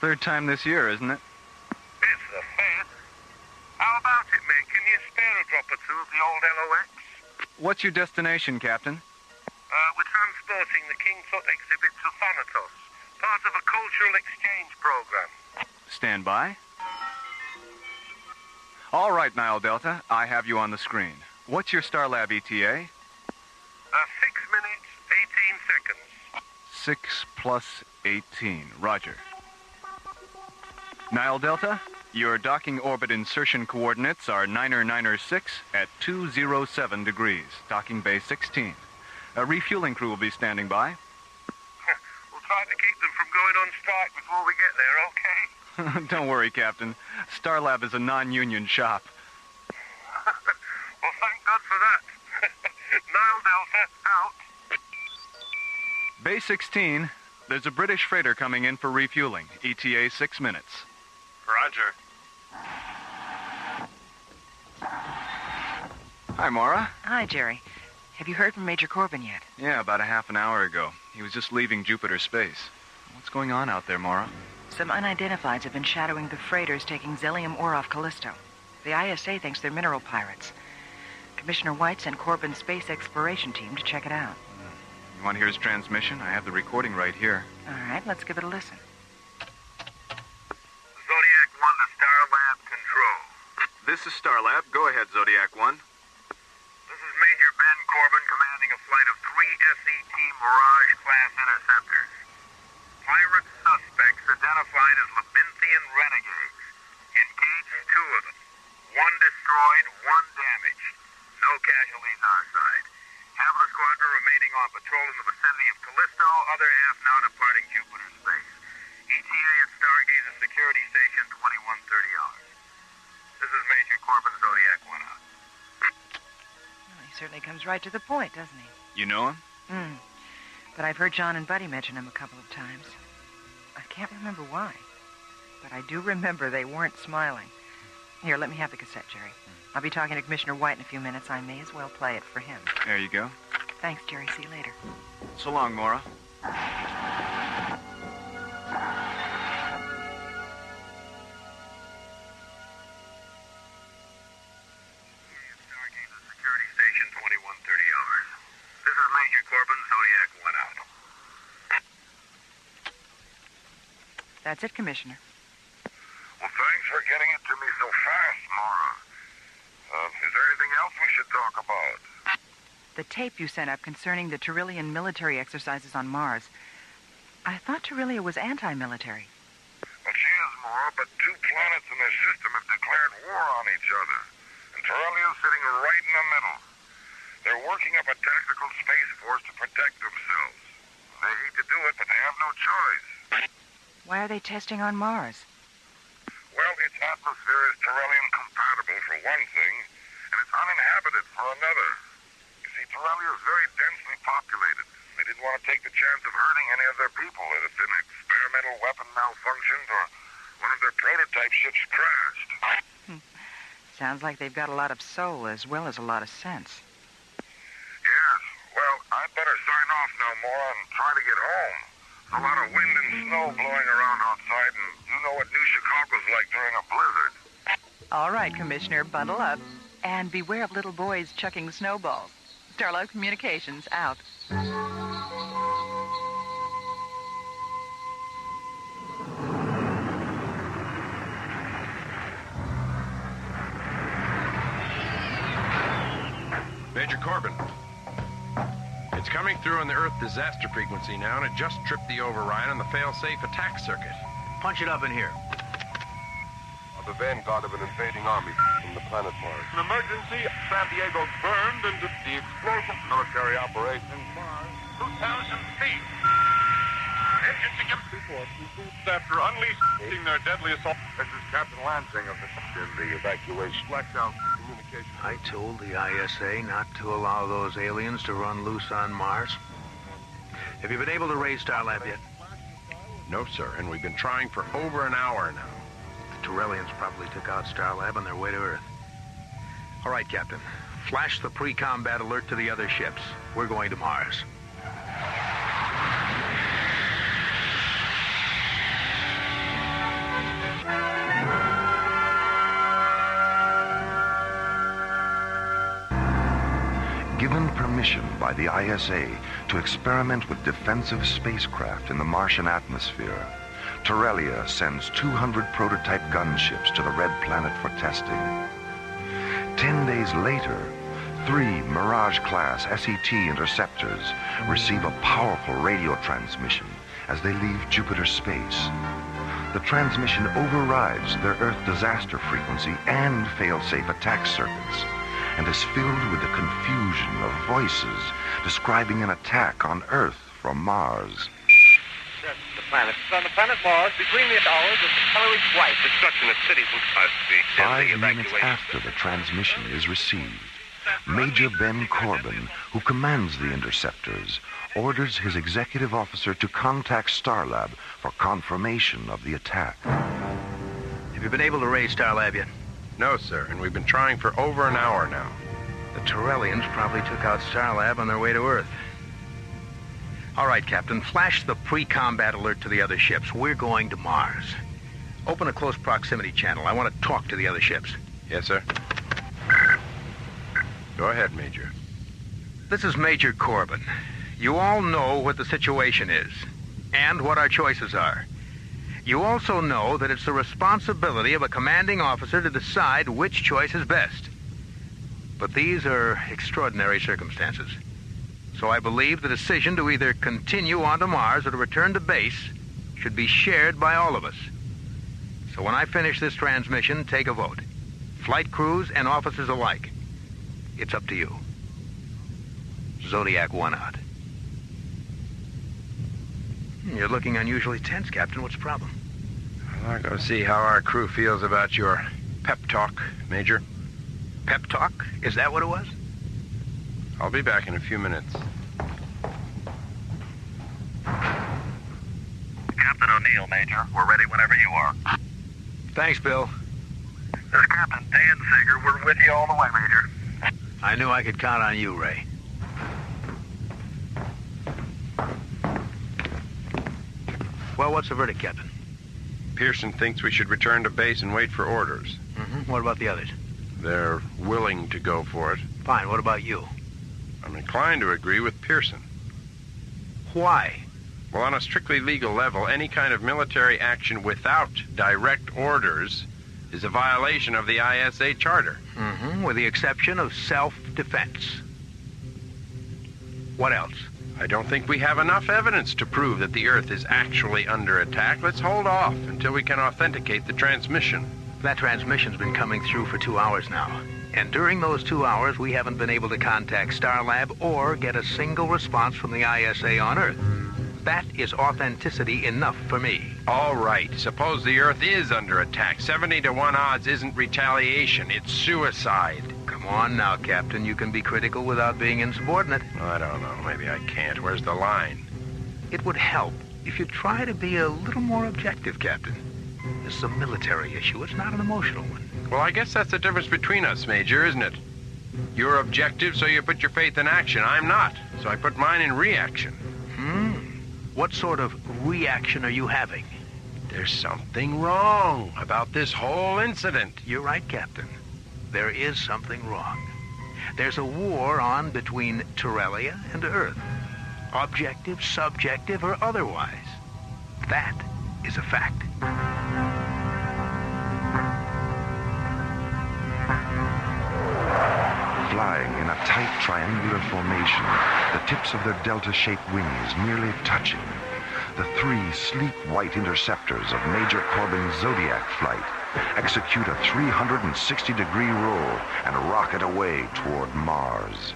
Third time this year, isn't it? It's the fifth. How about it, mate? Can you spare a drop or two of the old LOX? What's your destination, Captain? We're transporting the King Tut exhibit to Thanatos, part of a cultural exchange program. Stand by. All right, Nile Delta. I have you on the screen. What's your Starlab ETA? 6 minutes, 18 seconds. 6 plus 18. Roger. Nile Delta, your docking orbit insertion coordinates are 906 at 207 degrees, docking bay 16. A refueling crew will be standing by. We'll try to keep them from going on strike before we get there, okay? Don't worry, Captain. Starlab is a non-union shop. Well, thank God for that. Nile Delta, out. Bay 16, there's a British freighter coming in for refueling. ETA 6 minutes. Roger. Hi, Maura. Hi, Jerry. Have you heard from Major Corbin yet? Yeah, about a half an hour ago. He was just leaving Jupiter space. What's going on out there, Maura? Some unidentifieds have been shadowing the freighters taking Xelium ore off Callisto. The ISA thinks they're mineral pirates. Commissioner White sent Corbin's space exploration team to check it out. You want to hear his transmission? I have the recording right here. All right, let's give it a listen. Zodiac 1 to Starlab Control. This is Starlab. Go ahead, Zodiac 1. This is Major Ben Corbin commanding a flight of 3 SET Mirage-class interceptors. Pirate suspects identified as Labinthian renegades. Engaged 2 of them. 1 destroyed, 1 damaged. No casualties our side. Half of the squadron remaining on patrol in the vicinity of Callisto, other half now departing Jupiter space. ETA at Stargazer Security Station 2130 hours. This is Major Corbin, Zodiac 1 out. Well, he certainly comes right to the point, doesn't he? You know him? But I've heard John and Buddy mention him a couple of times. I can't remember why. But I do remember they weren't smiling. Here, let me have the cassette, Jerry. I'll be talking to Commissioner White in a few minutes. I may as well play it for him. There you go. Thanks, Jerry. See you later. So long, Maura. Security Station 2130 hours. This is Major Corbin, Zodiac 1 out. That's it, Commissioner. Well, thanks for getting it to me so fast, Maura. Is there anything else we should talk about? The tape you sent up concerning the Tyrillian military exercises on Mars. I thought Tyrillia was anti-military. Well, she is, Maura, but 2 planets in their system have declared war on each other. And Tyrillia's sitting right in the middle. They're working up a tactical space force to protect themselves. They hate to do it, but they have no choice. Why are they testing on Mars? Well, its atmosphere is Terrellian compatible for one thing, and it's uninhabited for another. You see, Terrellia is very densely populated. They didn't want to take the chance of hurting any of their people if an experimental weapon malfunctioned or one of their prototype ships crashed. Sounds like they've got a lot of soul as well as a lot of sense. Yes. Well, I'd better sign off now, Maura, and try to get home. There's a lot of wind and snow blowing around outside, and you know what New Chicago's like during a blizzard. All right, Commissioner, bundle up. And beware of little boys chucking snowballs. Starlab Communications, out. Major Corbin. It's coming through on the Earth disaster frequency now, and it just tripped the override on the fail-safe attack circuit. Punch it up in here. The vanguard of an invading army from the planet Mars. An emergency. San Diego burned into the explosive military operation Mars. 2,000 feet. Engines against reports after unleashing their deadly assault. This is Captain Lansing of the evacuation. Blackout communication. I told the ISA not to allow those aliens to run loose on Mars. Have you been able to raise Starlab yet? No, sir, and we've been trying for over an hour now. The Terrellians probably took out Starlab on their way to Earth. All right, Captain. Flash the pre-combat alert to the other ships. We're going to Mars. Given permission by the ISA to experiment with defensive spacecraft in the Martian atmosphere, Terrellia sends 200 prototype gunships to the Red Planet for testing. 10 days later, 3 Mirage-class SET interceptors receive a powerful radio transmission as they leave Jupiter space. The transmission overrides their Earth disaster frequency and fail-safe attack circuits, and is filled with the confusion of voices describing an attack on Earth from Mars. The planet. On the planet Mars, between the hours of coloring white, destruction of cities and cars. 5 minutes after the transmission is received, Major Ben Corbin, who commands the interceptors, orders his executive officer to contact Starlab for confirmation of the attack. Have you been able to raise Starlab yet? No, sir, and we've been trying for over an hour now. The Terrellians probably took out Starlab on their way to Earth. All right, Captain, flash the pre-combat alert to the other ships. We're going to Mars. Open a close proximity channel. I want to talk to the other ships. Yes, sir. Go ahead, Major. This is Major Corbin. You all know what the situation is and what our choices are. You also know that it's the responsibility of a commanding officer to decide which choice is best. But these are extraordinary circumstances. So I believe the decision to either continue on to Mars or to return to base should be shared by all of us. So when I finish this transmission, take a vote. Flight crews and officers alike. It's up to you. Zodiac 1 out. You're looking unusually tense, Captain. What's the problem? Well, I'll go see how our crew feels about your pep talk, Major. Pep talk? Is that what it was? I'll be back in a few minutes. Captain O'Neill, Major. We're ready whenever you are. Thanks, Bill. This is Captain Dan Sager. We're with you all the way, Major. I knew I could count on you, Ray. Well, what's the verdict, Captain? Pearson thinks we should return to base and wait for orders. Mm-hmm. What about the others? They're willing to go for it. Fine. What about you? I'm inclined to agree with Pearson. Why? Well, on a strictly legal level, any kind of military action without direct orders is a violation of the ISA charter. Mm-hmm. With the exception of self-defense. What else? I don't think we have enough evidence to prove that the Earth is actually under attack. Let's hold off until we can authenticate the transmission. That transmission's been coming through for 2 hours now. And during those 2 hours, we haven't been able to contact Starlab or get a single response from the ISA on Earth. That is authenticity enough for me. All right. Suppose the Earth is under attack. 70-1 odds isn't retaliation. It's suicide. Come on now, Captain. You can be critical without being insubordinate. I don't know. Maybe I can't. Where's the line? It would help if you try to be a little more objective, Captain. This is a military issue. It's not an emotional one. Well, I guess that's the difference between us, Major, isn't it? You're objective, so you put your faith in action. I'm not, so I put mine in reaction. What sort of reaction are you having? There's something wrong about this whole incident. You're right, Captain. There is something wrong. There's a war on between Terrelia and Earth. Objective, subjective, or otherwise. That is a fact. Flying in a tight triangular formation, the tips of their delta-shaped wings nearly touching, the three sleek white interceptors of Major Corbin's Zodiac flight execute a 360-degree roll and rocket away toward Mars.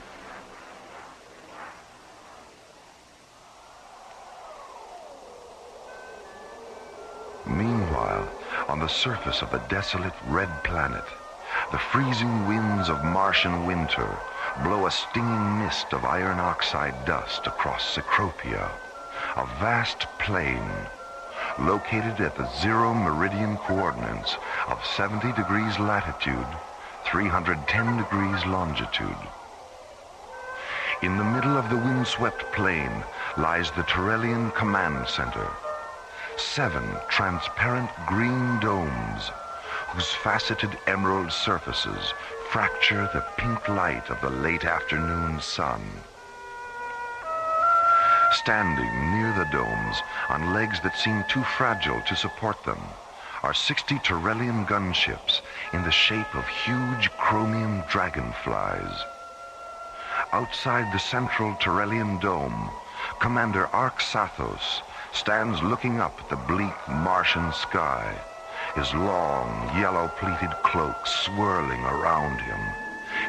Meanwhile, on the surface of the desolate red planet, the freezing winds of Martian winter blow a stinging mist of iron oxide dust across Cecropia, a vast plain located at the zero meridian coordinates of 70 degrees latitude, 310 degrees longitude. In the middle of the windswept plain lies the Terrellian Command Center, 7 transparent green domes whose faceted emerald surfaces fracture the pink light of the late afternoon sun. Standing near the domes, on legs that seem too fragile to support them, are 60 Terrellian gunships in the shape of huge chromium dragonflies. Outside the central Terrellian dome, Commander Arxathos stands looking up at the bleak Martian sky, his long, yellow-pleated cloak swirling around him,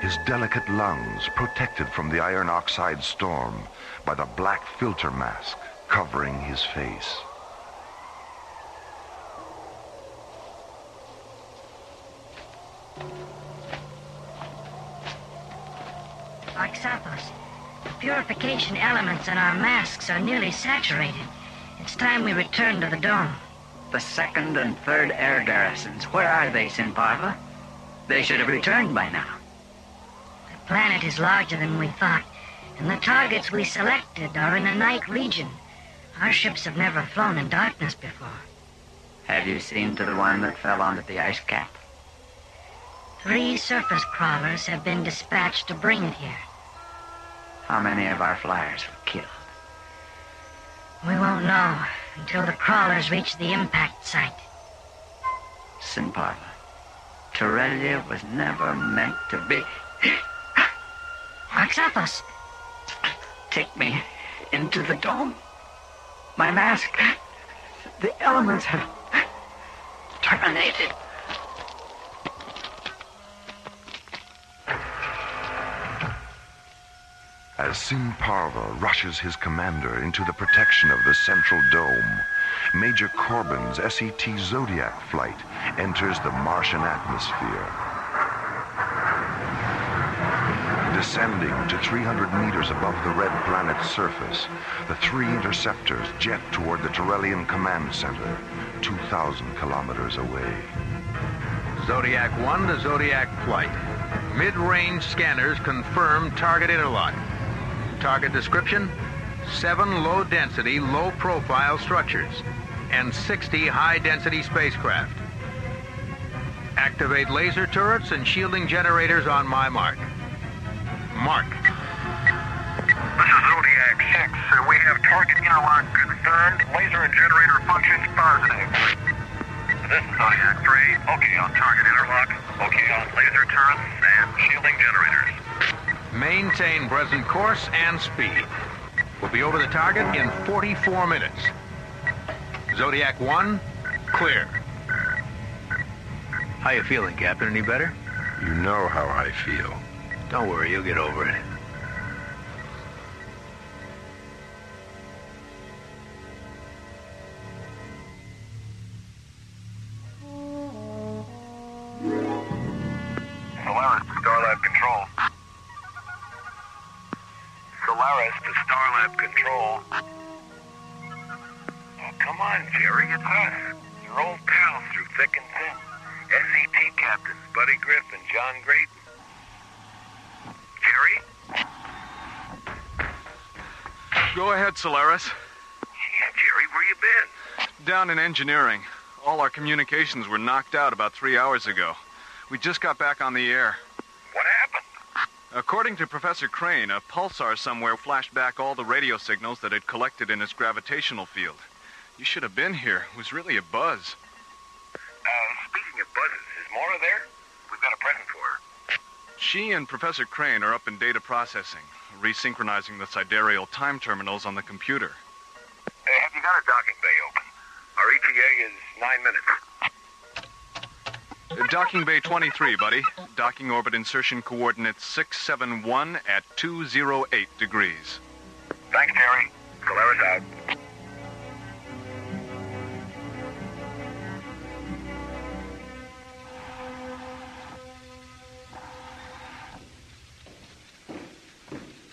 his delicate lungs protected from the iron oxide storm by the black filter mask covering his face. Arxathos, the purification elements in our masks are nearly saturated. It's time we return to the dome. The 2nd and 3rd air garrisons, where are they, Sinparva? They should have returned by now. The planet is larger than we thought, and the targets we selected are in a night region. Our ships have never flown in darkness before. Have you seen to the one that fell onto the ice cap? 3 surface crawlers have been dispatched to bring it here. How many of our flyers were killed? We won't know until the crawlers reach the impact site. Sinparva, Terrelia was never meant to be. Arxathos! Take me into the dome. My mask. The elements have terminated. As Sinparva rushes his commander into the protection of the central dome, Major Corbin's SET Zodiac flight enters the Martian atmosphere. Descending to 300 meters above the red planet's surface, the 3 interceptors jet toward the Terrellian Command Center, 2,000 kilometers away. Zodiac 1 to Zodiac flight. Mid-range scanners confirm target interlock. Target description: 7 low-density, low-profile structures and 60 high-density spacecraft. Activate laser turrets and shielding generators on my mark. Mark. This is Zodiac 6. We have target interlock confirmed. Laser and generator functions positive. This is Zodiac 3. Okay on target interlock. Okay on laser turrets and shielding generators. Maintain present course and speed. We'll be over the target in 44 minutes. Zodiac 1, clear. How you feeling, Captain? Any better? You know how I feel. Don't worry, you'll get over it. This to Starlab Control. Oh, come on, Jerry, it's us. Your old pals through thick and thin. SET captains Buddy Griff and John Grayton. Jerry? Go ahead, Solaris. Yeah, Jerry, where you been? Down in engineering. All our communications were knocked out about 3 hours ago. We just got back on the air. What happened? According to Professor Crane, a pulsar somewhere flashed back all the radio signals that it collected in its gravitational field. You should have been here. It was really a buzz. Speaking of buzzes, is Maura there? We've got a present for her. She and Professor Crane are up in data processing, resynchronizing the sidereal time terminals on the computer. Hey, have you got a docking bay open? Our ETA is 9 minutes. Docking bay 23, buddy. Docking orbit insertion coordinates 671 at 208 degrees. Thanks, Jerry. Solaris out.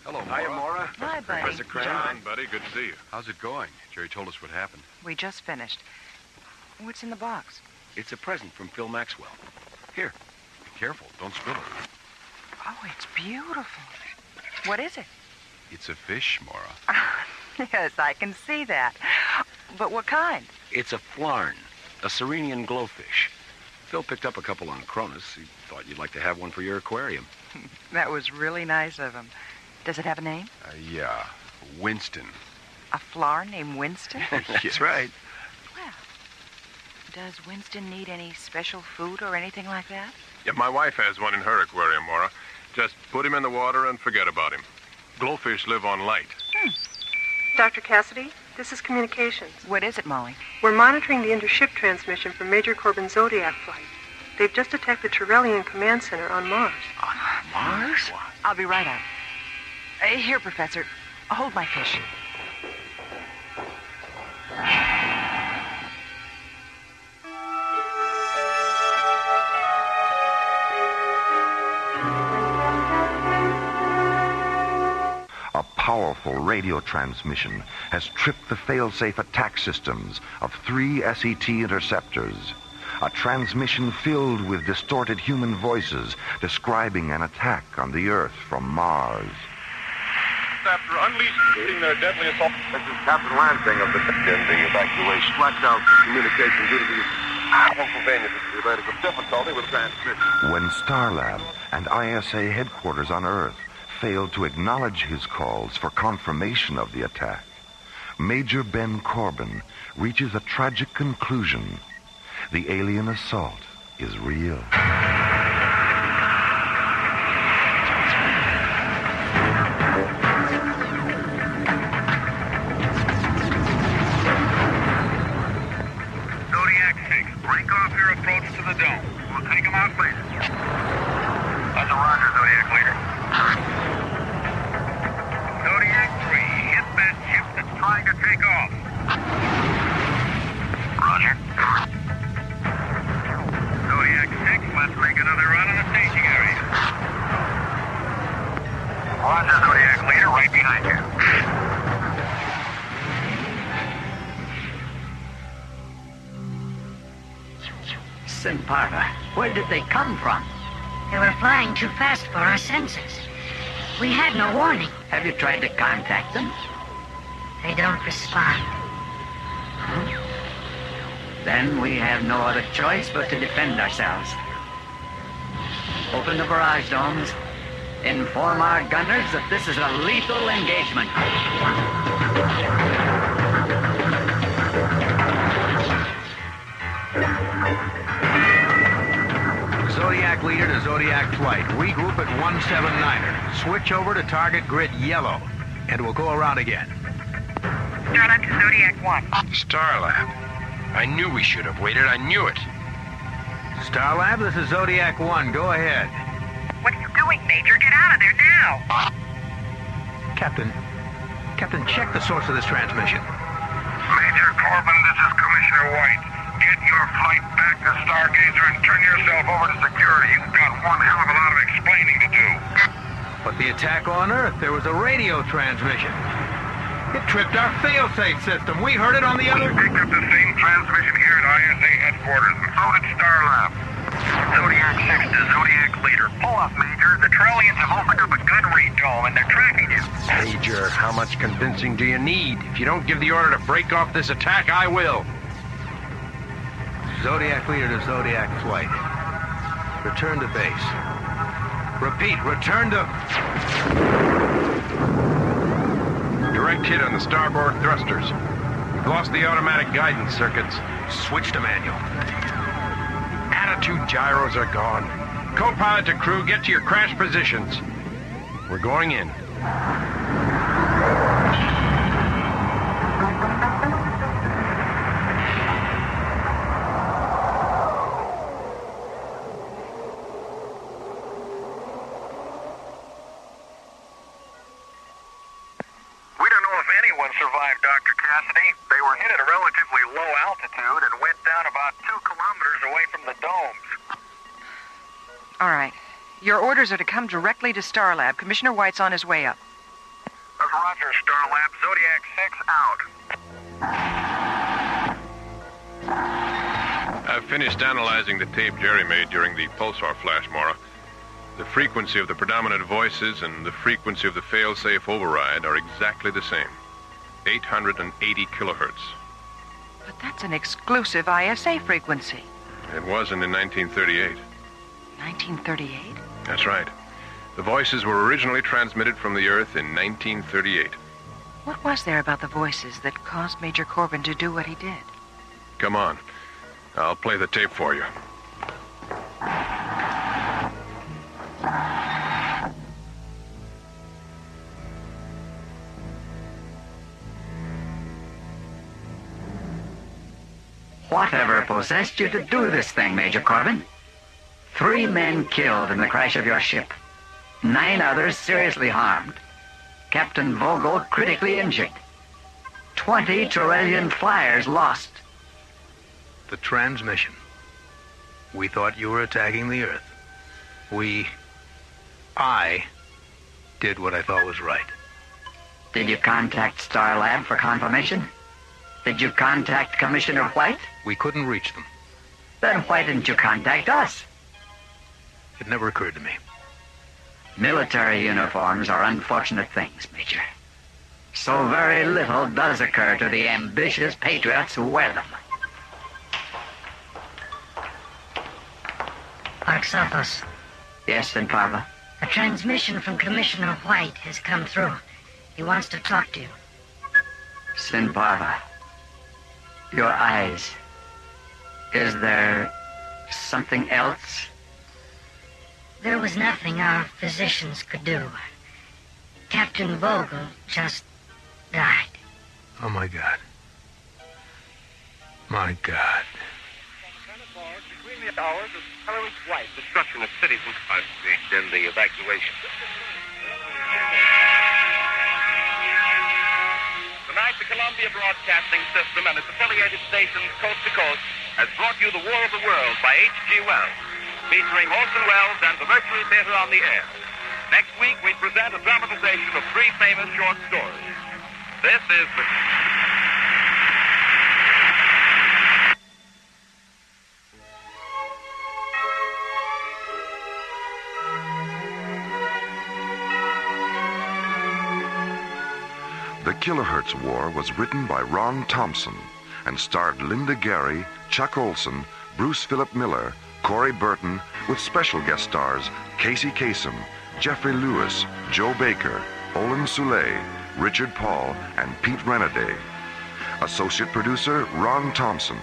Hello, Hiya, Maura. Hi, buddy. Professor Crane. John. Buddy, good to see you. How's it going? Jerry told us what happened. We just finished. What's in the box? It's a present from Phil Maxwell. Here. Be careful. Don't spill it. Oh, it's beautiful. What is it? It's a fish, Maura. Yes, I can see that. But what kind? It's a flarn, a Serenian glowfish. Phil picked up a couple on Cronus. He thought you'd like to have one for your aquarium. That was really nice of him. Does it have a name? Yeah. Winston. A flower named Winston? That's right. Well, does Winston need any special food or anything like that? Yeah, my wife has one in her aquarium, Maura. Just put him in the water and forget about him. Glowfish live on light. Dr. Cassidy, this is communications. What is it, Molly? We're monitoring the intership transmission from Major Corbin's Zodiac flight. They've just attacked the Turellian command center on Mars. On Mars? I'll be right out. Here, Professor. Hold my fish. A powerful radio transmission has tripped the fail-safe attack systems of 3 SET interceptors. A transmission filled with distorted human voices describing an attack on the Earth from Mars. After unleashing their deadly assault. This is Captain Lansing of the evacuation. Blacked out communication due to the Pennsylvania related with difficulty with transmission. When Starlab and ISA headquarters on Earth failed to acknowledge his calls for confirmation of the attack, Major Ben Corbin reaches a tragic conclusion. The alien assault is real. Zodiac 6, break off your approach to the dome. We'll take them out later. That's a roger, Zodiac leader. Zodiac 3, hit that ship that's trying to take off. Roger. Zodiac 6, let's make another run on the staging area. Roger, Zodiac leader, right behind you. Simparva, where did they come from? They were flying too fast for our senses. We had no warning. Have you tried to contact them? They don't respond. Then we have no other choice but to defend ourselves. Open the barrage domes. Inform our gunners that this is a lethal engagement. Zodiac leader to Zodiac flight. Regroup at 179er. Switch over to target grid yellow. And we'll go around again. Starlab to Zodiac 1. Starlab. I knew we should have waited. I knew it. Starlab, this is Zodiac 1. Go ahead. What are you doing, Major? Get out of there now! Captain, check the source of this transmission. Major Corbin, this is Commissioner White. Get your flight back to Stargazer and turn yourself over to security. You've got one hell of a lot of explaining to do. But the attack on Earth, there was a radio transmission. It tripped our fail-safe system. We heard it on the other... We picked up the same transmission here at ISA headquarters, and so did Starlab. Zodiac 6 to Zodiac Leader. Pull up, Major. The Trellians have opened up a gun read dome, and they're tracking you. Major, how much convincing do you need? If you don't give the order to break off this attack, I will. Zodiac Leader to Zodiac Flight. Return to base. Repeat, return to... Direct hit on the starboard thrusters. We've lost the automatic guidance circuits. Switch to manual. Attitude gyros are gone. Co-pilot to crew, get to your crash positions. We're going in. Survived, Dr. Cassidy. They were hit at a relatively low altitude and went down about 2 kilometers away from the domes. All right. Your orders are to come directly to Starlab. Commissioner White's on his way up. That's Roger, Starlab. Zodiac 6 out. I've finished analyzing the tape Jerry made during the pulsar flash, Maura. The frequency of the predominant voices and the frequency of the fail-safe override are exactly the same. 880 kilohertz. But that's an exclusive ISA frequency. It wasn't in 1938. 1938? That's right. The voices were originally transmitted from the Earth in 1938. What was there about the voices that caused Major Corbin to do what he did? Come on. I'll play the tape for you. Whatever possessed you to do this thing, Major Corbin? 3 men killed in the crash of your ship. 9 others seriously harmed. Captain Vogel critically injured. 20 Turellian flyers lost. The transmission. We thought you were attacking the Earth. I did what I thought was right. Did you contact Starlab for confirmation? Did you contact Commissioner White? We couldn't reach them. Then why didn't you contact us? It never occurred to me. Military uniforms are unfortunate things, Major. So very little does occur to the ambitious patriots who wear them. Arxathos. Yes, Sinparva? A transmission from Commissioner White has come through. He wants to talk to you. Sinparva. Your eyes. Is there something else? There was nothing our physicians could do. Captain Vogel just died. Oh, my God. My God. Between the hours of Clarence White, destruction of cities and countries, and the evacuation. Tonight, the Columbia Broadcasting System and its affiliated stations coast to coast has brought you The War of the Worlds by H.G. Wells, featuring Orson Welles and the Mercury Theater on the air. Next week, we present a dramatization of 3 famous short stories. This is the... The Kilohertz War was written by Ron Thompson and starred Linda Gary, Chuck Olson, Bruce Philip Miller, Corey Burton, with special guest stars Casey Kasem, Jeffrey Lewis, Joe Baker, Olin Soule, Richard Paul, and Pete Renaday. Associate producer Ron Thompson.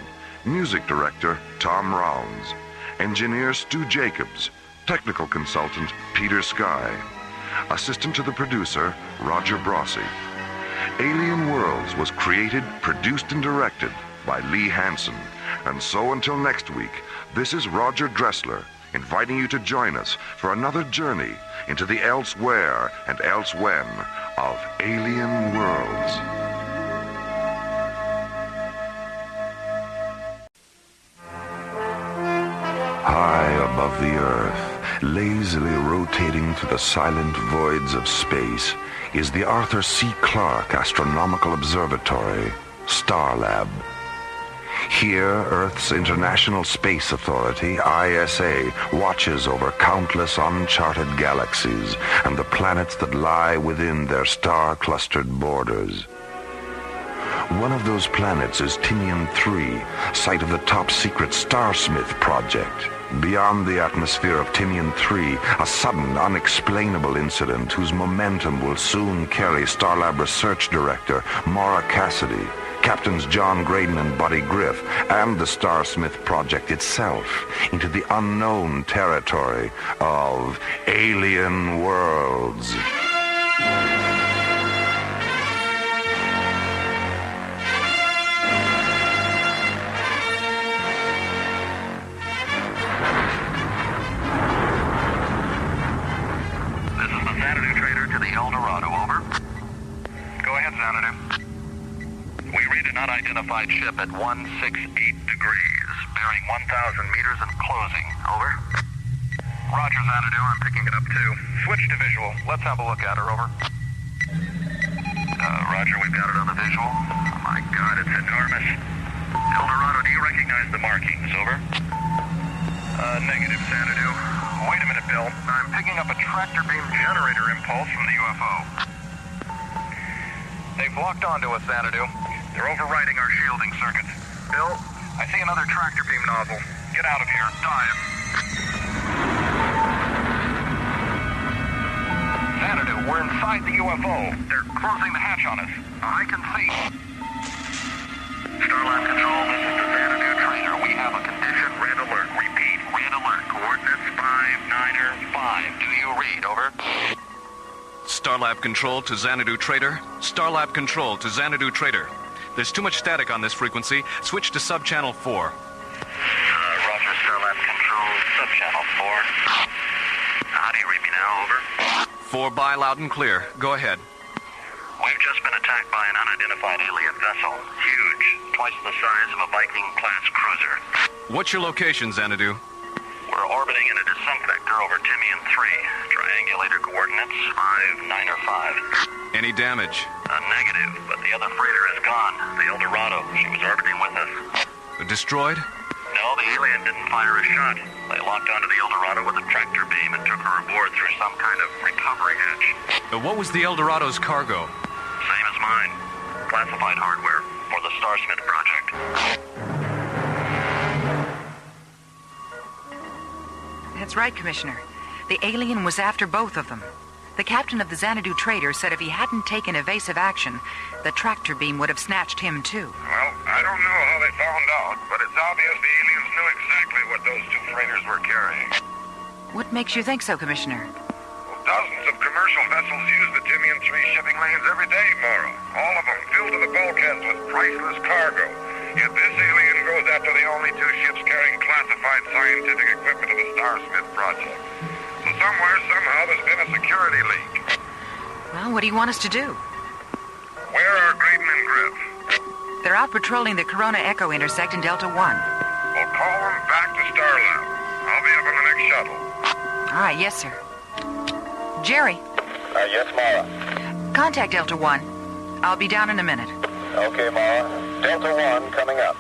Music director Tom Rounds. Engineer Stu Jacobs. Technical consultant Peter Sky. Assistant to the producer Roger Brossi. Alien Worlds was created, produced, and directed by Lee Hansen. And so until next week, this is Roger Dressler, inviting you to join us for another journey into the elsewhere and elsewhen of Alien Worlds. High above the earth, lazily rotating through the silent voids of space, is the Arthur C. Clarke Astronomical Observatory, Starlab. Here, Earth's International Space Authority, ISA, watches over countless uncharted galaxies and the planets that lie within their star-clustered borders. One of those planets is Tinian 3, site of the top-secret Starsmith project. Beyond the atmosphere of Tinian 3, a sudden, unexplainable incident whose momentum will soon carry Starlab Research Director Maura Cassidy, Captains John Graydon and Buddy Griff, and the Starsmith project itself into the unknown territory of alien worlds. Unidentified ship at 168 degrees, bearing 1,000 meters and closing. Over. Roger, Xanadu. I'm picking it up too. Switch to visual. Let's have a look at her. Over. Roger, we've got it on the visual. Oh my God, it's enormous. El Dorado, do you recognize the markings? Over. Negative, Xanadu. Wait a minute, Bill. I'm picking up a tractor beam generator impulse from the UFO. They've locked onto us, Xanadu. They're overriding our shielding circuits. Bill, I see another tractor beam nozzle. Get out of here. Dive. Xanadu, we're inside the UFO. They're closing the hatch on us. I can see. Starlab Control, this is the Xanadu trainer. We have a condition red alert. Repeat, red alert. Coordinates 595. Do you read? Over. Starlab Control to Xanadu Trader. Starlab Control to Xanadu Trader. There's too much static on this frequency. Switch to subchannel 4. Roger, Starlab Control, subchannel 4. How do you read me now? Over. 4 by, loud and clear. Go ahead. We've just been attacked by an unidentified alien vessel. Huge. Twice the size of a Viking-class cruiser. What's your location, Xanadu? We're orbiting in a descent vector over Tinian 3. Triangulator coordinates 595. Any damage? Negative, but the other freighter is gone. The El Dorado. She was orbiting with us. Destroyed? No, the alien didn't fire a shot. They locked onto the El Dorado with a tractor beam and took her aboard through some kind of recovery hatch. What was the El Dorado's cargo? Same as mine. Classified hardware for the Starsmith project. That's right, Commissioner. The alien was after both of them. The captain of the Xanadu Trader said if he hadn't taken evasive action, the tractor beam would have snatched him too. Well, I don't know how they found out, but it's obvious the aliens knew exactly what those two freighters were carrying. What makes you think so, Commissioner? Well, dozens of commercial vessels use the Tinian 3 shipping lanes every day, Maura. All of them filled to the bulkheads with priceless cargo. Yet this alien goes after the only two ships carrying classified scientific equipment of the Starsmith project. So somewhere, somehow, there's been a security leak. Well, what do you want us to do? Where are Graydon and Griff? They're out patrolling the Corona Echo intersect in Delta 1. Well, call them back to Starlab. I'll be up on the next shuttle. All right, yes, sir. Jerry. Yes, Maura. Contact Delta 1. I'll be down in a minute. Okay, Maura. Delta 1 coming up.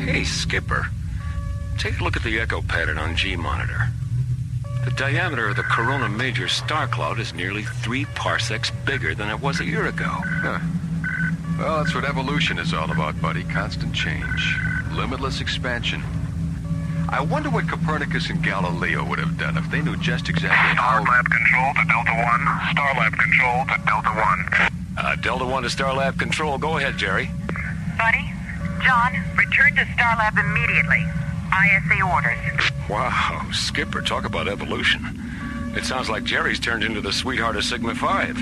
Hey, Skipper. Take a look at the echo pattern on G-monitor. The diameter of the Corona Major star cloud is nearly 3 parsecs bigger than it was a year ago. Huh. Well, that's what evolution is all about, buddy. Constant change. Limitless expansion. I wonder what Copernicus and Galileo would have done if they knew just exactly how... Starlab Control to Delta 1. Starlab Control to Delta 1. Delta 1 to Starlab Control. Go ahead, Jerry. Buddy, John, return to Starlab immediately. ISA orders. Wow, Skipper, talk about evolution. It sounds like Jerry's turned into the sweetheart of Sigma 5.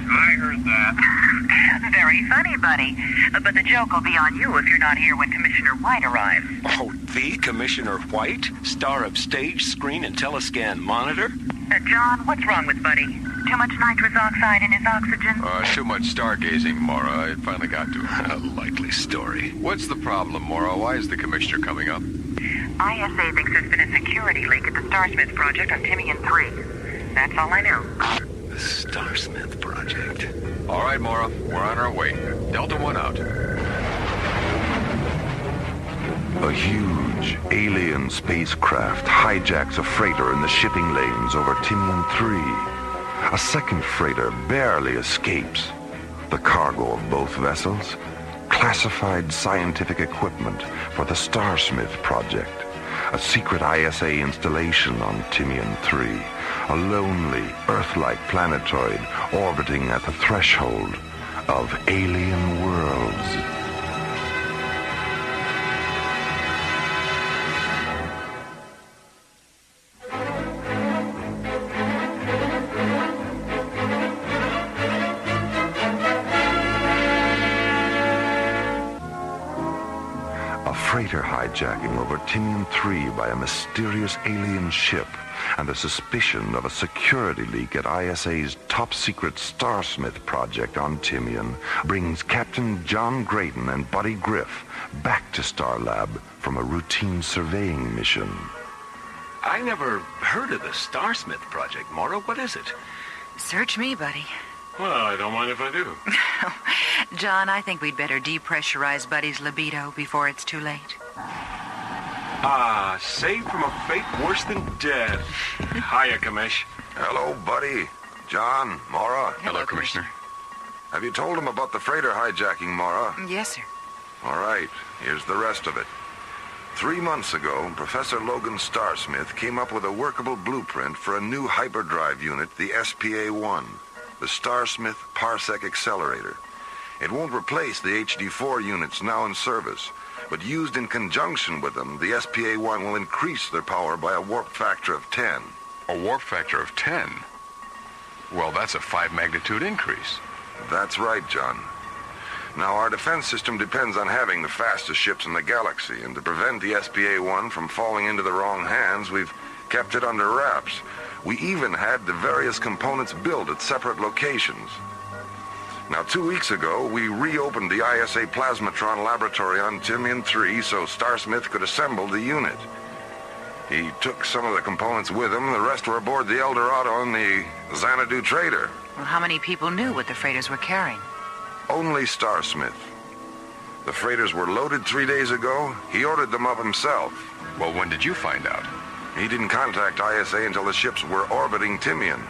I heard that. Very funny, buddy. But the joke will be on you if you're not here when Commissioner White arrives. Oh, the Commissioner White? Star of stage, screen, and telescan monitor? John, what's wrong with Buddy? Too much nitrous oxide in his oxygen? Too much stargazing, Maura. It finally got to him. A likely story. What's the problem, Maura? Why is the Commissioner coming up? ISA thinks there's been a security leak at the Starsmith project on Timian 3. That's all I know. The Starsmith project. All right, Maura. We're on our way. Delta 1 out. A huge alien spacecraft hijacks a freighter in the shipping lanes over Timian 3. A second freighter barely escapes. The cargo of both vessels? Classified scientific equipment for the Starsmith project. A secret ISA installation on Timian 3. A lonely, Earth-like planetoid orbiting at the threshold of alien worlds. Freighter hijacking over Timian 3 by a mysterious alien ship and the suspicion of a security leak at ISA's top-secret Starsmith project on Timian brings Captain John Graydon and Buddy Griff back to Starlab from a routine surveying mission. I never heard of the Starsmith project, Maura. What is it? Search me, buddy. Well, I don't mind if I do. John, I think we'd better depressurize Buddy's libido before it's too late. Saved from a fate worse than death. Hiya, Commish. Hello, Buddy. John, Maura. Hello, Commissioner. Have you told him about the freighter hijacking, Maura? Yes, sir. All right, here's the rest of it. 3 months ago, Professor Logan Starsmith came up with a workable blueprint for a new hyperdrive unit, the SPA-1, the Starsmith Parsec Accelerator. It won't replace the HD-4 units now in service, but used in conjunction with them, the SPA-1 will increase their power by a warp factor of 10. A warp factor of 10? Well, that's a 5-magnitude increase. That's right, John. Now, our defense system depends on having the fastest ships in the galaxy, and to prevent the SPA-1 from falling into the wrong hands, we've kept it under wraps. We even had the various components built at separate locations. Now, 2 weeks ago, we reopened the ISA Plasmatron laboratory on Timian 3 so Starsmith could assemble the unit. He took some of the components with him. The rest were aboard the Eldorado and the Xanadu Trader. Well, how many people knew what the freighters were carrying? Only Starsmith. The freighters were loaded 3 days ago. He ordered them up himself. Well, when did you find out? He didn't contact ISA until the ships were orbiting Timian.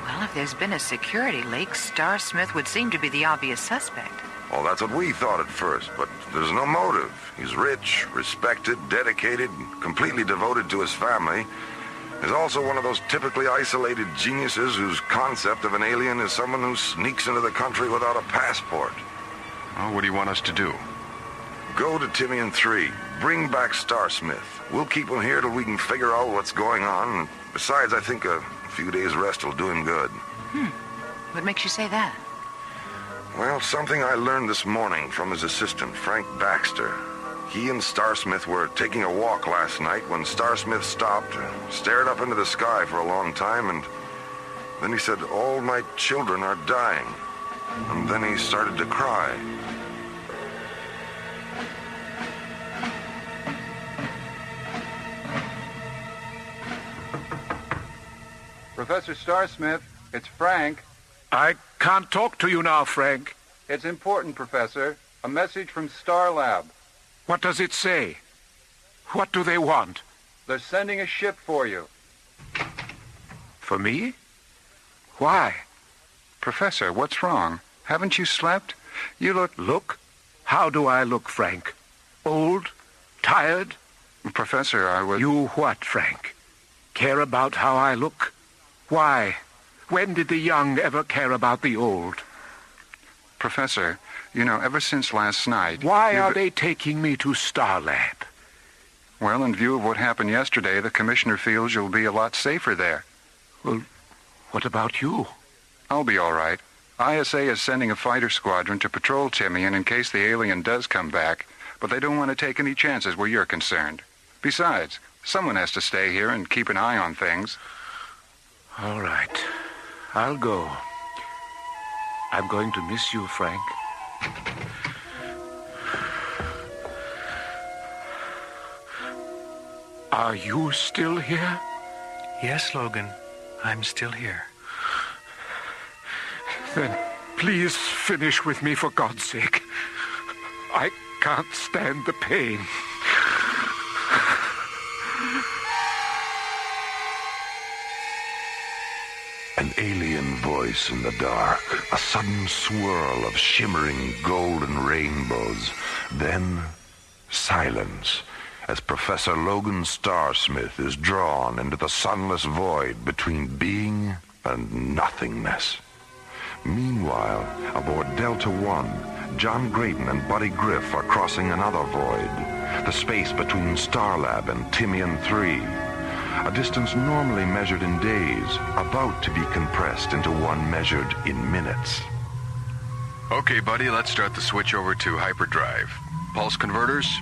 Well, if there's been a security leak, Starsmith would seem to be the obvious suspect. Well, that's what we thought at first, but there's no motive. He's rich, respected, dedicated, completely devoted to his family. He's also one of those typically isolated geniuses whose concept of an alien is someone who sneaks into the country without a passport. Well, what do you want us to do? Go to Timian 3. Bring back Starsmith. We'll keep him here till we can figure out what's going on. Besides, I think a few days rest will do him good. What makes you say that? Well, something I learned this morning from his assistant, Frank Baxter. He and Starsmith were taking a walk last night when Starsmith stopped, stared up into the sky for a long time, and then he said, "All my children are dying." And then he started to cry. Professor Starsmith, it's Frank. I can't talk to you now, Frank. It's important, Professor. A message from Starlab. What does it say? What do they want? They're sending a ship for you. For me? Why? Professor, what's wrong? Haven't you slept? You look... Look? How do I look, Frank? Old? Tired? Professor, I was... You what, Frank? Care about how I look? Why? When did the young ever care about the old? Professor, you know, ever since last night... Why are they taking me to Starlab? Well, in view of what happened yesterday, the Commissioner feels you'll be a lot safer there. Well, what about you? I'll be all right. ISA is sending a fighter squadron to patrol Timian in case the alien does come back, but they don't want to take any chances where you're concerned. Besides, someone has to stay here and keep an eye on things. All right. I'll go. I'm going to miss you, Frank. Are you still here? Yes, Logan. I'm still here. Then please finish with me for God's sake. I can't stand the pain. An alien voice in the dark, a sudden swirl of shimmering golden rainbows, then silence as Professor Logan Starsmith is drawn into the sunless void between being and nothingness. Meanwhile, aboard Delta One, John Graydon and Buddy Griff are crossing another void, the space between Starlab and Timian 3. A distance normally measured in days, about to be compressed into one measured in minutes. Okay, buddy, let's start the switch over to hyperdrive. Pulse converters?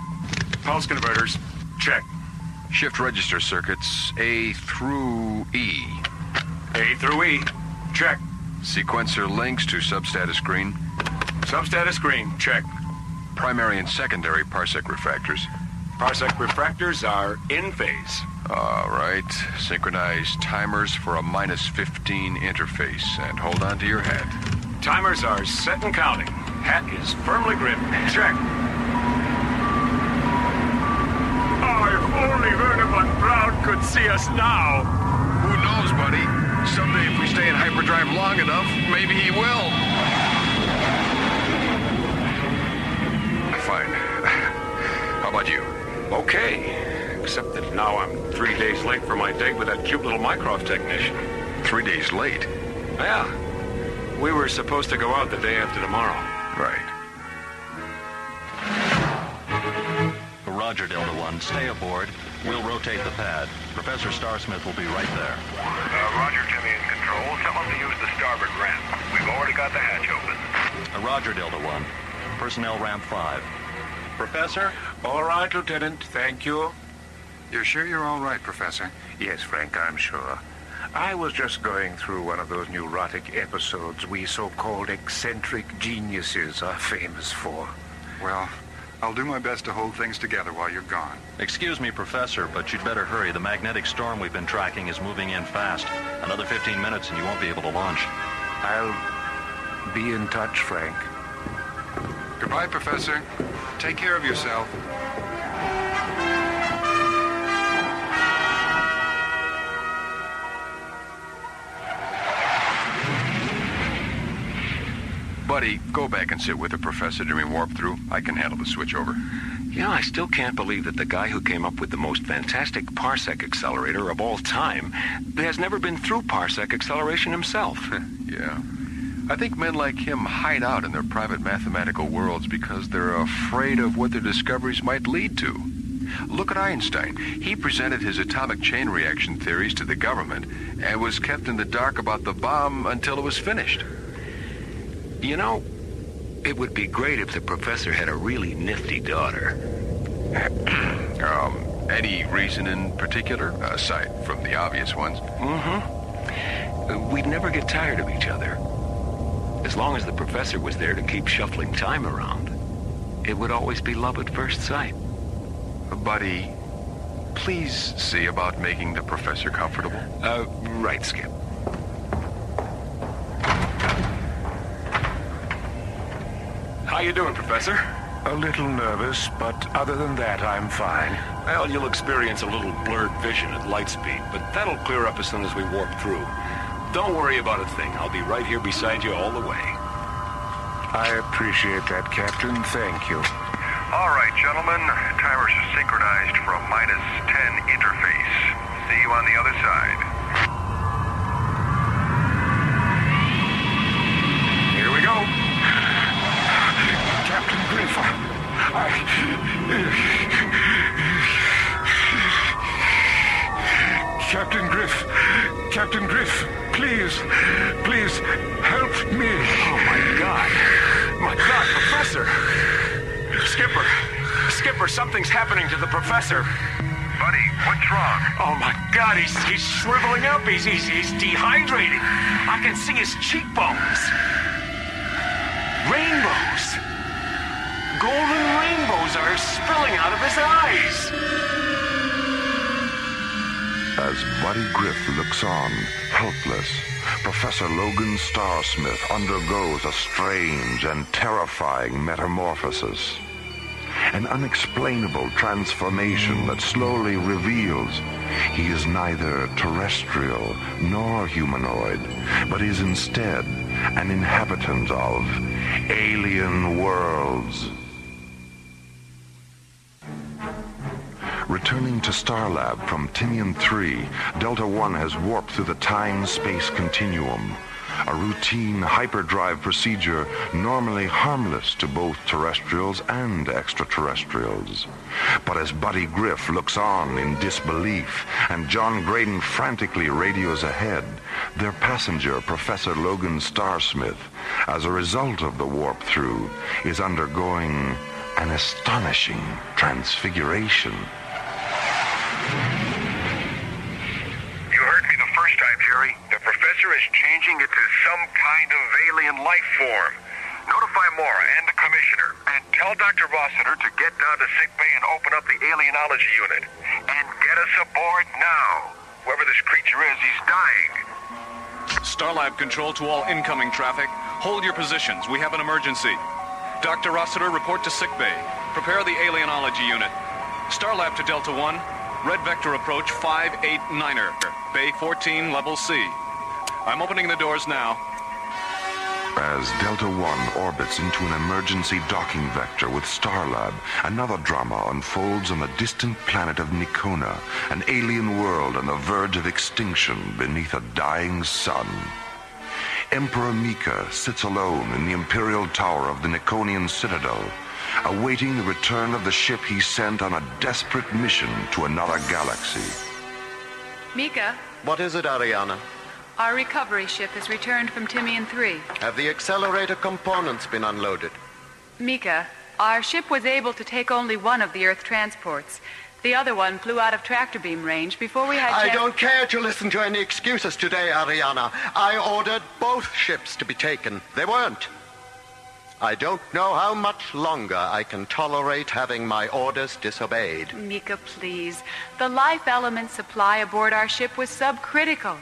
Pulse converters. Check. Shift register circuits A through E. A through E. Check. Sequencer links to substatus green. Substatus green. Check. Primary and secondary parsec refractors. Parsec refractors are in phase. All right. Synchronize timers for a -15 interface, and hold on to your hat. Timers are set and counting. Hat is firmly gripped. Check. Oh, if only Werner von Braun could see us now. Who knows, buddy? Someday if we stay in hyperdrive long enough, maybe he will. Fine. How about you? Okay. Except that now I'm 3 days late for my date with that cute little Mycroft technician. 3 days late? Yeah. We were supposed to go out the day after tomorrow. Right. Roger, Delta One. Stay aboard. We'll rotate the pad. Professor Starsmith will be right there. Roger, Timmy in control. Tell him to use the starboard ramp. We've already got the hatch open. Roger, Delta One. Personnel ramp 5. Professor? All right, Lieutenant. Thank you. You're sure you're all right, Professor? Yes, Frank, I'm sure. I was just going through one of those neurotic episodes we so-called eccentric geniuses are famous for. Well, I'll do my best to hold things together while you're gone. Excuse me, Professor, but you'd better hurry. The magnetic storm we've been tracking is moving in fast. Another 15 minutes and you won't be able to launch. I'll be in touch, Frank. Goodbye, Professor. Take care of yourself. Buddy, go back and sit with the professor during warp through. I can handle the switch over. You know, I still can't believe that the guy who came up with the most fantastic parsec accelerator of all time has never been through parsec acceleration himself. Yeah. I think men like him hide out in their private mathematical worlds because they're afraid of what their discoveries might lead to. Look at Einstein. He presented his atomic chain reaction theories to the government and was kept in the dark about the bomb until it was finished. You know, it would be great if the professor had a really nifty daughter. Any reason in particular, aside from the obvious ones? Mm-hmm. We'd never get tired of each other. As long as the professor was there to keep shuffling time around, it would always be love at first sight. Buddy, please see about making the professor comfortable. Right, Skip. How you doing, Professor? A little nervous, but other than that, I'm fine. Well, you'll experience a little blurred vision at light speed, but that'll clear up as soon as we warp through. Don't worry about a thing. I'll be right here beside you all the way. I appreciate that, Captain. Thank you. All right, gentlemen. Timers are synchronized for a -10 interface. See you on the other side. Here we go. Captain Griff, Captain Griff, please help me. Professor. Skipper, something's happening to the professor. Buddy, what's wrong? Oh my God, he's shriveling up. He's dehydrated. I can see his cheekbones. Rainbows. Golden rainbows are spilling out of his eyes. As Buddy Griff looks on, helpless, Professor Logan Starsmith undergoes a strange and terrifying metamorphosis. An unexplainable transformation that slowly reveals he is neither terrestrial nor humanoid, but is instead an inhabitant of alien worlds. Returning to Starlab from Tinian 3, Delta One has warped through the time-space continuum, a routine hyperdrive procedure normally harmless to both terrestrials and extraterrestrials. But as Buddy Griff looks on in disbelief and John Graydon frantically radios ahead, their passenger, Professor Logan Starsmith, as a result of the warp-through, is undergoing an astonishing transfiguration. You heard me the first time, Jerry. The professor is changing into some kind of alien life form. Notify Maura and the commissioner, and tell Dr. Rossiter to get down to sickbay and open up the alienology unit. And get us aboard now. Whoever this creature is, he's dying. Starlab control to all incoming traffic. Hold your positions. We have an emergency. Dr. Rossiter, report to sickbay. Prepare the alienology unit. Starlab to Delta 1. Red Vector approach 589er. Bay 14, level C. I'm opening the doors now. As Delta One orbits into an emergency docking vector with Starlab, another drama unfolds on the distant planet of Nikona, an alien world on the verge of extinction beneath a dying sun. Emperor Mika sits alone in the Imperial Tower of the Nikonian Citadel, awaiting the return of the ship he sent on a desperate mission to another galaxy. Mika, What is it, Ariana? our recovery ship has returned from Timian 3. Have the accelerator components been unloaded? Mika, our ship was able to take only one of the Earth transports. The other one flew out of tractor beam range before we had... I don't care to listen to any excuses today, Ariana. I ordered both ships to be taken. They weren't. I don't know how much longer I can tolerate having my orders disobeyed. Mika, please. The life element supply aboard our ship was subcritical.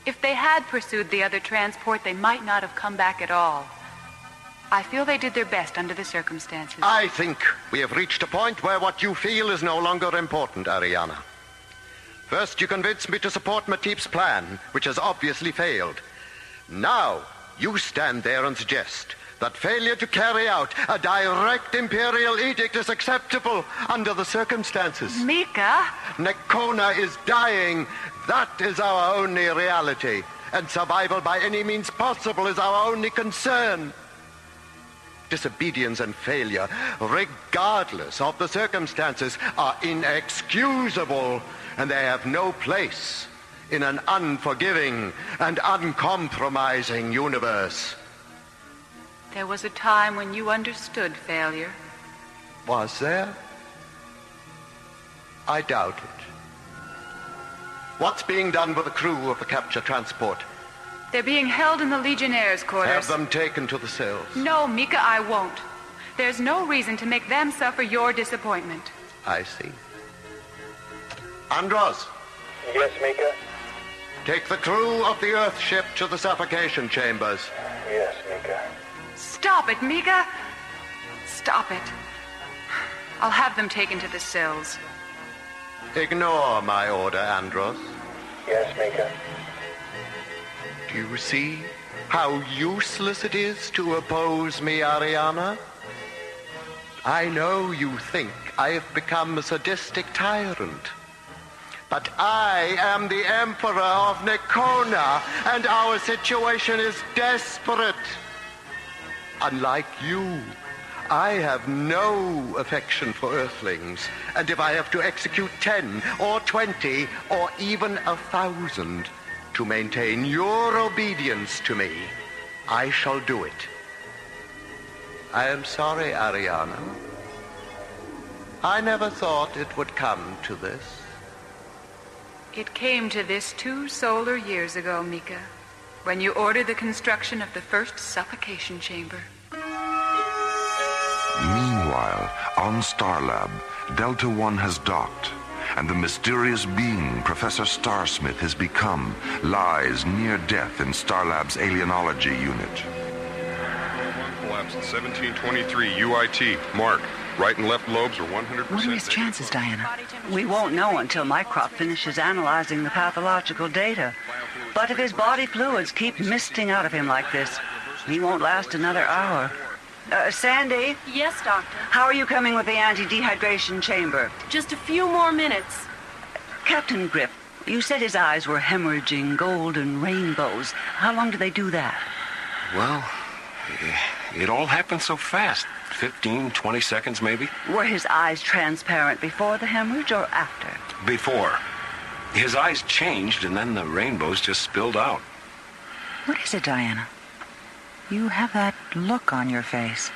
If they had pursued the other transport, they might not have come back at all. I feel they did their best under the circumstances. I think we have reached a point where what you feel is no longer important, Ariana. First, you convinced me to support Matip's plan, which has obviously failed. Now, you stand there and suggest that failure to carry out a direct Imperial edict is acceptable under the circumstances. Mika? Nikona is dying. That is our only reality. And survival by any means possible is our only concern. Disobedience and failure, regardless of the circumstances, are inexcusable, and they have no place in an unforgiving and uncompromising universe. There was a time when you understood failure. Was there? I doubt it. What's being done with the crew of the capture transport? They're being held in the Legionnaires' quarters. Have them taken to the cells. No, Mika, I won't. There's no reason to make them suffer your disappointment. I see. Andros. Yes, Mika? Take the crew of the Earth ship to the suffocation chambers. Yes, Mika. Stop it, Mika! Stop it. I'll have them taken to the cells. Ignore my order, Andros. Yes, Mika. Do you see how useless it is to oppose me, Ariana? I know you think I have become a sadistic tyrant. But I am the Emperor of Nikona, and our situation is desperate. Unlike you, I have no affection for Earthlings, and if I have to execute 10 or 20 or even 1,000 to maintain your obedience to me, I shall do it. I am sorry, Ariana. I never thought it would come to this. It came to this 2 solar years ago, Mika, when you ordered the construction of the first suffocation chamber. Meanwhile, on Starlab, Delta One has docked, and the mysterious being Professor Starsmith has become lies near death in Starlab's alienology unit. Collapsed 1723 UIT. Mark. Right and left lobes are 100%. What are his chances, Diana? We won't know until Mycrop finishes analyzing the pathological data. But if his body fluids keep misting out of him like this, he won't last another hour. Sandy? Yes, Doctor. How are you coming with the anti-dehydration chamber? Just a few more minutes. Captain Griff, you said his eyes were hemorrhaging golden rainbows. How long do they do that? Well, it all happened so fast. 15, 20 seconds, maybe. Were his eyes transparent before the hemorrhage or after? Before. His eyes changed, and then the rainbows just spilled out. What is it, Diana? You have that look on your face.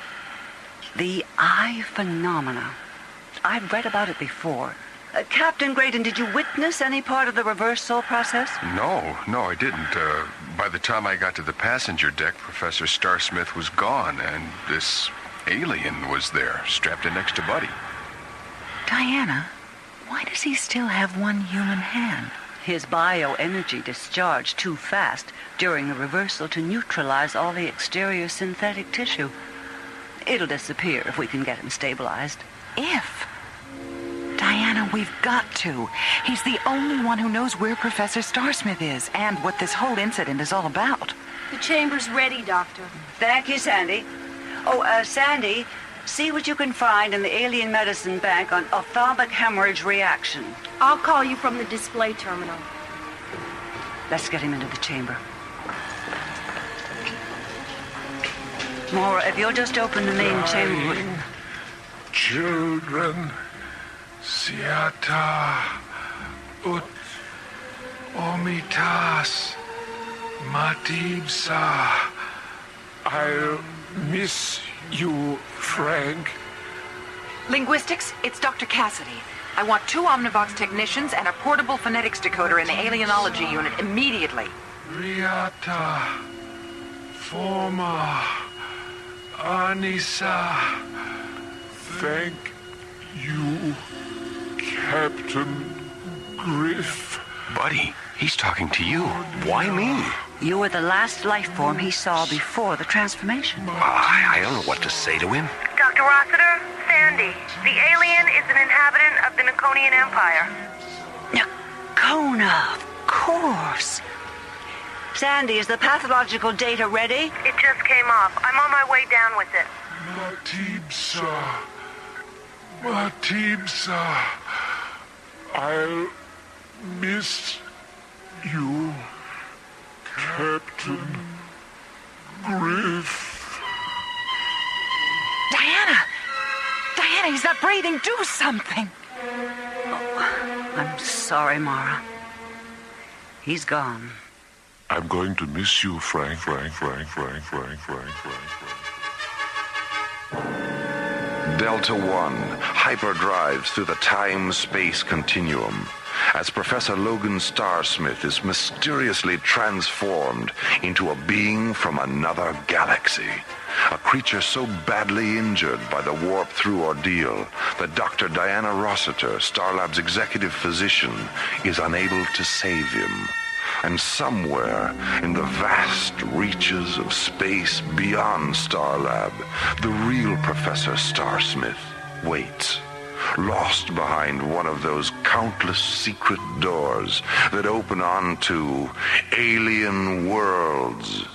The eye phenomena. I've read about it before. Captain Graydon, did you witness any part of the reversal process? No, I didn't. By the time I got to the passenger deck, Professor Starsmith was gone, and this alien was there, strapped in next to Buddy. Diana, why does he still have one human hand? His bioenergy discharged too fast during the reversal to neutralize all the exterior synthetic tissue. It'll disappear if we can get him stabilized. If? Diana, we've got to. He's the only one who knows where Professor Starsmith is and what this whole incident is all about. The chamber's ready, Doctor. Thank you, Sandy. Sandy, see what you can find in the Alien Medicine Bank on ophthalmic hemorrhage reaction. I'll call you from the display terminal. Let's get him into the chamber. Maura, if you'll just open the main chamber. Children, Siata, Ut, Omitas, Matibsa. I'll miss you, Frank. Linguistics, it's Dr. Cassidy. I want 2 Omnivox technicians and a portable phonetics decoder in the alienology unit immediately. Riata, Forma, Anissa. Thank you, Captain Griff. Buddy, he's talking to you. Why me? You were the last life form he saw before the transformation. I don't know what to say to him. Dr. Rossiter, Sandy, the alien is an inhabitant of the Naconian Empire. Nacona, of course. Sandy, is the pathological data ready? It just came off. I'm on my way down with it. Matibsa. I'll miss you, Captain Griff. Diana, he's not breathing. Do something. Oh, I'm sorry, Maura. He's gone. I'm going to miss you, Frank. Delta One hyperdrives through the time-space continuum as Professor Logan Starsmith is mysteriously transformed into a being from another galaxy. A creature so badly injured by the warp-through ordeal that Dr. Diana Rossiter, Starlab's executive physician, is unable to save him. And somewhere in the vast reaches of space beyond Starlab, the real Professor Starsmith waits, lost behind one of those countless secret doors that open onto alien worlds.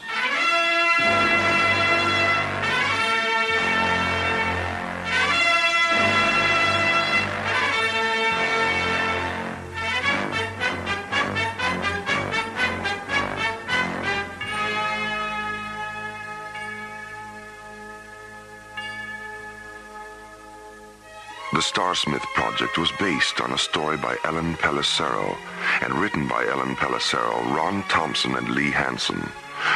The Starsmith project was based on a story by Ellen Pellicero and written by Ellen Pellicero, Ron Thompson, and Lee Hansen.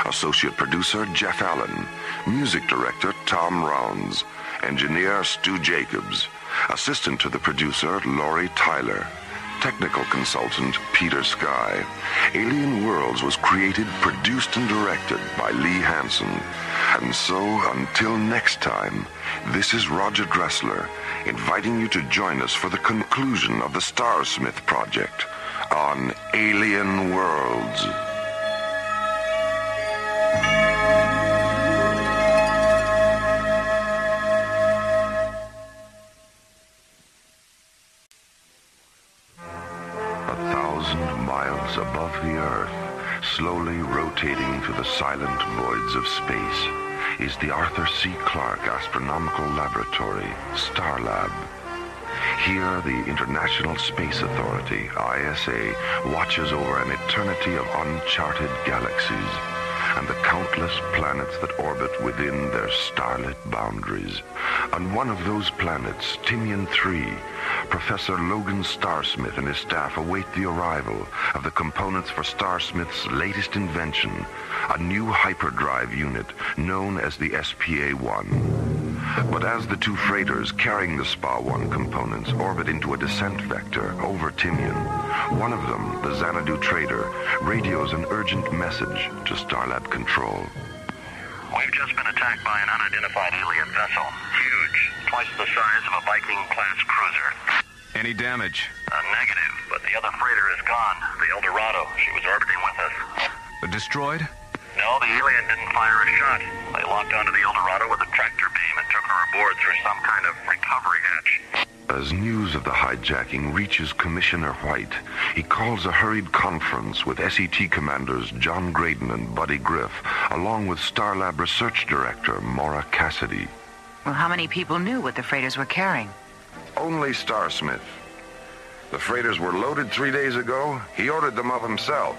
Associate producer Jeff Allen. Music director Tom Rounds. Engineer Stu Jacobs. Assistant to the producer Laurie Tyler. Technical consultant Peter Sky. Alien Worlds was created, produced, and directed by Lee Hansen. And so, until next time, this is Roger Dressler, inviting you to join us for the conclusion of the Starsmith project on Alien Worlds. 1,000 miles above the Earth, slowly rotating through the silent voids of space, is the Arthur C. Clarke Astronomical Laboratory, Starlab. Here, the International Space Authority, ISA, watches over an eternity of uncharted galaxies and the countless planets that orbit within their starlit boundaries. On one of those planets, Timian 3, Professor Logan Starsmith and his staff await the arrival of the components for Starsmith's latest invention, a new hyperdrive unit known as the SPA-1. But as the two freighters carrying the SPA-1 components orbit into a descent vector over Timian, one of them, the Xanadu trader, radios an urgent message to Starlab Control. We've just been attacked by an unidentified alien vessel. Huge. Twice the size of a Viking-class cruiser. Any damage? Negative, but the other freighter is gone. The El Dorado. She was orbiting with us. Destroyed? No, the alien didn't fire a shot. They locked onto the El Dorado with a tractor beam and took her aboard through some kind of recovery hatch. As news of the hijacking reaches Commissioner White, he calls a hurried conference with SET commanders John Graydon and Buddy Griff, along with Starlab Research Director Maura Cassidy. Well, how many people knew what the freighters were carrying? Only Starsmith. The freighters were loaded 3 days ago. He ordered them up himself.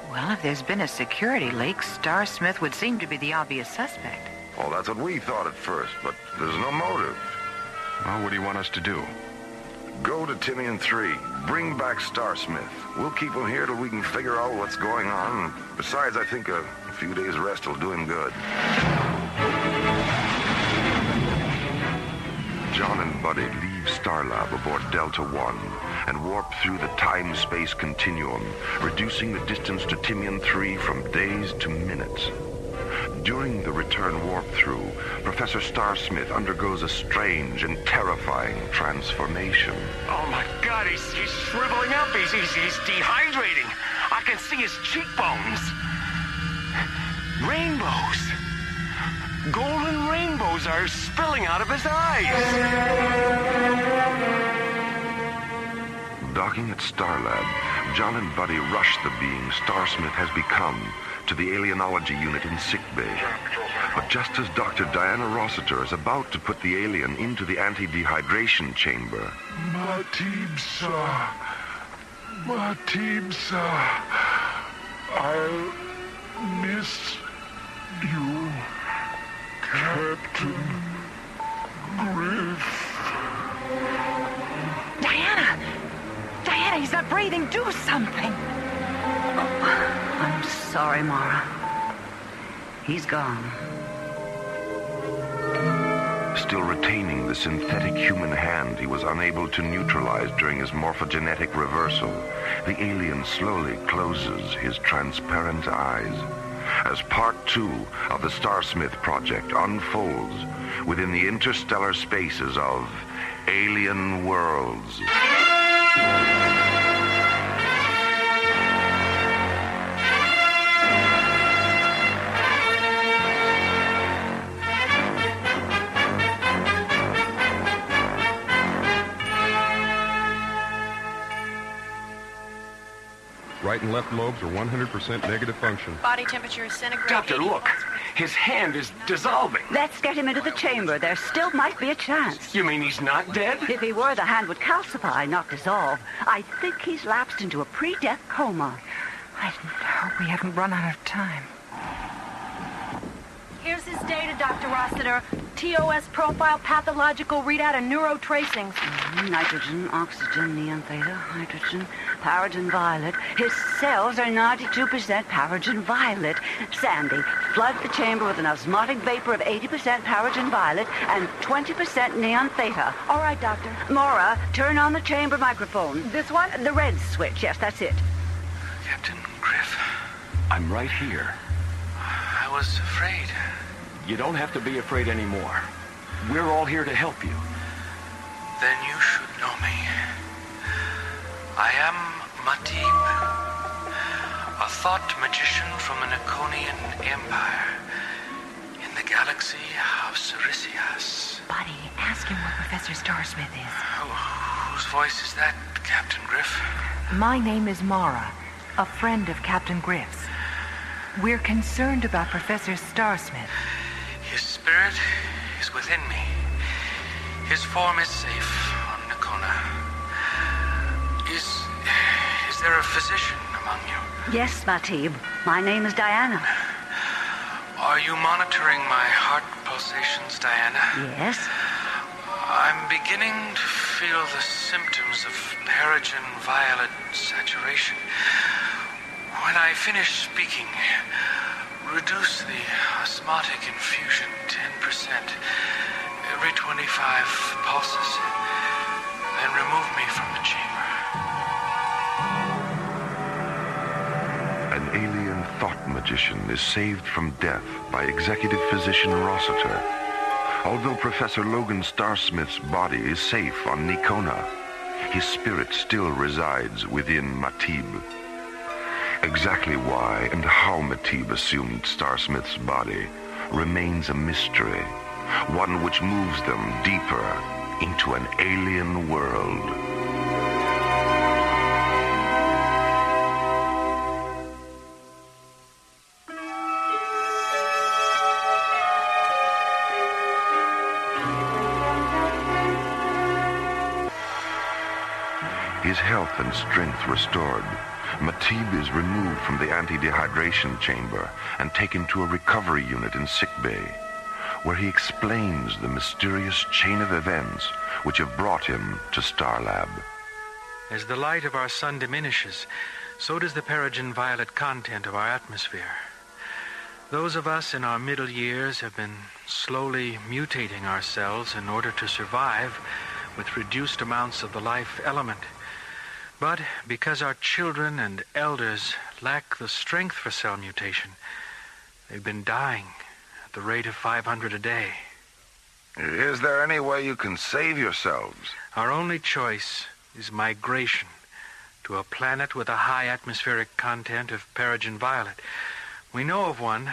Well, if there's been a security leak, Starsmith would seem to be the obvious suspect. Well, that's what we thought at first, but there's no motive. Well, what do you want us to do? Go to Timian 3. Bring back Starsmith. We'll keep him here till we can figure out what's going on. Besides, I think a few days' rest will do him good. John and Buddy leave Starlab aboard Delta 1 and warp through the time-space continuum, reducing the distance to Timian 3 from days to minutes. During the return warp-through, Professor Starsmith undergoes a strange and terrifying transformation. Oh, my God, he's shriveling up. He's dehydrating. I can see his cheekbones. Rainbows. Golden rainbows are spilling out of his eyes. Docking at Starlab, John and Buddy rush the being Starsmith has become to the alienology unit in sickbay. But just as Dr. Diana Rossiter is about to put the alien into the anti-dehydration chamber... Matimsa, I'll miss you, Captain Griff. Diana, he's not breathing. Do something. I'm sorry, Maura. He's gone. Still retaining the synthetic human hand he was unable to neutralize during his morphogenetic reversal, the alien slowly closes his transparent eyes as Part 2 of the Starsmith project unfolds within the interstellar spaces of Alien Worlds. Right and left lobes are 100% negative function. Body temperature is centigrade. Doctor, look. His hand is dissolving. Let's get him into the chamber. There still might be a chance. You mean he's not dead? If he were, the hand would calcify, not dissolve. I think he's lapsed into a pre-death coma. I hope we haven't run out of time. Here's his data, Dr. Rossiter. TOS profile, pathological readout, and neurotracings. Nitrogen, oxygen, neon theta, hydrogen, paragen violet. His cells are 92% paragen violet. Sandy, flood the chamber with an osmotic vapor of 80% paragen violet and 20% neon theta. All right, Doctor. Maura, turn on the chamber microphone. This one? The red switch, yes, that's it. Captain Griff, I'm right here. I was afraid. You don't have to be afraid anymore. We're all here to help you. Then you should know me. I am Matib, a thought magician from an Iconian empire in the galaxy of Cerisias. Buddy, ask him what Professor Starsmith is. Whose voice is that, Captain Griff? My name is Maura, a friend of Captain Griff's. We're concerned about Professor Starsmith. His spirit is within me. His form is safe on Nikona. Is there a physician among you? Yes, Matib. My name is Diana. Are you monitoring my heart pulsations, Diana? Yes. I'm beginning to feel the symptoms of paragen violet saturation. When I finish speaking, reduce the osmotic infusion 10% every 25 pulses, then remove me from the chamber. An alien thought magician is saved from death by executive physician Rossiter. Although Professor Logan Starsmith's body is safe on Nikona, his spirit still resides within Matib. Exactly why and how Matib assumed Starsmith's body remains a mystery, one which moves them deeper into an alien world. His health and strength restored, Matib is removed from the anti-dehydration chamber and taken to a recovery unit in sickbay, where he explains the mysterious chain of events which have brought him to Starlab. As the light of our sun diminishes, so does the paragen violet content of our atmosphere. Those of us in our middle years have been slowly mutating ourselves in order to survive with reduced amounts of the life element. But because our children and elders lack the strength for cell mutation, they've been dying at the rate of 500 a day. Is there any way you can save yourselves? Our only choice is migration to a planet with a high atmospheric content of paragen violet. We know of one,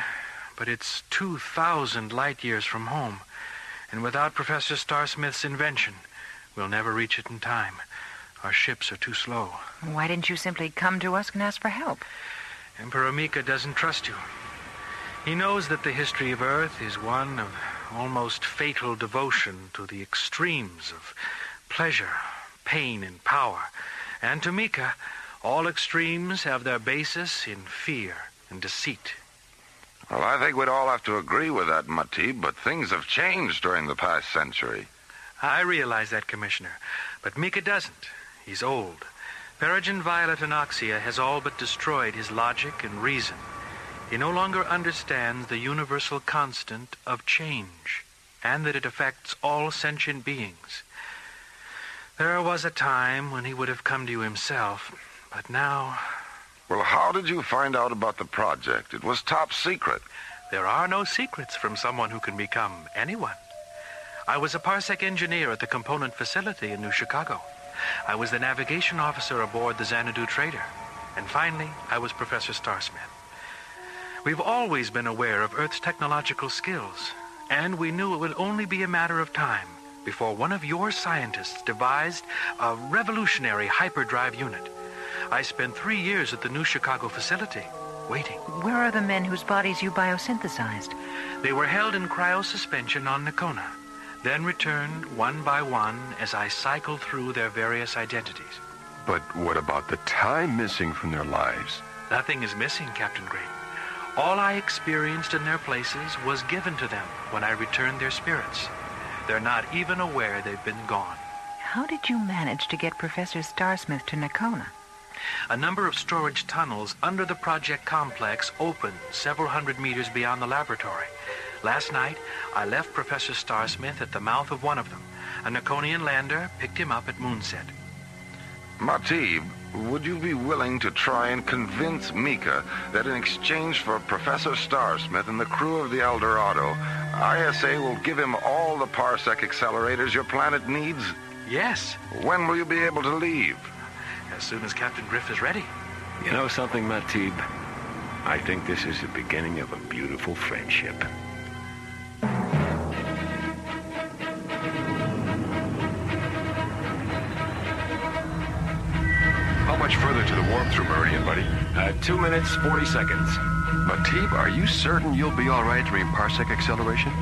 but it's 2,000 light years from home. And without Professor Starsmith's invention, we'll never reach it in time. Our ships are too slow. Why didn't you simply come to us and ask for help? Emperor Mika doesn't trust you. He knows that the history of Earth is one of almost fatal devotion to the extremes of pleasure, pain, and power. And to Mika, all extremes have their basis in fear and deceit. Well, I think we'd all have to agree with that, Matib, but things have changed during the past century. I realize that, Commissioner, but Mika doesn't. He's old. Paragen violet anoxia has all but destroyed his logic and reason. He no longer understands the universal constant of change, and that it affects all sentient beings. There was a time when he would have come to you himself, but now... Well, how did you find out about the project? It was top secret. There are no secrets from someone who can become anyone. I was a parsec engineer at the component facility in New Chicago. I was the navigation officer aboard the Xanadu Trader. And finally, I was Professor Starsmith. We've always been aware of Earth's technological skills, and we knew it would only be a matter of time before one of your scientists devised a revolutionary hyperdrive unit. I spent 3 years at the New Chicago facility, waiting. Where are the men whose bodies you biosynthesized? They were held in cryosuspension on Nikona, then returned one by one as I cycled through their various identities. But what about the time missing from their lives? Nothing is missing, Captain Green. All I experienced in their places was given to them when I returned their spirits. They're not even aware they've been gone. How did you manage to get Professor Starsmith to Nakona? A number of storage tunnels under the project complex open several hundred meters beyond the laboratory. Last night, I left Professor Starsmith at the mouth of one of them. A Nakonian lander picked him up at moonset. Matib, would you be willing to try and convince Mika that in exchange for Professor Starsmith and the crew of the El Dorado, ISA will give him all the parsec accelerators your planet needs? Yes. When will you be able to leave? As soon as Captain Griff is ready. You know something, Matib? I think this is the beginning of a beautiful friendship. How much further to the warp-through meridian, buddy? 2 minutes, 40 seconds. Matib, are you certain you'll be all right during parsec acceleration?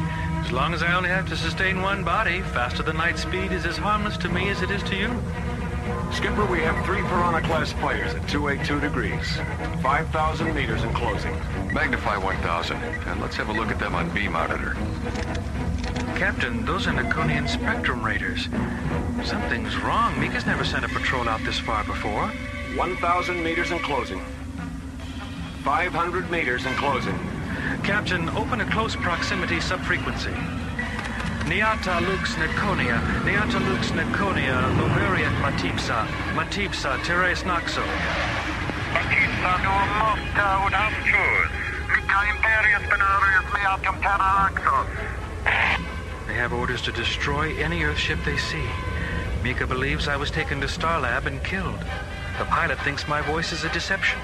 As long as I only have to sustain one body, faster than light speed is as harmless to me as it is to you. Skipper, we have 3 Piranha-class fighters at 282 degrees. 5,000 meters in closing. Magnify 1,000, and let's have a look at them on beam monitor. Captain, those are Nakonian spectrum raiders. Something's wrong. Mika's never sent a patrol out this far before. 1,000 meters in closing. 500 meters in closing. Captain, open a close proximity subfrequency. Niata lux Naconia, Niata lux Naconia, Luveriat Matipsa, Matipsa Teres Naxo. Matipsa no mofta ud hamchus. Mika imperius benarius meatum terra axos. They have orders to destroy any Earthship they see. Mika believes I was taken to Starlab and killed. The pilot thinks my voice is a deception.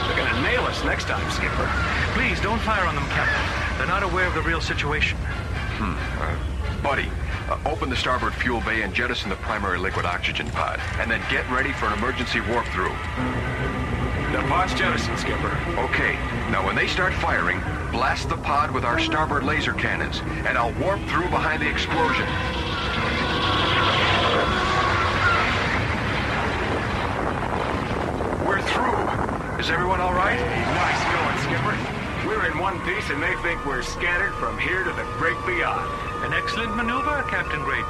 They're gonna nail us next time, Skipper. Please, don't fire on them, Captain. They're not aware of the real situation. Buddy, open the starboard fuel bay and jettison the primary liquid oxygen pod. And then get ready for an emergency warp-through. The pod's jettisoned, Skipper. Okay, now when they start firing, blast the pod with our starboard laser cannons, and I'll warp through behind the explosion. We're through. Is everyone all right? Nice going, Skipper. We're in one piece and they think we're scattered from here to the great beyond. An excellent maneuver, Captain Grayton.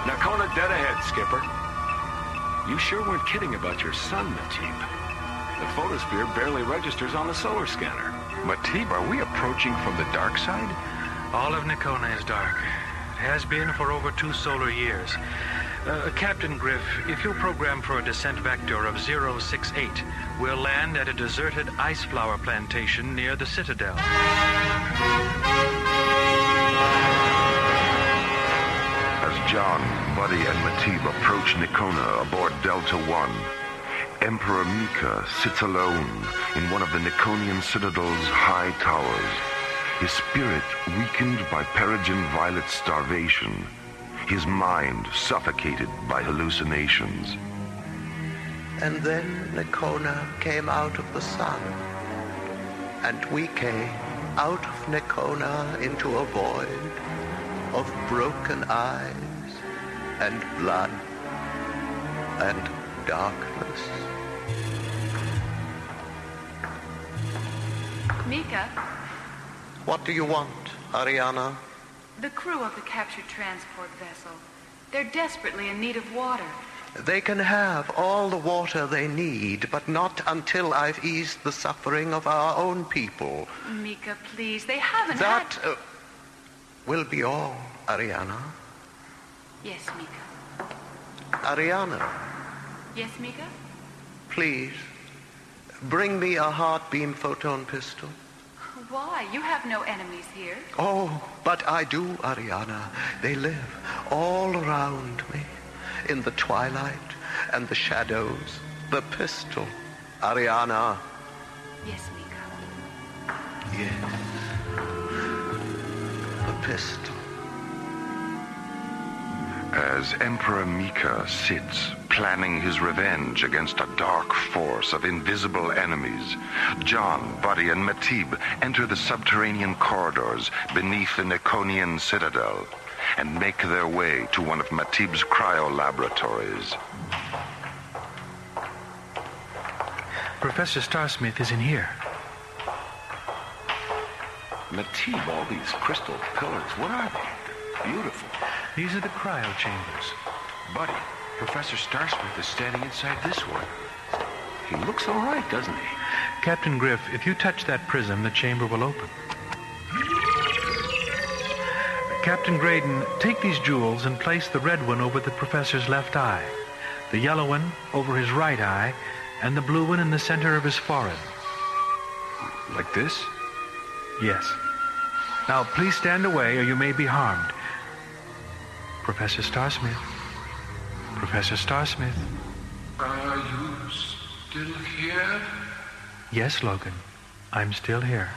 Nakona dead ahead, Skipper. You sure weren't kidding about your sun, Matib. The photosphere barely registers on the solar scanner. Matib, are we approaching from the dark side? All of Nakona is dark. It has been for over 2 solar years. Captain Griff, if you'll program for a descent vector of 068, we'll land at a deserted ice flower plantation near the Citadel. As John, Buddy, and Matib approach Nakona aboard Delta One, Emperor Mika sits alone in one of the Nakonian Citadel's high towers, his spirit weakened by Peregrine Violet's starvation, his mind suffocated by hallucinations. And then Nakona came out of the sun, and we came out of Nakona into a void of broken eyes and blood and darkness. Mika, What do you want, Ariana? the crew of the captured transport vessel. They're desperately in need of water. They can have all the water they need, but not until I've eased the suffering of our own people. Mika, please, they haven't That had... will be all, Ariana. Yes, Mika. Ariana, Yes, Mika? please, bring me a heart-beam photon pistol. Why? You have no enemies here. Oh, but I do, Ariana. They live all around me, in the twilight and the shadows. The pistol, Ariana. Yes, Mika. Yes. The pistol. As Emperor Mika sits, planning his revenge against a dark force of invisible enemies, John, Buddy, and Matib enter the subterranean corridors beneath the Nakonian Citadel and make their way to one of Matib's cryo-laboratories. Professor Starsmith is in here. Matib, all these crystal pillars, what are they? Beautiful. These are the cryo chambers. Buddy, Professor Starsmith is standing inside this one. He looks all right, doesn't he? Captain Griff, if you touch that prism, the chamber will open. Captain Graydon, take these jewels and place the red one over the professor's left eye, the yellow one over his right eye, and the blue one in the center of his forehead. Like this? Yes. Now, please stand away or you may be harmed. Professor Starsmith. Professor Starsmith. Are you still here? Yes, Logan. I'm still here.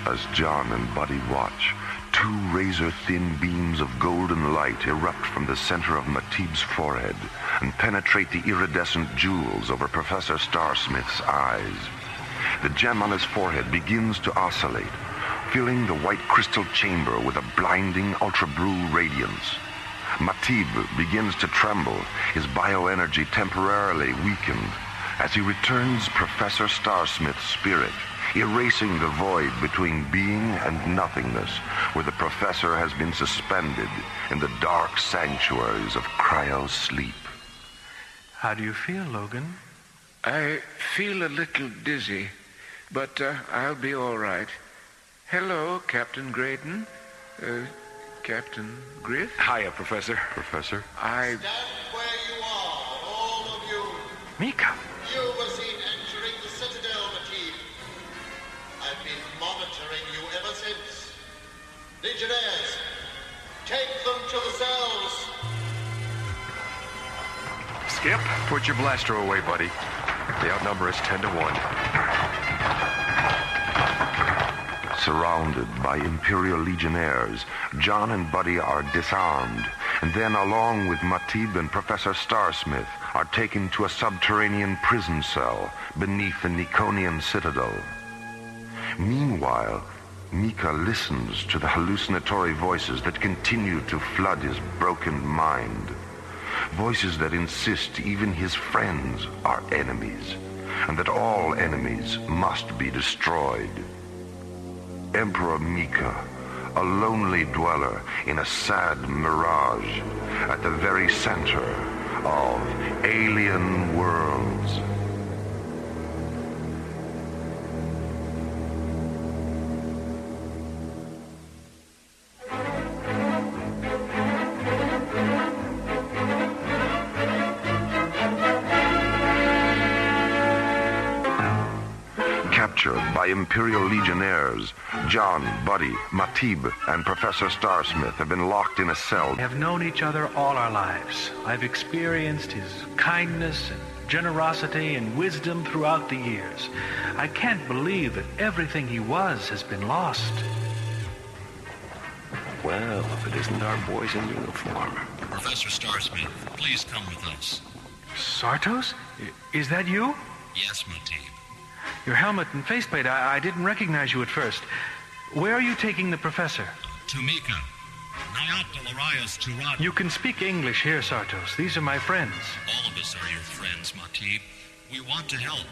As John and Buddy watch, two razor-thin beams of golden light erupt from the center of Matib's forehead and penetrate the iridescent jewels over Professor Starsmith's eyes. The gem on his forehead begins to oscillate, filling the white crystal chamber with a blinding ultra-blue radiance. Matib begins to tremble, his bioenergy temporarily weakened, as he returns Professor Starsmith's spirit, erasing the void between being and nothingness, where the professor has been suspended in the dark sanctuaries of cryo-sleep. How do you feel, Logan? I feel a little dizzy, but I'll be all right. Hello, Captain Graydon. Captain Griff? Hiya, Professor. Professor? I... Stand where you are, all of you. Mika. You were seen entering the Citadel, Matib. I've been monitoring you ever since. Legionnaires, take them to the cells. Skip, put your blaster away, buddy. The outnumber is 10 to 1. Surrounded by Imperial Legionnaires, John and Buddy are disarmed, and then, along with Matib and Professor Starsmith, are taken to a subterranean prison cell beneath the Nikonian citadel. Meanwhile, Mika listens to the hallucinatory voices that continue to flood his broken mind. Voices that insist even his friends are enemies, and that all enemies must be destroyed. Emperor Mika, a lonely dweller in a sad mirage at the very center of alien worlds. Captured by Imperial Legionnaires, John, Buddy, Matib, and Professor Starsmith have been locked in a cell. We have known each other all our lives. I've experienced his kindness and generosity and wisdom throughout the years. I can't believe that everything he was has been lost. Well, if it isn't our boys in uniform. Professor Starsmith, please come with us. Sartos? Is that you? Yes, Matib. Your helmet and faceplate, I didn't recognize you at first. Where are you taking the professor? To Mika. Nayat Delarias Turat. You can speak English here, Sartos. These are my friends. All of us are your friends, Matib. We want to help,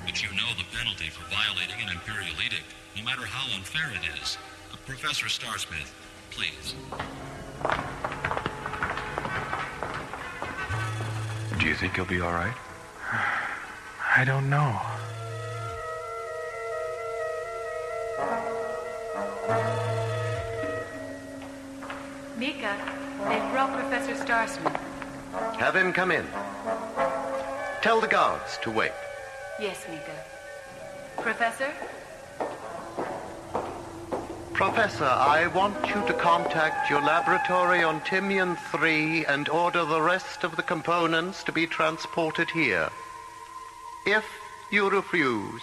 but you know the penalty for violating an Imperial edict, no matter how unfair it is. Professor Starsmith, please. Do you think he'll be all right? I don't know. Mika, they've brought Professor Starsmith. Have him come in. Tell the guards to wait. Yes, Mika. Professor? Professor, I want you to contact your laboratory on Timian 3 and order the rest of the components to be transported here. If you refuse,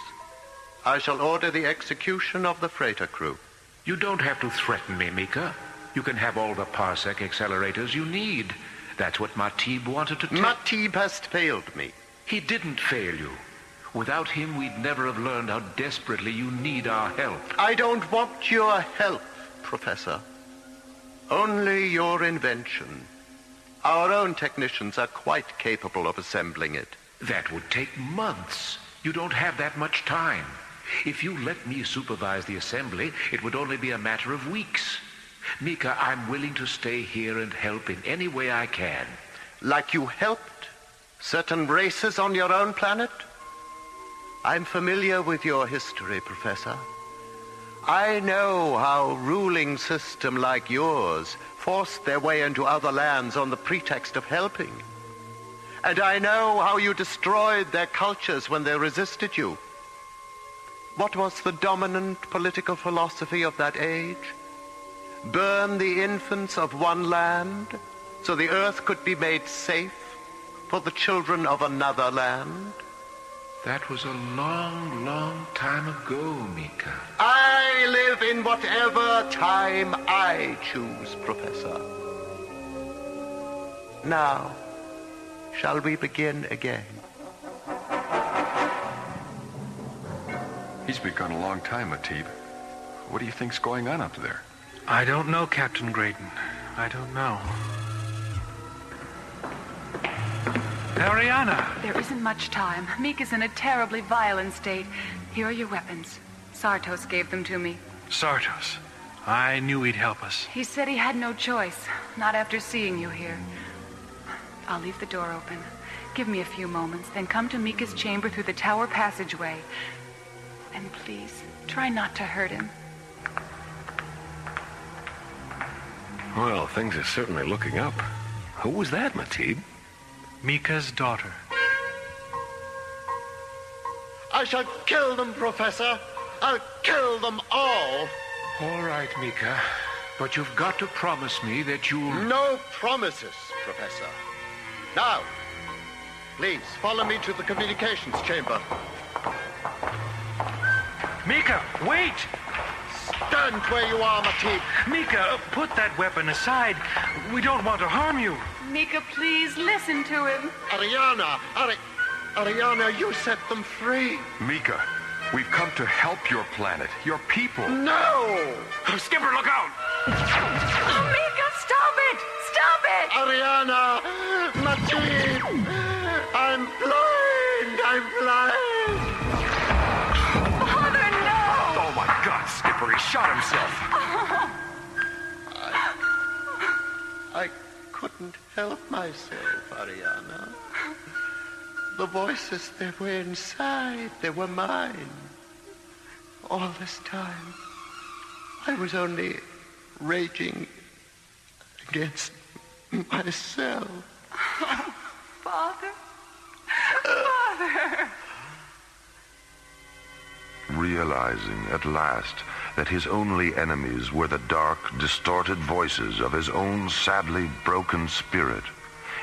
I shall order the execution of the freighter crew. You don't have to threaten me, Mika. You can have all the parsec accelerators you need. That's what Matib wanted to take. Matib has failed me. He didn't fail you. Without him, we'd never have learned how desperately you need our help. I don't want your help, Professor. Only your invention. Our own technicians are quite capable of assembling it. That would take months. You don't have that much time. If you let me supervise the assembly, it would only be a matter of weeks. Mika, I'm willing to stay here and help in any way I can. Like you helped certain races on your own planet? I'm familiar with your history, Professor. I know how ruling system like yours forced their way into other lands on the pretext of helping. And I know how you destroyed their cultures when they resisted you. What was the dominant political philosophy of that age? Burn the infants of one land so the earth could be made safe for the children of another land? That was a long, long time ago, Mika. I live in whatever time I choose, Professor. Now, shall we begin again? He's been gone a long time, Matib. What do you think's going on up there? I don't know, Captain Graydon. I don't know. Ariana! There isn't much time. Mika's in a terribly violent state. Here are your weapons. Sartos gave them to me. Sartos. I knew he'd help us. He said he had no choice, not after seeing you here. I'll leave the door open. Give me a few moments, then come to Mika's chamber through the tower passageway. And please, try not to hurt him. Well, things are certainly looking up. Who was that, Matib? Mika's daughter. I shall kill them, Professor. I'll kill them all. All right, Mika. But you've got to promise me that you'll... No promises, Professor. Now, please, follow me to the communications chamber. Mika, wait! Stand where you are, Matib. Mika, put that weapon aside. We don't want to harm you. Mika, please listen to him. Ariana, you set them free. Mika, we've come to help your planet, your people. No! Skipper, look out! Oh, Mika, stop it! Stop it! Ariana! Matib! I'm blind! I'm blind! Father, no! Oh, my God, Skipper, he shot himself. I couldn't help myself, Ariana. The voices, they were inside. They were mine. All this time, I was only raging against myself. Oh, Father. Father. Realizing at last that his only enemies were the dark, distorted voices of his own sadly broken spirit,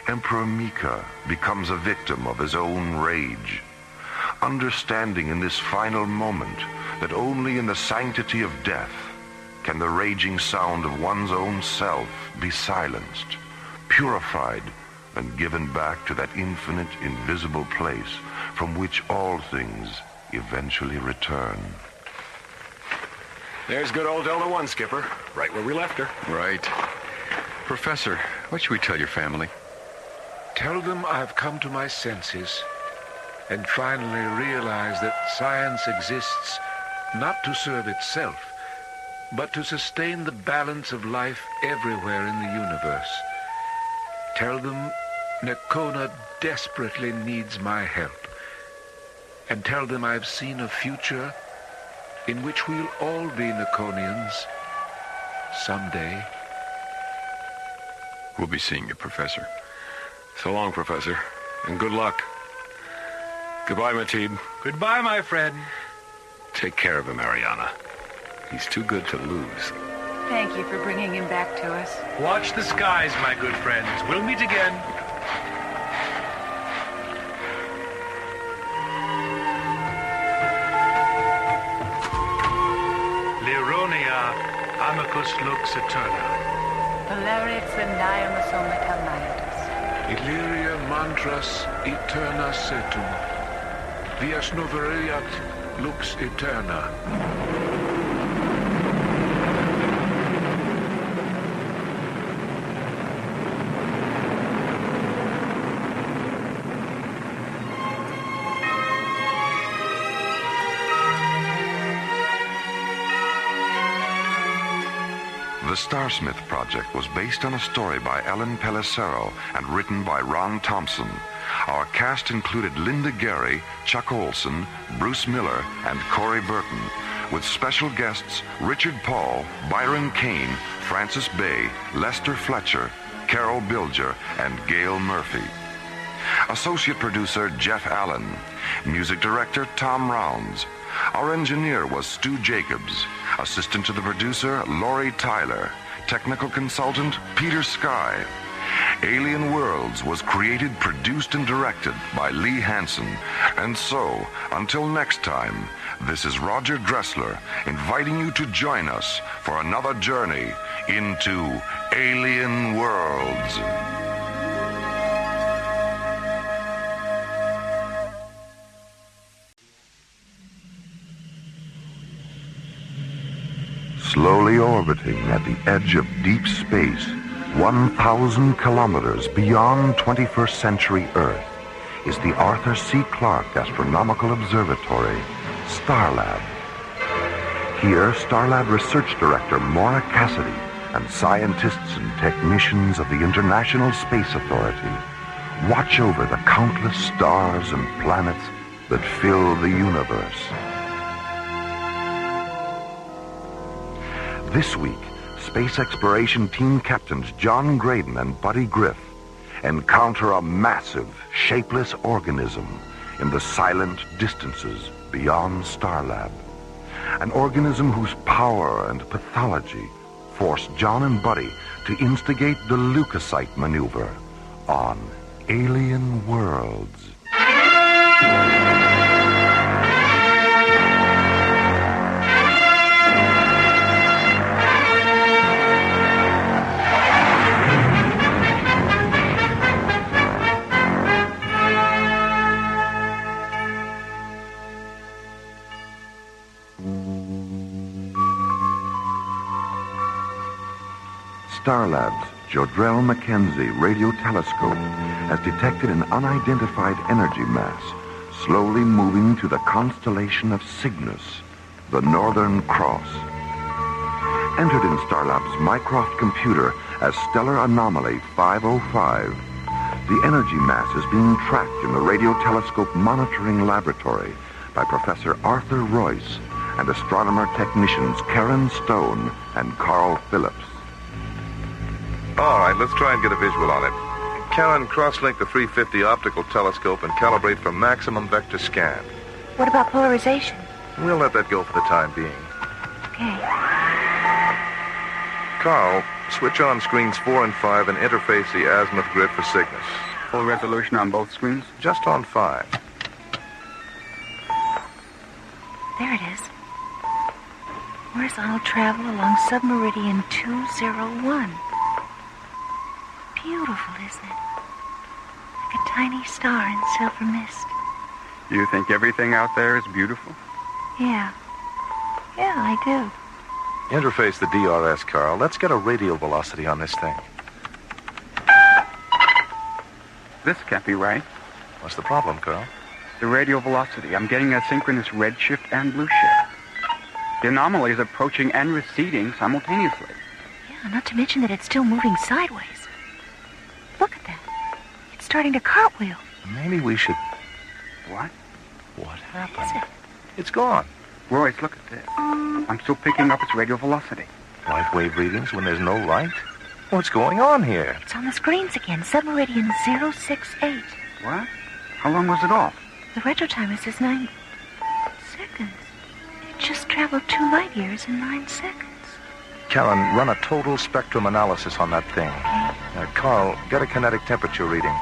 Emperor Mika becomes a victim of his own rage. Understanding in this final moment that only in the sanctity of death can the raging sound of one's own self be silenced, purified, and given back to that infinite, invisible place from which all things eventually return. There's good old Delta One, Skipper. Right where we left her. Right. Professor, what should we tell your family? Tell them I've come to my senses and finally realized that science exists not to serve itself, but to sustain the balance of life everywhere in the universe. Tell them Nakona desperately needs my help. And tell them I've seen a future in which we'll all be Nakonians someday. We'll be seeing you, Professor. So long, Professor, and good luck. Goodbye, Matib. Goodbye, my friend. Take care of him, Ariana. He's too good to lose. Thank you for bringing him back to us. Watch the skies, my good friends. We'll meet again. Amicus lux eterna. Polaris endiamasomata maitus. Illyria mantras eterna setum. Vias noveriat lux eterna. Starsmith project was based on a story by Ellen Pellicero and written by Ron Thompson. Our cast included Linda Gary, Chuck Olson, Bruce Miller, and Corey Burton, with special guests Richard Paul, Byron Kane, Francis Bay, Lester Fletcher, Carol Bilger, and Gail Murphy. Associate producer Jeff Allen. Music director Tom Rounds. Our engineer was Stu Jacobs. Assistant to the producer Laurie Tyler. Technical consultant Peter Sky. Alien Worlds was created, produced, and directed by Lee Hansen. And so, until next time, this is Roger Dressler inviting you to join us for another journey into Alien Worlds. Slowly orbiting at the edge of deep space, 1,000 kilometers beyond 21st century Earth, is the Arthur C. Clarke Astronomical Observatory, Starlab. Here, Starlab Research Director Maura Cassidy and scientists and technicians of the International Space Authority watch over the countless stars and planets that fill the universe. This week, Space Exploration Team Captains John Graydon and Buddy Griff encounter a massive, shapeless organism in the silent distances beyond Starlab. An organism whose power and pathology forced John and Buddy to instigate the leukocyte maneuver on Alien Worlds. Starlab's Jodrell Mackenzie radio telescope has detected an unidentified energy mass slowly moving to the constellation of Cygnus, the Northern Cross. Entered in Starlab's Mycroft computer as Stellar Anomaly 505, the energy mass is being tracked in the radio telescope monitoring laboratory by Professor Arthur Royce and astronomer technicians Karen Stone and Carl Phillips. All right, let's try and get a visual on it. Karen, cross-link the 350 optical telescope and calibrate for maximum vector scan. What about polarization? We'll let that go for the time being. Okay. Carl, switch on screens 4 and 5 and interface the azimuth grid for Cygnus. Full resolution on both screens? Just on 5. There it is. Horizontal travel along submeridian 201. Beautiful, isn't it? Like a tiny star in silver mist. You think everything out there is beautiful? Yeah. Yeah, I do. Interface the DRS, Carl. Let's get a radial velocity on this thing. This can't be right. What's the problem, Carl? The radial velocity. I'm getting a synchronous redshift and blue shift. The anomaly is approaching and receding simultaneously. Yeah, not to mention that it's still moving sideways. Look at that. It's starting to cartwheel. Maybe we should... What? What happened? What is it? It's gone. Royce, look at this. I'm still picking up its radial velocity. Light wave readings when there's no light? What's going on here? It's on the screens again. Submeridian 068. What? How long was it off? The retro timer says 9 seconds. It just traveled 2 light years in 9 seconds. Karen, run a total spectrum analysis on that thing. Okay. Carl, get a kinetic temperature reading.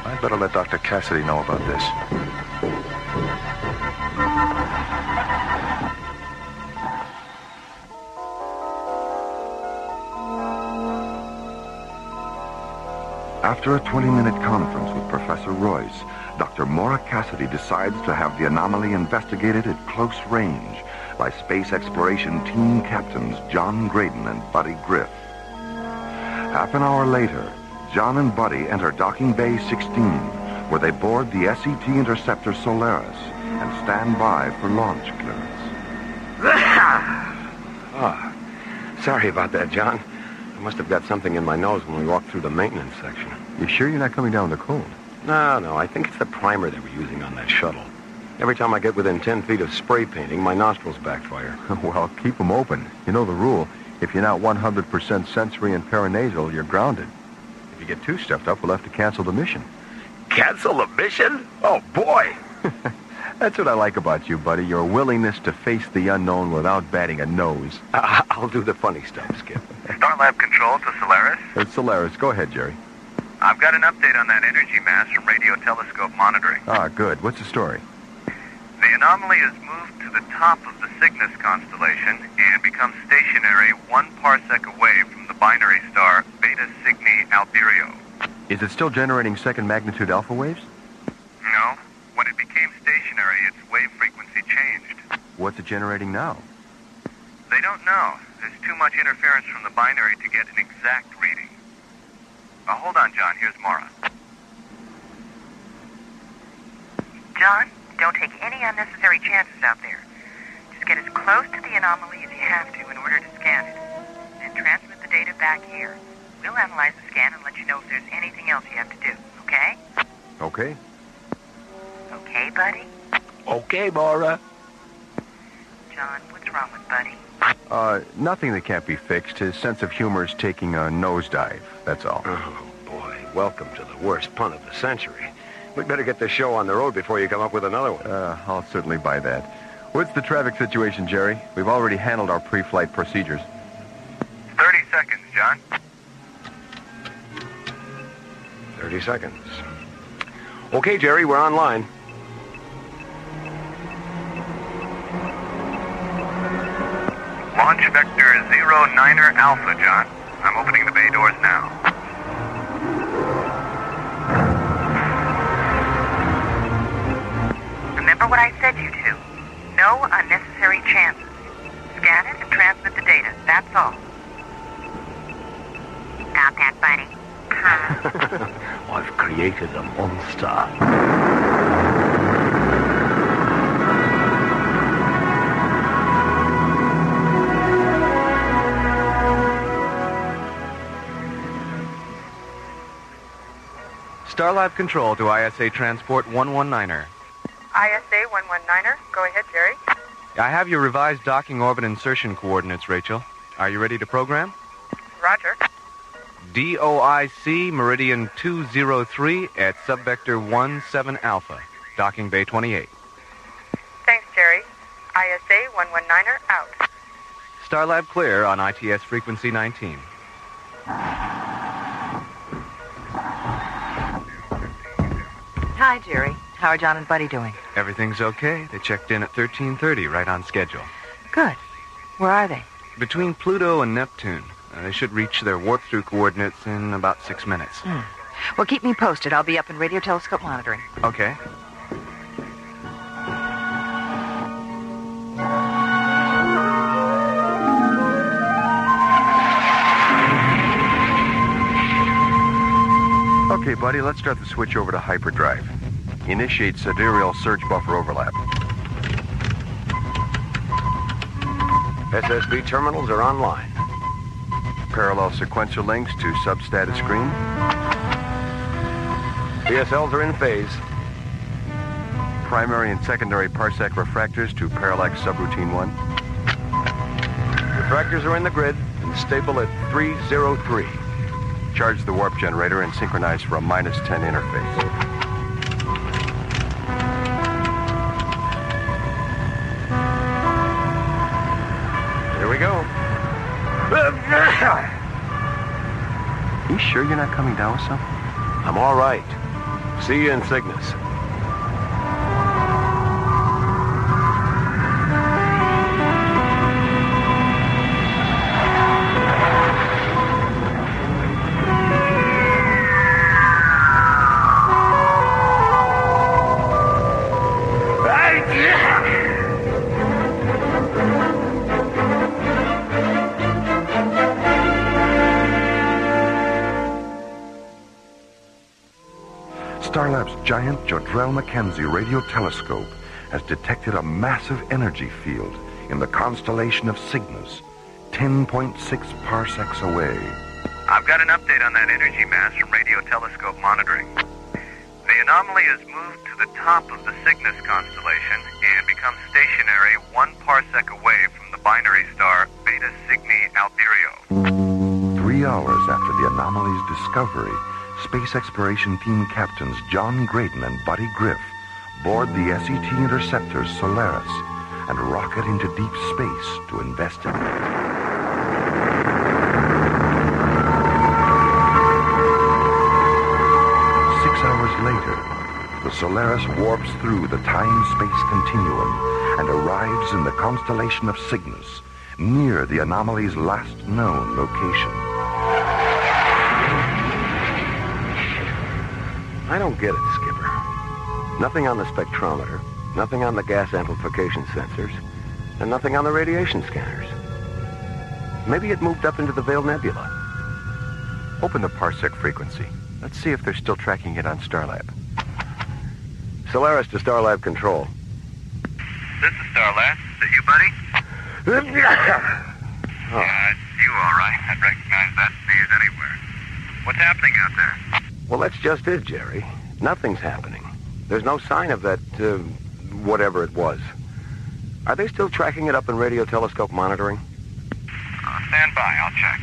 I'd better let Dr. Cassidy know about this. After a 20-minute conference with Professor Royce, Dr. Maura Cassidy decides to have the anomaly investigated at close range by Space Exploration Team Captains John Graydon and Buddy Griff. Half an hour later, John and Buddy enter Docking Bay 16, where they board the SET Interceptor Solaris and stand by for launch clearance. Sorry about that, John. I must have got something in my nose when we walked through the maintenance section. You sure you're not coming down with a cold? No, I think it's the primer they were using on that shuttle. Every time I get within 10 feet of spray painting, my nostrils backfire. Well, keep them open. You know the rule. If you're not 100% sensory and paranasal, you're grounded. If you get too stuffed up, we'll have to cancel the mission. Cancel the mission? Oh, boy! That's what I like about you, buddy. Your willingness to face the unknown without batting a nose. I'll do the funny stuff, Skip. Starlab Control to Solaris. It's Solaris. Go ahead, Jerry. I've got an update on that energy mass from radio telescope monitoring. Ah, good. What's the story? The anomaly has moved to the top of the Cygnus constellation and becomes stationary 1 parsec away from the binary star Beta Cygni Alberio. Is it still generating second magnitude alpha waves? No. When it became stationary, its wave frequency changed. What's it generating now? They don't know. There's too much interference from the binary to get an exact reading. Hold on, John. Here's Maura. John, don't take any unnecessary chances out there. Just get as close to the anomaly as you have to in order to scan it. Then transmit the data back here. We'll analyze the scan and let you know if there's anything else you have to do, okay? Okay. Okay, buddy? Okay, Maura. John, what's wrong with Buddy? Nothing that can't be fixed. His sense of humor is taking a nosedive, that's all. Oh, boy. Welcome to the worst pun of the century. We'd better get this show on the road before you come up with another one. I'll certainly buy that. What's the traffic situation, Jerry? We've already handled our pre-flight procedures. 30 seconds, John. 30 seconds. Okay, Jerry, we're online. Launch vector 09er Alpha, John. I'm opening the bay doors now. Remember what I said you to. No unnecessary chances. Scan it and transmit the data. That's all. Got that, buddy? I've created a monster. Starlab Control to ISA Transport 119er. ISA 119er. Go ahead, Jerry. I have your revised docking orbit insertion coordinates, Rachel. Are you ready to program? Roger. DOIC Meridian 203 at subvector 17 Alpha, docking bay 28. Thanks, Jerry. ISA 119er out. Starlab clear on ITS frequency 19. Hi, Jerry. How are John and Buddy doing? Everything's okay. They checked in at 13:30, right on schedule. Good. Where are they? Between Pluto and Neptune. They should reach their warp-through coordinates in about 6 minutes. Well, keep me posted. I'll be up in radio telescope monitoring. Okay. Okay, buddy, let's start the switch over to hyperdrive. Initiate sidereal surge buffer overlap. SSB terminals are online. Parallel sequential links to substatus screen. PSLs are in phase. Primary and secondary parsec refractors to parallax subroutine 1. Refractors are in the grid and stable at 303. Charge the warp generator and synchronize for a -10 interface. Here we go. You sure you're not coming down with something? I'm all right. See you in Cygnus. Starlab's giant Jodrell Mackenzie radio telescope has detected a massive energy field in the constellation of Cygnus, 10.6 parsecs away. I've got an update on that energy mass from radio telescope monitoring. The anomaly has moved to the top of the Cygnus constellation and become stationary 1 parsec away from the binary star Beta Cygni Alberio. 3 hours after the anomaly's discovery, Space Exploration Team Captains John Graydon and Buddy Griff board the SET interceptor Solaris and rocket into deep space to investigate. 6 hours later, the Solaris warps through the time-space continuum and arrives in the constellation of Cygnus, near the anomaly's last known location. I don't get it, Skipper. Nothing on the spectrometer, nothing on the gas amplification sensors, and nothing on the radiation scanners. Maybe it moved up into the Veil Nebula. Open the parsec frequency. Let's see if they're still tracking it on Starlab. Solaris to Starlab Control. This is Starlab. Is it you, buddy? Yeah, it's you, all right. I'd recognize that sneeze anywhere. What's happening out there? Well, that's just it, Jerry. Nothing's happening. There's no sign of that, whatever it was. Are they still tracking it up in radio telescope monitoring? Stand by. I'll check.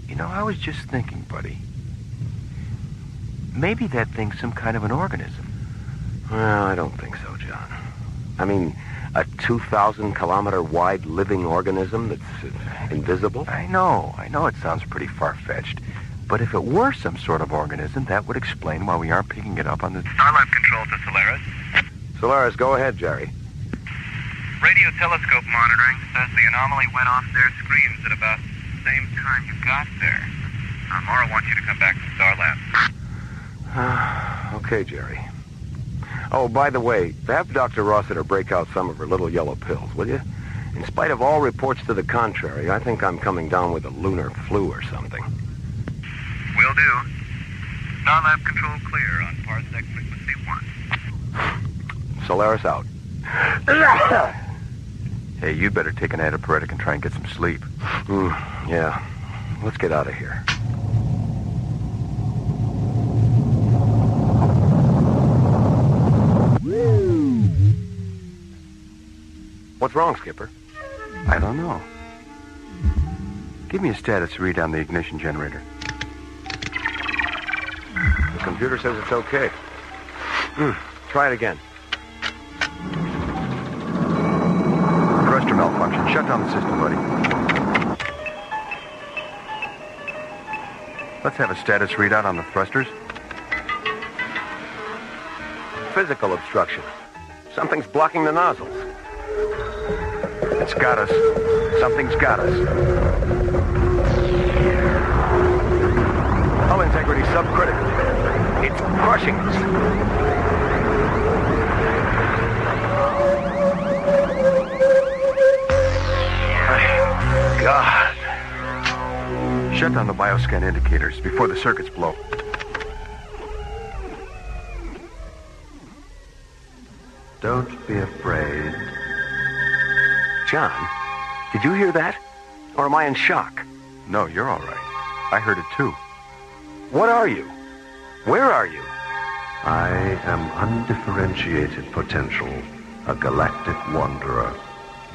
You know, I was just thinking, buddy. Maybe that thing's some kind of an organism. Well, I don't think so, John. I mean, a 2,000-kilometer wide living organism that's invisible? I know it sounds pretty far-fetched. But if it were some sort of organism, that would explain why we aren't picking it up on the... Starlab Control to Solaris. Solaris, go ahead, Jerry. Radio telescope monitoring says the anomaly went off their screens at about the same time you got there. Maura wants you to come back to Starlab. Okay, Jerry. Oh, by the way, have Dr. Rossiter break out some of her little yellow pills, will you? In spite of all reports to the contrary, I think I'm coming down with a lunar flu or something. Will do. Starlab Control clear on parsec frequency 1. Solaris out. Hey, you'd better take an antipyretic and try and get some sleep. Yeah. Let's get out of here. What's wrong, Skipper? I don't know. Give me a status read on the ignition generator. The computer says it's okay. Try it again. Thruster malfunction. Shut down the system, buddy. Let's have a status readout on the thrusters. Physical obstruction. Something's blocking the nozzles. It's got us. Something's got us. Hull integrity subcritical. It's crushing us. My God. Shut down the bioscan indicators before the circuits blow. Don't be afraid. John, did you hear that? Or am I in shock? No, you're all right. I heard it too. What are you? Where are you? I am undifferentiated potential, a galactic wanderer.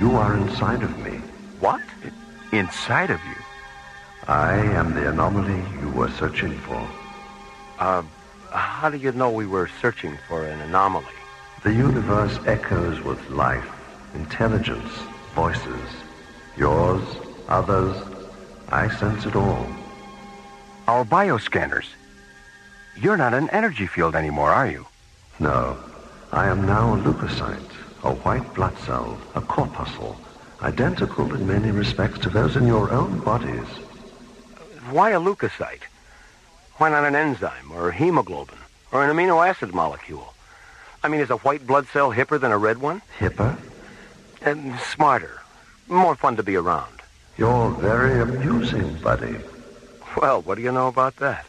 You are inside of me. What? Inside of you? I am the anomaly you were searching for. How do you know we were searching for an anomaly? The universe echoes with life, intelligence, voices. Yours, others, I sense it all. Our bioscanners. You're not an energy field anymore, are you? No. I am now a leukocyte, a white blood cell, a corpuscle, identical in many respects to those in your own bodies. Why a leukocyte? Why not an enzyme, or hemoglobin, or an amino acid molecule? I mean, is a white blood cell hipper than a red one? Hipper? And smarter. More fun to be around. You're very amusing, buddy. Well, what do you know about that?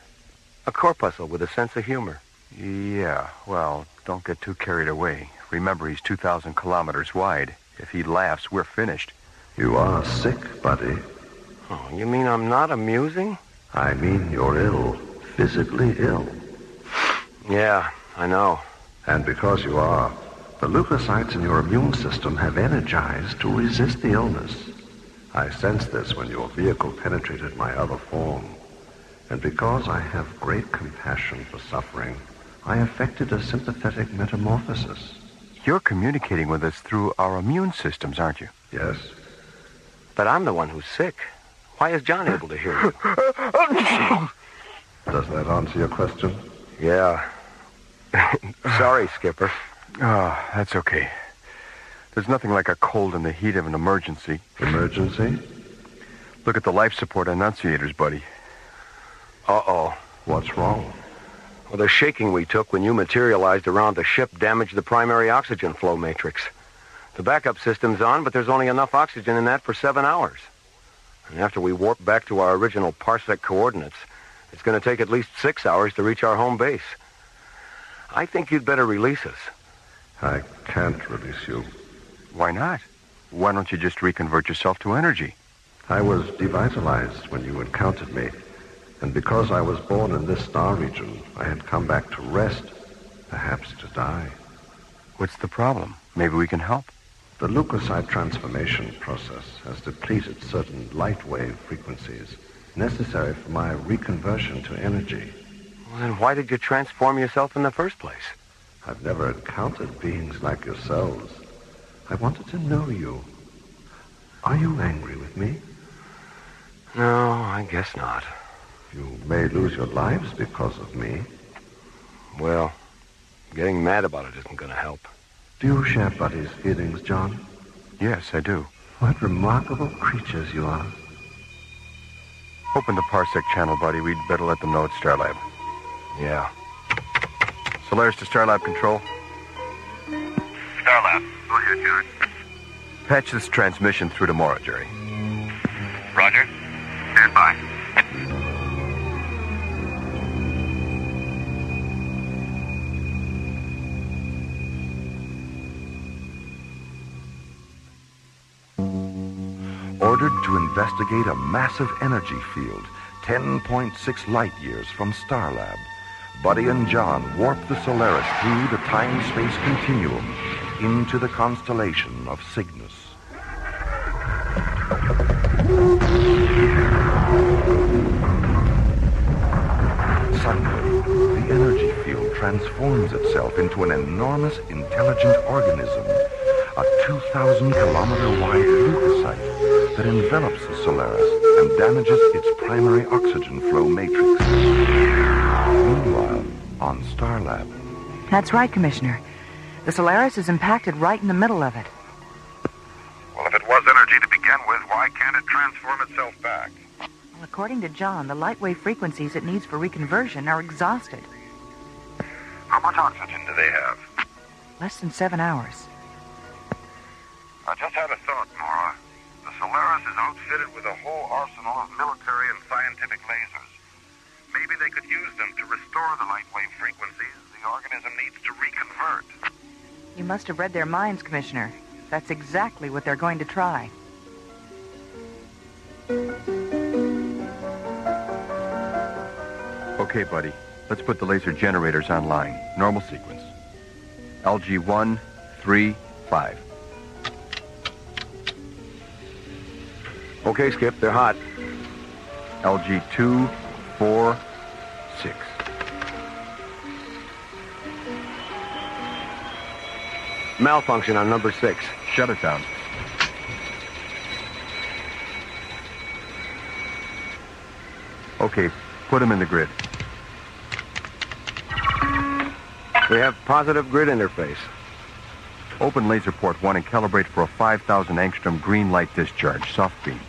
A corpuscle with a sense of humor. Yeah, well, don't get too carried away. Remember, he's 2,000 kilometers wide. If he laughs, we're finished. You are sick, buddy. Oh, you mean I'm not amusing? I mean you're ill. Physically ill. Yeah, I know. And because you are, the leukocytes in your immune system have energized to resist the illness. I sensed this when your vehicle penetrated my other form. And because I have great compassion for suffering, I effected a sympathetic metamorphosis. You're communicating with us through our immune systems, aren't you? Yes. But I'm the one who's sick. Why is John able to hear you? Does that answer your question? Yeah. Sorry, Skipper. Oh, that's okay. There's nothing like a cold in the heat of an emergency. Emergency? Look at the life support annunciators, buddy. Uh-oh. What's wrong? Well, the shaking we took when you materialized around the ship damaged the primary oxygen flow matrix. The backup system's on, but there's only enough oxygen in that for 7 hours. And after we warp back to our original parsec coordinates, it's going to take at least 6 hours to reach our home base. I think you'd better release us. I can't release you. Why not? Why don't you just reconvert yourself to energy? I was devitalized when you encountered me. And because I was born in this star region, I had come back to rest, perhaps to die. What's the problem? Maybe we can help. The leukocyte transformation process has depleted certain light wave frequencies necessary for my reconversion to energy. Well, then why did you transform yourself in the first place? I've never encountered beings like yourselves. I wanted to know you. Are you angry with me? No, I guess not. You may lose your lives because of me. Well, getting mad about it isn't going to help. Do you share Buddy's feelings, John? Yes, I do. What remarkable creatures you are. Open the Parsec channel, Buddy. We'd better let them know it's Starlab. Yeah. Solaris to Starlab control. Starlab. Go ahead, John. Patch this transmission through to Maura, Jerry. Roger. Stand by. Ordered to investigate a massive energy field 10.6 light years from Starlab, Buddy and John warped the Solaris through the time-space continuum into the constellation of Cygnus. Suddenly, the energy field transforms itself into an enormous intelligent organism, a 2,000-kilometer-wide leukocyte that envelops the Solaris and damages its primary oxygen flow matrix. Meanwhile, on Starlab... That's right, Commissioner. The Solaris is impacted right in the middle of it. Well, if it was energy to begin with, why can't it transform itself back? Well, according to John, the light wave frequencies it needs for reconversion are exhausted. How much oxygen do they have? Less than 7 hours. I just had a thought, Maura. The Solaris is outfitted with a whole arsenal of military and scientific lasers. Maybe they could use them to restore the light wave frequencies the organism needs to reconvert. You must have read their minds, Commissioner. That's exactly what they're going to try. Okay, buddy. Let's put the laser generators online. Normal sequence. LG 1, 3, 5. Okay, Skip, they're hot. LG 2, 4, 6. Malfunction on number 6. Shut it down. Okay, put them in the grid. We have positive grid interface. Open laser port 1 and calibrate for a 5,000 angstrom green light discharge, soft beam.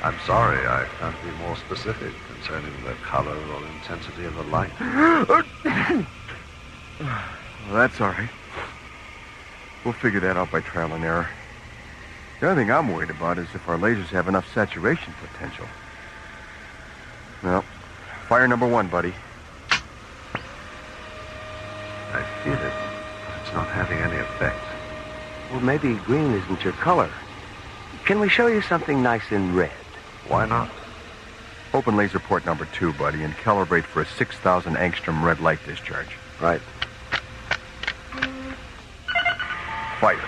I'm sorry, I can't be more specific concerning the color or intensity of the light. Well, that's all right. We'll figure that out by trial and error. The only thing I'm worried about is if our lasers have enough saturation potential. Well, fire number 1, buddy. I feel it. not having any effect. Well, maybe green isn't your color. Can we show you something nice in red? Why not? Open laser port number 2, buddy, and calibrate for a 6,000 angstrom red light discharge. Right. Fire.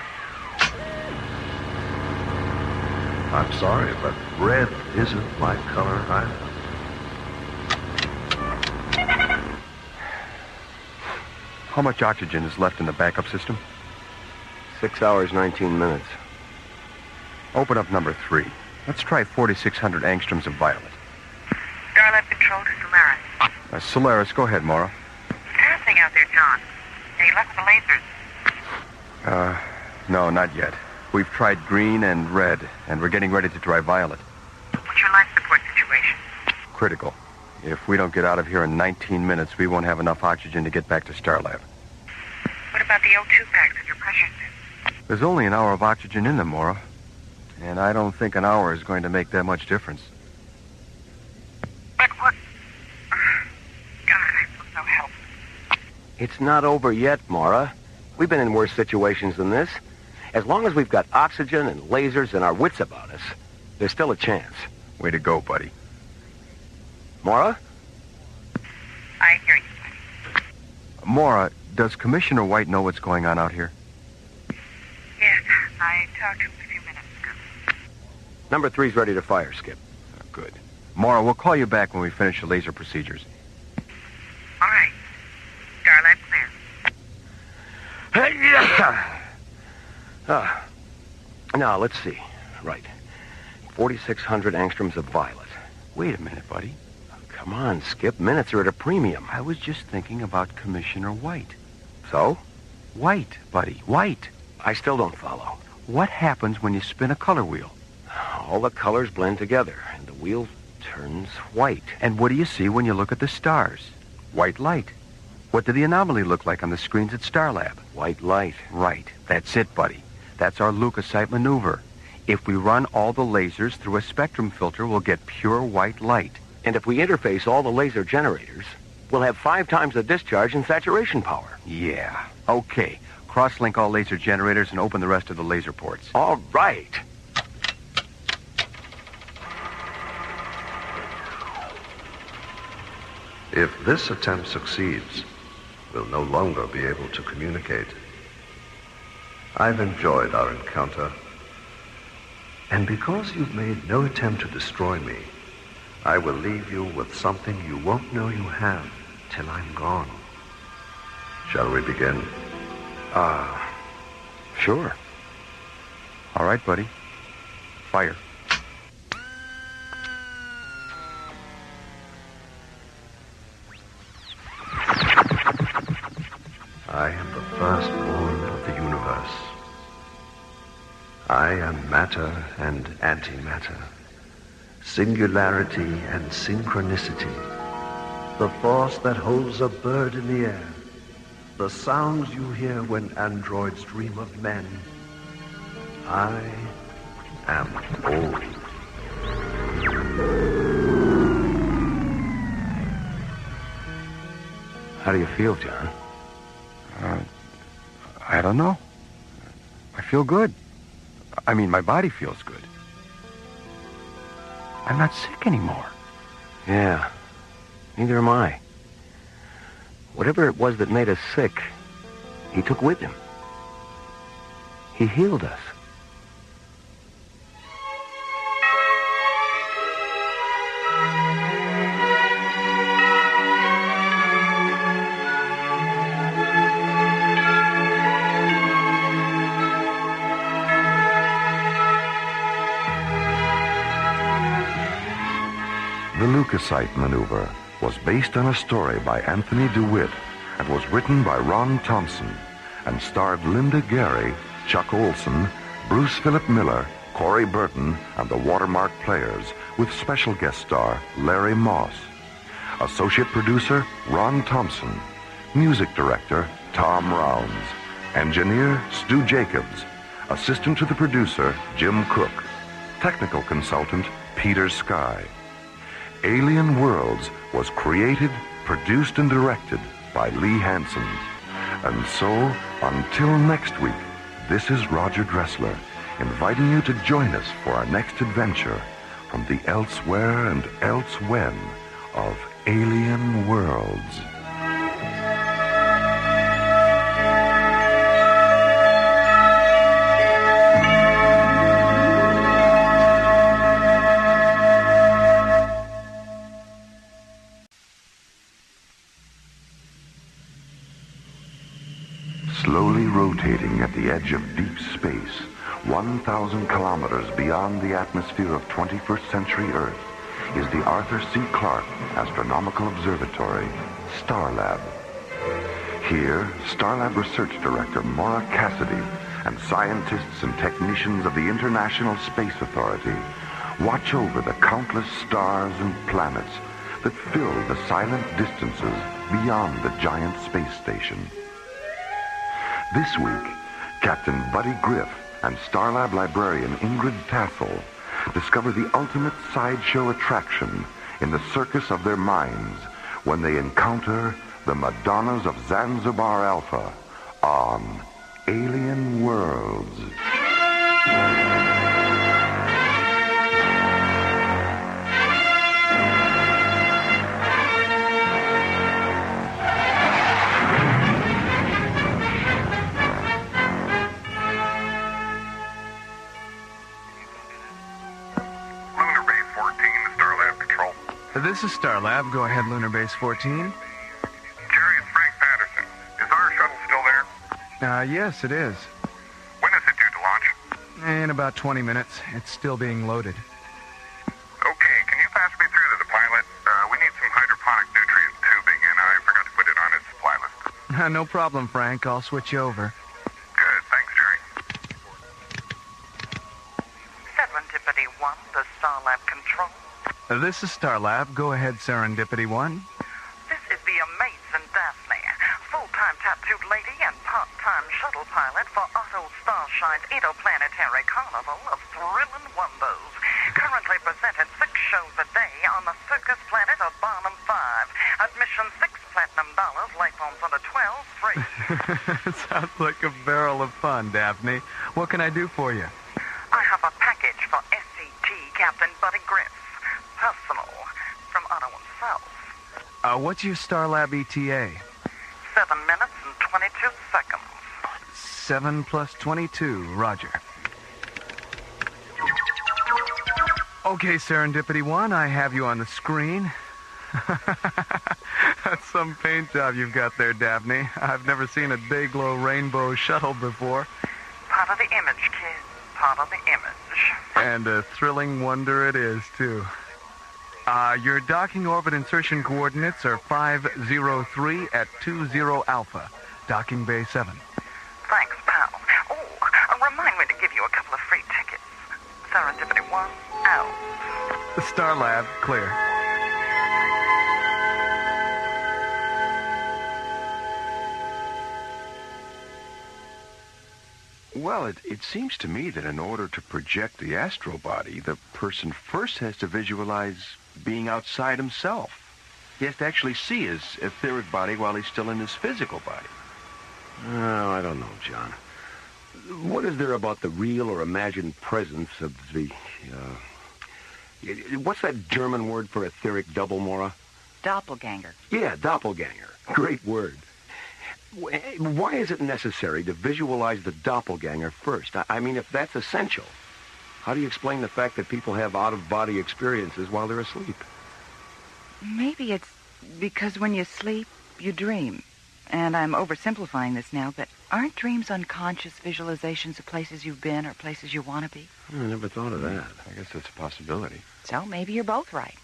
I'm sorry, but red isn't my color either. How much oxygen is left in the backup system? 6 hours, 19 minutes. Open up number 3. Let's try 4,600 angstroms of violet. Starlab control to Solaris. Solaris, go ahead, Maura. Passing out there, John. Any luck with the lasers? No, not yet. We've tried green and red, and we're getting ready to try violet. What's your life support situation? Critical. If we don't get out of here in 19 minutes, we won't have enough oxygen to get back to Starlab. What about the O2 packs and your pressure suit? There's only an hour of oxygen in them, Maura. And I don't think an hour is going to make that much difference. But what? God, I feel so helpless. It's not over yet, Maura. We've been in worse situations than this. As long as we've got oxygen and lasers and our wits about us, there's still a chance. Way to go, buddy. Maura? I hear you, buddy. Maura, does Commissioner White know what's going on out here? Yes, I talked to him a few minutes ago. Number 3's ready to fire, Skip. Good. Maura, we'll call you back when we finish the laser procedures. All right. Starlab clear. Now, let's see. Right. 4,600 angstroms of violet. Wait a minute, buddy. Come on, Skip. Minutes are at a premium. I was just thinking about Commissioner White. So? White, buddy. White. I still don't follow. What happens when you spin a color wheel? All the colors blend together, and the wheel turns white. And what do you see when you look at the stars? White light. What did the anomaly look like on the screens at Starlab? White light. Right. That's it, buddy. That's our leukocyte maneuver. If we run all the lasers through a spectrum filter, we'll get pure white light. And if we interface all the laser generators, we'll have 5 times the discharge and saturation power. Yeah. Okay. Cross-link all laser generators and open the rest of the laser ports. All right. If this attempt succeeds, we'll no longer be able to communicate. I've enjoyed our encounter. And because you've made no attempt to destroy me, I will leave you with something you won't know you have till I'm gone. Shall we begin? Sure. All right, buddy. Fire. I am the firstborn of the universe. I am matter and antimatter, singularity and synchronicity, the force that holds a bird in the air, the sounds you hear when androids dream of men. I am all. How do you feel, John? I don't know. I feel good. I mean, my body feels good. I'm not sick anymore. Yeah. Neither am I. Whatever it was that made us sick, he took with him. He healed us. The leukocyte maneuver was based on a story by Anthony DeWitt and was written by Ron Thompson and starred Linda Gary, Chuck Olson, Bruce Philip Miller, Corey Burton, and the Watermark Players with special guest star Larry Moss. Associate producer Ron Thompson. Music director Tom Rounds. Engineer Stu Jacobs. Assistant to the producer Jim Cook. Technical consultant Peter Sky. Alien Worlds was created, produced, and directed by Lee Hansen. And so, until next week, this is Roger Dressler, inviting you to join us for our next adventure from the elsewhere and elsewhen of alien worlds. Slowly rotating at the edge of deep space, 1,000 kilometers beyond the atmosphere of 21st century Earth, is the Arthur C. Clarke Astronomical Observatory, Starlab. Here, Starlab Research Director Maura Cassidy and scientists and technicians of the International Space Authority watch over the countless stars and planets that fill the silent distances beyond the giant space station. This week, Captain Buddy Griff and Starlab librarian Ingrid Tassel discover the ultimate sideshow attraction in the circus of their minds when they encounter the Madonnas of Zanzibar Alpha on Alien Worlds. This is Starlab. Go ahead, Lunar Base 14. Jerry, it's Frank Patterson. Is our shuttle still there? Yes, it is. When is it due to launch? In about 20 minutes. It's still being loaded. Okay, can you pass me through to the pilot? We need some hydroponic nutrient tubing, and I forgot to put it on his supply list. No problem, Frank. I'll switch you over. Good, thanks, Jerry. Serendipity 1, the Starlab control. This is Starlab. Go ahead, Serendipity 1. This is the amazing Daphne, full-time tattooed lady and part-time shuttle pilot for Otto Starshine's interplanetary carnival of thrilling wonders. Currently presenting 6 shows a day on the circus planet of Barnum 5. Admission $6 platinum, life forms under 12, free. Sounds like a barrel of fun, Daphne. What can I do for you? I have a package for SCT Captain Buddy Griff. Personal, from Otto himself. What's your Starlab ETA? 7 minutes and 22 seconds. 7 plus 22, Roger. Okay, Serendipity 1, I have you on the screen. That's some paint job you've got there, Daphne. I've never seen a day-glow rainbow shuttle before. Part of the image, kid. Part of the image. And a thrilling wonder it is, too. Your docking orbit insertion coordinates are 503 at 20 Alpha, docking bay 7. Thanks, pal. Oh, remind me to give you a couple of free tickets. Serendipity 1, out. Starlab, clear. Well, it seems to me that in order to project the astral body, the person first has to visualize being outside himself. He has to actually see his etheric body while he's still in his physical body. Oh, I don't know, John. What is there about the real or imagined presence of the, what's that German word for etheric double, Maura? Doppelganger. Yeah, doppelganger. Great word. Why is it necessary to visualize the doppelganger first? I mean, if that's essential, how do you explain the fact that people have out-of-body experiences while they're asleep? Maybe it's because when you sleep, you dream. And I'm oversimplifying this now, but aren't dreams unconscious visualizations of places you've been or places you want to be? I never thought of that. I guess that's a possibility. So maybe you're both right.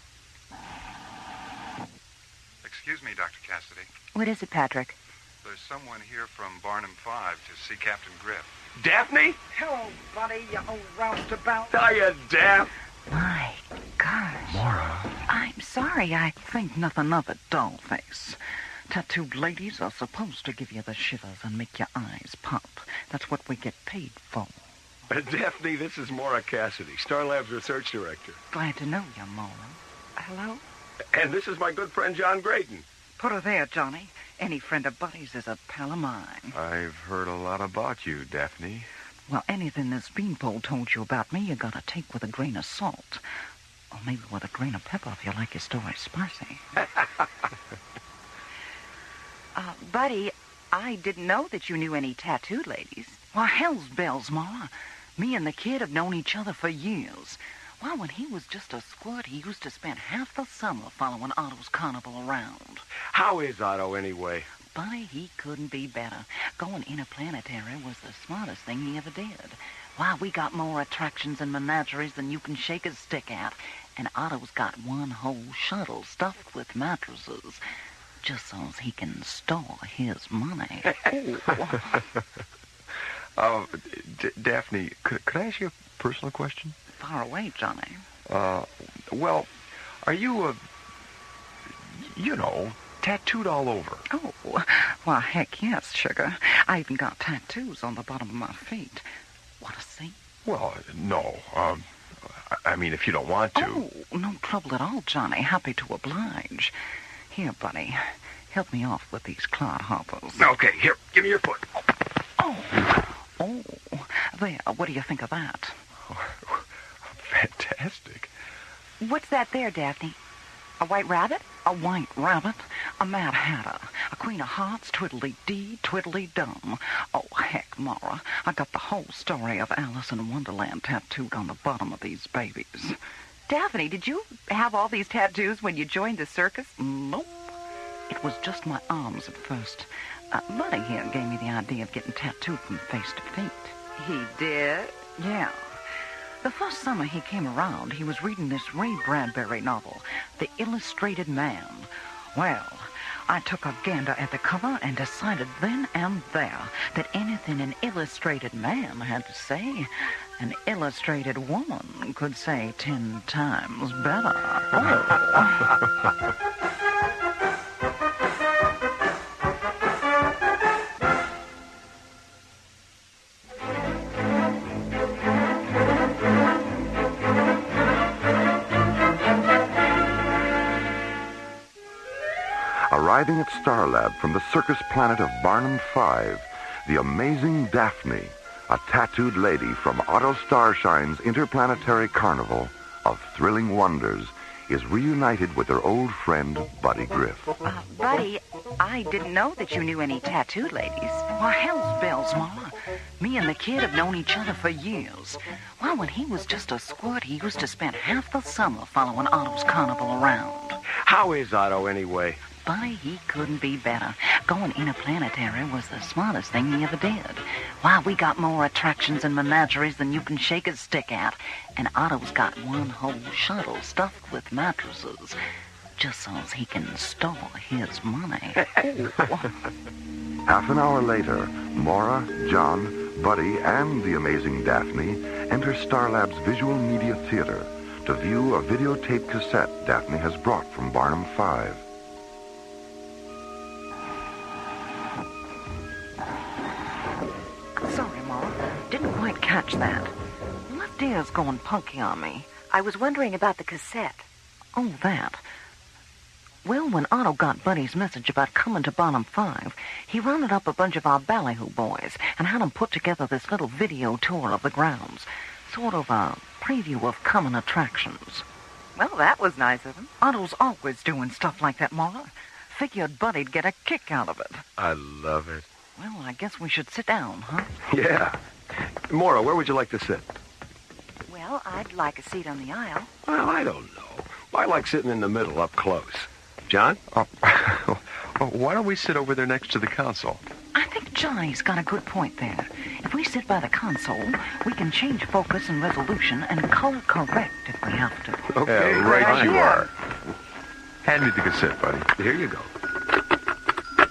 Excuse me, Dr. Cassidy. What is it, Patrick? There's someone here from Barnum 5 to see Captain Griff. Daphne? Hello, buddy, you old roustabout. Hiya, Daph. My gosh. Maura. I'm sorry, I think nothing of it, dollface. Tattooed ladies are supposed to give you the shivers and make your eyes pop. That's what we get paid for. Daphne, this is Maura Cassidy, Starlab's research director. Glad to know you, Maura. Hello? And this is my good friend John Graydon. Put her there, Johnny. Any friend of Buddy's is a pal of mine. I've heard a lot about you, Daphne. Well, anything this beanpole told you about me, you gotta take with a grain of salt. Or maybe with a grain of pepper if you like your story spicy. Buddy, I didn't know that you knew any tattooed ladies. Why, hell's bells, Maura. Me and the kid have known each other for years. Why, when he was just a squirt, he used to spend half the summer following Otto's carnival around. How is Otto, anyway? Buddy, he couldn't be better. Going interplanetary was the smartest thing he ever did. Why, we got more attractions and menageries than you can shake a stick at. And Otto's got one whole shuttle stuffed with mattresses, just so he can store his money. Daphne, could I ask you a personal question? Far away, Johnny. Well, are you, tattooed all over? Oh, well, heck yes, sugar. I even got tattoos on the bottom of my feet. Want to see? Well, no. I mean, if you don't want to. Oh, no trouble at all, Johnny. Happy to oblige. Here, buddy. Help me off with these clodhoppers. Okay, here, give me your foot. Oh, there. What do you think of that? Fantastic. What's that there, Daphne? A white rabbit? A white rabbit? A Mad Hatter? A Queen of Hearts? Twiddly-dee, twiddly-dum. Oh, heck, Maura. I got the whole story of Alice in Wonderland tattooed on the bottom of these babies. Daphne, did you have all these tattoos when you joined the circus? Nope. It was just my arms at first. Buddy here gave me the idea of getting tattooed from face to feet. He did? Yeah. The first summer he came around, he was reading this Ray Bradbury novel, The Illustrated Man. Well, I took a gander at the cover and decided then and there that anything an illustrated man had to say, an illustrated woman could say 10 times better. Oh. Arriving at Starlab from the circus planet of Barnum 5, the amazing Daphne, a tattooed lady from Otto Starshine's interplanetary carnival of thrilling wonders, is reunited with her old friend, Buddy Griff. Buddy, I didn't know that you knew any tattooed ladies. Why, hell's bells, Maura. Me and the kid have known each other for years. Why, when he was just a squirt, he used to spend half the summer following Otto's carnival around. How is Otto, anyway? Buddy, he couldn't be better. Going interplanetary was the smartest thing he ever did. Why, we got more attractions and menageries than you can shake a stick at. And Otto's got one whole shuttle stuffed with mattresses, just so he can store his money. Half an hour later, Maura, John, Buddy, and the amazing Daphne enter Starlab's Visual Media Theater to view a videotape cassette Daphne has brought from Barnum 5. Sorry, Maura. Didn't quite catch that. Left ear's going punky on me. I was wondering about the cassette. Oh, that. Well, when Otto got Buddy's message about coming to Barnum 5, he rounded up a bunch of our ballyhoo boys and had them put together this little video tour of the grounds. Sort of a preview of coming attractions. Well, that was nice of him. Otto's always doing stuff like that, Maura. Figured Buddy'd get a kick out of it. I love it. Well, I guess we should sit down, huh? Yeah. Maura, where would you like to sit? Well, I'd like a seat on the aisle. Well, I don't know. I like sitting in the middle, up close. John? Why don't we sit over there next to the console? I think Johnny's got a good point there. If we sit by the console, we can change focus and resolution and color correct if we have to. Okay, Yeah, right you idea. are. Hand me the cassette, buddy. Here you go.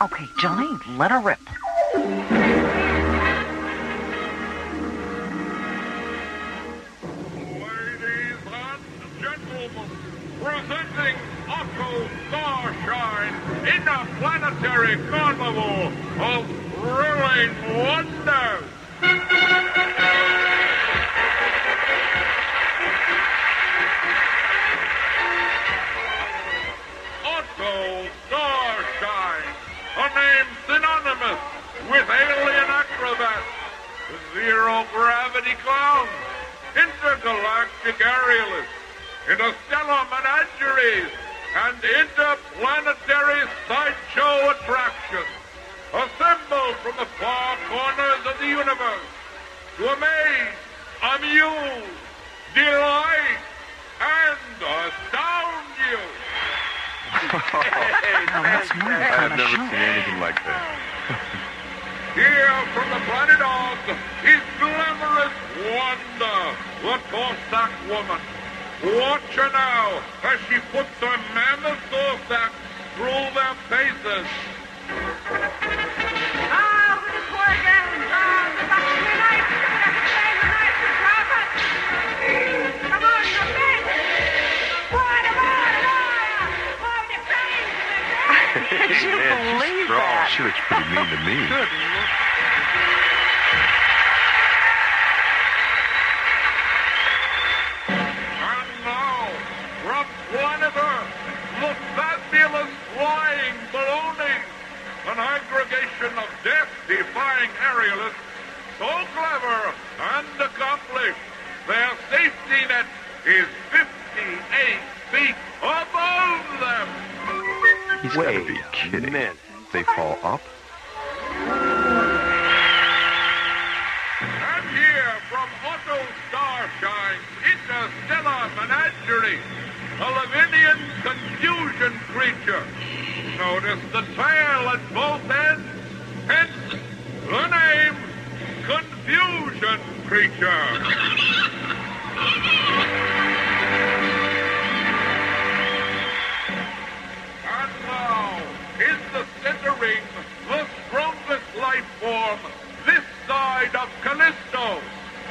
Okay, Johnny, let her rip. Ladies and gentlemen, presenting Otto Starshine Interplanetary Carnival of Thrilling Wonders. Otto Starshine. zero gravity clowns, intergalactic aerialists, interstellar menageries, and interplanetary sideshow attractions assembled from the far corners of the universe to amaze, amuse, delight, and astound you. That's my I have kind of never show. seen anything like that. Here from the planet Oz is glamorous Wanda, the Cossack woman. Watch her now as she puts her mammoth Cossack through their paces. Hey, Could you man, believe she's strong. that? She looks pretty mean to me. Good. And now, from planet Earth, the fabulous flying balloonies, an aggregation of death-defying aerialists, so clever and accomplished, their safety net is 58 feet above them. He's got to be kidding. They fall up? And here from Otto Starshine's interstellar menagerie, a Lavinian confusion creature. Notice the tail at both ends, hence the name Confusion Creature. And now, in the center ring, the strongest life form this side of Callisto,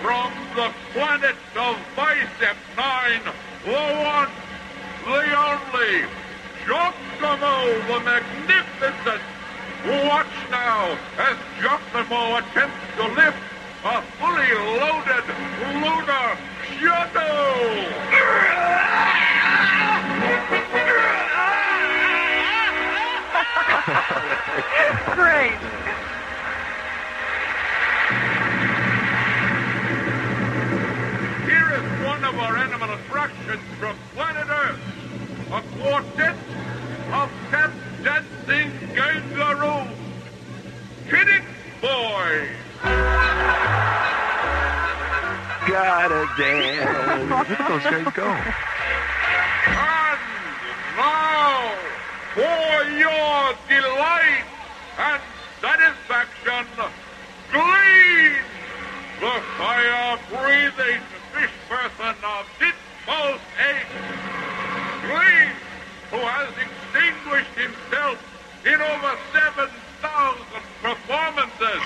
from the planet of Bicep 9, the one, the only, Giacomo the Magnificent. Watch now as Giacomo attempts to lift a fully loaded lunar shuttle. Great. Here is one of our animal attractions from planet Earth. A quartet of tap-dancing kangaroos. Kidding boys. Gotta dance. Look at those guys go. And now, for your delight and satisfaction, Glean, the fire-breathing fish person of Ditmo's age. Glean, who has extinguished himself in over 7,000 performances.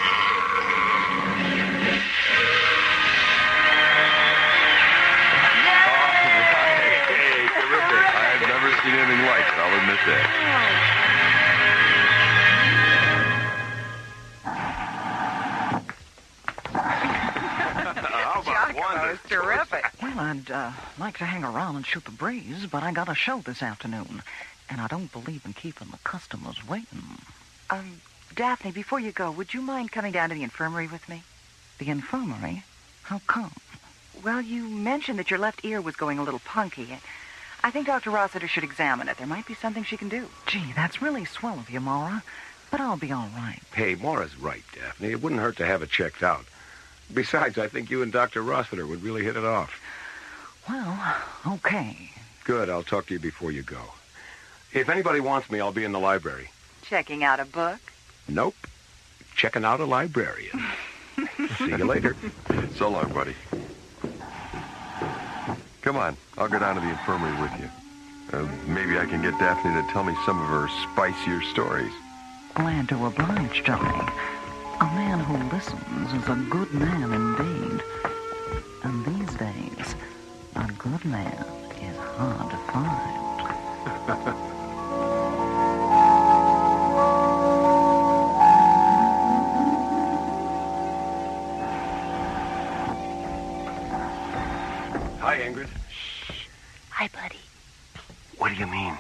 Hey, terrific. I've never seen anything like it, I'll admit that. How about Giacomo's terrific. Well, I'd like to hang around and shoot the breeze, but I got a show this afternoon, and I don't believe in keeping the customers waiting. Daphne, before you go, would you mind coming down to the infirmary with me? The infirmary? How come? Well, you mentioned that your left ear was going a little punky, and I think Dr. Rossiter should examine it. There might be something she can do. Gee, that's really swell of you, Maura, but I'll be all right. Hey, Maura's right, Daphne. It wouldn't hurt to have it checked out. Besides, I think you and Dr. Rossiter would really hit it off. Well, okay. Good. I'll talk to you before you go. If anybody wants me, I'll be in the library. Checking out a book? Nope. Checking out a librarian. See you later. So long, buddy. Come on, I'll go down to the infirmary with you. Maybe I can get Daphne to tell me some of her spicier stories. Glad to oblige, Johnny. A man who listens is a good man indeed. And these days, a good man is hard to find. Hi, Ingrid. Hi, buddy. What do you mean?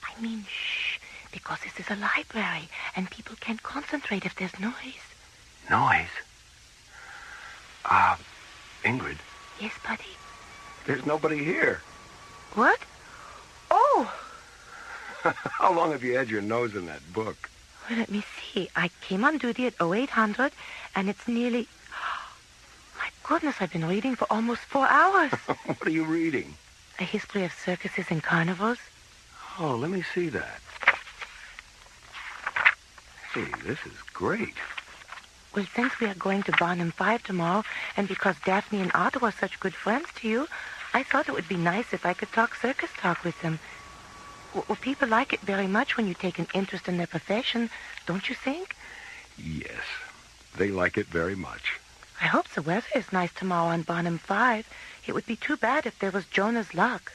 I mean, shh, because this is a library, and people can't concentrate if there's noise. Noise? Ingrid, Yes, buddy. there's nobody here. What? Oh! How long have you had your nose in that book? Well, let me see. I came on duty at 0800, and it's nearly... My goodness, I've been reading for almost 4 hours. What are you reading? A history of circuses and carnivals. Oh, let me see that. Hey, this is great. Well, since we are going to Barnum 5 tomorrow, and because Daphne and Otto are such good friends to you, I thought it would be nice if I could talk circus talk with them. Well, people like it very much when you take an interest in their profession, don't you think? Yes, they like it very much. I hope the weather is nice tomorrow on Barnum 5. It would be too bad if there was Jonah's luck.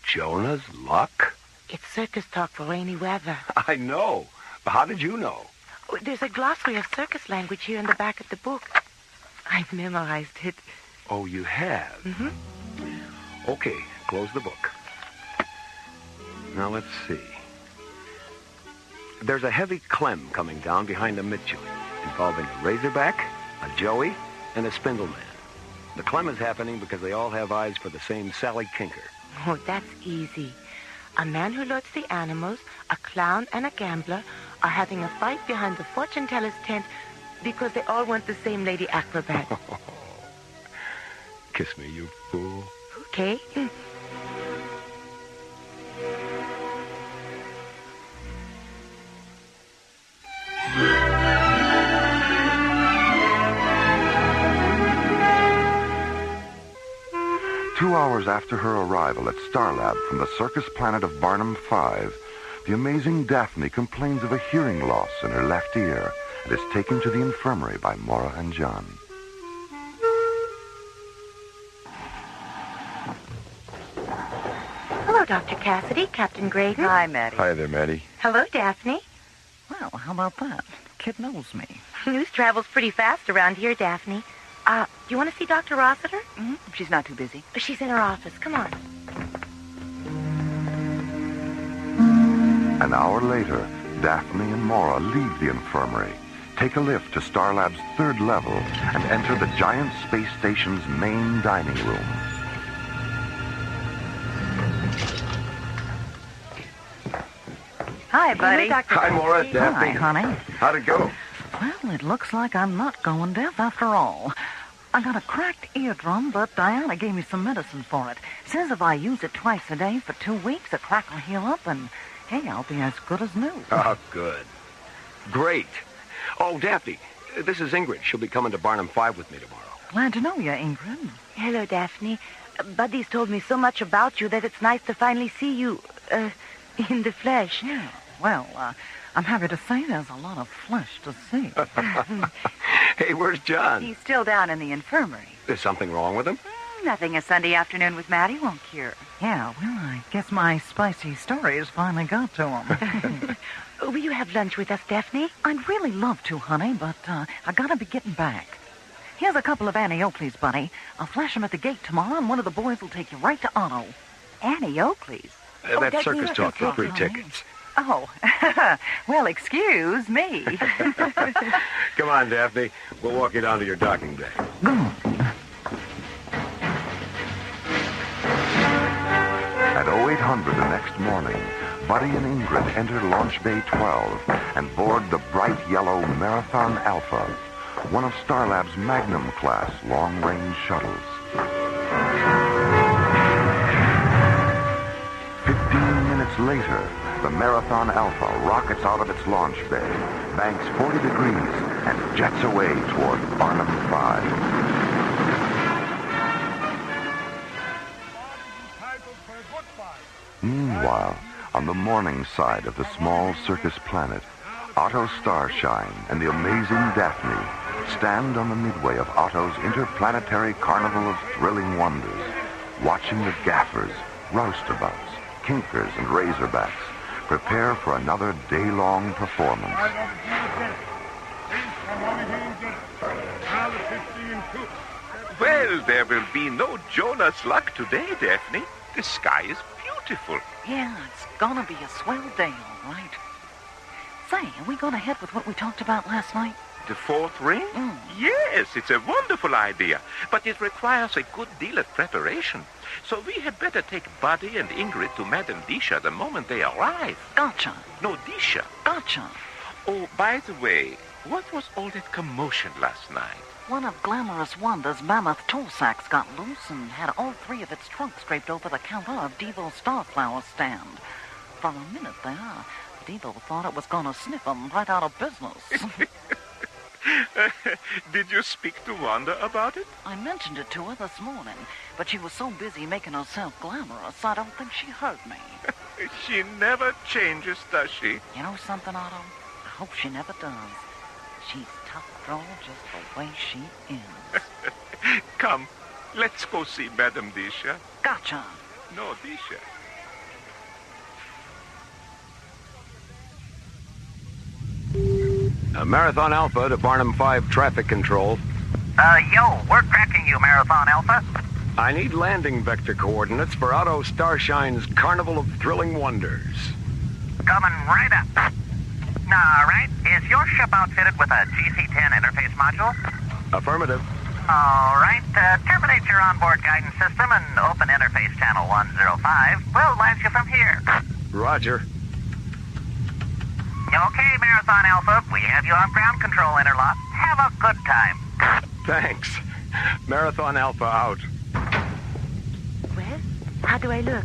Jonah's luck? It's circus talk for rainy weather. I know. But how did you know? There's a glossary of circus language here in the back of the book. I've memorized it. Oh, you have? Mm-hmm. Okay, close the book. Now, let's see. There's a heavy clem coming down behind the mid-joint, involving a razorback, a joey, and a spindleman. The clem is happening because they all have eyes for the same Sally Kinker. Oh, that's easy. A man who loads the animals, a clown, and a gambler are having a fight behind the fortune teller's tent because they all want the same lady acrobat. Kiss me, you fool. Okay. 2 hours after her arrival at Starlab from the circus planet of Barnum 5, the amazing Daphne complains of a hearing loss in her left ear and is taken to the infirmary by Maura and John. Hello, Dr. Cassidy, Captain Graydon. Hi, Maddie. Hi there, Maddie. Hello, Daphne. Well, how about that? Kid knows me. News travels pretty fast around here, Daphne. Do you want to see Dr. Rossiter? Mm-hmm. She's not too busy. She's in her office. Come on. An hour later, Daphne and Maura leave the infirmary, take a lift to Starlab's 3rd level, and enter the giant space station's main dining room. Hi, buddy. Hello, Dr. Hi, Maura. Cassidy. Daphne. Hi, honey. How'd it go? Well, it looks like I'm not going deaf after all. I got a cracked eardrum, but Diana gave me some medicine for it. Says if I use it twice a day for 2 weeks, the crack will heal up, and, hey, I'll be as good as new. Oh, good. Great. Oh, Daphne, this is Ingrid. She'll be coming to Barnum 5 with me tomorrow. Glad to know you, Ingrid. Hello, Daphne. Buddy's told me so much about you that it's nice to finally see you, in the flesh. Yeah, well, I'm happy to say there's a lot of flesh to see. Hey, where's John? He's still down in the infirmary. Is something wrong with him? Nothing a Sunday afternoon with Maddie won't cure. Yeah, well, I guess my spicy stories finally got to him. Will you have lunch with us, Daphne? I'd really love to, honey, but I gotta be getting back. Here's a couple of Annie Oakley's, buddy. I'll flash them at the gate tomorrow, and one of the boys will take you right to Otto. Annie Oakley's? That's circus talk for free tickets. Oh, well, excuse me. Come on, Daphne. We'll walk you down to your docking bay. At 0800 the next morning, Buddy and Ingrid enter Launch Bay 12 and board the bright yellow Marathon Alpha, one of Starlab's Magnum-class long-range shuttles. 15 minutes later, the Marathon Alpha rockets out of its launch bay, banks 40 degrees, and jets away toward Barnum 5. Meanwhile, on the morning side of the small circus planet, Otto Starshine and the amazing Daphne stand on the midway of Otto's interplanetary carnival of thrilling wonders, watching the gaffers, roustabouts, kinkers, and razorbacks prepare for another day-long performance. Well, there will be no Jonah's luck today, Daphne. The sky is beautiful. Yeah, it's gonna be a swell day, all right. Say, are we gonna head with what we talked about last night? The fourth ring? Yes, it's a wonderful idea, but it requires a good deal of preparation. So we had better take Buddy and Ingrid to Madame Disha the moment they arrive. Gotcha. No, Disha. Gotcha. Oh, by the way, what was all that commotion last night? One of Glamorous Wanda's mammoth tool sacks got loose and had all three of its trunks draped over the counter of Devo's Starflower stand. For a minute there, Devo thought it was going to sniff them right out of business. Did you speak to Wanda about it? I mentioned it to her this morning, but she was so busy making herself glamorous, I don't think she heard me. She never changes, does she? You know something, Otto? I hope she never does. She's tough girl just the way she is. Come, let's go see Madame Disha. Gotcha. No, Disha. Marathon Alpha to Barnum 5 traffic control. Yo, we're tracking you, Marathon Alpha. I need landing vector coordinates for Otto Starshine's Carnival of Thrilling Wonders. Coming right up. All right, is your ship outfitted with a GC-10 interface module? Affirmative. All right, terminate your onboard guidance system and open interface channel 105. We'll launch you from here. Roger. Okay, Marathon Alpha, we have you on ground control interlock. Have a good time. Thanks. Marathon Alpha out. Well, how do I look?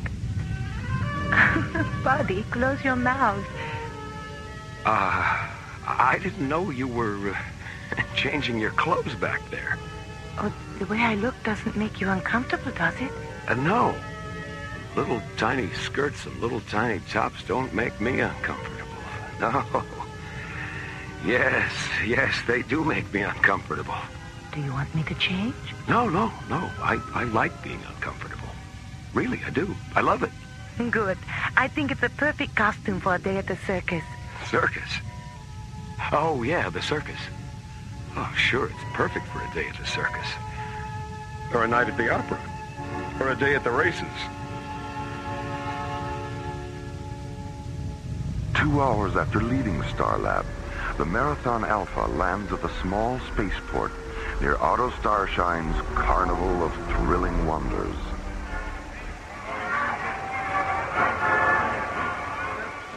Buddy, close your mouth. I didn't know you were changing your clothes back there. Oh, the way I look doesn't make you uncomfortable, does it? No. Little tiny skirts and little tiny tops don't make me uncomfortable. No. Yes, they do make me uncomfortable. Do you want me to change? No. I like being uncomfortable. Really, I do. I love it. Good. I think it's a perfect costume for a day at the circus. Circus? Oh, yeah, the circus. Oh, sure, it's perfect for a day at the circus. Or a night at the opera. Or a day at the races. 2 hours after leaving Starlab, the Marathon Alpha lands at the small spaceport near Otto Starshine's Carnival of Thrilling Wonders.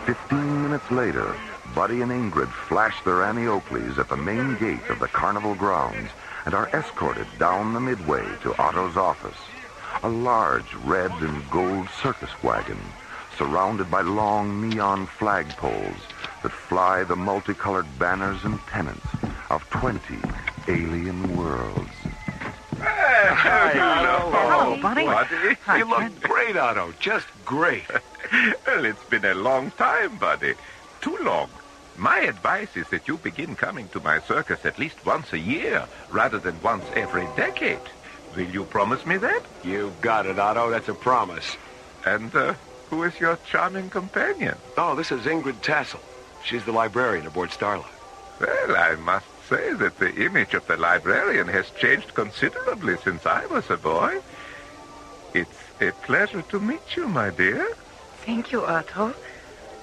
"15 minutes later, Buddy and Ingrid flash their Annie Oakleys at the main gate of the carnival grounds and are escorted down the midway to Otto's office, a large red and gold circus wagon surrounded by long neon flagpoles that fly the multicolored banners and pennants of 20 alien worlds. Hi, Otto. Hello, Buddy. Hi, You look kid. great, Otto. Just great. Well, it's been a long time, Buddy. Too long. My advice is that you begin coming to my circus at least once a year, rather than once every decade. Will you promise me that? You got it, Otto. That's a promise. And, who is your charming companion? Oh, this is Ingrid Tassel. She's the librarian aboard Starla. Well, I must say that the image of the librarian has changed considerably since I was a boy. It's a pleasure to meet you, my dear. Thank you, Otto.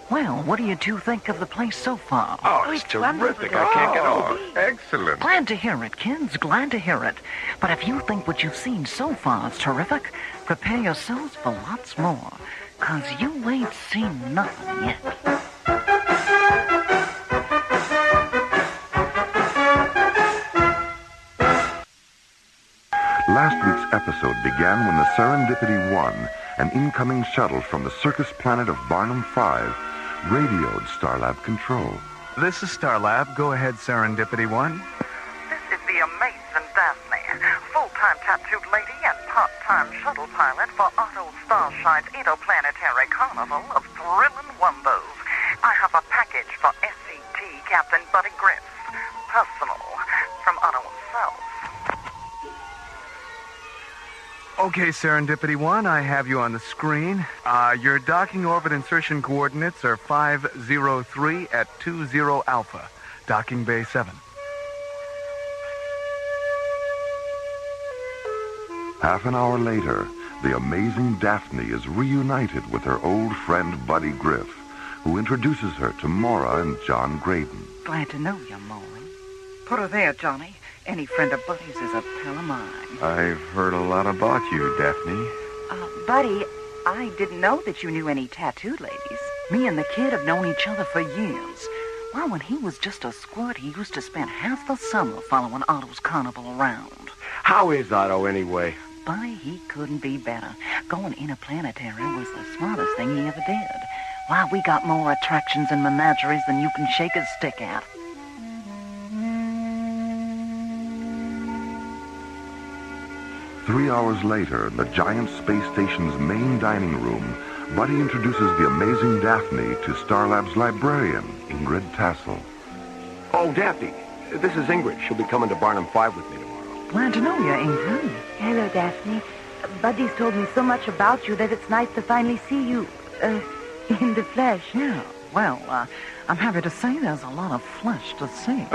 Well, what do you two think of the place so far? Oh, it's terrific. I can't get over it. Excellent. Glad to hear it, kids. Glad to hear it. But if you think what you've seen so far is terrific, prepare yourselves for lots more. 'Cause you ain't seen nothing yet. Last week's episode began when the Serendipity 1, an incoming shuttle from the circus planet of Barnum 5, radioed Starlab Control. This is Starlab. Go ahead, Serendipity 1. This is the amazing Daphne, full-time tattooed lady and part-time shuttle pilot for Otto Starshine's interplanetary carnival of thrilling wonders. I have a package for SCT Captain Buddy Griff, personal, from Otto himself. Okay, Serendipity 1, I have you on the screen. Your docking orbit insertion coordinates are 503 at 20 Alpha, docking bay 7. Half an hour later, the amazing Daphne is reunited with her old friend Buddy Griff, who introduces her to Maura and John Graydon. Glad to know you, Maury. Put her there, Johnny. Any friend of Buddy's is a pal of mine. I've heard a lot about you, Daphne. Buddy, I didn't know that you knew any tattooed ladies. Me and the kid have known each other for years. Well, when he was just a squirt, he used to spend half the summer following Otto's carnival around. How is Otto, anyway? Buddy, he couldn't be better. Going interplanetary was the smartest thing he ever did. Why, we got more attractions and menageries than you can shake a stick at. Three hours later, in the giant space station's main dining room, Buddy introduces the amazing Daphne to Starlab's librarian, Ingrid Tassel. Oh, Daphne, this is Ingrid. She'll be coming to Barnum 5 with me tomorrow. Glad to know you, Ingrid. Hello, Daphne. Buddy's told me so much about you that it's nice to finally see you, in the flesh. Yeah, well, I'm happy to say there's a lot of flesh to see.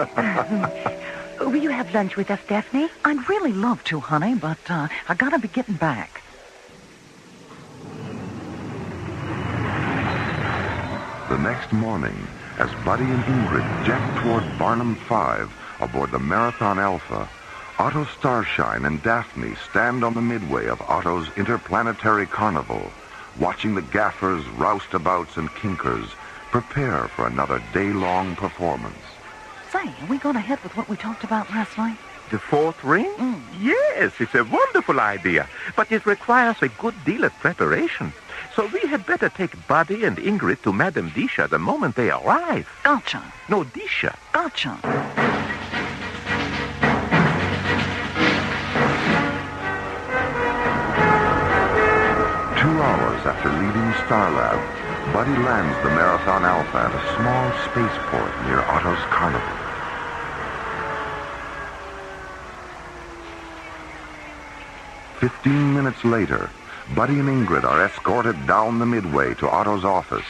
Will you have lunch with us, Daphne? I'd really love to, honey, but I gotta be getting back. The next morning, as Buddy and Ingrid jet toward Barnum 5 aboard the Marathon Alpha, Otto Starshine and Daphne stand on the midway of Otto's interplanetary carnival, watching the gaffers, roustabouts, and kinkers prepare for another day-long performance. Say, are we going ahead with what we talked about last night? The fourth ring? Yes, it's a wonderful idea, but it requires a good deal of preparation. So we had better take Buddy and Ingrid to Madame Disha the moment they arrive. Gotcha. No, Disha. Gotcha. 2 hours after leaving Starlab, Buddy lands the Marathon Alpha at a small spaceport near Otto's carnival. "15 minutes later, Buddy and Ingrid are escorted down the midway to Otto's office,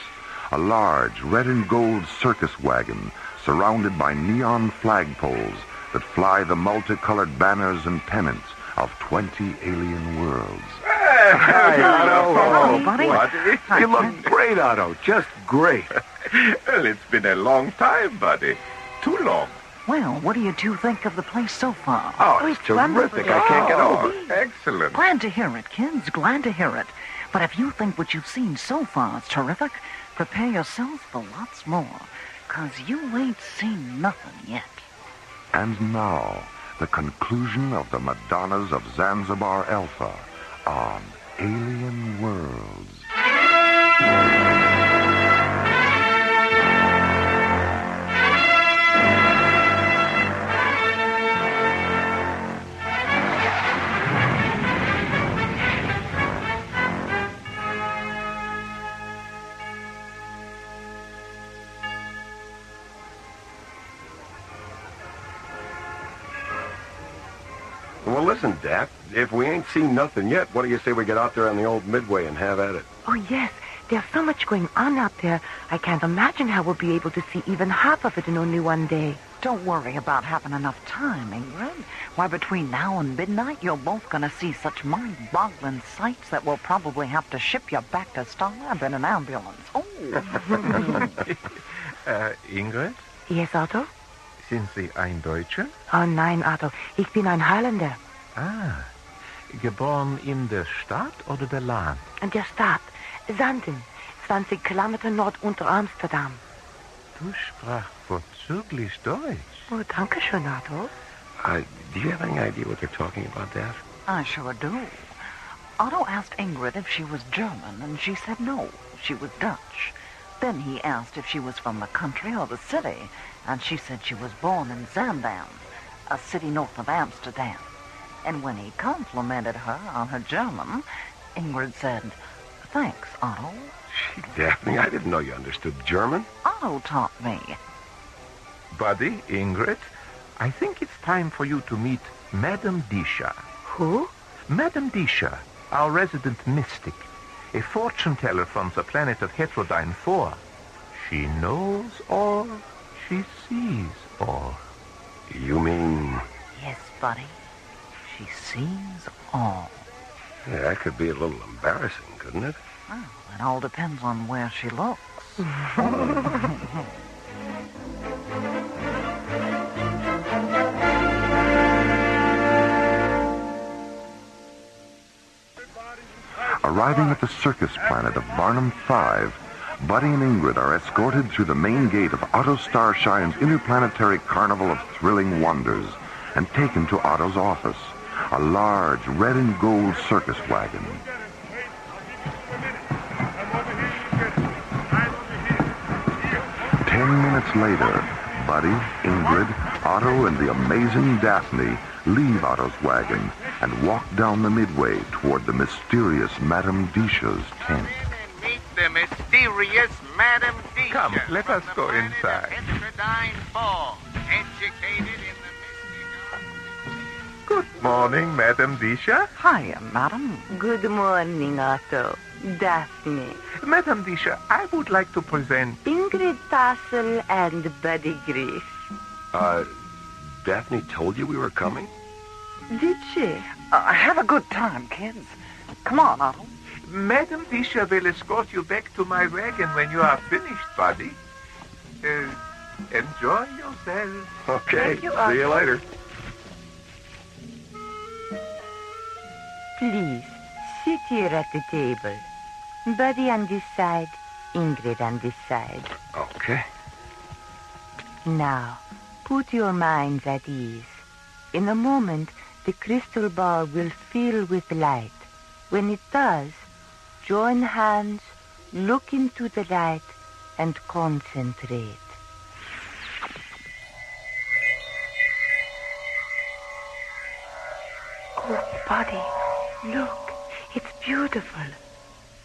a large red and gold circus wagon surrounded by neon flagpoles that fly the multicolored banners and pennants of 20 alien worlds. Hi, Otto. Hello, Buddy. You look great, Otto. Just great. Well, it's been a long time, Buddy. Too long. Well, what do you two think of the place so far? Oh, it's terrific. I can't get over it. Excellent. Glad to hear it, kids. Glad to hear it. But if you think what you've seen so far is terrific, prepare yourselves for lots more, 'cause you ain't seen nothing yet. And now, the conclusion of the Madonnas of Zanzibar Alpha on Alien Worlds. Well, listen, Dap, if we ain't seen nothing yet, what do you say we get out there on the old Midway and have at it? Oh, yes. There's so much going on out there. I can't imagine how we'll be able to see even half of it in only one day. Don't worry about having enough time, Ingrid. Why, between now and midnight, you're both going to see such mind-boggling sights that we'll probably have to ship you back to Starlab in an ambulance. Oh. Ingrid? Yes, Otto? Sind Sie ein Deutscher? Oh, nein, Otto. Ich bin ein Holländer. Ah, geboren in der Stadt oder der Land? In der Stadt. Sanden. 20 Kilometer unter Amsterdam. Du sprachst vorzüglich Deutsch. Oh, danke schön, Otto. Do you have any idea what they're talking about, Dad? I sure do. Otto asked Ingrid if she was German, and she said no, she was Dutch. Then he asked if she was from the country or the city, and she said she was born in Zaandam, a city north of Amsterdam. And when he complimented her on her German, Ingrid said, "Thanks, Otto." Gee, Daphne, I didn't know you understood German. Otto taught me. Buddy, Ingrid, I think it's time for you to meet Madame Disha. Who? Madame Disha, our resident mystic, a fortune teller from the planet of Heterodyne 4. She knows all. She sees all. You mean... Yes, buddy. She sees all. Yeah, that could be a little embarrassing, couldn't it? Well, it all depends on where she looks. Arriving at the circus planet of Barnum 5, Buddy and Ingrid are escorted through the main gate of Otto Starshine's interplanetary carnival of thrilling wonders and taken to Otto's office, a large red and gold circus wagon. Minutes later, Buddy, Ingrid, Otto, and the amazing Daphne leave Otto's wagon and walk down the midway toward the mysterious Madame Disha's tent. Meet the mysterious Madame Disha. Come, let us go inside. Tetradyne 4, educated in the Good morning, Madame Disha. Hiya, madam. Good morning, Otto. Daphne. Madame Disha, I would like to present... Ingrid Tassel and Buddy Griff. Daphne told you we were coming? Did she? Have a good time, kids. Come on, Otto. Madame Disha will escort you back to my wagon when you are finished, Buddy. Enjoy yourself. Okay, Thank you, see you later. Please, sit here at the table. Buddy on this side, Ingrid on this side. Okay. Now, put your minds at ease. In a moment, the crystal ball will fill with light. When it does, join hands, look into the light, and concentrate. Oh, Buddy, look, it's beautiful.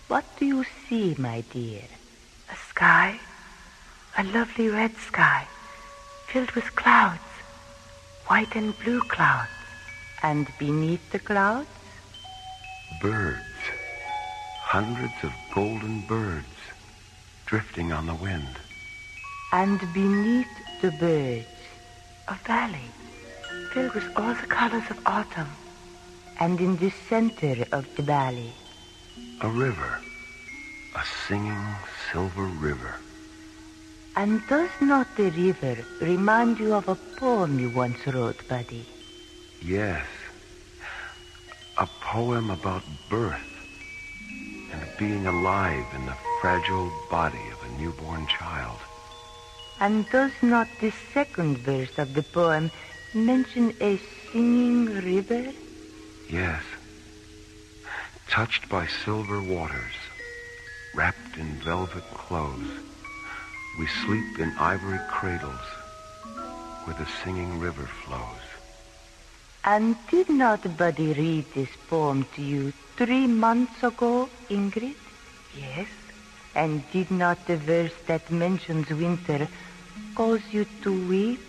What do you see, my dear? A sky, a lovely red sky, filled with clouds, white and blue clouds. And beneath the clouds? Birds. Hundreds of golden birds drifting on the wind. And beneath the birds, a valley filled with all the colors of autumn. And in the center of the valley, a river. A singing silver river. And does not the river remind you of a poem you once wrote, Buddy? Yes. A poem about birth and being alive in the fragile body of a newborn child. And does not the second verse of the poem mention a singing river? Yes. Touched by silver waters, wrapped in velvet clothes, we sleep in ivory cradles where the singing river flows. And did not Buddy read this poem to you 3 months ago, Ingrid? Yes. And did not the verse that mentions winter cause you to weep?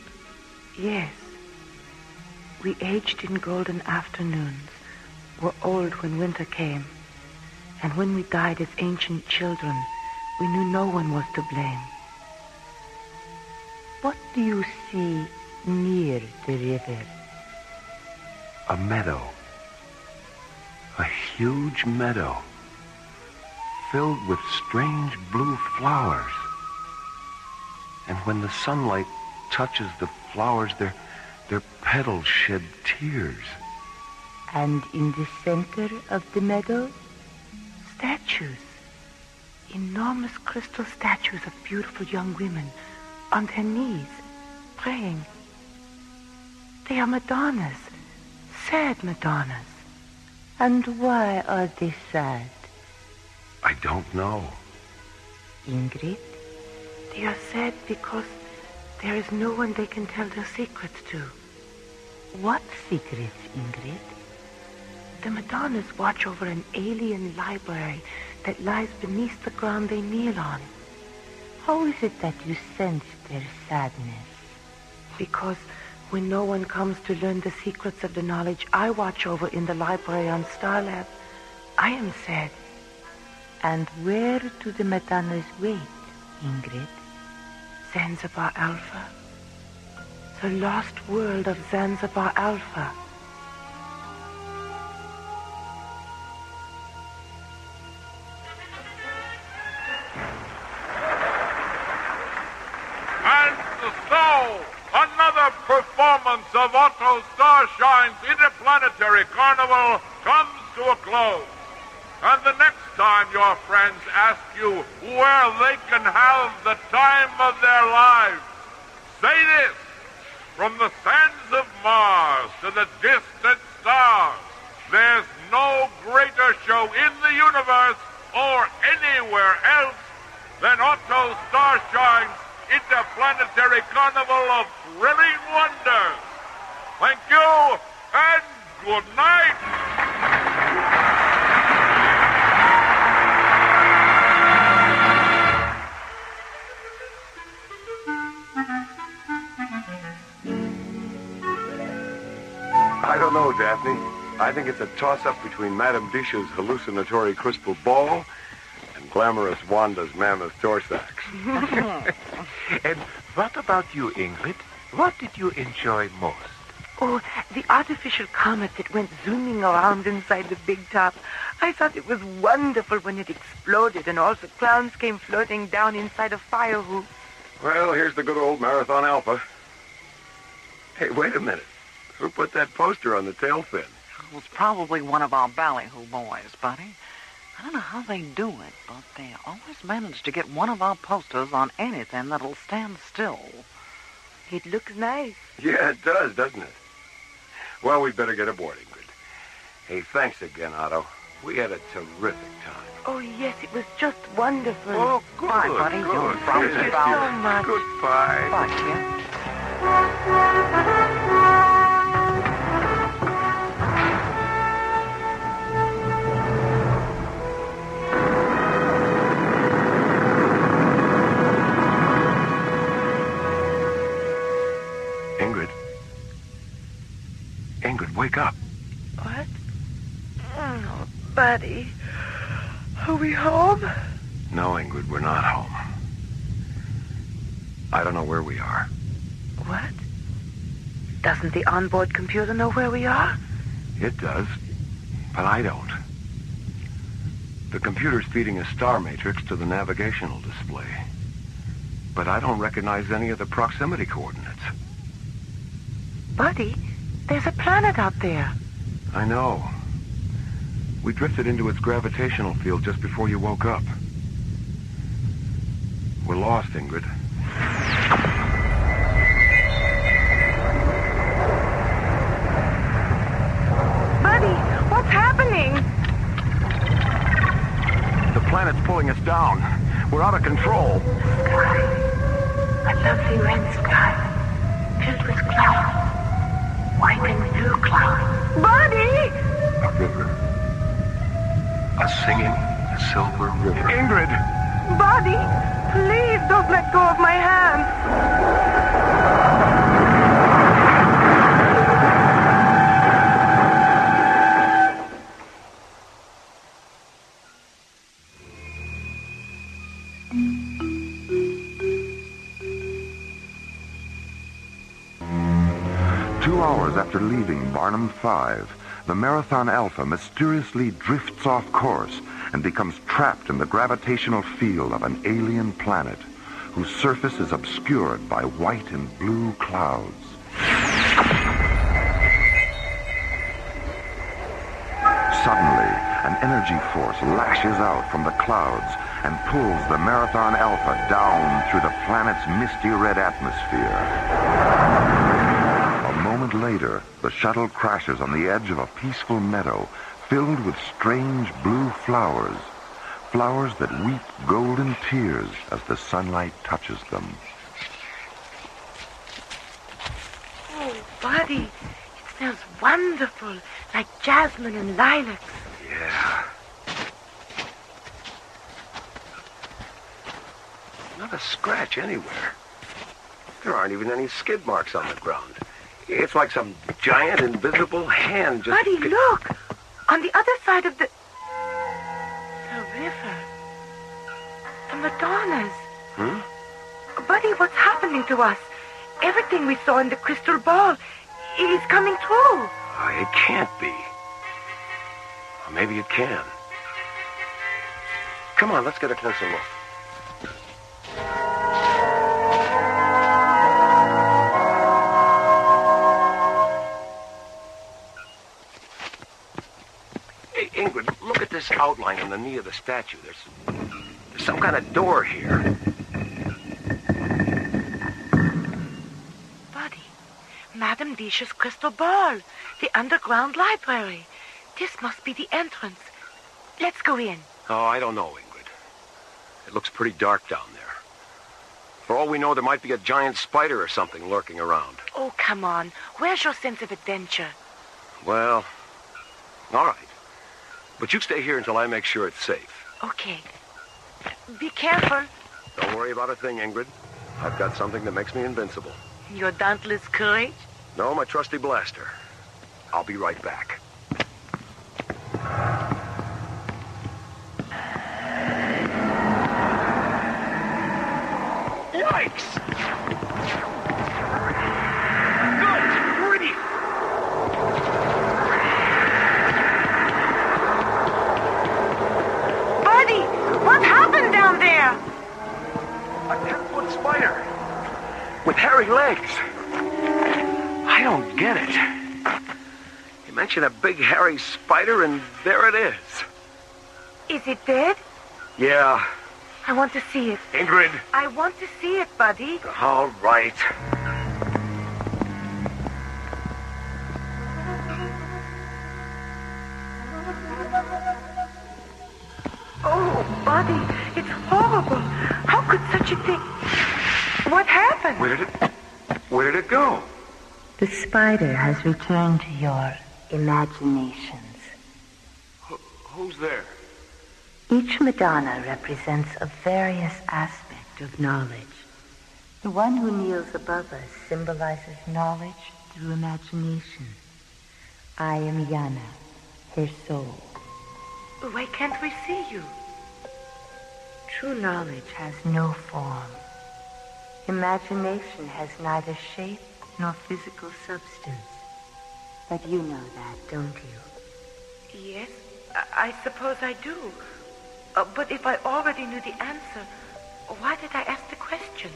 Yes. We aged in golden afternoons, were old when winter came, and when we died as ancient children, we knew no one was to blame. What do you see near the river? A meadow. A huge meadow filled with strange blue flowers. And when the sunlight touches the flowers, their petals shed tears. And in the center of the meadow, statues. Enormous crystal statues of beautiful young women on their knees, praying. They are Madonnas, sad Madonnas. And why are they sad? I don't know. Ingrid, they are sad because there is no one they can tell their secrets to. What secrets, Ingrid? The Madonnas watch over an alien library that lies beneath the ground they kneel on. How is it that you sense their sadness? Because when no one comes to learn the secrets of the knowledge I watch over in the library on Starlab, I am sad. And where do the Madonnas wait, Ingrid? Zanzibar Alpha. The lost world of Zanzibar Alpha. And so, another performance of Otto Starshine's Interplanetary Carnival comes to a close. And the next time your friends ask you where they can have the time of their lives, say this: from the sands of Mars to the distant stars, there's no greater show in the universe or anywhere else than Otto Starshine's interplanetary carnival of thrilling wonders. Thank you, and good night. I don't know, Daphne. I think it's a toss-up between Madame Disha's hallucinatory crystal ball and glamorous Wanda's mammoth torsax. And what about you, Ingrid? What did you enjoy most? Oh, the artificial comet that went zooming around inside the big top. I thought it was wonderful when it exploded and all the clowns came floating down inside a fire hoop. Well, here's the good old Marathon Alpha. Hey, wait a minute. Who put that poster on the tail fin? It was probably one of our ballyhoo boys, Buddy. I don't know how they do it, but they always manage to get one of our posters on anything that'll stand still. It looks nice. Yeah, it does, doesn't it? Well, we'd better get aboard, Ingrid. Hey, thanks again, Otto. We had a terrific time. Oh, yes, it was just wonderful. Oh, good. Bye, buddy. Good. Thank you so much. Goodbye. Bye, kid. Ingrid, wake up. What? Oh, Buddy. Are we home? No, Ingrid, we're not home. I don't know where we are. What? Doesn't the onboard computer know where we are? It does, but I don't. The computer's feeding a star matrix to the navigational display. But I don't recognize any of the proximity coordinates. Buddy, there's a planet out there. I know. We drifted into its gravitational field just before you woke up. We're lost, Ingrid. Buddy, what's happening? The planet's pulling us down. We're out of control. Sky. A lovely red sky. Filled with clouds. White and blue clouds. Buddy! A river. A singing silver river. Ingrid! Buddy, please don't let go of my hand. 2 hours after leaving Barnum 5, the Marathon Alpha mysteriously drifts off course and becomes trapped in the gravitational field of an alien planet whose surface is obscured by white and blue clouds. Suddenly, an energy force lashes out from the clouds and pulls the Marathon Alpha down through the planet's misty red atmosphere. A moment later, the shuttle crashes on the edge of a peaceful meadow filled with strange blue flowers, flowers that weep golden tears as the sunlight touches them. Oh, Buddy, it smells wonderful, like jasmine and lilacs. Yeah. Not a scratch anywhere. There aren't even any skid marks on the ground. It's like some giant invisible hand just... Buddy, look! On the other side of the river. The Madonnas. Hmm? Buddy, what's happening to us? Everything we saw in the crystal ball is coming true. Oh, it can't be. Or maybe it can. Come on, let's get a closer look. Hey, Ingrid, look at this outline on the knee of the statue. There's some kind of door here. Buddy, Madame Biche's crystal ball, the underground library. This must be the entrance. Let's go in. Oh, I don't know, Ingrid. It looks pretty dark down there. For all we know, there might be a giant spider or something lurking around. Oh, come on. Where's your sense of adventure? Well, all right. But you stay here until I make sure it's safe. Okay. Be careful. Don't worry about a thing, Ingrid. I've got something that makes me invincible. Your dauntless courage? No, my trusty blaster. I'll be right back. Yikes! Good grief! Buddy, what happened down there? A 10-foot spider with hairy legs. I don't get it. You mention a big hairy spider, and there it is. Is it dead? Yeah. I want to see it. Ingrid. I want to see it, buddy. All right. Oh, buddy, it's horrible. How could such a thing... What happened? Where did it go? The spider has returned to your imaginations. Who's there? Each Madonna represents a various aspect of knowledge. The one who kneels above us symbolizes knowledge through imagination. I am Yana, her soul. Why can't we see you? True knowledge has no form. Imagination has neither shape nor physical substance. But you know that, don't you? Yes, I suppose I do. But if I already knew the answer, why did I ask the question?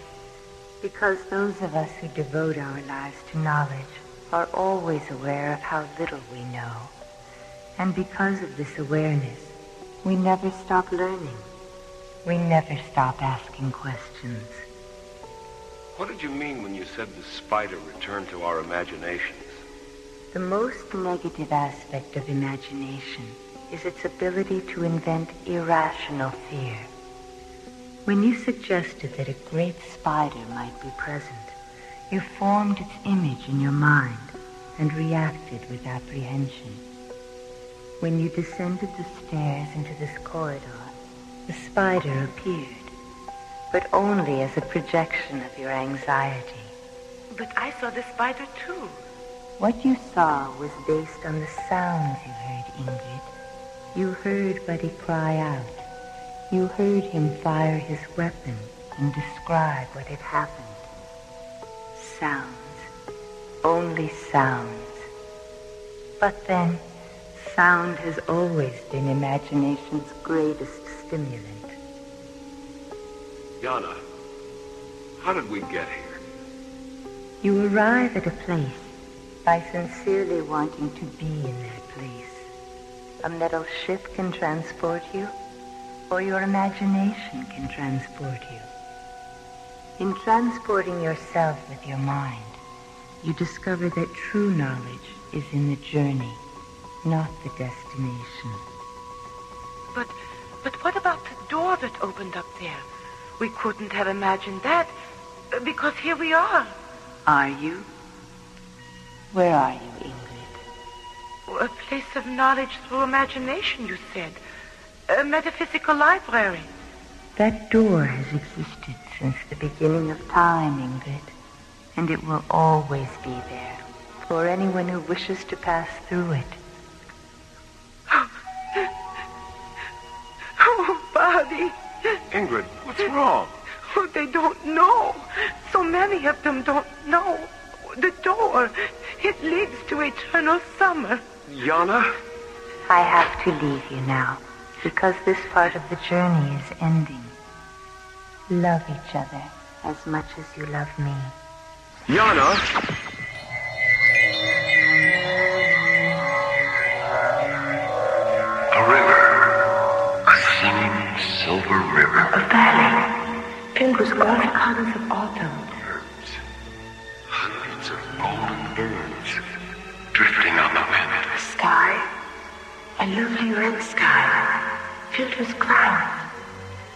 Because those of us who devote our lives to knowledge are always aware of how little we know. And because of this awareness, we never stop learning. We never stop asking questions. What did you mean when you said the spider returned to our imaginations? The most negative aspect of imagination is its ability to invent irrational fear. When you suggested that a great spider might be present, you formed its image in your mind and reacted with apprehension. When you descended the stairs into this corridor, the spider appeared, but only as a projection of your anxiety. But I saw the spider too. What you saw was based on the sounds you heard, Ingrid. You heard Buddy cry out. You heard him fire his weapon and describe what had happened. Sounds. Only sounds. But then, sound has always been imagination's greatest stimulant. Yana, how did we get here? You arrive at a place by sincerely wanting to be in that place. A metal ship can transport you, or your imagination can transport you. In transporting yourself with your mind, you discover that true knowledge is in the journey, not the destination. But what about the door that opened up there? We couldn't have imagined that, because here we are. Are you? Where are you, Ingrid? A place of knowledge through imagination, you said. A metaphysical library. That door has existed since the beginning of time, Ingrid. And it will always be there for anyone who wishes to pass through it. Oh, Buddy. Ingrid, what's wrong? Oh, they don't know. So many of them don't know. The door, it leads to eternal summer. Yana? I have to leave you now, because this part of the journey is ending. Love each other as much as you love me. Yana? A river A valley filled with all the colors of autumn. Hundreds of golden birds drifting on the wind. A sky, a lovely red sky, filled with clouds,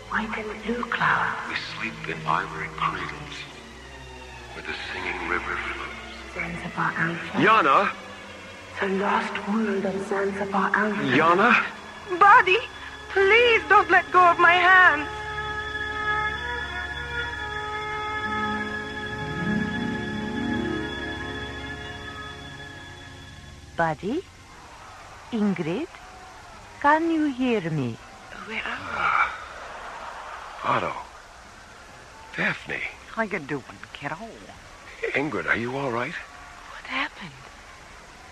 white and blue clouds. We sleep in ivory cradles where the singing river flows. Zanzibar Alpha. Yana! The lost world of Zanzibar Alpha. Yana! Buddy, please don't let go of my hand. Buddy? Ingrid? Can you hear me? Where are Otto. Daphne. How you doing, kiddo? Ingrid, are you all right? we? What happened?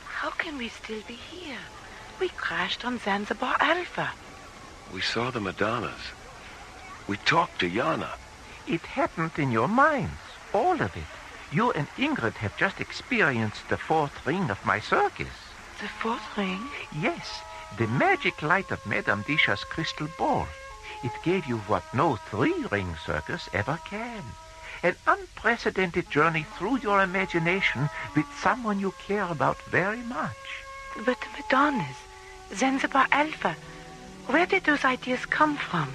How can we still be here? We crashed on Zanzibar Alpha. We saw the Madonnas. We talked to Yana. It happened in your minds, all of it. You and Ingrid have just experienced the fourth ring of my circus. The fourth ring? Yes, the magic light of Madame Disha's crystal ball. It gave you what no three-ring circus ever can. An unprecedented journey through your imagination with someone you care about very much. But the Madonnas, Zanzibar Alpha, where did those ideas come from?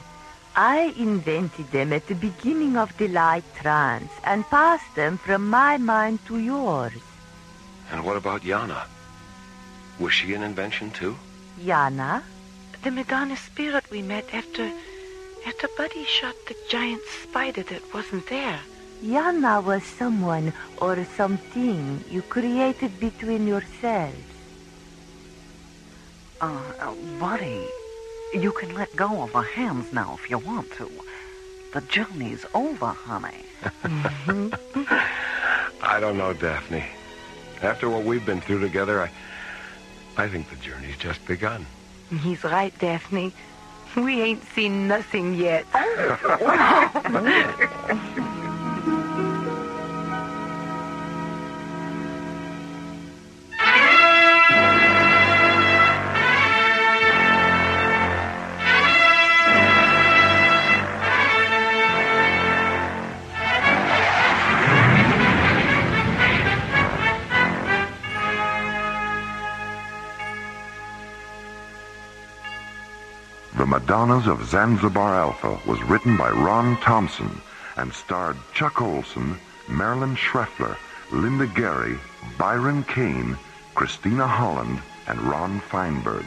I invented them at the beginning of the light trance and passed them from my mind to yours. And what about Yana? Was she an invention too? Yana? The Madonna spirit we met after Buddy shot the giant spider that wasn't there. Yana was someone or something you created between yourselves. Buddy, you can let go of our hands now if you want to. The journey's over, honey. I don't know, Daphne. After what we've been through together, I think the journey's just begun. He's right, Daphne. We ain't seen nothing yet. The Madonnas of Zanzibar Alpha was written by Ron Thompson and starred Chuck Olson, Marilyn Schreffler, Linda Gary, Byron Kane, Christina Holland, and Ron Feinberg.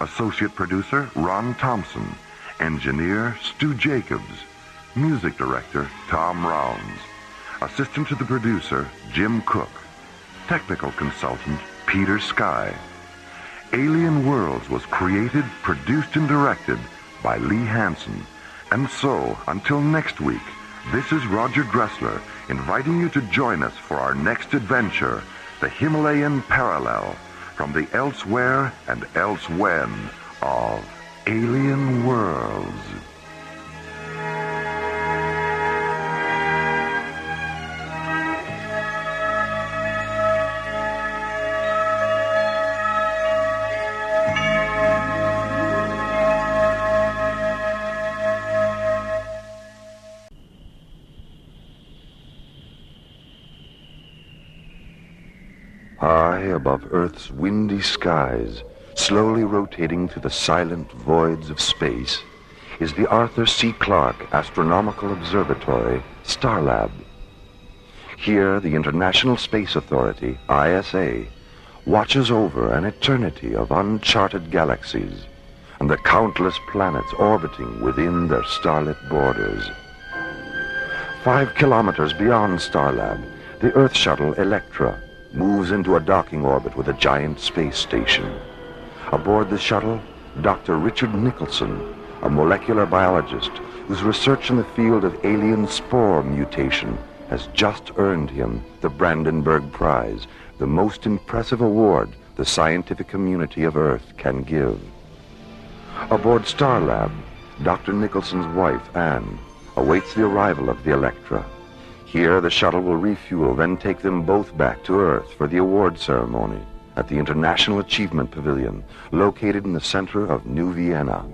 Associate producer, Ron Thompson. Engineer, Stu Jacobs. Music director, Tom Rounds. Assistant to the producer, Jim Cook. Technical consultant, Peter Sky. Alien Worlds was created, produced, and directed by Lee Hansen. And so, until next week, this is Roger Dressler inviting you to join us for our next adventure, the Himalayan Parallel, from the elsewhere and elsewhen of Alien Worlds. High above Earth's windy skies, slowly rotating through the silent voids of space, is the Arthur C. Clarke Astronomical Observatory, Starlab. Here, the International Space Authority, ISA, watches over an eternity of uncharted galaxies and the countless planets orbiting within their starlit borders. 5 kilometers beyond Starlab, the Earth shuttle Electra moves into a docking orbit with a giant space station. Aboard the shuttle, Dr. Richard Nicholson, a molecular biologist whose research in the field of alien spore mutation has just earned him the Brandenburg Prize, the most impressive award the scientific community of Earth can give. Aboard Starlab, Dr. Nicholson's wife, Anne, awaits the arrival of the Electra. Here, the shuttle will refuel, then take them both back to Earth for the award ceremony at the International Achievement Pavilion, located in the center of New Vienna.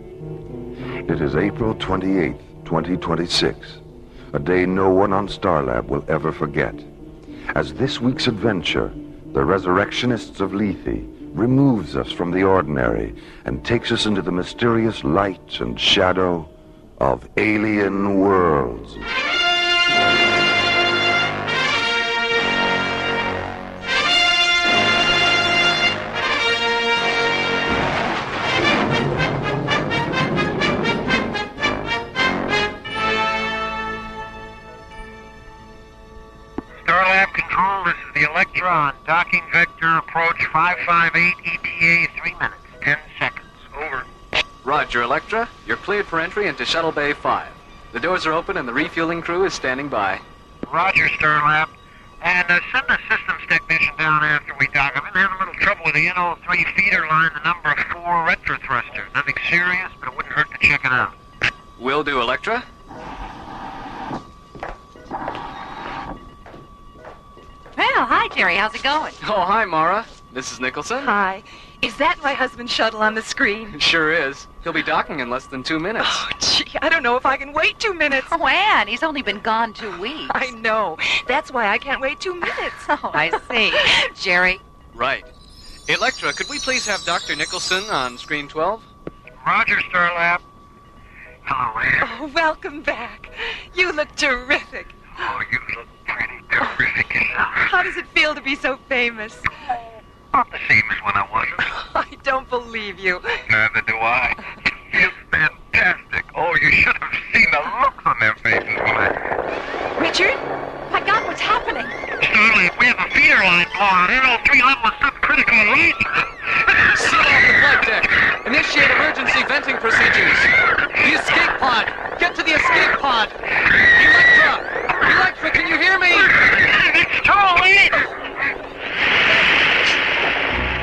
It is April 28th, 2026. A day no one on Starlab will ever forget. As this week's adventure, the Resurrectionists of Lethe, removes us from the ordinary and takes us into the mysterious light and shadow of alien worlds. Starlab Control, this is the Electron. Docking vector approach 558 ETA, 3 minutes, 10 seconds. Over. Roger, Electra. You're cleared for entry into Shuttle Bay 5. The doors are open and the refueling crew is standing by. Roger, Starlab. And send the systems technician down after we dock. I've been having a little trouble with the NO3 feeder line, the number 4 retro thruster. Nothing serious, but it wouldn't hurt to check it out. Will do, Electra. Well, hi, Jerry. How's it going? Oh, hi, Maura. This is Nicholson. Hi. Is that my husband's shuttle on the screen? Sure is. He'll be docking in less than 2 minutes. Oh, gee, I don't know if I can wait 2 minutes. Oh, Anne, he's only been gone 2 weeks. I know. That's why I can't wait 2 minutes. Oh, I see. Jerry? Right. Electra, could we please have Dr. Nicholson on screen 12? Roger, Starlab. Hello, Anne. Oh, welcome back. You look terrific. Oh, you look pretty terrific yourself. How does it feel to be so famous? Not the same as when I wasn't. I don't believe you. Neither do I. It's fantastic. Oh, you should have seen the looks on their faces when I... Richard? My God, what's happening? Starlab, we have a feeder line blown. NO3 level is subcritical enlargement. Seal off the flight deck. Initiate emergency venting procedures. The escape pod. Get to the escape pod. Electra, can you hear me? It's too late.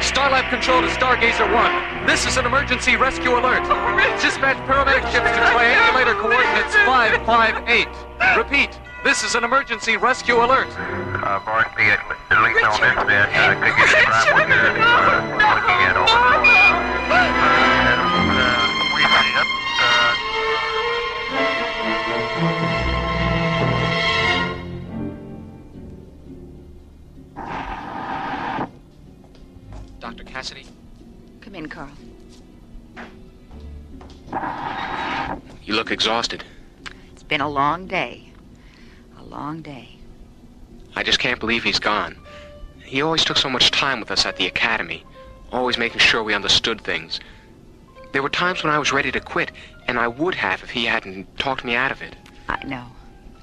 Starlab Control to Stargazer 1. This is an emergency rescue alert. Dispatch paramedic ships to triangulator coordinates 558. Repeat, this is an emergency rescue alert. Varsity, at least on this bed, could you describe what you're looking at over Dr. Cassidy? Come in, Carl. You look exhausted. It's been a long day. A long day. I just can't believe he's gone. He always took so much time with us at the academy, always making sure we understood things. There were times when I was ready to quit, and I would have if he hadn't talked me out of it. I know.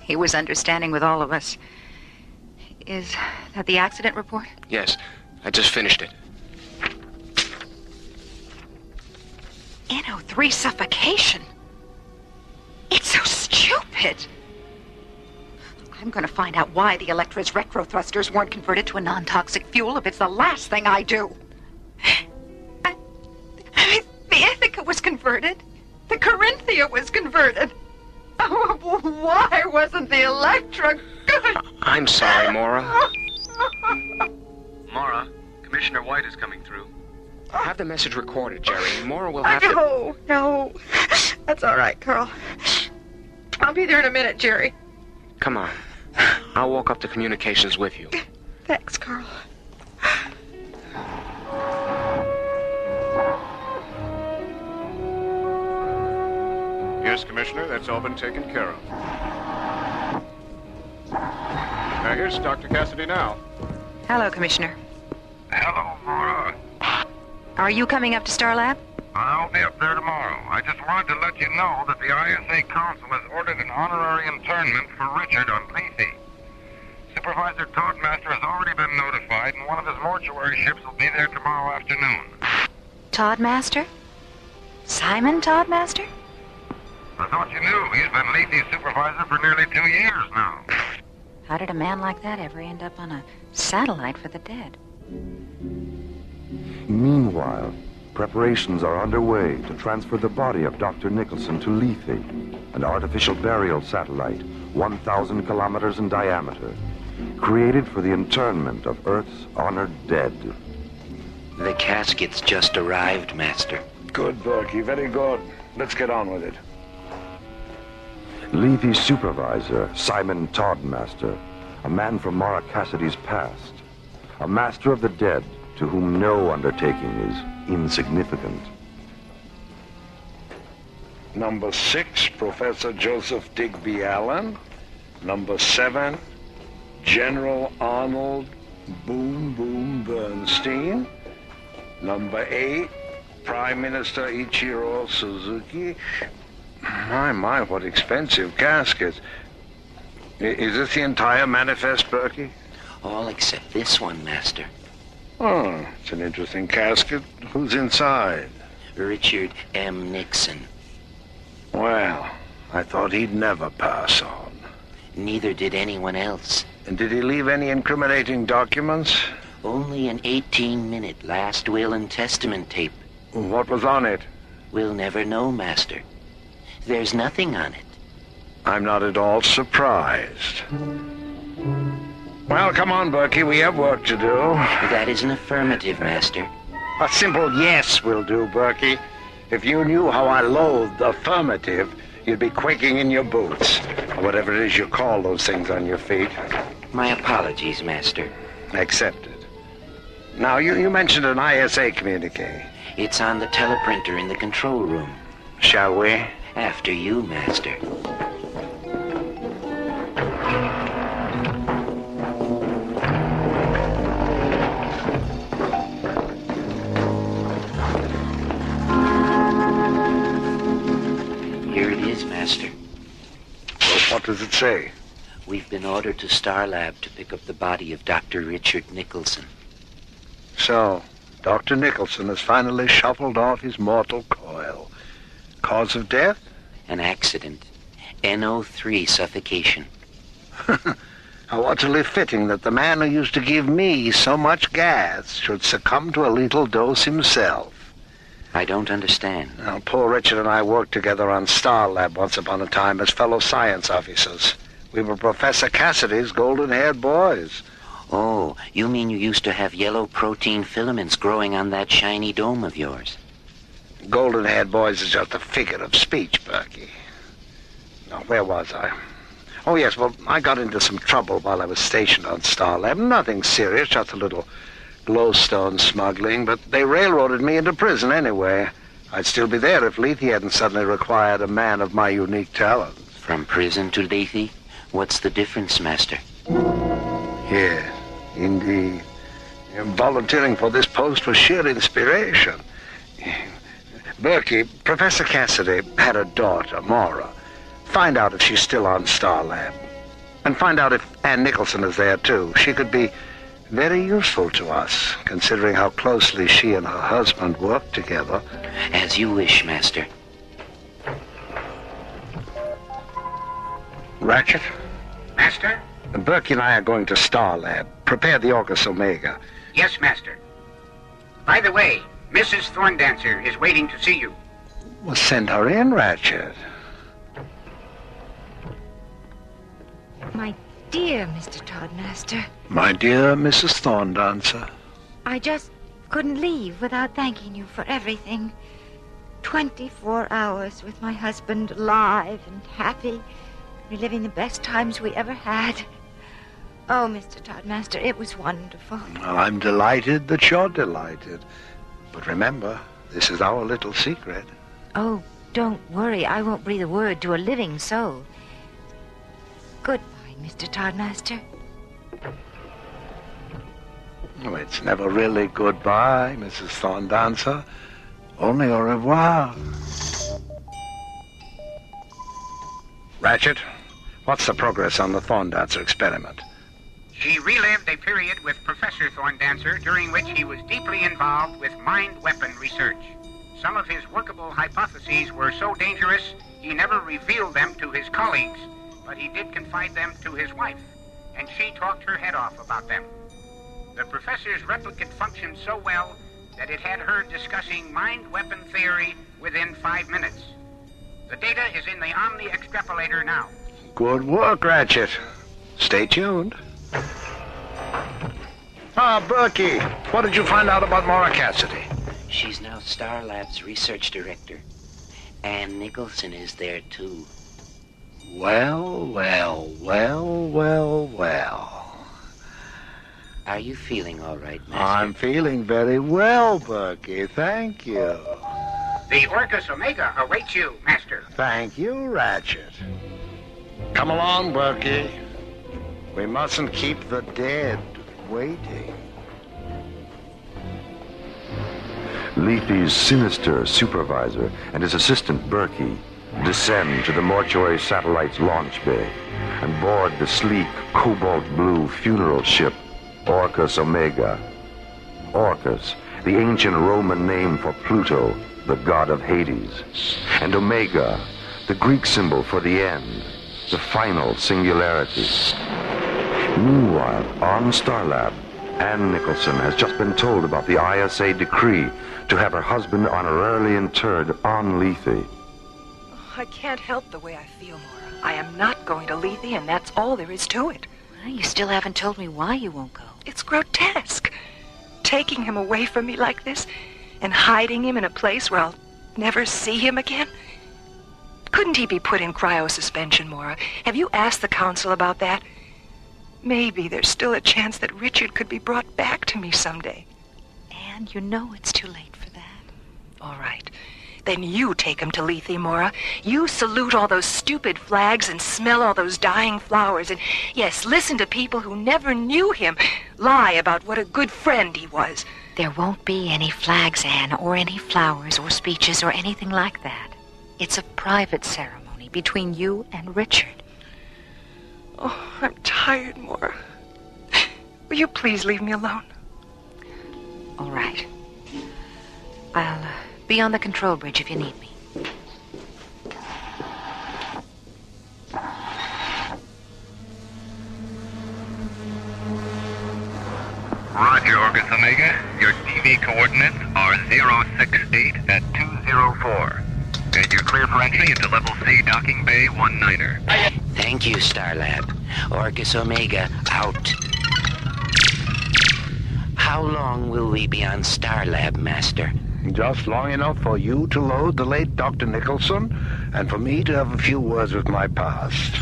He was understanding with all of us. Is that the accident report? Yes, I just finished it. NO3 suffocation. It's so stupid. I'm going to find out why the Electra's retro thrusters weren't converted to a non-toxic fuel if it's the last thing I do. I mean, the Ithaca was converted. The Corinthia was converted. Oh, why wasn't the Electra good? I'm sorry, Maura. Maura, Commissioner White is coming through. Have the message recorded, Jerry. Maura will have to... No. That's all right, Carl. I'll be there in a minute, Jerry. Come on. I'll walk up to communications with you. Thanks, Carl. Yes, Commissioner, that's all been taken care of. Now, here's Dr. Cassidy now. Hello, Commissioner. Hello, Maura. Are you coming up to Starlab? I'll be up there tomorrow. I just wanted to let you know that the ISA Council has ordered an honorary internment for Richard on Lethe. Supervisor Toddmaster has already been notified, and one of his mortuary ships will be there tomorrow afternoon. Toddmaster? Simon Toddmaster? I thought you knew. He's been Lethe's supervisor for nearly 2 years now. How did a man like that ever end up on a satellite for the dead? Meanwhile, preparations are underway to transfer the body of Dr. Nicholson to Lethe, an artificial burial satellite 1,000 kilometers in diameter, created for the internment of Earth's honored dead. The casket's just arrived, Master. Good, Berkey, very good. Let's get on with it. Levy's supervisor, Simon Toddmaster, a man from Maura Cassidy's past, a master of the dead to whom no undertaking is insignificant. Number 6, Professor Joseph Digby Allen. Number 7, General Arnold Boom Boom Bernstein. Number 8, Prime Minister Ichiro Suzuki. My, what expensive caskets. Is this the entire manifest, Berkey? All except this one, Master. Oh, it's an interesting casket. Who's inside? Richard M. Nixon. Well, I thought he'd never pass on. Neither did anyone else. And did he leave any incriminating documents? Only an 18-minute last will and testament tape. What was on it? We'll never know, Master. There's nothing on it. I'm not at all surprised. Well, come on, Berkey. We have work to do. That is an affirmative, Master. A simple yes will do, Berkey. If you knew how I loathed affirmative, you'd be quaking in your boots. Or whatever it is you call those things on your feet. My apologies, Master. Accepted. Now, you mentioned an ISA communique. It's on the teleprinter in the control room. Shall we? After you, Master. Here it is, Master. Well, what does it say? We've been ordered to Star Lab to pick up the body of Dr. Richard Nicholson. So, Dr. Nicholson has finally shuffled off his mortal coil. Cause of death? An accident. NO3 suffocation. How utterly fitting that the man who used to give me so much gas should succumb to a lethal dose himself. I don't understand. Now, poor Richard and I worked together on Star Lab once upon a time as fellow science officers. We were Professor Cassidy's golden-haired boys. Oh, you mean you used to have yellow protein filaments growing on that shiny dome of yours? Golden-haired boys is just a figure of speech, Berkey. Now, where was I? Oh, yes, well, I got into some trouble while I was stationed on Star Lab. Nothing serious, just a little glowstone smuggling, but they railroaded me into prison anyway. I'd still be there if Lethe hadn't suddenly required a man of my unique talents. From prison to Lethe? What's the difference, Master? Yes, indeed. Volunteering for this post was sheer inspiration. Berkey, Professor Cassidy had a daughter, Maura. Find out if she's still on Star Lab. And find out if Ann Nicholson is there, too. She could be very useful to us, considering how closely she and her husband worked together. As you wish, Master. Ratchet? Master? Berkey and I are going to Star Lab. Prepare the Orcus Omega. Yes, Master. By the way, Mrs. Thorndancer is waiting to see you. Well, send her in, Ratchet. My dear Mr. Toddmaster. My dear Mrs. Thorndancer. I just couldn't leave without thanking you for everything. 24 hours with my husband, alive and happy, reliving the best times we ever had. Oh, Mr. Toddmaster, it was wonderful. Well, I'm delighted that you're delighted. But remember, this is our little secret. Oh, don't worry. I won't breathe a word to a living soul. Goodbye, Mr. Toddmaster. Oh, it's never really goodbye, Mrs. Thorndancer. Only au revoir. Ratchet, what's the progress on the Thorndancer experiment? She relived a period with Professor Thorndancer during which he was deeply involved with mind weapon research. Some of his workable hypotheses were so dangerous he never revealed them to his colleagues, but he did confide them to his wife, and she talked her head off about them. The professor's replicant functioned so well that it had her discussing mind weapon theory within 5 minutes. The data is in the Omni extrapolator now. Good work, Ratchet. Stay tuned. Berkey, what did you find out about Maura Cassidy? She's now Star Lab's research director. Ann Nicholson is there, too. Well, well, well, well, well. Are you feeling all right, Master? I'm feeling very well, Berkey. Thank you. The Orcus Omega awaits you, Master. Thank you, Ratchet. Come along, Berkey. We mustn't keep the dead waiting. Leafy's sinister supervisor and his assistant Berkey descend to the mortuary satellite's launch bay and board the sleek cobalt blue funeral ship Orcus Omega. Orcus, the ancient Roman name for Pluto, the god of Hades, and Omega, the Greek symbol for the end, the final singularity. Meanwhile, on Starlab, Ann Nicholson has just been told about the ISA decree to have her husband honorarily interred on Lethe. I can't help the way I feel, Maura. I am not going to Lethe, and that's all there is to it. Well, you still haven't told me why you won't go. It's grotesque. Taking him away from me like this, and hiding him in a place where I'll never see him again. Couldn't he be put in cryosuspension, Maura? Have you asked the council about that? Maybe there's still a chance that Richard could be brought back to me someday. And you know it's too late for that. All right. Then you take him to Lethe, Maura. You salute all those stupid flags and smell all those dying flowers. And, yes, listen to people who never knew him lie about what a good friend he was. There won't be any flags, Anne, or any flowers or speeches or anything like that. It's a private ceremony between you and Richard. Oh, I'm tired, Maura. Will you please leave me alone? All right. I'll be on the control bridge if you need me. Roger, Orcus Omega. Your TV coordinates are 068 at 204. And you're clear for entry into Level C Docking Bay 19er. Thank you, Starlab. Orcus Omega, out. How long will we be on Starlab, Master? Just long enough for you to load the late Dr. Nicholson, and for me to have a few words with my past.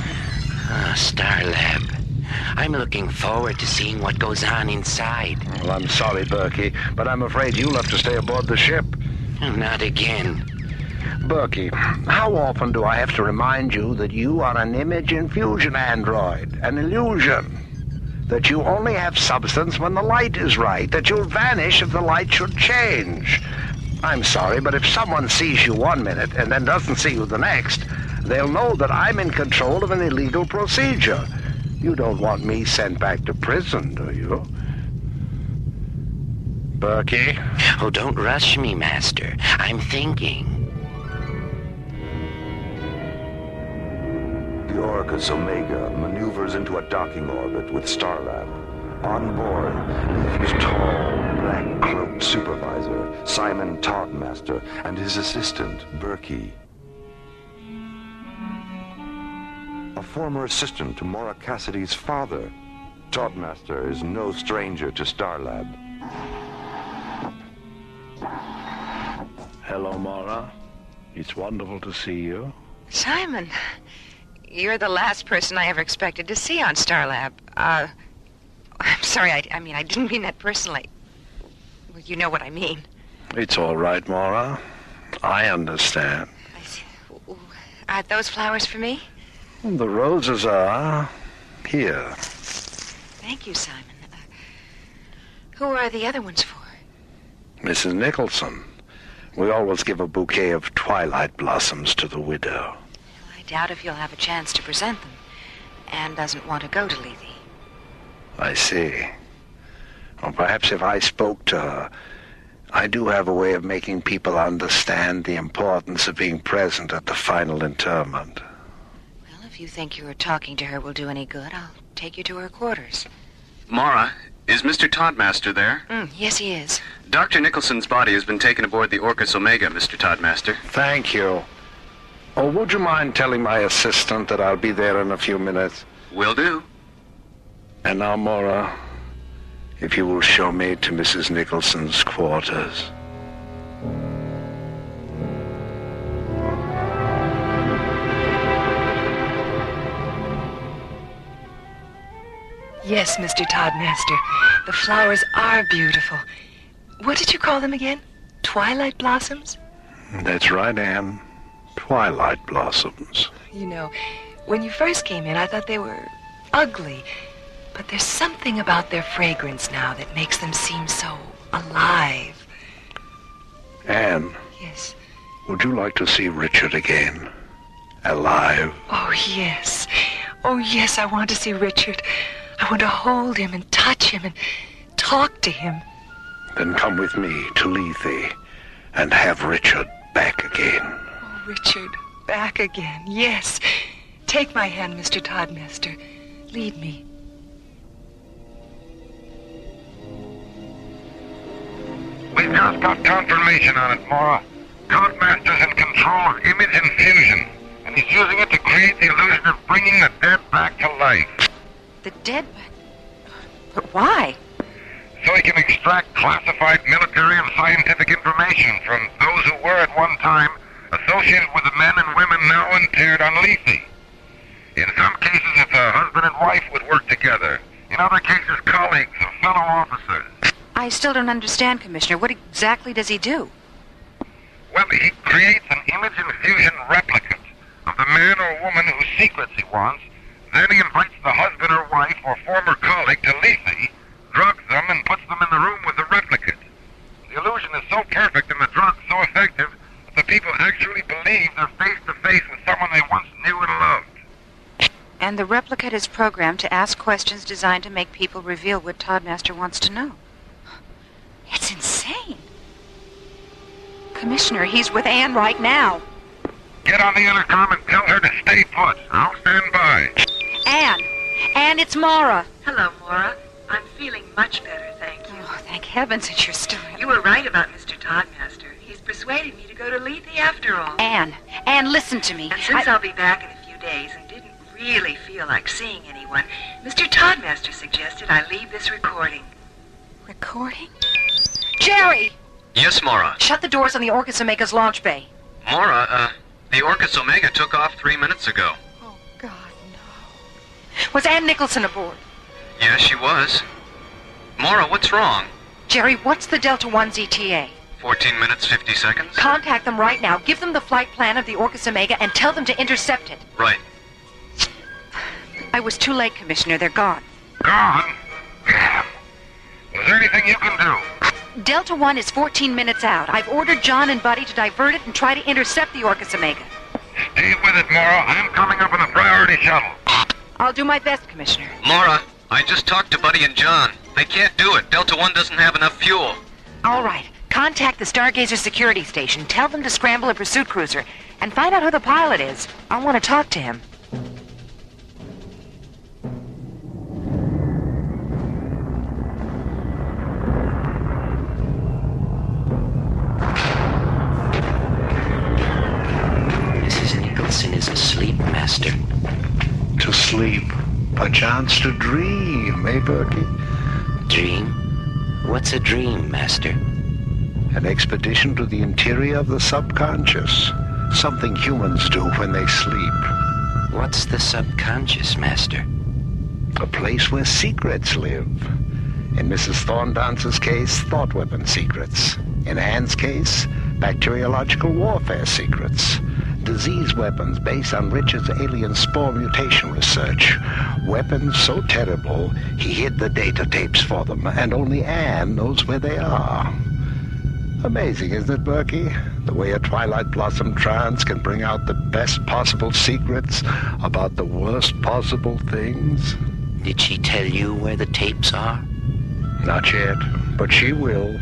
Starlab. I'm looking forward to seeing what goes on inside. Well, I'm sorry, Berkey, but I'm afraid you'll have to stay aboard the ship. Not again. Berkey, how often do I have to remind you that you are an image infusion android, an illusion? That you only have substance when the light is right, that you'll vanish if the light should change. I'm sorry, but if someone sees you 1 minute and then doesn't see you the next, they'll know that I'm in control of an illegal procedure. You don't want me sent back to prison, do you? Berkey? Oh, don't rush me, Master. I'm thinking. The Orcus Omega maneuvers into a docking orbit with Starlab. On board, Leafy's tall, black-cloaked supervisor, Simon Toddmaster, and his assistant, Berkey. A former assistant to Maura Cassidy's father, Toddmaster is no stranger to Starlab. Hello, Maura. It's wonderful to see you. Simon, you're the last person I ever expected to see on Starlab. I'm sorry, I mean, I didn't mean that personally. Well, you know what I mean. It's all right, Maura. I understand. Are those flowers for me? The roses are here. Thank you, Simon. Who are the other ones for? Mrs. Nicholson. We always give a bouquet of twilight blossoms to the widow. I doubt if you'll have a chance to present them. Anne doesn't want to go to Lethe. I see. Well, perhaps if I spoke to her, I do have a way of making people understand the importance of being present at the final interment. Well, if you think your talking to her will do any good, I'll take you to her quarters. Maura, is Mr. Toddmaster there? Yes, he is. Dr. Nicholson's body has been taken aboard the Orcus Omega, Mr. Toddmaster. Thank you. Oh, would you mind telling my assistant that I'll be there in a few minutes? Will do. And now, Maura, if you will show me to Mrs. Nicholson's quarters. Yes, Mr. Toddmaster. The flowers are beautiful. What did you call them again? Twilight blossoms? That's right, Anne. Twilight blossoms. You know, when you first came in, I thought they were ugly. But there's something about their fragrance now that makes them seem so alive. Anne. Yes. Would you like to see Richard again? Alive? Oh, yes. Oh, yes, I want to see Richard. I want to hold him and touch him and talk to him. Then come with me to Lethe and have Richard back again. Oh, Richard, back again. Yes. Take my hand, Mr. Toddmaster. Lead me. We've just got confirmation on it, Maura. Toddmaster's in control of image infusion, and he's using it to create the illusion of bringing the dead back to life. The dead? But why? So he can extract classified military and scientific information from those who were at one time associated with the men and women now interred on Lethe. In some cases, it's a husband and wife would work together. In other cases, colleagues or fellow officers. I still don't understand, Commissioner. What exactly does he do? Well, he creates an image infusion replicate of the man or woman whose secrets he wants. Then he invites the husband or wife or former colleague to Lethe, drugs them, and puts them in the room with the replicate. The illusion is so perfect and the drug so effective that the people actually believe they're face-to-face with someone they once knew and loved. And the replicate is programmed to ask questions designed to make people reveal what Toddmaster wants to know. It's insane. Commissioner, he's with Anne right now. Get on the intercom and tell her to stay put. I'll stand by. Anne! Anne, it's Maura. Hello, Maura. I'm feeling much better, thank you. Oh, thank heavens that you're still here. You were right about Mr. Toddmaster. He's persuaded me to go to Lethe after all. Anne, listen to me. And since I'll be back in a few days and didn't really feel like seeing anyone, Mr. Toddmaster suggested I leave this recording. Recording? Jerry! Yes, Maura. Shut the doors on the Orcus Omega's launch bay. Maura, the Orcus Omega took off 3 minutes ago. Oh, God, no. Was Ann Nicholson aboard? Yes, she was. Maura, what's wrong? Jerry, what's the Delta 1's ETA? 14 minutes, 50 seconds. Contact them right now. Give them the flight plan of the Orcus Omega and tell them to intercept it. Right. I was too late, Commissioner. They're gone. Gone? Damn. Is there anything you can do? Delta 1 is 14 minutes out. I've ordered John and Buddy to divert it and try to intercept the Orcus Omega. Stay with it, Maura. I'm coming up in a priority shuttle. I'll do my best, Commissioner. Maura, I just talked to Buddy and John. They can't do it. Delta 1 doesn't have enough fuel. All right. Contact the Stargazer security station. Tell them to scramble a pursuit cruiser and find out who the pilot is. I want to talk to him. Is asleep, Master. To sleep. Perchance to dream, eh, Berkey? Dream? What's a dream, Master? An expedition to the interior of the subconscious. Something humans do when they sleep. What's the subconscious, Master? A place where secrets live. In Mrs. Thorndance's case, thought weapon secrets. In Anne's case, bacteriological warfare secrets. Disease weapons based on Richard's alien spore mutation research. Weapons so terrible, he hid the data tapes for them, and only Anne knows where they are. Amazing, isn't it, Berkey? The way a Twilight Blossom trance can bring out the best possible secrets about the worst possible things. Did she tell you where the tapes are? Not yet, but she will,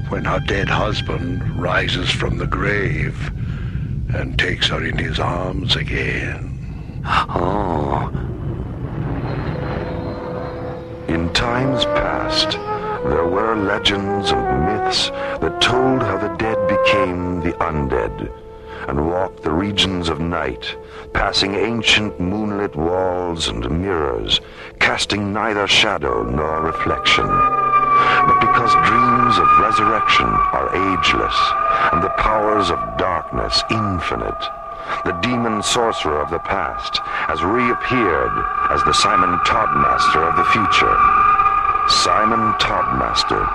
when her dead husband rises from the grave and takes her in his arms again. Oh. In times past, there were legends and myths that told how the dead became the undead and walked the regions of night, passing ancient moonlit walls and mirrors, casting neither shadow nor reflection. But because dreams of resurrection are ageless and the powers of darkness infinite, the demon sorcerer of the past, has reappeared as the Simon Toddmaster of the future. Simon Toddmaster,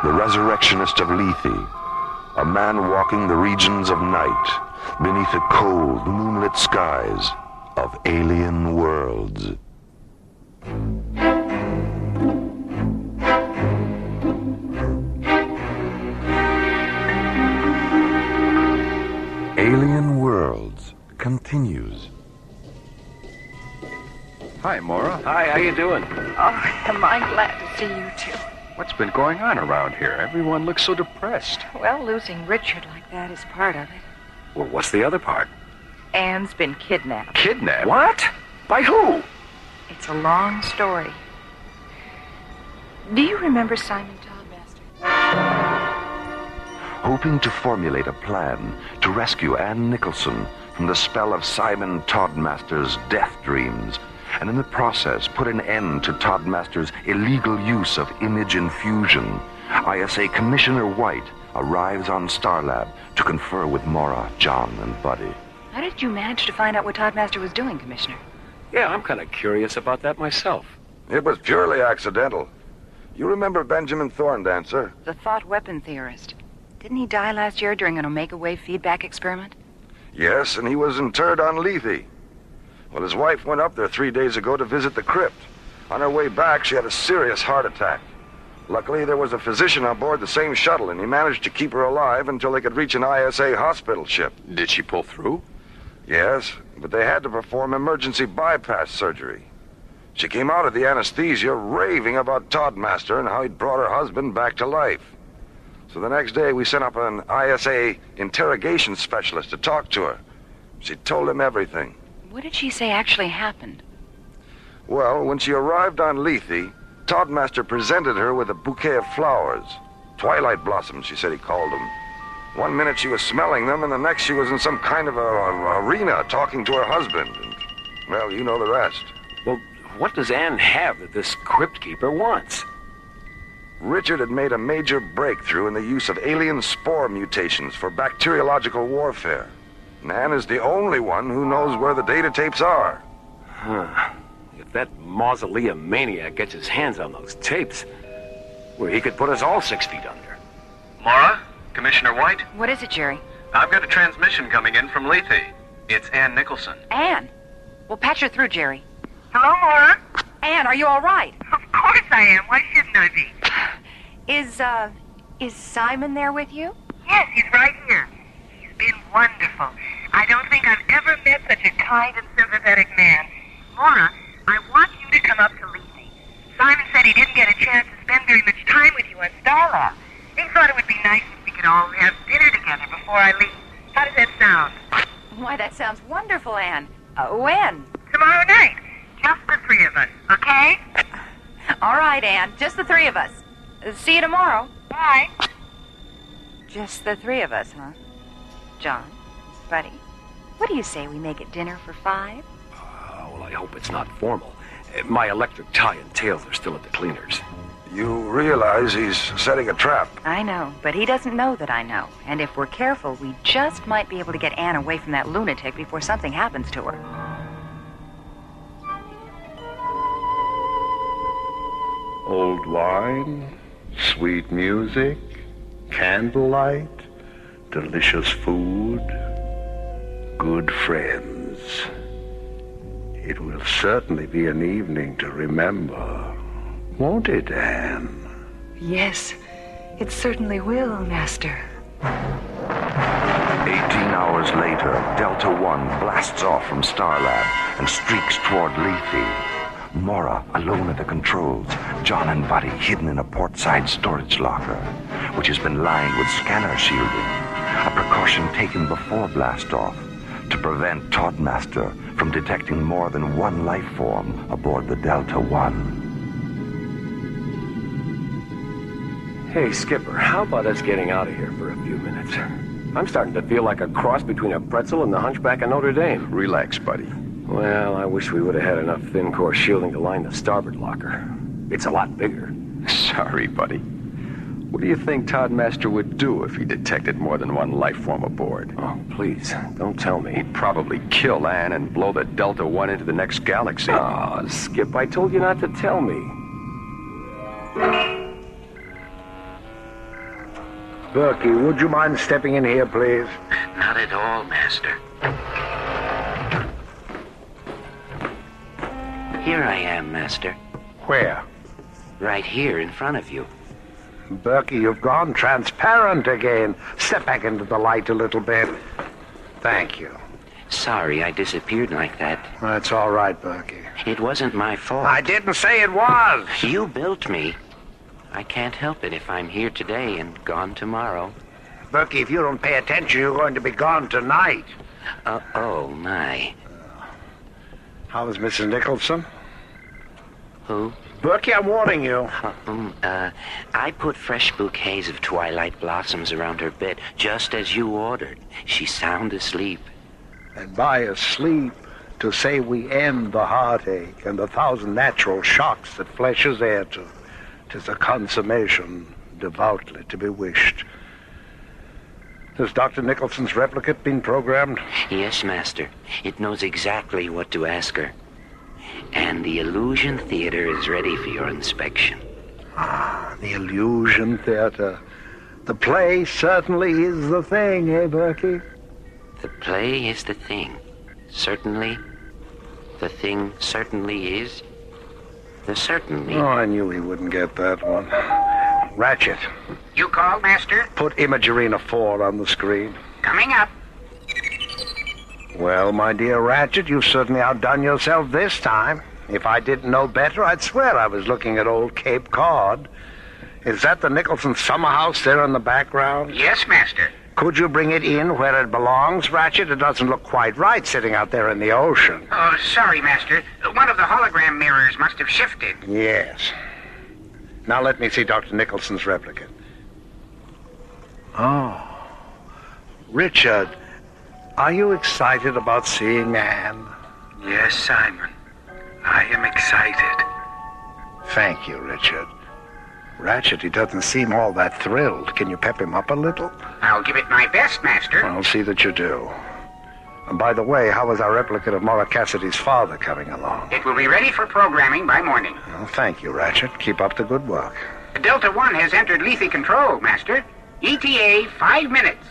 the resurrectionist of Lethe, a man walking the regions of night beneath the cold, moonlit skies of alien worlds. Alien Worlds continues. Hi, Maura. Hi, how you doing? Oh, am I glad to see you two. What's been going on around here? Everyone looks so depressed. Well, losing Richard like that is part of it. Well, what's the other part? Anne's been kidnapped. Kidnapped? What? By who? It's a long story. Do you remember Simon Toddmaster? Hoping to formulate a plan to rescue Ann Nicholson from the spell of Simon Toddmaster's death dreams, and in the process put an end to Toddmaster's illegal use of image infusion, ISA Commissioner White arrives on Starlab to confer with Maura, John, and Buddy. How did you manage to find out what Toddmaster was doing, Commissioner? Yeah, I'm kind of curious about that myself. It was purely accidental. You remember Benjamin Thorndancer? The thought weapon theorist. Didn't he die last year during an Omega Wave feedback experiment? Yes, and he was interred on Lethe. Well, his wife went up there 3 days ago to visit the crypt. On her way back, she had a serious heart attack. Luckily, there was a physician on board the same shuttle, and he managed to keep her alive until they could reach an ISA hospital ship. Did she pull through? Yes, but they had to perform emergency bypass surgery. She came out of the anesthesia raving about Toddmaster and how he'd brought her husband back to life. So the next day, we sent up an ISA interrogation specialist to talk to her. She told him everything. What did she say actually happened? Well, when she arrived on Lethe, Toddmaster presented her with a bouquet of flowers. Twilight blossoms, she said he called them. 1 minute she was smelling them, and the next she was in some kind of a arena talking to her husband. And, well, you know the rest. Well, what does Anne have that this crypt keeper wants? Richard had made a major breakthrough in the use of alien spore mutations for bacteriological warfare. And Anne is the only one who knows where the data tapes are. Huh. If that mausoleum maniac gets his hands on those tapes, well, he could put us all 6 feet under. Maura? Commissioner White? What is it, Jerry? I've got a transmission coming in from Lethe. It's Ann Nicholson. Anne? Well, patch her through, Jerry. Hello, Maura? Anne, are you all right? Of course I am. Why shouldn't I be? Is Simon there with you? Yes, he's right here. He's been wonderful. I don't think I've ever met such a kind and sympathetic man. Maura, I want you to come up to Lethe. Simon said he didn't get a chance to spend very much time with you on Starlab. He thought it would be nice if we could all have dinner together before I leave. How does that sound? Why, that sounds wonderful, Anne. When? Tomorrow night. Just the 3 of us, okay? All right, Anne. Just the 3 of us. See you tomorrow. Bye. Just the 3 of us, huh? John, Buddy, what do you say we make it dinner for 5? Well, I hope it's not formal. My electric tie and tails are still at the cleaners. You realize he's setting a trap. I know, but he doesn't know that I know. And if we're careful, we just might be able to get Anne away from that lunatic before something happens to her. Old wine, sweet music, candlelight, delicious food, good friends. It will certainly be an evening to remember, won't it, Anne? Yes, it certainly will, Master. 18 hours later, Delta One blasts off from Starlab and streaks toward Lethe. Maura, alone at the controls, John and Buddy hidden in a portside storage locker, which has been lined with scanner shielding, a precaution taken before blastoff to prevent Toddmaster from detecting more than one life form aboard the Delta One. Hey, Skipper, how about us getting out of here for a few minutes? I'm starting to feel like a cross between a pretzel and the Hunchback of Notre Dame. Relax, buddy. Well, I wish we would have had enough thin-core shielding to line the starboard locker. It's a lot bigger. Sorry, buddy. What do you think Todd Master would do if he detected more than one life form aboard? Oh, please, don't tell me. He'd probably kill Anne and blow the Delta One into the next galaxy. Oh, Skip, I told you not to tell me. Berkey, would you mind stepping in here, please? Not at all, Master. Here I am, Master. Where? Right here in front of you. Berkey, you've gone transparent again. Step back into the light a little bit. Thank you. Sorry I disappeared like that. That's all right, Berkey. It wasn't my fault. I didn't say it was. You built me. I can't help it if I'm here today and gone tomorrow. Berkey, if you don't pay attention, you're going to be gone tonight. Oh, my. How's Mrs. Nicholson? Who? Berkey, I'm warning you. I put fresh bouquets of twilight blossoms around her bed, just as you ordered. She's sound asleep. And by asleep, to say we end the heartache and the 1,000 natural shocks that flesh is heir to, 'tis a consummation devoutly to be wished. Has Dr. Nicholson's replicate been programmed? Yes, Master. It knows exactly what to ask her. And the Illusion Theater is ready for your inspection. Ah, the Illusion Theater. The play certainly is the thing, eh, Berkey? The play is the thing. Certainly. The thing certainly is. The certainly. Oh, I knew he wouldn't get that one. Ratchet. You called, Master? Put Imagerina 4 on the screen. Coming up. Well, my dear Ratchet, you've certainly outdone yourself this time. If I didn't know better, I'd swear I was looking at old Cape Cod. Is that the Nicholson summer house there in the background? Yes, Master. Could you bring it in where it belongs, Ratchet? It doesn't look quite right sitting out there in the ocean. Oh, sorry, Master. One of the hologram mirrors must have shifted. Yes. Now let me see Dr. Nicholson's replicate. Oh. Richard, are you excited about seeing Anne? Yes, Simon. I am excited. Thank you, Richard. Ratchet, he doesn't seem all that thrilled. Can you pep him up a little? I'll give it my best, Master. I'll see that you do. And by the way, how is our replicate of Maura Cassidy's father coming along? It will be ready for programming by morning. Well, thank you, Ratchet. Keep up the good work. Delta One has entered Lethe control, Master. ETA 5 minutes.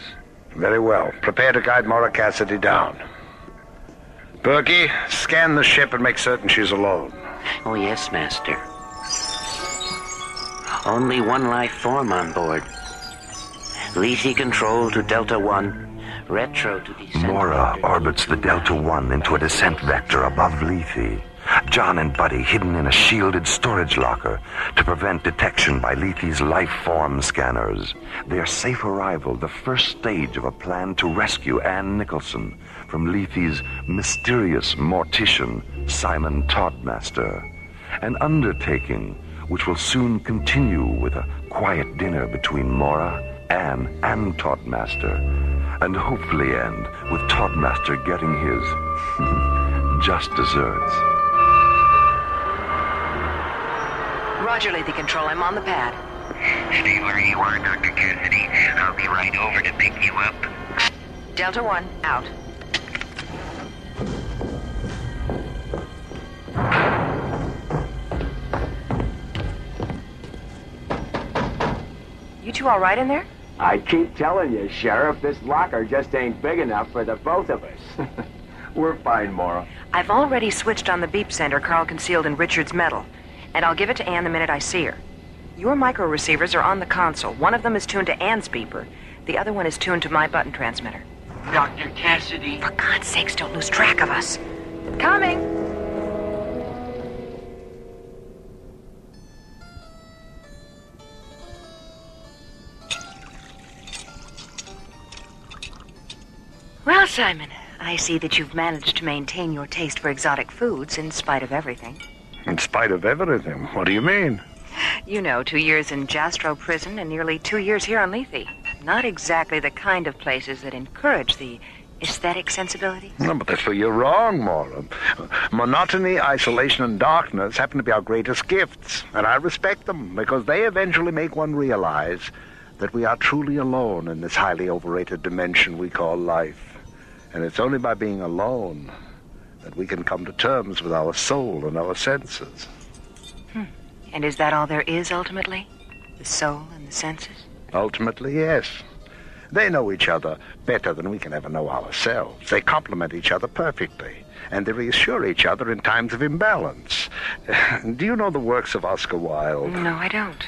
Very well. Prepare to guide Maura Cassidy down. Berkey, scan the ship and make certain she's alone. Oh, yes, Master. Only one life form on board. Lethe control to Delta One. Retro to descent. Maura orbits the Delta One into a descent vector above Lethe. John and Buddy hidden in a shielded storage locker to prevent detection by Lethe's life form scanners. Their safe arrival, the first stage of a plan to rescue Anne Nicholson from Lethe's mysterious mortician, Simon Toddmaster. An undertaking which will soon continue with a quiet dinner between Maura, Anne, and Toddmaster, and hopefully end with Toddmaster getting his just desserts. Roger, Lethe Control. I'm on the pad. Stay where you are, Dr. Cassidy. I'll be right over to pick you up. Delta One, out. You two all right in there? I keep telling you, Sheriff, this locker just ain't big enough for the both of us. We're fine, Maura. I've already switched on the beep sender Carl concealed in Richard's metal, and I'll give it to Anne the minute I see her. Your micro receivers are on the console. One of them is tuned to Anne's beeper. The other one is tuned to my button transmitter. Dr. Cassidy. For God's sakes, don't lose track of us. Coming! Well, Simon, I see that you've managed to maintain your taste for exotic foods in spite of everything. In spite of everything? What do you mean? You know, 2 years in Jastro prison and nearly 2 years here on Lethe. Not exactly the kind of places that encourage the aesthetic sensibility? No, but that's where you're wrong, Maura. Monotony, isolation, and darkness happen to be our greatest gifts, and I respect them because they eventually make one realize that we are truly alone in this highly overrated dimension we call life. And it's only by being alone that we can come to terms with our soul and our senses. And is that all there is, ultimately? The soul and the senses? Ultimately, yes. They know each other better than we can ever know ourselves. They complement each other perfectly, and they reassure each other in times of imbalance. Do you know the works of Oscar Wilde? No, I don't.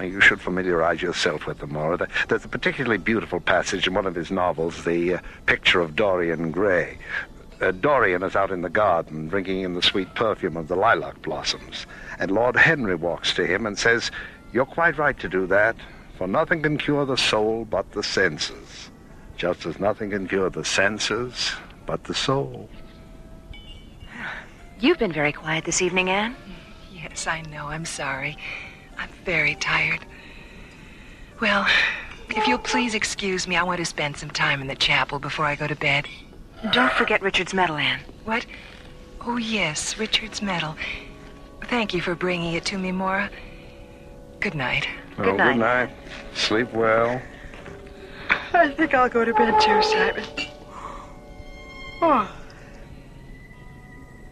You should familiarize yourself with them, Maura. There's a particularly beautiful passage in one of his novels, The Picture of Dorian Gray. Dorian is out in the garden drinking in the sweet perfume of the lilac blossoms, and Lord Henry walks to him and says, "You're quite right to do that, for nothing can cure the soul but the senses, just as nothing can cure the senses but the soul." You've been very quiet this evening, Anne. Yes, I know. I'm sorry. I'm very tired. Well, if you'll please excuse me, I want to spend some time in the chapel before I go to bed. Don't forget Richard's medal, Anne. What? Oh, yes, Richard's medal. Thank you for bringing it to me, Maura. Good night. Good night. Sleep well. I think I'll go to bed too, Simon. Oh.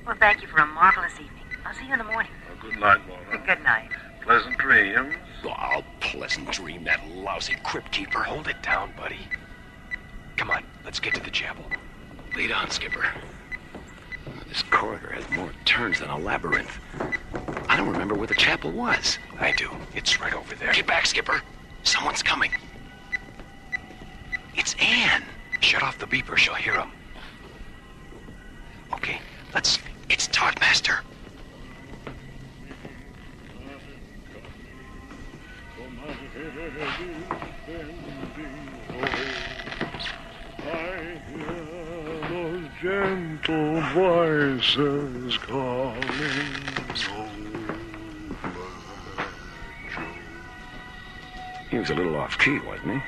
Well, thank you for a marvelous evening. I'll see you in the morning. Good night, Maura. Good night. Pleasant dreams. Oh, pleasant dream, that lousy crypt keeper. Hold it down, buddy. Come on, let's get to the chapel. Lead on, Skipper. This corridor has more turns than a labyrinth. I don't remember where the chapel was. I do. It's right over there. Get back, Skipper. Someone's coming. It's Anne. Shut off the beeper. She'll hear him. Okay, let's... It's Toddmaster. Gentle voices calling. He was a little off-key, wasn't he?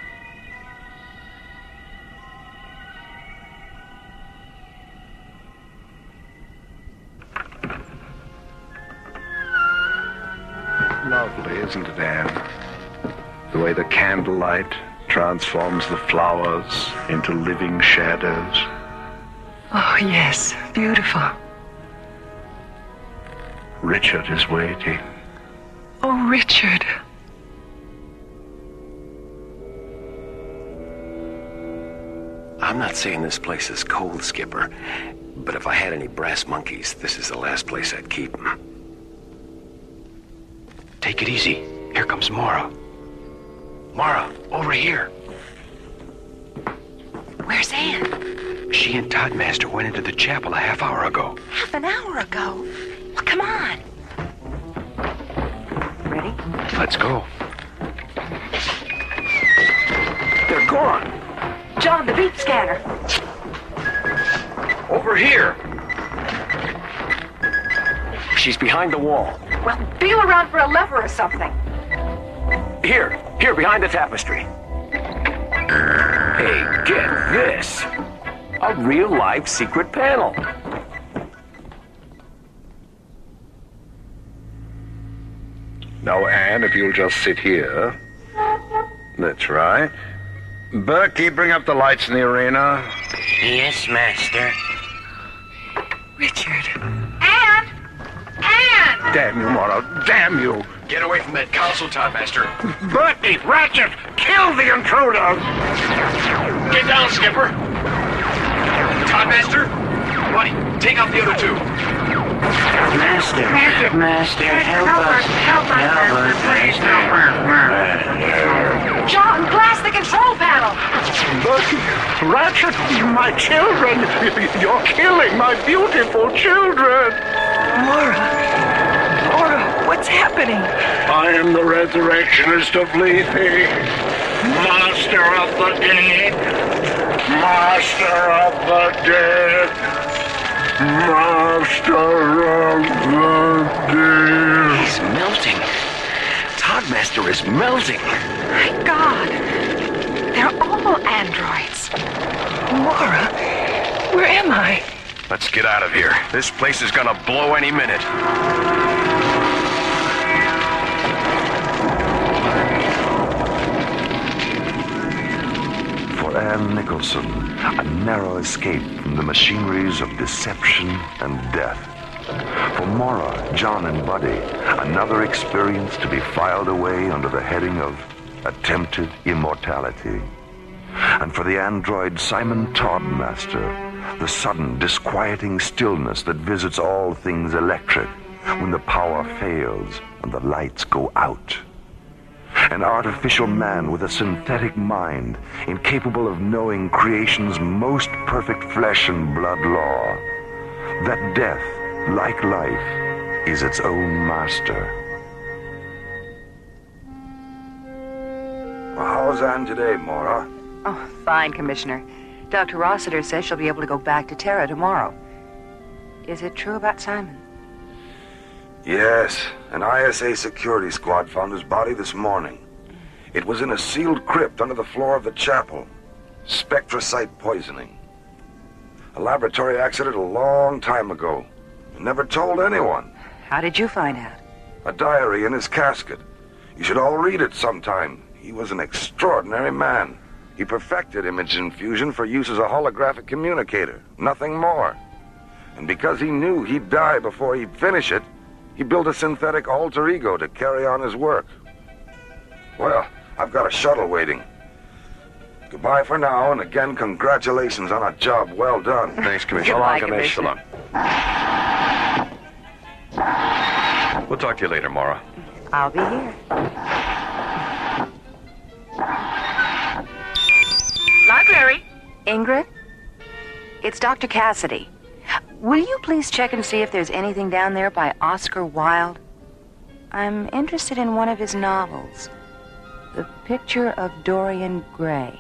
Lovely, isn't it, Anne? The way the candlelight transforms the flowers into living shadows. Oh, yes. Beautiful. Richard is waiting. Oh, Richard. I'm not saying this place is cold, Skipper, but if I had any brass monkeys, this is the last place I'd keep them. Take it easy. Here comes Maura. Maura, over here. Where's Anne? She and Toddmaster went into the chapel a half hour ago. Half an hour ago? Well, come on. Ready? Let's go. They're gone. John, the beep scanner. Over here. She's behind the wall. Well, feel around for a lever or something. Here, behind the tapestry. Hey, get this. A real life secret panel. Now, Anne, if you'll just sit here. That's right. Berkey, bring up the lights in the arena. Yes, Master. Richard. Anne! Anne! Damn you, Maura. Damn you. Get away from that console, Toddmaster. Berkey, Ratchet, kill the intruder. Get down, Skipper. Toddmaster, buddy, take out the other two. Master, help us. John, blast the control panel. Berkey, Ratchet, my children. You're killing my beautiful children. Maura, what's happening? I am the resurrectionist of Lethe, master of the dead, master of the dead, master of the dead. He's melting. Toddmaster is melting. My God, they're all androids. Maura, Let's get out of here. This place is gonna blow any minute. For Ann Nicholson, a narrow escape from the machineries of deception and death. For Maura, John, and Buddy, another experience to be filed away under the heading of attempted immortality. And for the android Simon Toddmaster, the sudden disquieting stillness that visits all things electric when the power fails and the lights go out. An artificial man with a synthetic mind, incapable of knowing creation's most perfect flesh and blood law. That death, like life, is its own master. Well, how's Anne today, Maura? Oh, fine, Commissioner. Dr. Rossiter says she'll be able to go back to Terra tomorrow. Is it true about Simon? Yes, an ISA security squad found his body this morning. It was in a sealed crypt under the floor of the chapel. Spectrocyte poisoning. A laboratory accident a long time ago. Never told anyone. How did you find out? A diary in his casket. You should all read it sometime. He was an extraordinary man. He perfected image infusion for use as a holographic communicator. Nothing more. And because he knew he'd die before he'd finish it, he built a synthetic alter ego to carry on his work. Well, I've got a shuttle waiting. Goodbye for now, and again, congratulations on a job well done. Thanks, Commissioner. Goodbye, Commissioner. We'll talk to you later, Maura. I'll be here. Library. Ingrid? It's Dr. Cassidy. Will you please check and see if there's anything down there by Oscar Wilde? I'm interested in one of his novels, The Picture of Dorian Gray.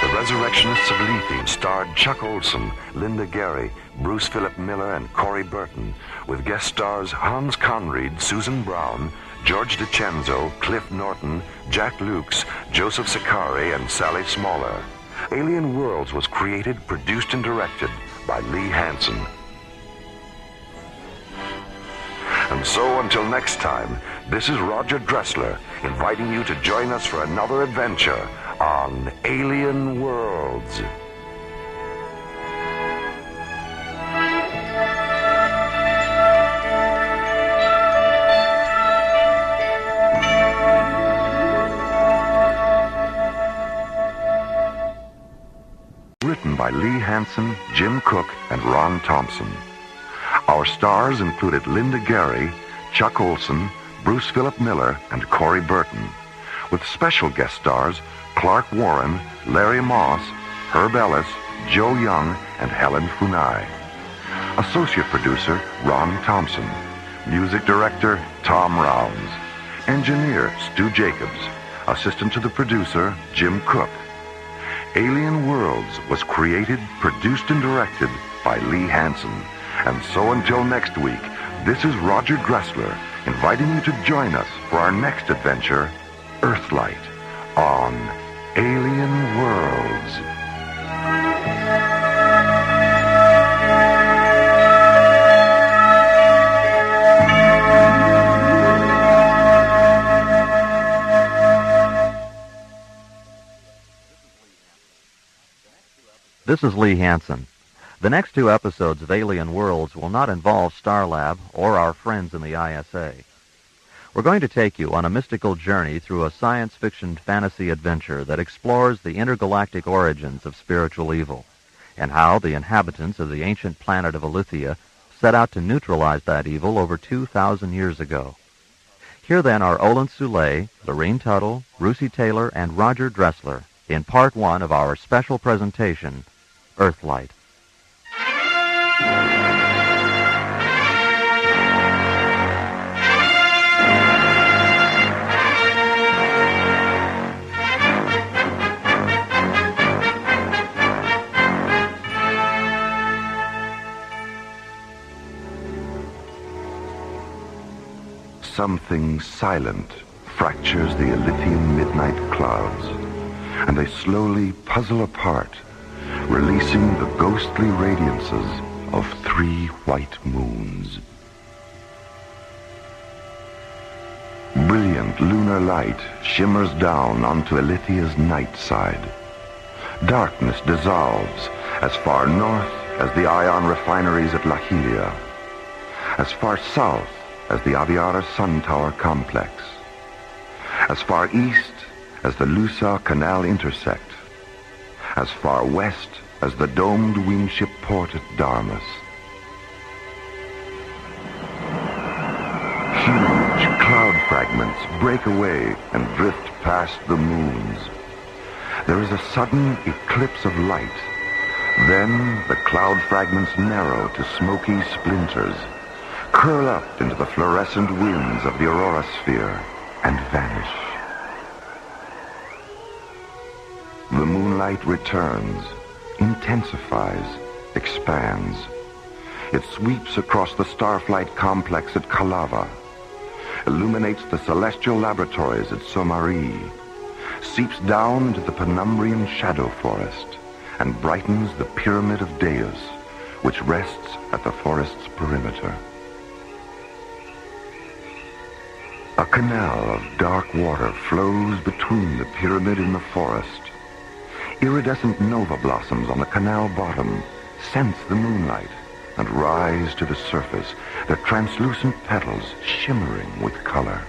The Resurrectionists of Lethe starred Chuck Olson, Linda Gary, Bruce Philip Miller, and Corey Burton, with guest stars Hans Conried, Susan Brown, George DiCenzo, Cliff Norton, Jack Lukes, Joseph Sakari, and Sally Smaller. Alien Worlds was created, produced, and directed by Lee Hansen. And so, until next time, this is Roger Dressler, inviting you to join us for another adventure on Alien Worlds. Written by Lee Hansen, Jim Cook, and Ron Thompson. Our stars included Linda Gary, Chuck Olson, Bruce Philip Miller, and Corey Burton, with special guest stars Clark Warren, Larry Moss, Herb Ellis, Joe Young, and Helen Funai. Associate producer Ron Thompson. Music director Tom Rounds. Engineer Stu Jacobs. Assistant to the producer Jim Cook. Alien Worlds was created, produced, and directed by Lee Hansen. And so until next week, this is Roger Dressler, inviting you to join us for our next adventure, Earthlight, on Alien Worlds. This is Lee Hansen. The next 2 episodes of Alien Worlds will not involve Starlab or our friends in the ISA. We're going to take you on a mystical journey through a science fiction fantasy adventure that explores the intergalactic origins of spiritual evil and how the inhabitants of the ancient planet of Aletheia set out to neutralize that evil over 2,000 years ago. Here then are Olin Soule, Lorene Tuttle, Russi Taylor, and Roger Dressler in Part 1 of our special presentation, Earthlight. Something silent fractures the Elysian midnight clouds. and they slowly puzzle apart, releasing the ghostly radiances of 3 white moons. Brilliant lunar light shimmers down onto Ilithia's night side. Darkness dissolves as far north as the ion refineries at Lahilia, as far south as the Aviara Sun Tower complex, as far east as the Lusa Canal intersect, as far west as the domed wingship port at Darmus. Huge cloud fragments break away and drift past the moons. There is a sudden eclipse of light. Then the cloud fragments narrow to smoky splinters, curl up into the fluorescent winds of the aurora sphere, and vanish. The moonlight returns, intensifies, expands. It sweeps across the Starflight complex at Kalava, illuminates the celestial laboratories at Somari, seeps down into the Penumbrian shadow forest, and brightens the Pyramid of Deus, which rests at the forest's perimeter. A canal of dark water flows between the pyramid and the forest. Iridescent nova blossoms on the canal bottom sense the moonlight and rise to the surface, their translucent petals shimmering with color.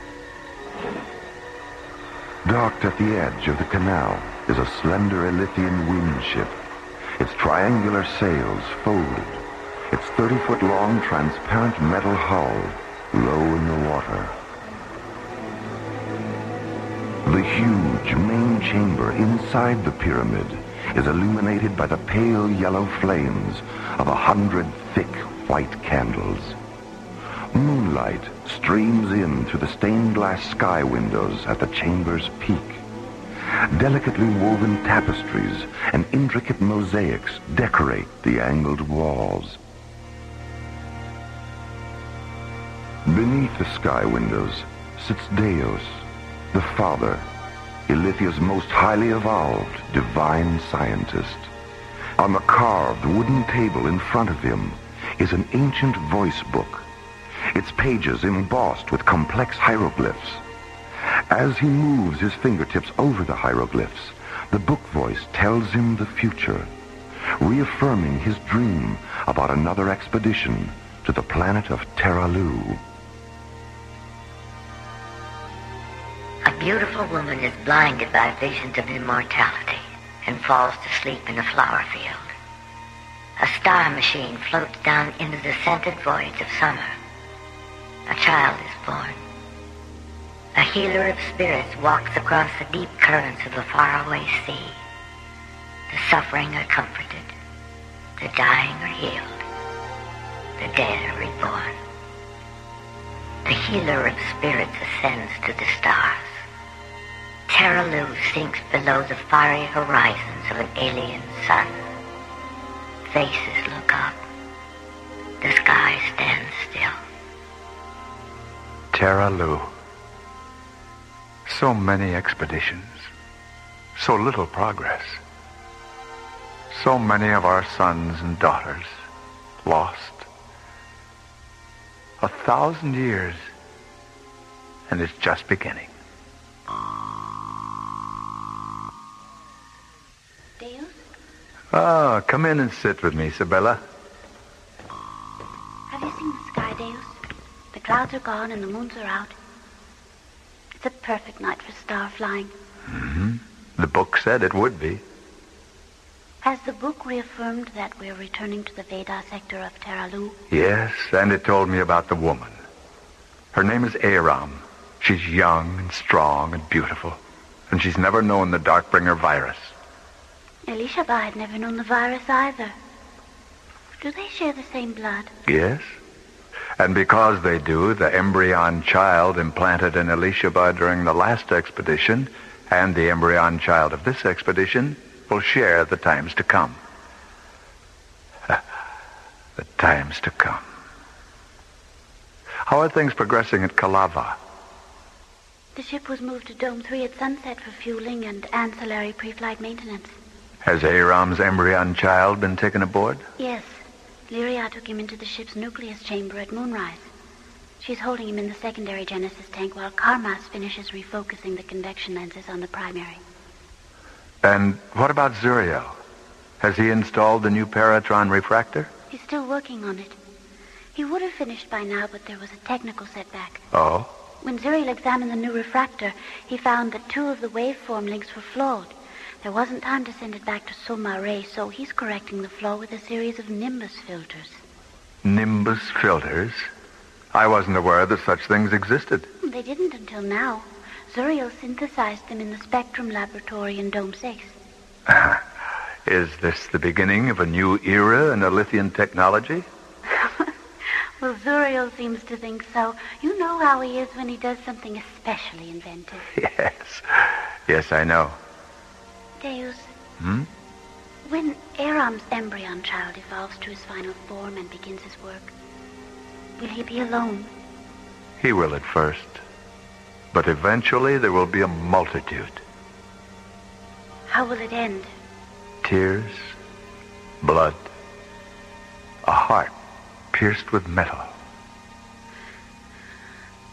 Docked at the edge of the canal is a slender Ilithian windship, its triangular sails folded, its 30-foot-long transparent metal hull low in the water. The huge main chamber inside the pyramid is illuminated by the pale yellow flames of 100 thick white candles. Moonlight streams in through the stained glass sky windows at the chamber's peak. Delicately woven tapestries and intricate mosaics decorate the angled walls. Beneath the sky windows sits Deus, the Father, Ilithia's most highly evolved, divine scientist. On the carved wooden table in front of him is an ancient voice book, its pages embossed with complex hieroglyphs. As he moves his fingertips over the hieroglyphs, the book voice tells him the future, reaffirming his dream about another expedition to the planet of Terralu. A beautiful woman is blinded by visions of immortality and falls to sleep in a flower field. A star machine floats down into the scented voids of summer. A child is born. A healer of spirits walks across the deep currents of the faraway sea. The suffering are comforted. The dying are healed. The dead are reborn. The healer of spirits ascends to the stars. Terralu sinks below the fiery horizons of an alien sun. Faces look up. The sky stands still. Terralu. So many expeditions. So little progress. So many of our sons and daughters lost. 1,000 years, and it's just beginning. Deus? Ah, come in and sit with me, Isabella. Have you seen the sky, Deus? The clouds are gone and the moons are out. It's a perfect night for star flying. Mm-hmm. The book said it would be. Has the book reaffirmed that we're returning to the Veda sector of Terralu? Yes, and it told me about the woman. Her name is Aram. She's young and strong and beautiful, and she's never known the Darkbringer virus. Elishaba had never known the virus either. Do they share the same blood? Yes. And because they do, the embryon child implanted in Elishaba during the last expedition and the embryon child of this expedition will share the times to come. The times to come. How are things progressing at Kalava? The ship was moved to Dome 3 at sunset for fueling and ancillary pre-flight maintenance. Has Aram's embryon child been taken aboard? Yes. Lyria took him into the ship's nucleus chamber at moonrise. She's holding him in the secondary Genesis tank while Karmas finishes refocusing the convection lenses on the primary. And what about Zuriel? Has he installed the new Paratron refractor? He's still working on it. He would have finished by now, but there was a technical setback. Oh? When Zuriel examined the new refractor, he found that 2 of the waveform links were flawed. There wasn't time to send it back to Somare, so he's correcting the flaw with a series of Nimbus filters. Nimbus filters? I wasn't aware that such things existed. They didn't until now. Zuriel synthesized them in the Spectrum Laboratory in Dome 6. Is this the beginning of a new era in Alithian technology? Well, Zuriel seems to think so. You know how he is when he does something especially inventive. Yes. Yes, I know. Deus, Hmm? when Aram's embryon child evolves to his final form and begins his work, will he be alone? He will at first. But eventually there will be a multitude. How will it end? Tears, blood, a heart pierced with metal.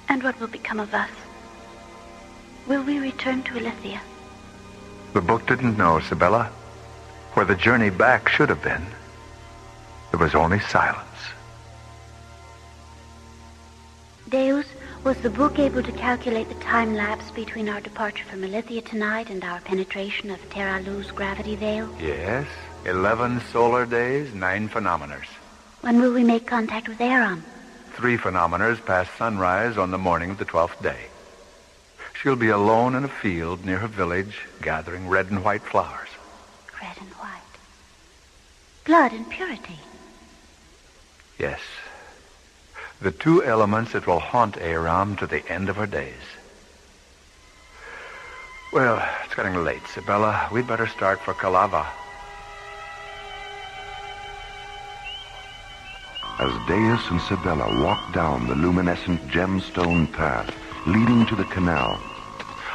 And what will become of us? Will we return to Alithia? The book didn't know, Sibella. Where the journey back should have been, there was only silence. Deus, was the book able to calculate the time lapse between our departure from Alithia tonight and our penetration of Terra Lu's gravity veil? Yes, 11 solar days, 9 phenomeners. When will we make contact with Aram? 3 phenomeners past sunrise on the morning of the 12th day. She'll be alone in a field near her village, gathering red and white flowers. Red and white. Blood and purity. Yes. The 2 elements that will haunt Aram to the end of her days. Well, it's getting late, Sibella. We'd better start for Kalava. As Deus and Sibella walk down the luminescent gemstone path leading to the canal,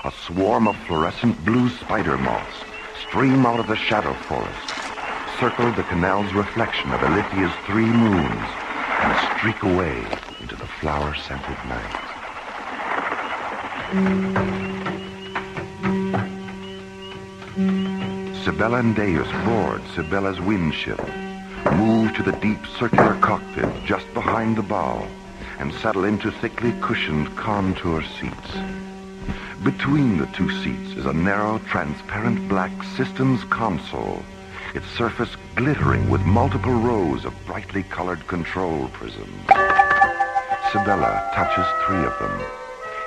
a swarm of fluorescent blue spider moths stream out of the shadow forest, circle the canal's reflection of Alithia's 3 moons, and streak away into the flower-scented night. Sibella and Deus board Sibella's windship, move to the deep circular cockpit just behind the bow, and settle into thickly cushioned contour seats. Between the 2 seats is a narrow, transparent black systems console, its surface glittering with multiple rows of brightly colored control prisms. Sibella touches 3 of them,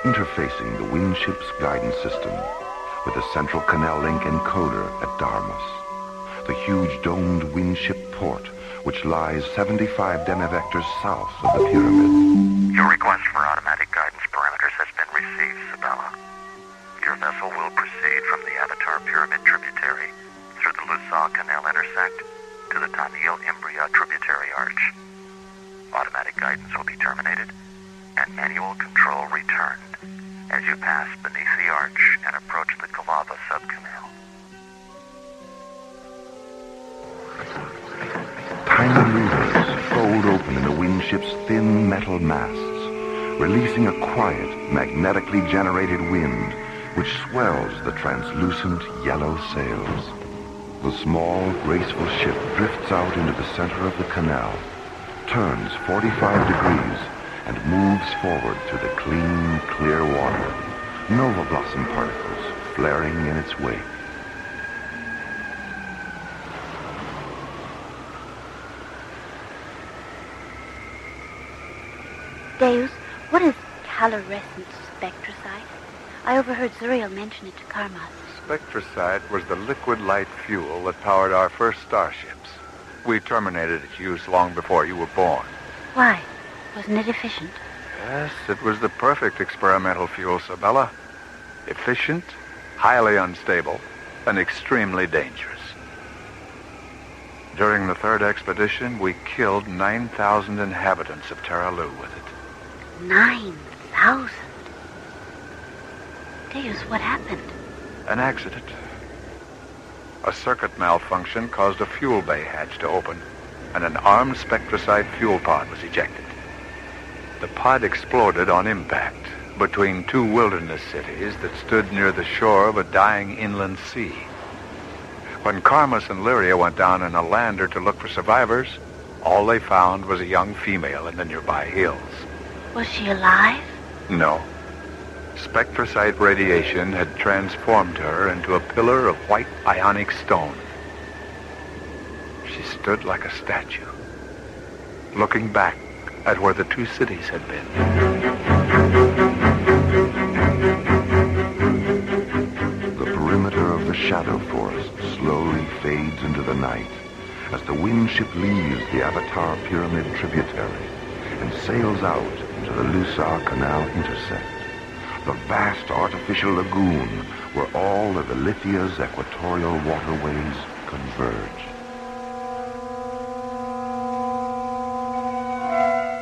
interfacing the windship's guidance system with the central canal link encoder at Darmus, the huge domed windship port which lies 75 demivectors south of the pyramid. Your request for automatic guidance parameters has been received, Sibella. Your vessel will proceed from the Avatar Pyramid tributary through the Lusaw Canal intersect to the Tanil Imbria tributary arch. Automatic guidance will be terminated and manual control returned as you pass beneath the arch and approach the Kalava subcanal. Tiny levers fold open in the windship's thin metal masts, releasing a quiet, magnetically generated wind which swells the translucent yellow sails. The small, graceful ship drifts out into the center of the canal, turns 45 degrees, and moves forward through the clean, clear water, nova blossom particles flaring in its wake. Deus, what is calorescent spectrosite? I overheard Zuriel mention it to Karmas. Spectrosite was the liquid light fuel that powered our first starships. We terminated its use long before you were born. Why? Wasn't it efficient? Yes, it was the perfect experimental fuel, Sibella. Efficient, highly unstable, and extremely dangerous. During the 3rd expedition, we killed 9,000 inhabitants of Terra Lu with it. 9,000? Deus, what happened? An accident. A circuit malfunction caused a fuel bay hatch to open, and an armed spectracide fuel pod was ejected. The pod exploded on impact between two wilderness cities that stood near the shore of a dying inland sea. When Carmus and Lyria went down in a lander to look for survivors, all they found was a young female in the nearby hills. Was she alive? No. Spectracide radiation had transformed her into a pillar of white ionic stone. She stood like a statue, looking back at where the two cities had been. The perimeter of the shadow forest slowly fades into the night as the wind ship leaves the Avatar Pyramid tributary and sails out into the Lusar Canal intersect, the vast artificial lagoon where all of Ilithia's equatorial waterways converge.